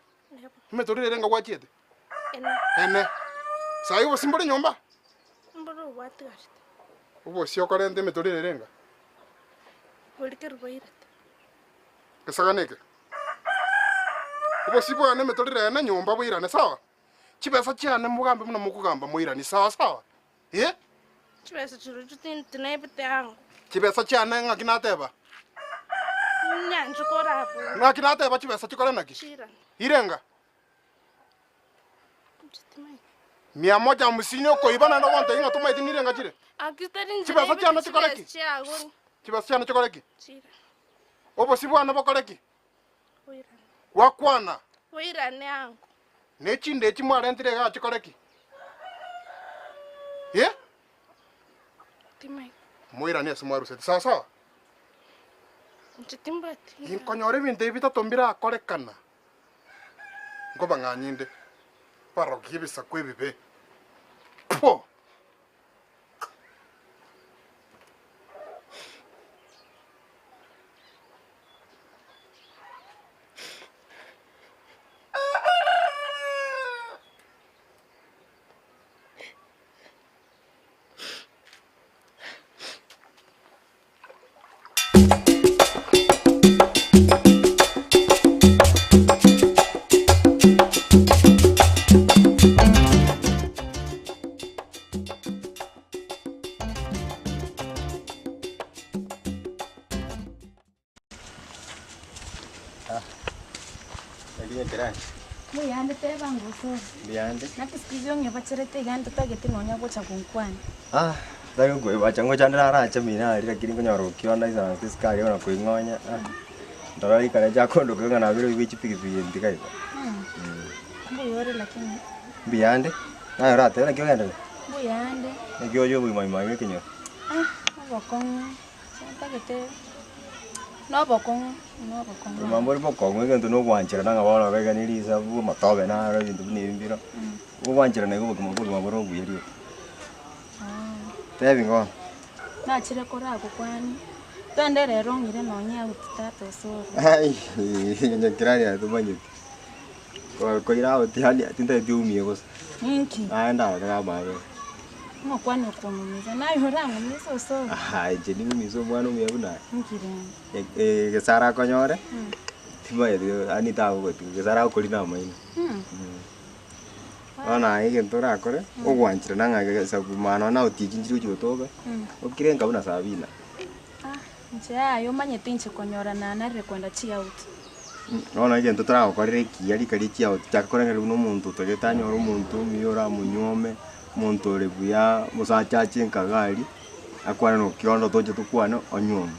Metorire erenga kwa chete. Ene. Sai ubo simbole nyomba. Mboro watu gashite. Ubo sio korente metorire erenga. Oli kerubaira. Kisaganeke. Ubo sibo ane metorire ene nyomba bo irane sawa. Chibesa cyane mugambe muno mukugamba mo irani sawa sawa. Chibesa churu tinebete yangu. Chibesa cyane ngakinateba. Nyanjo korapo. Ngakinateba chibesa chikora naki. Chira. Irenga. 150 ko ibana ndo wonte inga tuma itini irenga chire. Akitari Chibesa cyane chikora ki. Chibesa cyane chikora ki. Chira. Obo sibo ane bokora ki. Oira. Wakwana. Oira ne yangu. Nechinde chimware ntire ga chikora ki. Timai. Moira ne smaru seti sawa sawa. Nchitimbati. Inkonyore binte bitatu mbira akorekana. Ngoba nganyinde. Paro kibisa kwebibe. Po. Muyande teba nguso. Biyande. Nakisikizio ngepachere gani tutagete nonya gocha kunkwani. Dayo go bacha ngo chandra ara chamina ari lakini konyoro kiona isa tiskari ona kuingonya. Ndara ikare jakondo kanga biro ibichi pikipiki ndikai. Mbuyore lakini. Biyande. Na rate na kyogenda. Mbuyande. Ngyo yo bui mai kinyo. Bokong. Tutagete. No bokong. Mambo bokong ngento no wanchira nanga bana bega nirisa bu matobe na ro bintu ni mbiro. Bu wanchira na go maboro buyeri. Tebi ngo. Na chire kora kwani. Tande rero ngire nonya utitato so. Ai, nyakirani atumanyi. Ko ira otihali atinda diumie gos. Nki. Aenda ga bawe. Ngo kwani kumumiza na yora mumizo so. Ai, jeni mumizo mwana umyabuna. Nkire. Gesara konyore. Timaye anita go gesara ko lina maina. Ona ige ntora akore ogwanchira nanga sabu mana na utijinjiro jotoga. Okirenga buna sabina. Ncha yo manyete inche konyora na kwenda chia out. Ona ige ntora akore kiyali kali chia out. Takore ngalo muntu togetanya oro muntu miyora munyome muntu rebuya musacha chinkagari akwana no kiondo toje tukwana onyoma.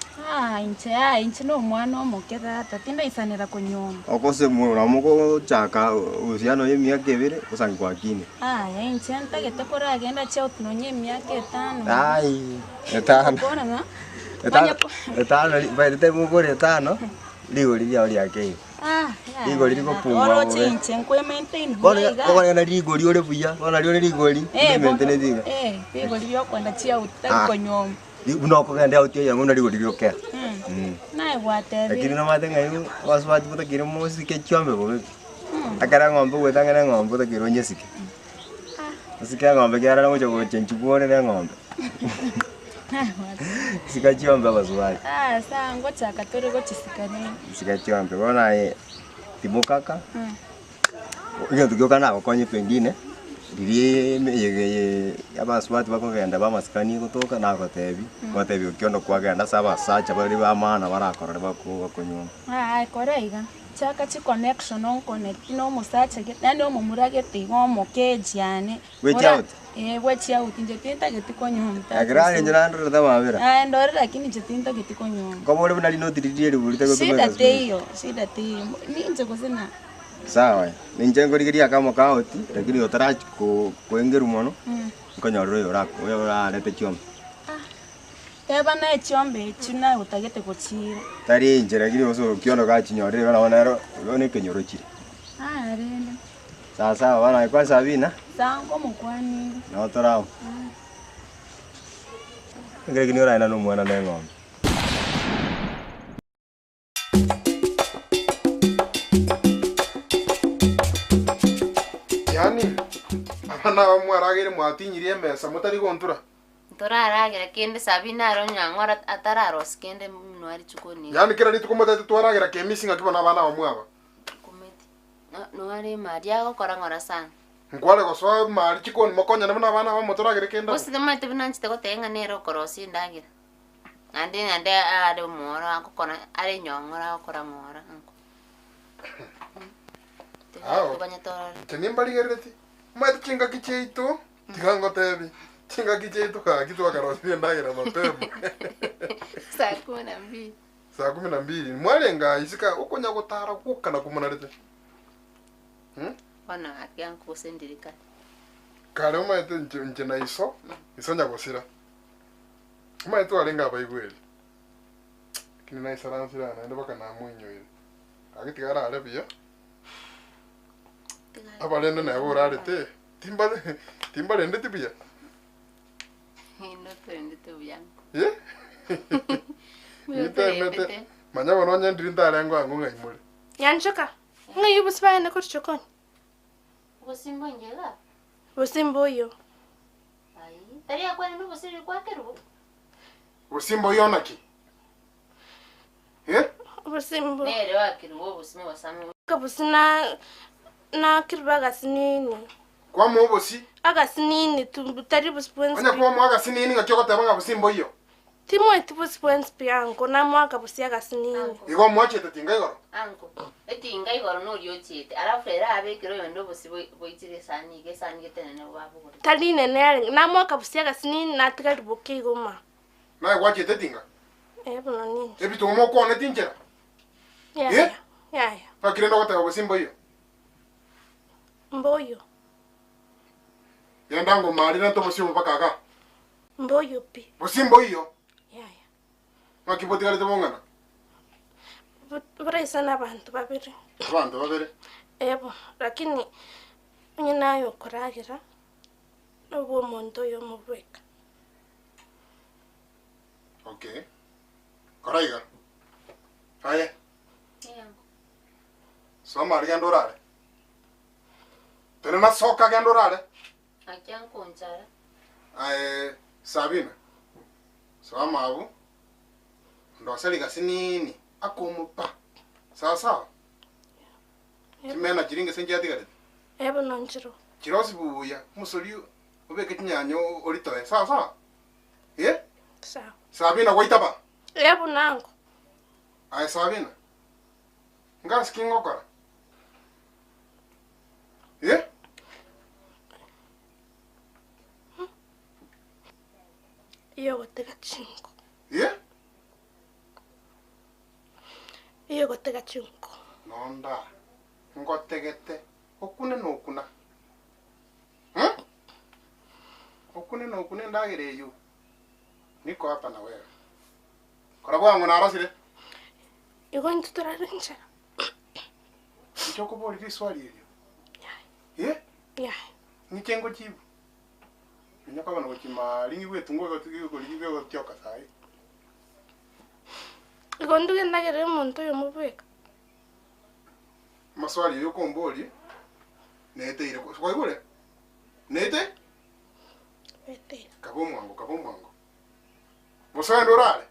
Inche no mwana omokera tatinda isanira konyoma. Okose mura moko chaka usiano ye miaka ebere usangi kwa kine. Inche ntagete kora agenda chia out nonye miaka 5. Ai, 5. Kona nga? Etano, vai te mugore etano. Ligo liya oli yake. Ligo liko pumwa. Oro chinche nkwe maintain. Kona na ligo liole buya. Kona liole ligo li. Maintain diga. Ligo liyo kwenda chia out konyoma. Uno ko ganda out ya ngona ligo liyoke. Na watere. Lakini na mate ngai waswati puta kire musike chombe bo. Akara ngombe wetangana ngombe ta kiro nyesike. Sika ngombe kara na mocho ko chenchi kuone na ngombe. Sika chombe baswati. Saa ngocha katore gochi sikane. Sika chombe bona timukaka. Iyo tukioka nako konye pengine. Ndiye abaswati bakogenda bamasikani kutoka nako tebi. Watebi ukiondo kwagenda saba sacha bali bamana barakora bakonyuma. Koreiga. Chaka chi connection on connect no musacha get nani omumurage tigo mokeji yani. Which out? Which out nje tinta getiko nyoma. Agrani njana ndo mavira. Ndore lakini nje tinta getiko nyoma. Komo le nali no tiririre bulita ko tumeka. Shida teyo. Ninje kusina. Sawa. Ninje ngorigiria kama kaoti lakini otarachi ko engeru mono. konyorore yorak oyo orarete chiombe. Teba na chiombe chuna utagete kuchira. Tari injera kiri oso kiono ka chinyorore bana wanero one kenyoro chiri. Ah, rende. Sasa bana kwa Sabina. Sango mukwani. No torao. Ngere kini ora ina no mwana na ngombe. Yani abana bamwaragire mwatinyirie mesa mutari gontura. Turaragira kende Sabina aronyangora atararos kende mwari chukoni. Yani kira ritu kumota twaragira ke missing akibona abana bamwaba. No ari Maria gukora ngora sana. Ngwale goswa mari chikoni mokonya na abana bamuturagire kenda. Uside mate binanchite gotenga nero korosi ndagira. Ande are mora akukona are nyongora akora mora. Aho. Tenimba ligereti. Mate chinga kicheito. Tigango tebi. Chinga kicheito ka kitu akarosi ndagira mapema. Saa 12. Saa 12. Mwalenga isika ukonya gutara kukana kumunarete. Bana akian kusendirika. Kale umaete nje na iso nyagosira. Umaete walenga abaigweli. Kini na isaransira na ndo baka na munyo ile. Agitigara ale bia. Abalende na borarete. Timbale ndete bia. Ino tende tu bia. Ye? Mete. Manya bononya ndirinda alengo angu ngaimule. Yanchoka. Ngayo busbaya na kurchokon. Busimbo njela. Busimbo yo. Ai, taria kwa nini busiri kwake rubo? Busimbo yonaki. Busimbo. Nere wakirubo busimbo basamu. Kabusina na kirbaga sinini. Kwa mu bosi? Aga sinini tari buspoens. Anya kwa mu aga sinini ngakyo tabanga busimbo yo. Timo etibuspoens piango na mwaka busiaga sinini. Igo mwache tetinga igoro. Anko. Etinga igoro no ryochete. Alafu era abekiro yondo busibo boitire sani getene wabo. Tali nene na mwaka busiaga sinini na tiga riboke igoma. Na wache tetinga. Bano nini. Ebitu mo ko ne tinjera. Ya. Akirenda gotega busimbo yo. Mboyo. Yandango mali na to busimbo bakaka. Mboyo pi. Busimbo yo. Ya. Makipotigale to bongana. Bora sana abantu babiri. Abantu babiri. Lakini nayo kuragira. Obo muntu yo mubweka. Okay. Koraiga. Aye. Soma rigandorare. Tena soka gandorare. Akian konchara. Sabina. Soma abu. Ndo saliga sinini akumupa. Sawa. Kimena kiringa senja digare. Nonjiro. Kirosi buya musoliyo ubeke kinyanyo oritoe. Sawa. Sawa. Sabina waitaba. Nango. Sabina. Ngas kingokora. Iyo gotega chinko. Nonda. Ngotegete. Okune nokuna. Okune ndagire yu. Niko hapa na wewe. Kora bwangu na arasire. Igo ntutararinja. Ichoko boli riswali iyo. Nichengo chibu. Nyaka bana gochima lingi wetu ngo gotigo ligibe gotyoka sai. Igo nduge ndagire muntu yo mubweka. Maswali yo komboli. Nete ire kwa ibule. Nete? Nete. Kabomwango. Bosanga ndorale.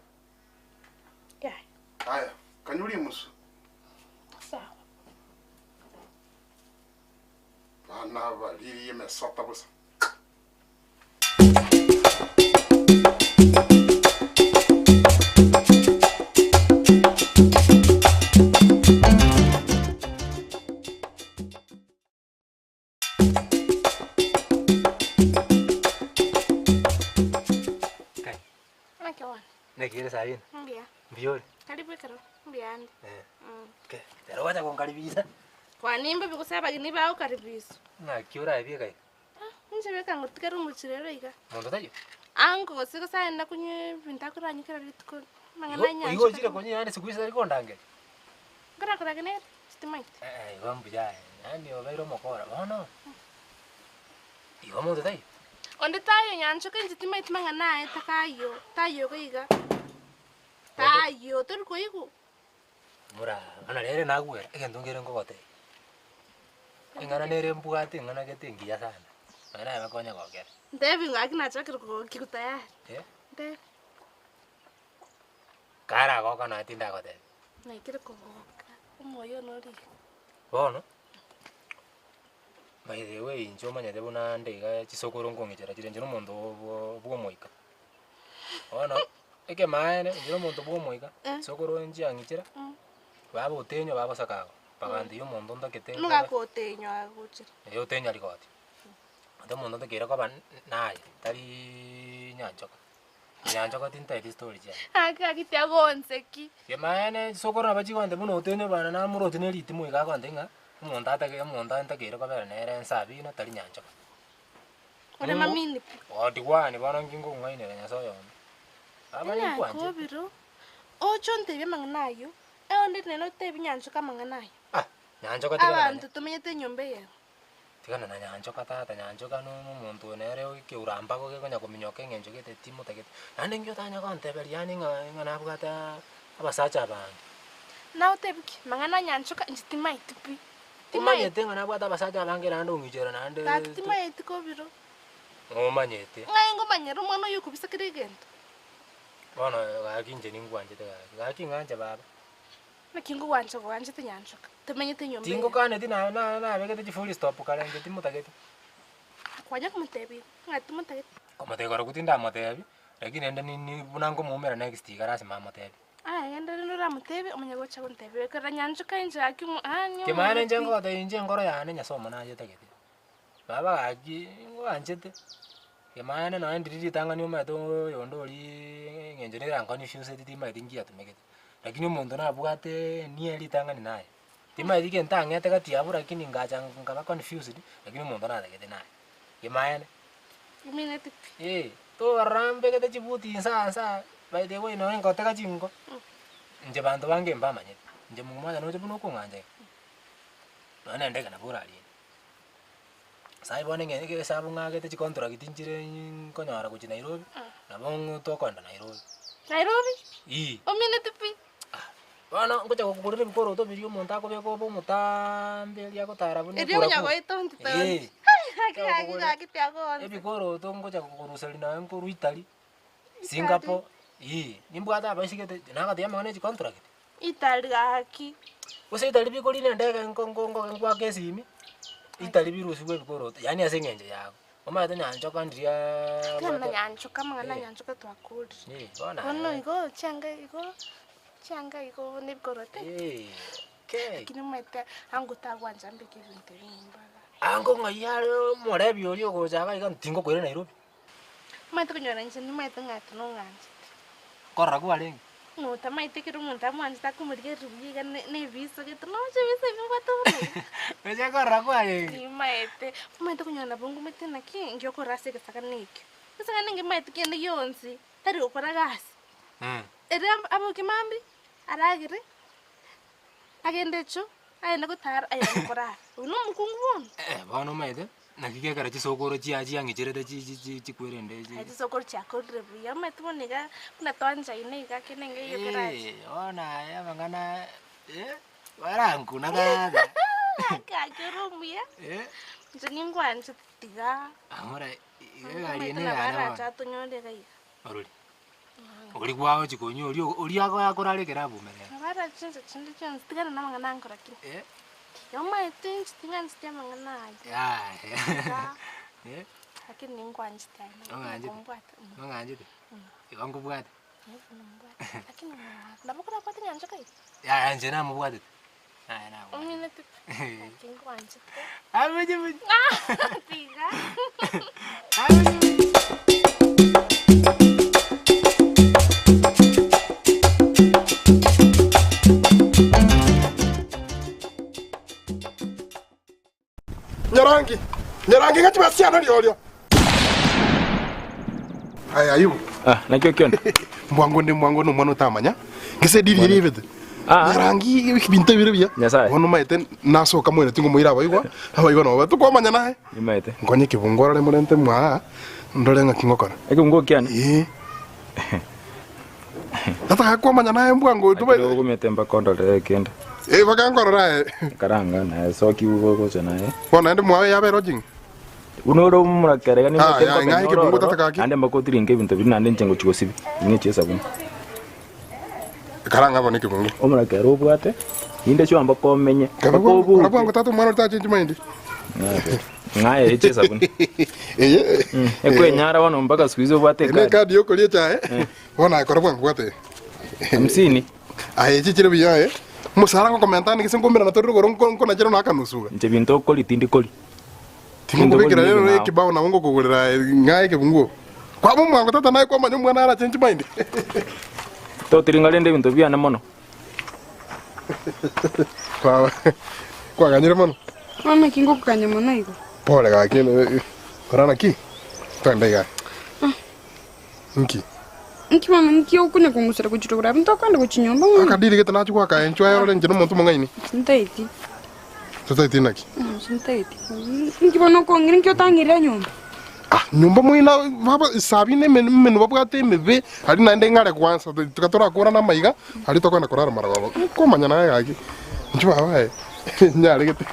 Aya, kanyuli musu. Sawa. Bana valiri yemesota busa. Nekire Sabina. Mbia. Mbiori. Karibu karo. Mbiani. Okay. Pero wacha kukaribisha. Kwa nimba bikusaba gini ba ukaribisu. Na kiura hivi kai. Inje beka ngotikera umuchirero iga. Mondo tayo. Ango siko saenda kunye vintakuranyikira ritko. Mangananya. Igo chira konye yani siku hizi alikuwa ndange. Gara kora gene stimait. Igo mbuja. Yani obairo mokora. Bono. Igo mondo tayo. Onde tayo nyancho kenje timait manganae takayo. Tayo ko iga. Tayo turko igu. Mura, ana rere nagwera. Ekendongere ngogote. Ingana nere mbugati ngana getingia sana. Mana bakonya gogera. Ndevi ngaki nachakira ko kikutaya. Ndevi. Kara goka na tinda gote. Na ikire ko goka. Umoyo nori. Bono. By the way, njoma nyade bona ndega chisokoro ngongejera chire njiro mondo bwo moika. Bono. Eke maene njiro mondo bwo moika. Sokoro nji angichira. Baba utenyo baba sakago. Pagandi yo mondo ndakete. Nuga ko utenyo aguchira. Yo tenyo alikoti. Ndo mondo ndakira ko ban naye tari nyanchoka. Nyanchoka tinta edi story je. Aka kitia gonseki. Ye maene sokoro abachi wande muno utenyo bana na muro tineli timu iga kwande nga. Mondo atake mondo ndakira ko bana nere nsabi na tari nyanchoka. Ore mamini. Odi wani bana ngingo ngaine nya soyo. Abani kwanje. Ko biro. Ochonte be mangnayo. Onde neno tebi nyanchoka manganayo. Nyanchoka tigana. Abantu tumenyete nyombe ye. Tigana na nyanchoka tata nyanchoka no muntu nere ke uramba ko ke konya kominyoke ngenjo kete timo tagete. Nande ngyo tanya konte beli yani ngana bugata abasacha bangi. Na utebiki mangana nyanchoka njitimai tipi. Timanyete ngana bugata abasacha bangi nando ngijera nande. Timai tiko biro. Ngomanyete. Ngayengo manyero mwana yukubisa kirigento. Bono gakinje ningwanje tega. Gakinganje baba. Nakingo wanje wanje tinyanchoka. Tumenyete nyombe. Tingo kane tina na begete full stop kale ngeti mutagete. Kwanya kumutebi. Ngati mutagete. Komate gora kutinda matebi. Lakini enda ni bunango mumera next garasi mama tebi. Enda nura mutebi omanya gocha kuntebi. Kara nyanchoka inje akimu anyo. Kemane njengo ta inje ngoro yane nyasoma na je tagete. Baba agi ngwanjete. Kemane no ndiri tanga ni umeto yondori ngenjenera ngani fuse titima idingia tumegete. Lakini umuntu nabugate nieli tanga ni naye. Tima idike ntangete kati abura kini ngacha ngaba confused lakini umuntu natagete naye. Kemane. Imine tipi. To rambe kete chibuti sa by the way no ngoteka chingo. Nje bantu bange mbamanye. Nje mumanya no chibuno kunganje. Nane ndeka na bura ali. Sai bone ngeke sabu ngagete chi contract injire konyara kuchi Nairobi. Nabongo to konda Nairobi. Nairobi? Omine tipi. Bana ngoja kukurire bikoro to biriyo monta ko beko bo mutambe ya ko tarabu ni kura. Edio nyago itonti to. Haki tiago. Bikoro to ngoja kukuruseli na nkuru Italy. Singapore. Nimbwata abaishikete naka tiama ngane chi contract. Italy haki. Ose Italy bikori ne ndeka nkongo ngwa kesimi. Italy birusi we bikoro. Yani asengenje yako. Mama ta nyanchoka ndiya. Kana nyanchoka mangana nyanchoka to akuri. Bona. Ono igo changa iko nibikorote. Lakini mwete angu tagwanja mbike vinte vimbaga. Ango ngayaro morebi oli ogojaga iga ntingo kwere Nairobi. Mwete kunyora nje ni mwete ngati no nganje. Korra ku alengi. No tamaite kiru munta mwanje takumurige rubiga ne visa gitu no je visa vimbato. Weje korra ku alengi. Ni mwete kunyora bongo mwete naki ngyo korase kesaka niki. Kesaka ninge mwete kende yonsi tari okora gasi. Ere abo kimambi aragire agendecho ayenda gutara ayenda kora uno mukungu bono bono maide nakike kara chisokoro chiaji angicherete chikwerende chi chisokoro chakodre buya metuboniga kuna twanja iniga kinenge yo keraji ona ya mangana warangu nagaga kajorumuya njengingwanje tiga amora igali ne ara chatunyonde gai oruli Uri kwao chikonyo uri yako yakorale kerabu mere. Abara chinze chinde chonse tigana namangana nkora kile. Yoma etinchi tingana sitema ngana. Lakini ngwanje tena. Nganje te. Ikangu bwate. Lakini ndabukura pati nyanja kai. Nje na mubwate. Na. Umine te. Ngwanje te. Abeje. Tiga. Nyarangi ngachibasiana lyo Ayu. Nakio kiona. Mwango no mwana tamanya. Ngise diri rivete. Rangi bintu bire bia. Nyasaye. Wono maite naso kamwe tingo muira baigwa. Abaigwa no batu kwa manya nae. Imaite. Ngonye kibungora le murente mwa. Ndole ngakingokora. Bungo kiana. Tata kwa manya nae mbwango tu. Ndio kumetemba kondo le kenda. Bakangora nae. Karanga nae soki ugo ko nae. Wona ende mwa ya bero jing. Unoro murakere ni matemba. Ngai ke bungo tata kaki. Ande makotiri nge bintu bina ande ncengo chigosibi. Ni chesa bunu. Karanga bone ke bungo. Omurakere obwate. Inde cyo amba komenye. Bakobu. Rabwango tata mwana tachi nchimindi. Ngaye chesa bunu. Ekwe nyara wano mpaka sikuizo bwate kadi. Kadi yoko lieta Wona akora bwango bwate. 50. Chichire biya Musara ko komentani kisengomera na torro ko na jero na kanusuga. Nche binto koli tindi koli. Tingo bekira lero kibao na ngo kugurira ngaye ke bungo. Kwa mu mwango tata naye kwa manyo mwana ara change mind. To tiringalende binto bya na mono. Kwa ganyire mono. Mama kingo kukanya mono iko. Pole ga kile. Korana ki. Twende ga. Nki mama nki okunya kungusira kuchitokura mtokanda kuchinyomba. Akadiri gete nachi kwa ka enchwa yoro njeno muntu mungaini. Sintaiti. Sintaiti naki. Sintaiti. Nki bono ko ngiri nkyo tangire nyomba. Nyumba mwina baba sabine menu babwate mebe ari nande ngare kwanza tukatora kura na maiga ari tokana kurara mara baba ko manya naye gaki njwa wae nyare gete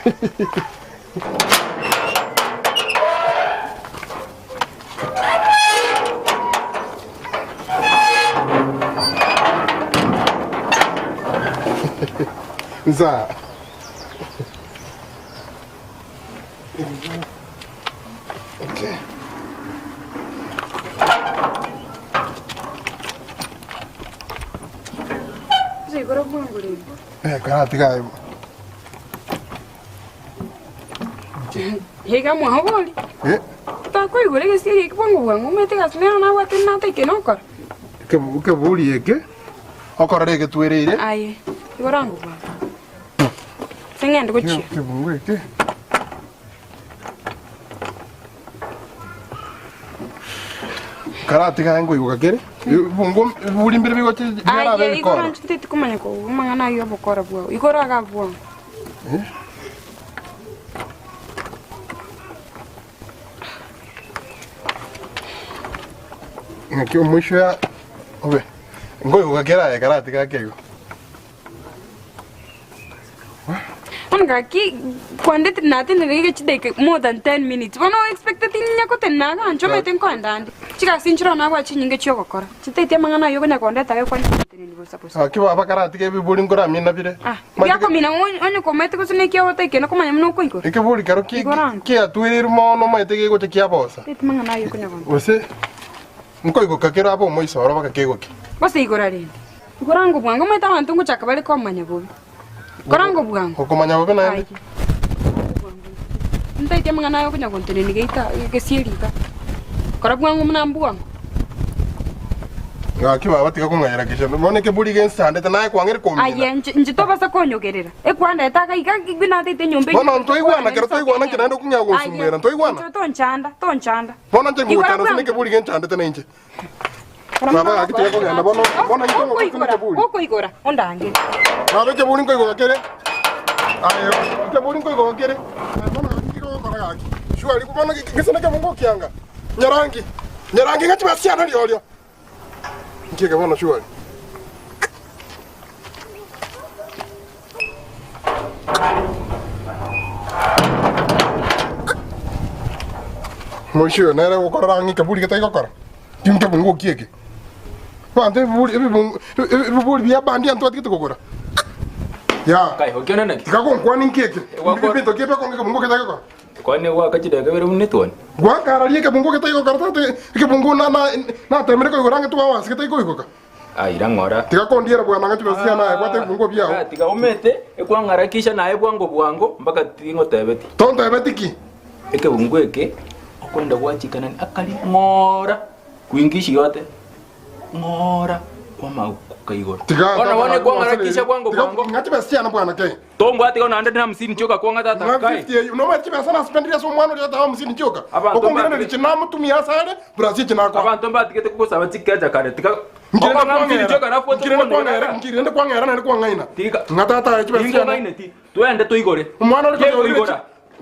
za okay. Seguro buanguri. Karate kai. Hega muhawali. Ta koi gure ke siri ke buangu mete gas me na wa tin na te ke no kor. Ke buli ke? Okora ke tuere. Ai. Gorangu ba. Sengende ko chi. Ke bungu ke. Karate kai ngo igukakere. Bungu buli mbere bigo che yara be ko. Ai, igora ntite kumanya ko mangana yo bokora bwa. Igora ga bwa. Ngakio mwisho ya obe. Ngo igukakera karate kakego. Onga ki kwande tinati nirige chideke more than 10 minutes. Wano expected tinya ko tenaga ancho meten ko andande. Chika sinchiro na kwa chinyinge choko kora. Chitete mangana yo konya konde tawe kwa tinini go suppose. Kiba bakarati ke bibuli ngora mina bire. Ya ko mina onyo komete ko sune kia wote ke no komanya mno ko iko. Ike buli karo ki atuire mo no maite ke go te kia bosa. Tete mangana yo konya konde. Ose nko iko kakera abo mo isoro bakakego ki. Bose igora ri. Gorango bwango meta bantu ngo chakabale ko manya bobi. Gorango bwango. Ukomanya bobe na ndi. Ntaite mangana yo konya konde ni geita ke sielika. Kora bwango mna bwango. Kiba batika kungayira kisha. Mone ke buli gensa ndete naye kwangere komina. Aye nje to basa konyogerera. Ekwanda etaka ikaki bina tete nyombe. Bona ntoigwana kero toigwana kinando kunyago sumera ntoigwana. Tonchanda. Bona nje ngutana sine ke buli gensa ndete nje. Baba akitwa ko nganda bona ngitongo kutunika buli. Koko igora ondange. Baba ke buli ngoigo gakere. Ayo ke buli ngoigo gakere. Bona akitwa ko kora gaki. Shua ali kubona kisana ke mungo kianga. Nyarangi ngati basiana liolio. Nkiga bona shua. Monsieur, nere ko rangi ke buli ke tai ko kora. Timke bungo kieke. Pante buli bia bandi anto atike kokora. Ya. Kai hokiona naki. Tika ko kwani kieke. Bibi to kepe ko ke bungo ke tai ko. Kwani wa kachida ke bere munetoni. Gwa kara lie ke bungo ke tai ko karta ke bungo na temere ko rangi to awas ke tai ko ko. Ai rangora. Tika ko ndiera bwana ngati basia naye kwa tai bungo bia. Tika umete ekwangarakisha naye bwango mpaka tingo tebeti. Tonto ebetiki. Eke bungo eke okwenda gwachikana akali ngora kuingishi yote ngora kwama kukaigora Tiga. ona wone kwanga kisha kwangu kwangu ngati basiana bwana ke. Tombo ati ona 150 choka kwanga tata kai. 50 no mati basa na spendia so mwana uri tata 50 choka. Okongera ni chinamu tumia sare Brazil chinako. Abantu mbati kete kukosa batikaja kare tika. Ngirende kwangera nari kwangaina. Ngatata chibasiana. Tuende tuigore. Mwana uri kuigora.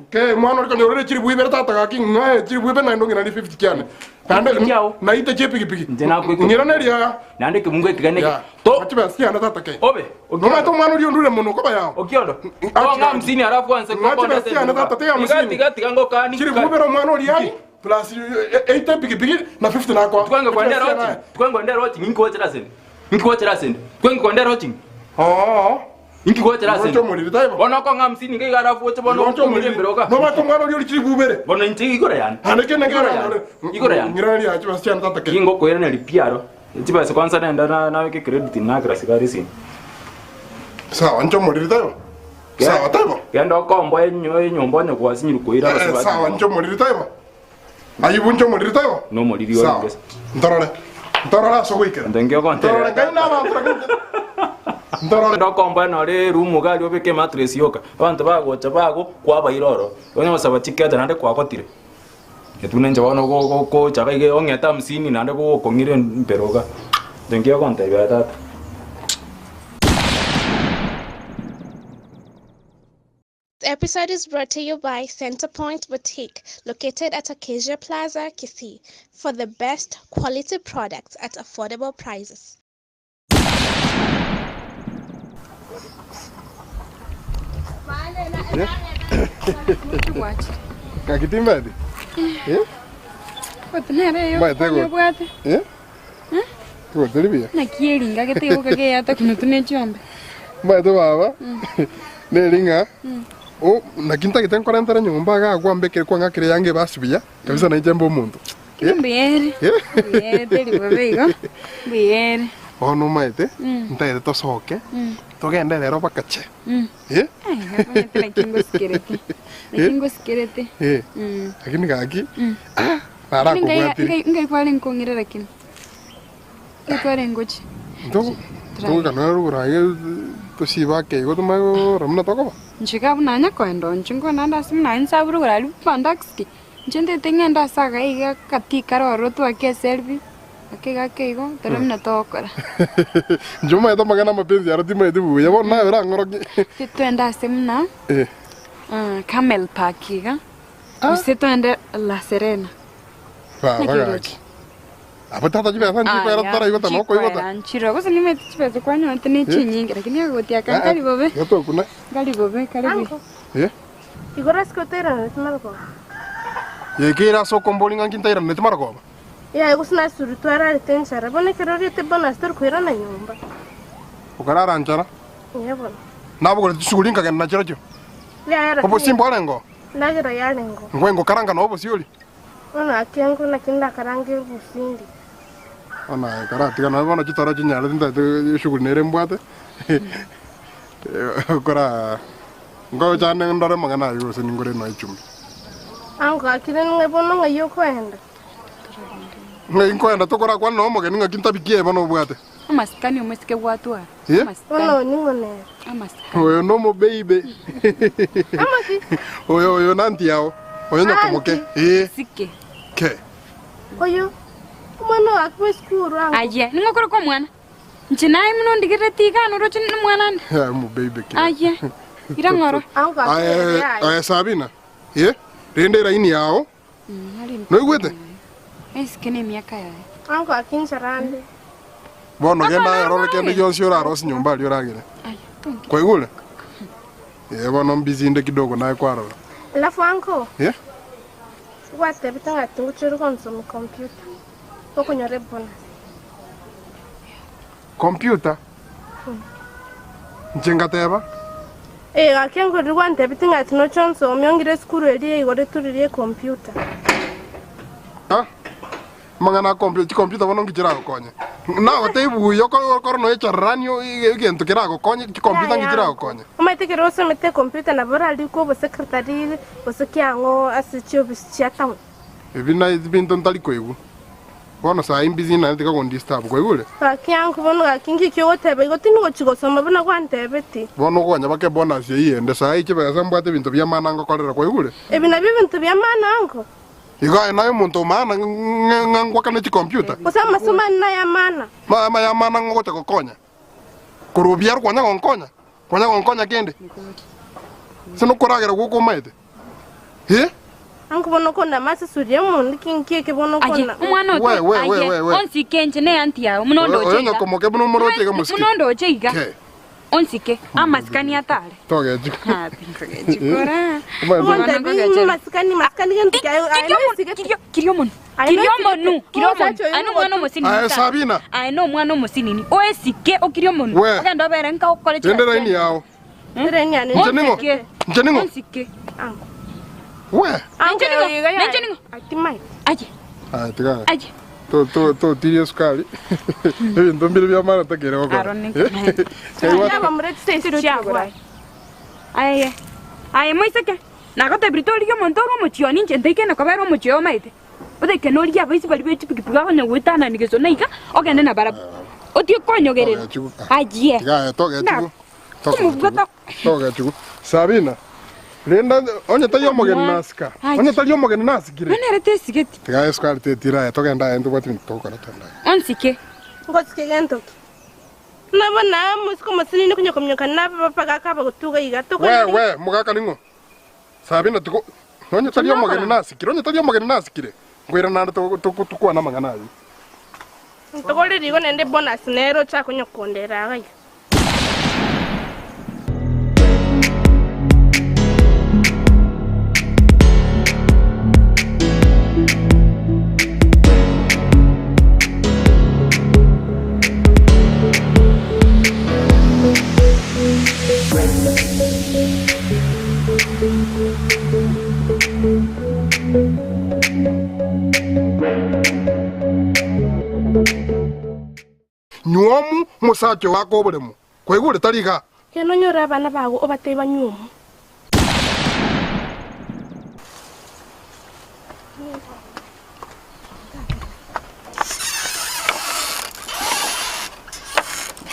Ke mwana uri kuigora chiri buibera tata kaki ngae chiri buibe na ndongi na 50 kyane. Kande na ite chepi piki. Njena ku ngira neria. Nande ke mungu ekigane. To chibasiana tata ke. Obe. No mato mwana uri ndure muno koba yao. Okiondo. Kwa 50 alafu anse kwa kwa. Chibasiana tata te ya 50. Tiga ngo kani. Chiri buibera mwana uri yani. Plus 8 piki na 50 na kwa. Twanga kwa ndero roti. Twanga ndero roti nginko watera sen. Nginko watera sen. Twanga kwa ndero roti. Oh. Inki kwa terasa. Nonto muri taiba. Bona kwa 50 ngai gara fuote bona nonto muri mberoka. No ma tongwana uri chiri bubere. Bona inti igora yani. Haneke ngara. Igora yani. Ngira ali achi basiana tata ke. Ingo ko yana lipiaro. Tiba se kwanza naenda na weke credit na grasi gari sin. Sawa ncho muri taiba. Sawa taiba. Yanda kombo nyombo nya kwa sinyiru ko ira basi. Sawa ncho muri taiba. Ayibu ncho muri taiba. No muri dio ngesa. Ntorora so wike. Ndengyo konte. Ntorora gaina ba Ndo kombo no le rumu gali obeke mattress yoka. Abantu bagocha bago kwaba iroro. Onye basaba tiketa nande kwa kotire. Etunenje bano ko chakaige ongeta 50 nande ko kongire mperoga. Ndengyo konte ya tata. The episode is brought to you by Centerpoint Boutique, located at Acacia Plaza, Kisii, for the best quality products at affordable prices. Kakitimba di? Otenere yo. Bwate. Ko telebia. Na kielinga ketego kage ata kuno tunechombe. Bwate baba. Nelinga. O nakinta kiten 40 nyumba ga kwambe ke kwanga kire yange basubia. Kabisa na jambo muntu. Mbiere. Mbiere teli bobego. Mbiere. Ono maite. Ntaire to soke. Togenda lero bakache. Nakingo sikirete. Nakingo sikirete. Lakini kaki. Para kukwatiri. Ngai kwale nkongire lakini. Ngai kwale ngochi. Ndo kana rugura to siba ke go tumago ramna toko. Nchika bunanya kwendo nchingo nanda simna insaburu gura lupandaxki. Nchende tengenda saga iga katika roro tu ake selfie. Akega kego teremna tokora. Njoma ito magana mapenzi aratima edu ya bona vera ngoroki. Twenda semna. Camel Park iga. Twenda La Serena. Vaga. Apa tata jibe sanji kwa tara ibata no ko ibata. Nchiro ko sinime chipezo kwa nyo ntene chinyingi lakini agotia kankali bobe. Yato kuna. Gali bobe karibu. Igora skotera netumako. Yekira so kombolinga kintaira netumako. Ya kusina surutwara retensara bone kerori te bona stor kuira na nyumba. Ukarara anchara? Ya bona. Nabo ko tsugulinga kana characho. Ya era. Obo simbo lengo. Nagira ya lengo. Ngwengo karanga no obo sioli. Ona akiangu na kinda karange busindi. Ona karati kana bona chitara chinyala tinda shuguli nere mbwate. Kora ngo chane ndore magana yo siningore no ichumi. Ango akire ngebono ngayo kwenda. Ngai kwenda tokora kwa no mo geninga kintabikie bano bwate. Amaskani umesike bwatwa. Ono ningone. Amaskani. Oyo no mo baby. Amaki. Oyo nanti yao. Oyo nyakomoke. Sike. Ke. Oyo. Mwana akwe skuru ango. Aye, ningokora kwa mwana. Nchinai muno ndigire tika no rochi mwana. Ya mo baby ke. Aye. Ira ngoro. Ango akwe. Aye Sabina. Rende raini yao. No igwete. Eskene miaka ya. Ango akinsarande. Bono genda roro kende yosi ora rosi nyumba ali oragire. Kwa igule. Bono mbizinde kidogo naye kwaro. Alafu ango. Wate bitanga tunguchuru konsum computer. Poko nyore bona. Computer? Njengateba? Akengo rwante bitanga tunochonso myongire skuru eli igore turire computer. Mangana computer bono ngichira gokonye. Na otebu yoko korno echaranyo igento kira gokonye computer ngichira gokonye. Umaiteke rose mete computer na bora liko bo secretary bo sekiango asichio bisichata. Ebina ibinto ntali koigu. Bono saa imbizi na tika kon disturb kwa igule. Akiangu bono akingi kyo tebe gotini gochigo soma bana kwantebeti. Bono ko nyabake bonus ye ende saa iki besa mbwate bintu bya mana ngo kolera kwa igule. Ebina bintu bya mana ngo. Iga nayo muntu mana ngwa kana chi computer. Kusama soma na ya mana. Ma ya mana ngo te kokonya. Kurubiar kwa nyango nkonya. Kwa nyango nkonya kende. Sino koragera guko maite. Anku bono kona masa surya mundi kinkieke bono kona. Umwana oto. Onsi kenche ne anti ya. Munondo chega. Oyo como que bono moro chega muski. Munondo chega. Onsike amaskani atale. Toge jiko. Ha, tinkoge jikora. Maskani ganti kayo. Kiriomon. Kiriomon. Ano mwana musini. Sabina. Ano mwana musini ni. Oesike okiriomon. Oganda bere nka okole chira. Ndera ini yao. Ndera ini ane. Ncheningo. Onsike. We. Ncheningo. Atimai. Aje. Tiga. Aje. To tirio skali. Ebi ndombile bya mara takere wako. Arone. Ya bamrete sente chagwa. Aye moiseke. Nagote britori yo montoro mochioni nchenteke na kabero mochio maite. Ode kenori ya baisi bali beti pikipiga konya wetana nigeso naika. Ogende na bara. Otie konyo gerero. Aje. Ya toge chiku. Toge chiku. Sabina. Lenda onye tayo mogen naska. Onye tayo mogen naskire. Nene rete sigeti. Tiga eskal te tira toge nda endo batin to kana tanda. Onsike. Ngotske gento. Na bana musiko masini ni kunyo komnyo kana papa kaka ba kutuga iga to. We mugaka ningo. Sabina tuko onye tayo mogen naskire. Onye tayo mogen naskire. Ngwira nanda to kwa na mangana yi. Ntogole digo nende bonus nero cha kunyo kondera gai. Nyuomu musacho wako oburemu. Kwa igure tariga. Keno nyora bana bago obateba nyuomu.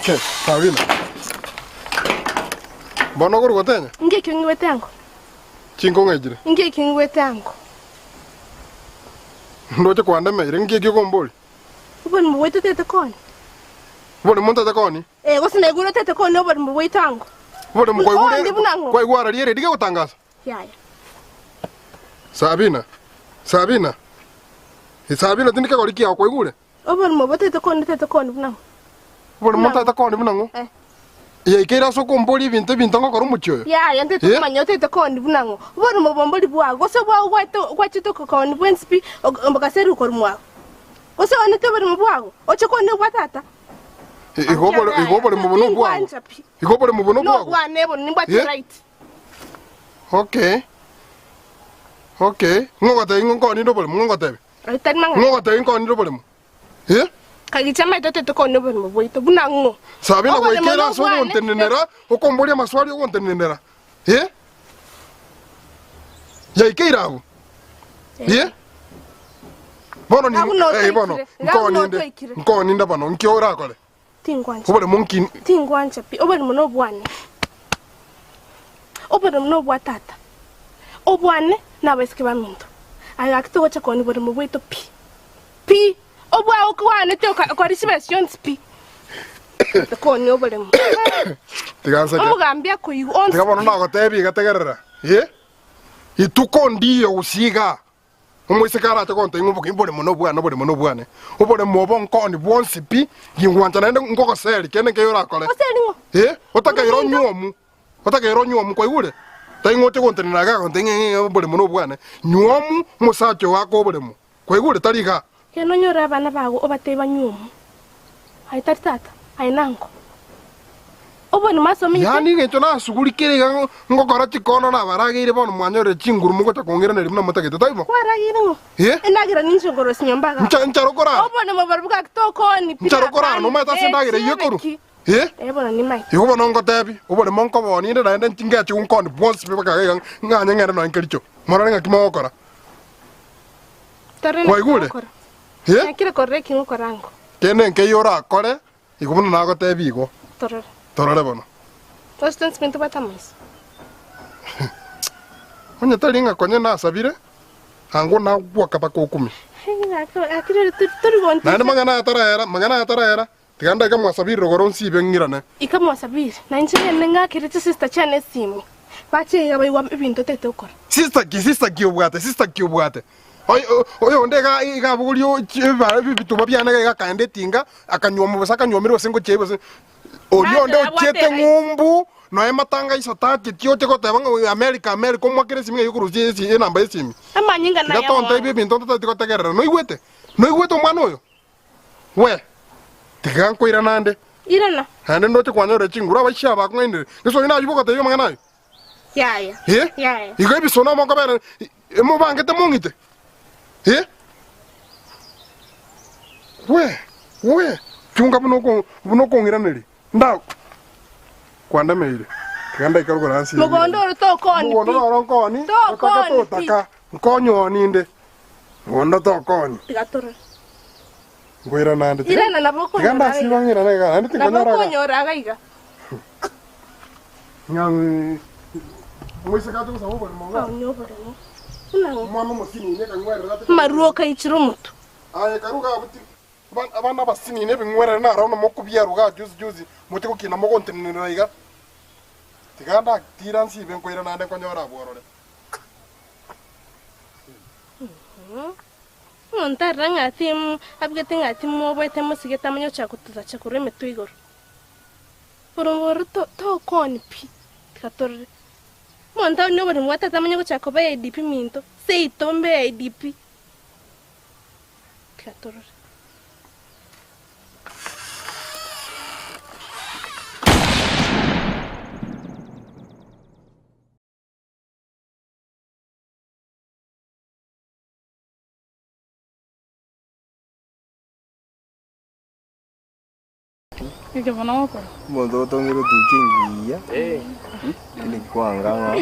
Ke, Sabina. Bono guru gotenya? Nge kingwete yango. Chingo ngejire. Nge kingwete yango. Ndoche kwanda meire nge kikomboli. Ubon mwete tete koni. Ubon monta tete koni? Gosina iguro tete koni ubon mwete yango. Ubon mkoigure. Kwa igwara liere dige gutangasa. Yaya. Sabina. Sabina. Sabina tindika gori kia kwa igure. Ubon mwete tete koni bunango. Ubon monta tete koni bunango. Ya ikera soko mboli bintu ngokoro mucho. Ya yante to manyote to koni bunango. Ubon mbomboli bwa goso bwa kwacho to koni bwenspi mbakaseru korumwa. Goso ane to bari mbwa. Ocho koni bwatata. Igobole mubono bwa. Igobole mubono bwa. No bwa nebo nimba right. Okay. Ngogote ngokoni ndobole ngogote. Tani manga. Ngogote ngokoni ndobole mu. Kagichama itote to koni bari mbwa bunango. Sabina kwa ikera soko ntenenera okomboli amaswali okontenenera. Ya ikera abu. Bono ni bono nkoni nda bano nkiora kole. Tingwanje. Obole monki. Tingwanje pi obole muno bwane. Obole muno bwatata. Obwane na beske bamuntu. Aya kito cha koni bole mubwito pi. Obwa okwane te kwa receivation pi. Koni obole mu. Tiganza. Omugambia ko yu on. Tigabono nago tebi gategerera. Ituko ndiyo usiga. Umwise kara chakonte ngumbuka imbole muno bwane. Obole mobo nkoni bwonsi pi ngwanja nende ngoko seli kene ke yora kole. Oseli ngo. Otaka iro nyuomu. Otaka iro nyuomu kwa igure. Taingote konte naga konte obole muno bwane. Nyuomu musacho wako obole mu. Kwa igure tariga. Keno nyora bana bago obateba nyuomu. Hai tata. Hai nango. Obone maso mi. Yani ngecho na suguri kere ngokora chikono na baragire bono mwanyore chinguru mugo takongera neri muna mutakete taimo. Waragire ngo. Enagira ninjo ngoro sinyambaga. Ncharokora. Obone mabaruka kitoko ni pira. Ncharokora no mata sendagire yekoru. Ebona ni mai. Yugo no ngotebi. Obone monko boni nda nda chinga chi unkoni bonsi pe baka nganya ngere no nkericho. Morana ngakimokora. Tarena. Kwa igure. He? Kile korreki ngo rango. Kene nke yora kore ikubuna na gotebi igo. Torore. Torore bono. Tostens pinto batamas. Onye talinga konye na sabire. Hango na gwaka pa kokumi. Akire turi gonti. Na magana atara era. Tiganda kama sabire rogoron sibe ngirane. Ikama sabire. Na nchini nenga kiriti sister chane simu. Pache ya baiwa ibintu tete ukora. Sister ki obwate. Oyo ndega igabulyo chiba bituba byana ga kande tinga akanyoma basaka nyomero sengo chebo. Olyo ndo chete ngumbu no ematanga isotati tiote ko tebanga America mwakire simi yukuruzi esi namba esimi. Amanyinga na ya. Gatonta ibi bintu tati ko tegera no igwete mwana oyo. We. Tiganko ira nande. Irana. Hande ndo chikwanyore chingura bashaba kwende. Ngeso ina yuko teyo mangana nayo. Yaya. He? Yaya. Igebi sona mo kabere mo bangete mungite. He? We. Chunga buno ngira neri. Nda. Kwanda meire. Kanda ikarugo ransi. Mugondo to koni. Mugondo koni. To koni. Taka. Konyo ninde. Mugondo to koni. Tigatore. Ngoira nande. Irana na boko. Kanda sibangira nega. Andi tingonyora. Na boko nyora gaiga. Nyang. Mwese katu kusawo monga. Nyobore mo. Mwana musini ne kangwera. Maruo kaichiro mutu. Aye karuga abuti. Abana basini ne bingwera na rauna mokubya ruga juzi muti kukina mo kontinera iga. Tiganda tiransi benkoira nande konyora borore. Ntaranga tim abgetinga tim mo bete musigeta manyo chakutuza chakureme tuigor. Porongoro to koni pi. Tigatorre. Monta no bari mwata tamanyo chakoba IDP minto. Sei tombe IDP. Tigatorre. Kike bana wako. Mondo tongero tukingia. Ni kwanga.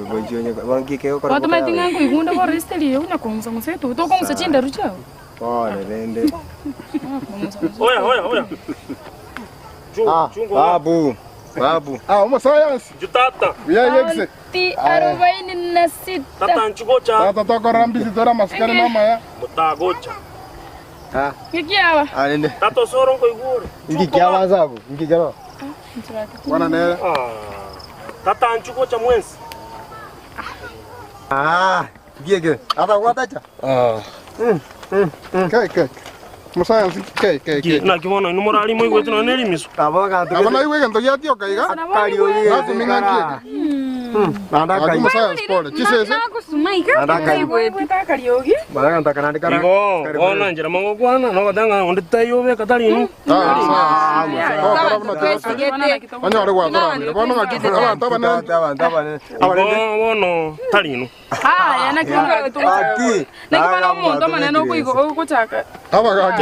Gojonye wangi keo kwa. Watu metinga kuigunda kwa resteli yo na kumsa msetu. To kumsa chinda rucha. Pole rende. Oya. Babu. Uma science. Jutata. Ya yekse. Ti 46. Tata nchugocha. Tata toko rambi sitora maskari mama ya. Mutagocha. Kikiawa. Alende. Tato soron ko igure. Ngikiawa zabu. Ngikero. Wana nere. Tata nchugocha mwensi. Giege. Ata watacha. Kai. Musayansi kai. Na kibono ino morali mo igwetu na neri miso. Abaga to. Abana iwe ndo yati okaiga. Kali oye. Na kuminga Nanda kai. Musayansi pole. Chisese. Nanda kai. Kariogi. Balaga ntakana ndikara. Igo, ona njira mango kwana no kadanga onde tayo be katali ino. Anya ore wa tora. Bono ngaki abana. Bono talino. Yana kinga to. Aki. Nekibana umuntu maneno kuigo kuchaka.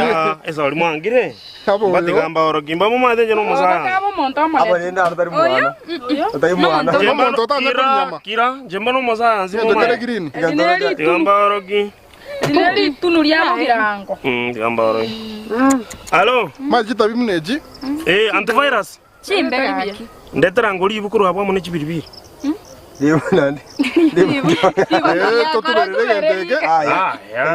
Ya, eso oli mwangire. Batigamba orogimba mu madenje no musaya. Kabo umuntu amaneno. Abonenda atari mwana. Atari mwana. Umuntu tanda Kira, jemba no musaya nzi mu mwana. Green. Tigamba orogi. Neli tunulia mu birango. Tigamba orogi. Allo? Majita bimneji. Antivirus. Chimbe gaki. Ndetera ngoli bukuru habwa mu nekibiribiri. Dio nandi.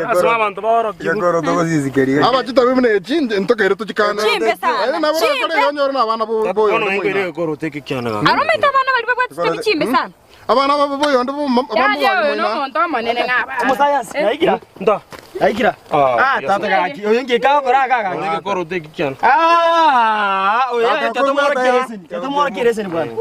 Asma abantu borogi. Yakoro to zizikeri. Abajita bimneji ntokere tukikana. Chimbe sana. Na bora kore yonyora na bana boyo. Ono ngere koro teke kyana. Aroma itabana bali bwa chimbe sana. Abana boyo ndo abambo Ya no umuntu amanene ngaba. Umusayansi yaikira. Nda. Yaikira. Tata gaki. Oyengi ka kora kaka. Ngere koro teke kyana. Oye tato mora kireseni bwana.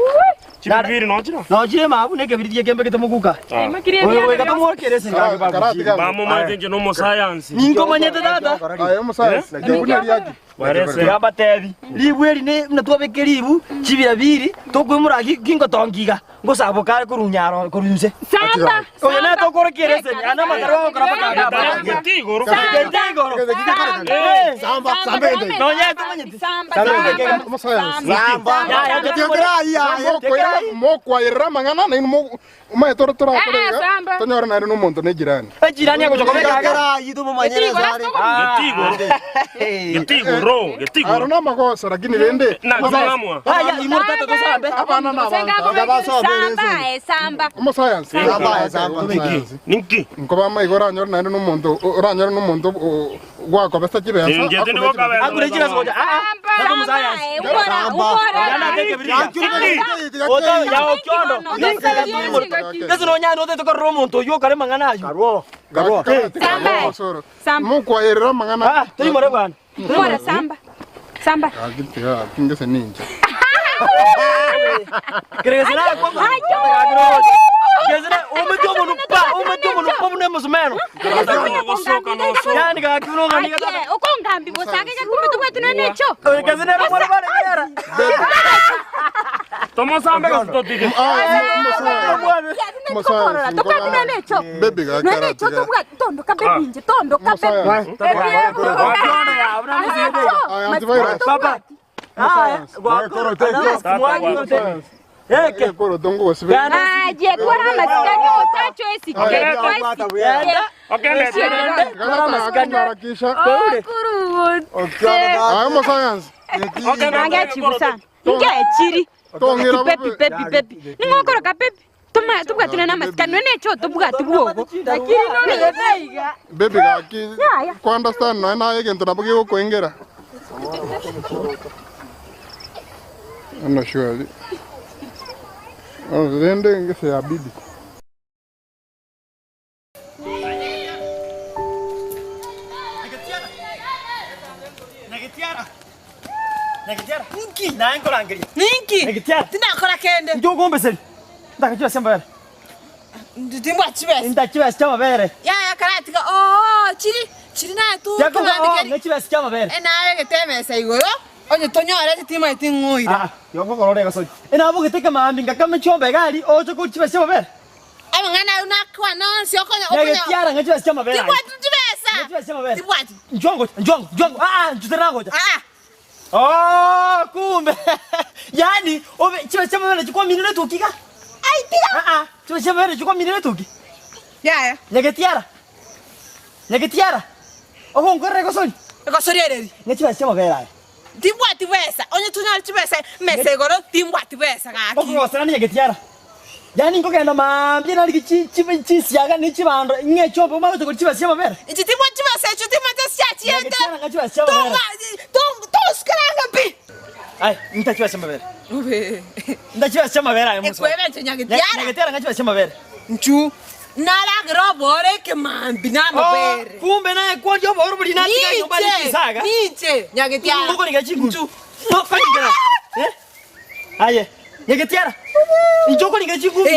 Chibiri no chira. No chire mabu neke biriye kembe kitamuguka. Oye kata mora kireseni kaka babu. Bamo madenje no mo science. Ningo manyete dada. Ayo mo science. Lakini yaki. Warese gaba tebi. Libweri ne natwabe keribu chibira biri tokwimura gingo tongiga. Ngo sabo kare kurunyaro kurunse. Samba. Oye na to kore kireseni ana magaro kora baka. Getigoro. Getigoro. Samba. No ya to manyete. Mo science. Samba. Ya ya. Mokwa iramangana na mo maitoro tora kurega. Tonyora na no muntu ne jirani. Jirani yako chokomeka gara yitu mumanyere zari. Getigo. Arona makosa lakini rende. Haya imortata to sambe. Hapana na banga. Samba. Mo science. Samba. Ninki. Nkoba mai gora nyor na no muntu. Ora nyor no muntu gwa ko besta chibe. Akure chibe soja. Samba mo science. Yana teke bria. Oto ya okyondo. Kaso no nyano te to ko muntu yo kare mangana ayo. Garwo. Samba. Mokwa iramangana. Tuli more bwana. Mora samba. Samba. Agitia kinga ninja. Kresera kwa. Kresera umetomo nupa mune musumeno. Yani ga kuno ngani ga. Ukongambi bosake ka kumbe tukwetu nenecho. Kresera mora bwana. Tomo sambe ga stotike. Mosa. Tukwetu nenecho. Bebe ga kara. Nenecho tukwe tondo ka bebi nje tondo ka bebi. Papa. Baby gaki ku understand na egento na bugi ko ingera. I'm not sure. Oh, then they say a bibi. Negatiara. Ninki. Na enkola angeli. Ninki. Negatiara. Tina kola kende. Njo gombe sel. Ndakachwa samba. Ndimbwa chibes. Ndachwa samba bere. Ya karatika. Oh, chiri na tu. Ya ko ngachwa samba bere. Na yeke temesa igoro. Onye tonyora titima itingoira. Yoko korore gaso. Ena bo giteka mambi ngakame chombe gari ocho ko chibes samba bere. Aba ngana unakwa no siokonya okonya. Negatiara ngachwa samba bere. Timbwa chibesa. Ngachwa samba bere. Timbwa. Njongo. Njutera ngoja. Oh, kumbe. Yani, obe chibes samba bere chukua minene tukika. Ai tira. Chibes samba bere chukua minene tuki. Ya. Negatiara. Oho ngorre gosoni. Gosori eri. Ngachwa samba bere. Timbwa tibesa. Onye tunyora chibesa mesegoro timbwa tibesa gaki. Oko gosana ni negatiara. Yani ngokenda mambi na liki chibe siaga ni chibando nge chombo ma to chiba sema bere. Ichi timbwa chibesa chuti mata siachi yenda. Ngachwa sema bere. Skranga bi. Ai, nitachwa sema bere. Ube. Ndachwa sema bere ayo muso. Ekwebe nyagatiara. Negatiara ngachwa sema bere. Nchu. Nala grobore ke mambi na mabere. Kumbe na kwa jo boro buli na tika yo bali kisaga. Niche, nyagatiara. Ngoko ni gachigu. Nchu. No fanyika. Aye. Negatiara. Njoko ni gachigu.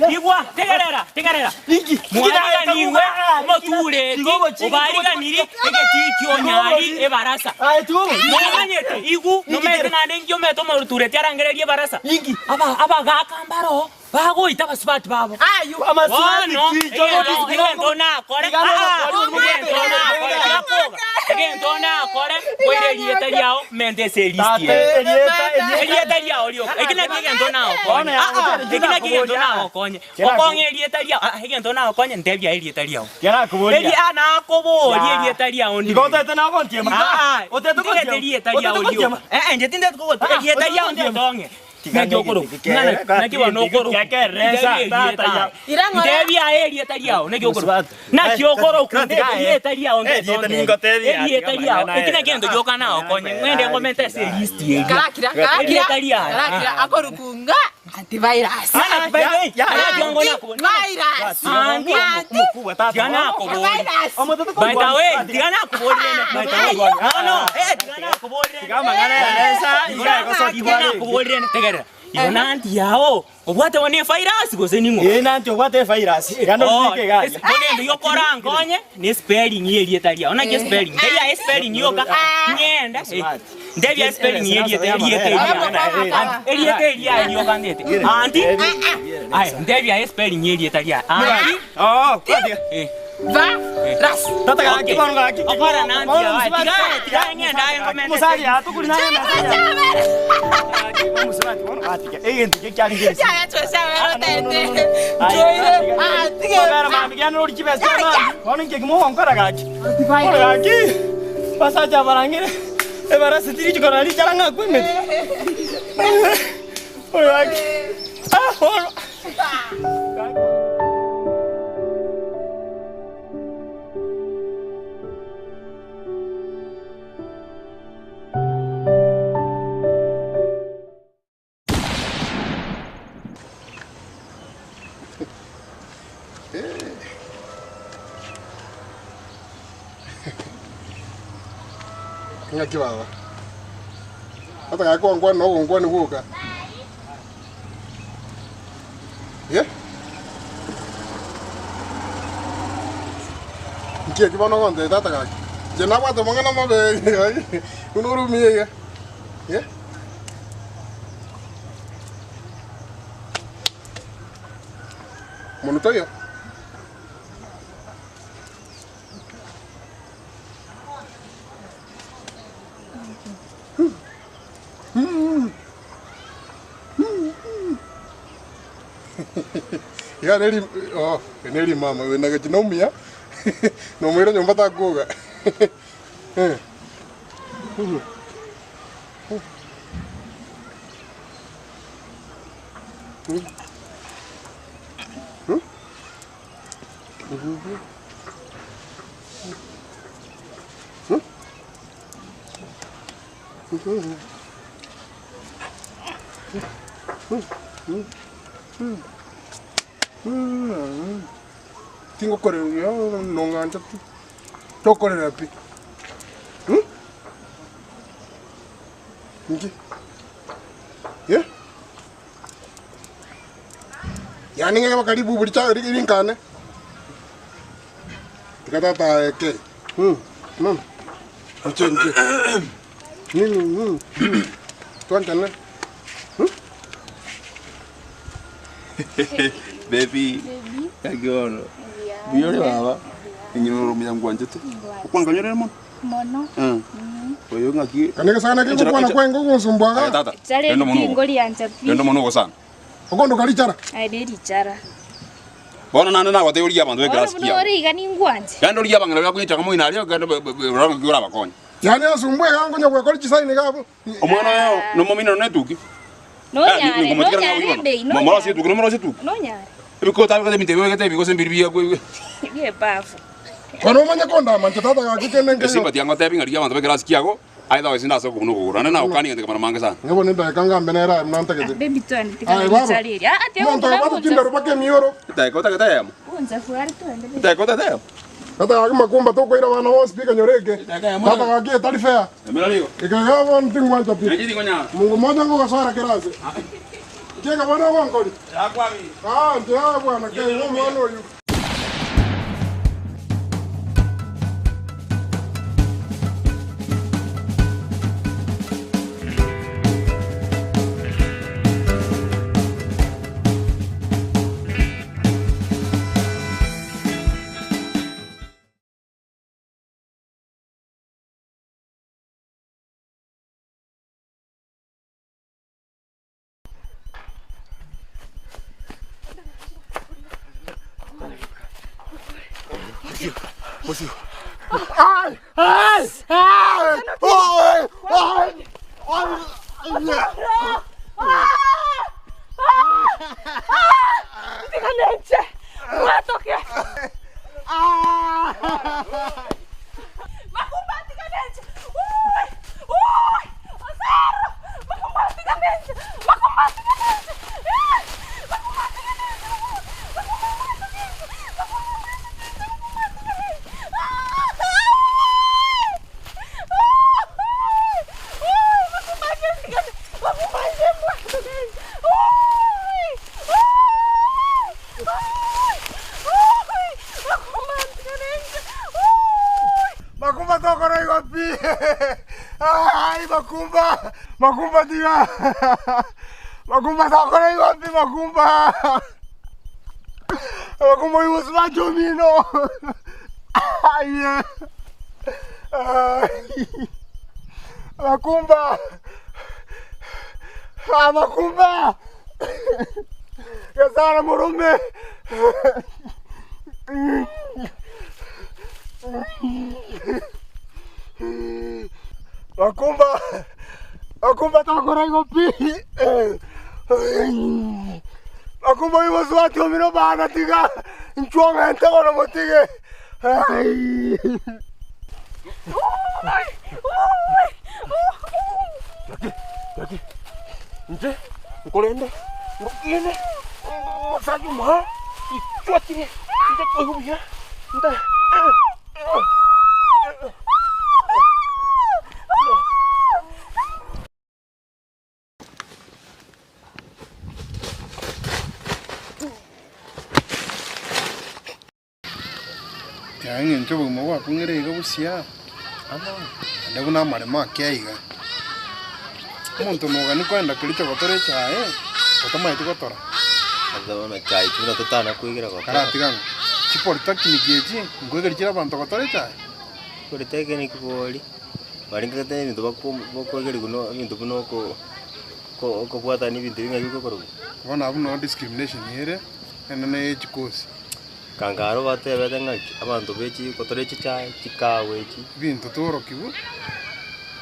Igwa, tegerera. Mwana niwe motureti ubariganiri egeti kyonyari ebarasa. Nomanyete igu nomete nande ngyo meto motureti arangererie ebarasa. Aba gakambaro bagoita basubati babo. Ayu amasubati igento na kore. Igento na kore koire lieta liao mente seristi. Lieta liao lio. Ekina kigento na okone. Ekina kigento na okonye. Okonye lieta liao. Egento na okonye ndebia lieta liao. Kera kubori. Eli ana kobo lieta liao ndi. Igota tena kontiema. Oteto kontiema. Lieta liao lio. Njetinde ko lieta liao ndi donge. Ngakoro. Nakiwa nokoro. Yakeresa tata. Ndebia lieta liao ngakoro. Nakiokoro lieta liao ndi. Lieta liao. Ekina kendo joka na okonye. Mwende ngomenta seristi. Karakira akorukunga antivirus. Virus. Tiana kubori. By the way, tiana kubori. No. Tiana kubori. Kama ngana esa iga kosa tiana kubori. Tegera. Iyo nanti yao. Obwate wane virus gose ningo. Nanti obwate virus. Igando ndike gaja. Kone ndo yokora ngonye ni spelling yelietaria. Ona ke spelling. Ndeya spelling yoga. Nyenda. Ndeya spelling yelietaria. Elieteria yoga ndete. Anti. Ai, ndeya spelling yelietaria. Anti. Oh, kwadia. Va. Ras. Tata gaki banu gaki. Okora nanti ya. Tira nyenda ngomende. Musali ya tukuri na nyenda. Vamos lá, vamos lá. Egenti ke kyali ngezi. Ya twesa wero tete. Joire. Tige. Bara mami gano uri kibesa na. Wanu ke mo onkora gaki. Ora gaki. Pasaja barangire. E bara sitiri chikora ni charanga kwime. Ora gaki. Ora. Ngaki baba. Hata ngako ngwani wuka. Nkie kibano konde tata ngaki. Jena bata mangana mabe. Unuru miye. Monutoyo. Ya neri mama wena ga chinomia. No mwira nyomba ta kuga. Tengo correr yo no gancha tu. To correr api. Niki. Ya ninge kama karibu bulicha rinkane. Tikata ta ke. Mam. Nche. Tuan kana. Baby. Kagono. Biore baba. Ingino rumia ngwanjete. Kwanga nyore mo. Mono. Oyo ngaki. Kaneka sana ke kwana kwengo kusumbwa. Tata. Chale ngoli anja pi. Endo mono sana. Okondo kalichara. Ai deri chara. Bona nana na wate uri abantu begraskia. Ono ori gani ngwanje. Gando uri abanga bakwita kamo inali gando ranga kura bakonya. Yani asumbwe kango nyakwe koli chisaini gabo. Omwana yo no momino netuki. No nyare be. Mama si tuki no mama si tuki. No nyare. Biko tabe kate mitewe kate biko sembiribia kwe. Ye bafu. Kono manya konda mancha tata ga kikene Simba tianga tabe ngari abantu begraskia go. Aida wesinda so kuno go. Nana ukani ngende kamana manga sana. Ngabo nenda kanga mbenera mnanta kete. Baby tuani tikana chaliri. Ate Monta watu kindaro pake mioro. Taikota kata yamo. Unza fuari tuende. Taikota tayo. Tata ga makumba to koira bana ho speaker nyoreke. Tata ga kia tari fea. Emelaligo. Ikagabo ntingwa chapi. Najidi ngonya. Mungu moja ngo kasara kerase. Kega bana wangu. Akwami. Ndio bwana kega mwana huyu. What's you? Makumba tiga. Makumba sakore iwapi Makumba. Makumba iwas macho mino. Aye. Makumba. Makumba. Kasara murume. Makumba takora ngopi. Makumba iwas macho mino bana tiga. Nchuanga ntako motige. Lagi. Nje, ngolende. Ngene. Masaju mah. Cuat ini. Nje kau ya. Nje. Yang coba mau aku ngeri kau sia. Apa? Ada guna mana mak kiai kan? Monto mau kan kau hendak kerja kotor cai, kotor mah itu kotor. Ada mana cai cuma tu tanah aku kira kotor. Karena tiang, cipor tak kini kiai, gue kerja apa untuk kotor cai? Kau itu kini keboli. Paling kita ini tu aku kerja guna ini tu puno ko buat ani bintu ini juga kotor. Kau nak no discrimination ni re, enaknya cikos. Kangkaro bate ngaki abantu bechi kotorechi chai chikawe chi bintu toro kibu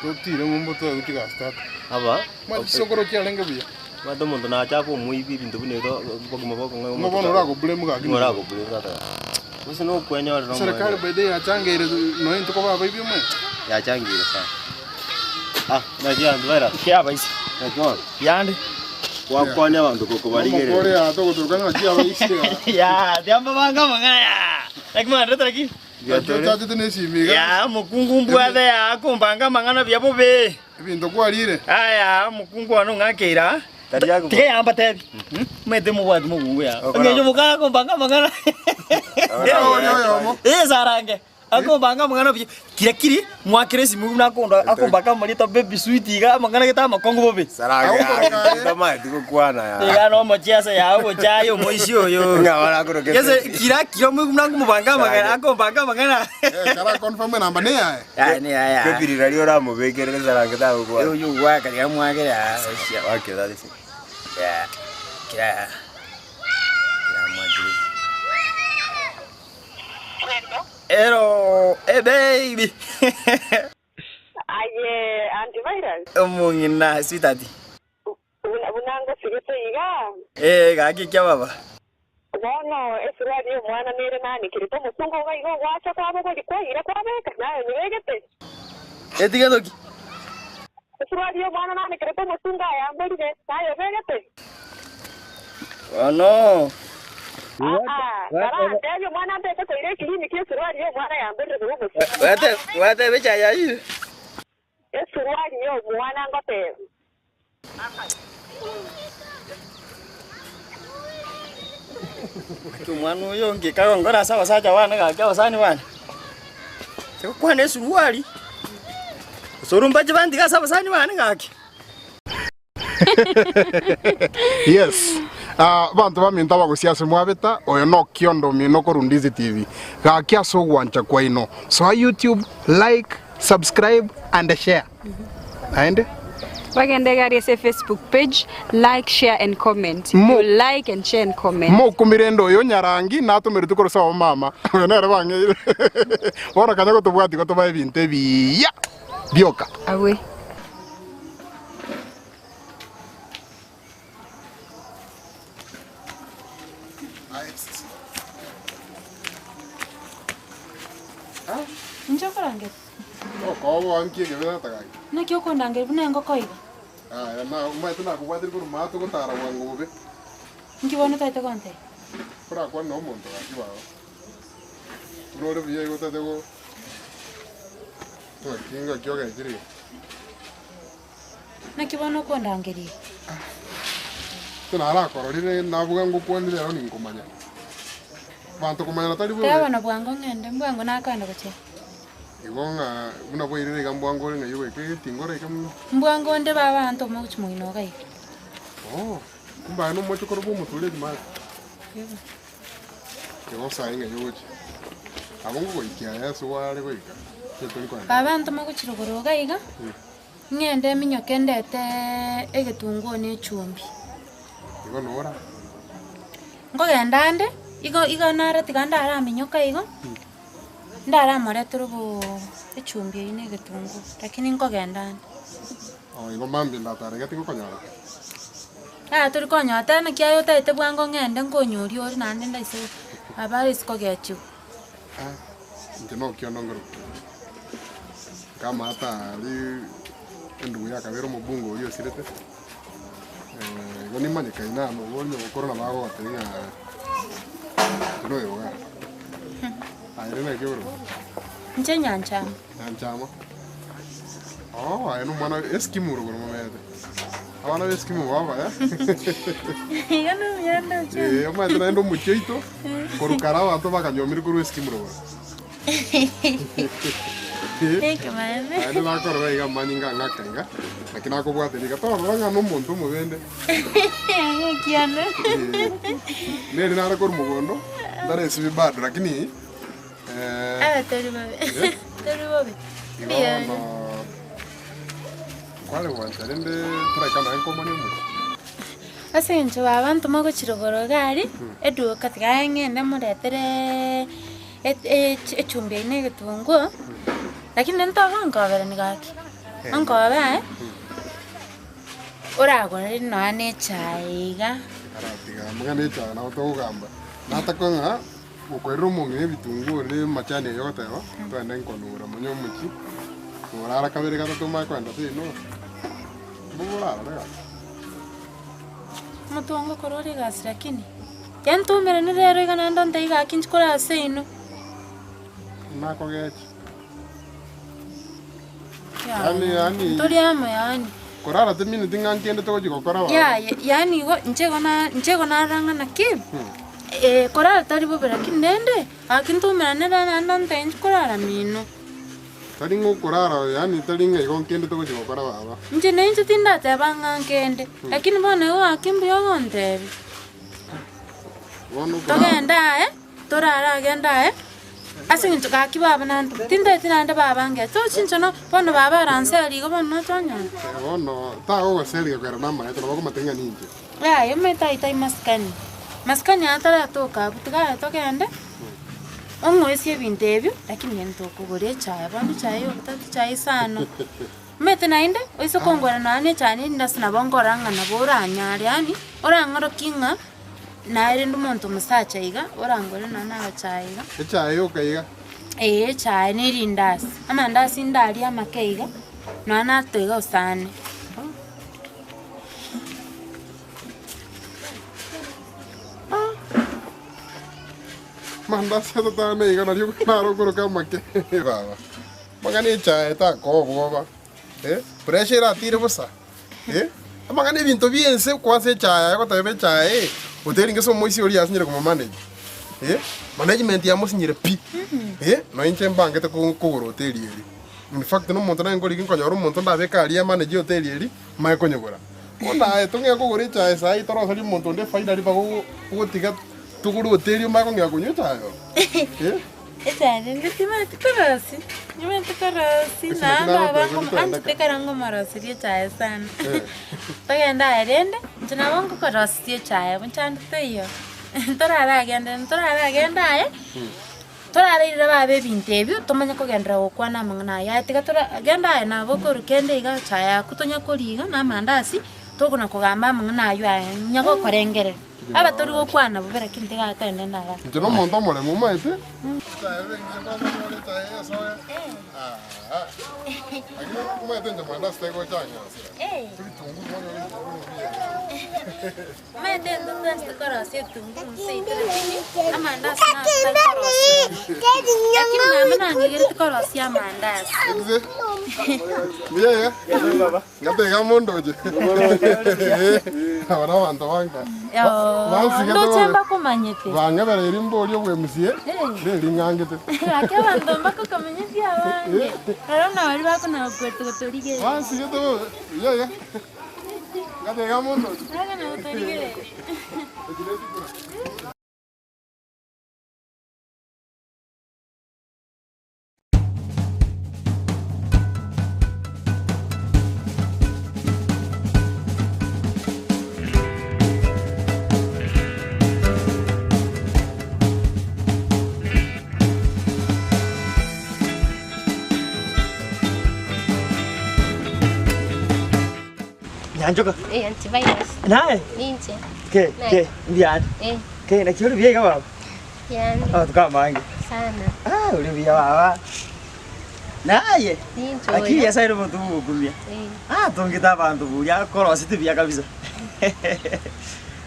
to tiro mumbo to uti gasta aba ma sokoro chi alenga biya ma to mundo na chapo muy bintu bune to bogimo bogo mo bono ra go blame ga no ra go blame ga ta musi no kwenyo no serikali bede ya changere no into ko ba bibi mo ya changere sa na dia ndwera kia baisi na jo yande wakwanya abantu koko barigere mo kore ya to kutukana chia baisi ya diamba banga mangaya lakini ndo taki Tatu tunesi miga. Ya mukungu mbwathe ya kumbanga mangana bya bobe. Bintu kwalire. Aya mukungu anu ngakira. Tige yamba tebi. Mete mubwati mukungu ya. Ngejo mukana kumbanga mangana. Zarange. Akumbanga mangana bya kirakiri mwakiresi mugu nakonda akumbanga muri to baby sweet ga mangana kita makongo bobe. Zarange. Ndama ndiko kwana ya. Tiga no mochiasa ya ugo chayo moishio yo. Ngawara kuro kese. Yese kirakiro mugu nakubanga mangana akumbanga mangana. Kala confirm namba ne ya. Ya ni ya. Kepiri radio ra mubekere zarange ta ugo. Yo waka ya mwakira. Wakira disi. Ya. Kira. Hello, hey baby. Aye, antivirus. Omongina sweetheart. Unanga sigete iga. Gaki kya baba. Bono, esuradio mwana mere nani kirito musungo ga igo wacha kwa bako kwa ira kwa beka na niwegete. Etiga doki. Esuradio mwana nani kirito musunga ya mbelide sayo vegete. Oh no. Ndio mwana mbeka kwa ile kihini kile esuradio mwana ya mbelide rumu. Wate becha ya hivi. Esuradio mwana ngote. Tumwanu yo ngikaro ngora sawa saja wana ga wasani wana. Kwa ne suruali. Sorumba jibandi ga sawa sani wana ngaki. Yes. Bantu baminta bagusiase mwabeta oyo no kiondo mino ko NDIZI TV. Ga kiaso gwancha kwa ino. So YouTube, like, subscribe and share. And Bagende gari se Facebook page, like, share and comment. You like and share and comment. Mo kumirendo yo nyarangi natumire tukoro sawa mama. Nere bange. Ora kanya ko tubwati ko tubaye binte biya. Bioka. Awe. Njoko range. Ko anki ke bena tagai. Na kyo ko ndange buna ngoko iga. Na umai tuna kubadiri ko mato ko tara wangobe. Nki bono taita konte. Pra kwa no monto aki ba. Rore biye ko tate ko. To kinga kyo ga jiri. Na kyo bono ko ndange ri. Tuna ara ko rire na buga ngokoni lero ninkomanya. Bantu kumanya tali bo. Tewa na bwango ngende mbwango na kwenda kuche. Igonga una boire gambwango nga yowe ke tingore kam. Mbwango nde baba anto mo chmoino gai. Oh, kumba no mo chokoro bo mutule di mas. Ke go sai nga yowe. Abongo go ikia ya so wale go ika. Baba anto mo chirogoro gai ga. Ngende minyoke ndete egetungo ne chumbi. Igo nora. Ngogenda nde igo nara tiganda ara minyoka igo. Ndara mara turugo echumbi ine getungo lakini ngogenda nde. Oh, igo mambi ndatare gati go konyara. Turi konyota na kya yota ite bwango ngende ngonyori ori nande ndaise abari siko gechu. Nje kyo nongoro. Kama hata ali ndugu yake avero mubungo hiyo sirete. Goni manye kaina no wonyo korona bago atenga. No yoga. Ayene ke bro. Nje nyanchama. Nyanchama. Oh, ayeno mwana eskimo ro mo mede. Awana eskimo baba ya. Yano yanda cha. Oma tena ndo mucheito. Korukarawa to bakanyomira kuru eskimo ro. Thank you, man. Ayene na korora iga manyinga ngakainga. Lakini akobwate liga to ranga no muntu mubende. Kiana. Neri nara kor mugondo. Ndare sibi bad lakini tari babe. Tari babe. Igono. Kwale wantarende turaikana enkomani mu. Asencho abantu mago chirogoro gari edu katika ngende muretere echumbi ine getungo. Lakini ntago ngabere nigaki. Angoba ora gore no ane chaiga. Aratiga mugane cha na to gamba. Natakonga ukwero mungi bitungu le machane yote wa. Twende nkonura munyo muchi. Ora kabere gatatu mai kwenda no. Bugora rega. Mutongo korore gas lakini. Yanto mere ne rero igana ndonde iga kinchikora seino. Nako gechi. Yani tori ama yani. Korara te minute ngangende to jiko korawa. Yani go nchego na ranga na ki. Korara tari bo bera kinende. Akinto mere ne ranga ndonde inchikora mino. Tari ngo korara yani tari ngai ngangende to jiko korawa ba. Nje nenje tinda te banga ngende. Lakini bone wa akimbi yogonde. Wono togenda torara genda asing tuka kibaba nanto tinda tinanda baba nge to chinchono bono baba ranseli go bono tonya wono ta o seli ko era mama eto bako matenga ninje yo meta itai maskani atara toka butuga togenda ongo esi bintebyo lakini nento kugore chai bono chai yo tatu chai sano mete nainde oiso kongora nane chani ndasina bongoranga na boranya yani orangoro kinga naire ndumuntu musacha iga orangore nana chaiga chai yo kaiga chai ni rindasi amandasi ndali amakeiga nana tega usane mandasi ta me iga na yo naro koro kama ke baba magani chai ta ko boba pressure atire bosa magani binto bien se kwase chai ko tabe chai hotel ingeso moisi ori asinyere como management ya mosinyere pi no inche mbange te ko hotel eri in fact no monto na ngori kinko nyoro monto ndabe kali ya manage hotel eri mai konyogora onda tunge ko gori cha sai toro sali monto nde faida ri bago ko tiga tuguru hotel mai kongia kunyo chayo Echane ngitima tikarasi. Nyuma tikarasi na baba ngoma ante karango marasi ri chaya sana. Tagenda erende njina wangu karasi ri chaya mchanda teyo. Torara agenda Torara ira babe bintebyo tomanya ko gendra okwana mangana ya tiga tora agenda na boko rukende iga chaya kutonya koriga na mandasi toguna kugamba mangana yo nyako korengere. Aba tori okwana bobera kinte ga tende naga. Njino monto mole muma ete. Kuma ete njama nda stego chanya. Tungu moyo Mete ndo stakara se tungu seite amanda sana stakara. Lakini mama ngigere tukara si amanda. Mie baba. Ngate gamondo je. Abana bantu banga. Ndo chemba kumanyete. Banga bere rimbo lyo bwemusie. Reri ngangete. Ake bantu mbako kamanyete abange. Arona bari bako na kwetu kutorige. Wansi geto. Yeah. Ngate gamondo. Aga na kutorige. Nyanjoka. Antivirus. Nae. Ninche. Ke, ndian. Ke na kiuri biega baba. Yani. Oh, tukamange. Sana. Uli biya baba. Naye. Nincho. Akili yasa ndo mtu mugumia. Tongita abantu buya koro situ biya kabisa.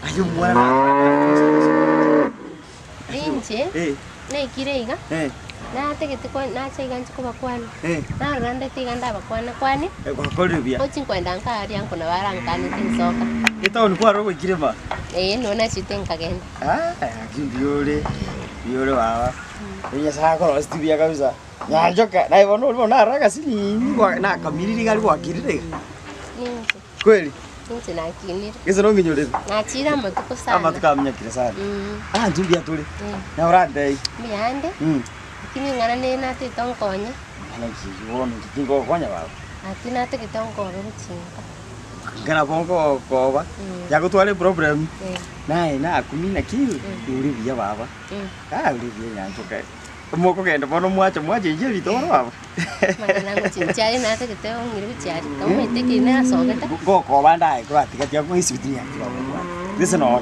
Ayo mwana. Ninche. Na ikirega. Na tegete kwa na chaiganchi kuba kwana. Na randa tiganda bakwana kwani. Kwa kodi biya. Ochi kwenda nkari yanko na barankani tinsoka. Ito ni kwa rogo kirema. No na chiten kagenda. Biore baba. Ella saka koro situ biya kabisa. Nyanjoka, na ibono na raga sini na kamiri gali kwa kirire. Ninche. Kweli? Ninche na kinire. Kisa no nginyore. Na chira matuko sana. Amatuka mnyakira sana. Njumbia tuli. Na urande. Miyande. Kini ngana ne na te tonkonya. Ana kiwona kingo konya baba. Ati na te kitonko ruchinga. Ngana bongo koba. Ya gutwale problem. Na akumi na kiu. Uri biya baba. Uri biya nyanjoka. Emoko kenda bono mwache je bitoro baba. Magana nguchinchari na te kiteo ngiri bichari. Kama iteke na sogeta. Go koba ndai kwa tikati yako isibitinya baba. This no.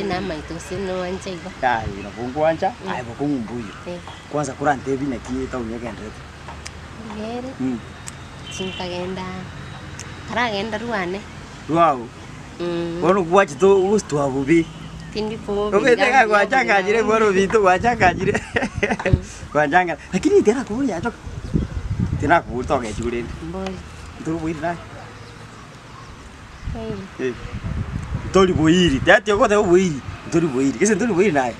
Na maito sino anja iba. Na bongo anja, ai boko mbuyo. Kwanza kurante bina kieta unyegende. Ngere. Chinka genda. Kara genda ruane. Wow. Bono kuachi to ustu abubi. Tindi po. Obeteka kwa changa jire bono vitu kwa changa jire. Kwa changa. Lakini tena kubuli acho. Tena kubuli toke chule. Mboi. Turu buira. Tori boiri, dati yoko teo boiri, tori boiri, kese tori boiri nae.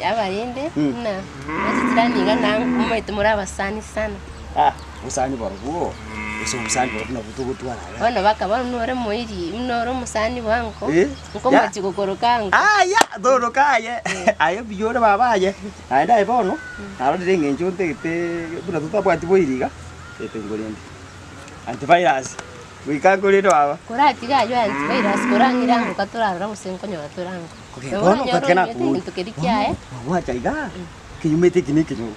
Abarinde, na. Nachitirani gana umaitumura basani sana. Musani barugo. Eso musani barugo na butugo tuara. Wana baka bano nore moiri, nore musani wanko. Nko machigokoro kango. Ya, doro kaye. Ayo biyore baba ye. Aida ibono. Aro direnge nchonte kete buna tutabwati boiriga. Ete ngorende. Antivirus. Wikaguriro baba. Kuratiga yo antivirus kurangirango katurara musenkonyo baturango. Bono kakena ku. Tukirikia Wacha iga. Kinyumete kineke jo.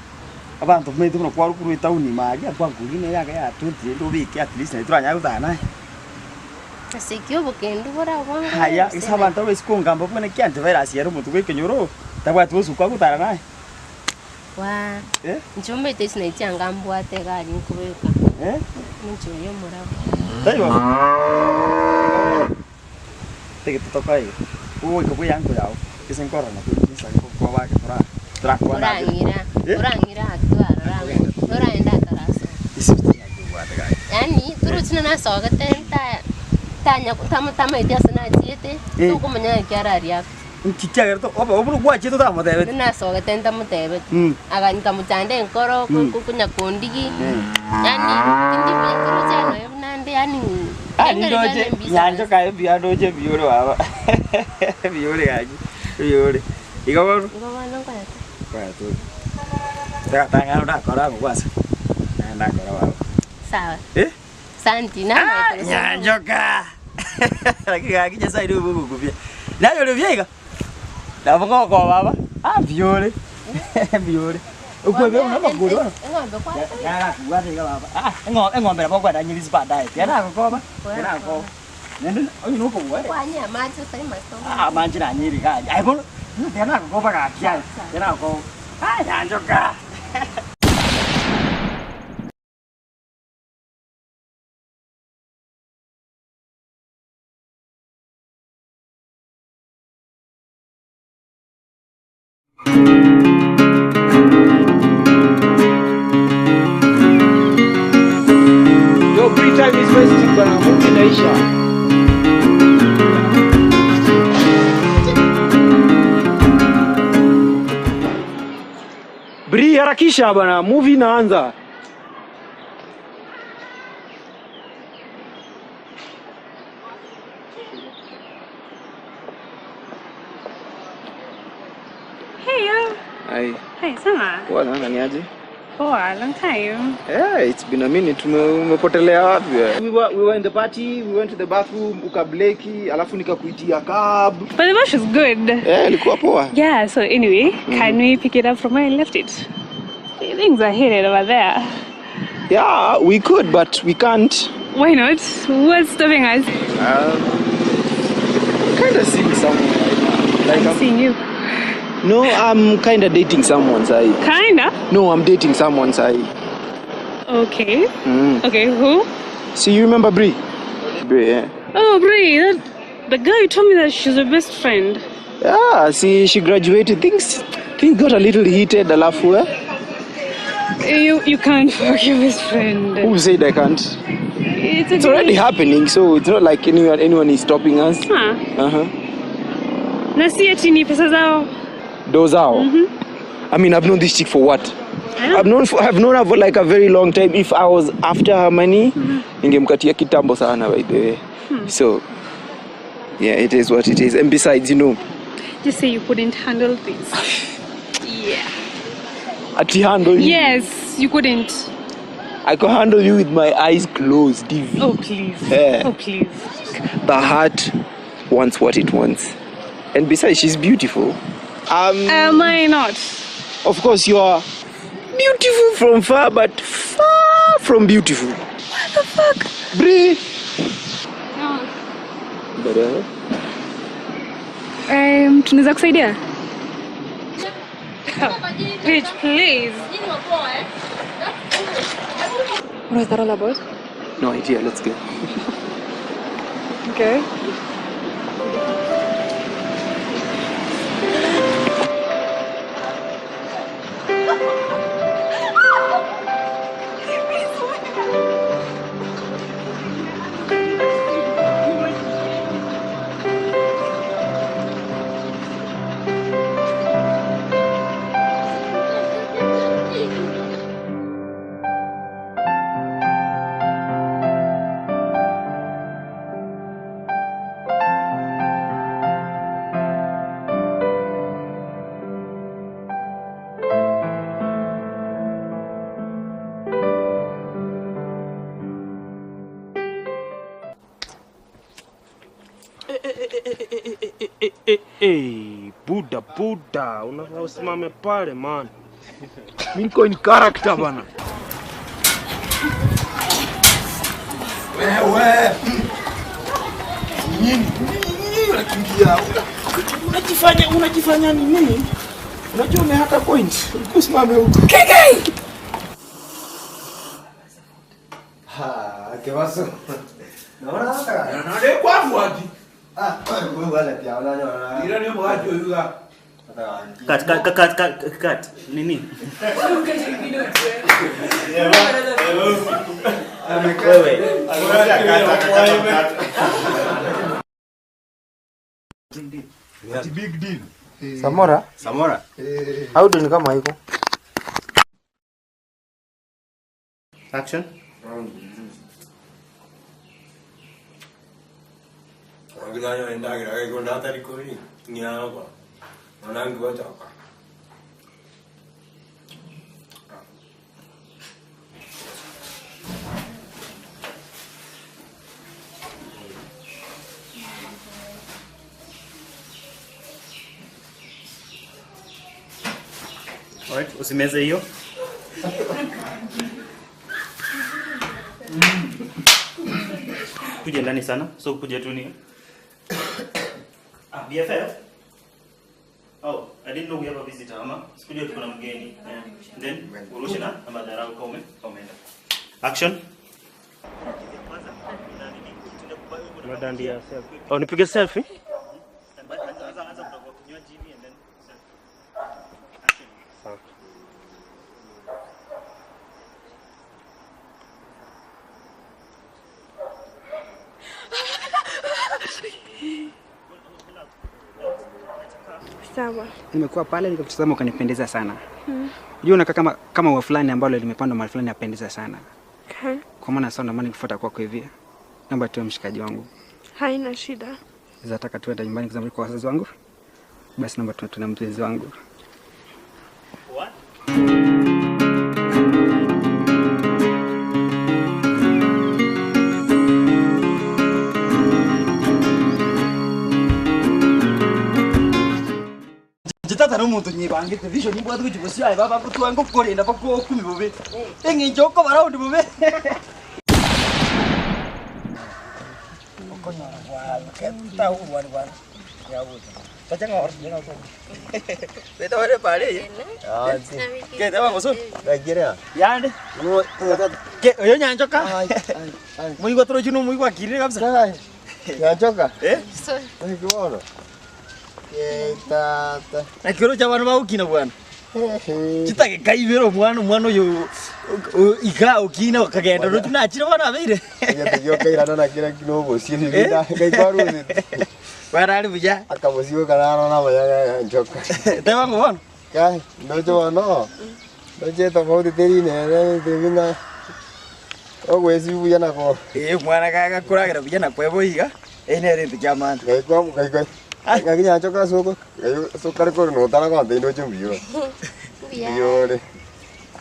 Abantu mete no kwaru kuru tauni mari atwa ngurine yaga ya tuti ndo biki at least na turanya gutana. Asikyo bokendu bora bongo. Haya, isa abantu besikonga mbo bone kya antivirus yero mutu kwekenyoro. Tabwa tusu kwa gutana naye. Wa. Njumete sina ichanga mbwate gali nkubeka. Nchuyo murabo. Taiwa. Teke toka hiyo. Uwe kwa yangu yao. Kisen kora na kisa kwa wake tora kwa na. Urangira atwara rango. Uraenda taraso. Isibiti ya kwa daga. Yani turuchina na soga tanya tama itia sana tiete. Tuko manya kiara ria. Nkikia gerto oburu kwa chito tama tebe. Na soga tenta mutebe. Aga nkamutande nkoro kunya kondigi. Yani ndi kuruchana yo nande yani. Ndoje nyanjo kae bia ndoje biore baba. Biore gaji. Biore. Igawano. Igawano kwa tu. Tanga ndo akora kwasa. Na akora baba. Sawa. Santi na nyanjo ka. Lakini kija saidu bubu kupia. Nayo le viega. Na bongo kwa baba. Biore. Biore. Ukwebe una maguru. Ngombe kwa. Ya kuwate ga baba. Ngombe na bokwa da nyirisi baadaye. Yana kokoba. Yana ko. Nende oyu nuko wewe. Kwa nya maji sai maso. Maji na nyiri ga. Ai bono. Yana kokoba ga kia. Yana ko. Nyanjoka. bana, movie inaisha. Bri, harakisha bana, movie inaanza. Hey, Hi. Hey, sama. Poa sana, ni aje? Poa, long time. Yeah, it's been a minute. Umepotelea wapi? We were in the party, we went to the bathroom, ukableki, alafu nikakuitia cab. But the match was good. Yeah, ilikuwa poa. Yeah, so anyway, can we pick it up from where I left it? Things are heated over there. Yeah, we could, but we can't. Why not? What's stopping us? Kind of seeing someone right now. Like I'm seeing you. No, I'm kind of dating someone, Sai. Kinda? No, I'm dating someone, Sai. Okay. Okay, who? So you remember Bri? Bri, yeah. Oh, Bri, the girl you told me that she's your best friend. Yeah, see, she graduated. Things got a little heated, alafu, eh? You can't fuck your best friend. Who said I can't? It's already happening, so it's not like anyone is stopping us. Huh. Uh-huh. Na si ati ni pesa zao. Those are. I mean, I've known this chick for what? I've known her for like a very long time. If I was after her money, ningemkatia kitambo sana, by the way. So, yeah, it is what it is. And besides, Just say you couldn't handle this. Yeah. Ati handle you? Yes, you couldn't. I could handle you with my eyes closed, Divi. Oh, please. Yeah. Oh, please. The heart wants what it wants. And besides, she's beautiful. Am I not? Of course, you are beautiful from far, but far from beautiful. What the fuck? Bri! Tunaweza kusaidia? Bitch, please. What is that all about? No idea, let's go. Okay. Buda, unafaa usimame pale man. Mimi niko in character bana. Wewe. Nini unakimbia? Unajifanya nini? Unajua umehata point. Usimame huko. KK! Kebaso. Naona hata. Ndio kwa wapi? Wewe wala pia unaona. Ndio ndio mwaje yuga. Cut. Nini? Wewe. It's a big deal. Samora? How do you kama hiko? Action. Wangilanyo endagira ko natari kuri nyaba. Wanangu wachapa. Alright, usimeze hiyo. Kuja ndani sana, so kuja tu ni. BFF? Oh, I didn't know we have a visitor, ama. Sikujua tuko na mgeni. Then urushe na madharau comment. Action. Unadandia selfie. Oh, nipige selfie? Sawa. Nimekuwa pale nikakutazama ukanipendeza sana. Unajua unakaa kama ua fulani ambalo limepandwa mahali fulani yapendeza sana. Kwa maana sana maana nifuata kwako hivi. Naomba tuwe mshikaji wangu. Haina shida. Nataka tuende nyumbani kuzamani kwa wazazi wangu. Basi naomba tuwe mpenzi wangu. Jitata no muntu nyibangite vision nimbo atu kujibusi ai baba kutu ngo kurinda bako kumi bobe engi njoko baraundi bobe okonya wa keta uwan wan ya buta tachanga or jena to beta wale pale ah ke dawa ngoso dagira yande ke yo nyanjoka muy gotro chino muy wakire kabisa nyanjoka so ngoro tata nakiro chabana baukina bwana chitake kaibero mwana yo ika ukina wakagenda ro tunachira bana beire yo kairana na kira kino bosiri vida kaikwaru barali buja akabosiwe kanano na baya njoka tewa ngona kai ndojo no ndoje to bodi teri ne devinga ogwezi buya nako mwana kaka kuragira buya nakwebo iga ene rintu jamani kai ngaginya njoka soko sokare ko no tana ko ndo chumbiyo yore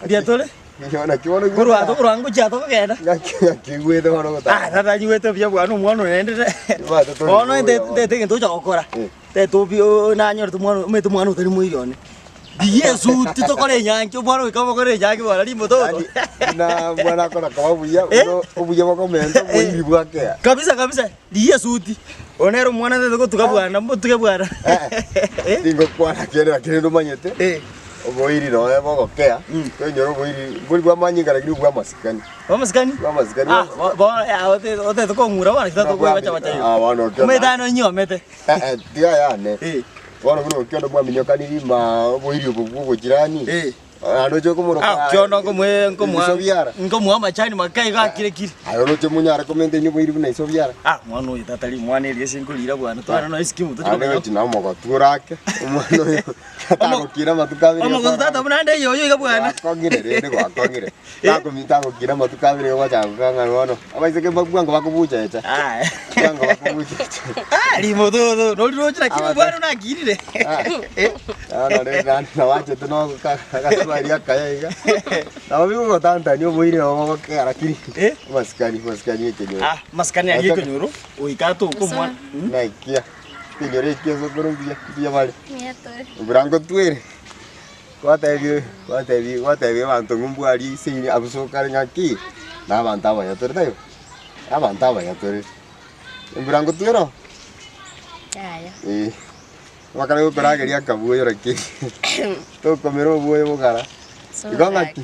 dia tole yona kiwono kuru ato kuru angu chato kagenda ngakigwete hono ta tata nyuete bya bwana mwana nende ono ndete ngento chokora teto bio na nyor tu mwana metu mwana utari muirione Yesu titokore nyanke mwana ikamo kore nyanke bwana limbo to na mwana kona kama buya ubuya bako mento muiri bwake kabisa Yesu ti onero mwana teto tukabwana mbutuke bwana tingo kwana kene ndo manyete oboiri no ebo kea ko nyoro boiri buri bwa manyinga lakini bwa masikani ote to kongura bwana kitato kwa bacha wano kyo medano nyomete dia yane wano kuno kyo ndo bwa minyokani lima boiri obo jirani ano choko muro kyo no ngomwa machani makai ga kire ayo no chemunyara komente nyo boiri buna isobiara mwana uyu tatali mwana eli sinkulira bwana twana no iskimu to ano chinamo ko turake mwana uyu Tako kira matukabiri. Omo kutata bunande yoyo iga bwana. Akongire rende kwa akongire. Tako mitako kira matukabiri kwa changa ngono. Abaise ke bakwango bakubucha echa. Kwango bakubucha. Limo do no chira kimu bwana unakirire. Na wache tuno kakaswaria kaya iga. Na wabigo kotanta ni oboire obo kara kiri. Maskani ekenyo. Maskani ekenyo. Uikato ko mwana. Na ikia. Señores, ¿qué es eso? ¿Qué vale? Branco tuere. Guatevi, bantu ngumbuari sini abusokare ngaki. Na bantaba ya tore tayo. Bantaba ya tore. Branco tuero. Ya. Wakale ukora geria kabuyo raki. To komero buyo bogara. Igongaki,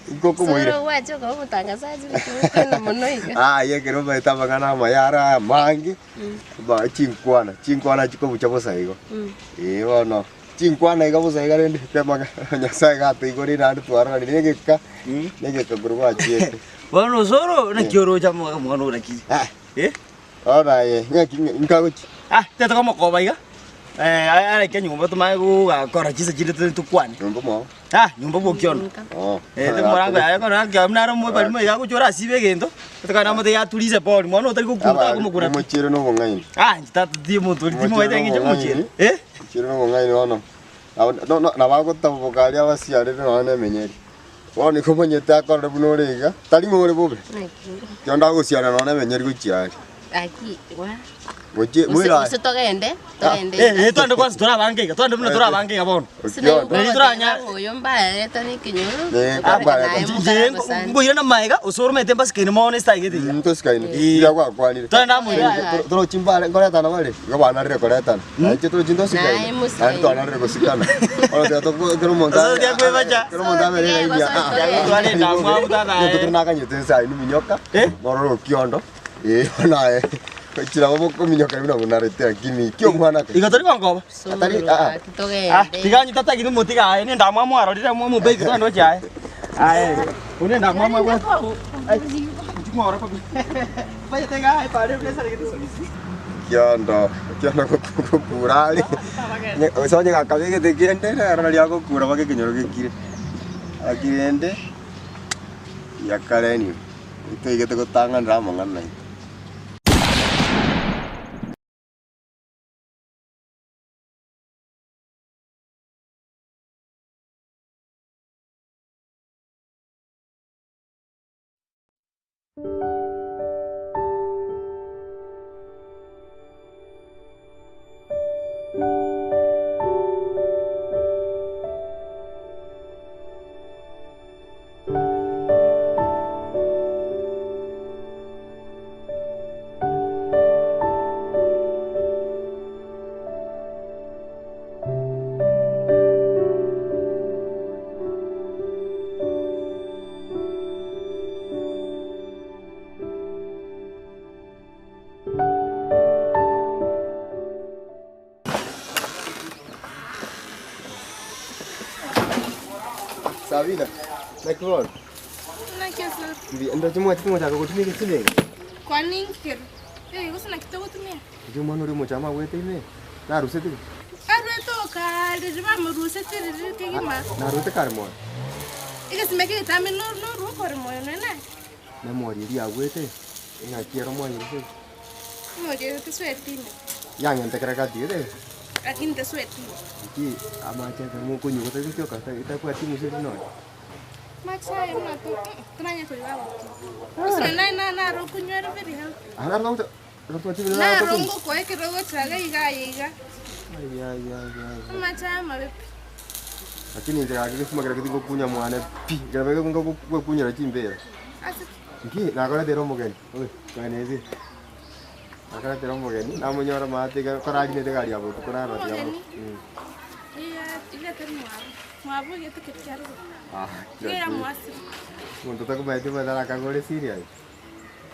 Iko kumuire. Soro wacho kwa mutangazaji kuna monoiga. Ye kero baita bagana mayara mangi. Ba chinkwana chiko buchabo saigo. Wono. Chinkwana iga busaiga rende tema nyasai gato igori randu twara ni ngeka. Ngeka kurwa chiete. Wono soro na kioro cha mwana raki. Ora ye ngaki nkaguchi. Teta kama koba iga. Ara ke nyumba tumagu akora chisa chile tukwane. Nyumba mo. Nyumba bokyono. Temoranga ya kora ngamnara mo bali mo yago chora sibe gendo. Tukana mo ya tulize boli mwana utari kukura ko mukura. Mo chiro no ngai. Tata di mo tuli mo ite ngi mo chiro. Chiro no ngai wono. No na bago tabokali abasiare no na menyeri. Wono ko monyete akora buno rega. Tali mo re bobe. Yonda go siana no na menyeri guchiari. Aquí, wa. Oje, mwira. Uso togende. Twende kwanza turabangika. Twende muna turabangika bono. Ni turanya. Oyo mbaya etani kinyoro. Ngoira na maiga usoro mete basikeni mone style gidi. Ntoskaini. Ya kwa kwani. Twenda mu. Toro chimbale ngora tana wale. Ngabana re kora tana. Aje toro chindo sikai. Ani to anare ko sikana. Ora to kero monta. Sasa dia kwe bacha. Kero monta mere ya. Ya twale ndamwa mutana. Nto tunaka nyete sai ni minyoka. Ngoro kiondo. Ona chira bobo ko minyoka bino munarete kimi kyo mwana ka igatori kongo atari togende tiganyi tata gidu mutiga ni ndamwa mwaro rira mu beke twando chae une ndamwa mwa Cuma orang apa? Banyak tengah, pada biasa gitu solusi. Kiondo kukurali. Soalnya nggak kali kita kende, karena dia aku kurang pakai kenyal kiri. Kiri ya kalian itu kita ke tangan ramangan lah. Sabina, naik keluar. Naik ya sir. Anda cuma jaga kucing ni sini. Kwa nini kir? Eh, gusa na kidogo tumia. Cuma nuri mo chama wete ni. Na rusa tu. Aro to ka de jima mu rusa ti de ke gima. Na rusa karmo. Ika simeke tami no ru por mo no na. Na mori dia wete. Ina quiero mo ni. Mo de te sueti. Yang ente kira kati de. Akin te sueti. Ki ama cha mo kunyu ko te kyo ka ta ita kwa timu se no. Macha ina to tunanya ko iwa. Usa na ro kunyu ero very help. Ana lo to timu Na na to. rongo ko e ke rogo chaga iga. Ya. Macha ma be. Lakini ndio akisema kile kitu kunya mwana pi. Gabe ko kunya la chimbe. Asa Ki na kala de romo gen. Oi, kanezi. Akala de romo gen. Na munyora mate ka karaji ne de gari abo to kora ra ya. Iya terima. Mabu gitu kecil. Ah. Kira muasi. Untuk tak baik tu pada rakan kau serius.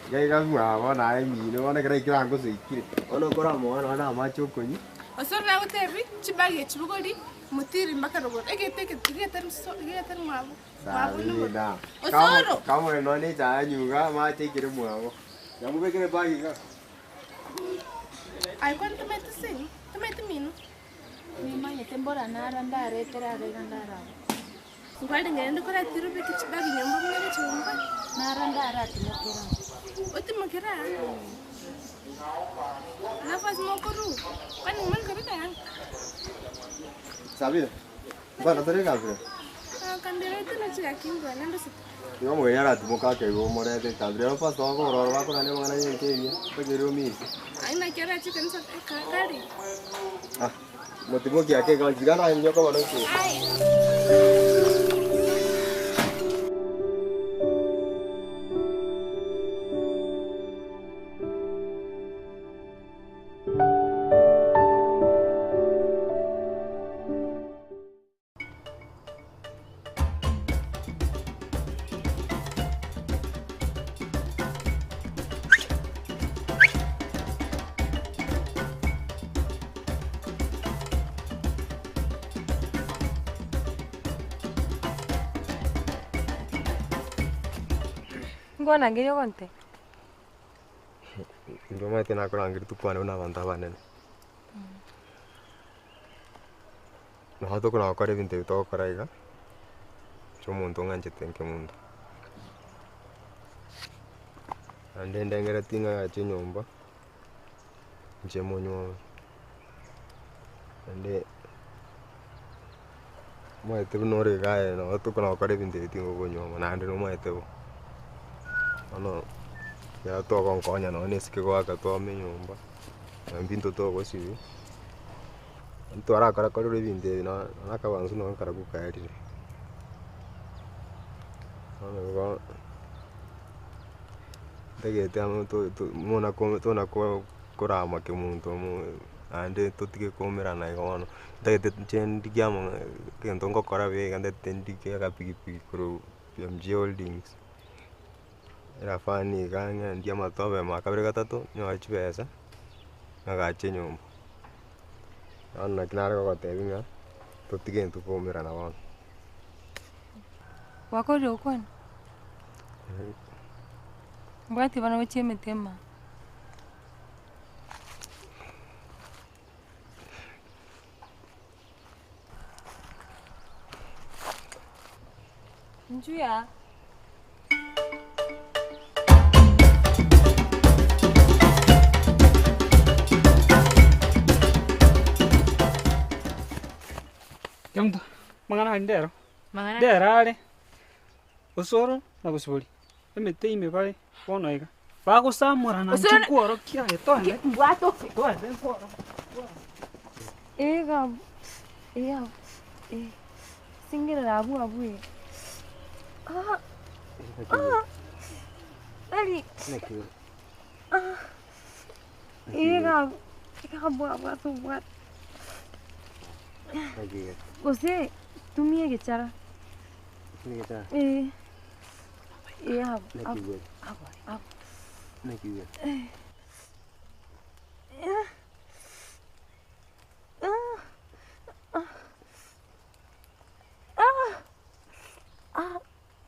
Jadi kan mula na ini, mana kira kira aku sikit. Ono korang mau ana macam kau ni. Osor na utebi chibagi chibugori mutiri mpaka rogo. Ege ter mabu. Mabu no. Dah. Osoro. Kamu yang ni jangan juga macam kira mau. Kamu fikir bagi kan? Ai quando mete sim? Tu mete mino. Mima yetembora nara ndare terare ndara. Ngwali ngende kora tiro be kichibagi nyambo mwe chumba. Nara ndara timokera. Oti mokera. Na faz mokoru. Kwani mwana kabita yang. Sabi. Bana tere kabre. Kandira itu na chiga kingwa nando sit. Yo mo yara tu muka ke go more de kabre no pas to ko ro ko na le mangana ni ke ni. Pagiro mi. Ai na kera chicken sa kari. Ah. Motivo que aqui kan jira na nyo ko wala ki. Ngona ngiyo konte. Ndio maana tena kwa ngiri tu kwa na banta bane. No hato kuna wakare binte to karaiga. Chomo ndonga nchete mundo. Ande ndengera tinga ya chinyomba. Nchemo nyo. Ande mo ete no re gae no hato kuna wakare binte tingo konyo na ande no mo ete bo. Ano ya to con konya no ni sike kwa ka to me nyumba mbinto to go sibi to ara kara karo binde na aka wansu no kara ku kairi ano go tege te amo to mona ko to na ko korama ke muntu mo ande to tike ko mera na go no tege te chen digiamo ke ntongo kora be gande tendi ke ka pigi kuro MG Holdings. Era fani ganya ndia matobe makabere gatatu nyo achibesa ngagache nyumba ana kinara ko tebinga to tigen to komera na wan Wako ro kwan. Mbwati bana wacheme tema. Njuya. Yamda, mangana ndero. Mangana. Derale. Usoro na busubuli. Emete ime pale, bono ega. Bago samura na chukuro kia etonde. Mbwato. Twende mporo. Ega. Singira abu. Ali. Nakio. Ega buat. Nakio. Ose tumie gichara. Nakio. Nakio. Nakio.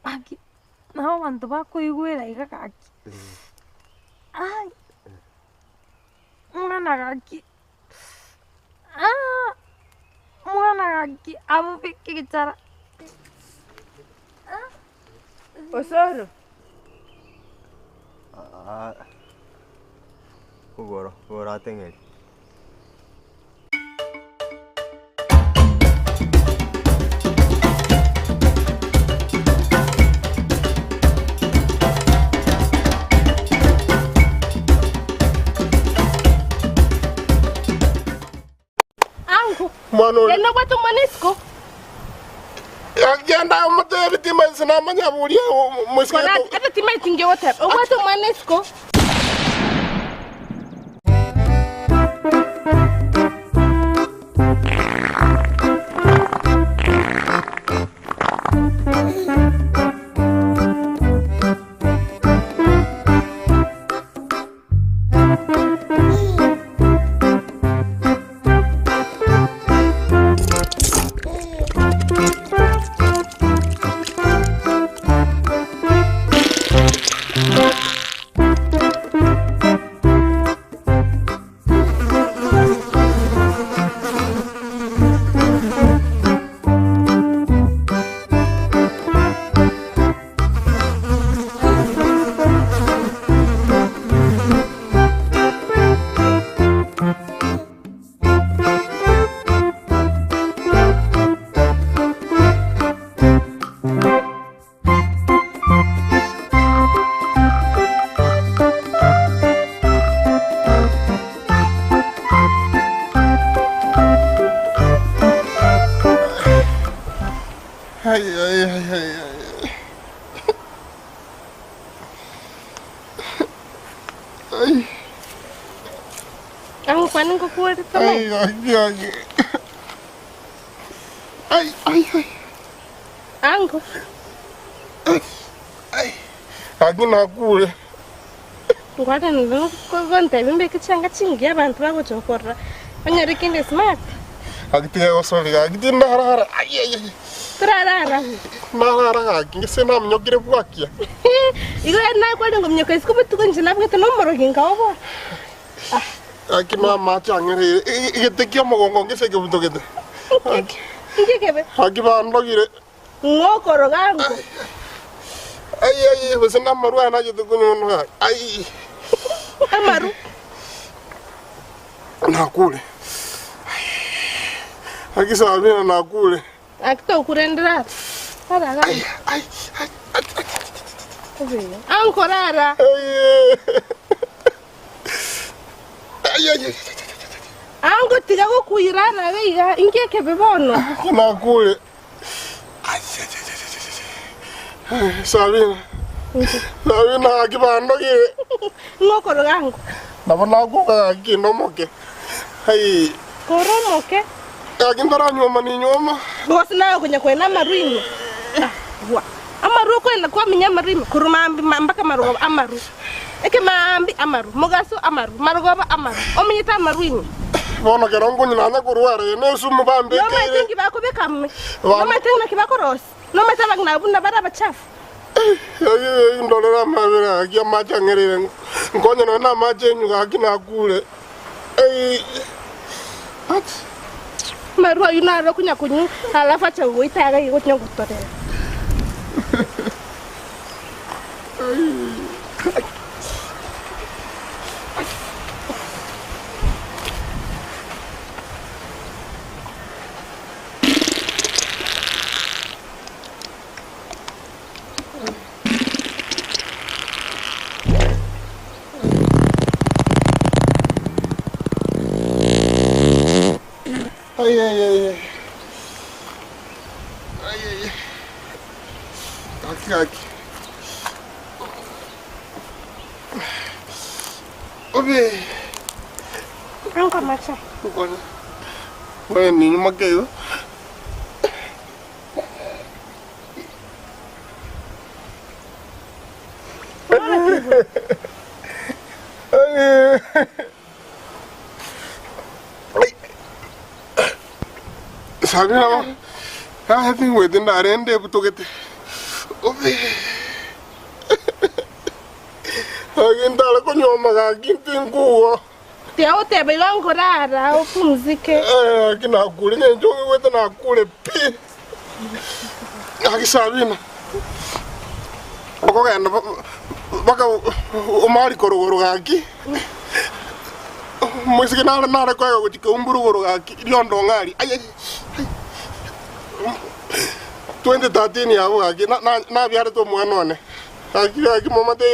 Aki. Nao bantu bakuigwira iga kaki. Ai. Mwana kaki. Mwana kaki abu piki gichara. Osoro. Ugoro ateng'eri. Mano. Yena watu manisco. Agenda mate bitima sinamanya bulia musika. Kora ata tima tinge wata. Watu manisco. Ang paano ko kuha dito mo? Ay. Ang ko. Agi nakule. Ngwada nilo ko gonte bimbe kichanga chingi abantu bagochokora. Banyari kinde smart. Agitiga osoli agiti narara. Ay. Trarara. Narara ngise namnyogire bwakia. Igo na kwa ngo mnyoka isiko butukunje nabwe tonomoro hinga obo. Akina machangere igetekio mogongo ngise ke butogete. Ngikebe. Agi bandogire. Ngokoro gangu. Ay, bese namaru ana jitukunyo. Ay. Amaru. Nakule. Agi sabina nakule. Akto kurendera. Ara. Ay. Ankorara. Ay. Ango tiga ko kuirana veiga ingeke bebono. Nakule. Sabina akibandogire. Ngokoro gangu. Nabona ko akinomoke. Hai. Koromoke. Agindara nyoma ni nyoma. Bosi nayo kunya kwena marino. Wa. Amaru kwenda kwa minya marino. Kurumambi mbaka marugo amaru. Eke mambi amaru. Mogaso amaru. Marugoba amaru. Ominyita marino. Bona kerongo nyina kurware ne sumu bambe. No maitengi bako bekamme. No maitengi na kibako rosi. No mataba na bunda bara bachafu. Ndolera mavera akia macha ngerere. Ngonya no na macha nyuga akina kule. Marua yuna ro kunya kunyu alafa cha uitaga yigo kunya gutore. Ay. Aki. Obe. Angka macha. Bukan. Bueno, ni makeyo. Sabi na I think within the end able to get again dala ko nyoma ga kintinguo Teo te belang korara upumzike kina kule njo weta na kule pi Sabina okogenda baka umari korogoro gaki Mwisi nara kwa kutika umburu gaki liondo ngari 2013 yabo gaki na byara to mwana one aki mama te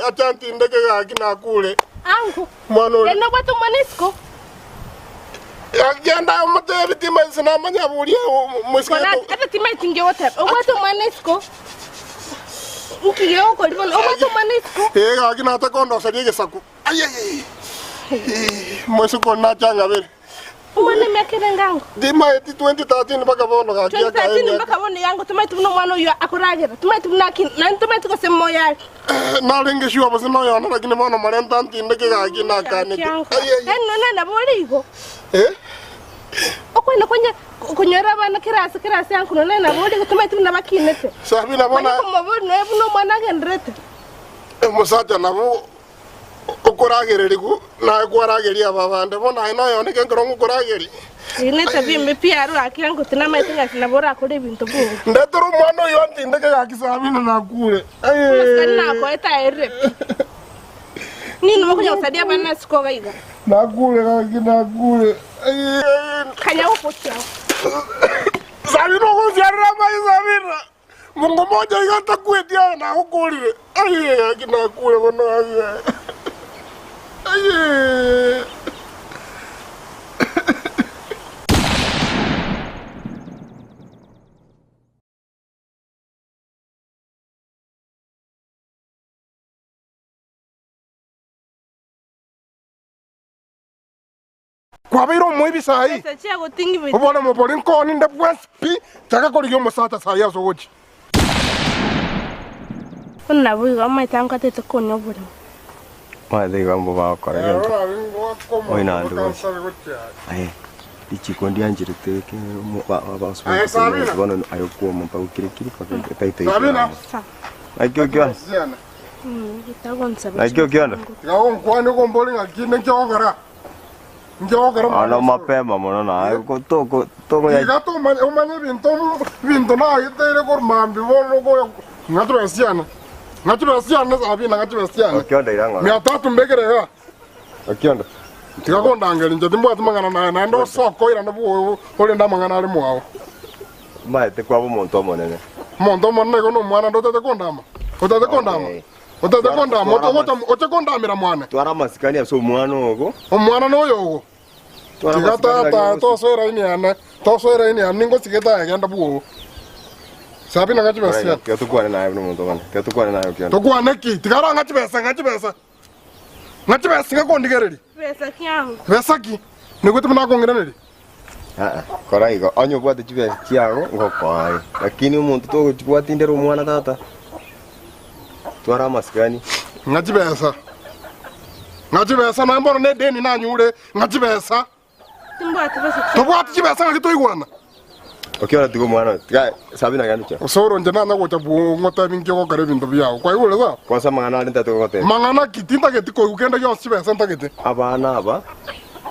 atanti ndeke gaki na kule angu mwana one eno kwato manesco agenda mate bitima sana manya buria mwisi ata tima tinge wote kwato manesco ukigeo ko libon kwato manesco gaki na ta kondo sari saku mwisi ko na changa bere Umane mekere ngango. Dima eti 2013 baka bono gaki ya kae. 2013 baka bono yango tumai tumuno mwana uyo akuragera. Tumai tumuna kin na tumai tuko semo ya. Na lenge shua basi no yana lakini bono marenta ntindeke gaki na kane. Nona na boligo. Okwenda kunyora bana kirasi yangu nona na boligo tumai tumuna bakinete. Sabi na bona. Ko mabona ebuno mwana gendrete. Musacha nabo okuragereriku na kwarageria babande bona ino yone kenkoro ngukurageri ine tabi mpiaru akiangu tina maitinga sinabora kuri bintu bu ndetoro mwana yonti ndeke yakisabina na kule na ko eta ere nini mokunya usadia bana siko gaiga na kule kanya upocha sabino ko siarra mai sabina mungo moja igata kwetia na ukulire akina kule bona Kwa biro mwebi sahi. Sasa gutingi bitu. Ubona mopori nkoni ndabwaspi chaka kori yo musata sahi aso gochi. Una buigo amaitanga tete konyo buri. Made gambo ba kora. Oina ndo. Ai. Ichiko ndi anjirite ke mo ba so. Bono ayo ko mo pa ukirikiri pa ke taite. Sabina. Ai kyo. Itagonsa. Ai kyo. Yao nkwani ko mboli ngakine njogara. Ana mapema mono na ko toko ya. Gato umanye binto na itere kor mambi bono ko ngatro siana. Ngatro siana Sabina ngatro siana. Okionda iranga. 300 mbegere ya. Okionda. Tikakonda ngeli njati mbwa tumangana na ndo soko ira ndabu ole ndamangana ali mwawo. Mai te kwa monto monene. Monto monene ko no mwana ndo tete kondama. Otate kondama. Ote kondamira mwana. Twara masikani aso mwana ogo. Omwana no yogo. Tigata to soira ini ane ningo sigeta agenda buo. Sabi na ngachi besa. Ke tukwane nayo no monto bana. Ke tukwane nayo kiana. Tukwane ki tigara ngachi besa. Ngachi besa ngakondigereri. Besa kyangu. Besa ki. Nikuti mna kongereri. Kora iko onyo bwate chibe chiago ngokwai. Lakini umuntu to bwate ndero mwana tata. Twara masikani. Ngachi besa na mbona ne deni na nyure ngachi besa. Timbwati besa. Tobwati chibesa ngakito igwana. Okiona tuko mwana. Tika Sabina gani cha? Osoro njana na gocha bu ngota bingi ko kare bintu byao. Kwa hiyo leza. Kwanza mangana nda to ngote. Mangana kitinta ketiko ukenda yo sibe santa kete. Abana aba.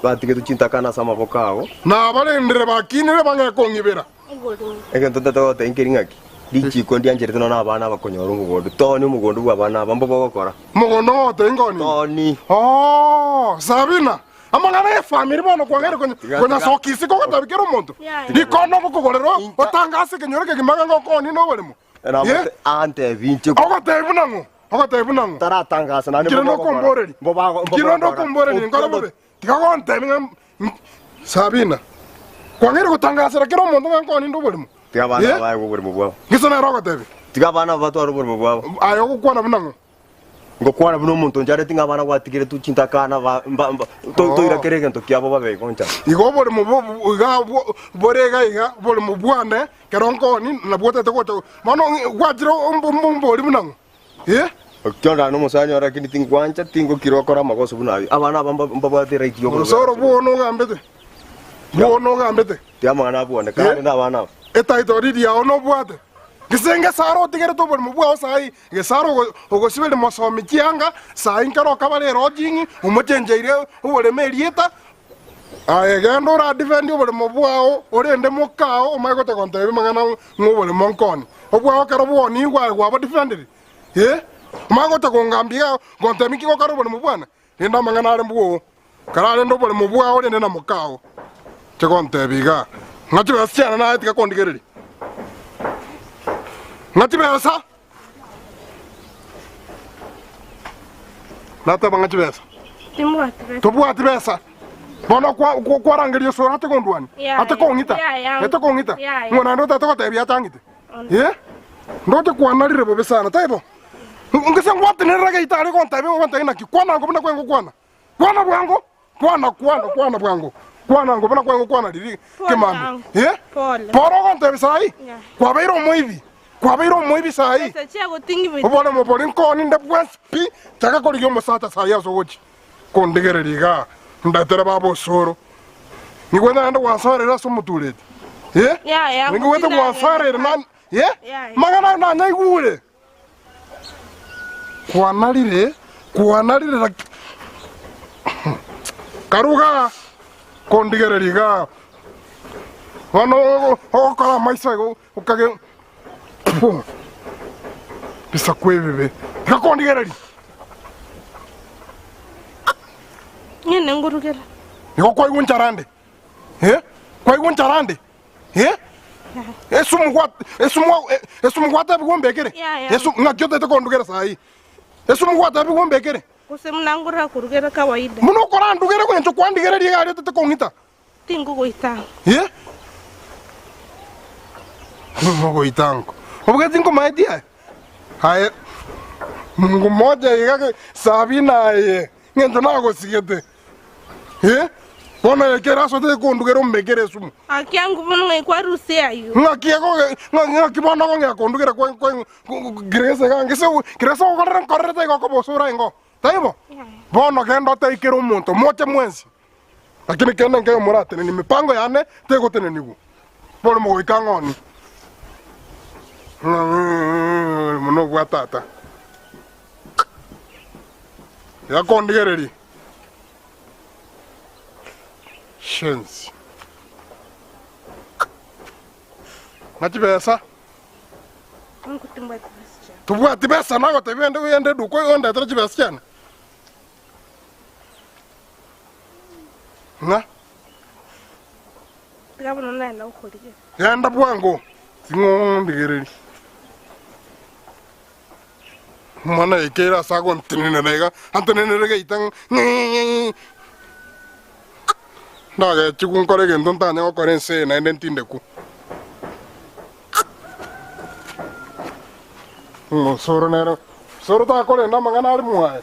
Batike tuchinta kana sama bokao. Na bale ndire bakinire bange ko ngibera. Ege ntonta to te inkiringaki. Dichi kondi anjere tino na abana bakonyoro ngugondo. Toni mugondo bwa abana bambo bogokora. Mugondo te ngoni. Toni. Oh, Sabina. Amangana ya family bono kwa ngere kona sokisi ko katabikira umuntu. Dikono bukugorero otangase kenyore ke kimaga ngoko ni no bolemo. Era ante vinche. Oga tebunango. Oga tebunango. Taratangasa nani Kirondo komboreri. Kirondo komboreri ngoro bobe. Tikago ntebinga Sabina. Kwa ngere kutangasa kiro umuntu ngoko ni ndo bolemo. Tikabana baye ko bolemo bwa. Ngisona roga tebi. Tikabana batwaro bolemo bwa. Ayo kukwana bunango. Ngokwana buno muntu njare tinga bana kwatikire tuchinta kana to irakerege nto kyabo babe koncha igo bore mu ga bore ga bore mu bwane keronko ni na bota te ko mano gwajiro mbori bunango Kyonda no musanyo ara kini tingwancha tingo kirokora magoso bunabi abana bamba te right yo soro buono gambete buono gambete tiamana buone kana na bana etaitori dia ono bwate Gisenga saro tigere to bor mubwa sai ge saro go sibele mosomi kianga sai nkaro kabale rojingi umucenjeire ubole merieta aye gando ra defend ubole mubwa ore nde mukao umago te konte mangana ngubole monkoni obwa karo bwoni gwa ba defend umago te ngambia konte miki ko karo bole mubwana enda mangana are mbuo kara ndo bole mubwa ore nde na mukao te konte biga ngati basiana na tika kondigereri Ngati besa? Nata bangati besa. Timuati besa. Tobuati besa. Bono kwa rangerio sora ate kondwani. Ate kongita. Ate kongita. Ngona ndo tata ko tebi atangite. Ndo te kwa nalire bo besa na taibo. Ngese ngwate ne raga itare ko ntabe ko ntaina ki kwana ngo bana kwengo kwana. Kwana bwango. Kwana bwango. Kwana ngo bana kwengo kwana diri kemambi. Poro ko ntabe sai. Kwa beiro moivi. Kwa biro mwibi sai. Obona mo polin ko ni nda pi taka ko liyo mosata sai aso wochi. Ko ndigere liga ndatera babo soro. Ni kwenda ndo wasare raso mutulete. Ni kwenda wasare man. Magana na nyai gure. Kwa nalire Karuga ko ndigere liga. Wano okala maisa go ukage Bisa kwe bebe. Kakondi gerali. Ngene ngurugera. Niko kwa igunjarande. Kwa igunjarande. Esumu kwata bigwombekere. Ngakyote te kondugera sai. Esumu kwata bigwombekere. Kuse mnangura kurugera kawaida. Muno kora ndugera kwencho kwandigera liga ali te kongita. Tingu goita. Mungu itango. Obuga tingo maidia. Haye. Mungu moja yake Sabina ye. Ngento nago sigete. Bona yekera so te kondugero mbekere sumu. Akiangu bono ngekwa rusia yu. Ngakibona ko ngakondugera kwa grese gange se grese ko korre ko bosura ngo. Taibo. Bono kendo te ikero umuntu moche mwenzi. Lakini kenda ngeke murate ni mipango yane te ko tene nigu. Bono mo ikangoni. Muno gwa tata. Ya kondigereri. Shenzi. Ngati besa? Tubuati besa nago te wende duko yonda tra chibesiana. Na? Gabano na ukhorike. Yanda bwango. Tingondigereri. Mana ikera sago antenenega itang Daga chukun kore gen don tanya ko koren se na ndentinde ku soro ta kore na mangana ari muae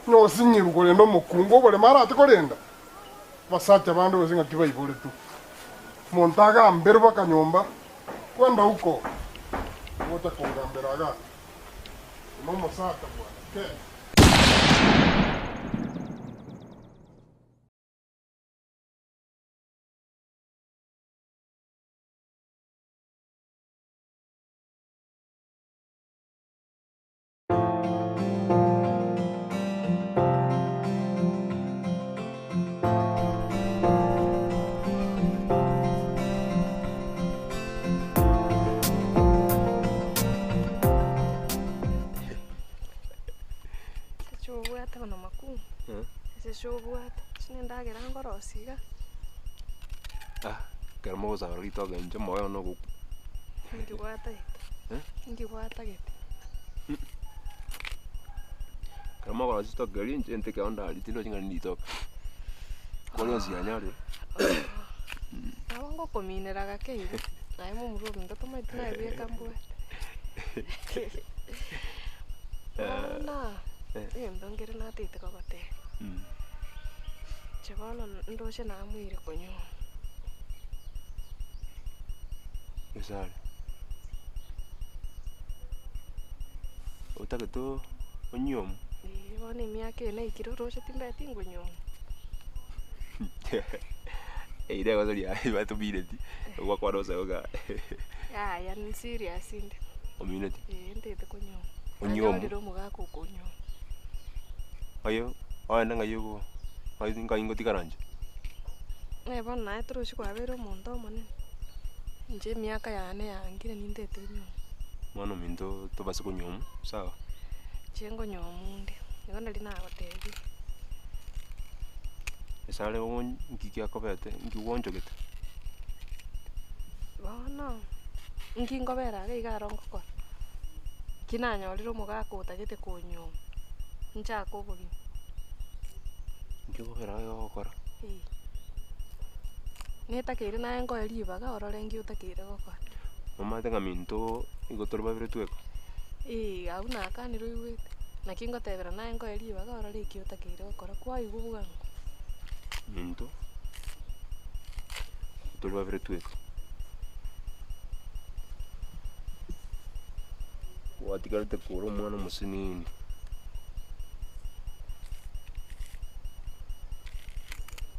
no sinyiru kore no mukungo kore mara ati kore nda basacha bandu basinga kiba ibole tu montaga amberba kanyomba kwenda huko wote kongamberaga Mama sata bwana. Ese shobwat. Sinendagera ngorosiga. Kermo sabarito genje moyo no ku. Ngibwata it. Ngibwata it. Kermo korosito geri nje ke onda litilo jinga ndito. Kono sianyari. Nawango kominera gakeire. Naye mumururu ndatoma itina ebeka mbwate. Ndongere natete kogote. Chebono ndoshe namwire konyo. Esale. Utake to onyom. Bone miaka ene ikiroroshe timbeti ngonyo. Ide gozo ya iba to bireti. Kwa kwa rosa oga. Ya ni serious inde. Omineti. Ndete konyo. Onyom. Ndiro mugako konyo. Ayo, nanga yugo. Ayo nga ingo tikaranje. Bona naye turushi kwa bero muntu monene. Nje miaka yane yangire nindete nyo. Mwana minto to basi konyomu, sawa. Chengo nyomunde. Niko ndali nagotebi. Esale won ngikia kobete, ngiwonjo gete. Bona. Ngingobera ga igarongo ko. Kinanyoriro mugako utagete konyo. Nchako bugi. Ngigobera yo gokora. Netakire naye ngoeribaga orore ngi utakire gokora. Mama tenga minto igotorba bire tweko. Au nakaniro iwete. Nakingotebera naye ngoeribaga orore iki utakire gokora kwa igubuga. Minto. Torba bire tweko. Watigarite kuro mwana musinini.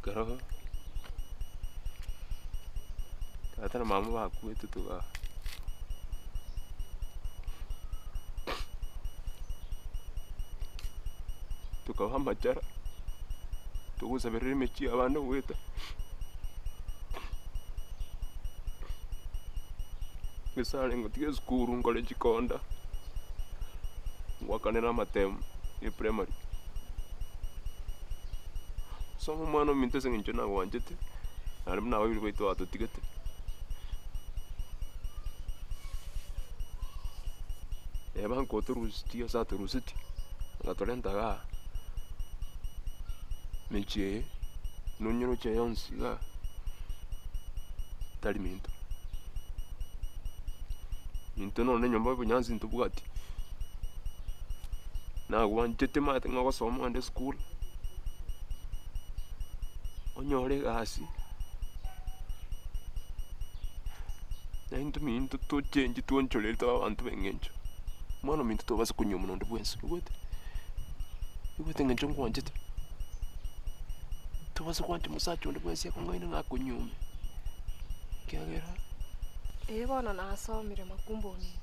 Karo. Tata na mama bakuete tuga. Tukawa machara. Tugusaberere mechi abana weta. Ngisale ngotige skuru ngole chikonda. Wakanera matem e primary. Somo mwana minto sengincho na wanjete. Ari mna wabiri kwaito atotigete. Eban kotorus tia sa torusiti. Ngatolenta ga. Menchie nonyero cha yonsi ga. Talimento. Minto no ne nyomba bunyansi ntubugati. Na wanjete mate ngako somo ande school. Onyore gasi. Na into minto to change to onchole to abantu bengencho. Mwana minto to basa kunyomo ndo bwensi. Ugote ngencho ngwanjete. To basa kwanje musacho ndo bwensi yakongaina ngakunyome. Kiagera. Bona nasomire makumboni.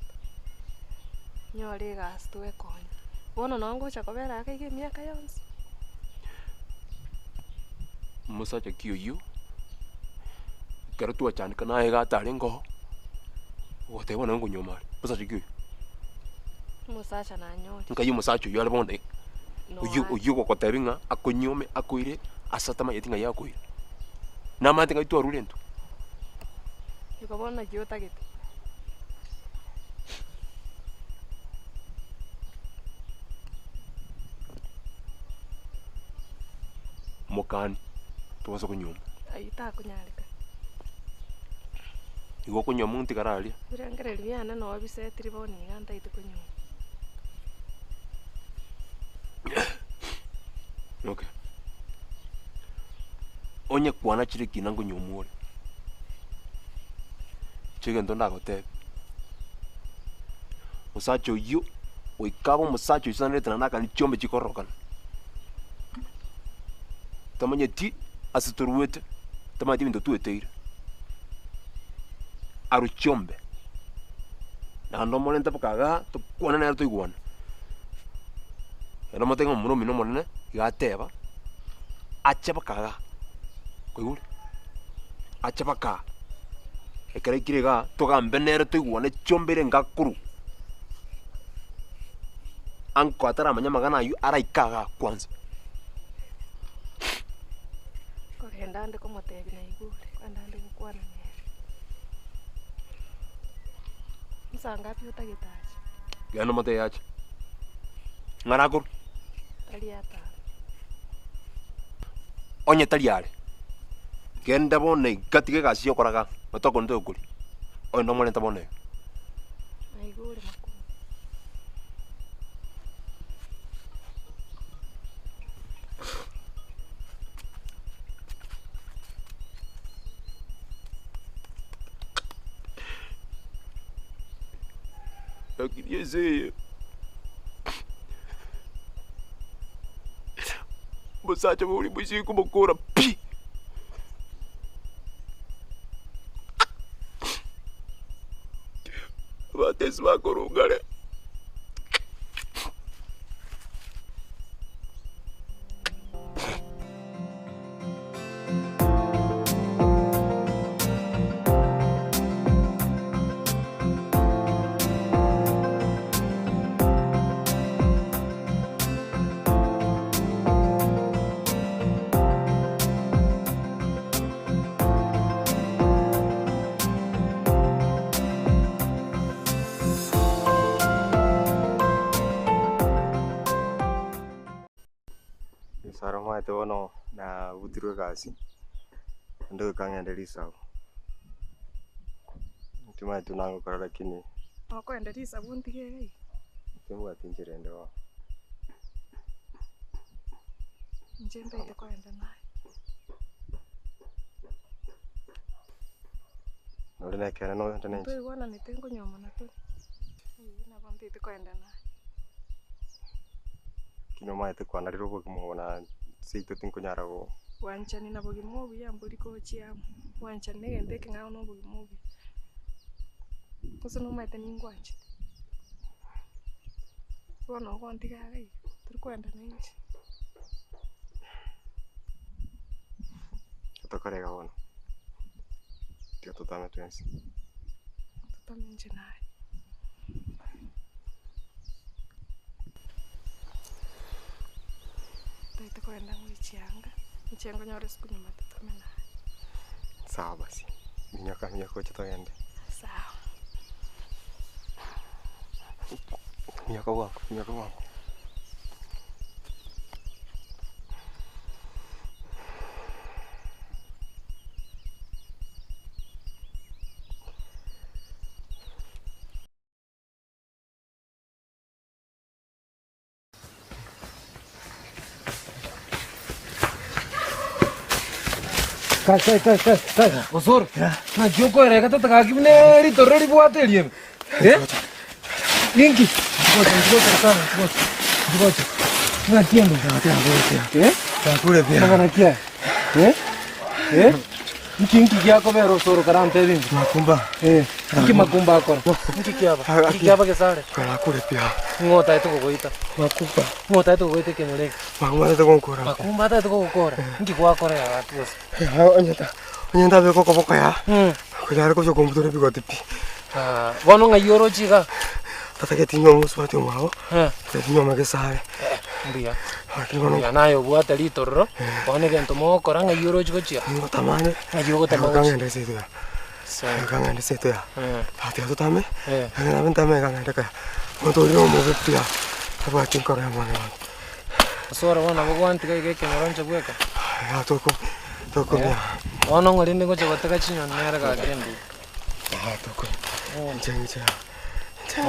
Nyore gasi tuwe konyo. Bona nango chakobera akege miaka yonsi. Musacha kiyo. Kero tu achani kana ega tarengo. Wote bona ngo nyoma. Musacha kiyo. Musacha na nyori. Nka yu musacha yo albonde. Uyu ko tebinga akonyome akoire asatama yetinga yakoire. Na mate ngai tu arulento. Yuko bona kiota gete. Mokani. Tuwasa kunyoma. Ayita kunyalika. Igo kunyoma ntikarali. Urengere liana no bisetri boni ganta ite kunyoma. Okay. Onye kwana chiri kinango nyomore. Chige ndonda gote. Musacho yu oikabo musacho isanre tanaka ni chombe chikorokan. Tamanye ti asituruete. Tamati mindo tueteira. Aru chombe. Na ndo molenta pakaga to kwana na to iguana. Ero motengo muno mino monene igateba. Acha pakaga. Koigure. Acha pakaga. Ekere kirega togambe nere to iguana chombere ngakuru. Anko atara manya magana yu ara ikaga kwanza. Kendande ko motebi na igure. Kwandande ko kwana ne. Msanga pi utagitaje. Gano mate yache. Ngarakur. Taliata. Onye taliare. Kenda bone katige gasio koraga. Matoko ndo kuri. Oy no molenta bone. Na igure makuru. Eu queria dizer. Você acha que eu vou ir como cora? Pi! Vai ter sua corungare. Sarama ito ono na utirwe kasi. Ndo kangendelisa. Tuma tunango kara lakini. Oko endelisa bunti ke. Temu atinjire ndo. Njenda ite ko enda naye. Nole na kera no enda nenje. Toi wana nitengo nyoma na tu. Na bunti ite ko enda naye. Kinyoma ite kwa nariro bo kumona seito tinko nyarago. Wanchani na bogi mobi ya mbuli ko chiam. Wanchani ngende kinga no bogi mobi. Koso no maite ningwanchi. Bono konti kai. Turkwenda nenje. Tokarega wono. Tio tutame tuensi. Tutame nje naye. Taita kwenda ngwichianga. Nchengo nyore siku nyuma tutame naye. Sawa basi. Minyako chitoende. Sawa. Minyako wako. Kai. Osor. Na joko era kata taka kimne ri torri buat eliem. Linki. Gocha. Na tiendo. Takure pia. Mana kia? Nkinki kia ko vero soro karante din. Makumba. Nki makumba akora. Nki kia ba ke sare. Takure pia. Ngota ito ko goita. Makumba. Ngota ito ko goita ke mure. Makumba ito ko kora. Makumba ito ko kora. Nki kwa kora ya atus. Onyenta be ko boka ya. Kujara ko so komputore bi gotipi. Wono ngayoro chiga. Tata ke tinyo muswati umao. Tinyo make sare. Mbia. Ya nayo buata litorro. Pone que entomo koranga yuro chigo chia. No tamane. Ayugo tamane. Kangende seto ya. Kangende seto ya. Ati ato tame. Kangende aventame kangende ka. Motori mo vepia. Aba tinkore mane. Sora wana bogwanti kai ke moroncha bueka. Ya toko ya. Ono ngorinde ngo chego taka chinyo nera ka kendu. Toko. Njenje.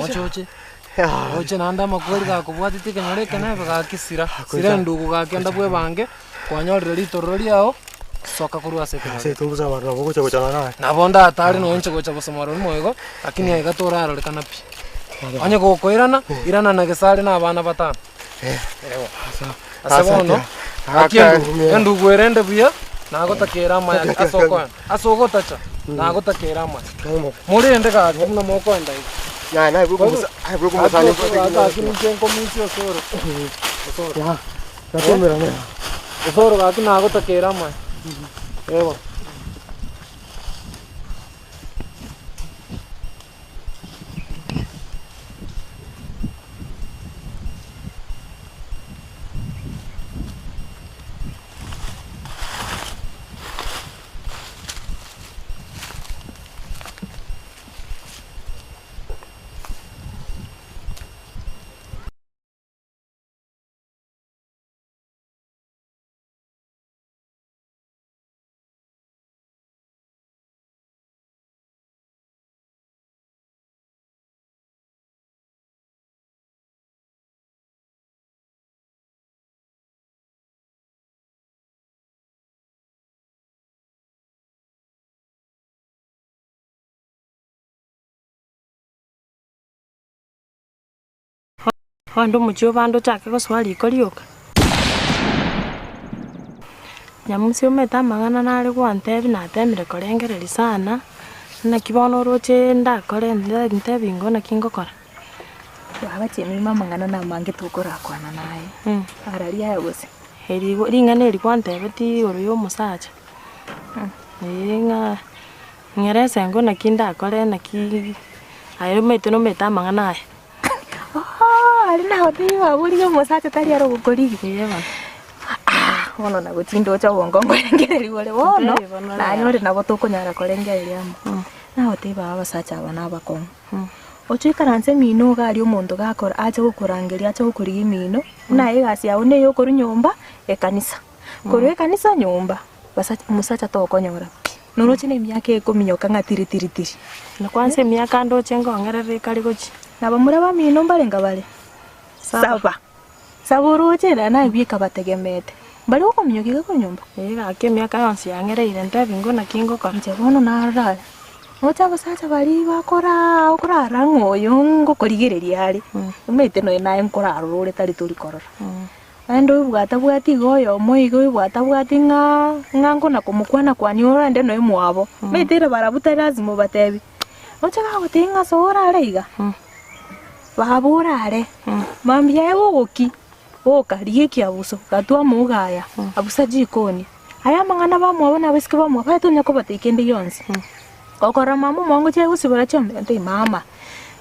Ochoche. Oche nanda makweli ka kubwati tike nyore kana baka kisira. Sira ndugu ka kenda bwe bange kwanyorire litorro liao soka kurwa seke. Ase tumbuza barna bogo chego chana nae. Na bonda atari no nche gocha bosomaro moego lakini aiga toraro kanapi. Anye gokoirana irana na gesare na abana batano. Ewa. Asa bono. Akiendu ndugu erende buya nagotakera maya asogota cha nagotakera maya murende ka kimna moko enda na bro como sale ata kimchenko misio soro ya katomera ne soro ka nagotakera maya ewa Wando mucho bando chake ko swali kolioka. Nyamusi umeta magana nari kwantebi na temire korengereri sana. Na kibono roche ndakore ntebi ngona kingokora. Baba chemi mama ngana na mange tukora kwana naye. Araria yagose. Heri ringane ri kwantebi ti oruyo musacha. Nga ngerese ngona kindakore na ki ayo mete no meta magana naye. Ari na hoti waburi yo musacha tari aro gukori yeba. Wono na gutindo cha wongongo ngereri wole wono. Na nyore na botoko nyara korengeri amo. Na hoti baba sacha bana bakon. Ocho ikaranze mino gari omuntu gakora aje gukurangeria aje gukuriga mino. Na egasi yawe ne yo koru nyomba ekanisa. Koru ekanisa nyomba. Basa musacha tokonyora. Noroche ne myaka 10 nyoka ngatiri. Na kwanse myaka ndo chengo ngerere kali gochi. Na bamura ba mino mbarenga bale. Saba. Saboroche na ibika bategemete. Bali uko myoki ko nyomba. Ake myaka yonse yangereire ntebi ngona kingo kora. Nje bono narara. Ocha basacha bali bakora okurara ngoyo ngokorigereria ari. Umete no ina enkoraro rore tari turi korora. Ando bwati goyo moigo bwati ngango na kumukwana kwani orande no imwabo. Metere barabuta lazima batebi. Ocha gagotinga sora areiga. Baburare. Mambia egoki. Oka rieki abuso katwa mugaya. Abusa jikoni. Aya mangana bamwabona besike bamwa bato nyako batekende yonse. Okora mamu mwangu che usibora chombe ante mama.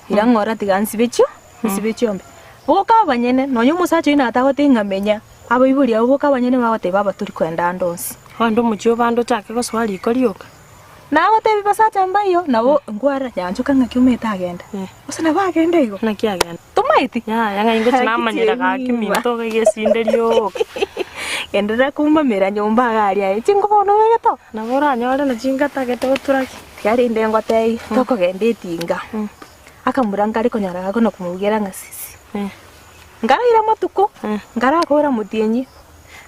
Irangora tigansi becho, sibechombe. Boka banyene nonyo musacho ina atagotinga menya. Abo iburi abo boka banyene bagote baba turi kwenda ndonsi. Wando mucho bando chake ko swali kolioka. Na gote bibasacha mbayo nabo ngwara yanjuka ngakiumeta agenda. Usana bagenda igo. Nakiagenda. Tumaiti. Yanga ingo tinamanyira ka kiminto gesinderio. Endera kumamira nyomba gari ayi chingo bono wegeto. Na bora nyore na chinga tagete guturaki. Kari ndengo tei toko gende tinga. Akamurangari konyara kono kumugera ngasisi. Ngara ira matuko. Ngara akora mutienyi.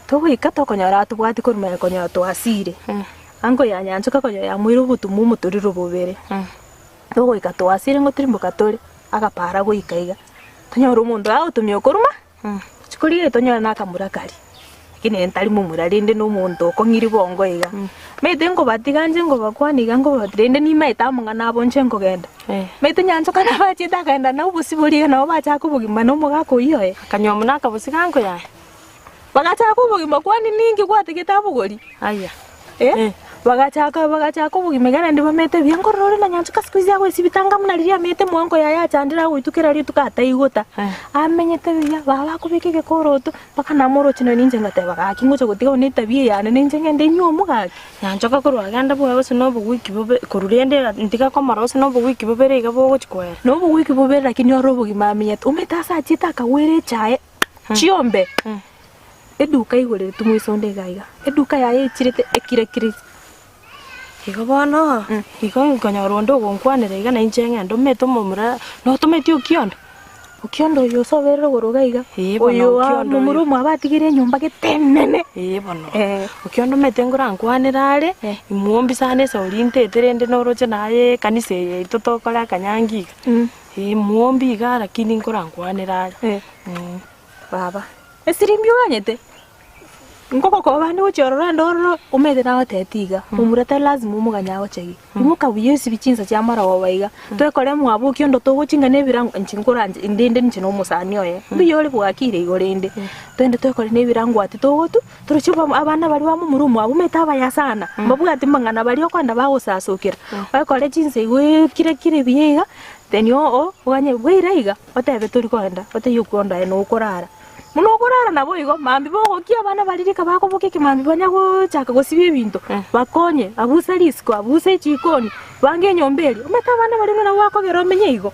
Togo ikatoko nyara tubwati kuruma konyara to asire. Ango ya nyanzuka konyo ya mwiru butumu muturiro bubere. Togo ikato asire ngotirimbo katore akapara go ikaiga. Tonyora umuntu aho tumyo kuruma. Chikurire tonyora nakamurakari. Kini entali mumurarinde no muntu okongiri bongo iga. Mete ngo batiganje ngo bakwaniga ngo batrende ni maita mungana bonche ngo genda. Mete nyanzo kana bachita kaenda na ubusiburi na bacha kubugima no mugako iyo kanyomu nakabusigango yae. Bagacha kubugima kwani ningi kwatigeta bugori. Aya. Bagacha kubugima gana ndi bamete byango rore na nyanzo kasikuzi yawe sibitanga munariria mete mwango ya chandira guitukira ri tukata igota. Amenyete bya baba kubikike koroto bakana moro chino ninje ngate bagaki ngocho gutiga ni tabia yana ninje ngende nyomu gaki. Nyanzo ka kurwa ganda bwo sino bugwiki bobe kururende ndika kwa maro sino bugwiki bobe rega bwo chikwera. No bugwiki bobe lakini orobugima amenyete umetasa chita kawere chae. Chiombe. Eduka igore tumwisonde gaiga. Eduka ya echirete ekire. Iko bono. Iko nkonyoro ndo gonkwanere iga na inchenge ndo meto momura no tometi ukiondo. Ukiondo yo sobero gorogaiga. Oyo ukiondo murumu abatigire nyumba getenene. Bono. Ukiondo metengura nkwanirare imuombi sane saurinte terende noroche naye kanise itotokora kanyangi. Muombi ga lakini nkora nkwanirare. Baba. Esirimbyo anyete. Ngoko ko bandi uchorora ndoro umete na otetiga. Umurata lazima umuganya ochegi. Imuka buyesi bichinza cyamara wabaiga. Twekore mwabu kyondo to guchinga nebirango nchinkora ndende nchino musani oye. Biyole bwakire igorende. Twende twekore nebirango ati togotu. Turuchuba abana bali bamu murumu abumeta abayasana. Mbabuga ati mangana bali okwanda bagusasukira. Twekore chinze igwe kire biyiga. Then yo uganye bwiraiga. Otebe turi kwenda. Oteyukonda eno ukorara. Muno kurara nabo igo mambi bogo kia bana balirika bako bokeke mambi banyago chaka gosibye bintu bakonye abusa risko abuse chikoni bange nyombeli umeta bana bali na wako gero menye igo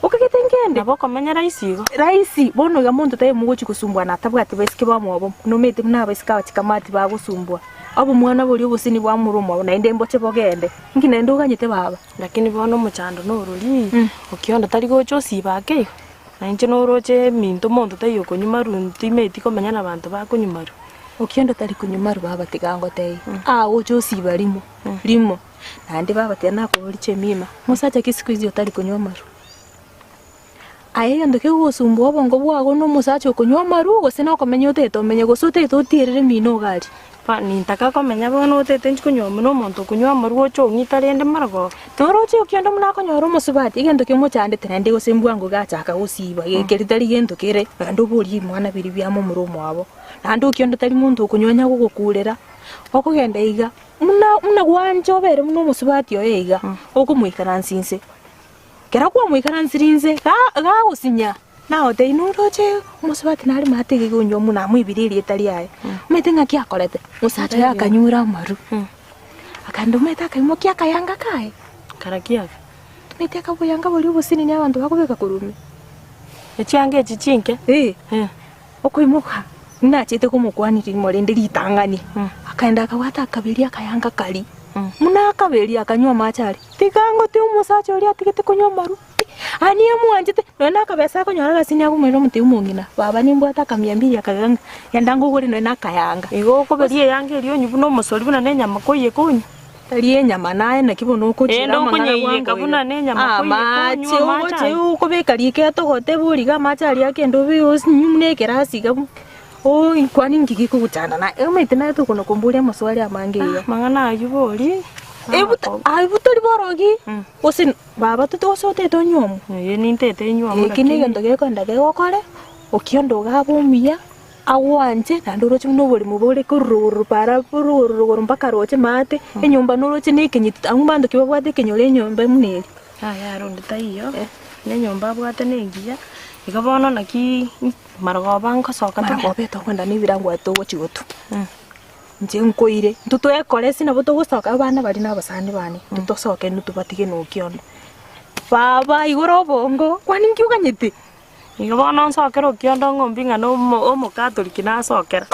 ukikitengende nabo komenya raisi igo raisi bono ga muntu taye mugo chikusumbwa na tabwati besike bamwobo no mete mna besika chikamati bagusumbwa abo mwana boli obusini bwa murumo na inde mboche bogende ngine nduganyete baba lakini bono muchando no ruli ukionda tari gocho sibake Nanche no roche minto monto tayo kunyumaru ntimeti komenya na bantu ba kunyumaru. Ukienda tari kunyumaru baba tigango tei. Ocho siba limo. Limo. Na ndi baba tena ko riche mima. Musacha kisiku hizo tari kunyumaru. aye gento kigusumbua bongo bwago no musacha okunywa maru gose no komenya utete omenye gose utete utirire mino gari pa nintaka komenya bono utete nchikunywa muno muntu kunywa maru ocho ngita rende marago toroche okiondo muna konyoro musubati gento kimuchande trende gose mbwango gachaka gusiba gekeritari gento kire ando buri mwana biri byamo murumo wabo nando okiondo tari muntu okunyonya gugukurira okugenda iga muna gwanjo bere muno musubati oyega okumuikana nsinse kera kwa muikana nsirinze ga gusinya na ote inuroche musubati nari matege gunyo muna mwibiriri etari aye metenga kiakolete musacha yakanyura maru akando meta kaimo kiakayanga kae karakia tumeteka buyanga buri busini ni abantu bakubeka kurume ecyange ecichinke okuimuka nachite kumukwaniri morende litangani akaenda akawata akabiri akayanga kali muna akabiri akanywa machari tikango ti umusacha uri atigete kunywa maru ani amuanjite nona akabesa konyora gasini akumwero muti umungina baba nimbwata akamyambiri akaganga yandango guri nona akayanga igo koberie yange rio nyubuno musori buna nenya makoye kunyi tari enyama naye nakibono kuchira mangana wangu kabuna nenya makoye kunyi mache ukubeka like togote buri ga machari akendo bios nyumne kerasi gabu kwani ngiki kugutana na emete na tu kono kumbulia maswali amange ya mangana ayubori ayibutori borogi osin baba tutosote to nyomo ye nintete nyomo kini gendo geko ndage gokore okiondo gabumia awanje nanduro chimno buri mubore kururu para kururu mpaka roche mate enyumba nuroche nekenyita angubando kibabwate kenyole nyomba muneri ya ronde taiyo ne nyomba bwate nengiya ikabono naki maragoba nkosoka maragobe to kwenda ni birango atogo chigoto nje nkoire ntuto ekore sina boto gusoka bana bari nabasani bani tutosoke nutubatige no kiondo baba igoro bongo kwani nkiuganyete ikabono nsokero kiondo ngombi ngano omo katoliki nasokera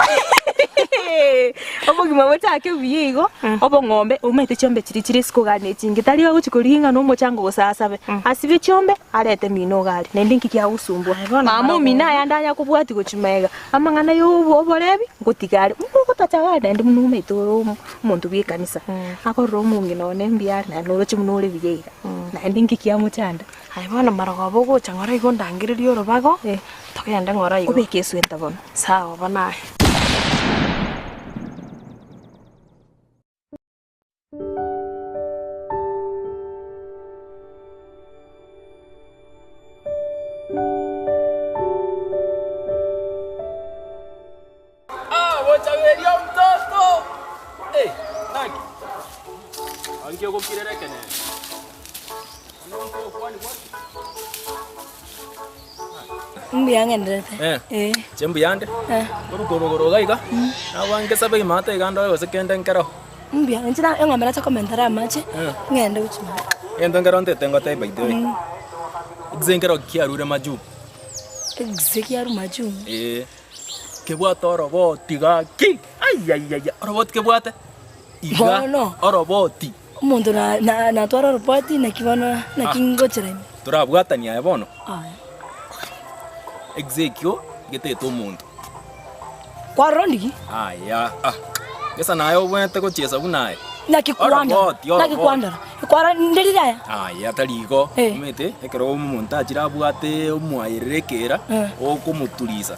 obo gima wachake biyigo obo ngombe umete chombe chiri sikugane chingi tari baguchikuringa no mochango gosasabe asibe chombe arete mino gari nende nkiki agusumbwa mama mina yandanya kubwati gochimega amangana yo oborebi ngotigari ngotachaga nende munume to muntu bikanisa akoro mungi none mbiar na no chimnore biyeira nende nkiki amuchanda aibona maragobo gochangora igo ndangiririo robago tokenda ngora igo ubekesu entabona sawa banaye wachageria mtoto naki angio gokirerekene mbiyang'enderete chembuyande orugorogoro gaiga nawange sabe imate igando yose kende nkero mbiyang'enchina eng'amera cha komentara amache ng'ende uchima endo ngero ntete ngote baidoi igzenkero kiarure maju egzekiaru maju kebwate oroboti gaki ayayaya oroboti kebwate iga oroboti umuntu natwara oroboti nakibona nakingocheremi turabwatania aye bono exekio getete omuntu kwarondiki aya gesa nayo obwete gochesa bunaye nakikwandara ikwara nderiraya aya tarigo umete ekero omuntu achirabwate omwayirekera okumuturiza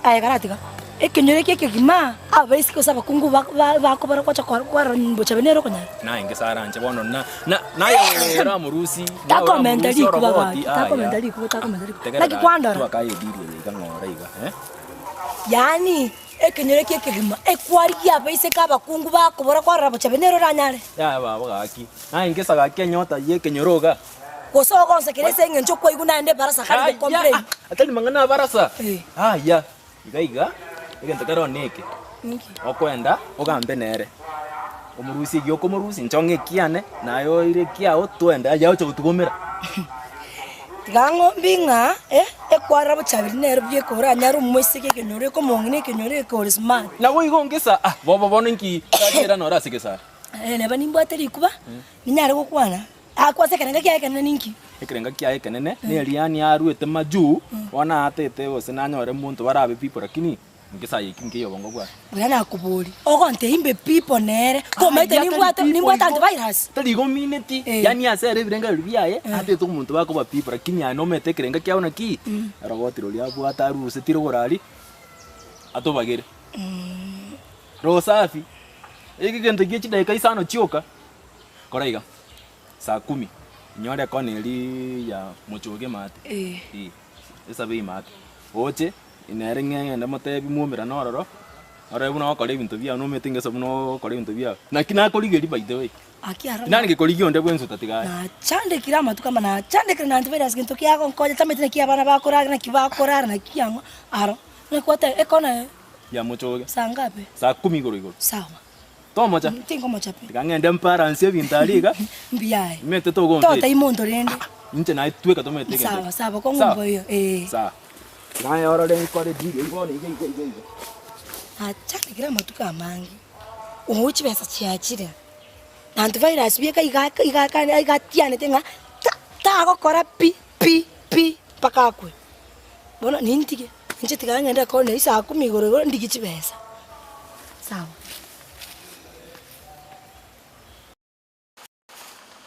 aya karatiga ekenyore keke gima abaisi ko saba kungu bakobara kwacha kwara mbocha benero konyara na ingesaranje bono na era murusi ta commentary kuba nakikwandara twakayedirie igangora iga yani ekenyore keke gima ekwari abaisi ka bakungu bakobara kwara mbocha benero ranyare ya baba gaki na ingesaga kenyota yekenyoroga kosogonse kerese ngencho kwa iguna ende barasa kali complain atali mangana barasa ya iga igento kero niki okwenda ogambe nere omurusi gyoko murusi nchonge kiane nayo ire kiao twenda aja ocho gutugomera gango binga ekwara buchabiri nere bye kora nyaru mwesike kenyore ko mongine kenyore ko smart na wo igongesa bobo bono nki kagera no rasikesa neba nimbwateri kuba ninyare gukwana akwase kananga kya kanene ninki ekerenga kya kanene ne riani aruete maju ona atete ose nanyore muntu barabe pipo lakini ngisa yikinge yobongo bwa Bwana kubuli. Ogonte imbe people nere. Komete nimbwata antivirus. Tadi go minute. Yani asere birenga biaye. Ate to muntu bako ba people lakini anomete kirenga kyaona ki. Arogotiro lya bwata ruse tiro gorali. Atobagere. Rosafi. Ege gento gichi dai kai sano chioka. Koraiga. Saa 10. Nyore koneli ya mochoge mate. Esa be mate. Oche inarenga ndamotebi muomera nororo. Ora buna okore ibintu bia no metinga sabuno okore ibintu bia. Na kina koligeri by the way. Akiara. Nani gekoligi onde bwensu tatiga. Na chande kira matu kama na chande kira na antivirus ginto kia ko koja tametine kia bana ba korara na kiba korara na kiango. Aro. Na kwata ekona ya mochoge. Saa ngapi? Saa 10 goro. Sawa. Tomo cha. Tingo mocha pe. Tikangende mpara ansie bintaliga. Mbiaye. Mete to gonte. Tota imondo rende. Nche na itweka to mete. Sawa, sawa ko ngombo hiyo. Sawa. Na ora den ko de dige ngone ige. Achane kira matuka mangi. Uchi besa chiachira. Antivirus bieka iga tiane tenga ta ko kora pi pakakwe. Bona nintige. Nje tikangenda ko ne isa 10 goro ndigichi besa. Sawa.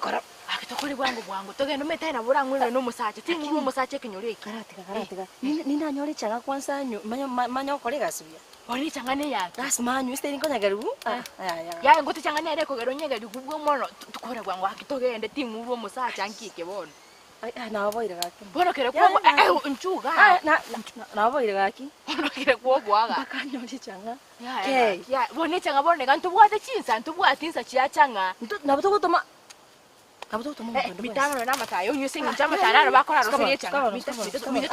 Kora akitokole bwangu togenda umetena bura ngwele no musache tingu no musache kinyore Karate. Nina nyore changa kwanza manyo kole gasubia. Ori changane ya. Das manyu steni konya garu. Ya ngote changane ere ko gero nyega dikubwo mono tukora bwangu akitogende tingu ro musache ankike bono. Na boire gaki. Bono kere kwa nchuga. Na boire gaki. Bono kere kwa bwaga. Bakanyore changa. Ya bone changa bone gantu bwate chinsa ntubwate insa chia changa. Nabuto gutoma Mitano na matayo nyusinga chama tarara bakora roseri changa. Mito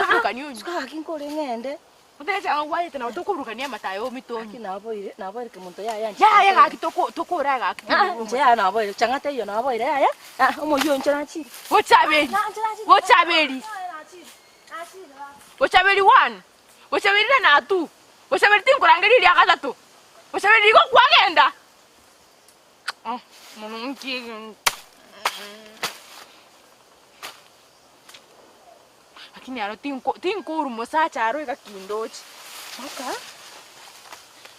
tuka nyu. Ska kinkore ngende. Uteja ngwaye tena utokuruka ni matayo mitonyi. Na boire ke muntu ya. Ya gaki tokora gaki. Nje ya na boire changa te yo na boire ya. Omo yo nchana chi. Wochabeli 1. Wochabeli na 2. Wochabeli tinkurangeli ya gatatu. Wochabeli go kwagenda. Mununki. Lakini aro tinkuru musacha aro ikakindochi.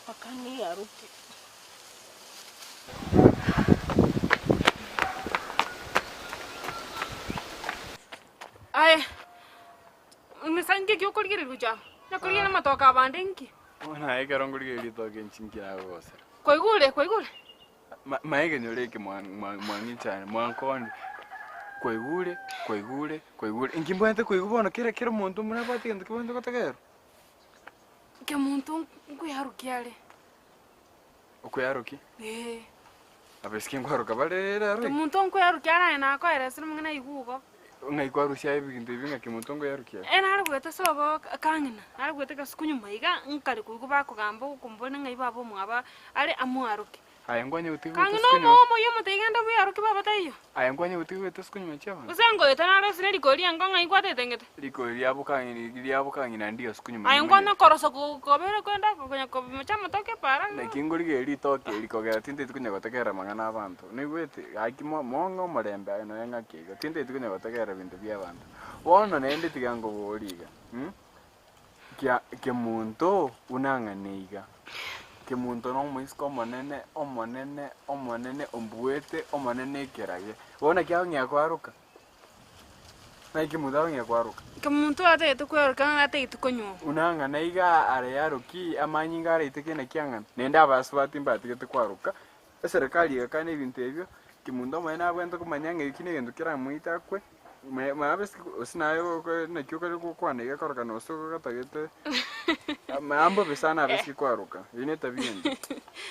Akani aruki. Ay. Nisange kyo kuligere ruja. Na kuligere matoka bandenki. Ona ega ronguligi toke nchinkira gose. Koigule. Maege nyoleke mwangi cyane mwankondi. Koigule. Ingimbo koigubona kera muntu munabati ngende kibonde kotegero. Ke muntu nguyarukiale. Ukuyaruki? Abeski ngwaruka balera ro. Ke muntu nguyarukiala na ko eresira mungena igugo. Ngaikwarusia ibintu ibinga kimuntu nguyarukia. Nari gwete sobo kangina. Nari gwete kasukunyuma iga nkari kuguba kugamba kumbona ngai babo mwaba ari amuaruki. Ayangwanye utiwe kangina momo yo mutegenda buyaruki baba tayo. Ayangwanye utiwe teskunyuma chaba. Usengo yetana rosine rikolia ngonga ikwate tengete. Rikolia bukangina ndio skunyuma. Ayangwana koroso kobere kwenda konya kobimacha toke para. Nakingorige ritoke rikogera tinte tukunya gotekera mangana abantu. Nigwete akimo mongo marembe no yanga kigo. Tinte tukunya gotekera bintu by'abantu. Wono nende tigango boliga. Kya muntu unanganiga. Kimuntu no muisko omonene ombuete omonene kerage. Wona kya ngakwaruka. Na kimuntu ngakwaruka. Kimuntu ate tukweruka ate tukonyo. Unangana iga are yaruki amanyinga are itekene kyangana. Nenda abaswati mbati tukwaruka. Serikali yakane ibintu ebyo kimuntu mwena abwento kumanyanga ikine gendo kira muita kwe. Mabeski osinayo ko nakyuka ko kwana igakoroka no soko gatagete. Mambo besana beski kwaruka. Ine tabiende.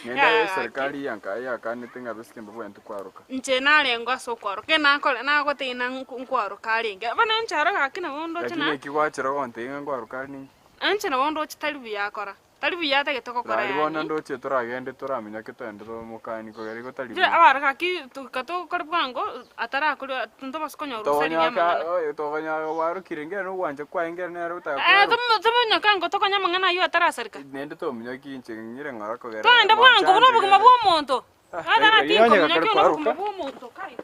Nenda serikali yakane tenga beski mbo bwento kwaruka. Nche nalengo so kwaruka na ko tina kwaruka alinga. Bana nchara kakina bondo chana. Lakini kiwachira gonte inga kwaruka ni. Anche na bondo chitalibu yakora. Talibu yata getoko kora. Alibona ndo turagende turamenya kitende mukani ko yari gotalibu. Jira abara kaki tukato korbango atara kuri tunto baskonyo rusari yamana. Tokonya waru kirenge no wanje kwa ingere ne ruta. Tumunya kango tokonya mangana yo atara sarika. Nende to munya kinche ngire ngara ko gera. To enda bwango buno buguma bw'omuntu. Adara tinko munya kyo no buguma bw'omuntu kai.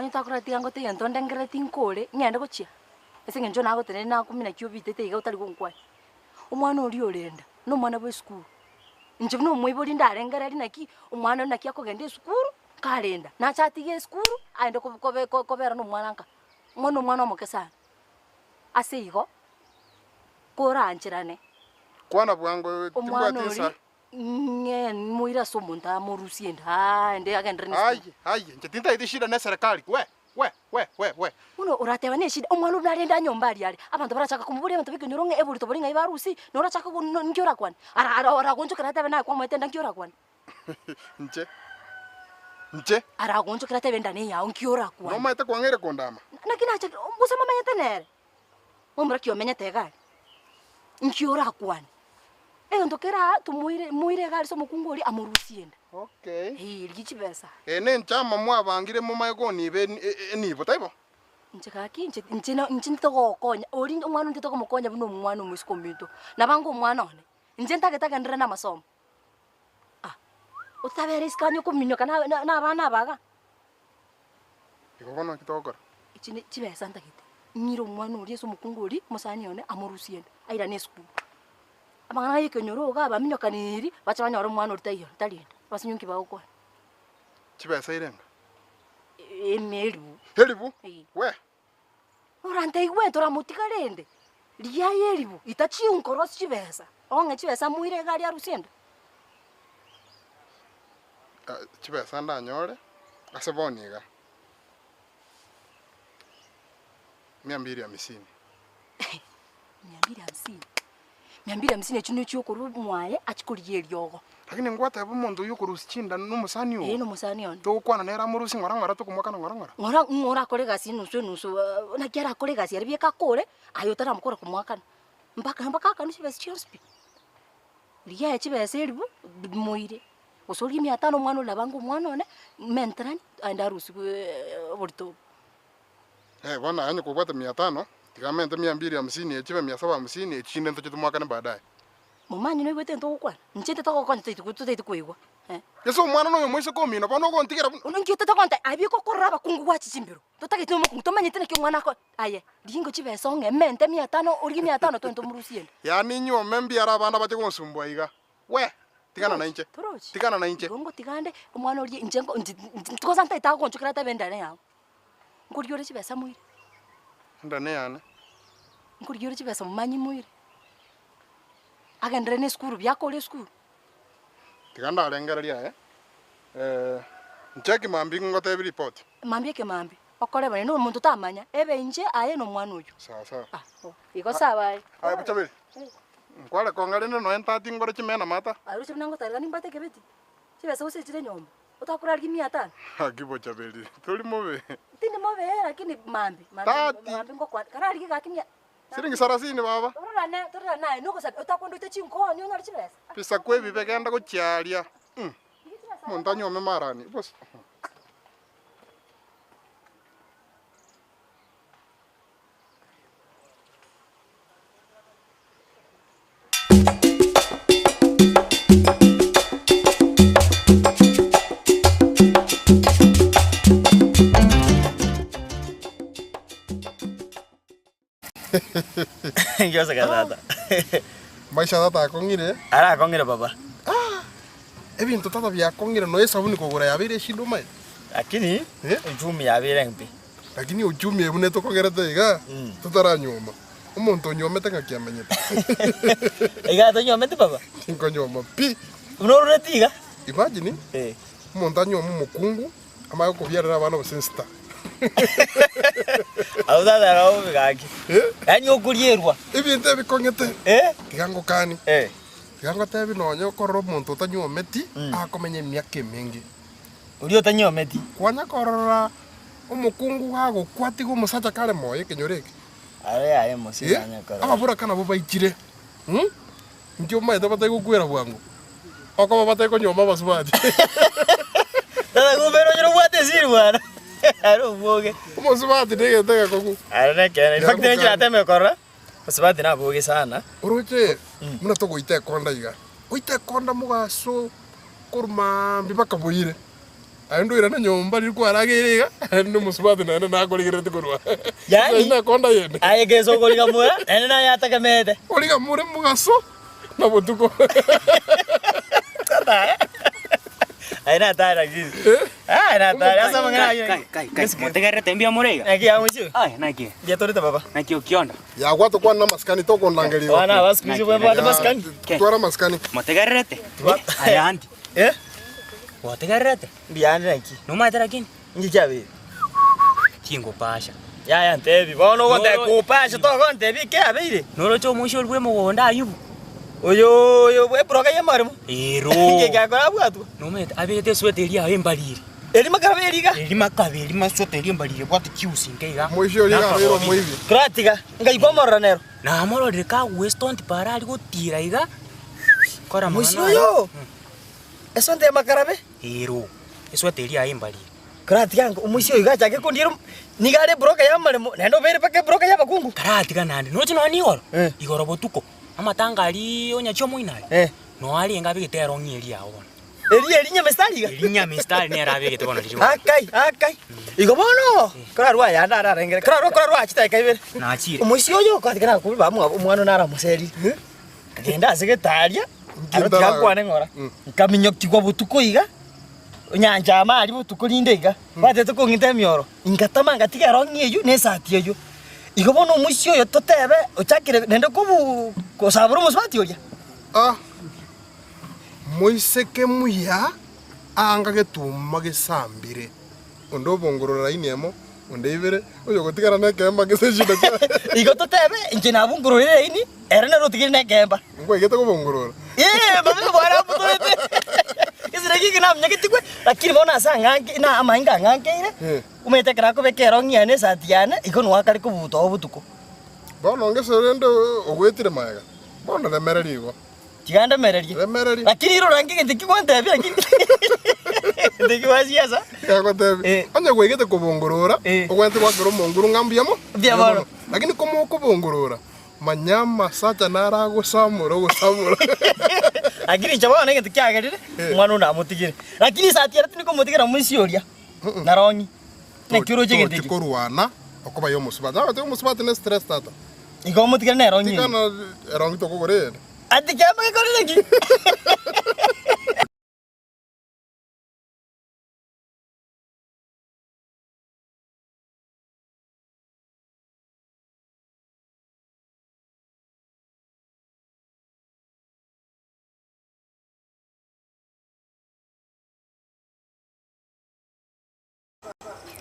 Onye takora tigango te yanto ndengere tinkore ngende gochia. Ese ngenjo nago tene na kumina kyo bitete iga utari gonkwa. Omwana ori orenda no mwana bwe school. Nje no mwibori ndarengera ari naki omwana naki akogende school karenda. Na chatige school aende kobera no mwana nka. Mwana omokesa. Ase igo koranchirane. Kwana bwango timbwatisa. Nge muira somonta morusienda ende agendrene. Ai, nje tinta iti shida na serikali. We. Uno uratewa ne shida omwana unarenda nyomba ari ari. Abantu barachaka kumuburi abantu bikinyoronge eburi tobori ngai barusi. Norachaka ngiora kwan. Ara gonjo karatewa na kwa mwetenda ngiora kwan. Nje. Ara gonjo karatewa ndani ya ngiora kwan. No maite kwangere kondama. Nakina cha musema manyete nere. Omra kyo menyete gai. Ngiora kwan. Ndokera tumuire gari so mukungori amurusienda. Okay. Lichibesa. Ne nchama mwabangire mu mayego nibe nibo taibo. Nchekaki nche togokonya. Ori omwana ndito komukonya buno omwana omusikombito. Nabango omwana one. Nje ntagetaga ndira na masomo. Utabere iskanyo kuminyoka na abana baga. Ikokono kitokora. Ichine chibesa ntagete. Nyiro omwana ori so mukungori musani one amurusienda. Aira ne school. Abangana yikenyoro ga baminyokaniri bacabanya oro mwana oritayo talinda basinyunki bawo Chibesa irenga emelibu we orante igwe tora mutikarende liya yelibu itachi unkorosi chibesa onge chibesa muire gari arusenda chibesa ndanyore aseboniga 250 250 chino cyokuru mwaye achikuriye ryogo lakini ngwata y'umuntu yukurusi chinda n'umusani wo n'umusani on to kwana nera murusi ngora tukumwakana ngora kore gasi nusu na kiara kore gasi aribye kakore ayo tara mukora kumwakana mpaka kanusi besi chiospi liya chibese ribu moire osori 500 mwana labango mwana one mentrani andarusi borto bwana anye kubata 500 tikamente 250 echibe 750 echinde nto chitumwakana baadaye mumanyi no ibete nto kwa nchete to kwa nto kuigwa yeso mwana no mwese komino bano go ntikira unongite to kwanta abiko koraba kungu wa chichimbiro totake to mukungu tomanyi tene kyo mwana ko aye lingo chibeso nge mente 500 uri 500 to murusienda yani nyo membi ara bana bache konsumbwa iga we tikana na inche ngo tikande omwana uri njengo tikoza nta itago nchukira tabendane yawo nguriyo chibesa muire ndane yana nguriyo chibesa mumanyi muire agendrene skuru byakole skuru tikanda alengera lia ncheki mambi ngote report mambi ke mambi okole bane no umuntu tamanya ebe nje aye no mwana uyu sawa iko sawa aye buchabiri nkwale kongale no entati ngore chimena mata aruche binango targa nimbate kebeti chibesa use chire nyomba utakura algi 500 hagibo chabiri tuli mobe tindi mobe lakini mambi ngo kwa kana algi gakimya siringi 30 baba turana naye nuko sabe utakondo techinko nyo ngari chibesa pisa kwebi begenda kuchalia montanyo memarani bos Yo sé que tata. Maisha tata akongire? Ara akongire baba. Ebintu tata byakongire no esabuni kugura yabire shindo mai. Lakini ujumi yabire mpi. Lakini ujumi ebune to kongera tega. Tutara nyoma. Umuntu nyomete ngakiamenyete. Ega to nyomete baba. Inko nyoma pi. Unorure tiga? Imagine. Umuntu anyoma mukungu amaye kubyarira abana bosensta. Audada rao bigaki. Yani okurierwa. Ibinte bikongete. Tigango kani. Tigango tebi nonyo korro muntu tanyometi akomenye myake mingi. Uri otanyometi. Kwanya korora umukungu hago kwatigo musacha kale moye kenyoreke. Are aye musanya korora. Ababura kana bo baikire. Ndio mai tabata gukwera bwangu. Oko babata ko nyoma basubati. Tata gubero nyoro bwate siri bwana. Aro boge. Musubati ndege tega koku. Are kene. Fakti nje ateme korra. Musubati na boge sana. Uroche muna to goite konda iga. Goite konda mugaso kurma bibaka boire. Aindwira na nyumba rilikuwa aragiriga ndo musubati na nakorigirete kurwa. Yani ina konda yende. Ayegezo koliga mwe ene na yatakamete. Koliga mure mugaso na botuko. Tata. Aina tara gizi. Aina tara asa mangana. Kai. Motegare tembia murega. Aki amuchu. Naki. Dia torita baba. Naki ukionda. Ya watu kwa na maskani toko ndangeli. Wana wasikuzi baba maskani. Twara maskani. Motegarete. Ayandi. Motegarete. Biande naki. Numa tarakini. Njichabe. Kingo pasha. Ya ntebi. Bono konte kupasha to konte bi ke abire. Noro cho musho lwe mo nda ayubu. Oyo we broka ya marimo. Ero. Ngeke akora bwatu. Nomete abete sweteri ya embalire. Eri makaberiga. Eri makaberi masweteri embalire bwatu kiusi ngeiga. Moisho liga rero moivi. Kratika. Ngai komorra nero. Na amoro de ka weston parali gutira iga. Kora Moisho yo. Esonte makarabe. Ero. Sweteri ya embalire. Kratika ngo umuisho iga chake kundiro. Nigare broka ya marimo. Nendo bere pake broka ya bakungu. Kratika nandi. Noti no ni oro. Igoro botuko. Amatanga ali onyacho muinale. No ali enga bigitero ngiri yawo. Eri nyamestariga. Eri nyamestari ne arabe gitego no riro. Akai. Igo bono. Krarwa ya ndara rengere. Krarwa achita kaibere. Na achire. Umuisho yo kwatikana kubi bamu umwana nara museri. Ngenda sigetaria. Arutiga kwane ngora. Nkaminyokti kwa butuko iga. Nyanja amali butuko linde iga. Bate tukungite mioro. Ingatama ngatiga rongi eyo nesati eyo. Igo bono umuisho yo totebe ochakire nende kubu kosaburu musbati oya. Moiseke muya anga getuma gesambire. Ondo bongorora inemo onde ibere oyo gotigara na kemba gesejida. Igo totebe injina bungorora ini era na rotigire na kemba. Ngwe gete ko bongorora. Baba bora putoete. Kisireki kina mnyakitikwe lakini bona sanga na amainga ngangire. Umete krako bekero ngiane satiane igo no akari kubuto obutuko. Bono ngeserendo ogwetire maega. Bono lemereri igo. Tiganda mereri. Lakini iro rangi ndiki kwante bya lakini. Ndiki wasiasa. Ya kwante. Anya gwegete kubongorora, ogwente kwakero monguru ngambiamo. Bya bono. Lakini komo kubongorora. Manyama sacha nara gusamura. Lakini chabona ngete kyagerire. Mwana na mutigire. Lakini satira tiniko mutigire musyoria. Naronyi. Nekiro jegete. Tikorwana. Okoba yo musubata. Ate musubata ne stress tata. Igo mutigire na ronyi. Tikana rongi to kogore. Ati kama kore lagi.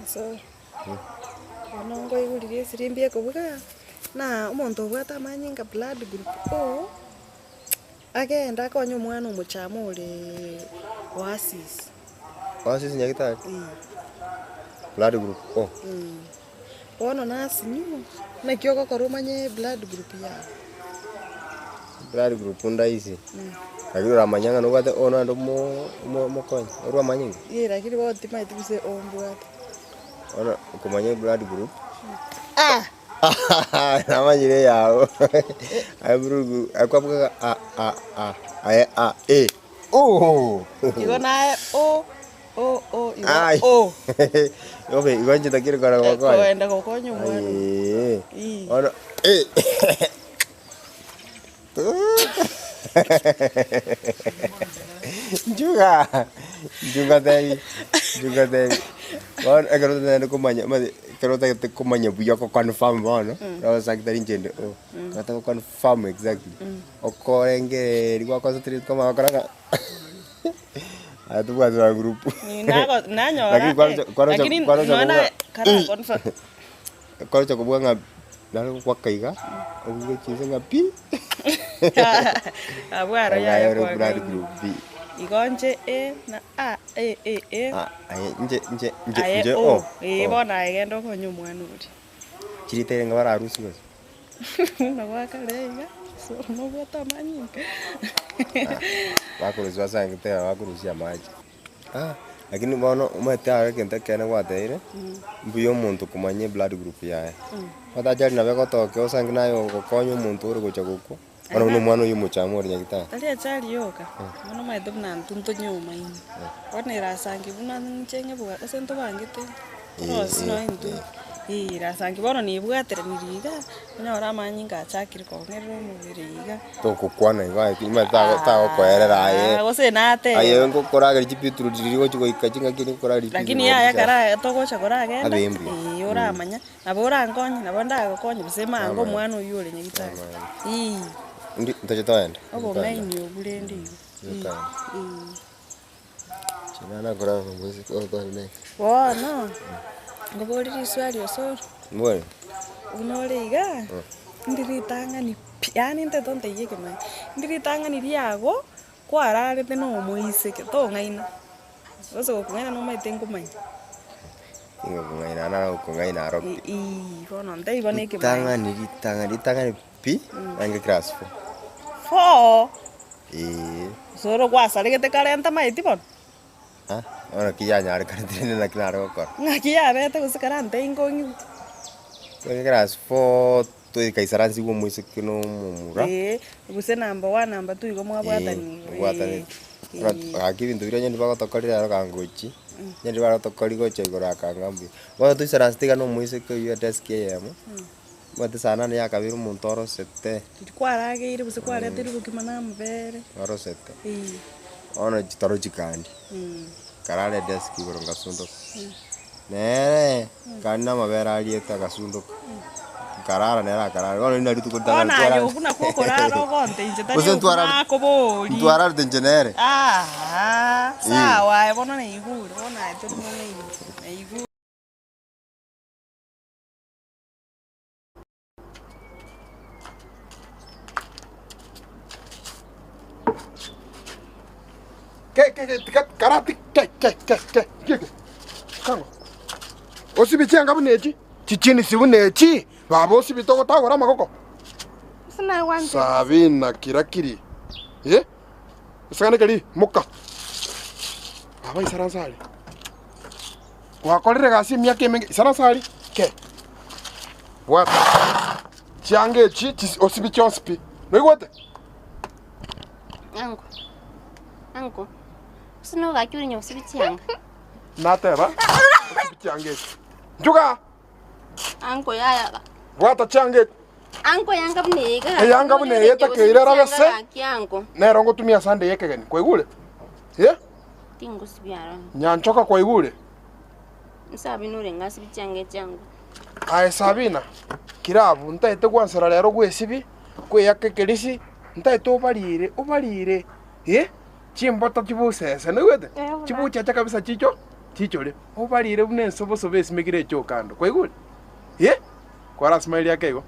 So, onongo igurire sirimbie kubuga na umuntu obwata amanyinga blood group O agenda konyo mwana umuchamo ule Oasis. Oasis nyagitari. Blood group O. Ono nasi nyu na kioko korumanye blood group ya. Blood group NDIZI. Lakini ramanyanga no bate ono ando mo konya. Oro amanyinga. Lakini wote mai tuse ombwata. Ono kumanye blood group. Namanyire yawo. Abrugu akwabuka e. Oh. Igo nae o. O. Yobe igonje takire kara kwa. Kwenda kokonyo mwana. Ono Juga tadi. Wan agar tu kumanya, kalau tak kumanya buya ko confirm bono. Kalau sakit tadi jende. Kata ko confirm exactly. Oko engge diwa ko street ko makara. Atu buat dua grup. Nanya Lakini mana kara confirm. Kalau cakap buat ngap, lalu wakai ka? Aku kecil ngapi. Abu ara ya blood group B. Igonje na nje o. Bona igendo konyo mwana uri. Chiritere ngabara harusi basi. Na wakalega. So no bota manyinga. Wakurusi wasangite wakurusi amaji. Lakini bono umete kenta kene kwateire. Mbuyo muntu kumanye blood group yae. Watajali na beko toke osangina yo konyo muntu uri gocha guko. Ona uno mwana uyu muchamori nyagitari. Tali achali yoka. Mwana maithe buna ntunto nyuma ini. Ona irasangi buna nchenge bwa asento bangite. No sino intu. Irasangi bono ni bwatere niriga. Nyora manyinga achakiri kongerero mubiriga. Tokukwana iga ima ta koerera aye. Gose nate. Aye ngo koraga chipitru dirigo chiko ikachinga kini koraga. Lakini ya kara togocha koraga enda. Ora amanya. Nabora ngonyi nabonda gokonyi bisema ngo mwana uyu ore nyagitari. Ndi ntajatoenda. Obo maini obulendi. Chana kora mbuzi ko ne. Wana. Ngobori swali osoro. Mbona? Unoriga. Ndiritanga ni yani ntetonte yeke mai. Ndiritanga ni riago kwarare teno moise ke to ngaina. Oso kungaina no mai tengo mai. Ingo kungaina na kungaina ro. Kono ndai bane ke mai. Tanga ni pi ange grasfo. Fo. Soro kwa sare ke te kalenta mai tipon. Ha? Ora kiya nyar kartine na kinaro ko. Ngakia bete kusikarante ingongi. Ange grasfo to kaisaransi wo moise kino mumura. Guse number 1 number 2 ko mwabwatani. Bwatani. Aki bintu bira nyandi bagotokorira ro kangochi. Nyandi barotokori goche igora kangambi. Bo tu saransi no moise ko yo desk yemo. Mate sana ni akabiru muntoro sete. Kwaraga ire buse kwarete ri bukimana mbere. Oro sete. Ono chitoro chikandi. Karale desk igoro ngasundo. Ne, kana mabera alieta gasundo. Karara nera karara. Ono ina ritu kutana. Ona yo kuna kokoraro konte inje tani. Akobori. Tuara denjenere. Sawa, bona ne iguru, bona eto ne iguru. Karati kango osibichi anga bunechi chichini sibunechi babo osibito gotagora magoko Sina wanje Sabina kirakiri isane kali muka baba isaransali wakorire gasi myake mengi isaransali ke what change chi osibichi onspi noigwate Anko. Sino gakyuri nyo sibityanga. Nateba. Sibityanga. Njuga. Anko yaya. Wata change. Anko yanga bnega. Yanga bnega keirera bese. Anko. Nero ngotumia sande yeke gani. Kwa igule. Tingo sibyara. Nyanchoka kwa igule. Nsabinure ngasibityanga cyangu. Ai Sabina. Kirabu ntaite kwansara rero gwesibi kwe yake kelisi ntaite obalire. Chimbota chibusese nigwete chibucha kabisa chicho le obalire bunensoboso besimekire cho kando kwa igule kwara smile yake igo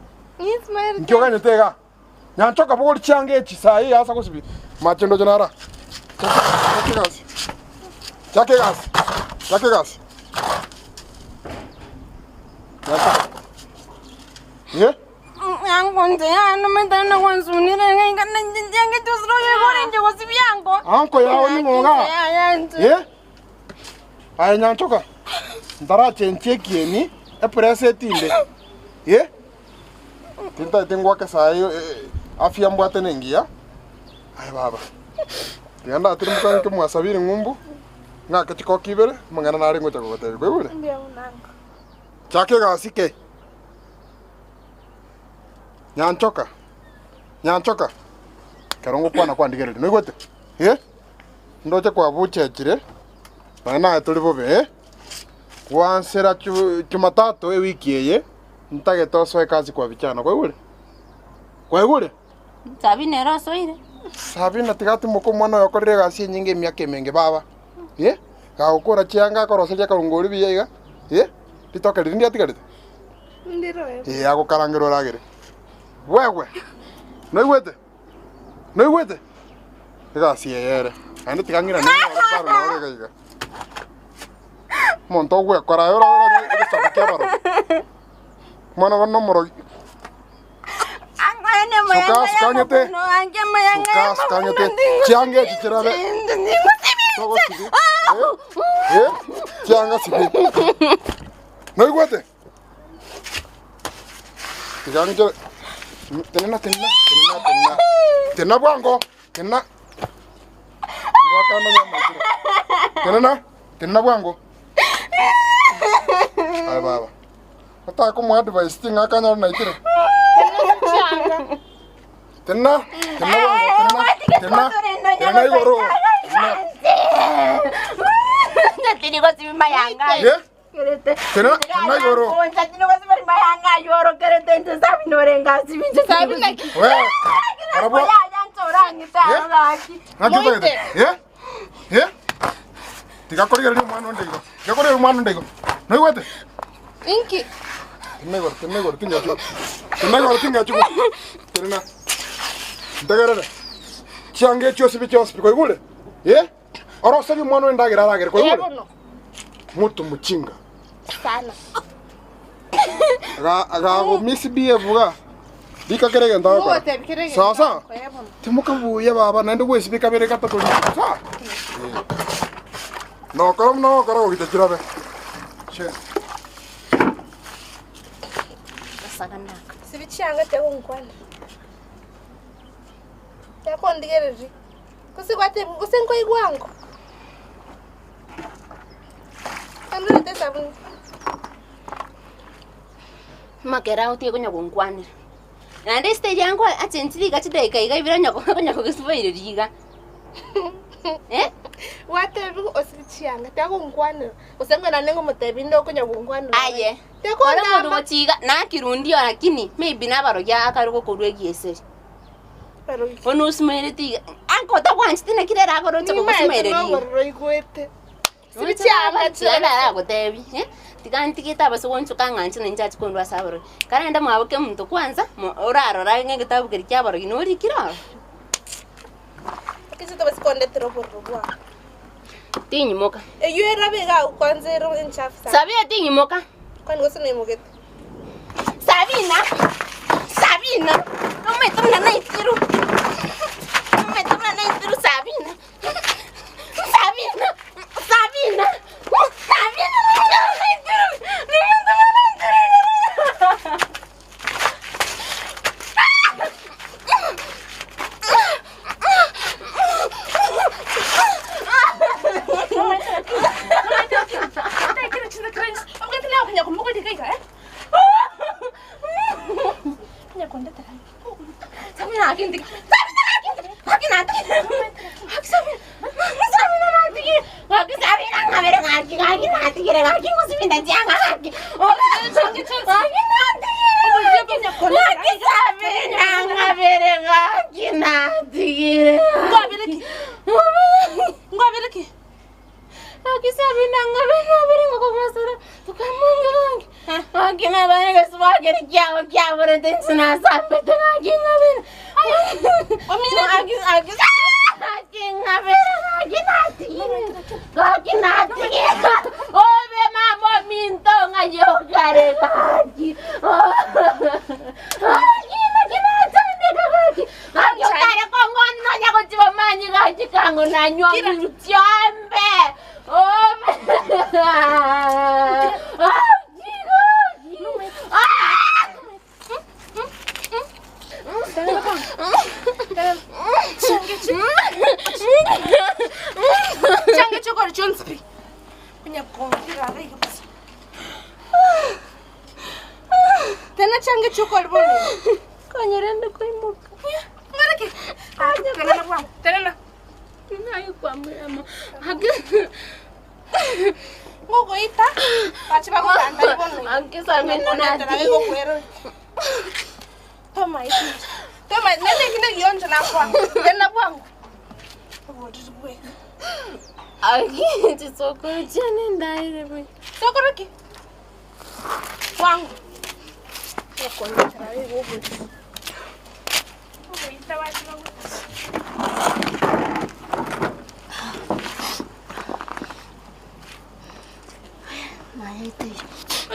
Smile njoga nyetega nyanchoka bogol change chisai asa kusibi machendo jonara chake gas Anko nzeyano metana kwansunire ngana njenge tusroye korinje kosibyango. Anko yao ni monga. Ai nyanchoka. Ndara chencheki ni epresetinde. Tinta tengwa ka sai afya mbwate nengia. Ai baba. Tianda atirimuka nke mwasabire ngumbu. Ngaka chiko kibere mangana nari ngocha ko gotere gwebule. Mbia unango. Chake gasike. Nyanchoka. Karongo kwana kwandigerere. Noigwete. Ndoche kwa buchechire. Bana tulivo be. Kwansera Jumatatu wiki eye. Ntage toso kazi kwa bichana. Kwa igule. Sabine rasoire. Sabina tigati moko mwana yokorire gasi nyinge myake menge baba. Ga ukora chianga koroselia karungori biyega. Litoka lindi atigarite. Ndiro ago karangiro ragire. Wewe. Noigwete. Gasi yere. Ande tigangira ni baro no gaiga. Monto gwe kora ora sabikia baro. Mwana wono moro. Angane mayanga. Sukas kanyete. No ange mayanga. Sukas kanyete. Chiange chichirabe. Togo sibi. Chianga sibi. Noigwete. Tigangira tenena. Tena bwango. Tena. Tena bwango. Ay baba. Ata ko mo advice tinga kanya na itire. Tena igoro. Tini ko si mayanga. Tena igoro. Tini ko si mayanga yoro kerete nto sabi norenga si bintu sabi na. We. Arabo. Ya ntora ngita ngaki. Ngati ye? Tiga korigera ni mwana ndego. Tiga korigera mwana ndego. No igwete. Inki. Tena igoro tinga chu. Tena. Ndagarara. Change chose bichos biko igule. Ye? Oro sabi mwana ndagira ragere ko igule. Mutu muchinga. Sana. Aga go misbehave ga. Dika kerege ndaga. Sasa. Timuka buya baba nande wese bika bere kata ko. Sa. No karo kitachira be. Che. Saganaka. Sibichanga tego nkwana. Yako ndigereji. Kusikwate kusenko igwango. Andule tesabu. Makera utie kunya kunkwanira. Nande stage yangu atentili gachideka igabira nyako kunyako kisibaire riga. Watebi osibichanga tego nkwanira. Usengo na nengo mutebi ndo kunya kunkwanira. Aye. Ora mundu gochiga na kirundi lakini maybe nabaro ya akaruko kurwegieseri. Ono usmaire tiga. Anko ta wanchi tina kirera akoro chako kusmaire riga. Ngoro igwete. Sibichanga chana ra gotebi, tiganti kita baso woncho kanganchi na njachi kondwa sabaro. Kana enda mwabuke muntu kwanza, oraro ra ngenge tabu kiri kyabaro ginori kiraro. Kisi to basikonde tropo robwa. Tinyi moka. Yera bega kwanza ero enchafsa. Sabia tinyi moka. Kwani gosene mogete. Sabina. Kome tumna na itiru. Sabina.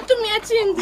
Tumia chingu.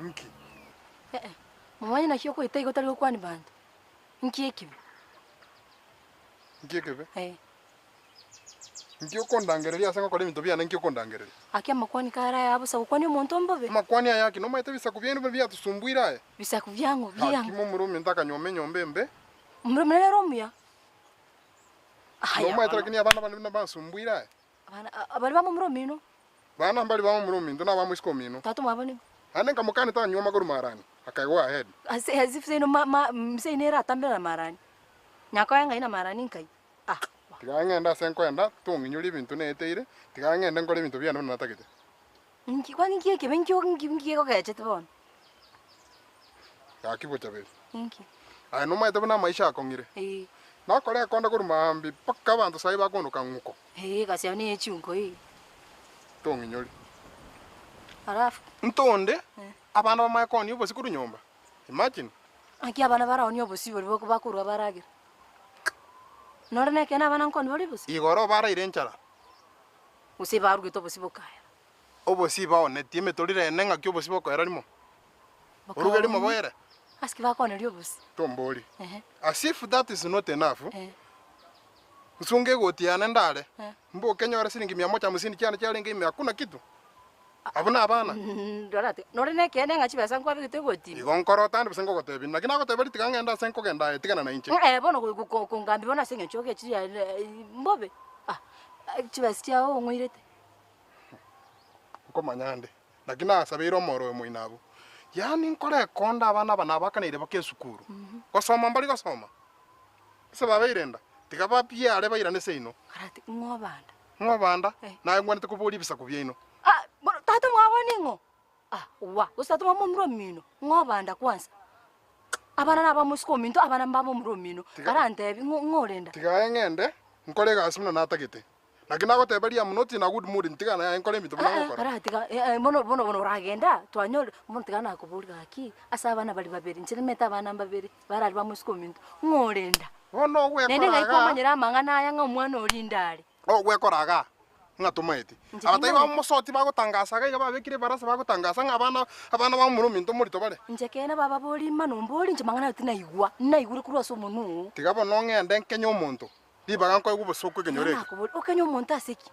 Nki. Mama na hiyo ko itego tali ko kwani band. Nki ekibe. Nki ekibe? Nki okondangereria ase ngokora ebinto biane nki okondangereria. Akia makwani kara ya busa kwani omuntu mbobe. Makwani ayaki no maite bisa kubyenu bya tusumbuira aye. Bisa kubyango byango. Akimo murume ntaka nyombe mbe. Murume le romya. No maite lakini abana bana basumbuira aye. Abali ba murume no. Bana mbali ba murume ndo na ba musiko mino. Tatu mabani. Ane kamukane ta nyoma goru marani. Akaiwa ahead. As if say no mseinera tambela marani. Nyako yanga ina marani nkai. Tigangenda senko enda tunginyuri bintu neteire tigangenda ngore bintu byano natakite. Nki kwani nki ekibe nki ko gachete bon. Akibocha be. Nki. Ai no maite bana maisha akongire. Na kore akonda kurumambi paka bantu sai bakonuka nguko. Kasi ani echungo Tunginyuri. Arafu. Ntonde abana bamakoni ubo sikuru nyomba. Imagine. Aki abana baraoni obosi bori boko bakuru abaragira. Norene kena bana nkoni bori bosi. Igoro bara irenchara. Usi baruge to bosi bokaya. Obosi baone time torire nenga kyo bosi boko erarimo. Urugeri mo boyere. Aski bakone rio bosi. Tomboli. As if that is not enough. Usunge gotiana ndale. Mbo kenyora siringi 150 cyane cyarenge hakuna kitu. Abuna abana. Dorate. Norene kene ngachi basa nkwa bigite goti. Igonkoro tande bisengo gotebi. Nakina gotebi tikangenda senko genda etikana na inche. Bono kungambi bona senge choke chiri mbobe. Chibastia o ngwirete. Uko manyande. Nakina sabiro moro moinabu. Yani nkore konda abana bakanire bakesukuru. Gosoma mbali gosoma. Seba irenda. Tikaba pia ale bayirane seino. Karate ngobanda. Ngobanda. Na ngwanete kubuli bisa kubyino. Tata mwaboni ngo. Wa, usatu mamumro mino. Ngobanda kwanza. Abana naba musiko minto abana mbamo mro mino. Karante ngorenda. Tigayengende nkole gasimuna natagete. Nakina goteberia munoti na good mood ntigana ya nkole mito bana ngokora. Karate bono ragenda twanyol muntigana kubulga aki. Asa abana bali babiri nchire meta abana babiri barali ba musiko minto. Ngorenda. Ono gwe koraga. Nende ngaikomanyira mangana aya ngomwana orindari. Gwe koraga. Ngatumaiti. Abatai ba musoti bagotangaza ga babekire barasa bagotangaza ngabana abana ba muru minto muri tobale. Njekena baba boli manomboli nje mangana utina igwa. Nna igure kuri waso munu. Tigabo nongende nkenyo muntu. Libaga nko igubosoko kenyoreke. Okenyo muntu asiki.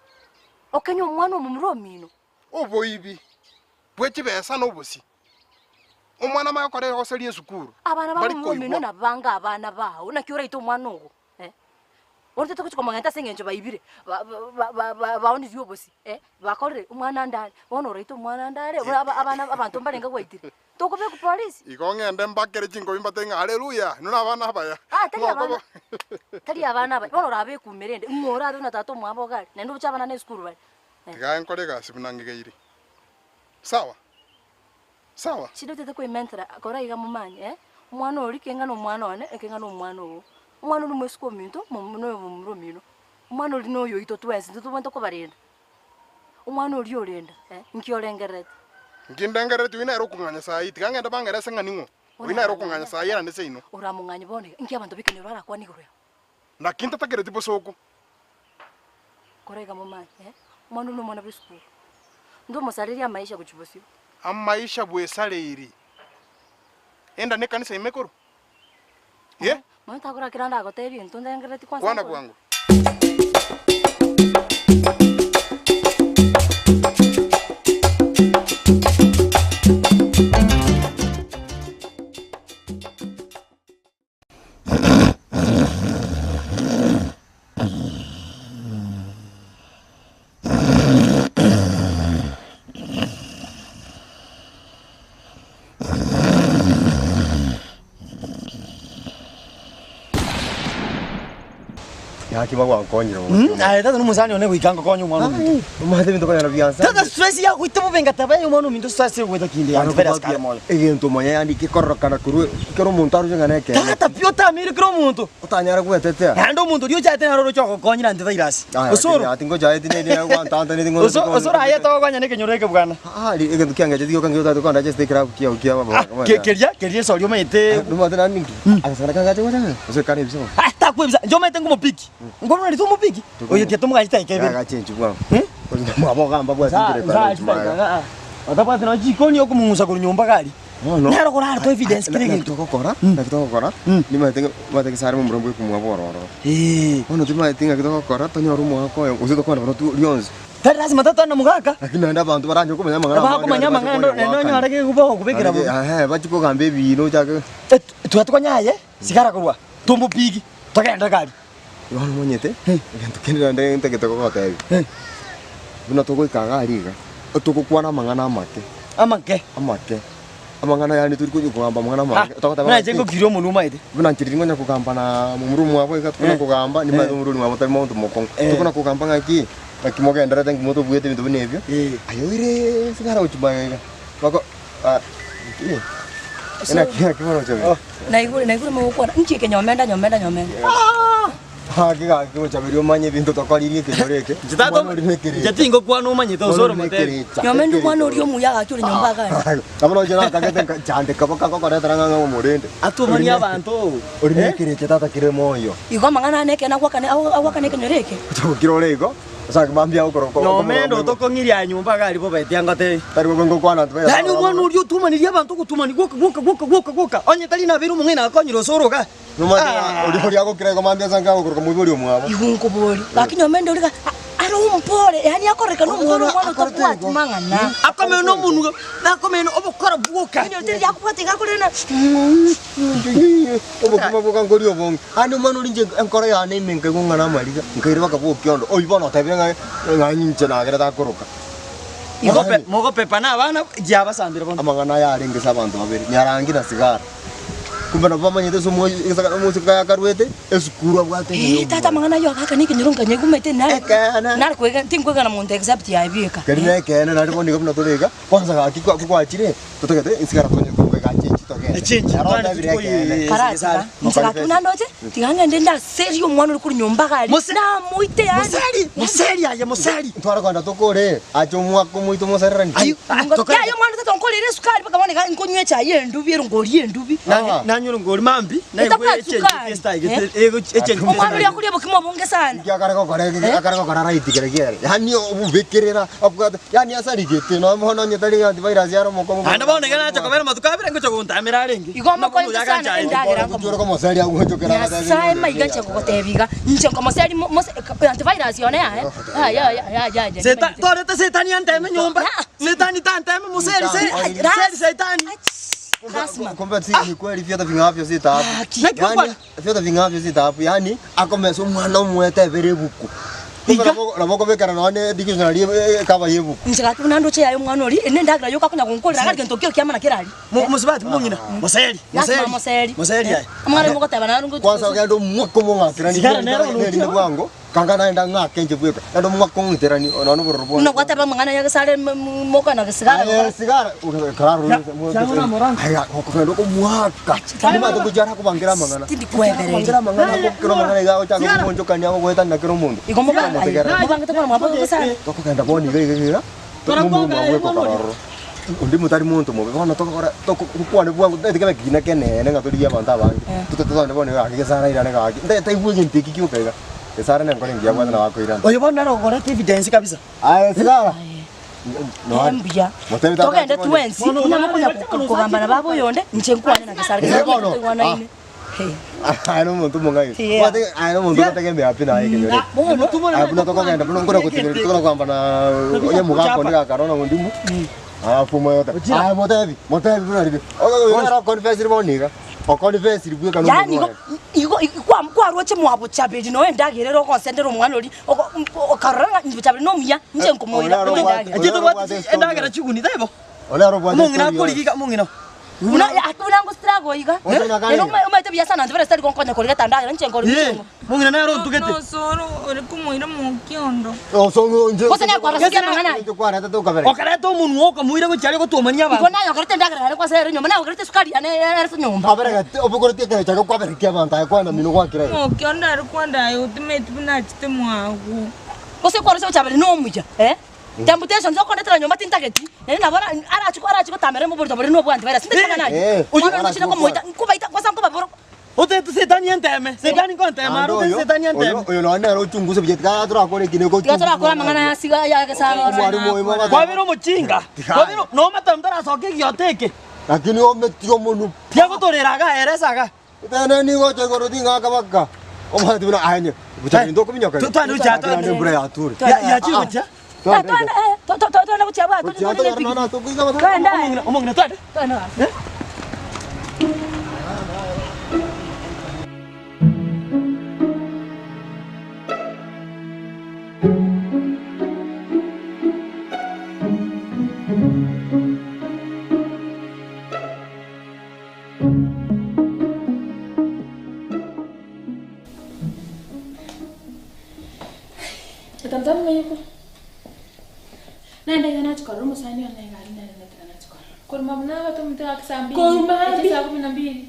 Okenyo mwana omumuro mino. Oboibi. Bwechi besa no bosi. Omwana mayokore oseli esukuru. Abana ba mumuro mino na banga abana baho. Nakyora ito mwana ogo. Orte toko komangenta sengenjo baibire. Baoni zyo bosi. Bakore umwana ndale. Ono reito umwana ndale. Abana abantu mbarenga gwaitire. Toko be ku police. Igongende mbakere chingo bimbatenga haleluya. Nuna abana baya. Tali abana. Tali abana baya. Ono rabe ku merende. Ngora ndo tato mwabo gari. Nendo buchabana ne skuru bali. Tiga nkore gasi bunangigeire. Sawa. Sawa. Chido tete ko imentra. Akora iga mumanye, Umwana ori kenga no mwana wane, kenga no mwana o. Umwana uri mwesiko minto, muno mumuro mino. Umwana ori no yo ito twese, ndo twento ko barenda. Umwana ori orenda, nkiolengerete. Ngindengerete wina ero kunganya sai, tigangenda bangere senga ningo. Wina ero kunganya sai yana nese ino. Ora munganya bone, nki abantu bikenero ara kwani guryo. Na kinta takere tipo soko. Korega mumanye, Umwana no mwana bisku. Ndo musaliria maisha kuchibosio. Amaisha bwesaleri. Enda ne kanisa imekuru. Mwana takura kiranda agoteri ntondengerete kwanza. Kwana kwangu. Kiba kwa konyera. Tata numusani one kuikanga konyo mwana muntu. Umahete bintu kanya biansa. Tata stress ya kuitamo benga tabaye mwana muntu stress kweta kinde antivirus kale mole. Egento monya yandi kikorokana kuru kero muntu arujanga neke. Tata piota miri kero muntu. Utanyara kwetete. Ando muntu dio chate na roro choko konyira antivirus. Osoro. Atingo jaete ne kwa tanta ne tingo. Osoro haya to kwanya neke nyoreke bwana. Egento kyanga jeti kanga yota kwanda just kra kia baba. Keria solio mete. Numata na ningi. Akasana kanga chwa. Osoro kane biso. Takwebisa njoma ite ngumopiki. Ngomna ndi tumupiki. Oye ke tumuga ita ikebe. Agachenji bwa. Mwabo gamba bwa singire kwa. Atapata na jikoni yokumungusa ku nyumba kali. Nero kurara to evidence kirege. Kitokokora, kitokokora. Ni matenge sare mu murombo kumwa bororo. Ono tuma tinga kitokokora tonyo rumo ko yo. Uzo tokona bro tu lyonzi. Tari lazima tatana mugaka. Lakini enda bantu baranjo kumenya mangana. Bakumenya mangana no nyoreke kubo kubekira bo. Bachiko gambe bino chake. Tuatukonyaye sigara kurwa. Tumbu pigi. Tokenda kali. Yohana monyete. Ngento kendira ndenge kitokokota hivi. Buna toko ikagariga. Toko kwana mangana make. Amake. Amangana yani turi kugamba mangana make. Na jengo kiro munuma ide. Buna nchiringo nya kugamba na murumu wako ikatuna kugamba ni mazo muruni mwa mutari mwa mukong. Tukuna kugamba ngaki. Akimoga ndara tangi moto buete bintu binevyo. Ayo ire sigara uchubanga. Bako ina kimaro chabe. Naigure mukora. Nchike nyomenda. Hakiga kimo chabe manye bintu tokwaliri kenyoreke. Jitato. Jatingo kwano umanye to zoro mote. Nyomenda kwano uri omuyaga akuri nyomba ga. Abano jana kagete chande kabaka kora taranga ngomurende. Atumani abantu. Uri mekirete tata kire moyo. Igo mangana neke na kwakane kenyoreke. Tukirolego. Saka mambia ukoro. No mendo tokongiria nyumba gali bo betianga te. Tari bongo kwana twa. Yani umwana uri utumani abantu kutumani goka. Onye tali na biru mungina akonyiro soro ka. Numanya uri yako kirego mambia sanga ukoro mubiri omwabo. Ihunko bori. Lakini omendo uri ari umpore yani akoreka no mwana to kwatu mangana. Akome no munu. Nakome no obokora buka. Ni oteri yakupate gakurena. Obokuma buka ngori obong. Ani umwana uri nje enkora ya ne menke ngana mariga. Nkaire bakabu kyondo. Oibona tabira nganyinche nagera takoroka. Mogo pepa na bana jaba sandira bona. Amangana ya arengesa abantu babiri. Nyarangira sigara. Kumbana bamanyete so musika ya karwete esukuru bwate. Tata mangana yo akaka niki nyironga nyegumete na. Na kwega tinkwega na muntu accept ya ibika. Kene kene na ndiko ndiko toleka. Kwanza akikwa kwachire. Totokete insigara tonye kwega chenchi tokene. Chenchi. Karata. Nsaka tunandoje? Tiganga ndenda serio mwana uri kuri nyumba gali. Na muite yani. Museri. Twara kwanda tokore. Acho mwako muito musarira ni. Ya yo mwana tata onkolere sukari baka bone ga nkonywe cha yendu biro ngori yendu bi. Nanyuro ngori mambi. Na ego echenji style. Ego echenji. Omwana uri akuri bukimo bonge sana. Akareko kore right kere. Yani ubekerera akugata. Yani asari gete no mono nyetari ga virus yaro moko. Anda bone ga nacho kabera matukabira ngo chokunta mirarengi. Igoma ko sana ndagira ngo. Joro ko mosari agu chokera. Sai maiga chako tebiga. Nche ko mosari antivirus yone ya. Ya. Setan torete setani anteme nyumba. Netani tanteme museri setani. Kompeti ni kweli vyata vingavyo sitapu. Yani vyata vingavyo sitapu. Yani akomeso mwana umwete vere buku. Naboko bekara none dictionary kaba yebu. Nshaka tunando che yayo mwana ori ene ndagira yo kakunya kunkolera kali gentokyo kyamana kirali. Musibati mungina. Museri. Ya. Amara moko tabana ngo. Kwanza ngendo mwako monga kirani. Ni bwango. Kanga naenda ngake nje bweka. Ndo mwako ngiterani ono borbo. Uno kwata ba mangana ya sare moka na sigara. Sigara. Kararu. Haya kokendo ko mwaka. Ni mato kujara kubangira mangana. Tindi kwebere. Bangira mangana ko kiro mangana ga ucha ko monjo kanya ko weta na kiro mundo. Igomba mubanga tokona mwapo sare. Tokenda boni gege. Mumu mwe ko kararo. Undi mutari muntu mubi bona tukwane bwangu ndikebe kina kenene ngaturiya abantu abangi. Tutetone bone ga kigezara irane ga. Ndaibuye ntiki kyukega. Esara nangone ngiya bwana wako irana. Oyo bona rogora evidence kabisa. Aya sigara. Mbia. Tokende twensi. Unamukunya kugambana babo yonde nje nkwane na kisara. Ngwana ine. Ano muntu mungai. Wate ano muntu kategembe hapi na yake nyore. Abuna tokagenda buno ngora kutinira tukona kwambana oye mugako ndika karona ngundimu. Fumo yote. Motevi buna ribi. Oyo era confess riboniga. Confess ribu kanu. Yani kwa roche mwabo chabedi no endagirero konsendero mwana ori okaranga chabedi no muya nje nkomoira. Ajito bati endagera chuguni taibo. Ola robo. Mungina kuliga mungina. Una akuna ngo struggle iga. Eno umaite biasa na ndivere stari konkonya kolika tandagira nje ngoro mchengo. Mungina na ro tukete. No soro ore kumuira mu kiondo. Songo nje. Kosa ne kwara sikia mangana. Kwa rata to kabere. Okare to munu wo kamuira ko chale ko to manya ba. Kona yo karete ndagira kwa sere nyoma na karete sukari ane erfu nyomba. Abere obukoro tie chaka kwa bere kia banta kwa na mino kwa kire. Mu kiondo ari kwanda yo ultimate buna chite mwagu. Kosa kwara se chabere no muja Temptation zo konetera nyoma tintageti. Na bara arachi ko tamere mu bordo no bwanti virus. Ndika nayo. Uyu ngishina ko moita kubaita kwasa ko baboro. Ote setani enteme. Setani ko enteme. Aro setani enteme. Oyo no ana ro chungu se bjetka tura ko kine ko. Tura ko mangana siga ya ke sara. Kwa biro muchinga. Kwa biro no matamdara soke yoteke. Lakini ometio munu. Pia kutoreraga eresaga. Tena ni ngoja gorodinga kabaka. Oma tuna anye. Buta ndo kuminyoka. Tutani ucha to. Ande bure aturi. Ya chi ucha. Twana kucha bwa. Twende. Omongina twende. Twende. Tamtam ngayon ko. Nanda yana chukar rumo sani ona ngari nanda yana chukar. Kurma mna watu mtaka kisambi. Kurma bi sabu minambi.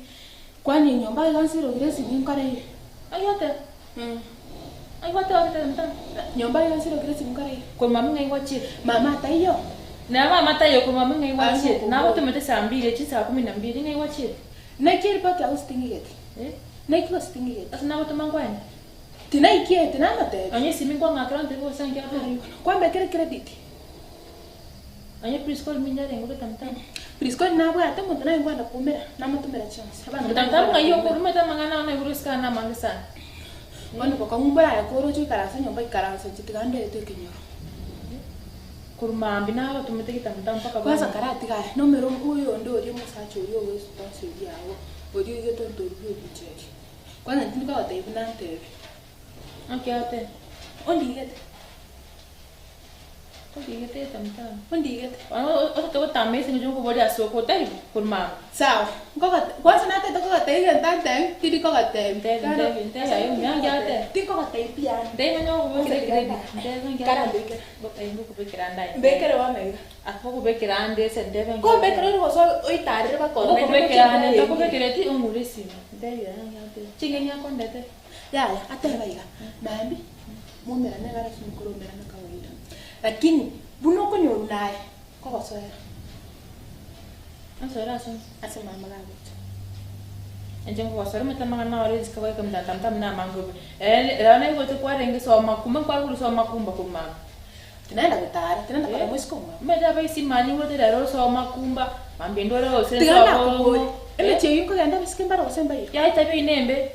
Kwani nyomba gansi rogiresi binkare. Ayote. Ayote wate tamtam. Nyomba gansi rogiresi binkare. Kurma mna ngwachi. Mama tayo. Na mama tayo kurma mna ngwachi. Na watu mtaka sambi lechi sabu minambi ngwachi. Nakiri pati austingigeti. Nakiri austingigeti. Asna watu mangwani. Tina ikie, tina mate. Anye simi kwa ngakira ndiko sangia hapo. Kwa mbekere credit. Anye preschool minyare ngobe tamtam. Preschool na bwa tamu tana ngwanda kumera, na mutumera chance. Abana tamtam ngayo kurume tamangana na uruska na mangasa. Ngondo kwa ngumba ya koro chu karasa nyomba ikarasa chitigande yetu kinyo. Kuruma mbina aba tumete tamtam paka kwa sakarati ga nomero uyo ndo uri musacho uyo wesu tonse yawo. Odi yeto ntorubyo bicheki. Kwa nantini kwa taibuna ntebe. Okay, ate. Ondigete. Ondigete tamtam. Ondigete. Oto tamese njo ko bodi asoko tari kurma. Sawa. Ngoka kwanza nate to ko tayi ntante, tidi ko kate. Nte ya yo nyanga ate. Ti ko kate pia. Nte nyo ko se gredi. Nte nyo kara beke. Go tayi ko bekira ndai. Bekere wa mega. Ako ko bekira ande se ndebe. Ko bekere ko so oitare ba ko. Ko bekira ande, ko bekira ti umurisi. Nte ya ate. Chingenya ko ndete. Ya, ate baiga. Mambi. Mumera na gara sumukuru mera na kawaida. Lakini buno ko nyoru naye. Ko basoera. Asoera son. Ase mama la gut. Enjengo basoera meta mangana wale zikawa kama tamtam na mango. Rana iko to kwa rengi so makumba kwa kulu so makumba kuma. Tunaenda kutara, tunaenda kwa mwisho kwa. Meda bai simani wote daro so makumba. Mambendo ro senso ro. Emeche yuko ganda biskemba ro semba yi. Ya itabe inembe.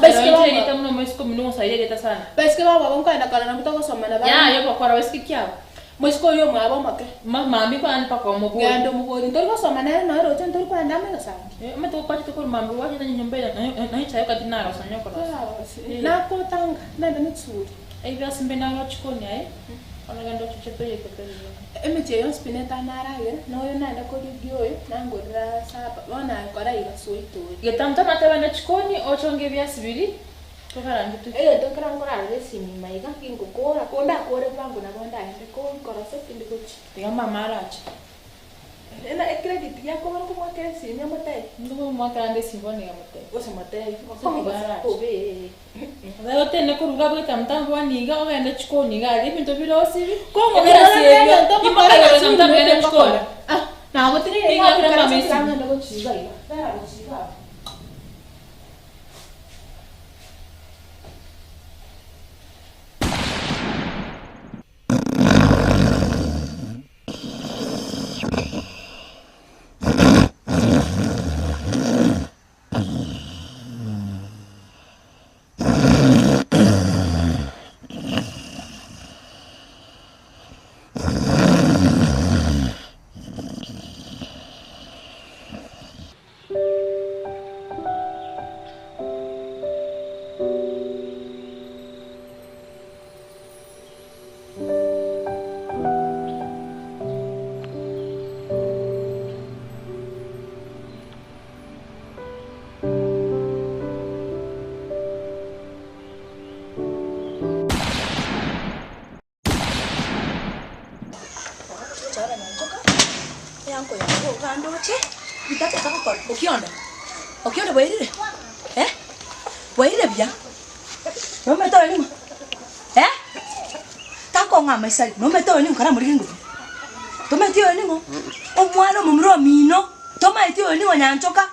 Beske ni tamuno mwisho mino saide geta sana. Beske baba bonka enda kala na mutako soma na baba. Ya yo kwa beske kyao. Mwisho yo mwabo make. Mami kwa anpa kwa mbo. Gando mbo ndori ko soma na ro chen ndori kwa ndame ga sana. Meto kwa tiko mambo wa tata nyombe na hicha kati na ro sanyo kwa. Na ko tanga na nitsuri. Ai bia simbe na ro chikoni ai. Ona gando chicheto yeko tele. Emeche yo spineta naraye no yo nanda ko digyo na ngorra saba bona kora ira soito. Getamta mata bana chikoni ochonge bia sibiri. Tokaranga tu. To karangora resimi maiga kingo kora konda kore bangu na bonda ende ko korose kindi kuchi. Ya mama aracha. Ena credit ya ko ko mo kere si nya mate. Ndo mo kande si bone ya mate. Osa mate. Ko bara. Obe. Dayo tenne ko ruga bwe tamtam bwa niga o ende chikoni ga ri minto biro sibi. Ko mo kere si yo. Imaka yo tamtam ende chikoni. Ah, na go tiri niga kira mama si. Ndo ko chiga ira. Dara go chiga. Okionda wairire? Wairire bia? No meto ni. Tako ngama isali. No meto ni nkara muri ngu. To metio ni ngo. Omwana mumro mino. To metio ni wanyanchoka.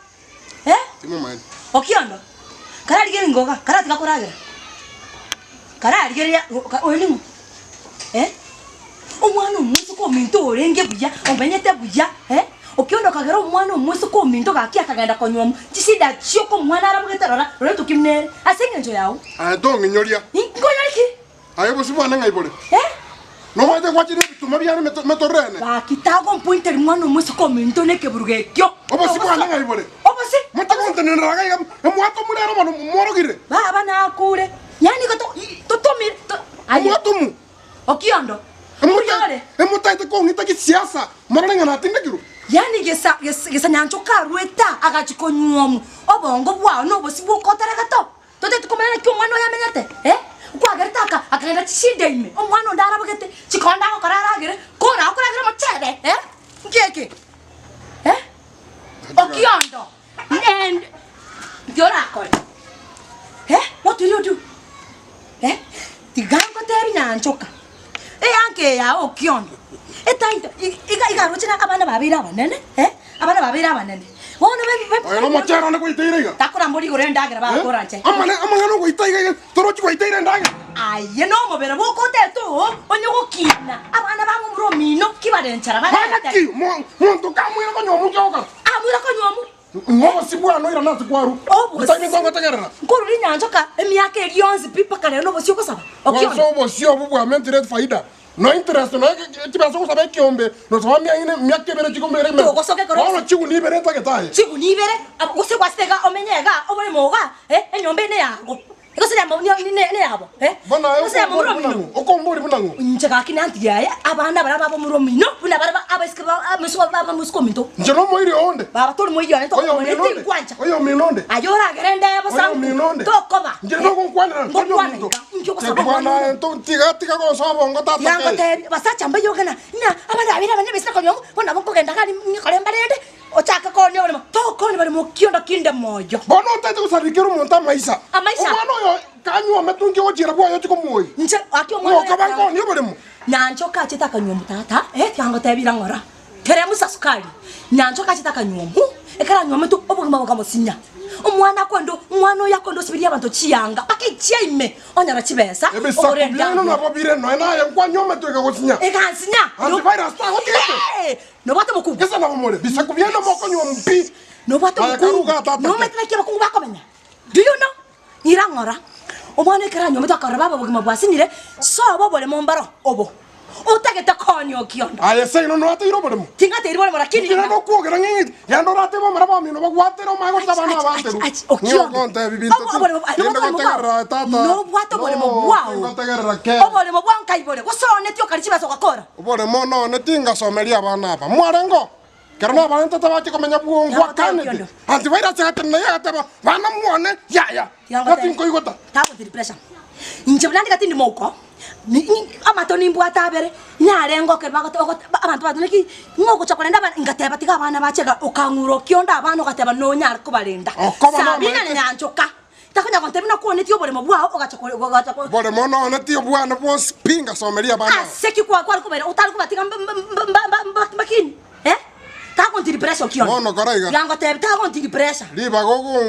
Timo man. Okionda. Kara ligeri ngoga, kara tika koragira. Kara ligeri oni ngo. Omwana omuntu ko minto orenge buya, obenyete buya, Okiondo kagera umwana umwese ko minto gaki akagenda konyomu. Chisida chioko mwana arabugeterora. Role tukimne. Asinge njo yawo. Dongi nyoria. Ngonyariki. Ayo busibwana ngaibole. No mate kwa chini tumabiana metorene. Ba kitago mpointer mwana umwese ko minto neke burugekyo. Obusibwana ngaibole. Obosi. Mutakonte neraga ya mwato mulero mano morogire. Baba na kure. Yani ko tomir. Amwatomu. Okiondo. Emutaite ko ngita ki siasa. Moranenga na tindekiru. Yani gesa nyancho karueta agachiko nyuomu. Obongo bwa no bosi bwo kotera gato. Tote tukomena ki omwana yamenyate. Kwa gertaka akagenda chishinde ime. Omwana ndara bagete chikonda ko kararagire. Kora okuragira mochebe. Ngeke. Okiondo. And Yora kol. What will you do? Tigango teri nyanchoka. Anke ya Okiondo. Etaita iga rochina abana babira abanene. Abana babira abanene. Wono be. Oyo mochero ne kuiteiga. Takora mboli gore ndagira ba korache. Amane no kuiteiga. Torochi kuiteiga ndaga. Aye no mobera boko teto onyo gokina. Abana ba mumro mino kibarenchara ba. Ki monto kamwira ko nyomu joka. Amwira ko nyomu. Ngo sibwa no ira nasi kwaru. Utani ngo tagerana. Ngoro ri nyanjoka emiaka elionzi pipa kale no bosio ko saba. Okiondo. So bosio bubwa mentire faida. No interest no tibaso ko sabe kiombe no twamya ine myake bere chikombere me. Ko soke koro. Ono chigu ni bere tagetai. Chigu ni bere use kwastega omenyega obole moga enyombe ne yago. Iko sira mo ni ne yabo Bona yo. Sira mo mino. Okombori bunango. Njega kinanti ya abana bara babo muro mino buna bara abaskaba ameso baba musko minto. Njero mo iri onde. Baba tolo mo iri onde to ko ne kwancha. Oyo minonde. Ayora gerende bosangu. To koba. Njero ko kwana. Ngokwana. Njoko saba. Bwana to tiga ko so bongo tata. Yango te basa chamba yogana. Na abana abira bane besna konyo. Bona boko genda kali ngikole mbarende. Ochaka konyo ole mo. To konyo bale mo kionda kinde moyo. Bono tete ko sarikero monta maisa. Amaisa. Bono kanyo metungi ojira bwa yo chiko moyo. Nche akyo mo. Ko banko ni bale mo. Nancho kachita kanyomu tata. Yango te bira ngora. Tere musa sukali. Nancho kachita kanyomu. Ekara nyomu to obugima bokamo sinya. Omwana kondo mwana yakondo sibiri abantu chiyanga akijia ime onyara chibesa ore ndano na bobire no na ya kwa nyoma to eka gotsinya eka sinya no virus ta gotete no bato muku kesa na bomole bisa kubyana moko nyoma mpi no bato muku no metna kiba kungu bako benya do you know irangora omwana ekara nyoma to akara baba bugima bwasinire so bobole mombaro obo utageta konyo Okiondo aye sei no ate iro bole mo tinga te iro bole mo lakini no kuogera ng'ing'iti ya ndo rate bo maraba mino bagwatero mago tabana abanteru Okiondo konte bibinto no bwato bole mo bwao ngotegerera ke obole mo bwa nkai bole gusone tio karichiba so gakora obole mo no ne tinga someria abana aba mwarengo kerana abana tata bache komenya bwongwa kanete antivirus gatena ya gataba bana muone ya gatinko igota tago di pressure injebulandi gatindi moko ni amatoni mbwata bere nyarengo ke bago abantu batuneki ngoko chakolenda ngateba tiga abana bachega ukanguro Okiondo abana gateba no nyar ko balenda sabina nyanchoka takonya kontebi na kuone tio bole mabwa ogachakole bole mono na tio bwana bo spinga someria bana seki kwa ko bere utali ko batiga makini tago di pressure Okiondo mono karaiga yango tebe tago di pressure liba gogo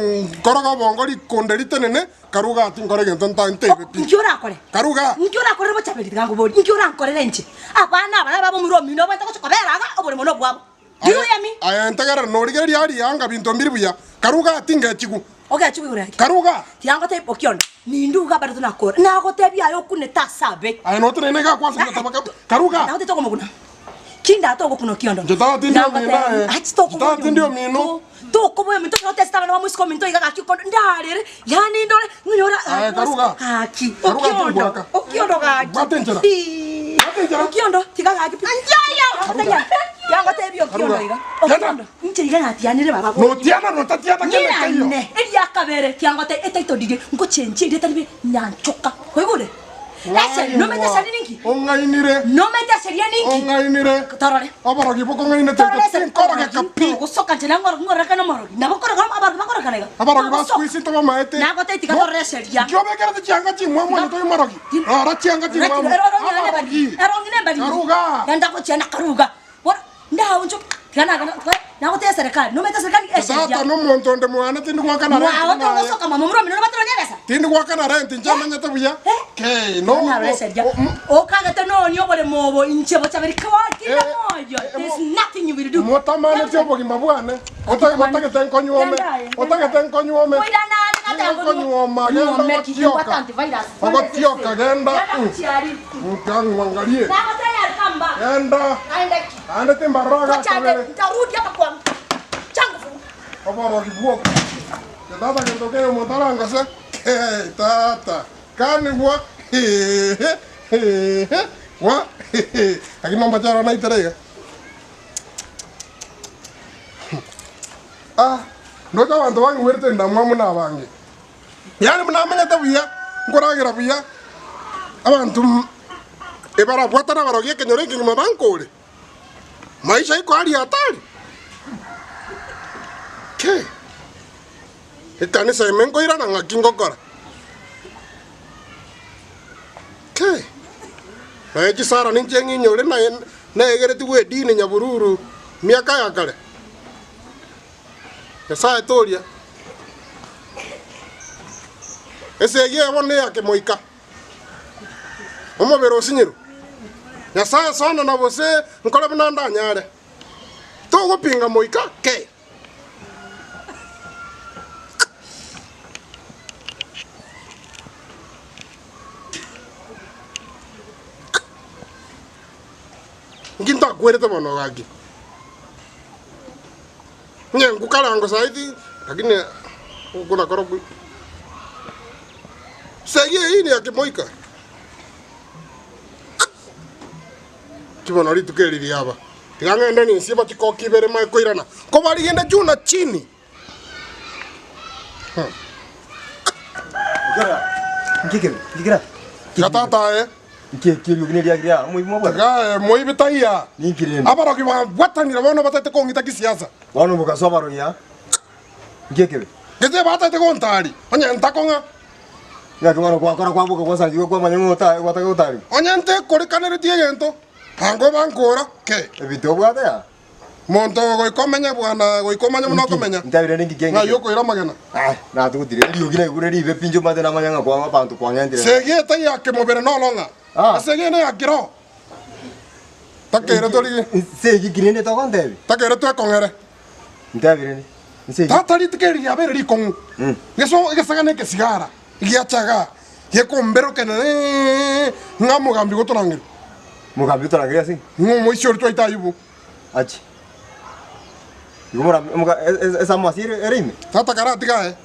koroga bongori konderite nene karuga tinkore gentanta ntebe pi nkyora kore karuga nkyora kore bachabeli tigango boli nkyora kore renche abana babo muro mino bata ko chokaberaga obole mono bwabo do you hear me aya ntagara norigeri yari yanga binto mbiri buya karuga tinga chiku okay chiku gore karuga tiango te Okiondo ninduga bado na kore na go te bia yo kune tasabe aya no tene ga kwasa tabaka karuga na te toko muguna kinda to go kuno Okiondo jota tindio mina jota tindio mino toko boyo minto no testa na musko minto iga akiko ndare yani ndore nyora karuga aki Okiondo ga batenjera Okiondo tiga ga ki anjaya yango te bi Okiondo iga Okiondo nche iga ati yanire baba no tiana no tatiata kene kayo eli akabere tiango te etaito dige ngo chenche ide talibe nyanchoka kwegode Ese no mete sari ninki. Ongainire. No mete sari ninki. Ongainire. Torore. Abara ki poko ngaine te. Kora ka kapi. Usoka jela ngora kana moro. Na bakora ka abara bakora kana. Abara ba squeeze to maete. Na ko te tika torre sari ya. Yo be kara te changa chi mwa mwa to maroki. Ara changa chi mwa. Erongine bali. Karuga. Yanda ko chena karuga. Wora nda uncho Kana na gote serikali. No meta serikali esha. Tata no monto nde mwana tindi kwa kana rent. Mwa oto ngosoka mama muro mino batro nyebesa. Tindi kwa kana rent njama nyata buya. Okay, no. O kaga te no nyo bole mobo inchebo chabiri kwa kila moyo. There's nothing you will do. Mota mane chebo gimbabwane. Ota ke ten konyuome. Ota ke ten konyuome. Oida na kata konyuoma. Genda tioka. Ogo tioka genda. Mwangalie. Genda. Ande timbaroga kabele. Ntarudi hapa kwa changu. Oboro kibuoko. Tata kendoke motaranga se. Hey tata. Kani bwa. Wa. Akino mbachara na iterega. Ndoka bantu bangi werte ndamwa muna bangi. Yani muna manya tabuya. Ngoragira buya. Abantu ebara bwatana barogie kenyore kingi mabankole. Maisha iko hali hatari. Ke. Ikanisa imengo irana ngakingokora. Ke. Na eji sara ninjengi nyore na egere tuwe dini nyabururu miaka ya kale. Esa etoria. Ese ye wone yake moika. Omo bero sinyiru. Ya sa sona na bose nkola binanda nyare. To go pinga moika ke. Nginta kwere bono gaki. Nyengu kalango saidi lakini kuna korobu. Sege hii ni yake moika. Kibona ritu keliri hapa. Tigangenda ni siba kikoki bere mai koirana. Ko bali genda juna chini. Ngikira. Katata Kiri ugine dia kira moi mo bwa. Moi bitaiya. Ngikire. Abaro ki watanira bono batete ko ngita kisiasa. Bono bukaso baro ya. Ngikire. Gete batete ko ntari. Onya ntakonga. Ya kumano kwa buka kwa sangi kwa manyango ta wataka utari. Onya nte kore kanere tie gento. Pango bankora ke. Ebito bwa ya. Monto go ikomenya bwana go ikomanya muno komenya. Ndabire ningi genge. Na yoko ira magana. Na tukutire rio gine gure ribe pinjo mate na manyanga kwa mapantu kwa nyandire. Sege ta yake mobere no longa. Sege ne akiro. Takere tori. Sege girene to kondebi. Takere to kongere. Ndabire ni. Sege. Tata litikeri ya bere likong. Yeso gesagane ke sigara. Giachaga. Ye kombero kenene. Ngamo gambi gotorangiro. Mugambi gotorangiro asi. Ngomo ishori to itayubu. Achi. Yumura muga esa masire erime. Tata karati gae.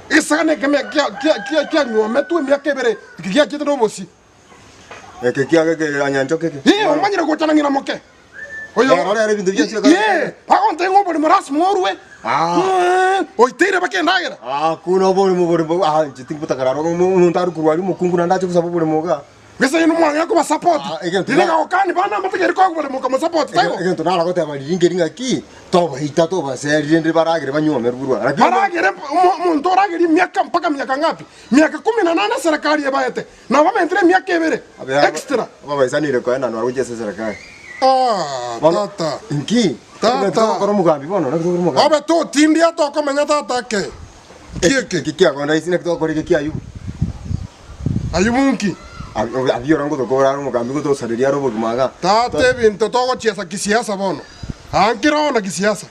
Gesagane ke me kia nyome tu me kebere. Kia chete no bosi. Eke kia ke anyancho ke. Omanyira gotanangira moke. Oyo ora era bindu bya. Pagonte ngobo maras morwe. Oitere bakendagira. Kuno bori mo nchitingi butakararo mo ntaru kurwali mo kungu nandacho kusabo bori moga. Gesa yinu mwanga ko support. Dilega okani bana mategeri ko bori mo support tayo. Egento nala ko tema ringeringa ki toba hita toba seri ndi baragire banyome rurwa. Baragire mo ntoragire miaka mpaka miaka ngapi? Miaka 18 serikali yabayete. Na bamentre miaka ebere. Extra. Baba isanire ko ena no arujese serikali. Tata. Inki. Tata. Koro mugambi bono na koro mugambi. Abe to tindi ato ko menya tata ke. Kikia ko ndaisi nekto ko rike kiayu. Ayumunki. Abio rango to ko raro mugambi ko to sariria robo gumaga. Tate binto to ko chiesa kisiasa bono. Ankiro na kisiasa.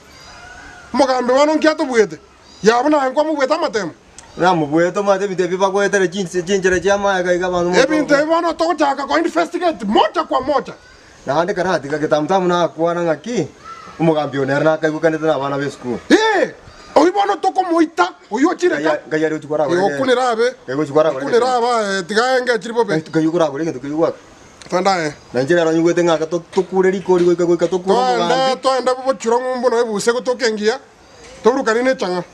Mugambi bono nkiato buete. Ya bana anko mu bueta matem. Na mu bueta mate bite bipa ko etere chinjere chama ga bano. Ebinte bono to chaka ko investigate moja kwa moja. Na hande karati ka tamtam na kuana ngaki. Umugambi onerna ka kukaneta na bana besku. Oyi bono to ko moita. Oyi ochireka. Gayari uchukora ko. Okunira be. Uchukora ko. Okunira ba tigaenge chiripo be. Kayukura ko ngento kuyuwa. Tanda Nanjera ro nyugete ngaka to kureri ko ri ko to kuro. To enda bo churongo mbono ebuse ko to kengia. To rukanine changa.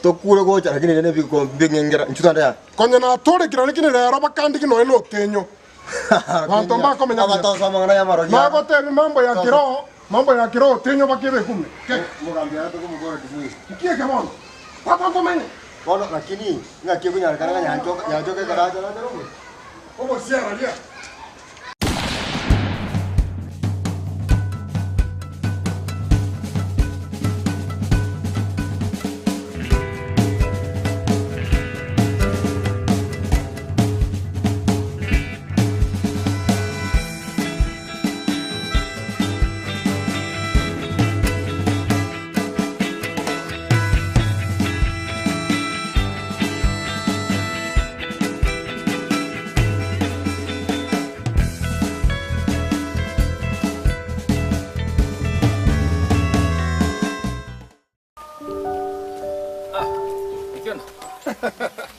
To kuro go cha lakini ne biko bingengera nchutanda ya. Konya na tore kirane kine ro bakandi kino eno tenyo. Wanto mbako menya. Abato sama ngana ya maro. Mago te mambo ya kiroho. Mambo ya kiroho tenyo bakibe kume. Mugambi ato ko mugora timu. Kiye kamono. Papa to menye. Bono lakini ngaki kunya kana nyanjo ke karaja na ro. Obo siara lia.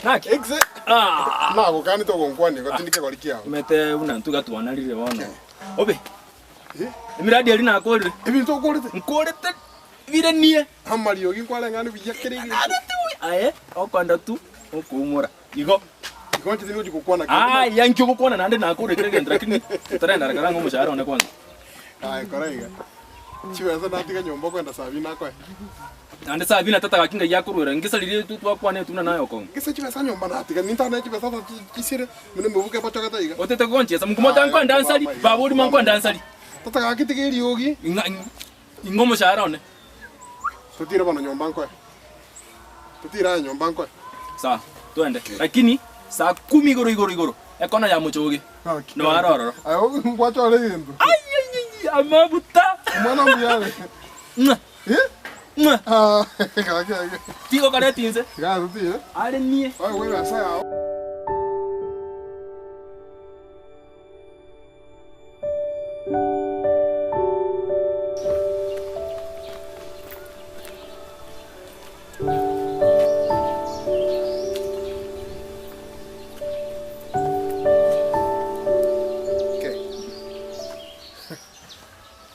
Naki. Exe. Nago kani to gonkwani gotindike golikia. Mete una ntuga twanarire bono. Obe. Emiradi ali na akorire. Ebintu okorite. Nkorete vire nie. Amario ginkwale ngani bijakirigi. Aye, okwanda tu okumura. Igo. Igo chitini uji kukwana. Yankyo kukwana nande na akorire gendra lakini tarenda rakarango mushahara one kwanza. Koraiga. Chiweza natiga nyombo kwenda Sabina kwa. Nande Sabina tata gakinga yakurura ngisalire tu twakwane tuna nayo kongo. Ngisa chiweza nyomba natiga nintana chiweza chisire mune mubuke pacho kataiga. Otete konchesa mkumota nkwa ndansali baburi mankwa ndansali. Tata gakitigiri yogi. Ingomo shahara one. Tutira bana nyomba nkwa. Tutira nyomba nkwa. Sawa, tuende. Lakini saa 10 igoro. Ekona ya muchoge. No aroro. Ayo ngwacho ale yendo. Amabuta. Mwana muyale. Kaka. Tigo kare tinse. Gato tie. Ale nie. Ai wewe asa.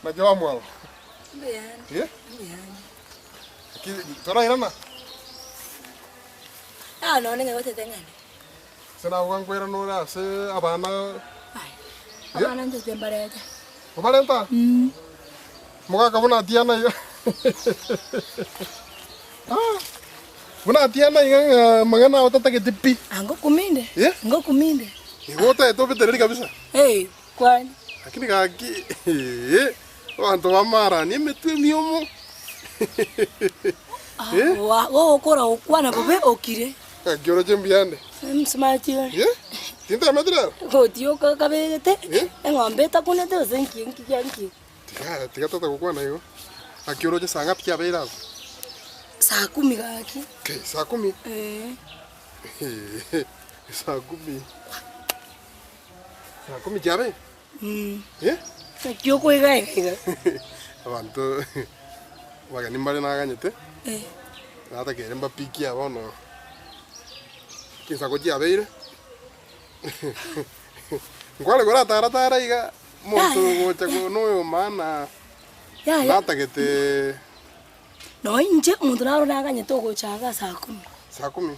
Najua mwalo. Bien. Tora irana. No ninge wote tengane. Sena wangwera nora se abana. Abana nje tembarete. Obalenta? Moga kabuna tiana yo. Buna tiana inga magana otata ke tipi. Ango kuminde. Ngo kuminde. Igota eto betereri kabisa. Kwani. Lakini kaki. Wanto wamara ni metwe miomo. Wo okora okwana bobe okire. Kagioro chembiande. Msmati. Tinta medra. Gotio kakabete. Engombe takunete osenki nkiyanki. Tiga tata kukwana yo. Akioro je sanga pia beira. Saa 10 kaki. Saa 10. Saa 10. Saa 10 jabe. Kyo koiga. Abantu wagani mbale naganyete. Nata kere mba piki abono. Kinsa ko jabeire. Ngwale gora tara iga monto gocha ko no mana. Nata kete. No inje umuntu naro naganyete gochaga saa 10. Saa 10.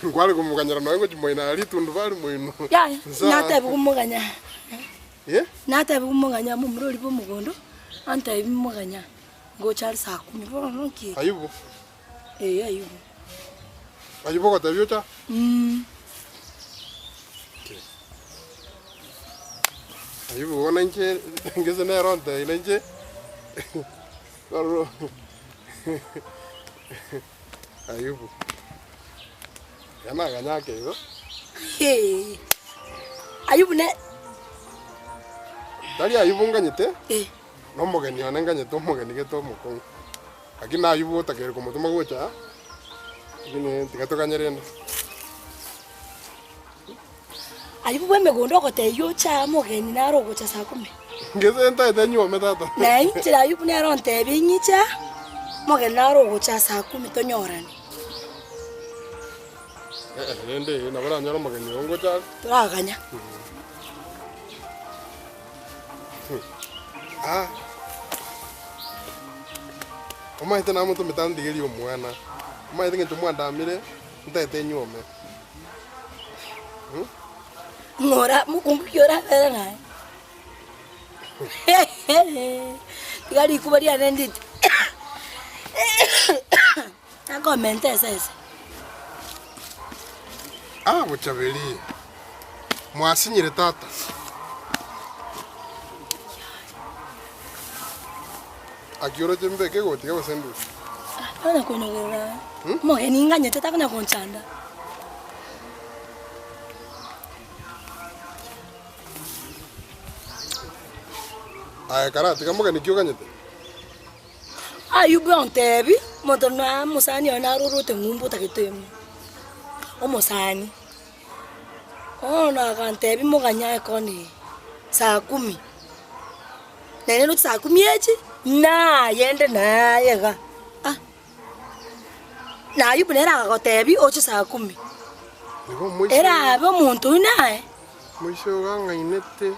Ngwale kumuganyira nawe ngo chimoina ali tundu bali moino. Nata kumuganya. Nata kumuganya mu murori bo mugondo. Anta ibimuganya. Ngo chali saa 10 bono ki. Ayubu. Ayubu. Ayubu ko tabiota? Ayubu wona nje ngeze na ronda ile nje. Karo. Ayubu. Yana ganya ke go. Ayubu ne. Tari Ayubu nganyete? No mogeni ona nganyete mogeni ke to mukon. Akina Ayubu otakere como tuma gocha. Gine tigato kanyerenda. Ayubu we megondo ko te yo cha mogeni na ro gocha saa 10. Ngeze enta ete nyome tata. Na inchi Ayubu ne ron te binyicha. Mogeni na ro gocha saa 10 to nyorani. Nende na bara nyoro mageni ongo cha. Turaganya. Oma ite na muntu mitandigiri omwana. Oma ite ngeto mwanda amire ntete nyome. Ngora mukumbyora era naye. Tigari kubaria nendit. Akomente sasa. Muchabeli. Mwasinyire tata. Akioro chembe ke gotiga basendu. Ana kunogera. Mogeni nganyete takana konchanda. Karate kamo gani kyo ganyete. Ayubu ontebi, modona musani ona rurute ngumbu takitemu. Omosani. Ona kantebi moganya ekoni. Saa 10. Nene lo saa 10 echi. Na yende na yega. Na Ayubu nera gotebi ocho saa 10. Era abo muntu nae. Mwisho ganga inete.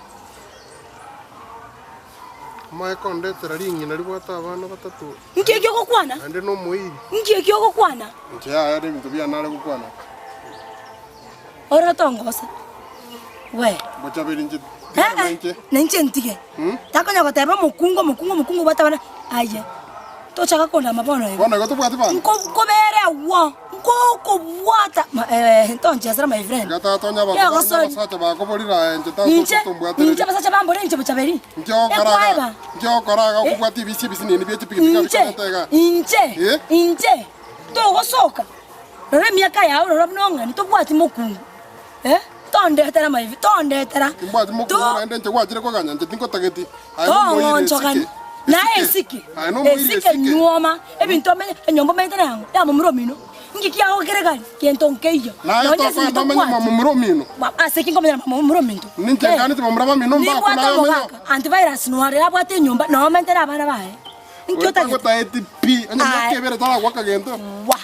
Mae kondetera ringi na ribwata abana batatu. Nkekyo gukwana? Ande no muiri. Nkekyo gukwana? Ntia ya bintu bya nare gukwana. Ora tongosa. We. Bocha birinje. Nenche ntige. Takonya goteba mukungu batabana. Aye. Tochaka kona mabono yo. Bona goto bwati ba. Nkobere wo. Nkoko bwata. Entonces asra my friend. Gata tonya ba. Ya sacha ba ko bolira enje ta ko bwati. Ninche basacha bambore nche bochaberi. Njo karaga ko bwati bisi ni beti pika tega. Inche. To gosoka. Re miaka ya ro mnonga ni to bwati mukungu. Tondetera my tondetera. Bwati mukungu ende nche gwajire ko ganya nche tinko tageti. Na esiki. Esiki nyoma. Ebintu amenye enyombo metene yangu. Ya mumuromino. Ngikia ogeregali kentonkeyo. Na to kwa ndamenya mumuromino. Asiki ngomenya mumuromino. Ninche ngani tumuraba mino mba ko na yo. Antivirus no ari abwate nyomba no metene abana bae. Nkiota ko taeti pi anya makebere tala kwa kagento. Wa.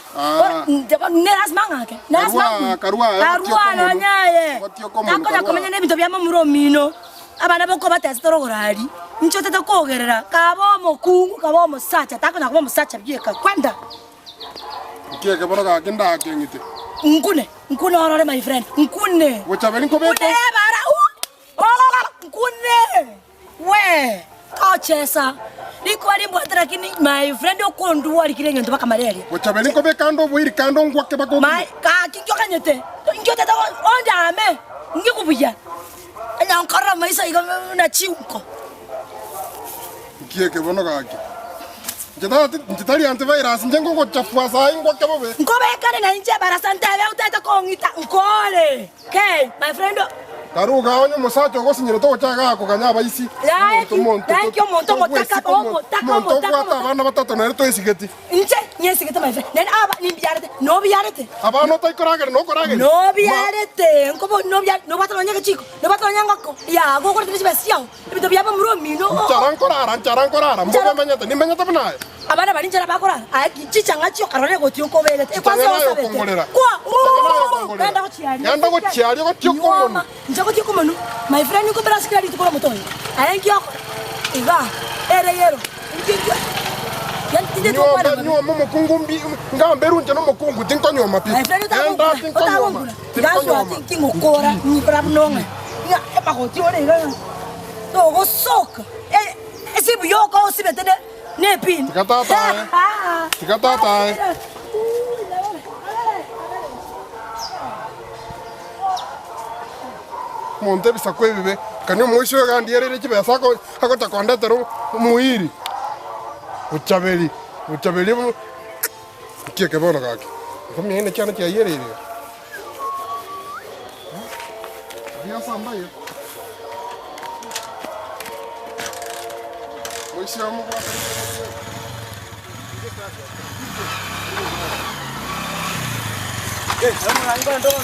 Neras mangake. Neras mangake. Karua no nyaye. Takonya komenya nebintu bya mumuromino. Abana boko batesitoro gorari. Nchote to kogerera. Kabo mokungu, kabo mosacha. Takonya kabo mosacha bieka kwenda. Kieke bono ga kinda kengite. Nkune orore my friend. Nkune. Wachabeni ko beko. Nkune. We. Ochesa. Niko ali mbwatira kini my friend okondu ali kirenge ndo baka malaria. Wachabeni ko bekando boiri kando ngwake bako. My ka kikyo kanyete. Njote to onda ame. Ngikubuya. Anya nkara maisa iga na chiuko. Kieke bono ga ki. Njitali antivirus njengo ko chafua sai ngwake bobe. Ngobekane na nje barasante abe utata kongita nkole. Okay, my friend. Karuga onyo musacho gosinyire to chaga ko kanya baisi. Thank you monto motaka kwata abana batatu na to isigeti. Nje nyesigeti my friend. Nen aba nimbiarete. No biarete. Abana to ikoragere no koragere. No biarete. Ngobo no biar no batalo nyanga chiko. No batalo nyanga ko. Ya go ko tini besiao. Ibito biaba muromino. Charan korara. Mboga menyata ni menyata bana. Abana bali njara bakora. Aki chichanga chio karole go tio ko bele. E kwase osabete. Kwa. Ganda ko chiali ko tio ko. Njako tio ko manu. My friend ko bela sikari ko moto. Ayenki ako. Iga. Ere yero. Ngiyo. Yanti to kwa. Nyo momo kungumbi ngamberu nje no mokungu tinko nyoma pi. My friend enda tinko nyoma. Gaso atinki ngokora ni krabnonga. Ya eba ko tio re ga. To go soka. Sibu yoko sibetene. Nepin. Tikatata. Monte bisa kwe bebe. Kanyo mwisho gandi yere chibesa ko akota kondetero muiri. Uchabeli kieke bono gaki. Komi ene chana tia yere ire. Dia samba ye. Mwisho mo kwa. Vamos ahí con todo.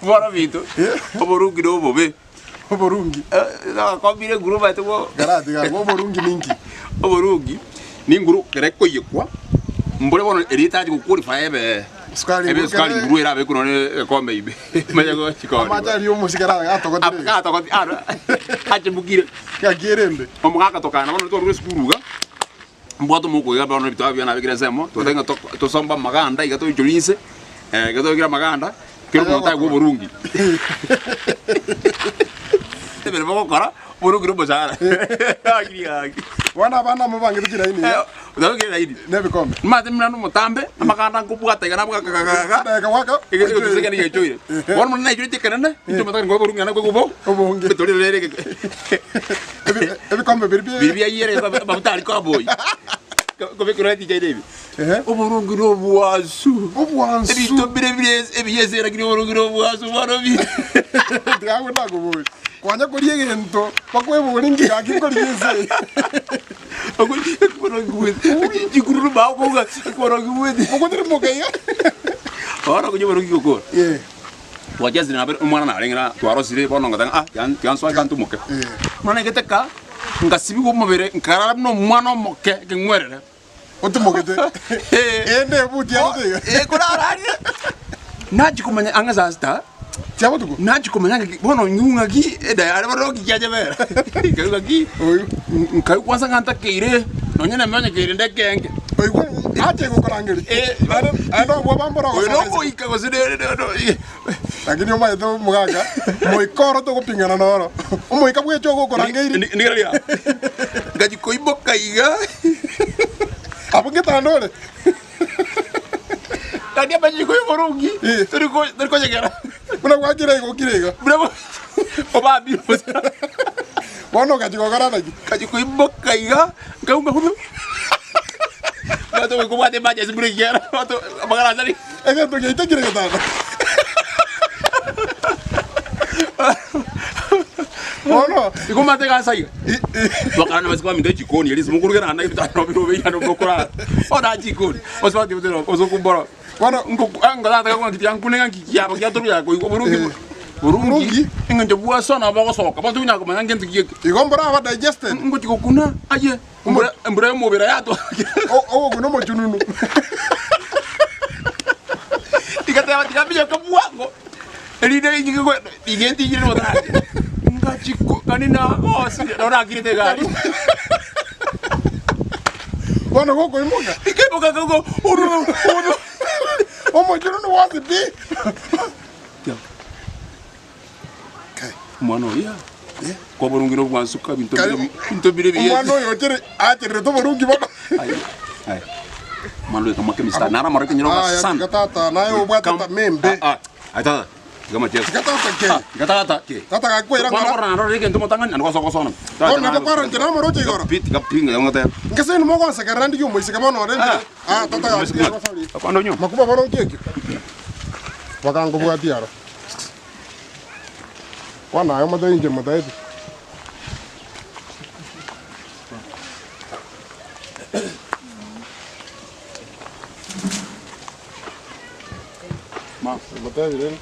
Bora Vito. Oborungi no bobe. Oborungi. Na kombine guru ba to. Garati ga oborungi ninki. Oborungi. Ninguru kereko yekwa. Mbole bono erita ko qualify ebe. Skali guru era be kuno ne kombe ibe. Manya go chiko. Amaja rio musikara gato ko. Gato ko ara. Haje bugire. Ya gerende. Omugaka tokana bono to ruskuruga. Mboto moko ya bono bitwa bya na bigire semo. To tenga to somba maganda igato ijulinse. Gato gira maganda. Kero monta go borungi. Tebele boko kara. Borungi ro bozara. Agiri. Wana bana mubange tukira ini ya. Udakira ini. Nebe kombe. Mate mnanu mutambe amakanda nkubwata igana bwa kaka. Daga waka. Igeze kuzega ni yechoire. Wona mna ijuri tekanana. Into mataka ngo borungi na kwego bo. Obonge. Betoli lere. Ebe kombe birbi. Birbi ayere babutali ko boy. Ko be kurati jayde bi. Oborungi no buasu. Obuansu. Ebi to birebire ebi yezera kiri oborungi no buasu barobi. Daga ndago boy. Kwanya kuriye gento pakwe boringi akiko liyeze. Jikuru ba ko ga ko ro gwe. Ko dir mo kaya. ora kunyobora kigoko twajazire nabe umwana narengira twarosire bono ngatanga yan swa kantu muke mwana geteka ngasibi go mubere nkara no mwana muke kingwerere otumokete ende buti yate kurarari naji kumanya angazasta chabo tuko naji kumanya bono nyunga gi eda ari baro gi jaje bera karuga gi nkai kwanza nganta keire nonyene menye keire ndekenge ate go karangeri ado bo bambora go no go ikago sire lakini oma edo mugaga moikoro to kupingana noro omoika bwe chogo korangeri ndigalia ngaji koiboka iga abungeta ndore tadi abaji koiborungi turiko yegera una gwakira igo kirega obabi wono gaji go garana gaji koiboka iga ngaunga hudu Wato ko bate baje sibure yera wato magara sari ega to geita kirega tana Ono, iko mate ka sai. Bakana masikwa minde jikoni yeli simukurugera na ibitano birobe yano bokora. Ona jikoni. Oswati butero ozokumbora. Wana ngala ta ko ngiti yankunenga kikiyaba kyaturu yako iko burungi. Inganje buwa sona bagosoka. Bantu nyako manange ntikiyeke. Igombora aba digested. Ngoti ko kuna aye. Mbura mo bera yato. O kuno mo jununu. Tikata tikabija kabuango. Elide ingiko igenti yiri modana. Ngachiko kanina osi ora kirite gari. Wana go imoga. Ikeboga go uru. Omo jununu wazi bi. Kai, mwana ya. Ko borungiro bwansuka binto bire biye. Mwana yo tere atere to borungi baba. Ai. Mano kama kemista nara mara kenyero sana. Tata nayo bwata membe. Ai tata. Gama ties. Kata ke. Tata ka kwera ngara. Ora ora reke ntimo tangan anu koso koso. Oh na kwara ngena moro che gora. Pit kapinga ngata. Ngase ni mogo sakarandi yo moise kama no rende. Tata ka. Kwando nyo. Makuba baro keke. Wakango bwati yaro. Wana ayo mada inje mada edu. Mam, mada edu.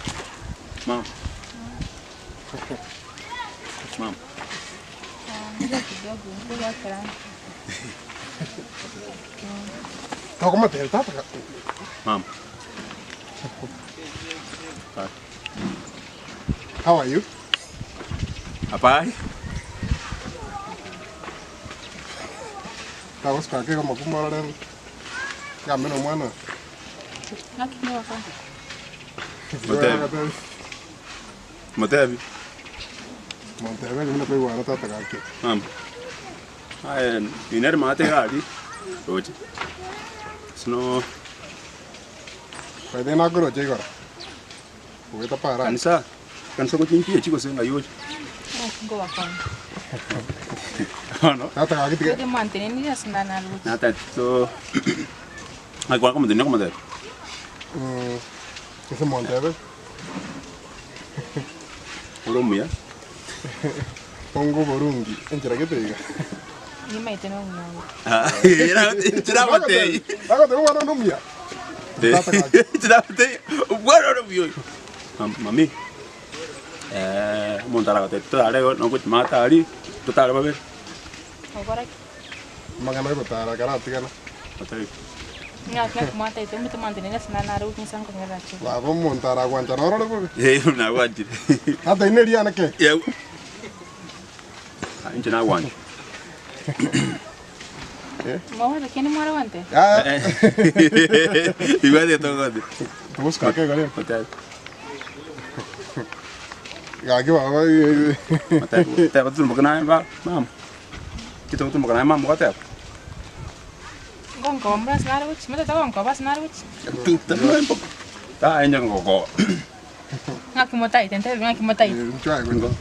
Mam. Mam. Kau kemana ya tata? Mam. How are you? Apa? Tahu sekali kamu kemarin kami nomor mana? Matebi. Matebi ni nak pergi tata kaki. Mam. Ay, iner mate gadi. Oje. Sno. Pwede na goro je gora. Uweta para. Kanisa ko tinki chiko senga yoje. Go akon. No. Tata kaki tiga. Pwede mantener ni asindana luchi. Nata so. Ay kwa kama dinyo kama dad. Ese Monteve. Oromu ya. Pongo borungi. Enchera que te diga. Ni mai tena unyango. Tira mate. Ako te wana nomia. Tira mate. Wana nomia. Mami. Montara te tare no kut mata ali. Totale babe. Agora Magana ko tara karati kana. Atari. Nga kumata ito mito mantener asindana luchi sang ko ngarachi. La vamos montar aguanta no ora ko. Una aguante. Ata ineri ana ke. Ya. Inje na aguante. Mau de quién muere antes? Igual de todo. Tú busca que gale. Hotel. Ya que va. Hotel. Te va tu makan ba? Mam. Kita tu makan mam hotel. Gong kombas naruch, mete to gong kobas naruch. Ta enjang koko. Ngaki motai, tente ngaki motai. Chai go.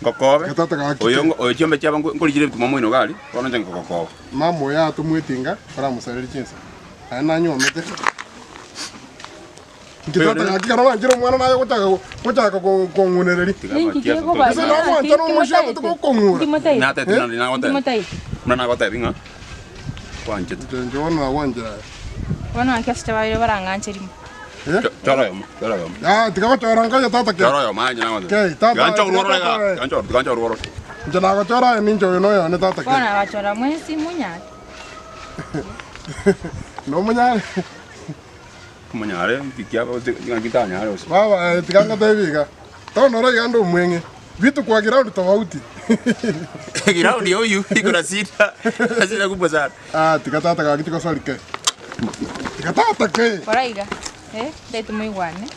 Koko be. Oyo chombe chaba ngoli jire tu mamoino gali. Kono njang koko. Mamo ya tu mwetinga para musali chinsa. Ana nyo mete. Kitata ngaki kana njiro mwana nayo kutaka ko ngunereri. Ngiki ko ba. Sasa na mwana no mushamu to ko ngura. Na te tina na hotel. Motai. Na hotel binga. Kwanje. Njona wanja. Wana anke staba yo baranga ancheri. Chora yo. Ah, tika chora ngaya tata ke. Chora yo manya na. Ke tata. Gancha uroro ga. Gancha uroro. Jana ko chora ni njo no yo ne tata ke. Kona wa chora mwezi munya. No munya. Munyare tikia ba ngita nyare. Baba tika ngata biga. Tono ra yando mwenge. Vitu kwa ground tofauti. Ground yo yu iko sita. Sita kubwa sana. Ah, tika tata ka kitiko sori ke. Tika tata ke. Poraiga. Daitu muy guane.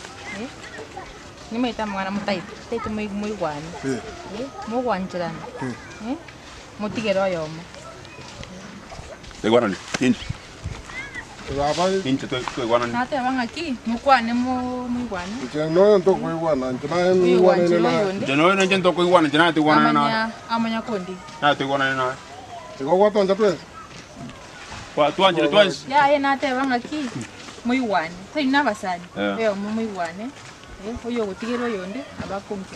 Ni mai ta mwana mutai. Daitu muy guane. Mo guanchirana. Motigero yomo. De guanani. Ninja. Baba ninja to guanani. Nate banga ki mukwane muy guane. No to ko guana, njana muy guane na. Jeno no njento ko guana, njana to guana na. Amanya kondi. Na to guana na. Ko gwa tonja tu. Kwa tu anje twice. Ya nate banga ki muy guane. Sai na basani. Yo muy guane. Oyo gutigero yonde abakonke.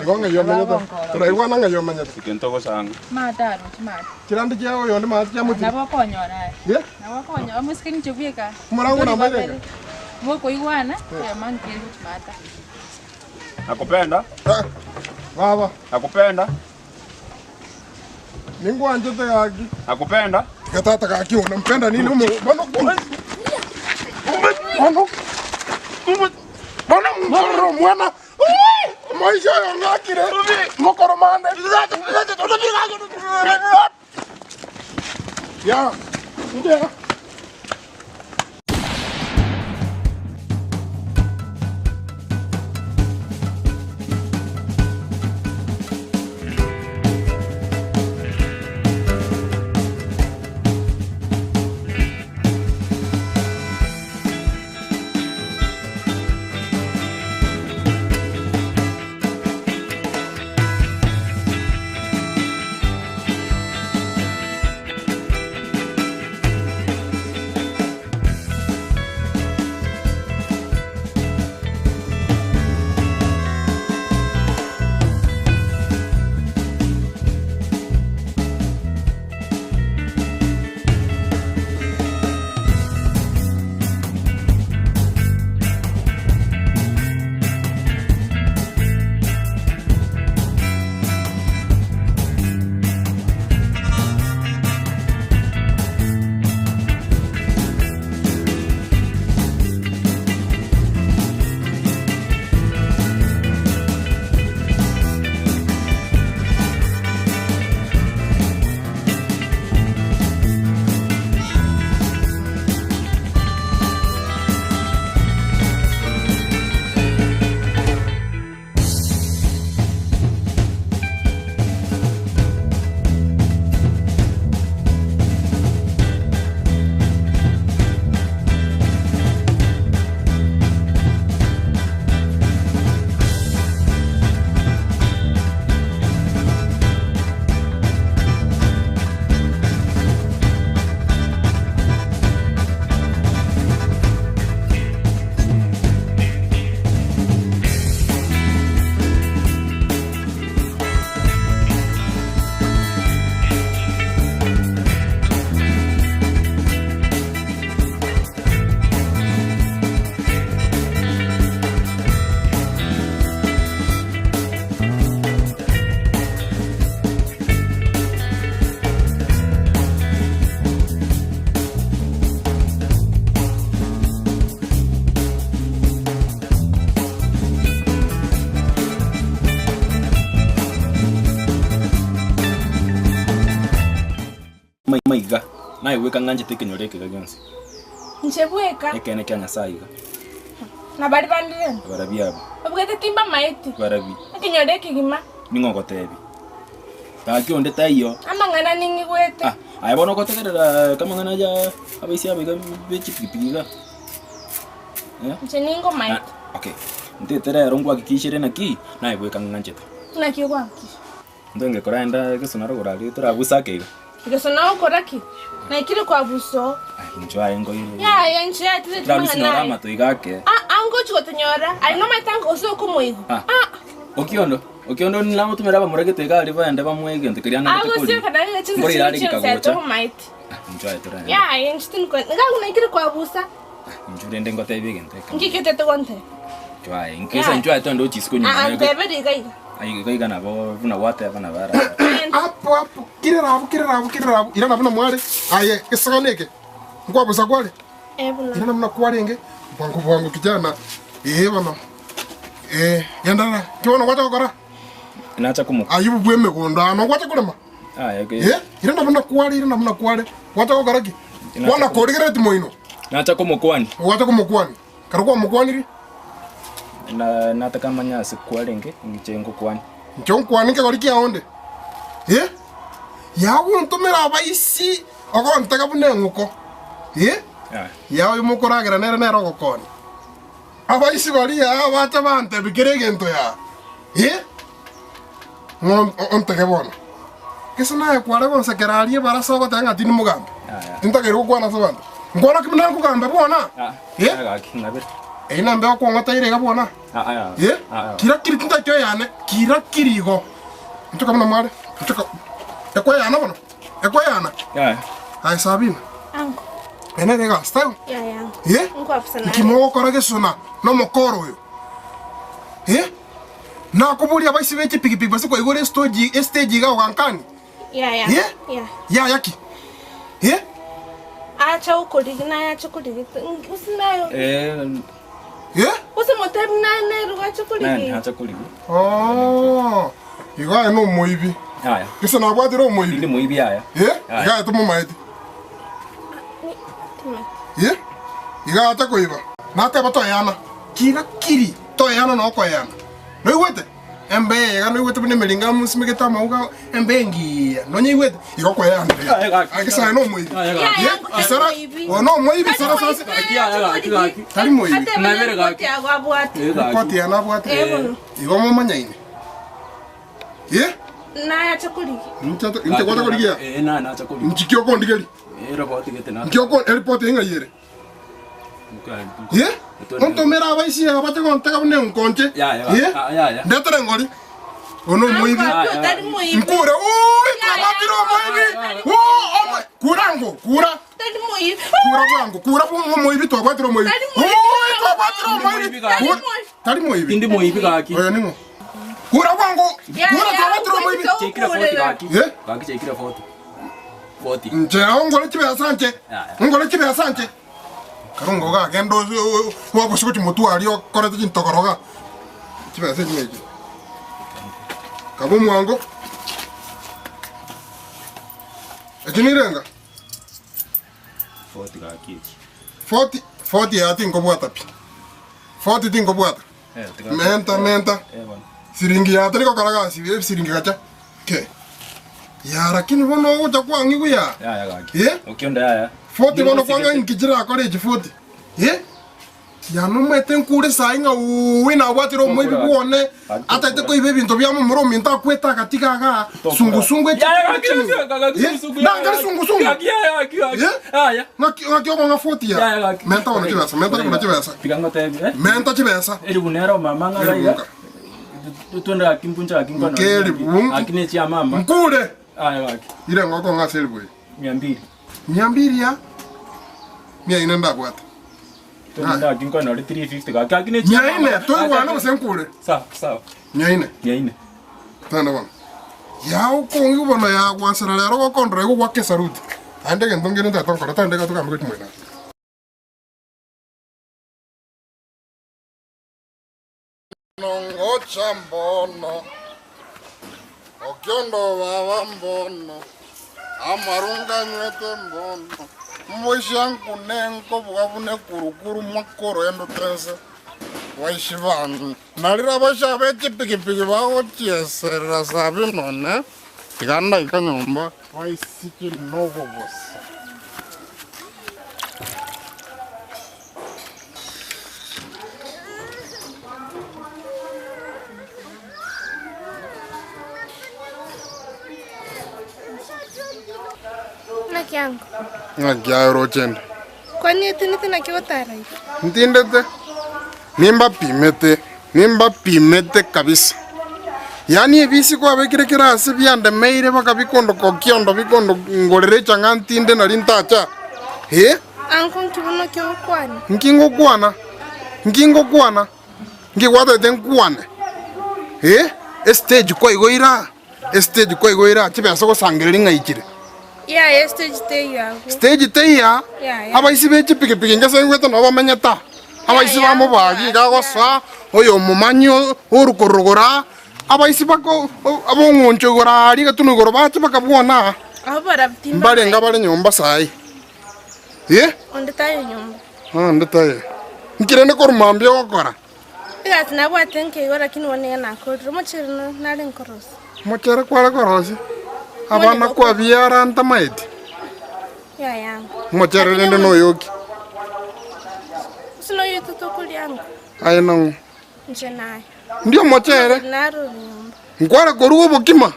Gonga yo manya. Tra iguana nga yo manya. Kento ko sang. Mata no chimata. Kirandi jao yonde ma tya muti. Na bakonyora. Ye? Na bakonyora amuskini chubika. Murangu na mbele. Mwoko iguana ya manke chimata. Nakupenda? Baba. Nakupenda? Ningu anjete yaki. Nakupenda? Katata kaki unampenda nini umo? Bano. Bana moro mwana. Maisha ya ngakire. Mokoro mande. Ya. Ndio. Maiga naye weka nganje tekenyoreke gagansi Nchebweka ekene kanya saiga na bari bandire barabi abo ubwete timba maiti barabi ekinyoreke gima ningo tebi takyo nde tayo amangana ningi gwete aya bono kotekerera kama ngana ja abaisi abiga bechipipiga nche ningo maiti okay ntetere rongwa kikishire naki naye weka nganje na kiwaki ndenge koraenda kesonaro gorali turabusakega Ikasona ukoraki na ikiri kwa buso njwa engo yile ya nchia tete tumangana na toigake ango chikotenyora ali no matango oso kumuigo okiondo nilamo tumeraba mureke ga riva ende bamwege ntekeria na tekoli ago sio kadanga chinza chinza to might njwa etora ya nchitin ko nga una ikiri kwa busa Njure ndengo tebe gento. Ngikete to konte. Chwa, inkesa njwa tondo chisiko nyuma. Ah, tebe diga. Ai kana bo buna wate bana bara. Apo kirerabu. Ira na buna mwale. Aye, kisaganeke. Ngwa busa kwale. Buna. Ira na buna kwale nge. Wangu kijana. Bana. Yandana. Kiona kwata kokora. Naacha kumu. Ayubu bweme konda. No kwata kulema. Okay. Ira na buna kwale. Kwata kokora ki. Wana kodigere timoino. Naacha kumukwani. Kwata kumukwani. Karukwa mukwani ri. Nataka manya sikwalenge ngichengo kwani. Nchon kwani ke kori kia onde. Yawo ntomera abaisi ogo ntaka bune nguko. Yawo yumukoragira nero gokoni. Abaisi bari ya bata bante bikirege nto ya. Ontake bona. Kesana kwara gon sakerarie barasa go tanga tini mugambe. Ntagero kwana sobanda. Ngora kimna kugamba bona. Kinabir. Ina mbeo kwa ngata ire gabona. Kira kiri tinta kyo yane, kira kirigo. Ntuka mna mare. Ntuka. Ekwa yana bona. Ekwa yana. Ai Sabina. Anko. Ene rega style. Nko afsana. Kimo kora gesuna no mokoro yo. Na kubuli abaisi beti piki basi kwa igore stage ga okankani. Ya yaki. Acha ukoligi na acha ukoligi. Usinayo. Usimutebi nane ruga chukuligi. Acha kuligi. Iga no moibi. Kisa na bwati ro moibi. Ndi moibi aya. Iga tumu maiti. Iga ata koiba. Na te bato yana. Kiri to yana no ko yana. No iwete. Embe ga no iwete bune melinga musimigeta mauga embe ngi. No nyi iwete. Iga ko yana. Akisa no moibi. Isara. No moibi sara sasa. Tari moibi. Na vere ga. Poti yana bwati. Iga mo manyaine. Na ya chukuligi. Inte kwata koligia. Na chukuligi. Nchikyo ko ndigeli. Robot gete na. Nchikyo airport inga yere. Onto mera abaisi abate ko ntaka bune nkonche. Ya. Ndetere ngoli. Ono moibi. Nkure. Trabatiro moibi. Kurango, kura. Tadi moibi. Kura bwango, kura bwango moibi to batiro moibi. Trabatiro moibi. Tadi moibi. Ndi moibi gaki. Oya ningo. Kura bwango. Kura trabatiro moibi. Chekira 40 gaki. Gaki chekira 40. 40. Nje ngole chibe sanche. Ngole chibe sanche. Karungo ga gendo wa bosiko chimotu ali okorete chintokoroga. Chibe sanche nyeji. Kabo mwango. Ejinirenga. 40 gaki. 40 ya tingo bwata pi. 40 tingo bwata. Menta. Siringi ya tari ko karaga siringi gacha. Ke. Ya lakini bono uja kwa ngigu ya. Ya gaki. Ukionda ya. 40 bono kwa ngi kijira ko reji 40. Ya no mete nkure sainga wina watiro mwibi kuone ata ite ko ibebi ntobya mu muro minta kweta katika ga sungusungu ya sungusungu ya ngakyo nga 40 ya menta wana chibesa pigango tebe menta chibesa eri bunero mama ngara tutunda kimpuncha kingono akine chia mama nkure gaki ile ngoko ngaseli bwe 200 ya mia inenda bwata tunda kingono 350 gaki akine chia mia ine to wana usenkure sawa mia ine tanda bana ya ukongi ubona ya kwansara lero ko kondra ko kwake saruti ande ke ndongene nda tonkora tande ka tukambe ko mwena nongo chambono okyondo baba mbono amarunga nywete mbono mwishangu nenko bwabune kurukuru makoro endo tense waishivanu nalira basha beti pikipiki bago tiesera sabi none tikanda ikanyomba waisiki novo bosa Nakiangu. Ngagiaro chende. Kwani tinite nakiotara hivi? Ntindete. Nimba pimete kabisa. Yani ebisi kwa bekire kirase byande meire bakabikondo kokiondo bikondo ngorere changa ntinde nari ntacha. Anko kibuno kyo kwana. Ngingo kwana. Ngiwata tenkwane. Stage kwa igoira. Stage kwa igoira chibeso go sangirira ngaikire. Yeah, stage te ya. Stage te ya. Abaisi bechi piki ngase ngweto no bamenyata. Abaisi bamo bagi gagosa oyo mumanyo urukorogora. Abaisi bako abongoncho gora ari gatunugoro bachi bakabona. Abara timba. Mbale ngabale nyomba sai. Ondetayo nyomba. Ndetayo. Nkirene korumambia gokora. Iga tinabwa tenke gora kinone na kodro mochero na len koros. Mochero kwala korosi. Abana kwa biara ntamaiti. Ya. Mochero nende no yoki. Sino yetu to kuliangu. Ayo no. Njenai. Ndio mochero. Naro nyomba. Nkwara korugo bokima.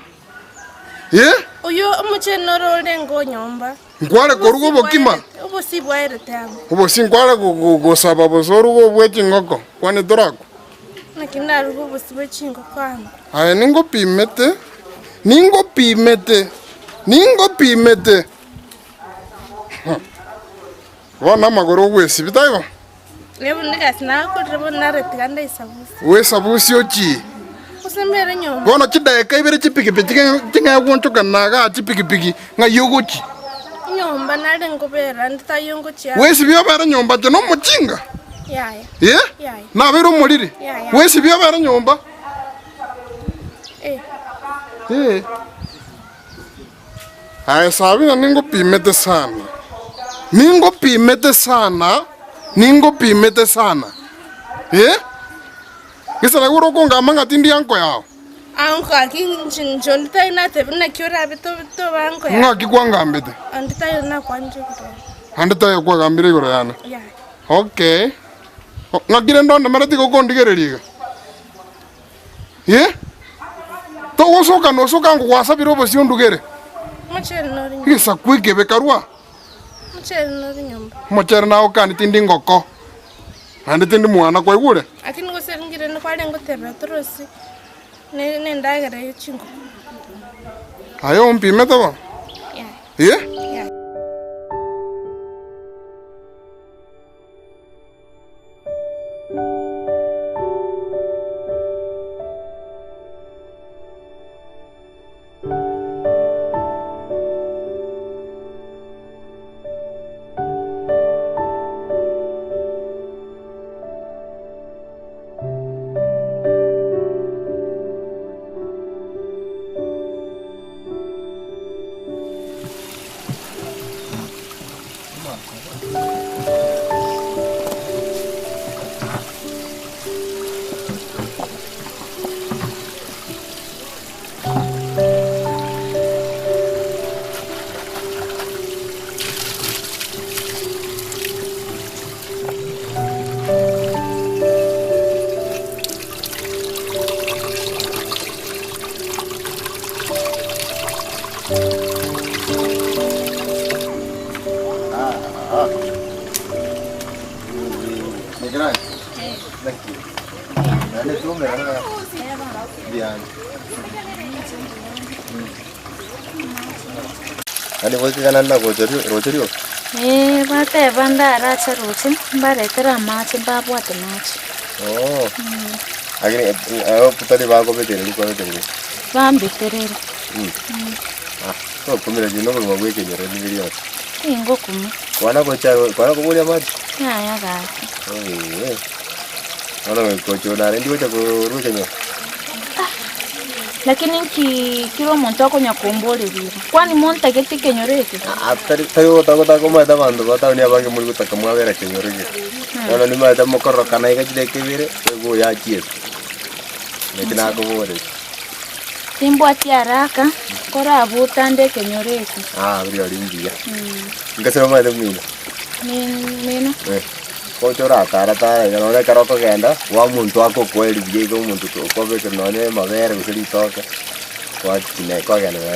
Oyo mochero noro lengo nyomba. Nkwara korugo bokima. Ubo sibwaire tamu. Ubo sinkwara go sababu sorugo bwechi ngoko. Kwani dorako. Nakina rugo busibe chingo kwangu. Ayo ningo pimete. Wana magoro gwesi bitayo. Lebo ndigas na ko rebo na retiganda isabusi. We sabusi ochi. Usembere nyomba. Wana chidaka ibere chipiki tinga wonto kanaga chipiki nga yogochi. Nyomba na lengo bera ndita yongo chia. We sibyo bara nyomba no muchinga. Yaya. Na bero muliri. We sibyo bara nyomba. Aya sabina ningo pimete sana. Kisa na guro konga manga tindi yanko yao. Anko akinjo ndita ina tebina kyora bito banko ya. Ngaki kwanga ambete. Andita yona kwanje kuto. Andita yo kwa gambire goro yana. Okay. Ngakire ndonde marati ko kondigereriga. To osoka no soka ngo wasabiro bosi ondugere. Mochero nori. Kisa kwike bekarwa. Mochero nori nyomba. Mochero na okani tindi ngoko. Ande tindi mwana kwa igure. Akini go serngire no kwale ngo tebe trosi. Ne ndagara yichingo. Ayo mpimeta ba? Yeah. Ani ko kana na ko roterio. Bate banda racha roche bare tera machi babwate machi. Agini ayo putari bago betere ni ko betere. Bambi terere. Kumira jino ko mabwe ke nyore ni video. Ingo kuma. Kwana ko muri amaji. Ya ga. Wana ko choda ndi ko ko ruche nyo. Lakini kiro muntu akonya kumbole biro. Kwani monta gete kenyoreke? Tayo tako ma bandu bata ni abange muri kutaka mwabera kenyoreke. Wana ni ma tamo korro kana iga jide kebire go ya chies. Nekina ko bore. Timbo ati haraka kora abutande kenyoreke. Brio lindia. Ngasema ma demina. Nino. Ko chora tara no karo ko genda wa muntu ako kweli bije ko muntu ko be ko none mabere usiri toka kwa tine ko genda wa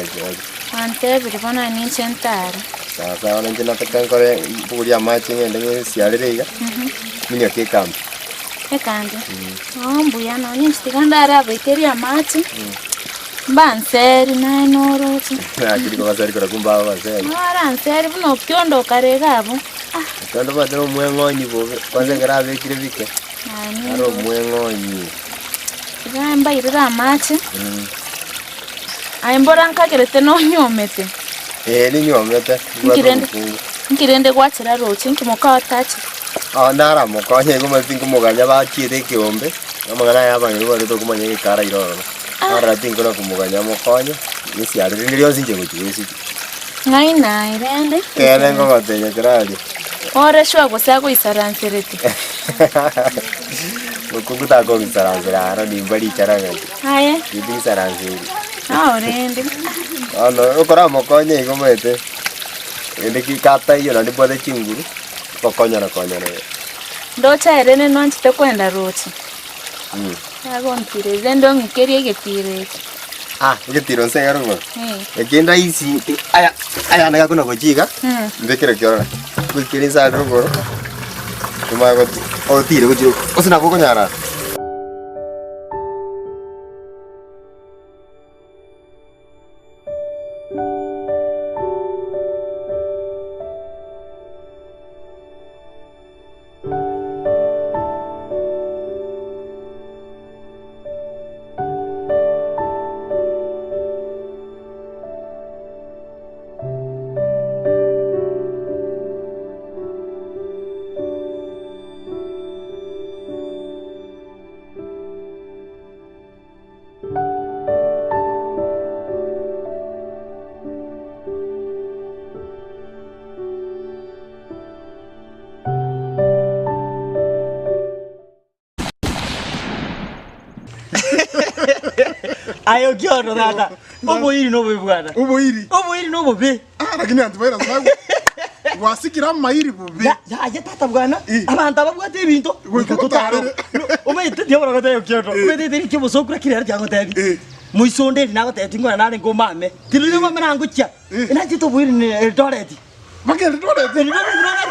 ante biri bona ni chentara sasa wana njina taka kore buri amachi ngende sialeriga mini ke kambi e kambi mbuya no ni stigandara beteri amachi Banseri naye noroche. Akiri kwa sari kwa kumba baseri. Mara nseri buno kyondo karega bo. Kyondo badero mwengonyi bobe. Kwanza ngarabe kire bike. Aro mwengonyi. Gamba irira amache. Aimbora nkagerete no nyomete. Ni nyomete. Nkirende gwachira roche nkimoka atache. Nara mokonye gumatinga muganya bakire kiombe. Amagana yabanye bari to kumanya gikara iroro. Ara tingo na kumuganya mokonye. Nisi ari nilio sinje guchwesi. Ngai na irende. Kene ngotenya kirali. Ore shwa gosago isaranserete. Ukukuta ko isaranzera ara nimbali charanga. Haye. Yidi isaranzeri. Orende. Ano okora mokonye igomete. Ende kikata iyo na ndibode chinguru. Pokonya na konya ne. Ndocha erene nonchite kwenda roche. Yago ntire zendo ngikerie getire. Getiro nse ngo. Ekenda isi aya naga kuna gochiga. Ndekere kyora. Kukiri sa rugoro. Tuma go otire gochiro. Osina kokonyara. Ayo kyoro dada. Oboiri no bebwana. Oboiri no bobe. Lakini antivirus nago. Wasikira mairi bobe. Ya tata bwana. Abantu ababwate ibintu. Gutotaro. Umete diabora gotayo kyoro. Umete diri kibosokura kirera cyango tabi. Muisonderi nago tatingwa nare ngomame. Tilire ngomame nangucha. Ina chito boiri ne toreti. Bakere toreti. Ni na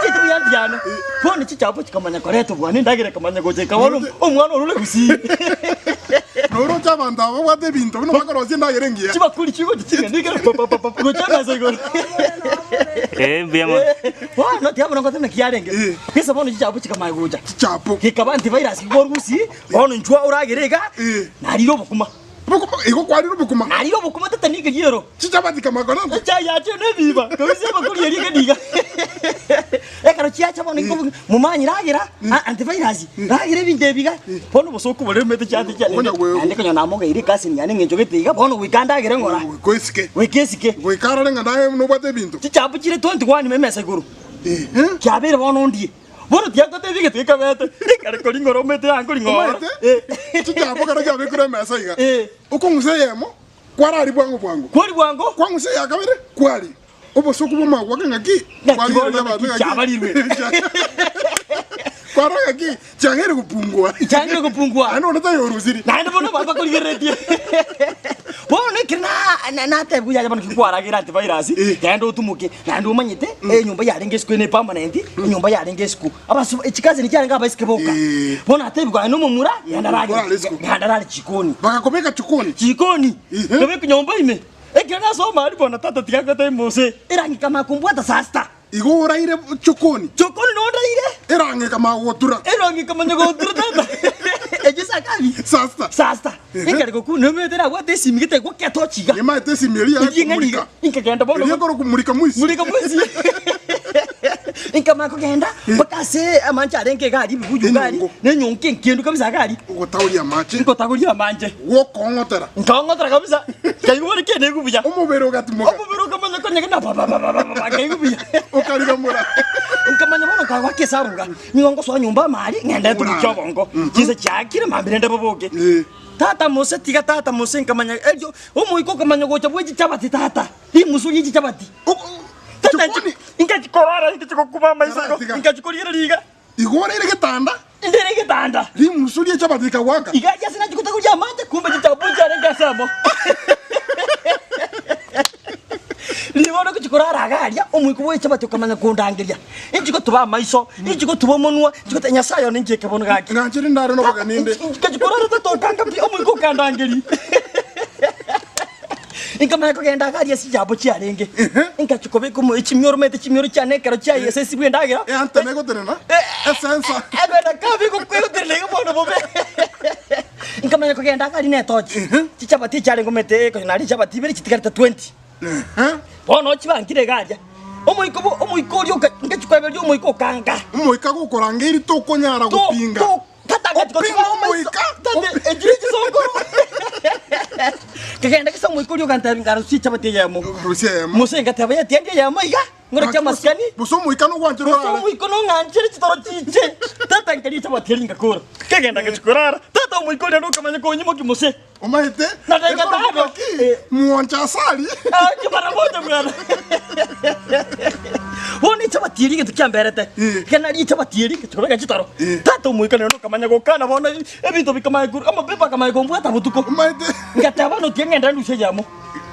chito yandiana. Phone chichapo chikamanya koreto bwana ndagire kamanya gojeka wano omwana orule kusi. Noro chabanda wabwate bintu bino bakorozi ndagerengia. Chibakuri chigo chikinga ndikere papa gochana sego. Biamo. No tiamo no kotena kiarenge. Kisa bono chichapo chikamanya goja. Chichapo. Kikabanti virus kiborusi. Bono njwa uragerega. Nariro bukuma. Iko kwariro bukuma. Nariro bukuma tata nige giero. Chichabati kamakona. Chaya chene biba. Kabisa bakuri yeri diga. Ekaro chiacha bono ngo mumanyi ragira antivirus. Ragira bindebiga. Bono bosoku bole mete chati chane. Ande konya namoga iri kasi nyane ngenjogete iga bono wikanda gere ngora. Wekesike. Wekara lenga ndaye no bate bintu. Chichapo chire 21 memesa guru. Kyabere bono ndie. Bono tiakote dige tikabete. Kare kolingoro mete yango lingoro. Chichapo kara jabe kure mesa iga. Ukunguseyemo kwarari bwangu. Kwari bwangu? Kwanguse yakabere kwari. Obosoku boma wakangaki. Kwari chabalirwe. Kwara ki changere kupungwa. Ano nata yoruziri. Na ndo bono baba kuligeretie. Bono kirna na te buya bono kikwara gira antivirus. Yando tumuke. Yando manyite nyumba yarenge sku ne permanent. Nyumba yarenge sku. Abasu chikaze ni cyaranga abaske boka. Bono atebwa no mumura yandarali chikoni. Bakakomeka chikoni. Komeka nyumba ime. Ekena so mali bona tata tikakata mose. Irangi kama kumbwata sasta. Igo uraire chokoni no uraire erange kama wotura nyagotura tata ejisa kabi sasta ingari goku nemetera gwate simigite gwoketo chiga ema te simiri ya kumurika ingagenda bono ngoro kumurika mwisi Inkama kugenda bakase amancha arenke gari bibuju gari nenyonke nkindu kabisa gari ugotawuria manje wokongotera kabisa kayibore kene kubuya umubero ugatimuka kamanya konyega na baba kayigubuya ukarigamura nkamanya bono kawa kesaruga nyongo so nyumba mari ngenda tubikyo bongo kize cyakire mambire ndaboboge tata mose tiga tata mose nkamanya elyo umuiko kamanya gocha bweji chabati tata musuri chabati ingachikorara ingachikokuba maisa ingachikorira liga igora ile getanda ndere getanda musuri chabati kawaka igaja sina chikuta kuja mate kumbe chitabuja rengasamo Libono kuchikorara agaria umuiko bwe chabati ukamanya kundangiria injiko tuba maiso injiko tuba monwa injiko tanya sayo ninje kabono gaki ngachiri ndaro no baganinde kuchikorara to tanga umuiko kandangiri Ingama kugenda gari esi jabo chiarenge. Ingachukobe kumu chimioro cyane karo cyayi esesi bwendagira. Ante nego tenena. Esensa. Ebena kabi kukwego tenega bono bobe. Ingama kugenda gari netochi. Chichabati cyare ngomete ko nari chabati biri kitikarita 20. Bono chibangire gari. Omuiko ryo ngachukwe byo omuiko kanga. Omuika gukoranga iri tokonyara gupinga. Opinga omuika. Tande ejiriki songoro. Kagenda kisa omuiko ryo kanta ngaro chichabati yamo. Musenga tabaya tiende yamo iga. Ngoro chamaskani. Buso muika no wanjero. Buso muiko no nganjere chitoro chiche. Tata ngari chabati ringa kora. Kagenda gachukurara. Tata omuiko ryo kamanya konyimo kimose. Omahete. Natenga tano. Muoncha asali. Kibara moja mwana. Woni chabati ringa tukiamberete. Kana ri chabati ringa chobega chitaro. Tata omuiko ryo kamanya gokana bona ebintu bikamaye guru. Ama pepa kamaye gombwa tabutuko. Omahete. Ngataba no tiengenda ndushe jamo.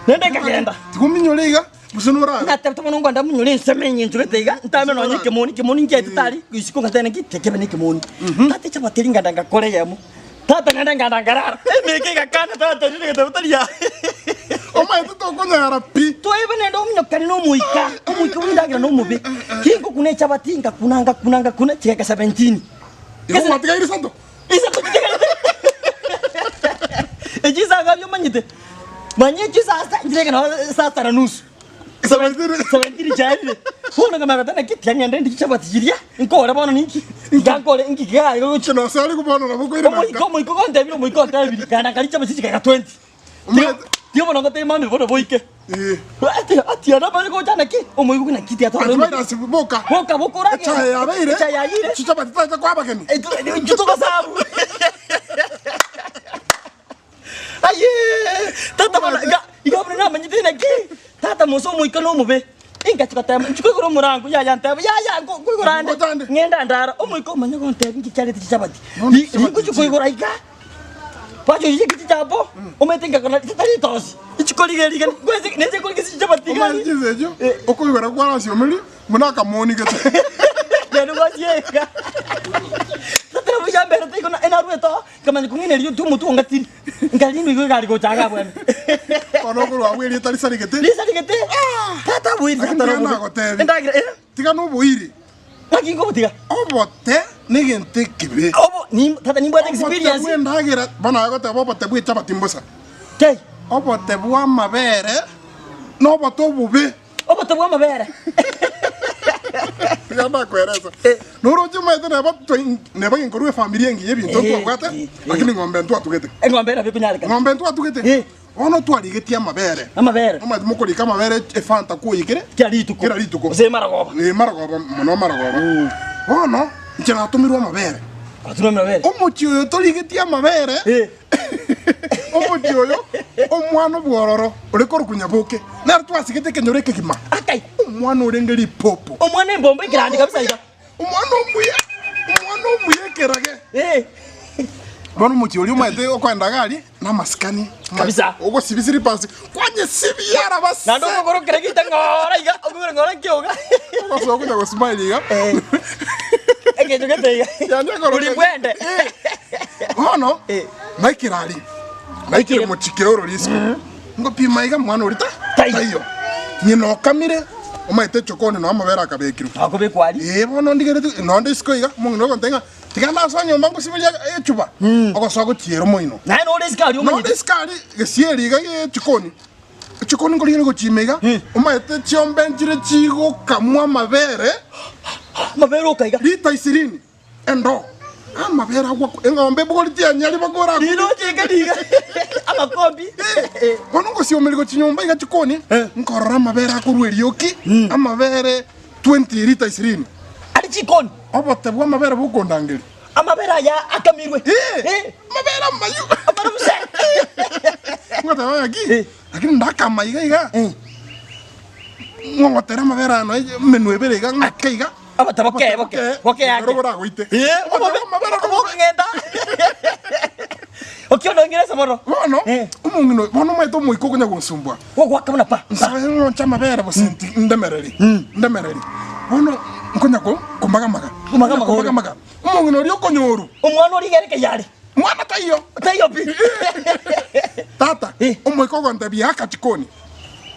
Nende kagenda. Tikuminyolega. Musunura. Ngataba tomo nganda munyole semenye ntugetega. Ntame no nyike moni ngete tari. Isiko ngatene kitekebe nikimoni. Tata chabati ringa ndanga kore yamo. Tata nganda ngarara. Meke gakana tata ringa tabutaria. Omahete tokonyara pi. Toibe nendo munyokani no muika. Omuika windagira no mube. Kingo kune chabati kunanga kuna cheka 17. Iko matiga iri santo. Isa tukitegala. Ejiza gabyo manyite. Manyeji sasa ndireka na sasa na nusu. Sabentiri chali. Hona kama katana kiti nyanda ndi chabati jiria. Nkora bona niki. Ngakole ngiga yo chino sali kubona na buko iri. Moiko konta biro moiko konta biro kana kali chabati chika 20. Tio bona ngote mami bona boike. Ati ana bali ko jana ki. Omoiko kuna kiti ato. Atwaida siboka. Boka bokora. Chaya yabeire. Chaya yire. Chabati tata kwa bakeni. Juto basabu. Aye, tata bana iga bana manyite na ki. Tata moso moika no mube. Inga chikata chikoro murangu ya ntaba ya kuigorande. Ngenda ndara omoiko manya ko ntebe ngichale chabati. Ingo chikoigora iga. Pacho yiki chichabo. Ometenga kana tari tosi. Ichikoligeriga kwese neze koligesi chabati gani. Chizejo. Okoigora kwa rasi omeli munaka moni gete. Yanu basieka. Tata bujambere tiko na enarueto kamanya kungine riyo tumutu ngatiri. Ngalino igo gali go chaga bwana. Ono ko aweli tali sarigete. Lisarigete. Tata buiri tata no gotebi. Ndagira tiga no buiri. Nagi ngo butiga. Obote nigente kibe. Obo ni tata ni mbona experience. Obote ndagira bana gote obote bui chabati mbosa. Tei. Obote bua mabere. No boto bube. Obote bua mabere. Yamba kwereza. Noro juma ite na ba ngorwe familia ngi yebinto twagwata. Akini ngombe ntwa tugete. Ngombe na bikunyalika. Ngombe ntwa tugete. Ono twarigetia amabere. Amabere. Oma mukuri kama amabere efanta kuyikire. Kyarituko. Kyarituko. Ze maragoba. Maragoba, mono maragoba. Ono njana tumirwa amabere. Aturo amabere. Omuchiyo torigetia amabere. Omuchiyo omwana bwororo uriko rukunyabuke. Na twasigete kenyoreke kima. Akai. Omwana urengeri popo. Omwana embombo ikirandi kabisa ida. Omwana omuye kerage. Bono muchi uri umete okwenda gari na maskani kabisa. Ugo sibisiri pasi. Kwanye sibiara basi. Nando ngoro keregita ngora iga. Ogoro ngora kyoga. Ugo so kuja go smile iga. Ege jogete iga. Yanya ngoro. Uri bwende. Hono. Maikirali. Maikire muchikiro rorisi. Ngo pima iga mwana urita. Tayo. Nyino kamire. Umaite chokone no amabera akabekiru. Akobekwali. Bono ndigere no ndisko iga. Mungu no ntenga. Tigana sonyo mbangu sibilia echuba. Ogo so gutiero moino. Na no diskali umanyi. No diskali gesieri iga chikoni. Chikoni ngoli ngo chimega. Umaite chiombe njire chigo kamwa amabere. Mabere okaiga. Lita 20. Endo. Amabera kwa ngombe bogoli tia nyali bagora. Dino chega diga. Amakombi. Bono ngo siomeli go chinyomba iga chikoni. Nkorora amabere akurwerioki. Amabere 20 lita 20. Ali chikoni. Obote bwa amabere bukondangeli. Amabere ya akamirwe. Amabere mayu. Amabere muse. Ngota waki. Lakini ndakama iga. Ngotera amabere ano menu ebere iga ngakeiga. Abataboke yake. Robora goite. Amabere ngenda. Okiona ngiresa moro. Bono. Umungino bono mweto muiko kunya gusumbwa. Wogwa kamana pa. Sayo chama bere bosenti ndemereri. Ndemereri. Bono nkonya ko kumagamaga. Umungino ri okonyoru. Umwana ori gereke yari. Mwana tayo. Tayo pi. Tata, umweko kwanta biaka chikoni.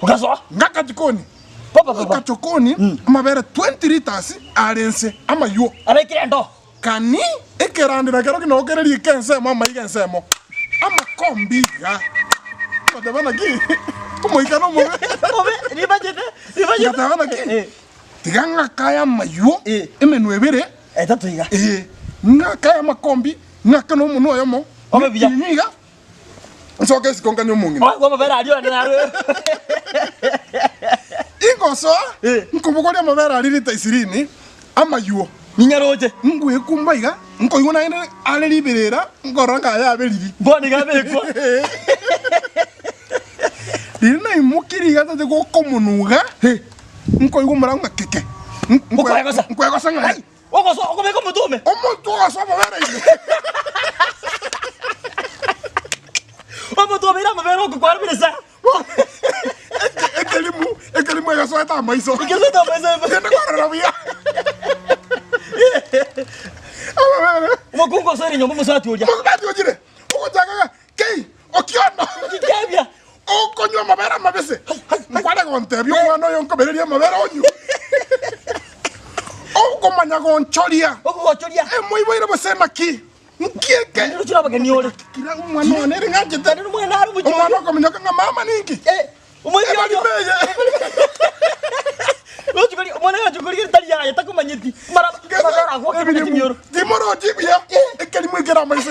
Ukaso? Ngaka chikoni. Papa. Kachokoni, amabere 20 liters arense ama yo. Ara kirendo. Kani ekerande na kero kino kereri kense mama ikense mo. Ama kombiga. Katavana ki. Como ikano mo. Ni bajete. Katavana ki. Tiganga kaya mayo emenuebere. Tatu iga. Nga kaya makombi, nga kano muno yomo. Ome biya. Niga. Nso kesi konkanyo mungi. Wa mabera adio na. Ingoso, nkubukoli amabera aliri taisirini ama yuo. Ninyaroje. Ngwe kumbaiga, nkoyuna ine aliriberera, nkoranga ya beliri. Boni gabeko. Dina imukiri gata de go komunuga. Nkoyumara ngakeke. Nkoyagosa ngai. Ogoso, okobeko mutume. Omuntu ogoso amabera ine. Omuntu obira amabera okukwara biresa. Ekelimu ya soeta amaiso. Soeta amaiso. Nenda kwa rabia. Mokungo sori nyombo musati oja. Musati ojire. Okojaga kei okiono. Kikabia. Okonyo mabera mabese. Nkwale kontebyo mwana yonko bereria mabera onyu. Okomanya gonchoria. Okochoria. Moiboire bosena ki. Nkieke. Ndiro chira bageni ole. Kira umwana onere ngajeta. Ndiro mwana ari bucho. Umwana komenya kanga mama ninki. Umwana yoyo. Lojikali umwana yajukuri taliya yatakumanyiti. Mara kwa kibiri nyoro. Dimoro jibia. Ekelimu ikera maiso.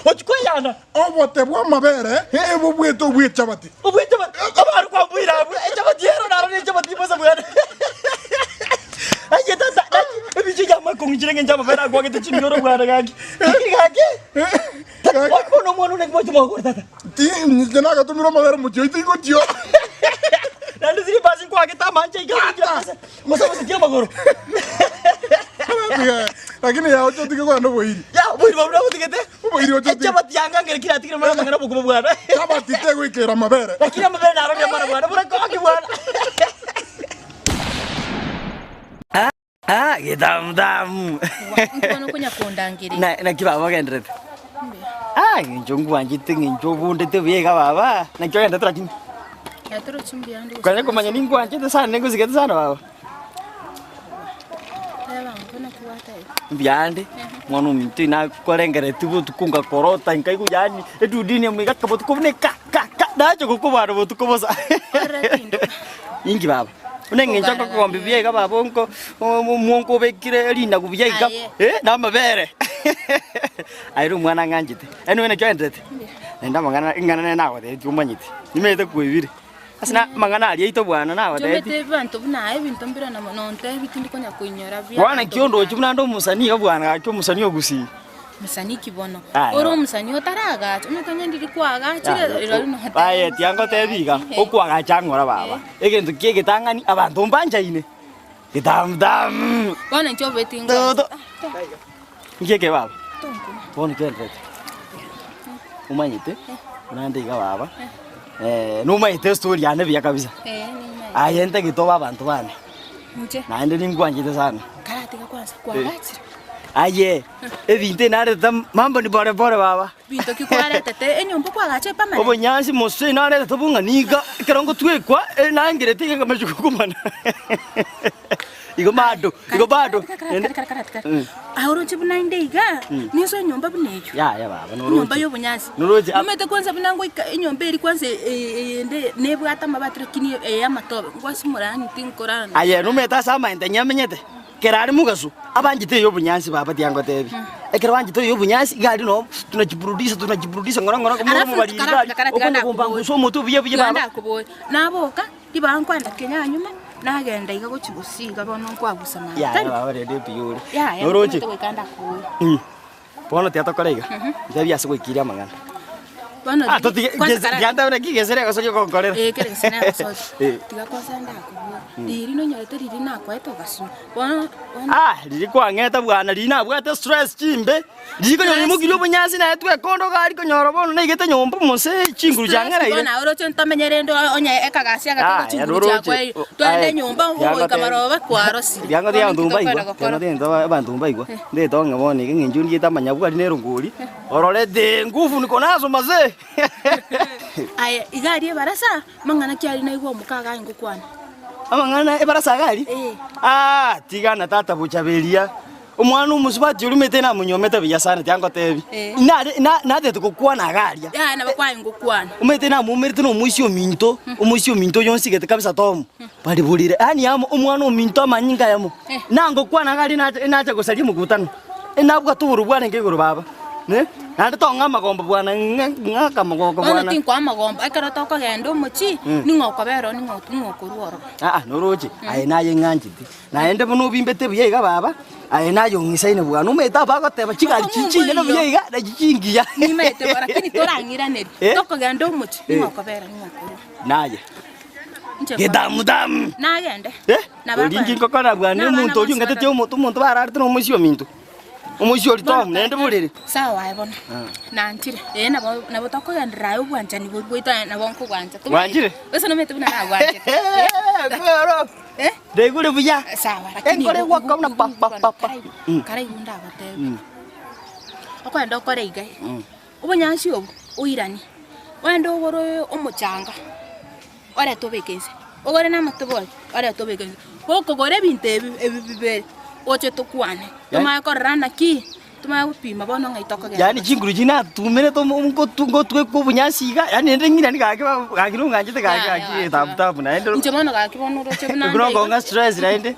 Ochikweyana. Obote bwa mabere, ebo bweto bwe chabati. Obwe chabati. Abaru kwa bwira, chabati yero naro ni chabati bosa bwana. Aye tata, ebichi jama kongijire ngenjama bera kwa kete chinyoro bwana gaki. Gaki. Okono mwana ne kwa chuma kwa tata. Ti njena ga tumiro mabere mutio itingo tio. Nandi siri basi kwa kita manja ikaki. Mosa tia magoro. Lakini ya ocho tike kwa ndo boiri. Ya boiri babura butikete. Boiri ocho tike. Chabati yanga ngere kira tikira mara mangana buku bwana. Chabati tego ikera mabere. Lakini mabere naro ni mara bwana. Bura kwa bwana. Gedam. Ngono kunya kondangire. Na kiba bagendret. Nginjongu wanjite nginjobu ndete biega baba. Na kyo ndete lakini. Ya toro chumbi andi. Kanya kumanya ningu wanjite sana nengo zigete sana baba. Biande mwana mintu na korengere tubu tukunga korota inkai kujani edudini amiga kabotu kubne ka dacho kukubara botu kubosa ingi baba unenge nchako kwa mbibie ka baba onko mwonko bekire linda kubye ka na mabere airu mwana nganjite eno ene kyendete nenda mangana ingana nawe de tumanyite nimete kuibire asina mangana ali ito bwana nawe de tumete bantu buna ebintu mbira na nonte bitindi konya kuinyora bya bwana kiondo chimuna ndo musani bwana cyo musani ogusi musani kibono oro musani otaraga umetonye ndiri kwaga chire no hata aye tiango tebiga okwaga changora baba egentu kiegitangani abantu mbanjaine gidam bwana ncho betinga ngeke baba bwana kendret umanyite unandiga baba numa ite story ane bya kabisa ayente gitoba abantu bane nje nande ningwanjite sana karatika kwanza kwagachira aye ebinte nare mambo ni bore baba binto kikwara tete enyombo kwagache pamane obonyansi mose nare tobunga niga kerongo twekwa nangire tige kamajukumana igo bado ahoro chibuna indeiga niso nyomba bunejo ya baba nyomba yo bunyasi noroje umete kwanza bunango inyomba iri kwanza ende nebwata mabatire kini amatobe ngwasimurani tinkorana aye numeta sama entanyamenyete kerari mugaso abanjite yo bunyansi baba tiango tebi ekera banjite yo bunyansi gari no tunajiburudisa ngora mu bari okunda kumbanguso mutu biye baba naboka dibankwanda kenya nyuma nagenda iga gochibusiga bono kwagusa na ya baba rede piyure noroje bono tiato korega ndabya se gwikiria magana Ah, to tianda na kigesere gasoje konkorera. Kere gesere gasoje. Tiga kosanda akubura. Riri no nyorete riri nakweto gasu. Riri kwangeta bwana rina bwate stress chimbe. Riri ko nyoni mugiro bunyasi na etwe kondo gari ko nyoro bono na igete nyomba mose chinguru jangera ire. Bona oro chen tamenyerendo onya ekagasi agata chinguru chakwe. Twende nyomba ho kamaroba kwaro siri. Yango dia ndumba igwa. Yango dia ndo abantu ndumba igwa. Nde tonga bone nginjuni yeta manyabwa rine runguri. Orole de nguvu niko nazo maze. Aya igari barasa mangana kyari na igwa mukaga ingukwana. Amangana ebarasa gari? Tigana tata buchaberia. Umwana umusubati urumete na munyomete biyasana tyango tebi. Na de tukukwana gari. Na bakwa ingukwana. Umete na mumerite no muisio minto yonsi gete kabisa tomu. Bali bulire. Ani yamo umwana uminto amanyinga yamo. Nango kwana gari na gosali mugutana. Nabwa tuburu bwana ngeguru baba. Ne? Nande tonga magomba bwana ngaka magomba bwana. Ono tinkwa magomba akara toka gendo muchi ningoko bero ningoko ruoro. Noroje aye naye nganjiti. Naende buno bimbete buyega baba. Aye nayo ngisaine bwana umeta bako teba chika chichi no buyega na chichingia. Nimete bara kini torangira neri. Toka gendo muchi ningoko bero ningoko. Naye. Gedam. Nagende. Na baba. Ndinji kokora bwana umuntu oju ngate tyo umuntu bararite no musio mintu. Umushori tom nende bulire. Sawa ayibona. Nantire. Nabo tokogendera ubwanja nibo bwita nabonko gwanja. Wanjire? Bese no mete buna gwanja. Goro. Degule buya. Sawa lakini kore waka una pa. Kare yunda batebe. Okwenda okore igai. Ubunyanshi obu uirani. Wendo ogoro omuchanga. Ore tobekense. Ogore na matobol. Ore tobekense. Okogore binte ebibere. Oche tukwane. Tuma korana ki. Tuma upima bono ngaitoka gya. Yani chinguru jina tumene to ngo twe ko bunyasiga. Yani ndengira ni gake gakirunga njite gake tabu na endo. Nje bono gake bono roche buna. Gro gonga stress na ende.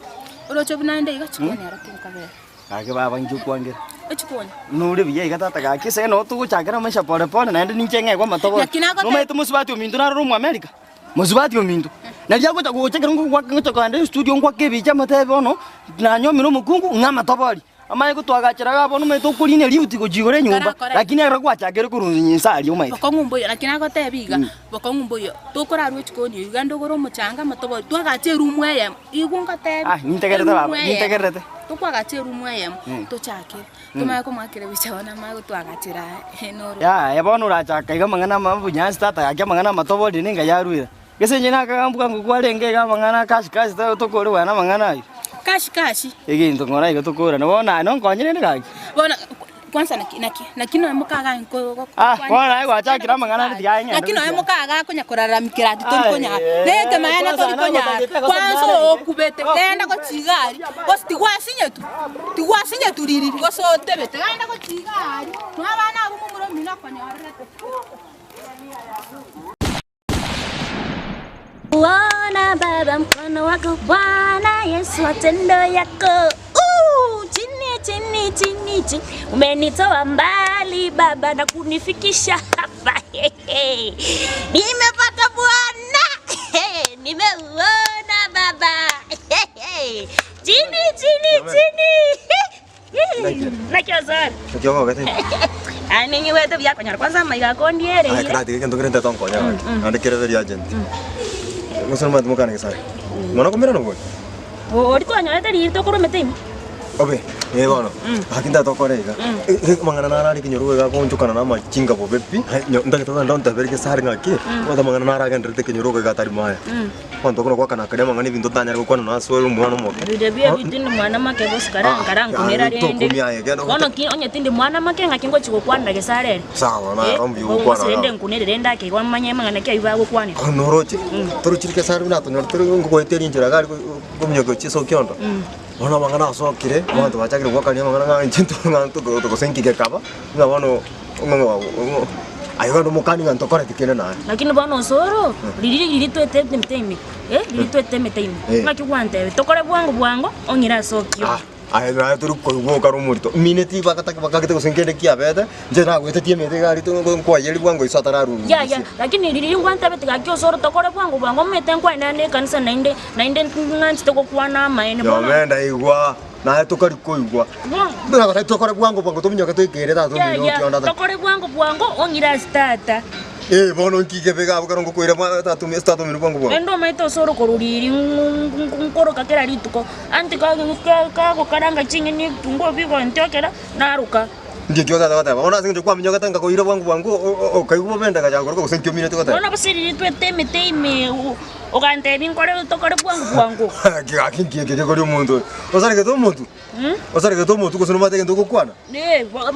Roche buna ende iga chikone aratinka be. Gake baba njukwangira. Echikone. Nure biye iga tata gake se no tu chakera masha pole pole na ende ninchenge kwa matobo. No metu musubati omindu na rumu America. Musubati omindu. Na jago ta gochekera ngo kwa ndo studio ngo kebicha matebe ono na nyomiro mukungu ngama tobori amaye gutwagachira gabo no meto kurine liuti gojigore nyumba lakini ara gwachagere kurunzi nyinsari umaite bakongumbo yo lakini agotebiga bakongumbo yo tokora rwo chikoni ugando goro muchanga matobori twagache rumu eye igunga tebi nintegerete baba nintegerete tokwagache rumu eye tochake tumaye kumwakire bichaona maye gutwagachira enoro yabona urachaka iga mangana mabunyasi tata yake mangana matobori ninga yaruira Gesenye na kagambuka ngukwarenge ga mangana kashi to tokore wana mangana ayo. Kashi. Igi ngora igo tokora no bona no nkonyene ngaki. Bona kwanza nakino emukaga nko. Bona ayo achakira mangana ndi anya. Nakino emukaga kunya kuraramikira tori konya. Neke mayana tori konya. Kwanza okubete tenda ko chigari. Osti Tiwasinye turiri goso tebete tenda ko chigari. Mwabana abumumuro mina konya arete. Bwana Baba, mkono wako Bwana Yesu, matendo yako chini umenitoa mbali Baba na kunifikisha hapa. Nimepata Bwana, nimeuona Baba. Chini. Nakazana. Nakyo gate. Ani wewe bya konyara kwanza maiga kondiere. Ai krati kendo krenta ton konya. Ande kere very agent. Musulman mo kaneng sai. Mono komera no boy. Ori to anyara tari to koro metem. Obe, bono. Hakinda to kore ga. Mangana nara ri kinyoru ga ko chukana na ma chinga bo bepi. Ndake to ndon ta berke sar ngaki. Oda mangana nara ga ndrete kinyoru ga tari maya. Kwanto kono kwa kana kade mangani bindo tanya ko kono na so mwana mo. Bidebia bidin mwana make bos karang kunera rende. Kono ki onye tindi mwana make ngakingo chiko kwanda ke sare. Sawa na rombi ko kwana. Sende kunere renda ke kwa manya mangana ke iba ko kwani. Noroche. Toru chirike sare na to nyortero ngo eteri njira ga ko mnyogo chiso kyondo. Ona mangana so kire, mwanto bachakire kwa kanya mangana nga ntinto nganto to senki ke kaba. Na wano ngo ayo ndo mukani nganto kore tikene na. Lakini bano soro lili to eteme. Lili to eteme. Ngaki kwante tokore bwango ongira so kyo. Ayo na turu ko go karo murito. Mineti bakata bakate ko senkede kia beta. Je na gwete tie mete gari to ko yeli bwango isatara ru. Ya lakini lili kwante beta kyo soro tokore bwango mete kwa nane kanisa nainde nganchi to ko kwana maene bwana. Yo menda igwa. Na tukari koigwa. Mbona kwa tukore bwango bwango tuminyoka tuikerera tu ndio kionda. Tukore bwango ongira starter. Bono nkike pega bukaro ngokwira tatu statu minu bwango bwango. Endo maito soro koruriri nkoro kakera rituko. Anti ka karanga chingi ni tungo bigo ntokera naruka. Ndio kyo tata ona singe kwa minyoka tanga koira bwango kaigumo benda ka jangoro ko senkyo minute ko tata. Ona basiri tweteme teme ogante binkore tokore bwango. Akinkie kori umuntu. Osareke to umuntu. Osareke to umuntu kusono mateke ndoko kwana.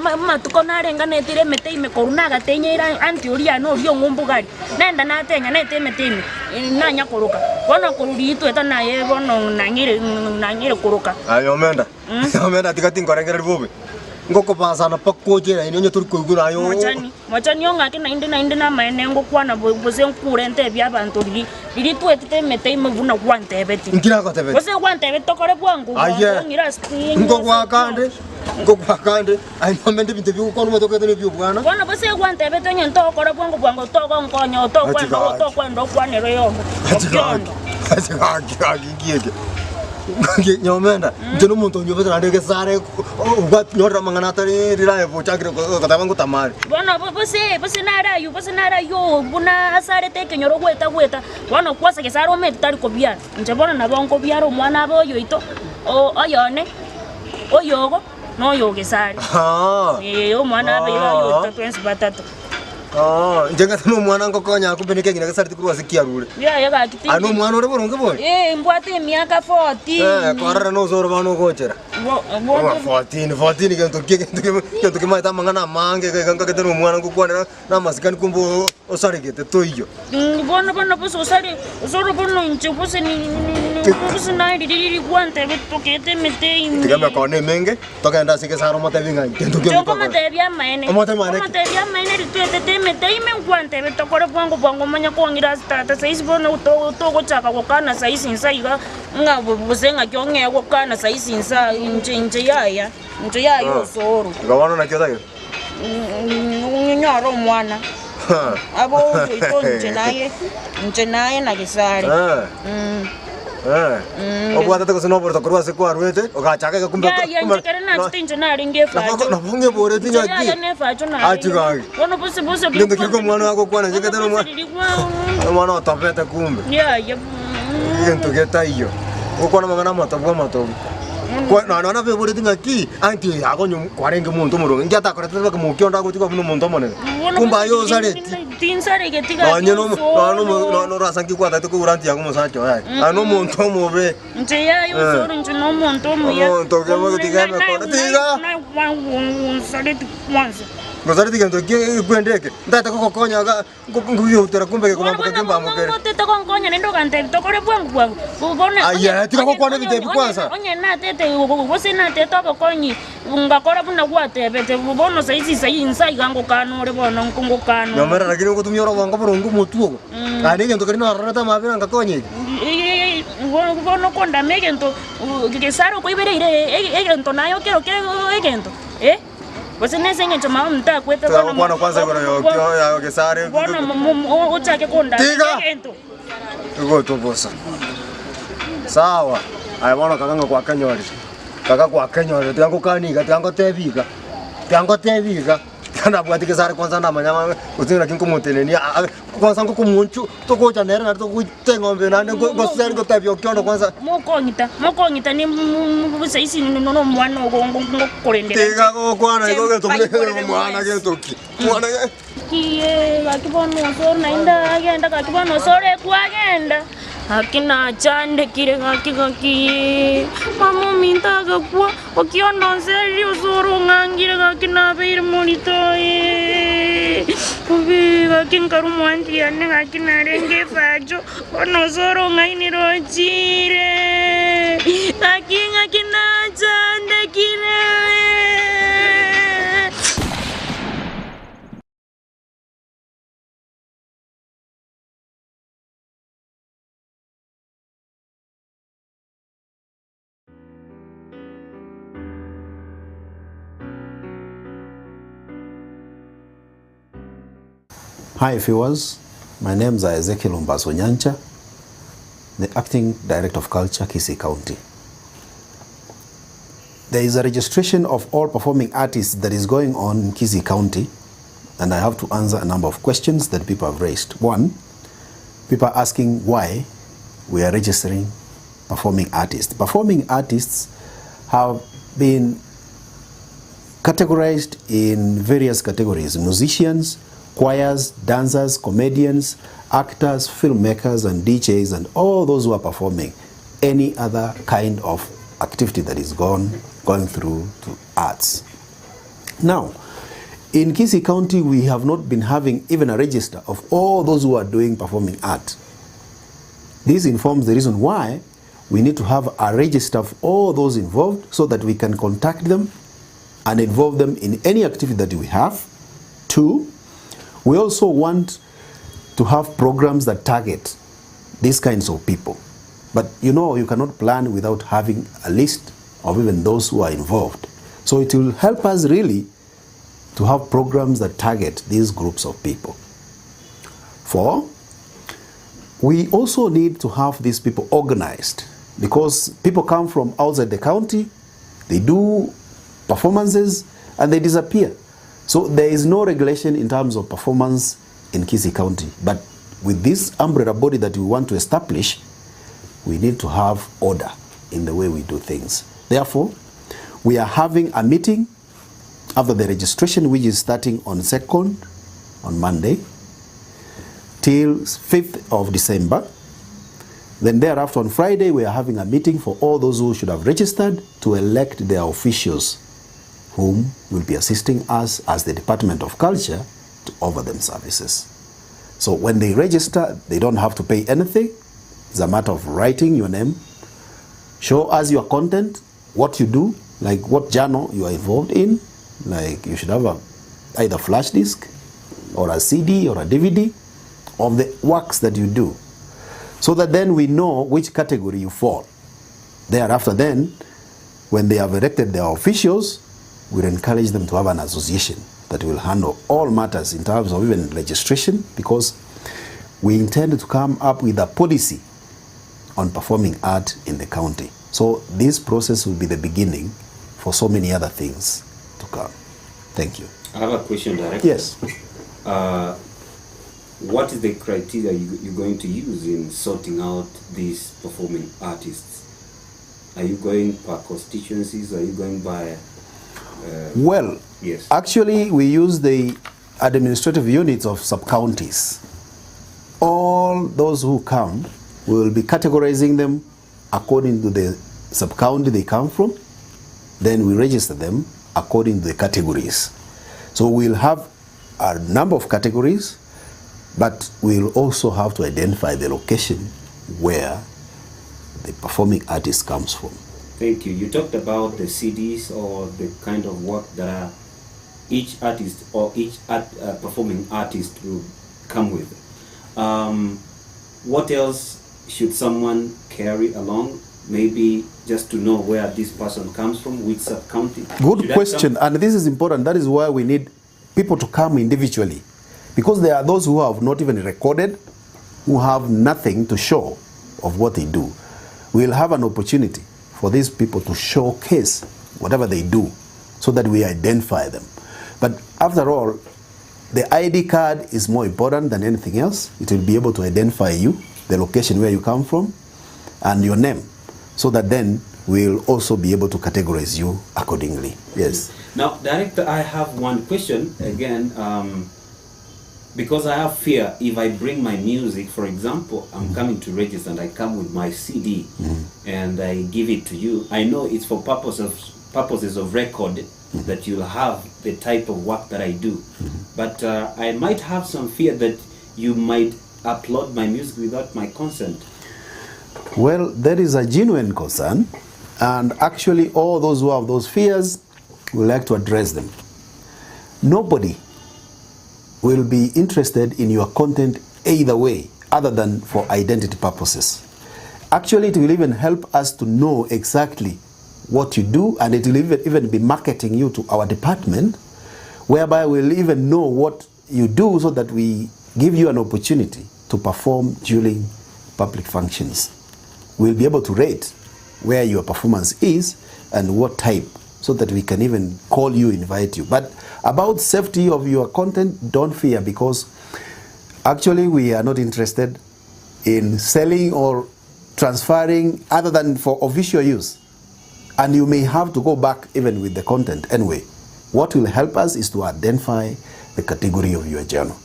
Mama tukonarenga netire meteime korunaga tenyera anti oria no rio ngombugari. Nenda natenya neteme teme. Nanya koroka. Bona koruri tweta naye bono nangire koroka. Ayo menda. Menda tikatingorengera ribobe. Ngoko pasana pakojera inyo turi kuigura ayo. Machani onga ke 99 na maene ngokwana bose nkurente bya bantu riri twetete meteime buna kwante beti. Nkira ko tebe. Bose kwante betokore bwangu. Ngira ngokwa kande ayo mende binte byo ko no tokete ne byo bwana. Bona bose kwante betonye ntokore bwangu toko nkonyo tokwendo kwanero yombo. Ati nyomenda njono muntu nyobeta ndeke sare ugat nyora mangana tari rira bo chakre ko tabangu tamari bona bose narayo buna sare teke nyoro gweta bona kwasa ke sare omet tari ko bia nje bona na bongo biaro mwana boyo ito oyone oyogo no yoge sare o mwana be yo tatwensi batatu njenga tano mwana ngokonya kubeneke ngina kasari tikuru sikia rule ya ga kiti ano mwana ore boronge boy mbwate miaka 40 korara no zoro bano gochera 14 kento ke maita mangana mange kanga ketano mwana ngokwana na masikani kumbo osarigete toiyo bona boso osari zoro bono nche bose ni bose na diri kwante betokete mete tikama kone menge tokenda sike saro mate vinga kento ke ko mate bia maene ritete meteime nkwante betokore bwango manya kongira stata saisi bono to gochaka kokana saisi insaiga nga buzenga kyonge kokana saisi insa nje yaya soro ngabana na kyoda yo nyoro mwana abo ito nje naye na kisari obwata ko sono borto kurwa se kwa ruete ogachaka kumbe ya njekere na tinje na ringe fajo na bonge bore tinya ki ya ne fajo na atigagi bono bose ngende kiko mwana wako kwana njekete mwana otapeta kumbe ya ngento geta iyo ukona mangana matobu kwa na be bore tinya ki anti yako nyum kwarenge muntu murongo njata korete baka mukionda ko tiko muntu monene kumba yo sareti tinsare getiga no rasangi kwa tatu ko uranti yako musacho ano muntu mobe nje ya yo soro nje no muntu mu ya muntu ke mo tiga me ko tiga na sareti kwanza ngozari tigendo ke kwendeke ndata ko konya ga nguyutera kumbe ke kumamba kemba mukere tete ko konya nendo kante tokore bwangu ubona aya tiga ko kwana bitebi kwanza onye na tete bose na tete ko konyi ngakora buna kwate bete bono saisi insai gango kanore bono nkungo kano nyamara lakini ko tumyora wango borongo mutuo kani ngento kari no arata mabira ngakonye bono konda megento ke saro ko ibereire egento nayo kero egento bose nesenga chama mta kwete bwana kwanza bwana yo kesare bwana uchake konda egento ugo to bosa sawa aya bwana kakanga kwa kanyori tango kaniga tango tebiga kana bwati kesare kwanza na manyama uzinga kinko moteleni kwanza ngo kumuntu to koja nera na to kutengo mbe nande ngo sari ngo tabyo kyono kwanza mokonyita ni busaisi no mwana ngo korendera tiga go kwana ngo gento mwana gento ki mwana kiye akibono so naenda agenda akibono sore kwagenda akina chande kire gaki mamo mintaga kwa okiondo serio soro ngangire gakina beir monitoye ubi gakin karumwanti ane gakina renge fajo ono soro ngaini rochire akinga kina chande kire. Hi viewers, my name is Ezekiel Nyancha, the Acting Director of Culture, Kisii County. there is a registration of all performing artists that is going on in Kisii County, and I have to answer a number of questions that people have raised. One, people are asking why we are registering performing artists. Performing artists have been categorized in various categories: musicians, choirs, dancers, comedians, actors, filmmakers, and DJs, and all those who are performing any other kind of activity that is going through to arts. Now, in Kisii County, we have not been having even a register of all those who are doing performing art. This informs the reason why we need to have a register of all those involved so that we can contact them and involve them in any activity that we have. Two, we also want to have programs that target these kinds of people. But you know, you cannot plan without having a list of even those who are involved. So it will help us really to have programs that target these groups of people. Four, we also need to have these people organized, because people come from outside the county, they do performances, and they disappear. So there is no regulation in terms of performance in Kisii County. But with this umbrella body that we want to establish, we need to have order in the way we do things. Therefore, we are having a meeting after the registration, which is starting on 2nd, on Monday, till 5th of December. Then thereafter, on Friday, we are having a meeting for all those who should have registered to elect their officials, whom will be assisting us as the Department of Culture to offer them services. So when they register, they don't have to pay anything. It's a matter of writing your name, show us your content, what you do, like what journal you are involved in. Like you should have either flash disk or a CD or a DVD of the works that you do, so that then we know which category you fall. Thereafter then, when they have elected their officials, we'll encourage them to have an association that will handle all matters in terms of even registration, because we intend to come up with a policy on performing art in the county. So this process will be the beginning for so many other things to come. Thank you. I have a question, Director. Yes. What is the criteria you're going to use in sorting out these performing artists? Are you going per constituencies? Are you going by... Well, yes. Actually, we use the administrative units of sub-counties. All those who come, we will be categorizing them according to the sub-county they come from. Then we register them according to the categories. So we'll have a number of categories, but we'll also have to identify the location where the performing artist comes from. Thank you. You talked about the CDs or the kind of work that each artist or each performing artist will come with. What else should someone carry along? Maybe just to know where this person comes from, which sub-county. Good question, and this is important. That is why we need people to come individually, because there are those who have not even recorded, who have nothing to show of what they do. We'll have an opportunity for these people to showcase whatever they do so that we identify them. But after all, the ID card is more important than anything else. It will be able to identify you, the location where you come from, and your name, so that then we'll also be able to categorize you accordingly. Yes. Now, Director, I have one question again, because I have fear if I bring my music, for example, I'm coming to register and I come with my CD and I give it to you. I know it's for purposes of record that you'll have the type of work that I do, but I might have some fear that you might upload my music without my consent. Well, there is a genuine concern, and actually all those who have those fears, we like to address them. Nobody will be interested in your content either way, other than for identity purposes. Actually, it will even help us to know exactly what you do, and it will even be marketing you to our department, whereby we'll even know what you do so that we give you an opportunity to perform during public functions. We'll be able to rate where your performance is and what type, so that we can even call you, invite you. But about safety of your content, don't fear, because actually we are not interested in selling or transferring other than for official use. And you may have to go back even with the content anyway. What will help us is to identify the category of your journal.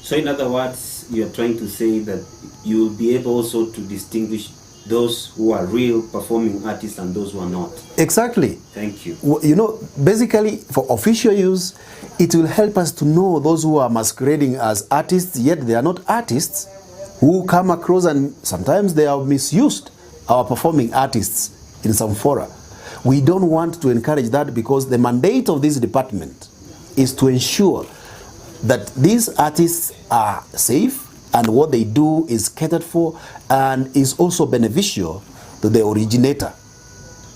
So in other words, you're trying to say that you'll be able also to distinguish those who are real performing artists and those who are not. Exactly. Thank you. You know, basically for official use, it will help us to know those who are masquerading as artists, yet they are not artists, who come across and sometimes they are misused, our performing artists in some fora. We don't want to encourage that, because the mandate of this department is to ensure that these artists are safe and what they do is catered for and is also beneficial to the originator.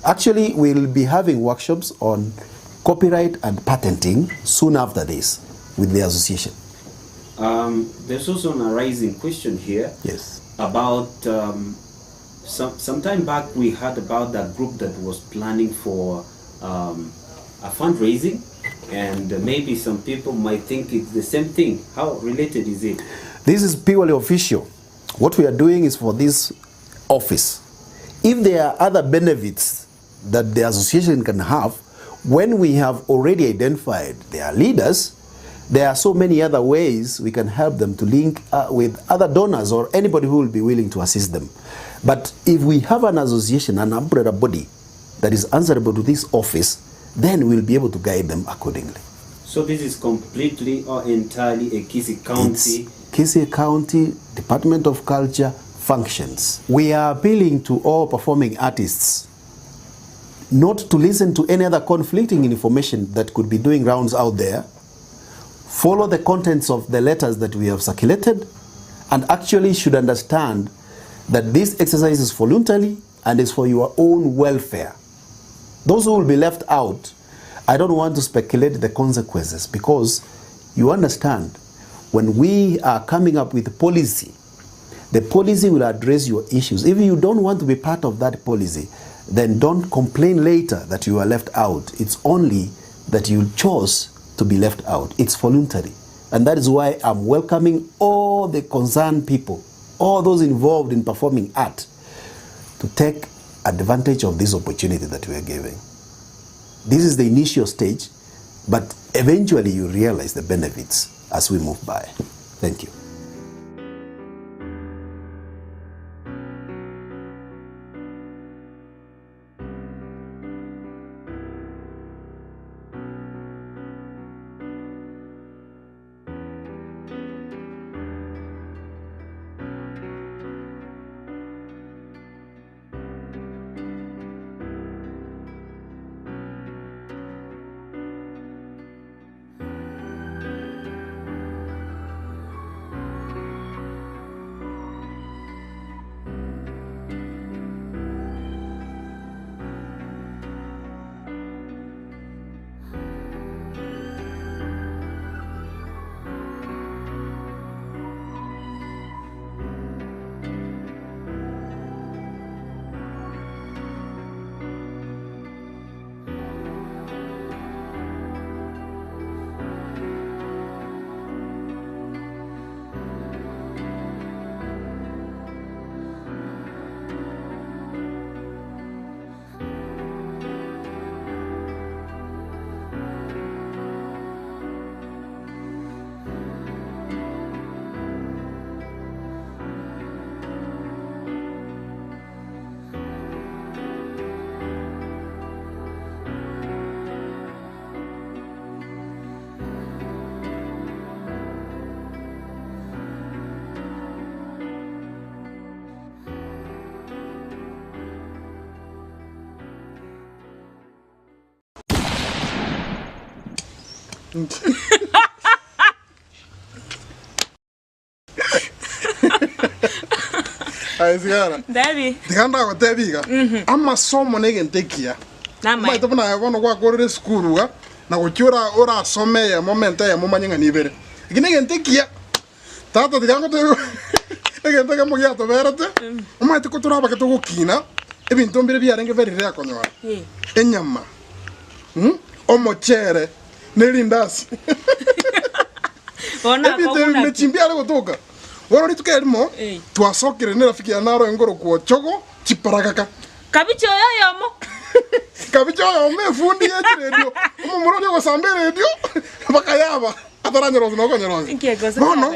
Actually, we'll be having workshops on copyright and patenting soon after this with the association. There's also an arising question here. Yes. About some time back we heard about that group that was planning for a fundraising, and maybe some people might think it's the same thing. How related is it? This is purely official. What we are doing is for this office. If there are other benefits that the association can have, when we have already identified their leaders, there are so many other ways we can help them to link with other donors or anybody who will be willing to assist them. But if we have an association, an umbrella body that is answerable to this office, then we'll be able to guide them accordingly. So this is completely or entirely a Kisii County? It's Kisii County Department of Culture functions. We are appealing to all performing artists not to listen to any other conflicting information that could be doing rounds out there. Follow the contents of the letters that we have circulated, and actually should understand that this exercise is voluntary and is for your own welfare. Those who will be left out, I don't want to speculate the consequences, because you understand, when we are coming up with policy, the policy will address your issues. If you don't want to be part of that policy, then don't complain later that you are left out. It's only that you chose to be left out. It's voluntary. And that is why I'm welcoming all the concerned people, all those involved in performing art, to take advantage of this opportunity that we are giving. This is the initial stage, but eventually you realize the benefits as we move by. Thank you. Aisiana. Daddy. Diganda ko tebiga. Ama somo negentekia. Nama. Mai topna bono kwa korere skuru ga. Na kuchura ora some ya momenta ya momanyanga nibere. Iginegentekia. Tata diganga to. Negenteka mo ya to berate. Uma te kutura ba ke to kina. ebintu mbere byarenge very rare konywa enyama omochere nerindasi Ona ebintu mechimbia ale gotoka wano litukelimo twasokere ne rafiki ya naro engoro kwa chogo chiparagaka kabicho yoyomo kabicho yoyomo efundi yechi radio umumurodi go sambe radio bakayaba ataranyoro no konyoro bono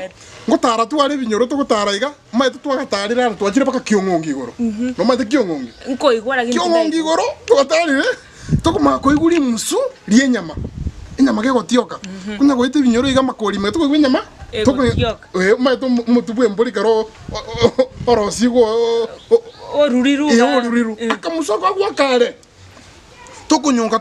ngotara twale binyoro to gutara iga maite twagatarira twachire baka kiongongi igoro no maite kiongongi nko igora gintu kiongongi igoro tugatarire tokuma ko iguri musu rienyama enyama ke gotioka kunya goite binyoro iga makori me to gwinyama toko maite mutubwe mbori karo orosigo oruriru oruriru akamuso kwa kare tokonyonga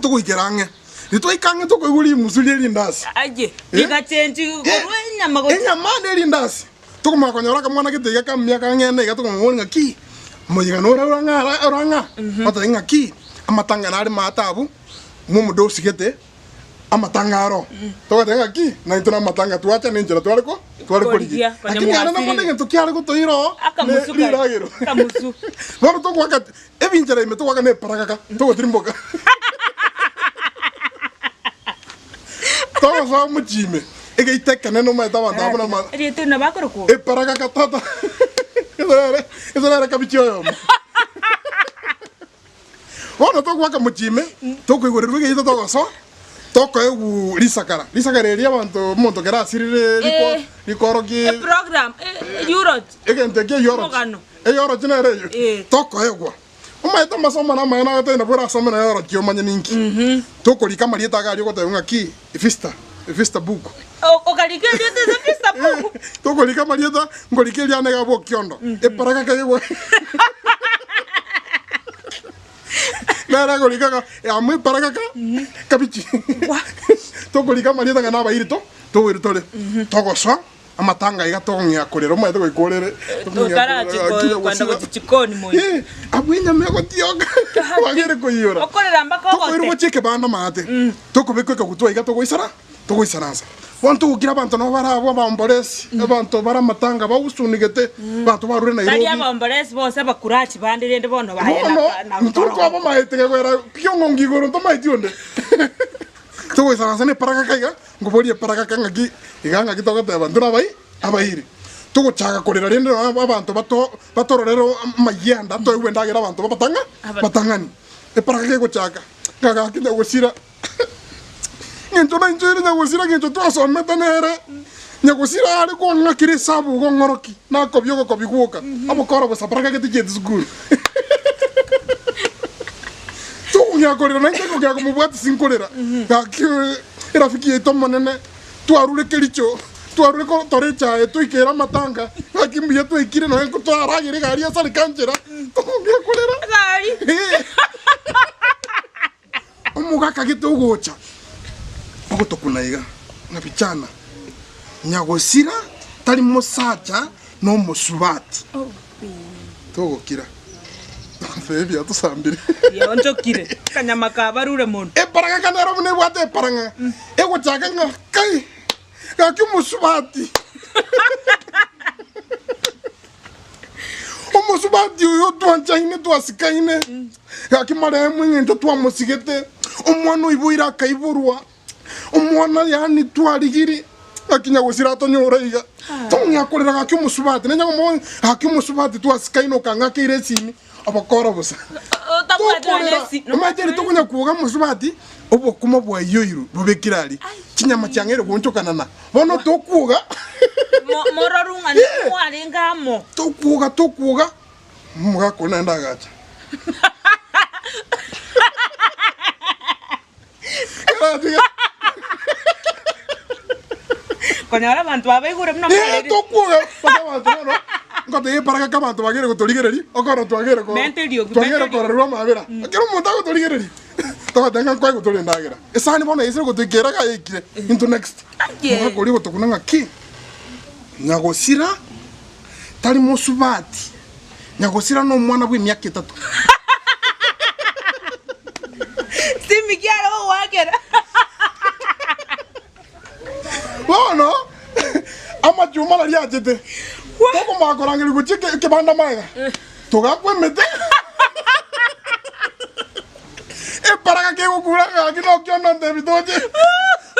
tokoikerange Ito ikange toko iguri musuli elindasi. Aje. Ikachenji enyama go. Enyama elindasi. Toko makonyora kamwana kitega kamya kangene gatoko ngoni ki. Moyiga no oranga. Ota inga ki. Amatanga nari matabu. Mumudo sigete. Amatangaro. Toko tenga ki. Na itona matanga tuacha ninjira twareko. Twareko ligi. Akini ana na mwende ngento kyale ko toiro. Akamusu. Kamusu. Wano toko wakati evinjira imeto wakane paragaka. Toko trimboka. Todo so muchime. Ege iteka neno maeta banda bana ma. Eri tu na bakoro ko. E para ka tata. Eso era kabicho yo. Ono to kwa muchime, to ko igore ruge ito to so. To ko e lisakara. Lisakara eri abantu monto kera sirire likoro ki program euro. Ege nteke euro. E euro china re. To ko e kwa. Umaita masoma na maana yote na bora soma na euro kio manya ninki. To ko likama lieta ga yoko to ngaki. Ifista buku. Okalikelia te fista buku. To ko likama lieta ngolikelia na ga bo kiondo. E para ka yewe. Nara golika e amu para ka kabichi. To ko likama lieta ga na ba irito. To irito le. To ko so amatanga iga tongia kurero mwe to ikorere tarachi kwanda gotichikoni moyo abwinya mego tioka wagere koyora okorera mbaka ogote to iro cheke bana mate to kubekwe kugutwa iga to goisaranza wantu ugira abantu no barabo bamboresi abantu bara matanga bawusunigete bantu barure na Nairobi bali bamboresi bose bakurachi bandirende bono bahera na ntuko abo mahete gwera kyongongi goro to maitionde to goisaranza ne paraka kaiga ngoborie paraka kangaki iganga kitogota abantu nabai abairi tugo chaga korera rende abantu batororero mayanda to wendagira abantu batangani e paraka ke go chaga gaga kinde gusira ngento na injiri na gusira ngento to so metanere nyagusira ari ko ngakire sabu go ngoroki na ko byogo ko biguka abokoro basa paraka ke tije school to nyakorera na ngeko ga mu bwati sinkorera ga rafiki yeto monene tuarule kelicho tuarule ko torecha eto ikera matanga akimbiye to ikire no enko to aragire gari asali kanjera to nyakorera gari omuga kagite ugocha ogoto kunaiga na bichana nyagosira tali mosacha no musubati to kira Febi atusambire. Ya onjokire. Kanyama ka barure mon. E paranga kanero mune bwate paranga. E go chaka nga kai. Ka kumusubati. O musubati yo twanchaine twasikaine. Ka kimare mwenye ndo twamusigete. Omwana ibuira kaiburwa. Omwana yani twarigiri. Akinya gusira to nyoreiga. Tonya korera ka kumusubati. Nenya mo ha kumusubati twasikaino kanga kiresini. Abakora busa amajeri tokunya kuga musubati obo kuma bwa yoyiru bobekirali kinyama cyangere gonchokana na bono tokuga mororunga mwalengamo tokuga muga kona ndagacha konyara bantu abegure mna tokuga abantu no ngote para ka abantu bagere gutoligereri okoro twagere ko twagere ko rwa mabera akero muntu agutoligereri to tanga kwa gutolendagera esani bona isire gutukera ka ikire into next ngakori gutukuna ki nyagosira tali musubati nyagosira no mwana bwi myaka 3 simikiaro wagera bono ama chuma la yachete toko makorangiri guchike kibanda maiga togakwemete Para que gukura ga kino kyono ndebitoje.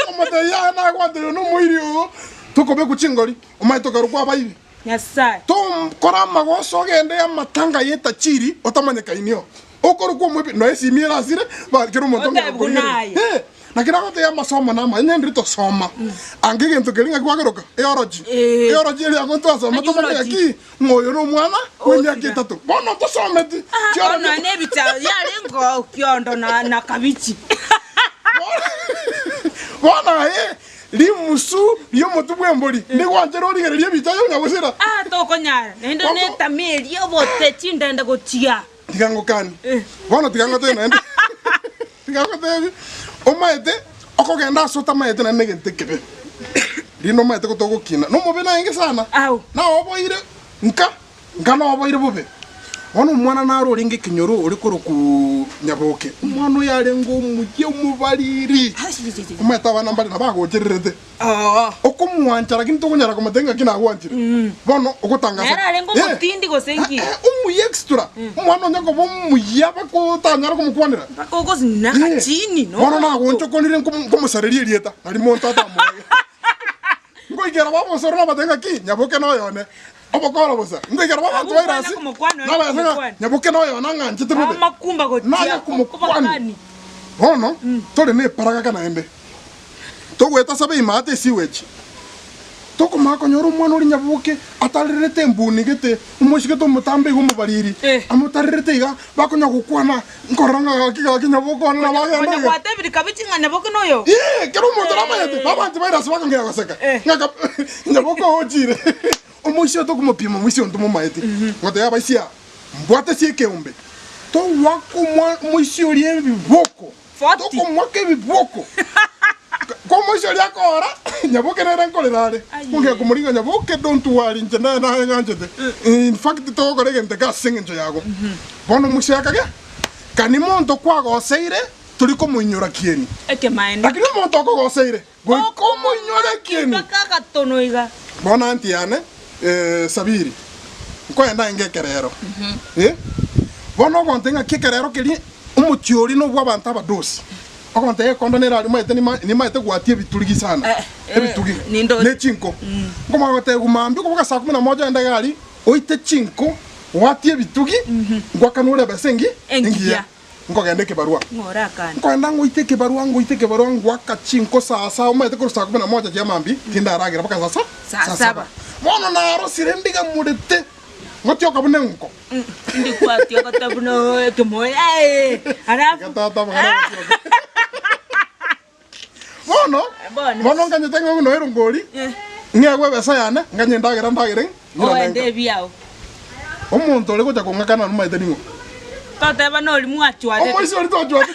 Omate ya na kwante no muirio. Tukobe kuchingori. Omaito karukwa baibi. Nyasaye. Tom kora magoso gende ya matanga yeta chiri otamanye kainio. Okoro kwa mwepi no esi mira sire ba kero montonga ko. Na kira ko te ya masoma na ma nyandri to soma. Angige nto kelinga kwa keroka. Eoroji. Eoroji ile akonto asoma to manya ki moyo no mwana kwenya kitatu. Bono to someti. Choro na nebita ya lengo kyondo na kabichi. Bona limusu yo motubwe mboli ndi wanjero ligere lye bitayo ngabosera to konyara nendo neta meli obote chindenda gotia digango kani bona digango te nende digango te omaete okogenda sota maete na negente kebe lino maete ko togo kina no mobe na inge sana na oboire nka no oboire bobe ono mwana na ro ringe kinyoro uri koro ku nyaboke umwana yare ngo mujye mubariri umeta bana mbali na bagojererete okumwancara kinto kunyara ko matenga kina agwanjire bono okutangasa yare ngo mutindi go sengi umu extra umwana nyako bomu yaba ko tanyara ko mukwanira ko zina chini no bono na goncho konire ko musareri elieta ari monta ta moye ngo igera babo sorona matenga ki nyaboke no yone obokora bosa ngegera babantu bairasi nabasanga nyabuke nayo nanganje tebube makumba go tia kumukwani ono tole ne paraga kana ende togweta sabe imate siwechi toko mako nyoro mwana uri nyabuke atalirete mbuni gete umushike to mutambe go mubariri amutarerete iga bakonya gukwana nkoranga kiga kinyabuko na baga na kwate biri kabichi nganya boko noyo kero mutara mayete babantu bairasi bakangira baseka ngaka nyabuko ojire omushyo to kumopima mushyo ntumo maete ngote ya baisia mbwate sieke umbe to wako mushyo liye biboko to ko mwake biboko ko mushyo lya kora nyaboke na ranko lerare munge kumuringa nyaboke don't worry njena na nganjete in fact to ko regente ka singenjo yago bono mushyo yakage kanimonto kwa goseire tuliko munyora kieni eke maende lakini monto ko goseire go ko munyora kieni bakaka tonoiga bona antiane sabiri ko enda ngekerero bono gontenga kikerero kiri umutyori no bwabanta badosi okonte kondonera ari maite ni maite gwatie bituligi sana ebitugi ne chinko ngoma gote gumambi ko baka saa 11 enda gari oite chinko watie bitugi ngwakanure basengi engia ngogende kibarua ngora kana ngwenda ngoite kibarua ngwaka chinko saa maite ko saa 11 ya mambi tinda aragira baka saa 7 mono na ro sirendiga mudete ngotyo kabune nko ndi kwatyo katabuno kemoya arafu tata magana mono nganye tengo no erungori ngegwe besa yana nganye ndagira ende biao omuntu ole gocha kongakana no maite ningo tateba no limu achwate omoisi oli tochwate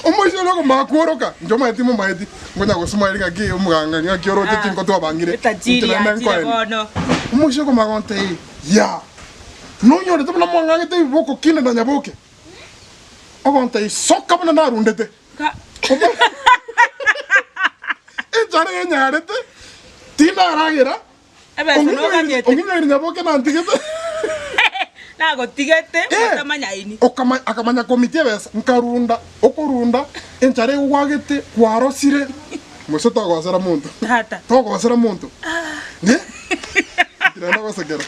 omoisi oli ko makuoroka njo maiti mo maiti ngonya gusumari ngaki umuganga ngaki orote tinko to bangire bono omoisi ko magonte ya no nyore to na mwanga ngete boko kine na nyaboke ogonte soka bana na rundete ejare nyarete tina aragira onginya nyaboke na ntigete nago tigete tamanya ini akamanya komite besa nkarunda okurunda enchare wagete kwarosire muso togosera muntu tata togosera muntu ne tirana basagera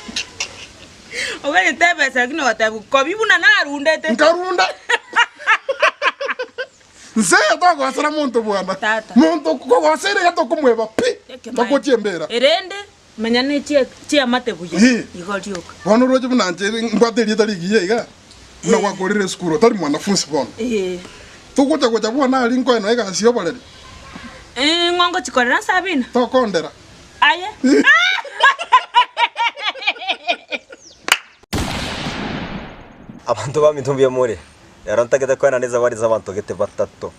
ogene tebesa kino watabu kobibuna narundete nkarunda nse togosera muntu bwana muntu kogosera gato kumweba pi takochembera erende menya ne chia mate buya igolioka bono roje bunanje ngwaterie tarigiye iga na gwakorire skuro tari mwanafunzi bono tugocha gocha bwana ali nko eno iga sio bareri ngwango chikorera sabina to kondera aye abantu bamitumbye muri yarantagete kwena neza bari zabantu gete batatu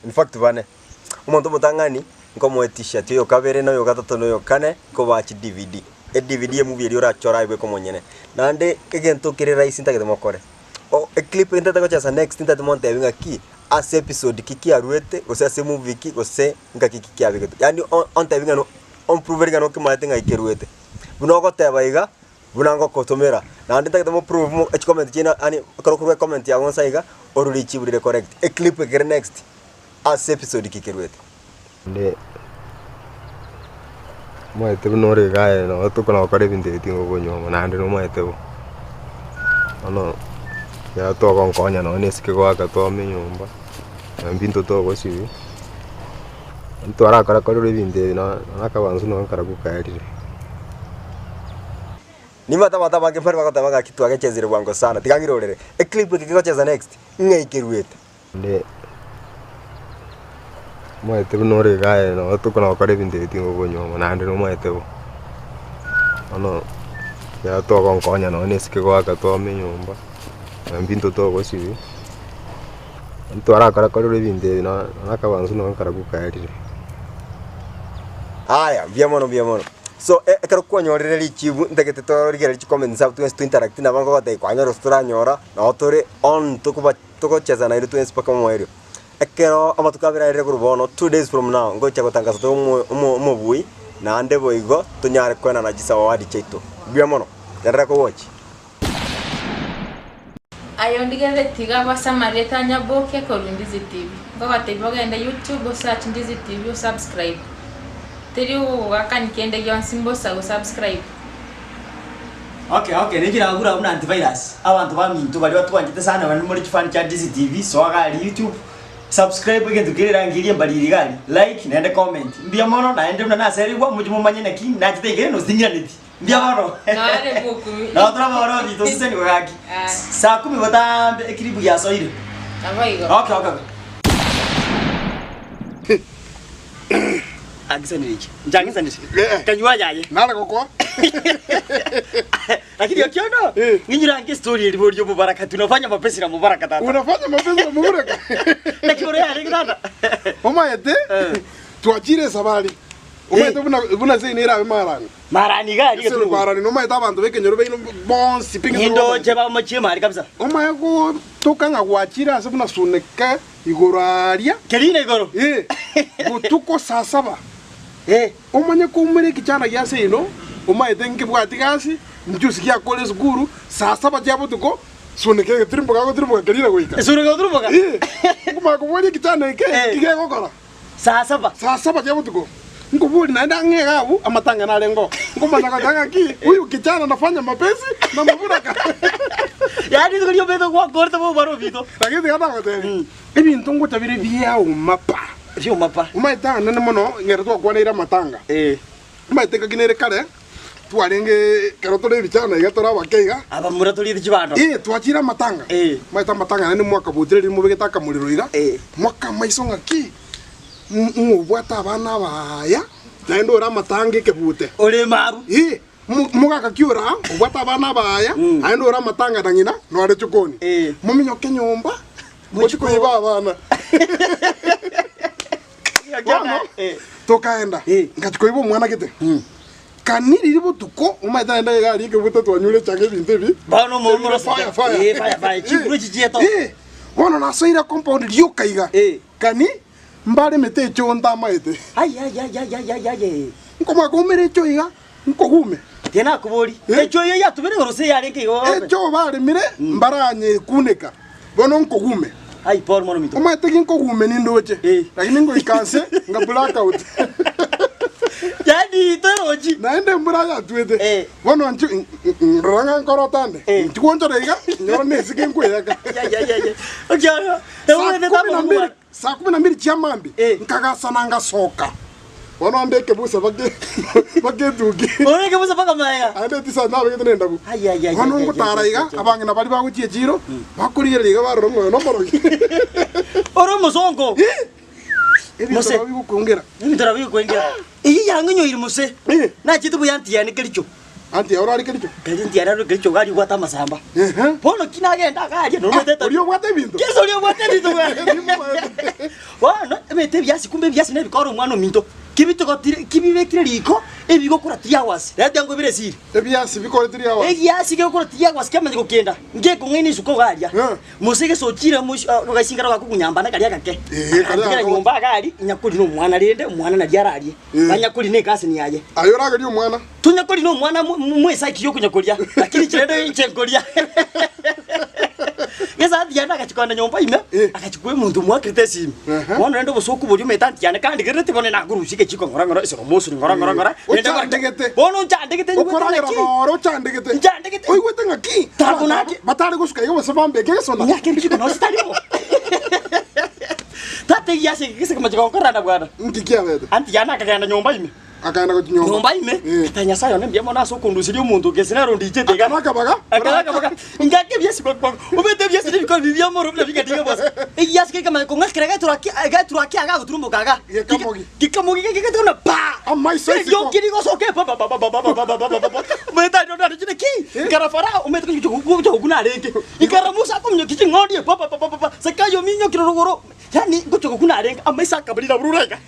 in fact bane umuntu mutangani ngo mu t-shirt yo kabere no yo gatatu no yo kane ko bachi DVD DVD ye movie rio rachora ibe ko monyene nande egento kirera isinta gete mokore clip intata kocha next intata monte yabinga ki as episode kiki aruete ose ase movie ki ose ngaki kiki abigeto yani on tabinga no on proveringa no kimate nga ikeruete buno ko tebaiga bunango kotomera na ndita kete mo prove mo comment china ani karo comment ya won saiga oruli chibulire correct a clip again next as episode kikirwete nde mo ete bunore gae no tukona okare binde tingo gonyo na ndino mo ete bo ano ya to con konya no nesike kwa ka to me nyumba mbinto to go sibi nto ara kara karo binde na akabanzu no kara kukairire ni mata bange farwa kata banga kitu agechezere bwango sana tigangirorere e clip kikocheza next ngeikiruete nde mo ete bunore gae no tukona okare binde tingo gonyo na ndino mo ete bo ano ya to con konya no nesike kwa ka to me nyumba mbinto to go sibi nto ara kara karo binde na akabanzu no kara kukairire aya viamono so ekero kwanyorere lichibu ndagete to rigera comment sa tu interact na bango bate kwanya rostora nyora na tore on to cheza na ile tu spaka moerio ekero amatukabira ire kurubono 2 days from now ngocha gutangasa to mo bui na ande boigo tunyare kwena na jisa wadi cheito viamono ndara ko watch ayo ndigere tiga basa mareta nyaboke ko NDIZI TV ngogate bogenda YouTube search NDIZI TV subscribe Teriu akan kende yon simbo sa subscribe. Okay, nijira agura una antivirus. Abantu bamintu bali watu wanjite sana bani muri kifani cha NDIZI TV so agali YouTube subscribe again tukirira ngiriye mbali gali like na comment. Mbia mono na ende na seri kwa mujimu manye na king na jite ngere no singira niti. Mbia mono. Na ale buku. Na otra maro vito sisi ni wakaki. Saa 10 batambe ekilibu ya soire. Avaigo. Okay. Akisaniriki. Njangisaniriki. Kanywa yaye. Nala koko. Lakini ukiona nginyira ngi story ilivyo Mubaraka tunafanya mapesi na Mubaraka tata. Unafanya mapesi na Mubaraka. Lakini leo yale tata. Mama yete. Tuachire sabali. Umaite buna zeinira marani. Marani gari ke tu. Marani no maita abantu bekenyoro beino bon sipinga. Ndo jeba machie mari kabisa. Umaye ko tokanga gwachira asebuna suneka igoraria. Kerine igoro. Gutuko saa 7. Umanye kumere kichana yase ino umaite nkibwati gasi njusi kya college guru saa 7 jabo tuko suneke trimbo ka kerina goika suneke trimbo ka kuma ko wali kichana kige gokora saa 7 jabo tuko ngubuli naenda ngega abu amatanga na lengo ngumana katanga ki huyu kichana nafanya mapesi na Mubaraka yani ndio bedo kwa korta bo baro vito lakini kana kote ibintu ngo tabire bia umapa Sio mapa. Umaita nene mono ngere to kwa ira matanga. Umaita kaginere kare. Tuarenge karoto le bichana igatora bakeiga. Aba murato li chibando. Tuachira matanga. Maita matanga nene mwaka butere mu begeta kamuliro ira. Mwaka maisonga ki. Ngubwata abana baya. Naendo ra matanga ke bute. Ole maru. Muga kiura ubwata abana baya. Aendo ra matanga dangina no are chukoni. Muminyo kenyomba. Muchiko iba abana. Tokaenda ngachiko ibo mwana kete kaniri ribo tuko umaita enda gari ke buta twanyure change bintebi bano mo fire chiguru chieto wono na soira compound dio kaiga kani mbare mete chonda maite ay nkoma komere choiga nkogume tena kubori echo yo yatubere gorose yare ke go echo bare mire mbaranye kuneka bono nkogume ay por mono mito umaite nkogume ni ndoche lakini ngo ikanse nga blackout yani toroji naende mbura twete bono nchu ranga korotande nchuonjo reiga nyoro nesike nkweyaka oja saa 12 chiamambi nkagasa nanga soka bono ambeke busa bage tuki oneke busa baka maya ande tisa nawe nenda bu bono ngutara iga abange na bali baguchie jiro bakurire riga baro no morogi oro musongo mose bikongera ndara bikongera iyi yanginyo iri muse na chitu buyanti yani kericho anti ora ari kericho kerinti ara kericho gari gwata masamba bono kinagenda gaje no meteta uriyo gwata bintu keso uriyo gwata bintu wana mete byasi kumbe byasi ne bikoro mwana minto kibito gotire kibibekire riko ebigo kura 3 hours rete ngo bire siri ebiasi bikore 3 hours ebiasi ge kura 3 hours kama ngokenda nge kungeni suko garia musige sochire mugasingara gakunyamba kali akake kali nyumba gari nyakuri no mwana rende mwana na diararie banyakuri ne kasi ni yaje ayora gari umwana tunyakuri no mwana mwesa kiyo kunyakuria lakini kirendo inchekoria Yesa diana akachukua nyumba ime akachukua muntu mwakirite simu wana rendo bosoku buri metanti yana kandi gerete bone na guru shike chiko ngora isoro musu ngora nende ndegete bono chandegete chandegete oyi wete ngaki takunaki batari gusuka yo basabambe kesona nyake mbiko no sitarimo tate yase kise kama chiko ngora na bwana ngikia wete anti yana akagenda nyumba ime akaenda ku nyumba ime katanya sayo nembe mona so kundusiri umuntu kesinero ndije tega akabaga ngake byesi kwa ubete byesi biko bibya moro bya bigatiga boss yase kama ko ngakira turaki aga guturumbo kaga kikamogi kikatuna pa amaisa yo kiri go soke pa meta ndo ndo chine ki garafara umeta kucho kuna renge ikaramusa kumnyo kichi ngodi pa sakayo minyo kirorogoro yani kucho kuna renge amaisa kabrira bururega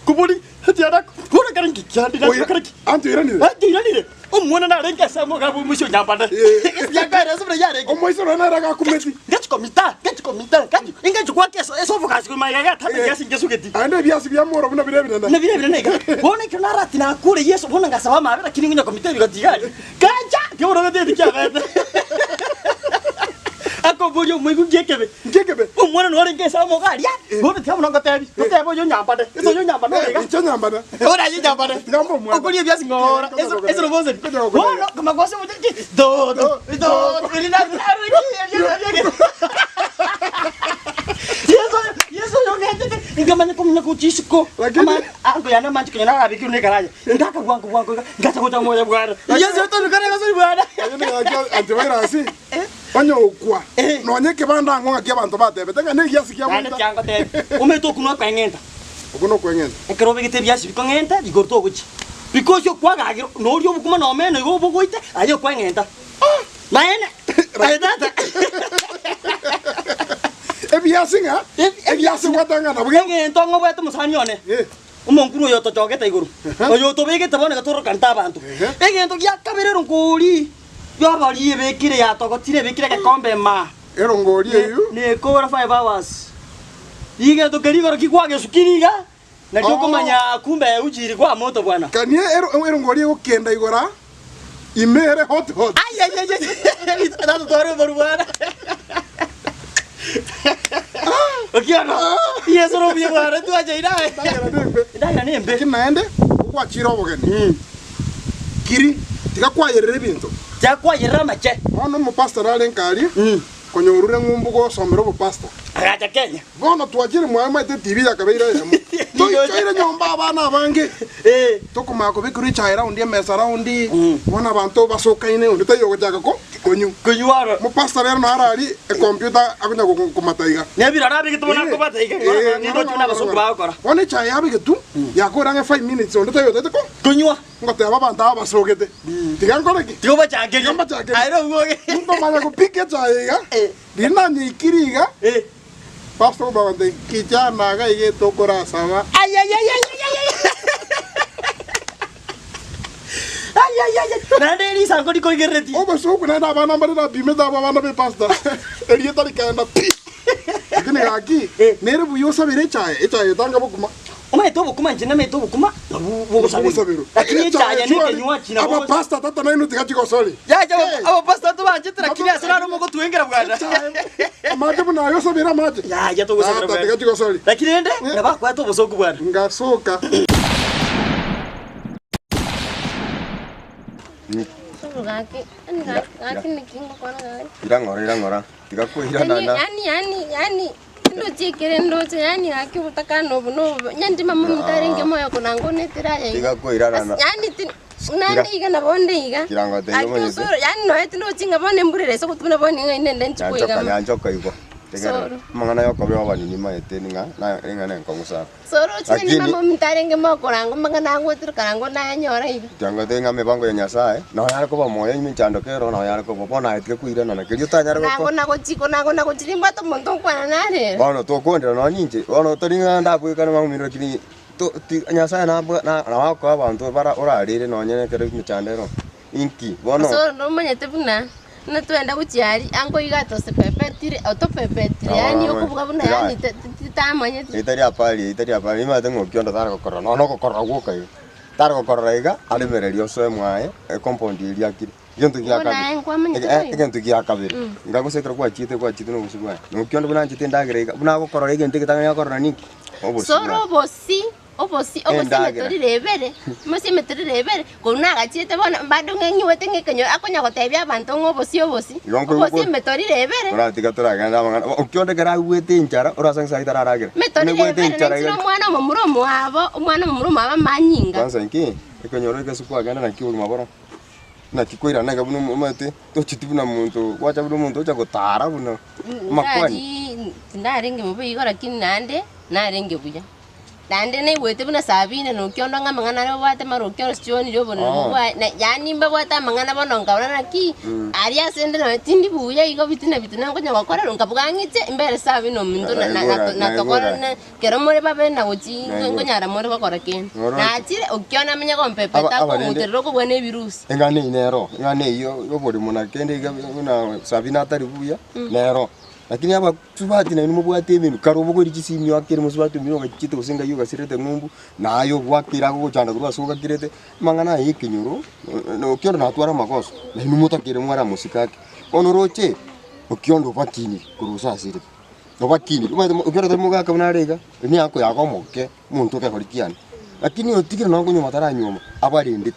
kubuli hatiara kuna karangi kyandi na karangi antu iranire umwana na renga samo gabu musho nyambanda yakara sobra yare omoiso na raga kumeti gachikomita kati ingachukwa keso esofocus kumayaga tabe yasi ngesugeti ande byasi byamoro buna birebire na birebire bone kana rati na kure yeso bona ngasaba mabera kini nginya komite bigatigari kaja kiboro gete kyabete ako boyo mwigu ngekebe umwana no renga samo garia bone tiamuna ngotebi yo nyambanda eso yo nyambanda ega icho nyambanda ora yo nyambanda ngambo mwana okuri byasi ngora eso no boze bono kama kwase mutiki do ilina Yeso yo ngete ingamanya kumnya kuchisiko ama ango yana manchi kunyana abiki ne karaja ngaka gwangu ngata kuta moya bwana yeso to bikara gaso bwana antivirasi onyo ukwa nonyeke banda ngo ngakia bantu batebe tenga ne yasi kia banda kyanga tebe umeto kunwa kwengenta ukuno kwengenta ekero bigite byasi bikongenta bigorto guchi because yo kwagagiro no ryo bukuma no meno yo bugoite ayo kwengenta maene ayedata ebyasi watanga na bugenge ntongo bwetu musanyone umunkuru yo tochogeta iguru oyo tobegete bone gatoro kanta abantu egento gya kaberero ngori yo bari ebekire ya togotire bekire gakombe ma ero ngori eyu ne kora 5 hours ige to kerigoro kikwage sukiriga na ryo kumanya kumbe ujiri kwa moto bwana kanie ero ngori gukenda igora imere hot ay nado tore bwana Okiano. Yeso no bia bwana tu aje ina. Ndaya nembe. Kinaende ukwachira obogeni. Kiri tigakwayerere bintu. Jakwayerera mache. Ono mu pastor ale nkali. Konyorure ngumbu go somero bo pastor. Agaja Kenya. Bono twajire mwama te TV yakabeira yamo. Toyire nyomba abana bange. Tokuma ko bikuri chaira undi mesa raundi. Bona bantu basokaine undi tayo gojaka ko kunyuara. Mu pastor ero narari e computer akunya ko mataiga. Nebira rabi kitona ko bataiga. Ni ndo tuna basoka bakora. Bona chai yabi gitu. Yakora nge 5 minutes undi tayo tete ko. Kunyua. Ngote abanta basogete. Tigankora ki. Tigo bachage. Airo ngoge. Ndo manya ko pike chaiga. Dina ni kiriga. Pastor babande kijana ga ige tokora sama. Ay. Nande ni sango di koigereti. O baso kuna na bana mbara bime da bana be pastor. Eliye tali kana pi. Kini aki. Nere buyo sabere chae. Chae tanga bukuma. Oma eto bukuma njina meto bukuma. Bugo sabere. Lakini chae ne kenywa china. Aba pastor tata na inu tigachi ko soli. Ya aba pastor to banje lakini asira no moko tuengera bwana. Maje buna yo sabere maje. Ya to sabere bwana. Tigachi ko soli. Lakini ende na ba kwa to bosoku bwana. Ngasoka. Ngaki nikingo kona ngani. Irangora. Tigakwira nana. Yani ndo chikire ndo yani ngaki utaka no nyandi mama mtarenge moyo kuna ngone tiraye. Tigakwira nana. Yani nandi iga na bonde iga. Kirango tengo mwenye. Yani no eti ndo chinga bone mburire so kutuna bone ngai nende nchikuiga. Nyanjoka igo. Tegera. Mangana yoko byo abanini maete ninga na inga ne kongusa. Soro chini mama mtarenge moyo kuna ngo mangana ngotira karango na nyora iga. Jango tenga mebango ya nyasaye. Na yara ko ba moyo imi chando kero na yara ko bona etike kuira na kelio ta nyara ko. Nago chirimba to monton kwa nare. Bono to ko ndra no nyinje. Bono to ninga nda bu kana mangu miro kini Nyasaye na wako abantu bara urarire no nyene kere michandero inki bono so no manyete buna na twenda guchiari ango igato se pepetire auto pepetire yani okuvuga buna yani titamanyete itari apali mate ngokionda tara kokora no kokora guka tara kokora iga alimererio so mwae compound iria kiri yonto gia kabiri ngagusekera kwa chite no gusugwa ngokionda buna chite ndagire iga buna gukora iga ntikitanga yakora ni obosi metori rebere musi metori rebere kona gachite bona bado ngenyiwete ngekenyo akonya gotebya abantu ngobosi metori rebere uratika turagenda mangana ukionde gara gwete inchara urasanga itara aragira metori rebere mwana murumo aba manyinga kwanza inki ikonyo rege sukwa ganda na kiwu maboro na kikoira naga buno mate to chitibu na muntu wacha buno muntu cha gotara buno makwani ndarenge mubi igora kinande narenge buya Dande ne wete buna sabine no kyondo nga mangana no bate maro kyondo stioni ro bono na yani mba bata mangana bono ngabana na ki aria sende no tindi buya igo bitina ngo nyakora ronka bugangite imbere sabino muntu na tokora na kero more babe na uchi ngo nyara more bakora ken na atire ukiona menya ko mpepeta ko mutero ko bone virusi engane inero ngane iyo bodi mona kende iga na sabina atari buya nero lakini aba tubati na numu bwate ibintu karobo ko rikisimyo akere musubati mino gakite usenga yuga sirete ngumbu nayo bwakira ko cyanda kuba suga kirete mangana yikinyuro no kyondo natwara makoso na numu takire mwara musikake onoroche okyondo bakini kurusa sirete no bakini ukyondo tamuga kabana rega ni ako yakomoke muntu ke horikiana lakini otikira nango nyuma tara nyuma abarinde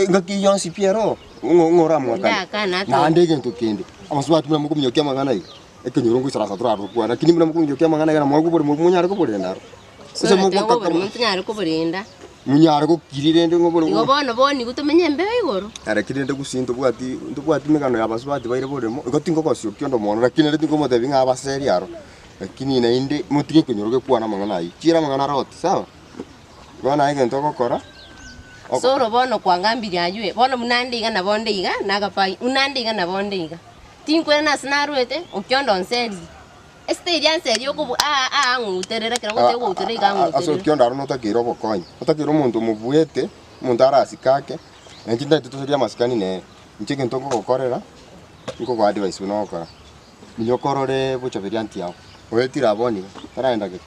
ngaki yansi piero ngora mwaka na ndege ntukende amasubati muna mukumyo kyamangana yi ekenyoro ngo sarasa turaro kwa lakini muna mukunjo kya mangana gara mwago bori munyara ko bori ndaro so muko ka munyara ko bori nda munyara ko kirire ngo bori ngo boni gutumenye mbebe igoro ara kirinde gusinto bwati migano ya basubati baire bori mo gotingo ko syo kyondo mono lakini ndingo mo debi nga baseri yaro lakini na inde mutike kenyoro ke kwa na mangana yi kira mangana roti sawa bana ige ntoko kora so ro bono kwa ngambi yajue bono munandiga na bonde iga naga pai unandiga na bonde iga tinkwena na snaruete ukyondo onseri experience yo ko nguterera kera ngote guterega nguterera aso kyondo aruno takiro bokonyi utakiro muntu mubuete muntu arasikake enjinda tutoseria masikani ne nchike ntoko gokorera nko kwa advice unokora minyokorore buchaberia ntiao wetira boni taraenda ke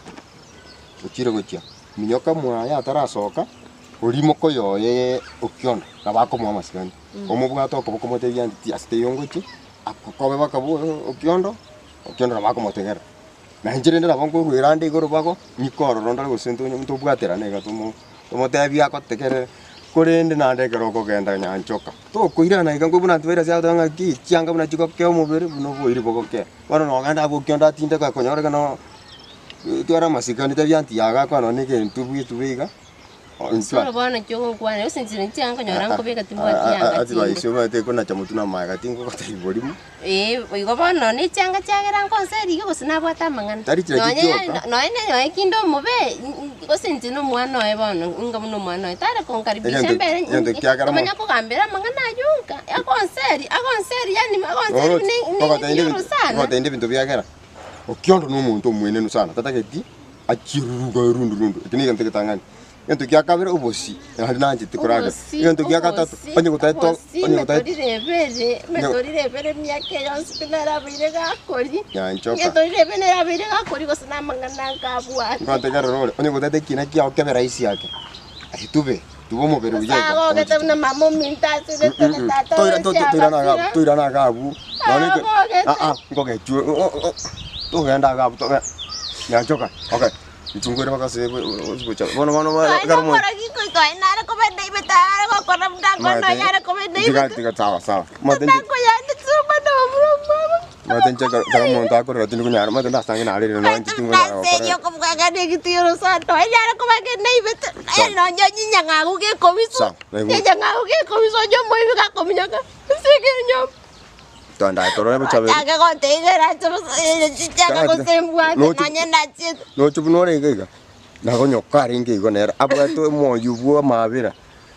uchire gochia minyoka mwaya tarasoka urimo koyoye ukyondo nabako mwa masikani omubwato ko bokomoteria nti aste yongochi akobe bakabu okyondo nabako motegera na njirende nabongo gwirande igoro bako nikoro ronda gusinto muntu bwatera nega tumotebia ko tegere kurende na ndegero ko genda nyanchoka to kuirana iga ngobuna ntwera cia tanga ki chianga buna chiko ke omubere buno bwiri boko ke bano no ganda bukyondo atinde ka konyorega no twara masikani tebyanti yaga kwa no nike ntubiga solo bwana kyo kwana usinzire ntianga nyora ko beka timbo atianga ati baisho bate kona chamutuna maga tingo ko tayibolimu igo bwana ni tianga tiagera konseri igo sina bwata mangana no kindo mobe usinzire no mwana e bwana unga muno mwana tare konkaribisha mbere komanya ko gambera mangana yunka ya konseri yani ko tende bintu byagera okyondo no muntu mwene no sana tataketi achiruruga rundu kini kante tangani Yento kia kabira ubosi, hadi njiti kuraga. Yento kia katatu, onye kutaito, metori rebere miake yonsi pinara bire gakori. Ya nchoka. Metori rebere bire gakori ko sana mangana kabua. Ngate karo role, onye kutaite kina kia okebe raisi yake. Ahitube, tubo mo beru yeka. Sago kete na mamo minta sile tata. Toira na gabu. Ngoke chu. To genda gabu to. Ya nchoka. Okay. Itungwe baka sebe usibucha bono garmo para ki koi kai nara ko bedai betara ko koram da ko no yara ko bedai tiga sawa maten ko ya ni suba do mama maten che garmo ta ko ratin ko nyar maten da sangi na ale no nti tingo na se yo ko ga de ki tiro sa to yara ko bage nei bet no nyo nya ngaku ke ko bisu nya ngaku ke ko bisu yo mo ka ko minyaka se ke nyom Tanda toro ne chabe. Aga ko tegera chichaka ko sembwa nanya nachi. No chubunore ngega. Na go nyokari ngego nera. Abwa to mo yubu mabira.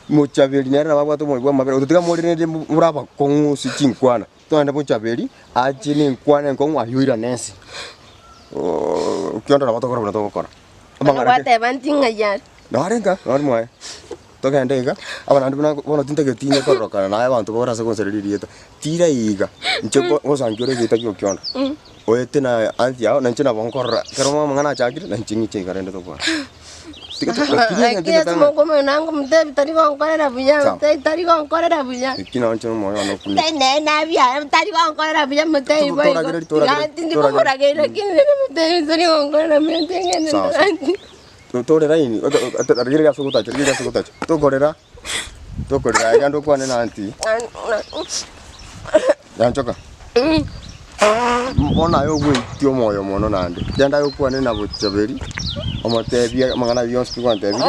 Mo chabeli nera abwa to mo yubu mabira. Utiga mo rene muraba kongu si chinkwana. To anda mo chabeli aji ni nkwana kongu ayuira nensi. Kyondo na bato kora to kora. Amanga te bantinga ya. Narenga normal togende iga abantu bona tinte getinye korokana naye abantu bora se konseririeta tira iga ncheko osangire gita kyokyondo oyete na antia na nchina bonkora kero mangana chakire na nchingi che garende to kwa Aquí como nango mte tari con corera buya mte tari con corera buya kina nchino moyo no kuni ne na bia tari con corera buya mte boy ya tindi ko kora ge kini mte tari con corera buya tenge Torera ini, riga sukuta, to gorera gando kwa nena anti. Yanchoka. Mbona yo gwe tio moyo mono nande. Janda yo kwa nena bochaberi. Omote bia mangana bion spi kwa tebi. Ko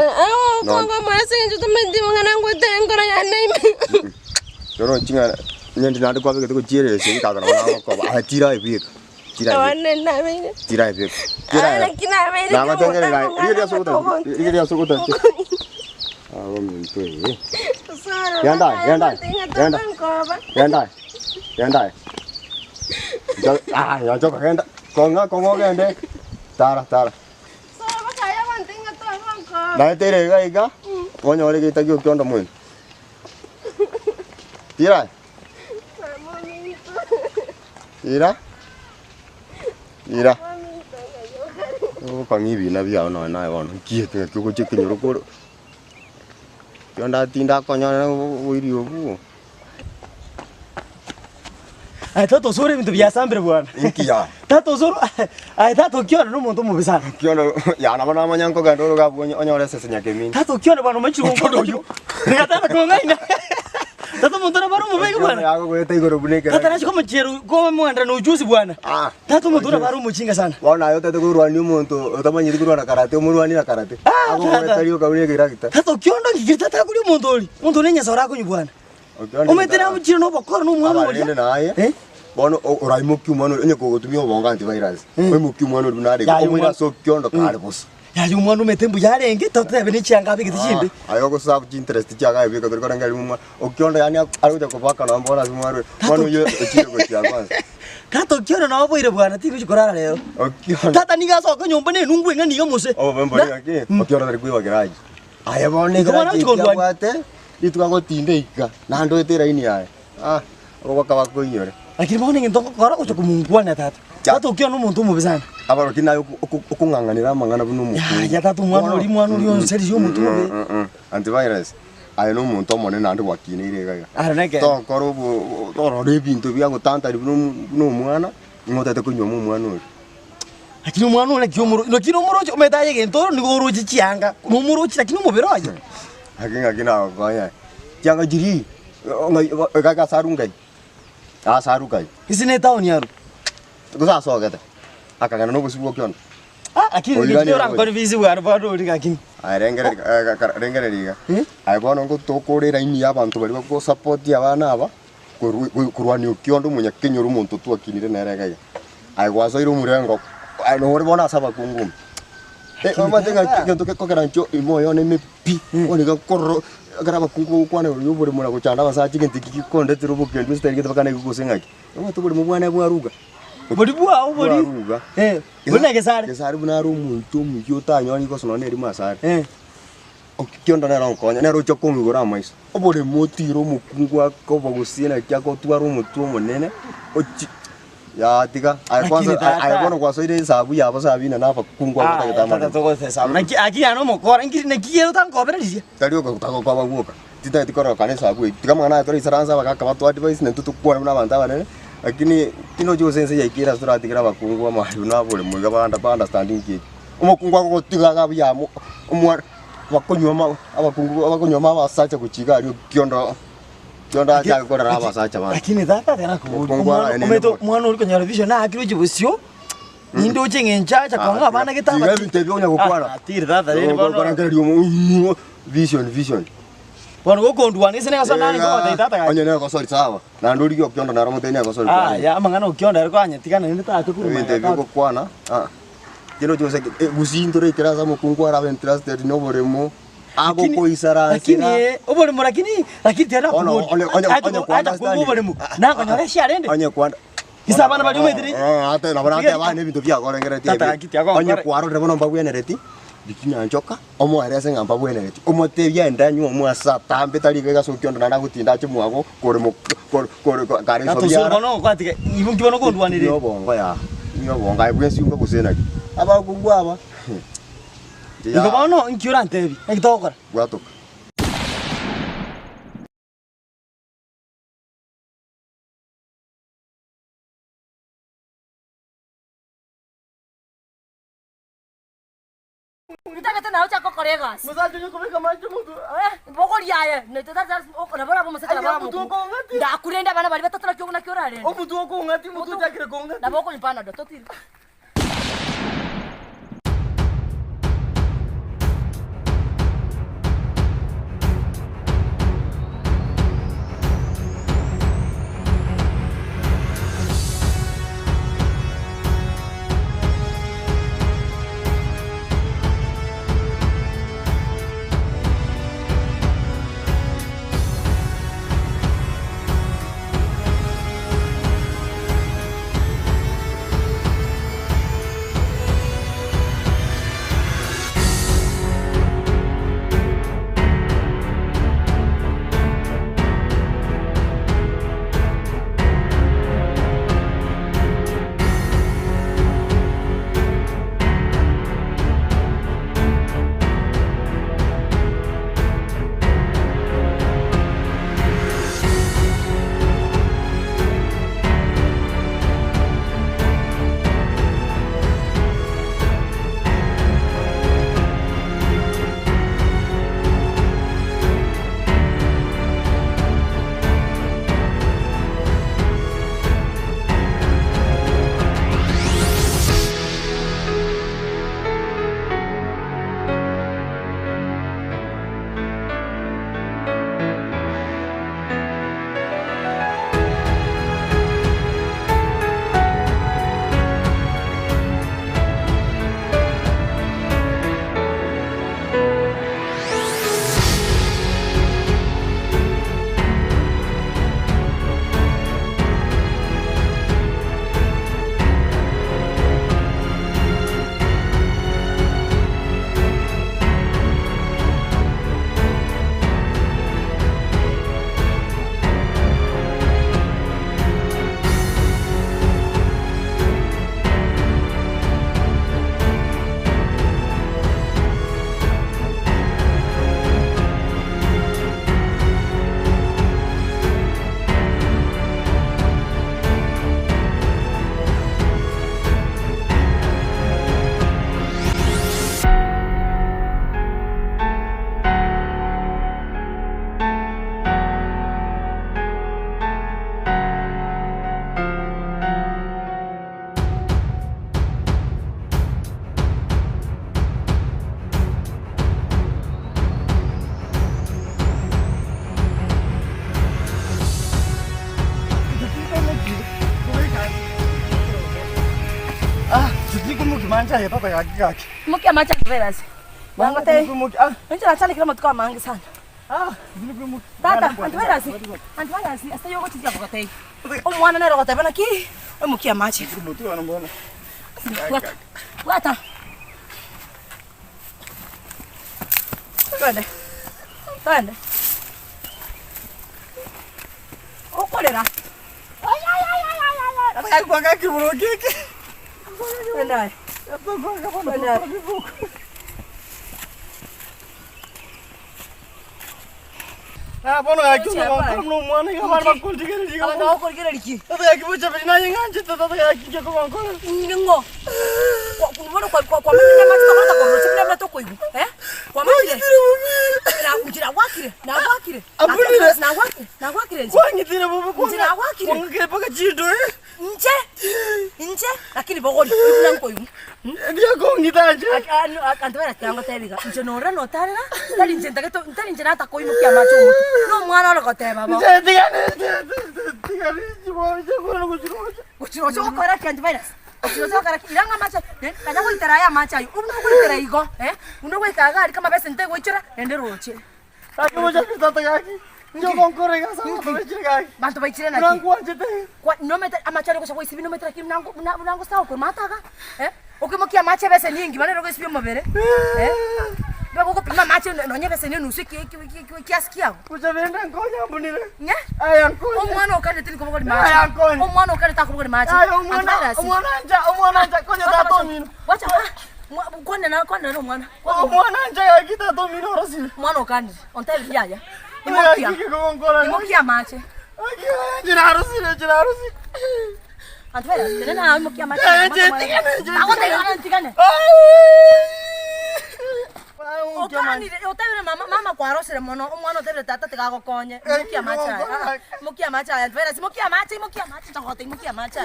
mara sinju to mendi mangana ngote ngora ya nei. Joro chinga nyendi nande kwa bege to jere se ka kana na ko ba tira e bie. Tira e bie. Nama tengere lai. Riga sukuta. Ah, minto e. Yanda. Ah, ya choka genda. Kongo gende. Tara. Na tere iga. Onyo ole kita kyo kyondo mun. Tira. Oh, pangibi na bia no na ono. Kiete ko cheke nyoro ko. Yonda tinda konyo na wiri obu. Ai tato sore minto bia sambre bwana. Inkia. Tato sore. Ai tato kiona no monto mo bisana. Kiona ya na bana manyanko ga ndoro ga bonyo onyo lese senya kemi. Tato kiona bwana machi ko yo. Ngata ko ngaina. Tato monto na baru mo bega bwana. Ya ko te igoro buneke. Tato na chiko mcheru ko mo andra no ujuzi bwana. Ah. Tato monto na baru mo chinga sana. Wana yo tete ko rwani monto tamanyi ko na karate mo rwani na karate. Ako ko tari ko buneke rakita. Tato kiondo ngikita ta kuli montoli. Monto nenya sora ko nyubwana. Umetera mchiro no bokoro no mwana oja. Bono orai mukyu mwana enye ko tumio bonga antivirus. Oi mukyu mwana dunare ko mwira so kiondo kale boss. Ya yumwana umetembu yarenge totebe ni changa bige tichimbe. Ayo ko sabu interest changa bige ko ngali mumwa. Okiondo yani aruja ko baka na mbona zimwaro. Mwana yo chiro ko chia kwanza. Kato kiondo na boire bwana tiko chikorara leo. Okiondo. Tata niga so ko nyomba ne nungwe ngani gamose. Oh bembo yake. Okiondo ari kuiwa garage. Aya bone garage. Kwate itukago tinde ika. Na ndo etera ini yae. Ah, oka bako yore. Lakini mbona ngindoko kora ko chokumungwana tata. Tato kiondo muntu mu bizana. Abaro kinayo okunganganira mangana buno mu. Ya tato mwana uri on seri yo muntu be. Antivirus. Ayo no muntu omone nandi wakinire gaga. Araneke. To koro bu toro rebinto bya gutanta buno mwana. Ngotete kunyomu mwana uri. Lakini mwana ule kiomuro no kino muro umetaye gentoro ni goro chichianga. No muro chi lakini mubero aje. Hakina kwa ya. Chianga jiri. Gaga sarungai. Ah sarukai. Isine town yaru. Gusa so gata. Akagana no busibu kyondo. Ah, lakini ndio rango ni vizi wa bado uri lakini. Ai rengere riga. Ai bono ngo tokorera ini abantu bari ko support abana aba. Kurwani ukyondo munya kinyoru muntu tu akinire nere gaga. Ai gwaso iru murengo. Ai no bona saba kungum. Mama tenga kyondo ko karancho imoyo ne mepi. Oni ga korro garaba kungu kwane uri buri mura kuchanda basa chigenti kikonde tirubu kelbi Mr. Gita bakane kukusengaki. Mama tu buri mubwana bwaruga. Buri bwa buri. Buna gesare. Gesare buna muntu mujyo tanyoni ko sono neri masare. Okiondo na ronkonya na rocho kungu gora mais. Obore motiro mukungwa ko bagusina kya ko twaro mutu monene. Ochi ya tika ai kwanza ai bono kwa soide sabu ya basa bina na kungwa ko ta tata to se sabu. Aki ano mo kora ngiri ne kiyo tan ko bere disia. Tario ko ta ko kwa baguka. Tita tikoro kane sabu. Tika mangana tori saranza baka kama to advice ne tutu kwa na banta bane. Lakini kino jo sense ya kira sura tikira bakungwa mahali na bole muga banda understanding ki. Umukungwa ko tika ga bya mu bakonyoma abakonyoma basacha kuchiga ari kiondo acha ko ra basacha bana. Lakini tata tena ko umeto mwana uri konyara vision na akiro jibusio. Nindo chengencha kwa nga bana kitaba. Tiga binte byonya kokwana. Tiri tata ni bana vision. Bwana uko ndwani sene kasana ni ko tata ga. Onye ne ko sori sawa. Na ndori kyo kyondo na ramuteni ko sori. Ah ya mangana ukyondo ari kwanya tikana ni tata ku. Binte byo kokwana. Ah. Kino jose gusindore kira za mukungwa ra interested no boremo. Ako ko isara. Lakini oboremo lakini tena ko. Onye oboremo. Na ko nyore sharende. Onye kwanda. Isabana bali umediri. Ate na bana te bana bintu bya ko ngere te. Tata kiti ako. Onye kwaro re bono mbagwe nereti. dikinyanjoka omwarese ngamba bwenereti omotebia ndanyu omwasa tambe tari gega sokyondo nanda gutinda chimwago kore mo kore kare so bia no kwatike ibungi bono kondwanire yo bongo ya yo bongo ai bwensi unga kusena ki aba kungwa aba ngo bono nkiura ntebi ekitokora gwato Nitaka na ucha kokoregas. Muzaje nyoko beka manje mutu. Bokori yaye. Netata okora bara bomusaka bara mutu. Da kurenda bana bali batatu nakyo nakyo rare. Omutu oko ngati mutu jakire konga. Da bokori pana do totiri. Mancha ya papa kaki kaki. Mukia macha veras. Wango te. Nje na chale kila mtu kama mangi sana. Tata, antuveras. Antuveras, hasta yo gochi kwa te. Omwana nero gote bana ki. Mukia macha. Mutu wana mbona. Wata. Twende. Twende. Okolera. Ay ay ay ay ay ay. Ay kwa kaki bro kiki. Twende. Bono yaki no mwana ya mara kultigere diga. Aba kultigere diki. Aba yaki bucha bina yinganje tata yaki ke ko kono. Ningo. Kubono kwa mimi na macho kwa kwa chimna mna to koigu. Kwa mimi. Na kujira wakire. Na wakire. Abulire na wakire. Na wakire. Kwa ngitire bubu kwa. Na wakire. Kwa ngeke paka chido Nje. Lakini bogoli. Kuna koigu. Ndio ko ngitaje. Akantwera kyango tebiga. Nje no rano tarana. Tali nje ndagato tali nje nata koimu kya macho mutu. No mwana ole kote baba. Nje tigani jibo je ko Kuchiro chokora kyandivirus. Kuchiro chokora kiranga macha. Kaja ko itaraya macha. Uno ko itara igo, Uno ko ikaga kama bese nte ko ichora ende roche. Aki moja kitata yaki. Ndio konkore ga sawa to ichira gaki. Bantu baichira na. Nangu ajete. Kwa no meter amachari ko sawa isibi no meter ki nangu sawa ko mata ga. Ukimokia mache bese nyingi bana rogo sipio mabere. Bako kupima mache nonye bese ni nusu kiasi kiago. Kuchabenda ngonya mbunile. Nya? Aya ngonya. Omwana okale tini kubo mache. Aya ngonya. Omwana okale takubo mache. Aya omwana anja konya tato mino. Wacha kwana na omwana. Omwana anja yakita to mino rosi. Omwana okande. Ontaye yaya. Imokia mache. Jina rosi. Antwera, tena imokia mache. Tigane. Okani, otebe mama kwa rosere mono, omwana otebe tata tigago konye. Imokia mache. Imokia mache. Antwera, imokia mache. Takote imokia mache.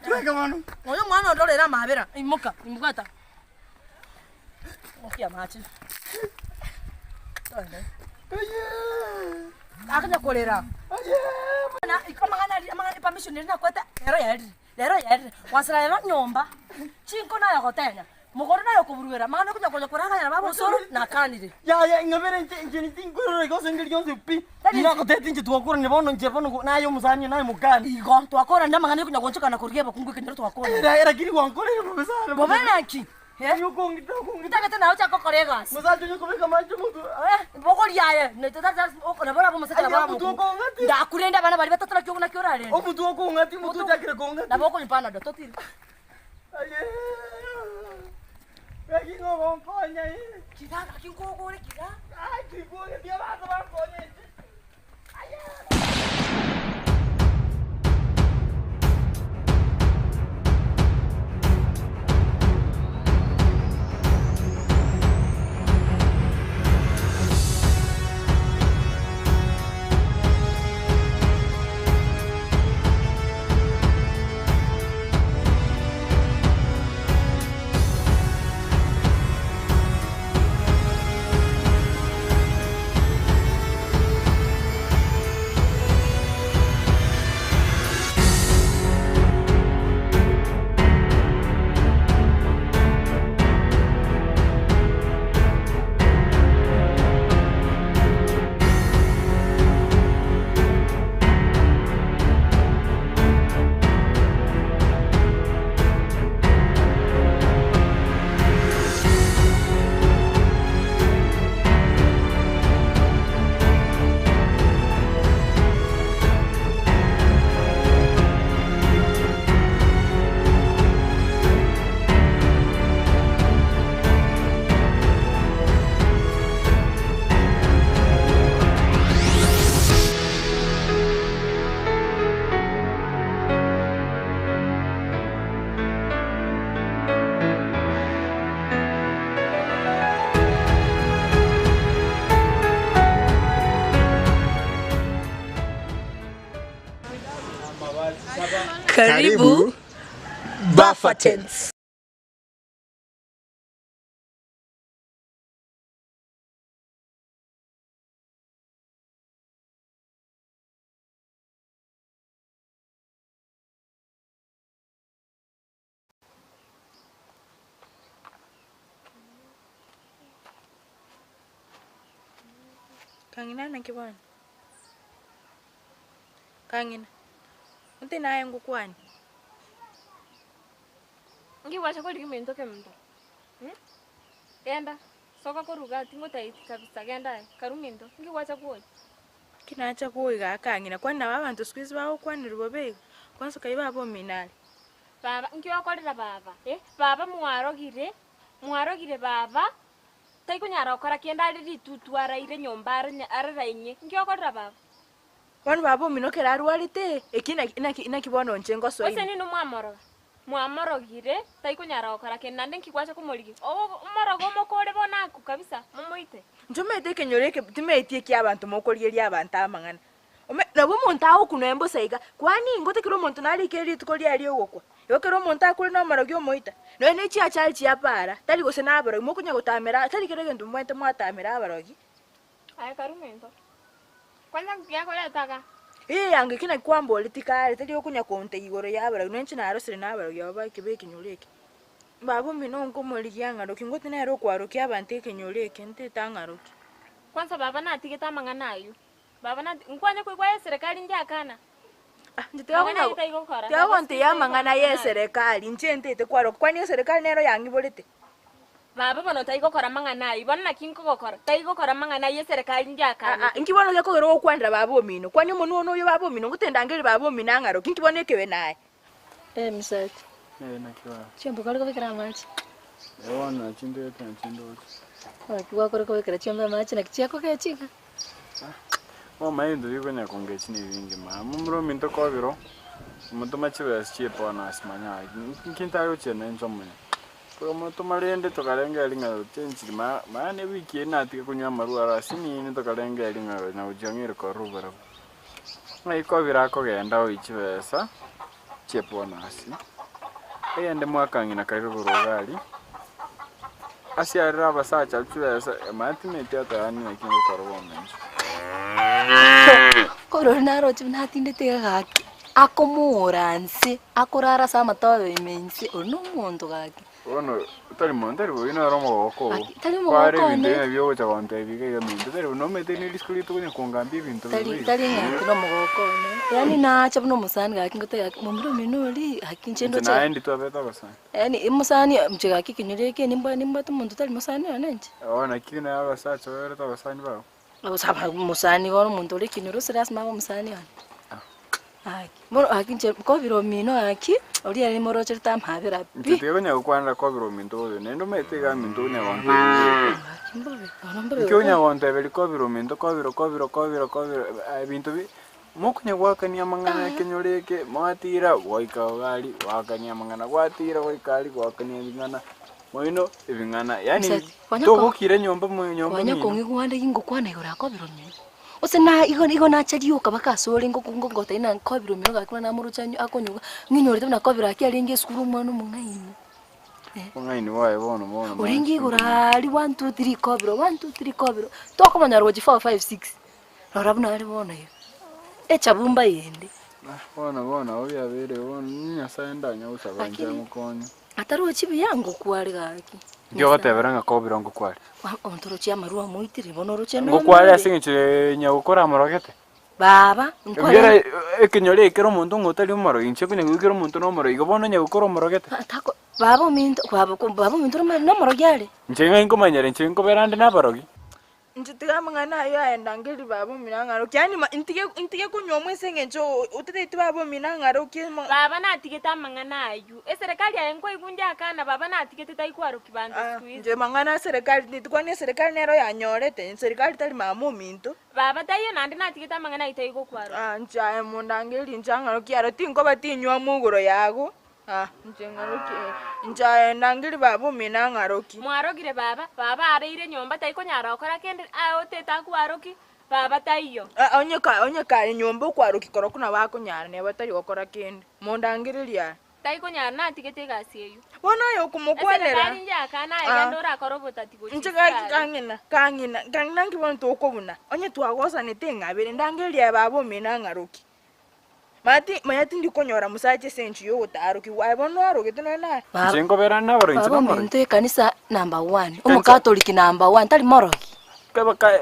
Tuweka mano. Oyo mwana ndolera mabera. Imukata. Imokia mache. Akanya kolera. Na ikamangana permission na kwata lero yari. Wasala na nyomba. Chinko na yakotenya. Mugoro na yokuburwera. Mangana kunya kuraga na babo soro na kanire. Ya ngabere nje tinkoro rego sengeli yonse pi. Ina kotete nje twakora ne bono nje bono nayo musanye nayo mugani. Igo twakora na mangana kunya gonchoka na kurigeba kungu kenyero twakora. Era kiri wankore professor. Bobana ki. Ngitaka tena ucha kokorega. Musacho nyoko beka macho mutu. Bogori yaye. Ne tata okona bora bomusaka bora mutu. Ndakurenda bana bali batatu na kyora rende. Omutu wako ngati mutu jakire konga. Na boko nyipana do totiri. Aye. Eki ngo konja ine. Kidaka kinkogore kida. Ai kigore dia baza ba konja. Aye. Karibu Baffertons. Kangina na kibwana. Kangina. Unte naye ngukwani. Ngiwacha kodi kimento kemndo. Enda soka koruga tingotaiti kabisa genda karumindo. Ngiwacha kodi. Kinaacha kuiga Kangina kwani na abantu squeeze bawo kwani rubobego. Kwanza kaiba abo minali. Baba ngiwakorera baba. Baba mwarogire baba. Taikunyara okora kienda riri tutwara ire nyomba ararainye. Ngiwakorera baba. Kwani babo minokera arwarite ina kibono nchengo so. Ose nino mwamorogire taikunyara okora kenande nkikwacha kumorigi. Umorogo mokore bonaku kabisa mumoite. Njomete kenyoreke timetie ki abantu mokorieria abantu amangana. Nabo muntu aho kunembo saiga kwani ngote kiro muntu nali keri tukoria ali ogokwa. Yokero muntu akuri no marogi omoita. No ne chi achali chi apara. Tali gose na abaro mokunya gutamera tali kerege ndu mwete mwatamera abarogi. Aya karumento. Kwanza yako letaka. Yange kina kwambo litikale tali okunya konte igoro yabara nwenchi na arosire na abaro yoba kibeki nyoleke. Babo mino nkomori yanga kingote na ero kwaro kya bante kenyoleke nte tangaroki. Kwanza baba na atigeta mangana ayu. Baba na nkwanye kwa serikali ndi akana. Nditagonte ya mang'ana ya serikali nchentete kwaro kwani serikali nero yangiborete. Baba bono taigokora mang'ana ibona nakinkogokora taigokora mang'ana ye serikali njaka. Nkibona leko gero kwandra baba omino kwani omuntu ono yo baba omino ngutendangeri baba omino angaro kinkibona ekewe naye. Msati. Nakiwa. Chombo kali kubikira machi. Ewana chindete chindo. Wakiwa kore kubikira chombo machi na kichako kachika. Mama ndo yuko nya kongechini vingi ma. Mumro minto kobiro. Muto machiwe aschipo na asmanya. Kintayo chene nchomwe. Kwa muto malende to kalenga linga chenchi ma ne wiki na tika kunywa maru arasini ni to kalenga linga na ujangire ko rubara. Mai kobira ko genda uchiwe sa. Chepo na asi. Eyende mwakangina kaiko kurogali. Asiarira basacha chuwe sa matimete atani na kingo korobona. Koro naro chimnatinde tegaki. Akomuranse, akorara sama todo imense, ono mundo gaki. Ono tali mondari bo ina romo oko. Tali mo Pare oko binde ne. vyo cha wante biga ya mindo tali no mete ni diskulito kunya kongambi binto. Tali ngati no mo oko ne. Yani na cha no musani gaki ngote gaki mumro minoli hakinchendo cha. Na endi to beta basani. Yani imusani mchega gaki kinyereke nimba to mundo tali musani ananje. Ona kina ya basacha wera to basani ba. Usaba musani wono mundo le kinyero seras ma musani an. Moro akinche ko biro mino aki ori ari moro cherta mhabira pi. Tete gonya kwanda ko biro minto nendo mete ga minto nya wante. Kyo nya wante beli ko biro minto ko biro binto bi mokunya wakania mangana kenyoleke mwatira waika gali wakania mangana watira waikali wakania bingana moino ibingana yani to gukire nyomba nyomba. Wanya kongi kwanda ingo kwana igora ko biro mino. Osena igo na chali uka bakasole ngokungota ina kobiro mino gakuna na muru chanyu akonyuga nginyorete na kobiro akialinge skuru mwana mungaini mungaini wae bono ulingi gurali 1 2 3 kobiro 1 2 3 kobiro toko manyaro ji 4 5 6 rorabuna ali bono yo echabumba yende bona obya bere bona nya saenda nya usabanje mukonyo ataro chibi yangu kwali gaki ndio goteberanga kobiro ngokwali ontoro chia marua muitiri bono roche no ngokwali asingiche nya gukora morogete baba ngora ekinyore ikero muntu ngotali moro inche kunya gukero muntu no moro igobono nya gukora morogete tako baba minto no moro gyale nche ngomanyere nche ngoberande na barogi Njitiga mangana yo endangeli babo minangaro kyani intige kunyomwe sengenjo utete babo minangaro ki baba na tigeta mangana ayu serikali yaenko igunja kana baba na tigeta taikwaro kibantu squeeze nje mangana serikali nitukwane serikali nero yanyorete serikali tali mamu minto baba tayo nandi na tigeta mangana itaiko kwaro nja mundangeli njangaro kyaro tinko batinywa muguro yago njengaroki nja nangili babo minangaroki mwarogire baba areire nyomba taiko nyarokora kende oteta kwaroki baba taiyo onyeka nyomba kwaroki koro kuna bako nyara ne batari gukora kende mundangiriria taiko nyara na tigete gasiyo bona yo kumukwanera kali njaka na egandora korobota tigo njega kangina ngibona tokobuna onye twagosa netengabere ndangiriria babo minangaroki Mayati ndikonyora musache senchi yo utaruki waibono arugite na Jengo berana baro inchi no moro inte kanisa number 1 umu catholic number 1 tali moroki kaba kai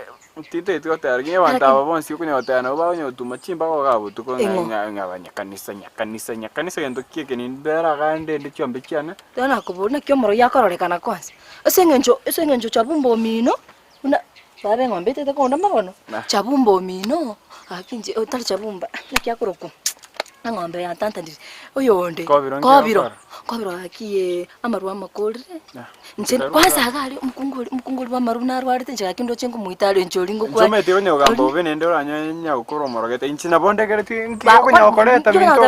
tite tiotargi wandaba bonsi kunya watana ubanyo tumachimba ko gabo tuko ngabanya kanisa yendo kieke ni bera gande ndi chombe cyane tana kubona kyo moro yakorolekana kwanza esengenjo chabumbo mino una babe ngombe tete ko ndamba bono chabumbo mino akinje tali chabumba nakiakoroko ngombe ya tanta ndi oyonde kobiro akiye amaru amakore nje kwanza agali mkunguli wa maru naru arite nje akindo chengo muitalo njolingo kwa Zomete onye ugambo bene oranya nya ukoro morogete inchina bondegere tinkiye kunya okoreta bintu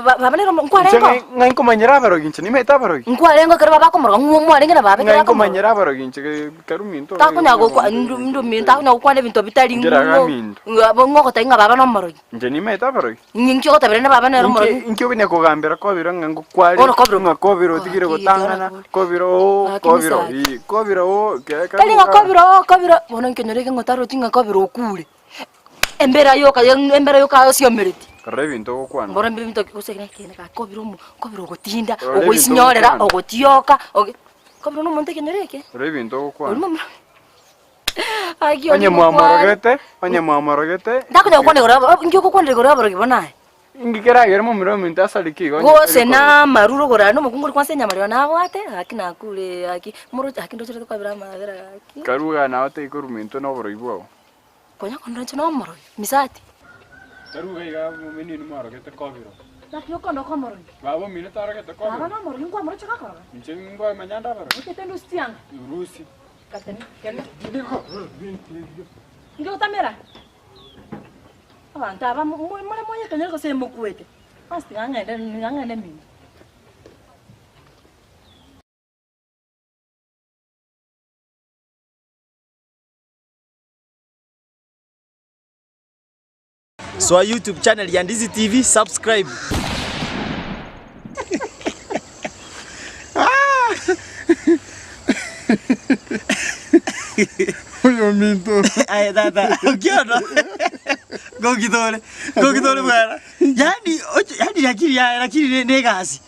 babane nkwarengo nganko manyira barogi inchini meta barogi nkwarengo kare babako moroga ngumwarenge na babe kare nganko manyira barogi inchike karuminto takunya go kwa ndu minto takunya kwa bintu bitali ngoko tainga baba no morogi nje ni meta barogi nginkyo tabere na baba no morogi inkyo bine kugambira ko biro ngango kwali kobiro tigire gutangana kobiro kali nga kobiro bono nkenyoreke ngotaro tinga kobiro kule embera yoka siomereti Rebinto okwana mbora mbinto kusekene kene ka kobiro gotinda ogoisinyorera ogotioka kobiro no monte kenyoreke Rebinto okwana Aki onye mwamorogete ndakunya kwandegora ngiko kwandegora barogi bonaye ingikera geremo miro minta saliki gose na maruro gorano mukunguri kwanse nyamaryo nabwate akina kule aki muro akindo chire kwa birama agera aki karuga na ote ikuru minto no boro ibwo konya kondo chino moro misati karuga iga mumini ni maro kete kobiro lakio kondo komoro babo mino tara kete kobiro baba no moro ngwa moro chaka koro nche ngwa manyanda baro kete ndo stiang urusi kateni kende ndiko ndio tamera anta ba mole moye kanyero ko se mokuete asti ngangende mimi So our YouTube channel ya NDIZI TV, subscribe. Oyo minto. Ay dada, ukiona? Gogitore bwana. Yani lakini ne gasi.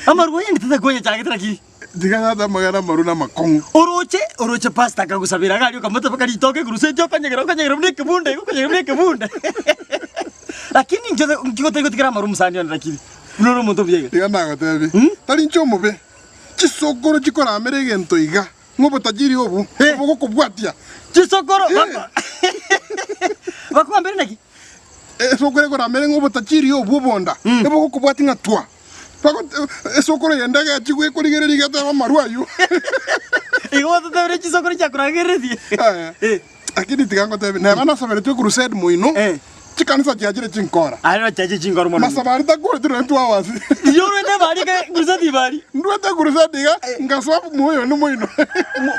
Amarugo yindi tutagonya cyane lakini. Digana magana maruna makongo. Oroche pasta kagusabira gali ukamata bakari toke kurusete okanyegera mneke bunda. Lakini ngikote kutikira marumu sandi lakini. Noro muntu byega. Digana gatebi. Tari nchomo be. Chisokoro chikora amerege ntoiga. Ngobo tajiri obu. Obo kubwatia. Chisokoro baba. Bakwambere naki. Sokore kora amere ngobo tajiri obu bonda. Obo kubwati ngatwa. Pako sokoro yendaga chikwe kurigereri gata maruayu. Igo tutabere chisokoro chakuragereri. Akini tigango tebe. Na bana sabere tu crusade moino. Chikanisa chiajire chinkora. Ari chaje chinkora mwana. Masabari ta gore tu 2 hours. Yoro ne bari ka crusade bari. Ndwata crusade ga ngaswapu moyo no moino.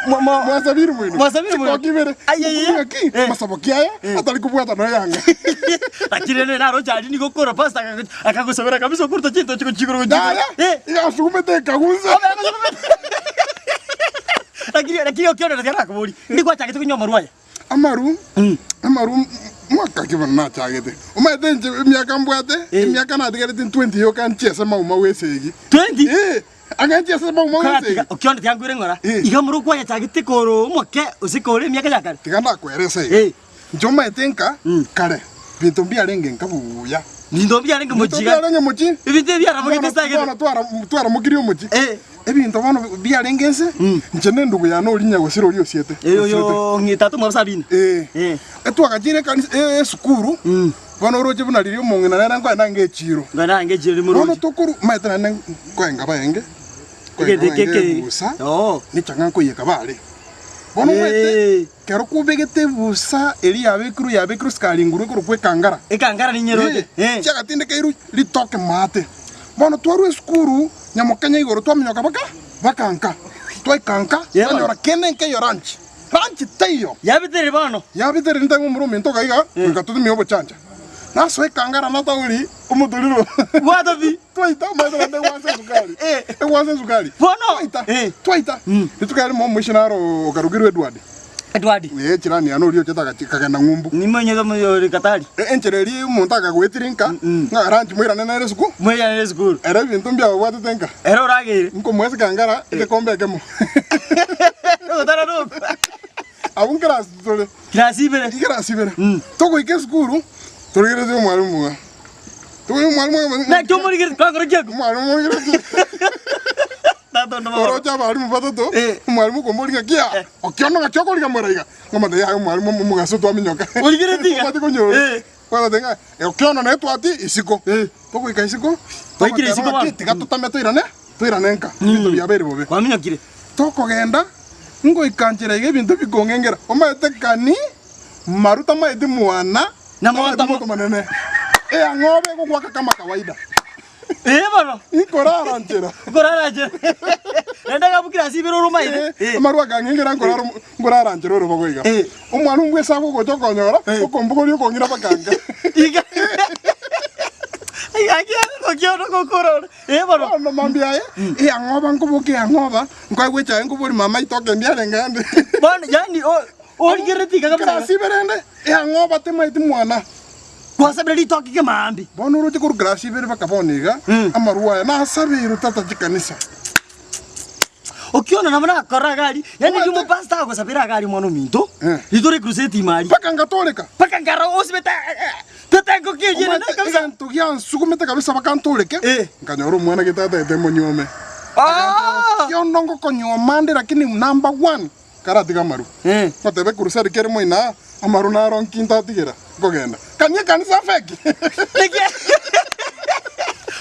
Masabiri moino. Kokibere. Aki masabokia atali kubwata no yanga. Lakini ne naro chali ni gokora pasta akagusabira kabisa kurta chinto chikoro ya sumete kaguza. Lakini ukiona ndio kaburi. Ndi kwa chake tukunyo maruaya. Amaru mwaka kibana chagete umadenje miaka mbwate miaka na digere 20 yo kan chesa mauma wesegi 20 aganche chesa mauma wesegi ukiona tyangure ngora igamuru kwa chagete koro moke usikore miaka yakare tiganda kweresa njoma etenka kare bintu byarenge nkabuya Nindo byarenge mujiga muji ibite byarabugite sagete twara mugiri umuji ebintu bano byarengense njene ndugu ya no linya gusiro lyo siete yo ngitatu mwabasabine etwakajire kan sukuru bano roje buna liri umongena nara ngwa nange chiro mu roje bano tokuru maitana nang kwenga baenge keke busa ni changa ko yeka bale bano mete kero kubegete busa eli yabekru skalinguru ko kwekangara ekangara ni nyeroje chaka tinde kairu litoke mate bano twaru sukuru nyamokanya igoro twamenyoka bakanka twakanka yanyora kenenke yoranchi ranchi tayo yabitere bano yabitere ntango murumento kaiga ngatutu miyobo chanja naso ekangara natawuli umuduliro wadabi twaita madara de wanse sukali bono twaita itukari mo missionaro okarugirwe Edward chirani ano lyo cheta kagenda ngumbu nimenyezo mu katali enchereri umuntu akagwetirinka ngaranchi mwira nene resku era bintu mbya watutenka era uragire nko mwezi kangara ikombe kemo utara no abun class ibere toko ike skuru torigere mwalimu na kyomo rigere kwangoro cyako mwalimu Orocha mwalimu batoto mwalimu kombolinga kia okiona gachoko liga muraiga ngomade ya mwalimu mugaso twaminyoka uligire tiga mate konyo kwa tenga okiona na twati isiko toko ika isiko twaikire isiko ba tiga tutambe toirane nka bintu bya bere bobe kwaminyokire toko genda ngo ikanjira ige bintu bigongengera omaete kani maruta maete mwana na mwana moto manene angobe kwa kama kawaida bano inkorara njera nenda kabukira sibiro rumaide amarwa gangengera ngorara njera ro bagoiga umwana umwe sako ko tokonyora ukombuko lyo kongira bakanga iga Okiona kokoro. Bano. No mambia angoba ngobuke angoba ngwegwecha ngoburi mama itoke ndiare ngande. Bano yani olgereti kabisa. Siberende angoba temaiti mwana. Kwa sababu itoke ke mambi. Bano uroje kuru grasi bere bakaboniga amaruwa na sabiru tata chikanisa. Okiona namna kora gari yani yumo pasta ko sabira gari mwana minto. Lidore cruzeti mali. Paka ngatoleka. Paka ngara osbeta. Tetengo kijine na kabisa. Tugia sukumete kabisa bakantuleke. Nganyoro mwana kitata temo nyome. Yo nongo konyomande lakini number 1 karati kamaru. Matebe kurusari kere moina amaru na ron kinta tigera. Kogenda. Kanye kanisa feki.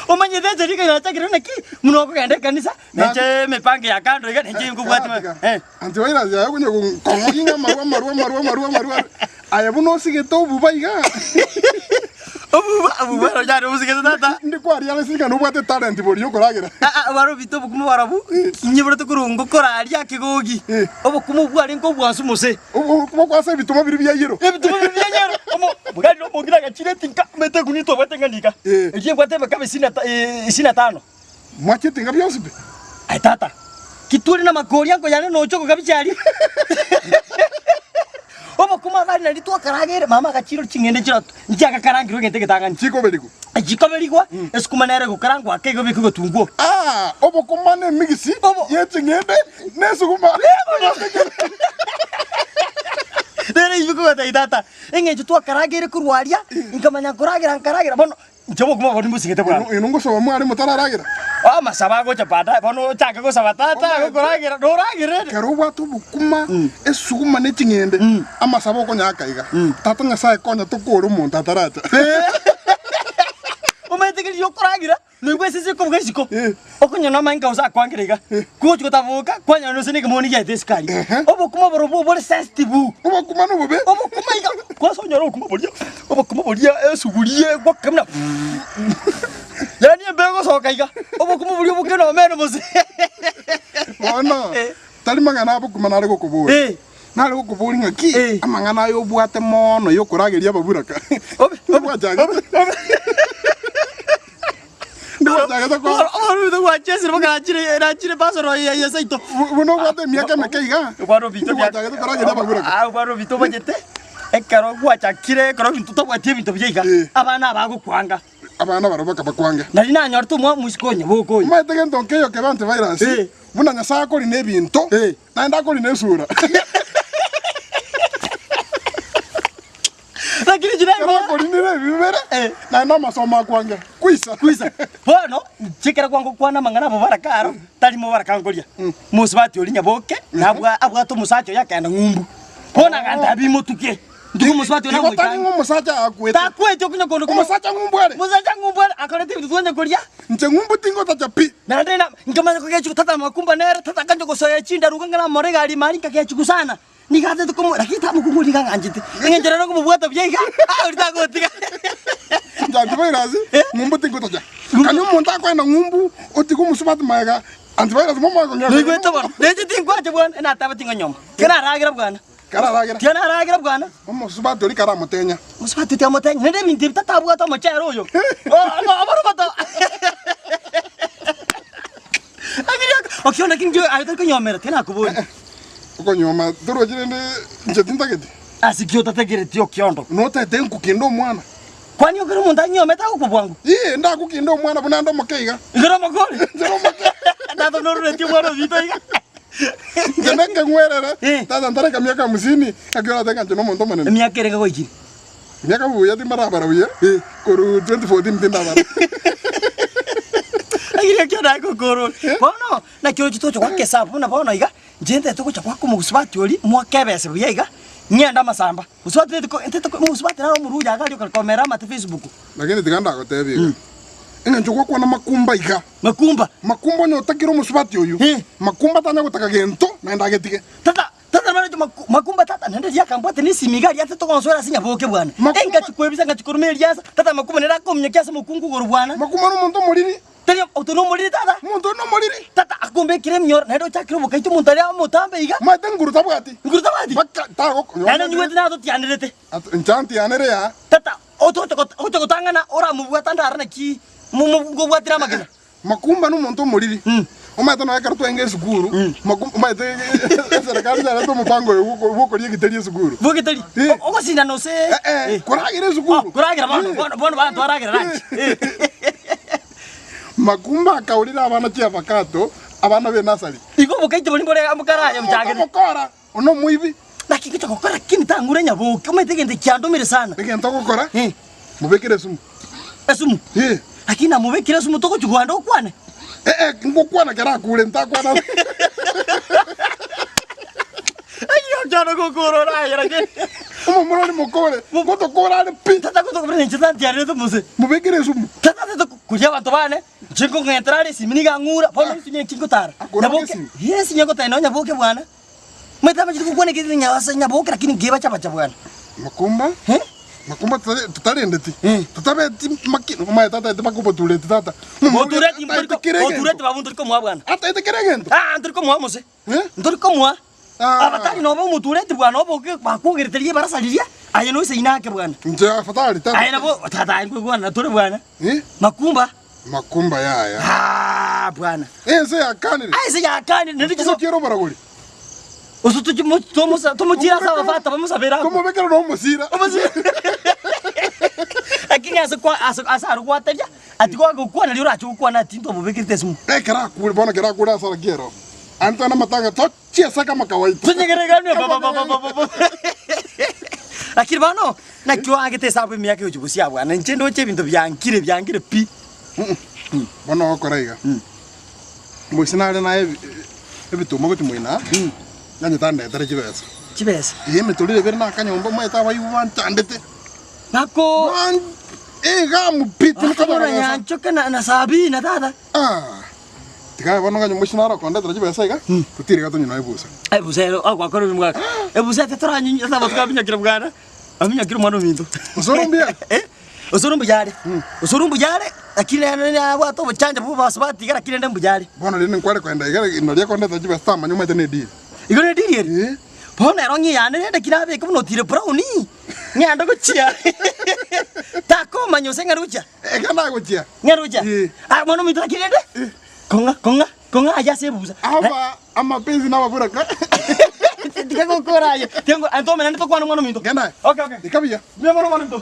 Omanye dete rika ya takira neki muno kugenda kanisa. Neche mepange ya kando ika neche ngubwatwa. Anti waira ya kunyo kongoginga maru. Ayabuno sigeto bubaiga. Abu ya no musike tata. Ndi kwa ria lesika no bwate talent bori yokoragira. Baro bito bukumu barabu. Nyibura tukurungo korari akigogi. Obukumu bwari nko bwansu muse. Obukumu kwasa bituma biri byayero. Bituma biri byayero. Omo bugari no mugira gachire tinka mete kunito batengandika. Eje kwate bakabe sina tano. Mwache tinga byose be. Ai tata. Kituri na magori yango yane no choko kabichari. Obo kuma bari na litwa karagere mama gachiro chingende chiro njaka karangiro gente ketanga chiko beligo eskuma nere go karango akego biko tungo obo kuma ne migisi ye chingende nesukuma dere yuko tata enge chitwa karagere kurwaria inkamanya kuragira bono njobo kuma bodi musigete bwana inungo so mwari mutararagira masaba go chapata bono chaka go sabatata go kuragira doragire kero watu bukuma esukuma ne chingende amasaba ko nyakaiga tata nyasaye konya tukuru muntu atarata umetegeli yokuragira ningwe sisi ko bwesiko okunyo no manga uza kwangirega kucho kutavuka kwanya no sinike moni ya deskari obo kuma borobo bore sensitive obo kuma no bobe obo kuma iga kwa so nyoro kuma bolia obo kuma bolia esugurie kwa kamna yani mbego so kaiga obo kuma bolia bukeno meno mose ono tali mangana abo kuma nare gukubura nare gukubura ngaki amangana yo bwate mono yo kurageria baburaka obo jaga Oro watches rachire paso ro ya saito. Uno wate miaka mekeiga. Baro bito ya. Baro bito bajete. Ekaro gwachakire karo bintu bwatie bintu byiga. Abana bagukwanga. Abana baroboka bakwanga. Nari na nyortu mwa musikonye boko. Maitege ndonke yo kebante virus. Muna nyasa ko line bintu. Na nda ko line sura. Lakini jina ko line bibere. Na na masoma kwanga. Kuisa. Bono chikera kwangu kwana mangana bo barakaro. Tali mo barakangolia. Musbati olinya boke. Nabwa abwato musacho yakenda ngumbu. Bona ganda bimotuke. Ndugu muswati na mwita. Tani ngo musacha akwete. Takwete okunya kono ko musacha ngumbwele. Musacha ngumbwele akorete bitu twanya kolia. Nche ngumbu tingo tachapi. Na ndena ngamanya kokechu tata makumba nere tata kanjo kosoya chinda ruganga morega ali mari kakechu sana. Nigate to komo lakini tabu kunguli kanga anjite. Ngenjera no kumubwata byega. Urita gotiga. Njanti virus. Ngumbu tingo tacha. Kanyo monta kwenda ngumbu otiko musubati maega. Antivirus mama ko ngara. Nigweta bwana. Neje tingo aje bwana na taba tingo nyoma. Kana ragira bwana. Tiana ragira bwana. Musubati oli kara mutenya. Musubati tia mutenya. Nende binti tatabu ata machero oyo. No amaro bata. Agiria. Okiona kinjo ayita ko nyomera tena kuboni. Ko nyoma doro jirende njetinta keti. Asikio tategere tio kiondo. No tete nkukindo mwana. Kwani ukiri munda nyome ta ukubwangu. Nda kukindo mwana buna ndo makeiga. Ngara makoli. Nado noro tio mwana vitoiga. Ngenenge ngwerere. Tata ndare kamiaka 50 akiola tenga njono mondo manene. Miaka erega goiki. Miaka buya timarabara buya. Koru 2014 tindabara. Agiria kiona ko koro. Bono na kyo chito kwa kesabu na bono iga. Njente to kucha kwa kumusubati oli mwakebese buya iga. Nyenda masamba. Uswati ntete ko musubati na muruja agali ko kamera mate Facebook. Lakini tiganda ko tebi. Inga njoko kwa na makumba iga. Makumba no takiro musubati oyu. Makumba tanya kutaka gento na ndagetike. Tata mara makumba tata nende ya kambote ni simigari ate to konsora sinya boke bwana. Enga chikwebisa ngachikurumeli yasa tata makumba nera komnya kyasa mukungu goro bwana. Makumba no muntu moliri. Tani autonomo moliri tata. Muntu no moliri. Tata akombe kire mnyor na do chakiro bokaito muntari amotambe iga. Mate nguruta bwati. Bakka tago. Nana nyuwete na to tianerete. Nchanti yanere ya. Tata oto tangana ora mubwata ndarana ki mugo bwatira magana. Makumba no muntu moliri. Umata no ekara twenge sukuru. Makumba umata serikali ya ndo mpango uko lie kiteli sukuru. Bukiteli. Oko sina no se. Kuragira sukuru. Kuragira bono bantu aragira ranchi. Makumba kaulira abana chia vakato abana be nasali. Iko bukaito boli bole amukara mjage. Mukora ono muibi. Lakini kitoko kora kini tangure nyabo. Umetege ndi kyando mere sana. Ndege ntoko kora? Mubekire sumu. Sumu. Lakini amubekire sumu toko chugwanda okwane. Ngokwana kera kule ntakwana. Ayo jana kokorora yara. Mumuro ni mukore. Ngoto kora ni pi. Tata koto kore nchita ntiare to muse. Mubekire sumu. Tata to kuja bantu bane. Chingo ngentrare simini gangura. Polo sinye chingo tara. Nyaboke. Yes nyago taino nyaboke bwana. Mweta majitu kukwane kiti nyawasa nyaboke lakini ngeba chapa cha bwana. Makumba? Makumba tutarendeti. Tutabe makino kuma tata makumba tuleti tata. Motureti motureti babuntu ko mwa bwana. Ata ite kerengento. Nduriko mwa muse. Nduriko mwa. Abatari no mutureti bwana oboke bakugiriterie barasaliria. Aye no seinake bwana. Nje afatari tata. Aye nabo tata ngo bwana tore bwana. Makumba. Makumba ya. Bwana. Se yakanire. Se yakanire ndicho kiro baraguri. Oso tumugira sawa fata bamusabera. Como bekero no musira. Lakini asa rukwataja atikwa gukwana liro achukwana tinto mubekirite simu. Kera kule bona kera kule asa gero. Antana matanga tochia saka makawaita. Tunyegeregane baba. Lakini bano nakyo agete sabu miyake ujubusia bwana nchendo che bintu byangire pi. Bona okoraiga. Musinale na ebituma ko tumuina. Nanye tanda tare chibesa. Chibesa. Me tolile berna kanyomba mwe taba yuwan tandete. Nako. Gamu piti mkabara nyancho kana na sabi na tata. Tika bono kanyo mushinara konda tare chibesa iga. Tutire gato nyina ebusa. Ebusa ero agwa kono bimwa. Ebusa tetara nyi taba tukabinya kira bwana. Aminya kira mwana minto. Usorumbia. Usorumbu jare akile ana watu bachanja bu basabati gara kile ndembu jare. Bona lene kwale kwenda iga inolia konda tare chibesa manyuma tene di. Igone diri. Bona rongi yane nda kirabe ko no tire browni. Nyanda ko chia. Tako manyo senga rucha. Kana ko chia. Nyarucha. Mono mitra kirede. Konga aja sebuza. Amapenzi na mabura ka. Tikako koraye. Tengo antome nando kwa mono mito. Gena. Okay. Ikabia. Mimi mono mito.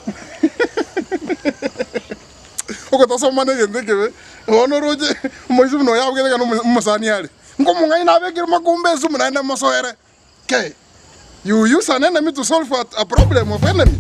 Oko taso mane yende kebe. Ono roje moizu no yawo kega no musani yale. Ngomo ngai na bekira makumbe zumu na masoere. Okay. You use an enemy to solve a problem of enemy.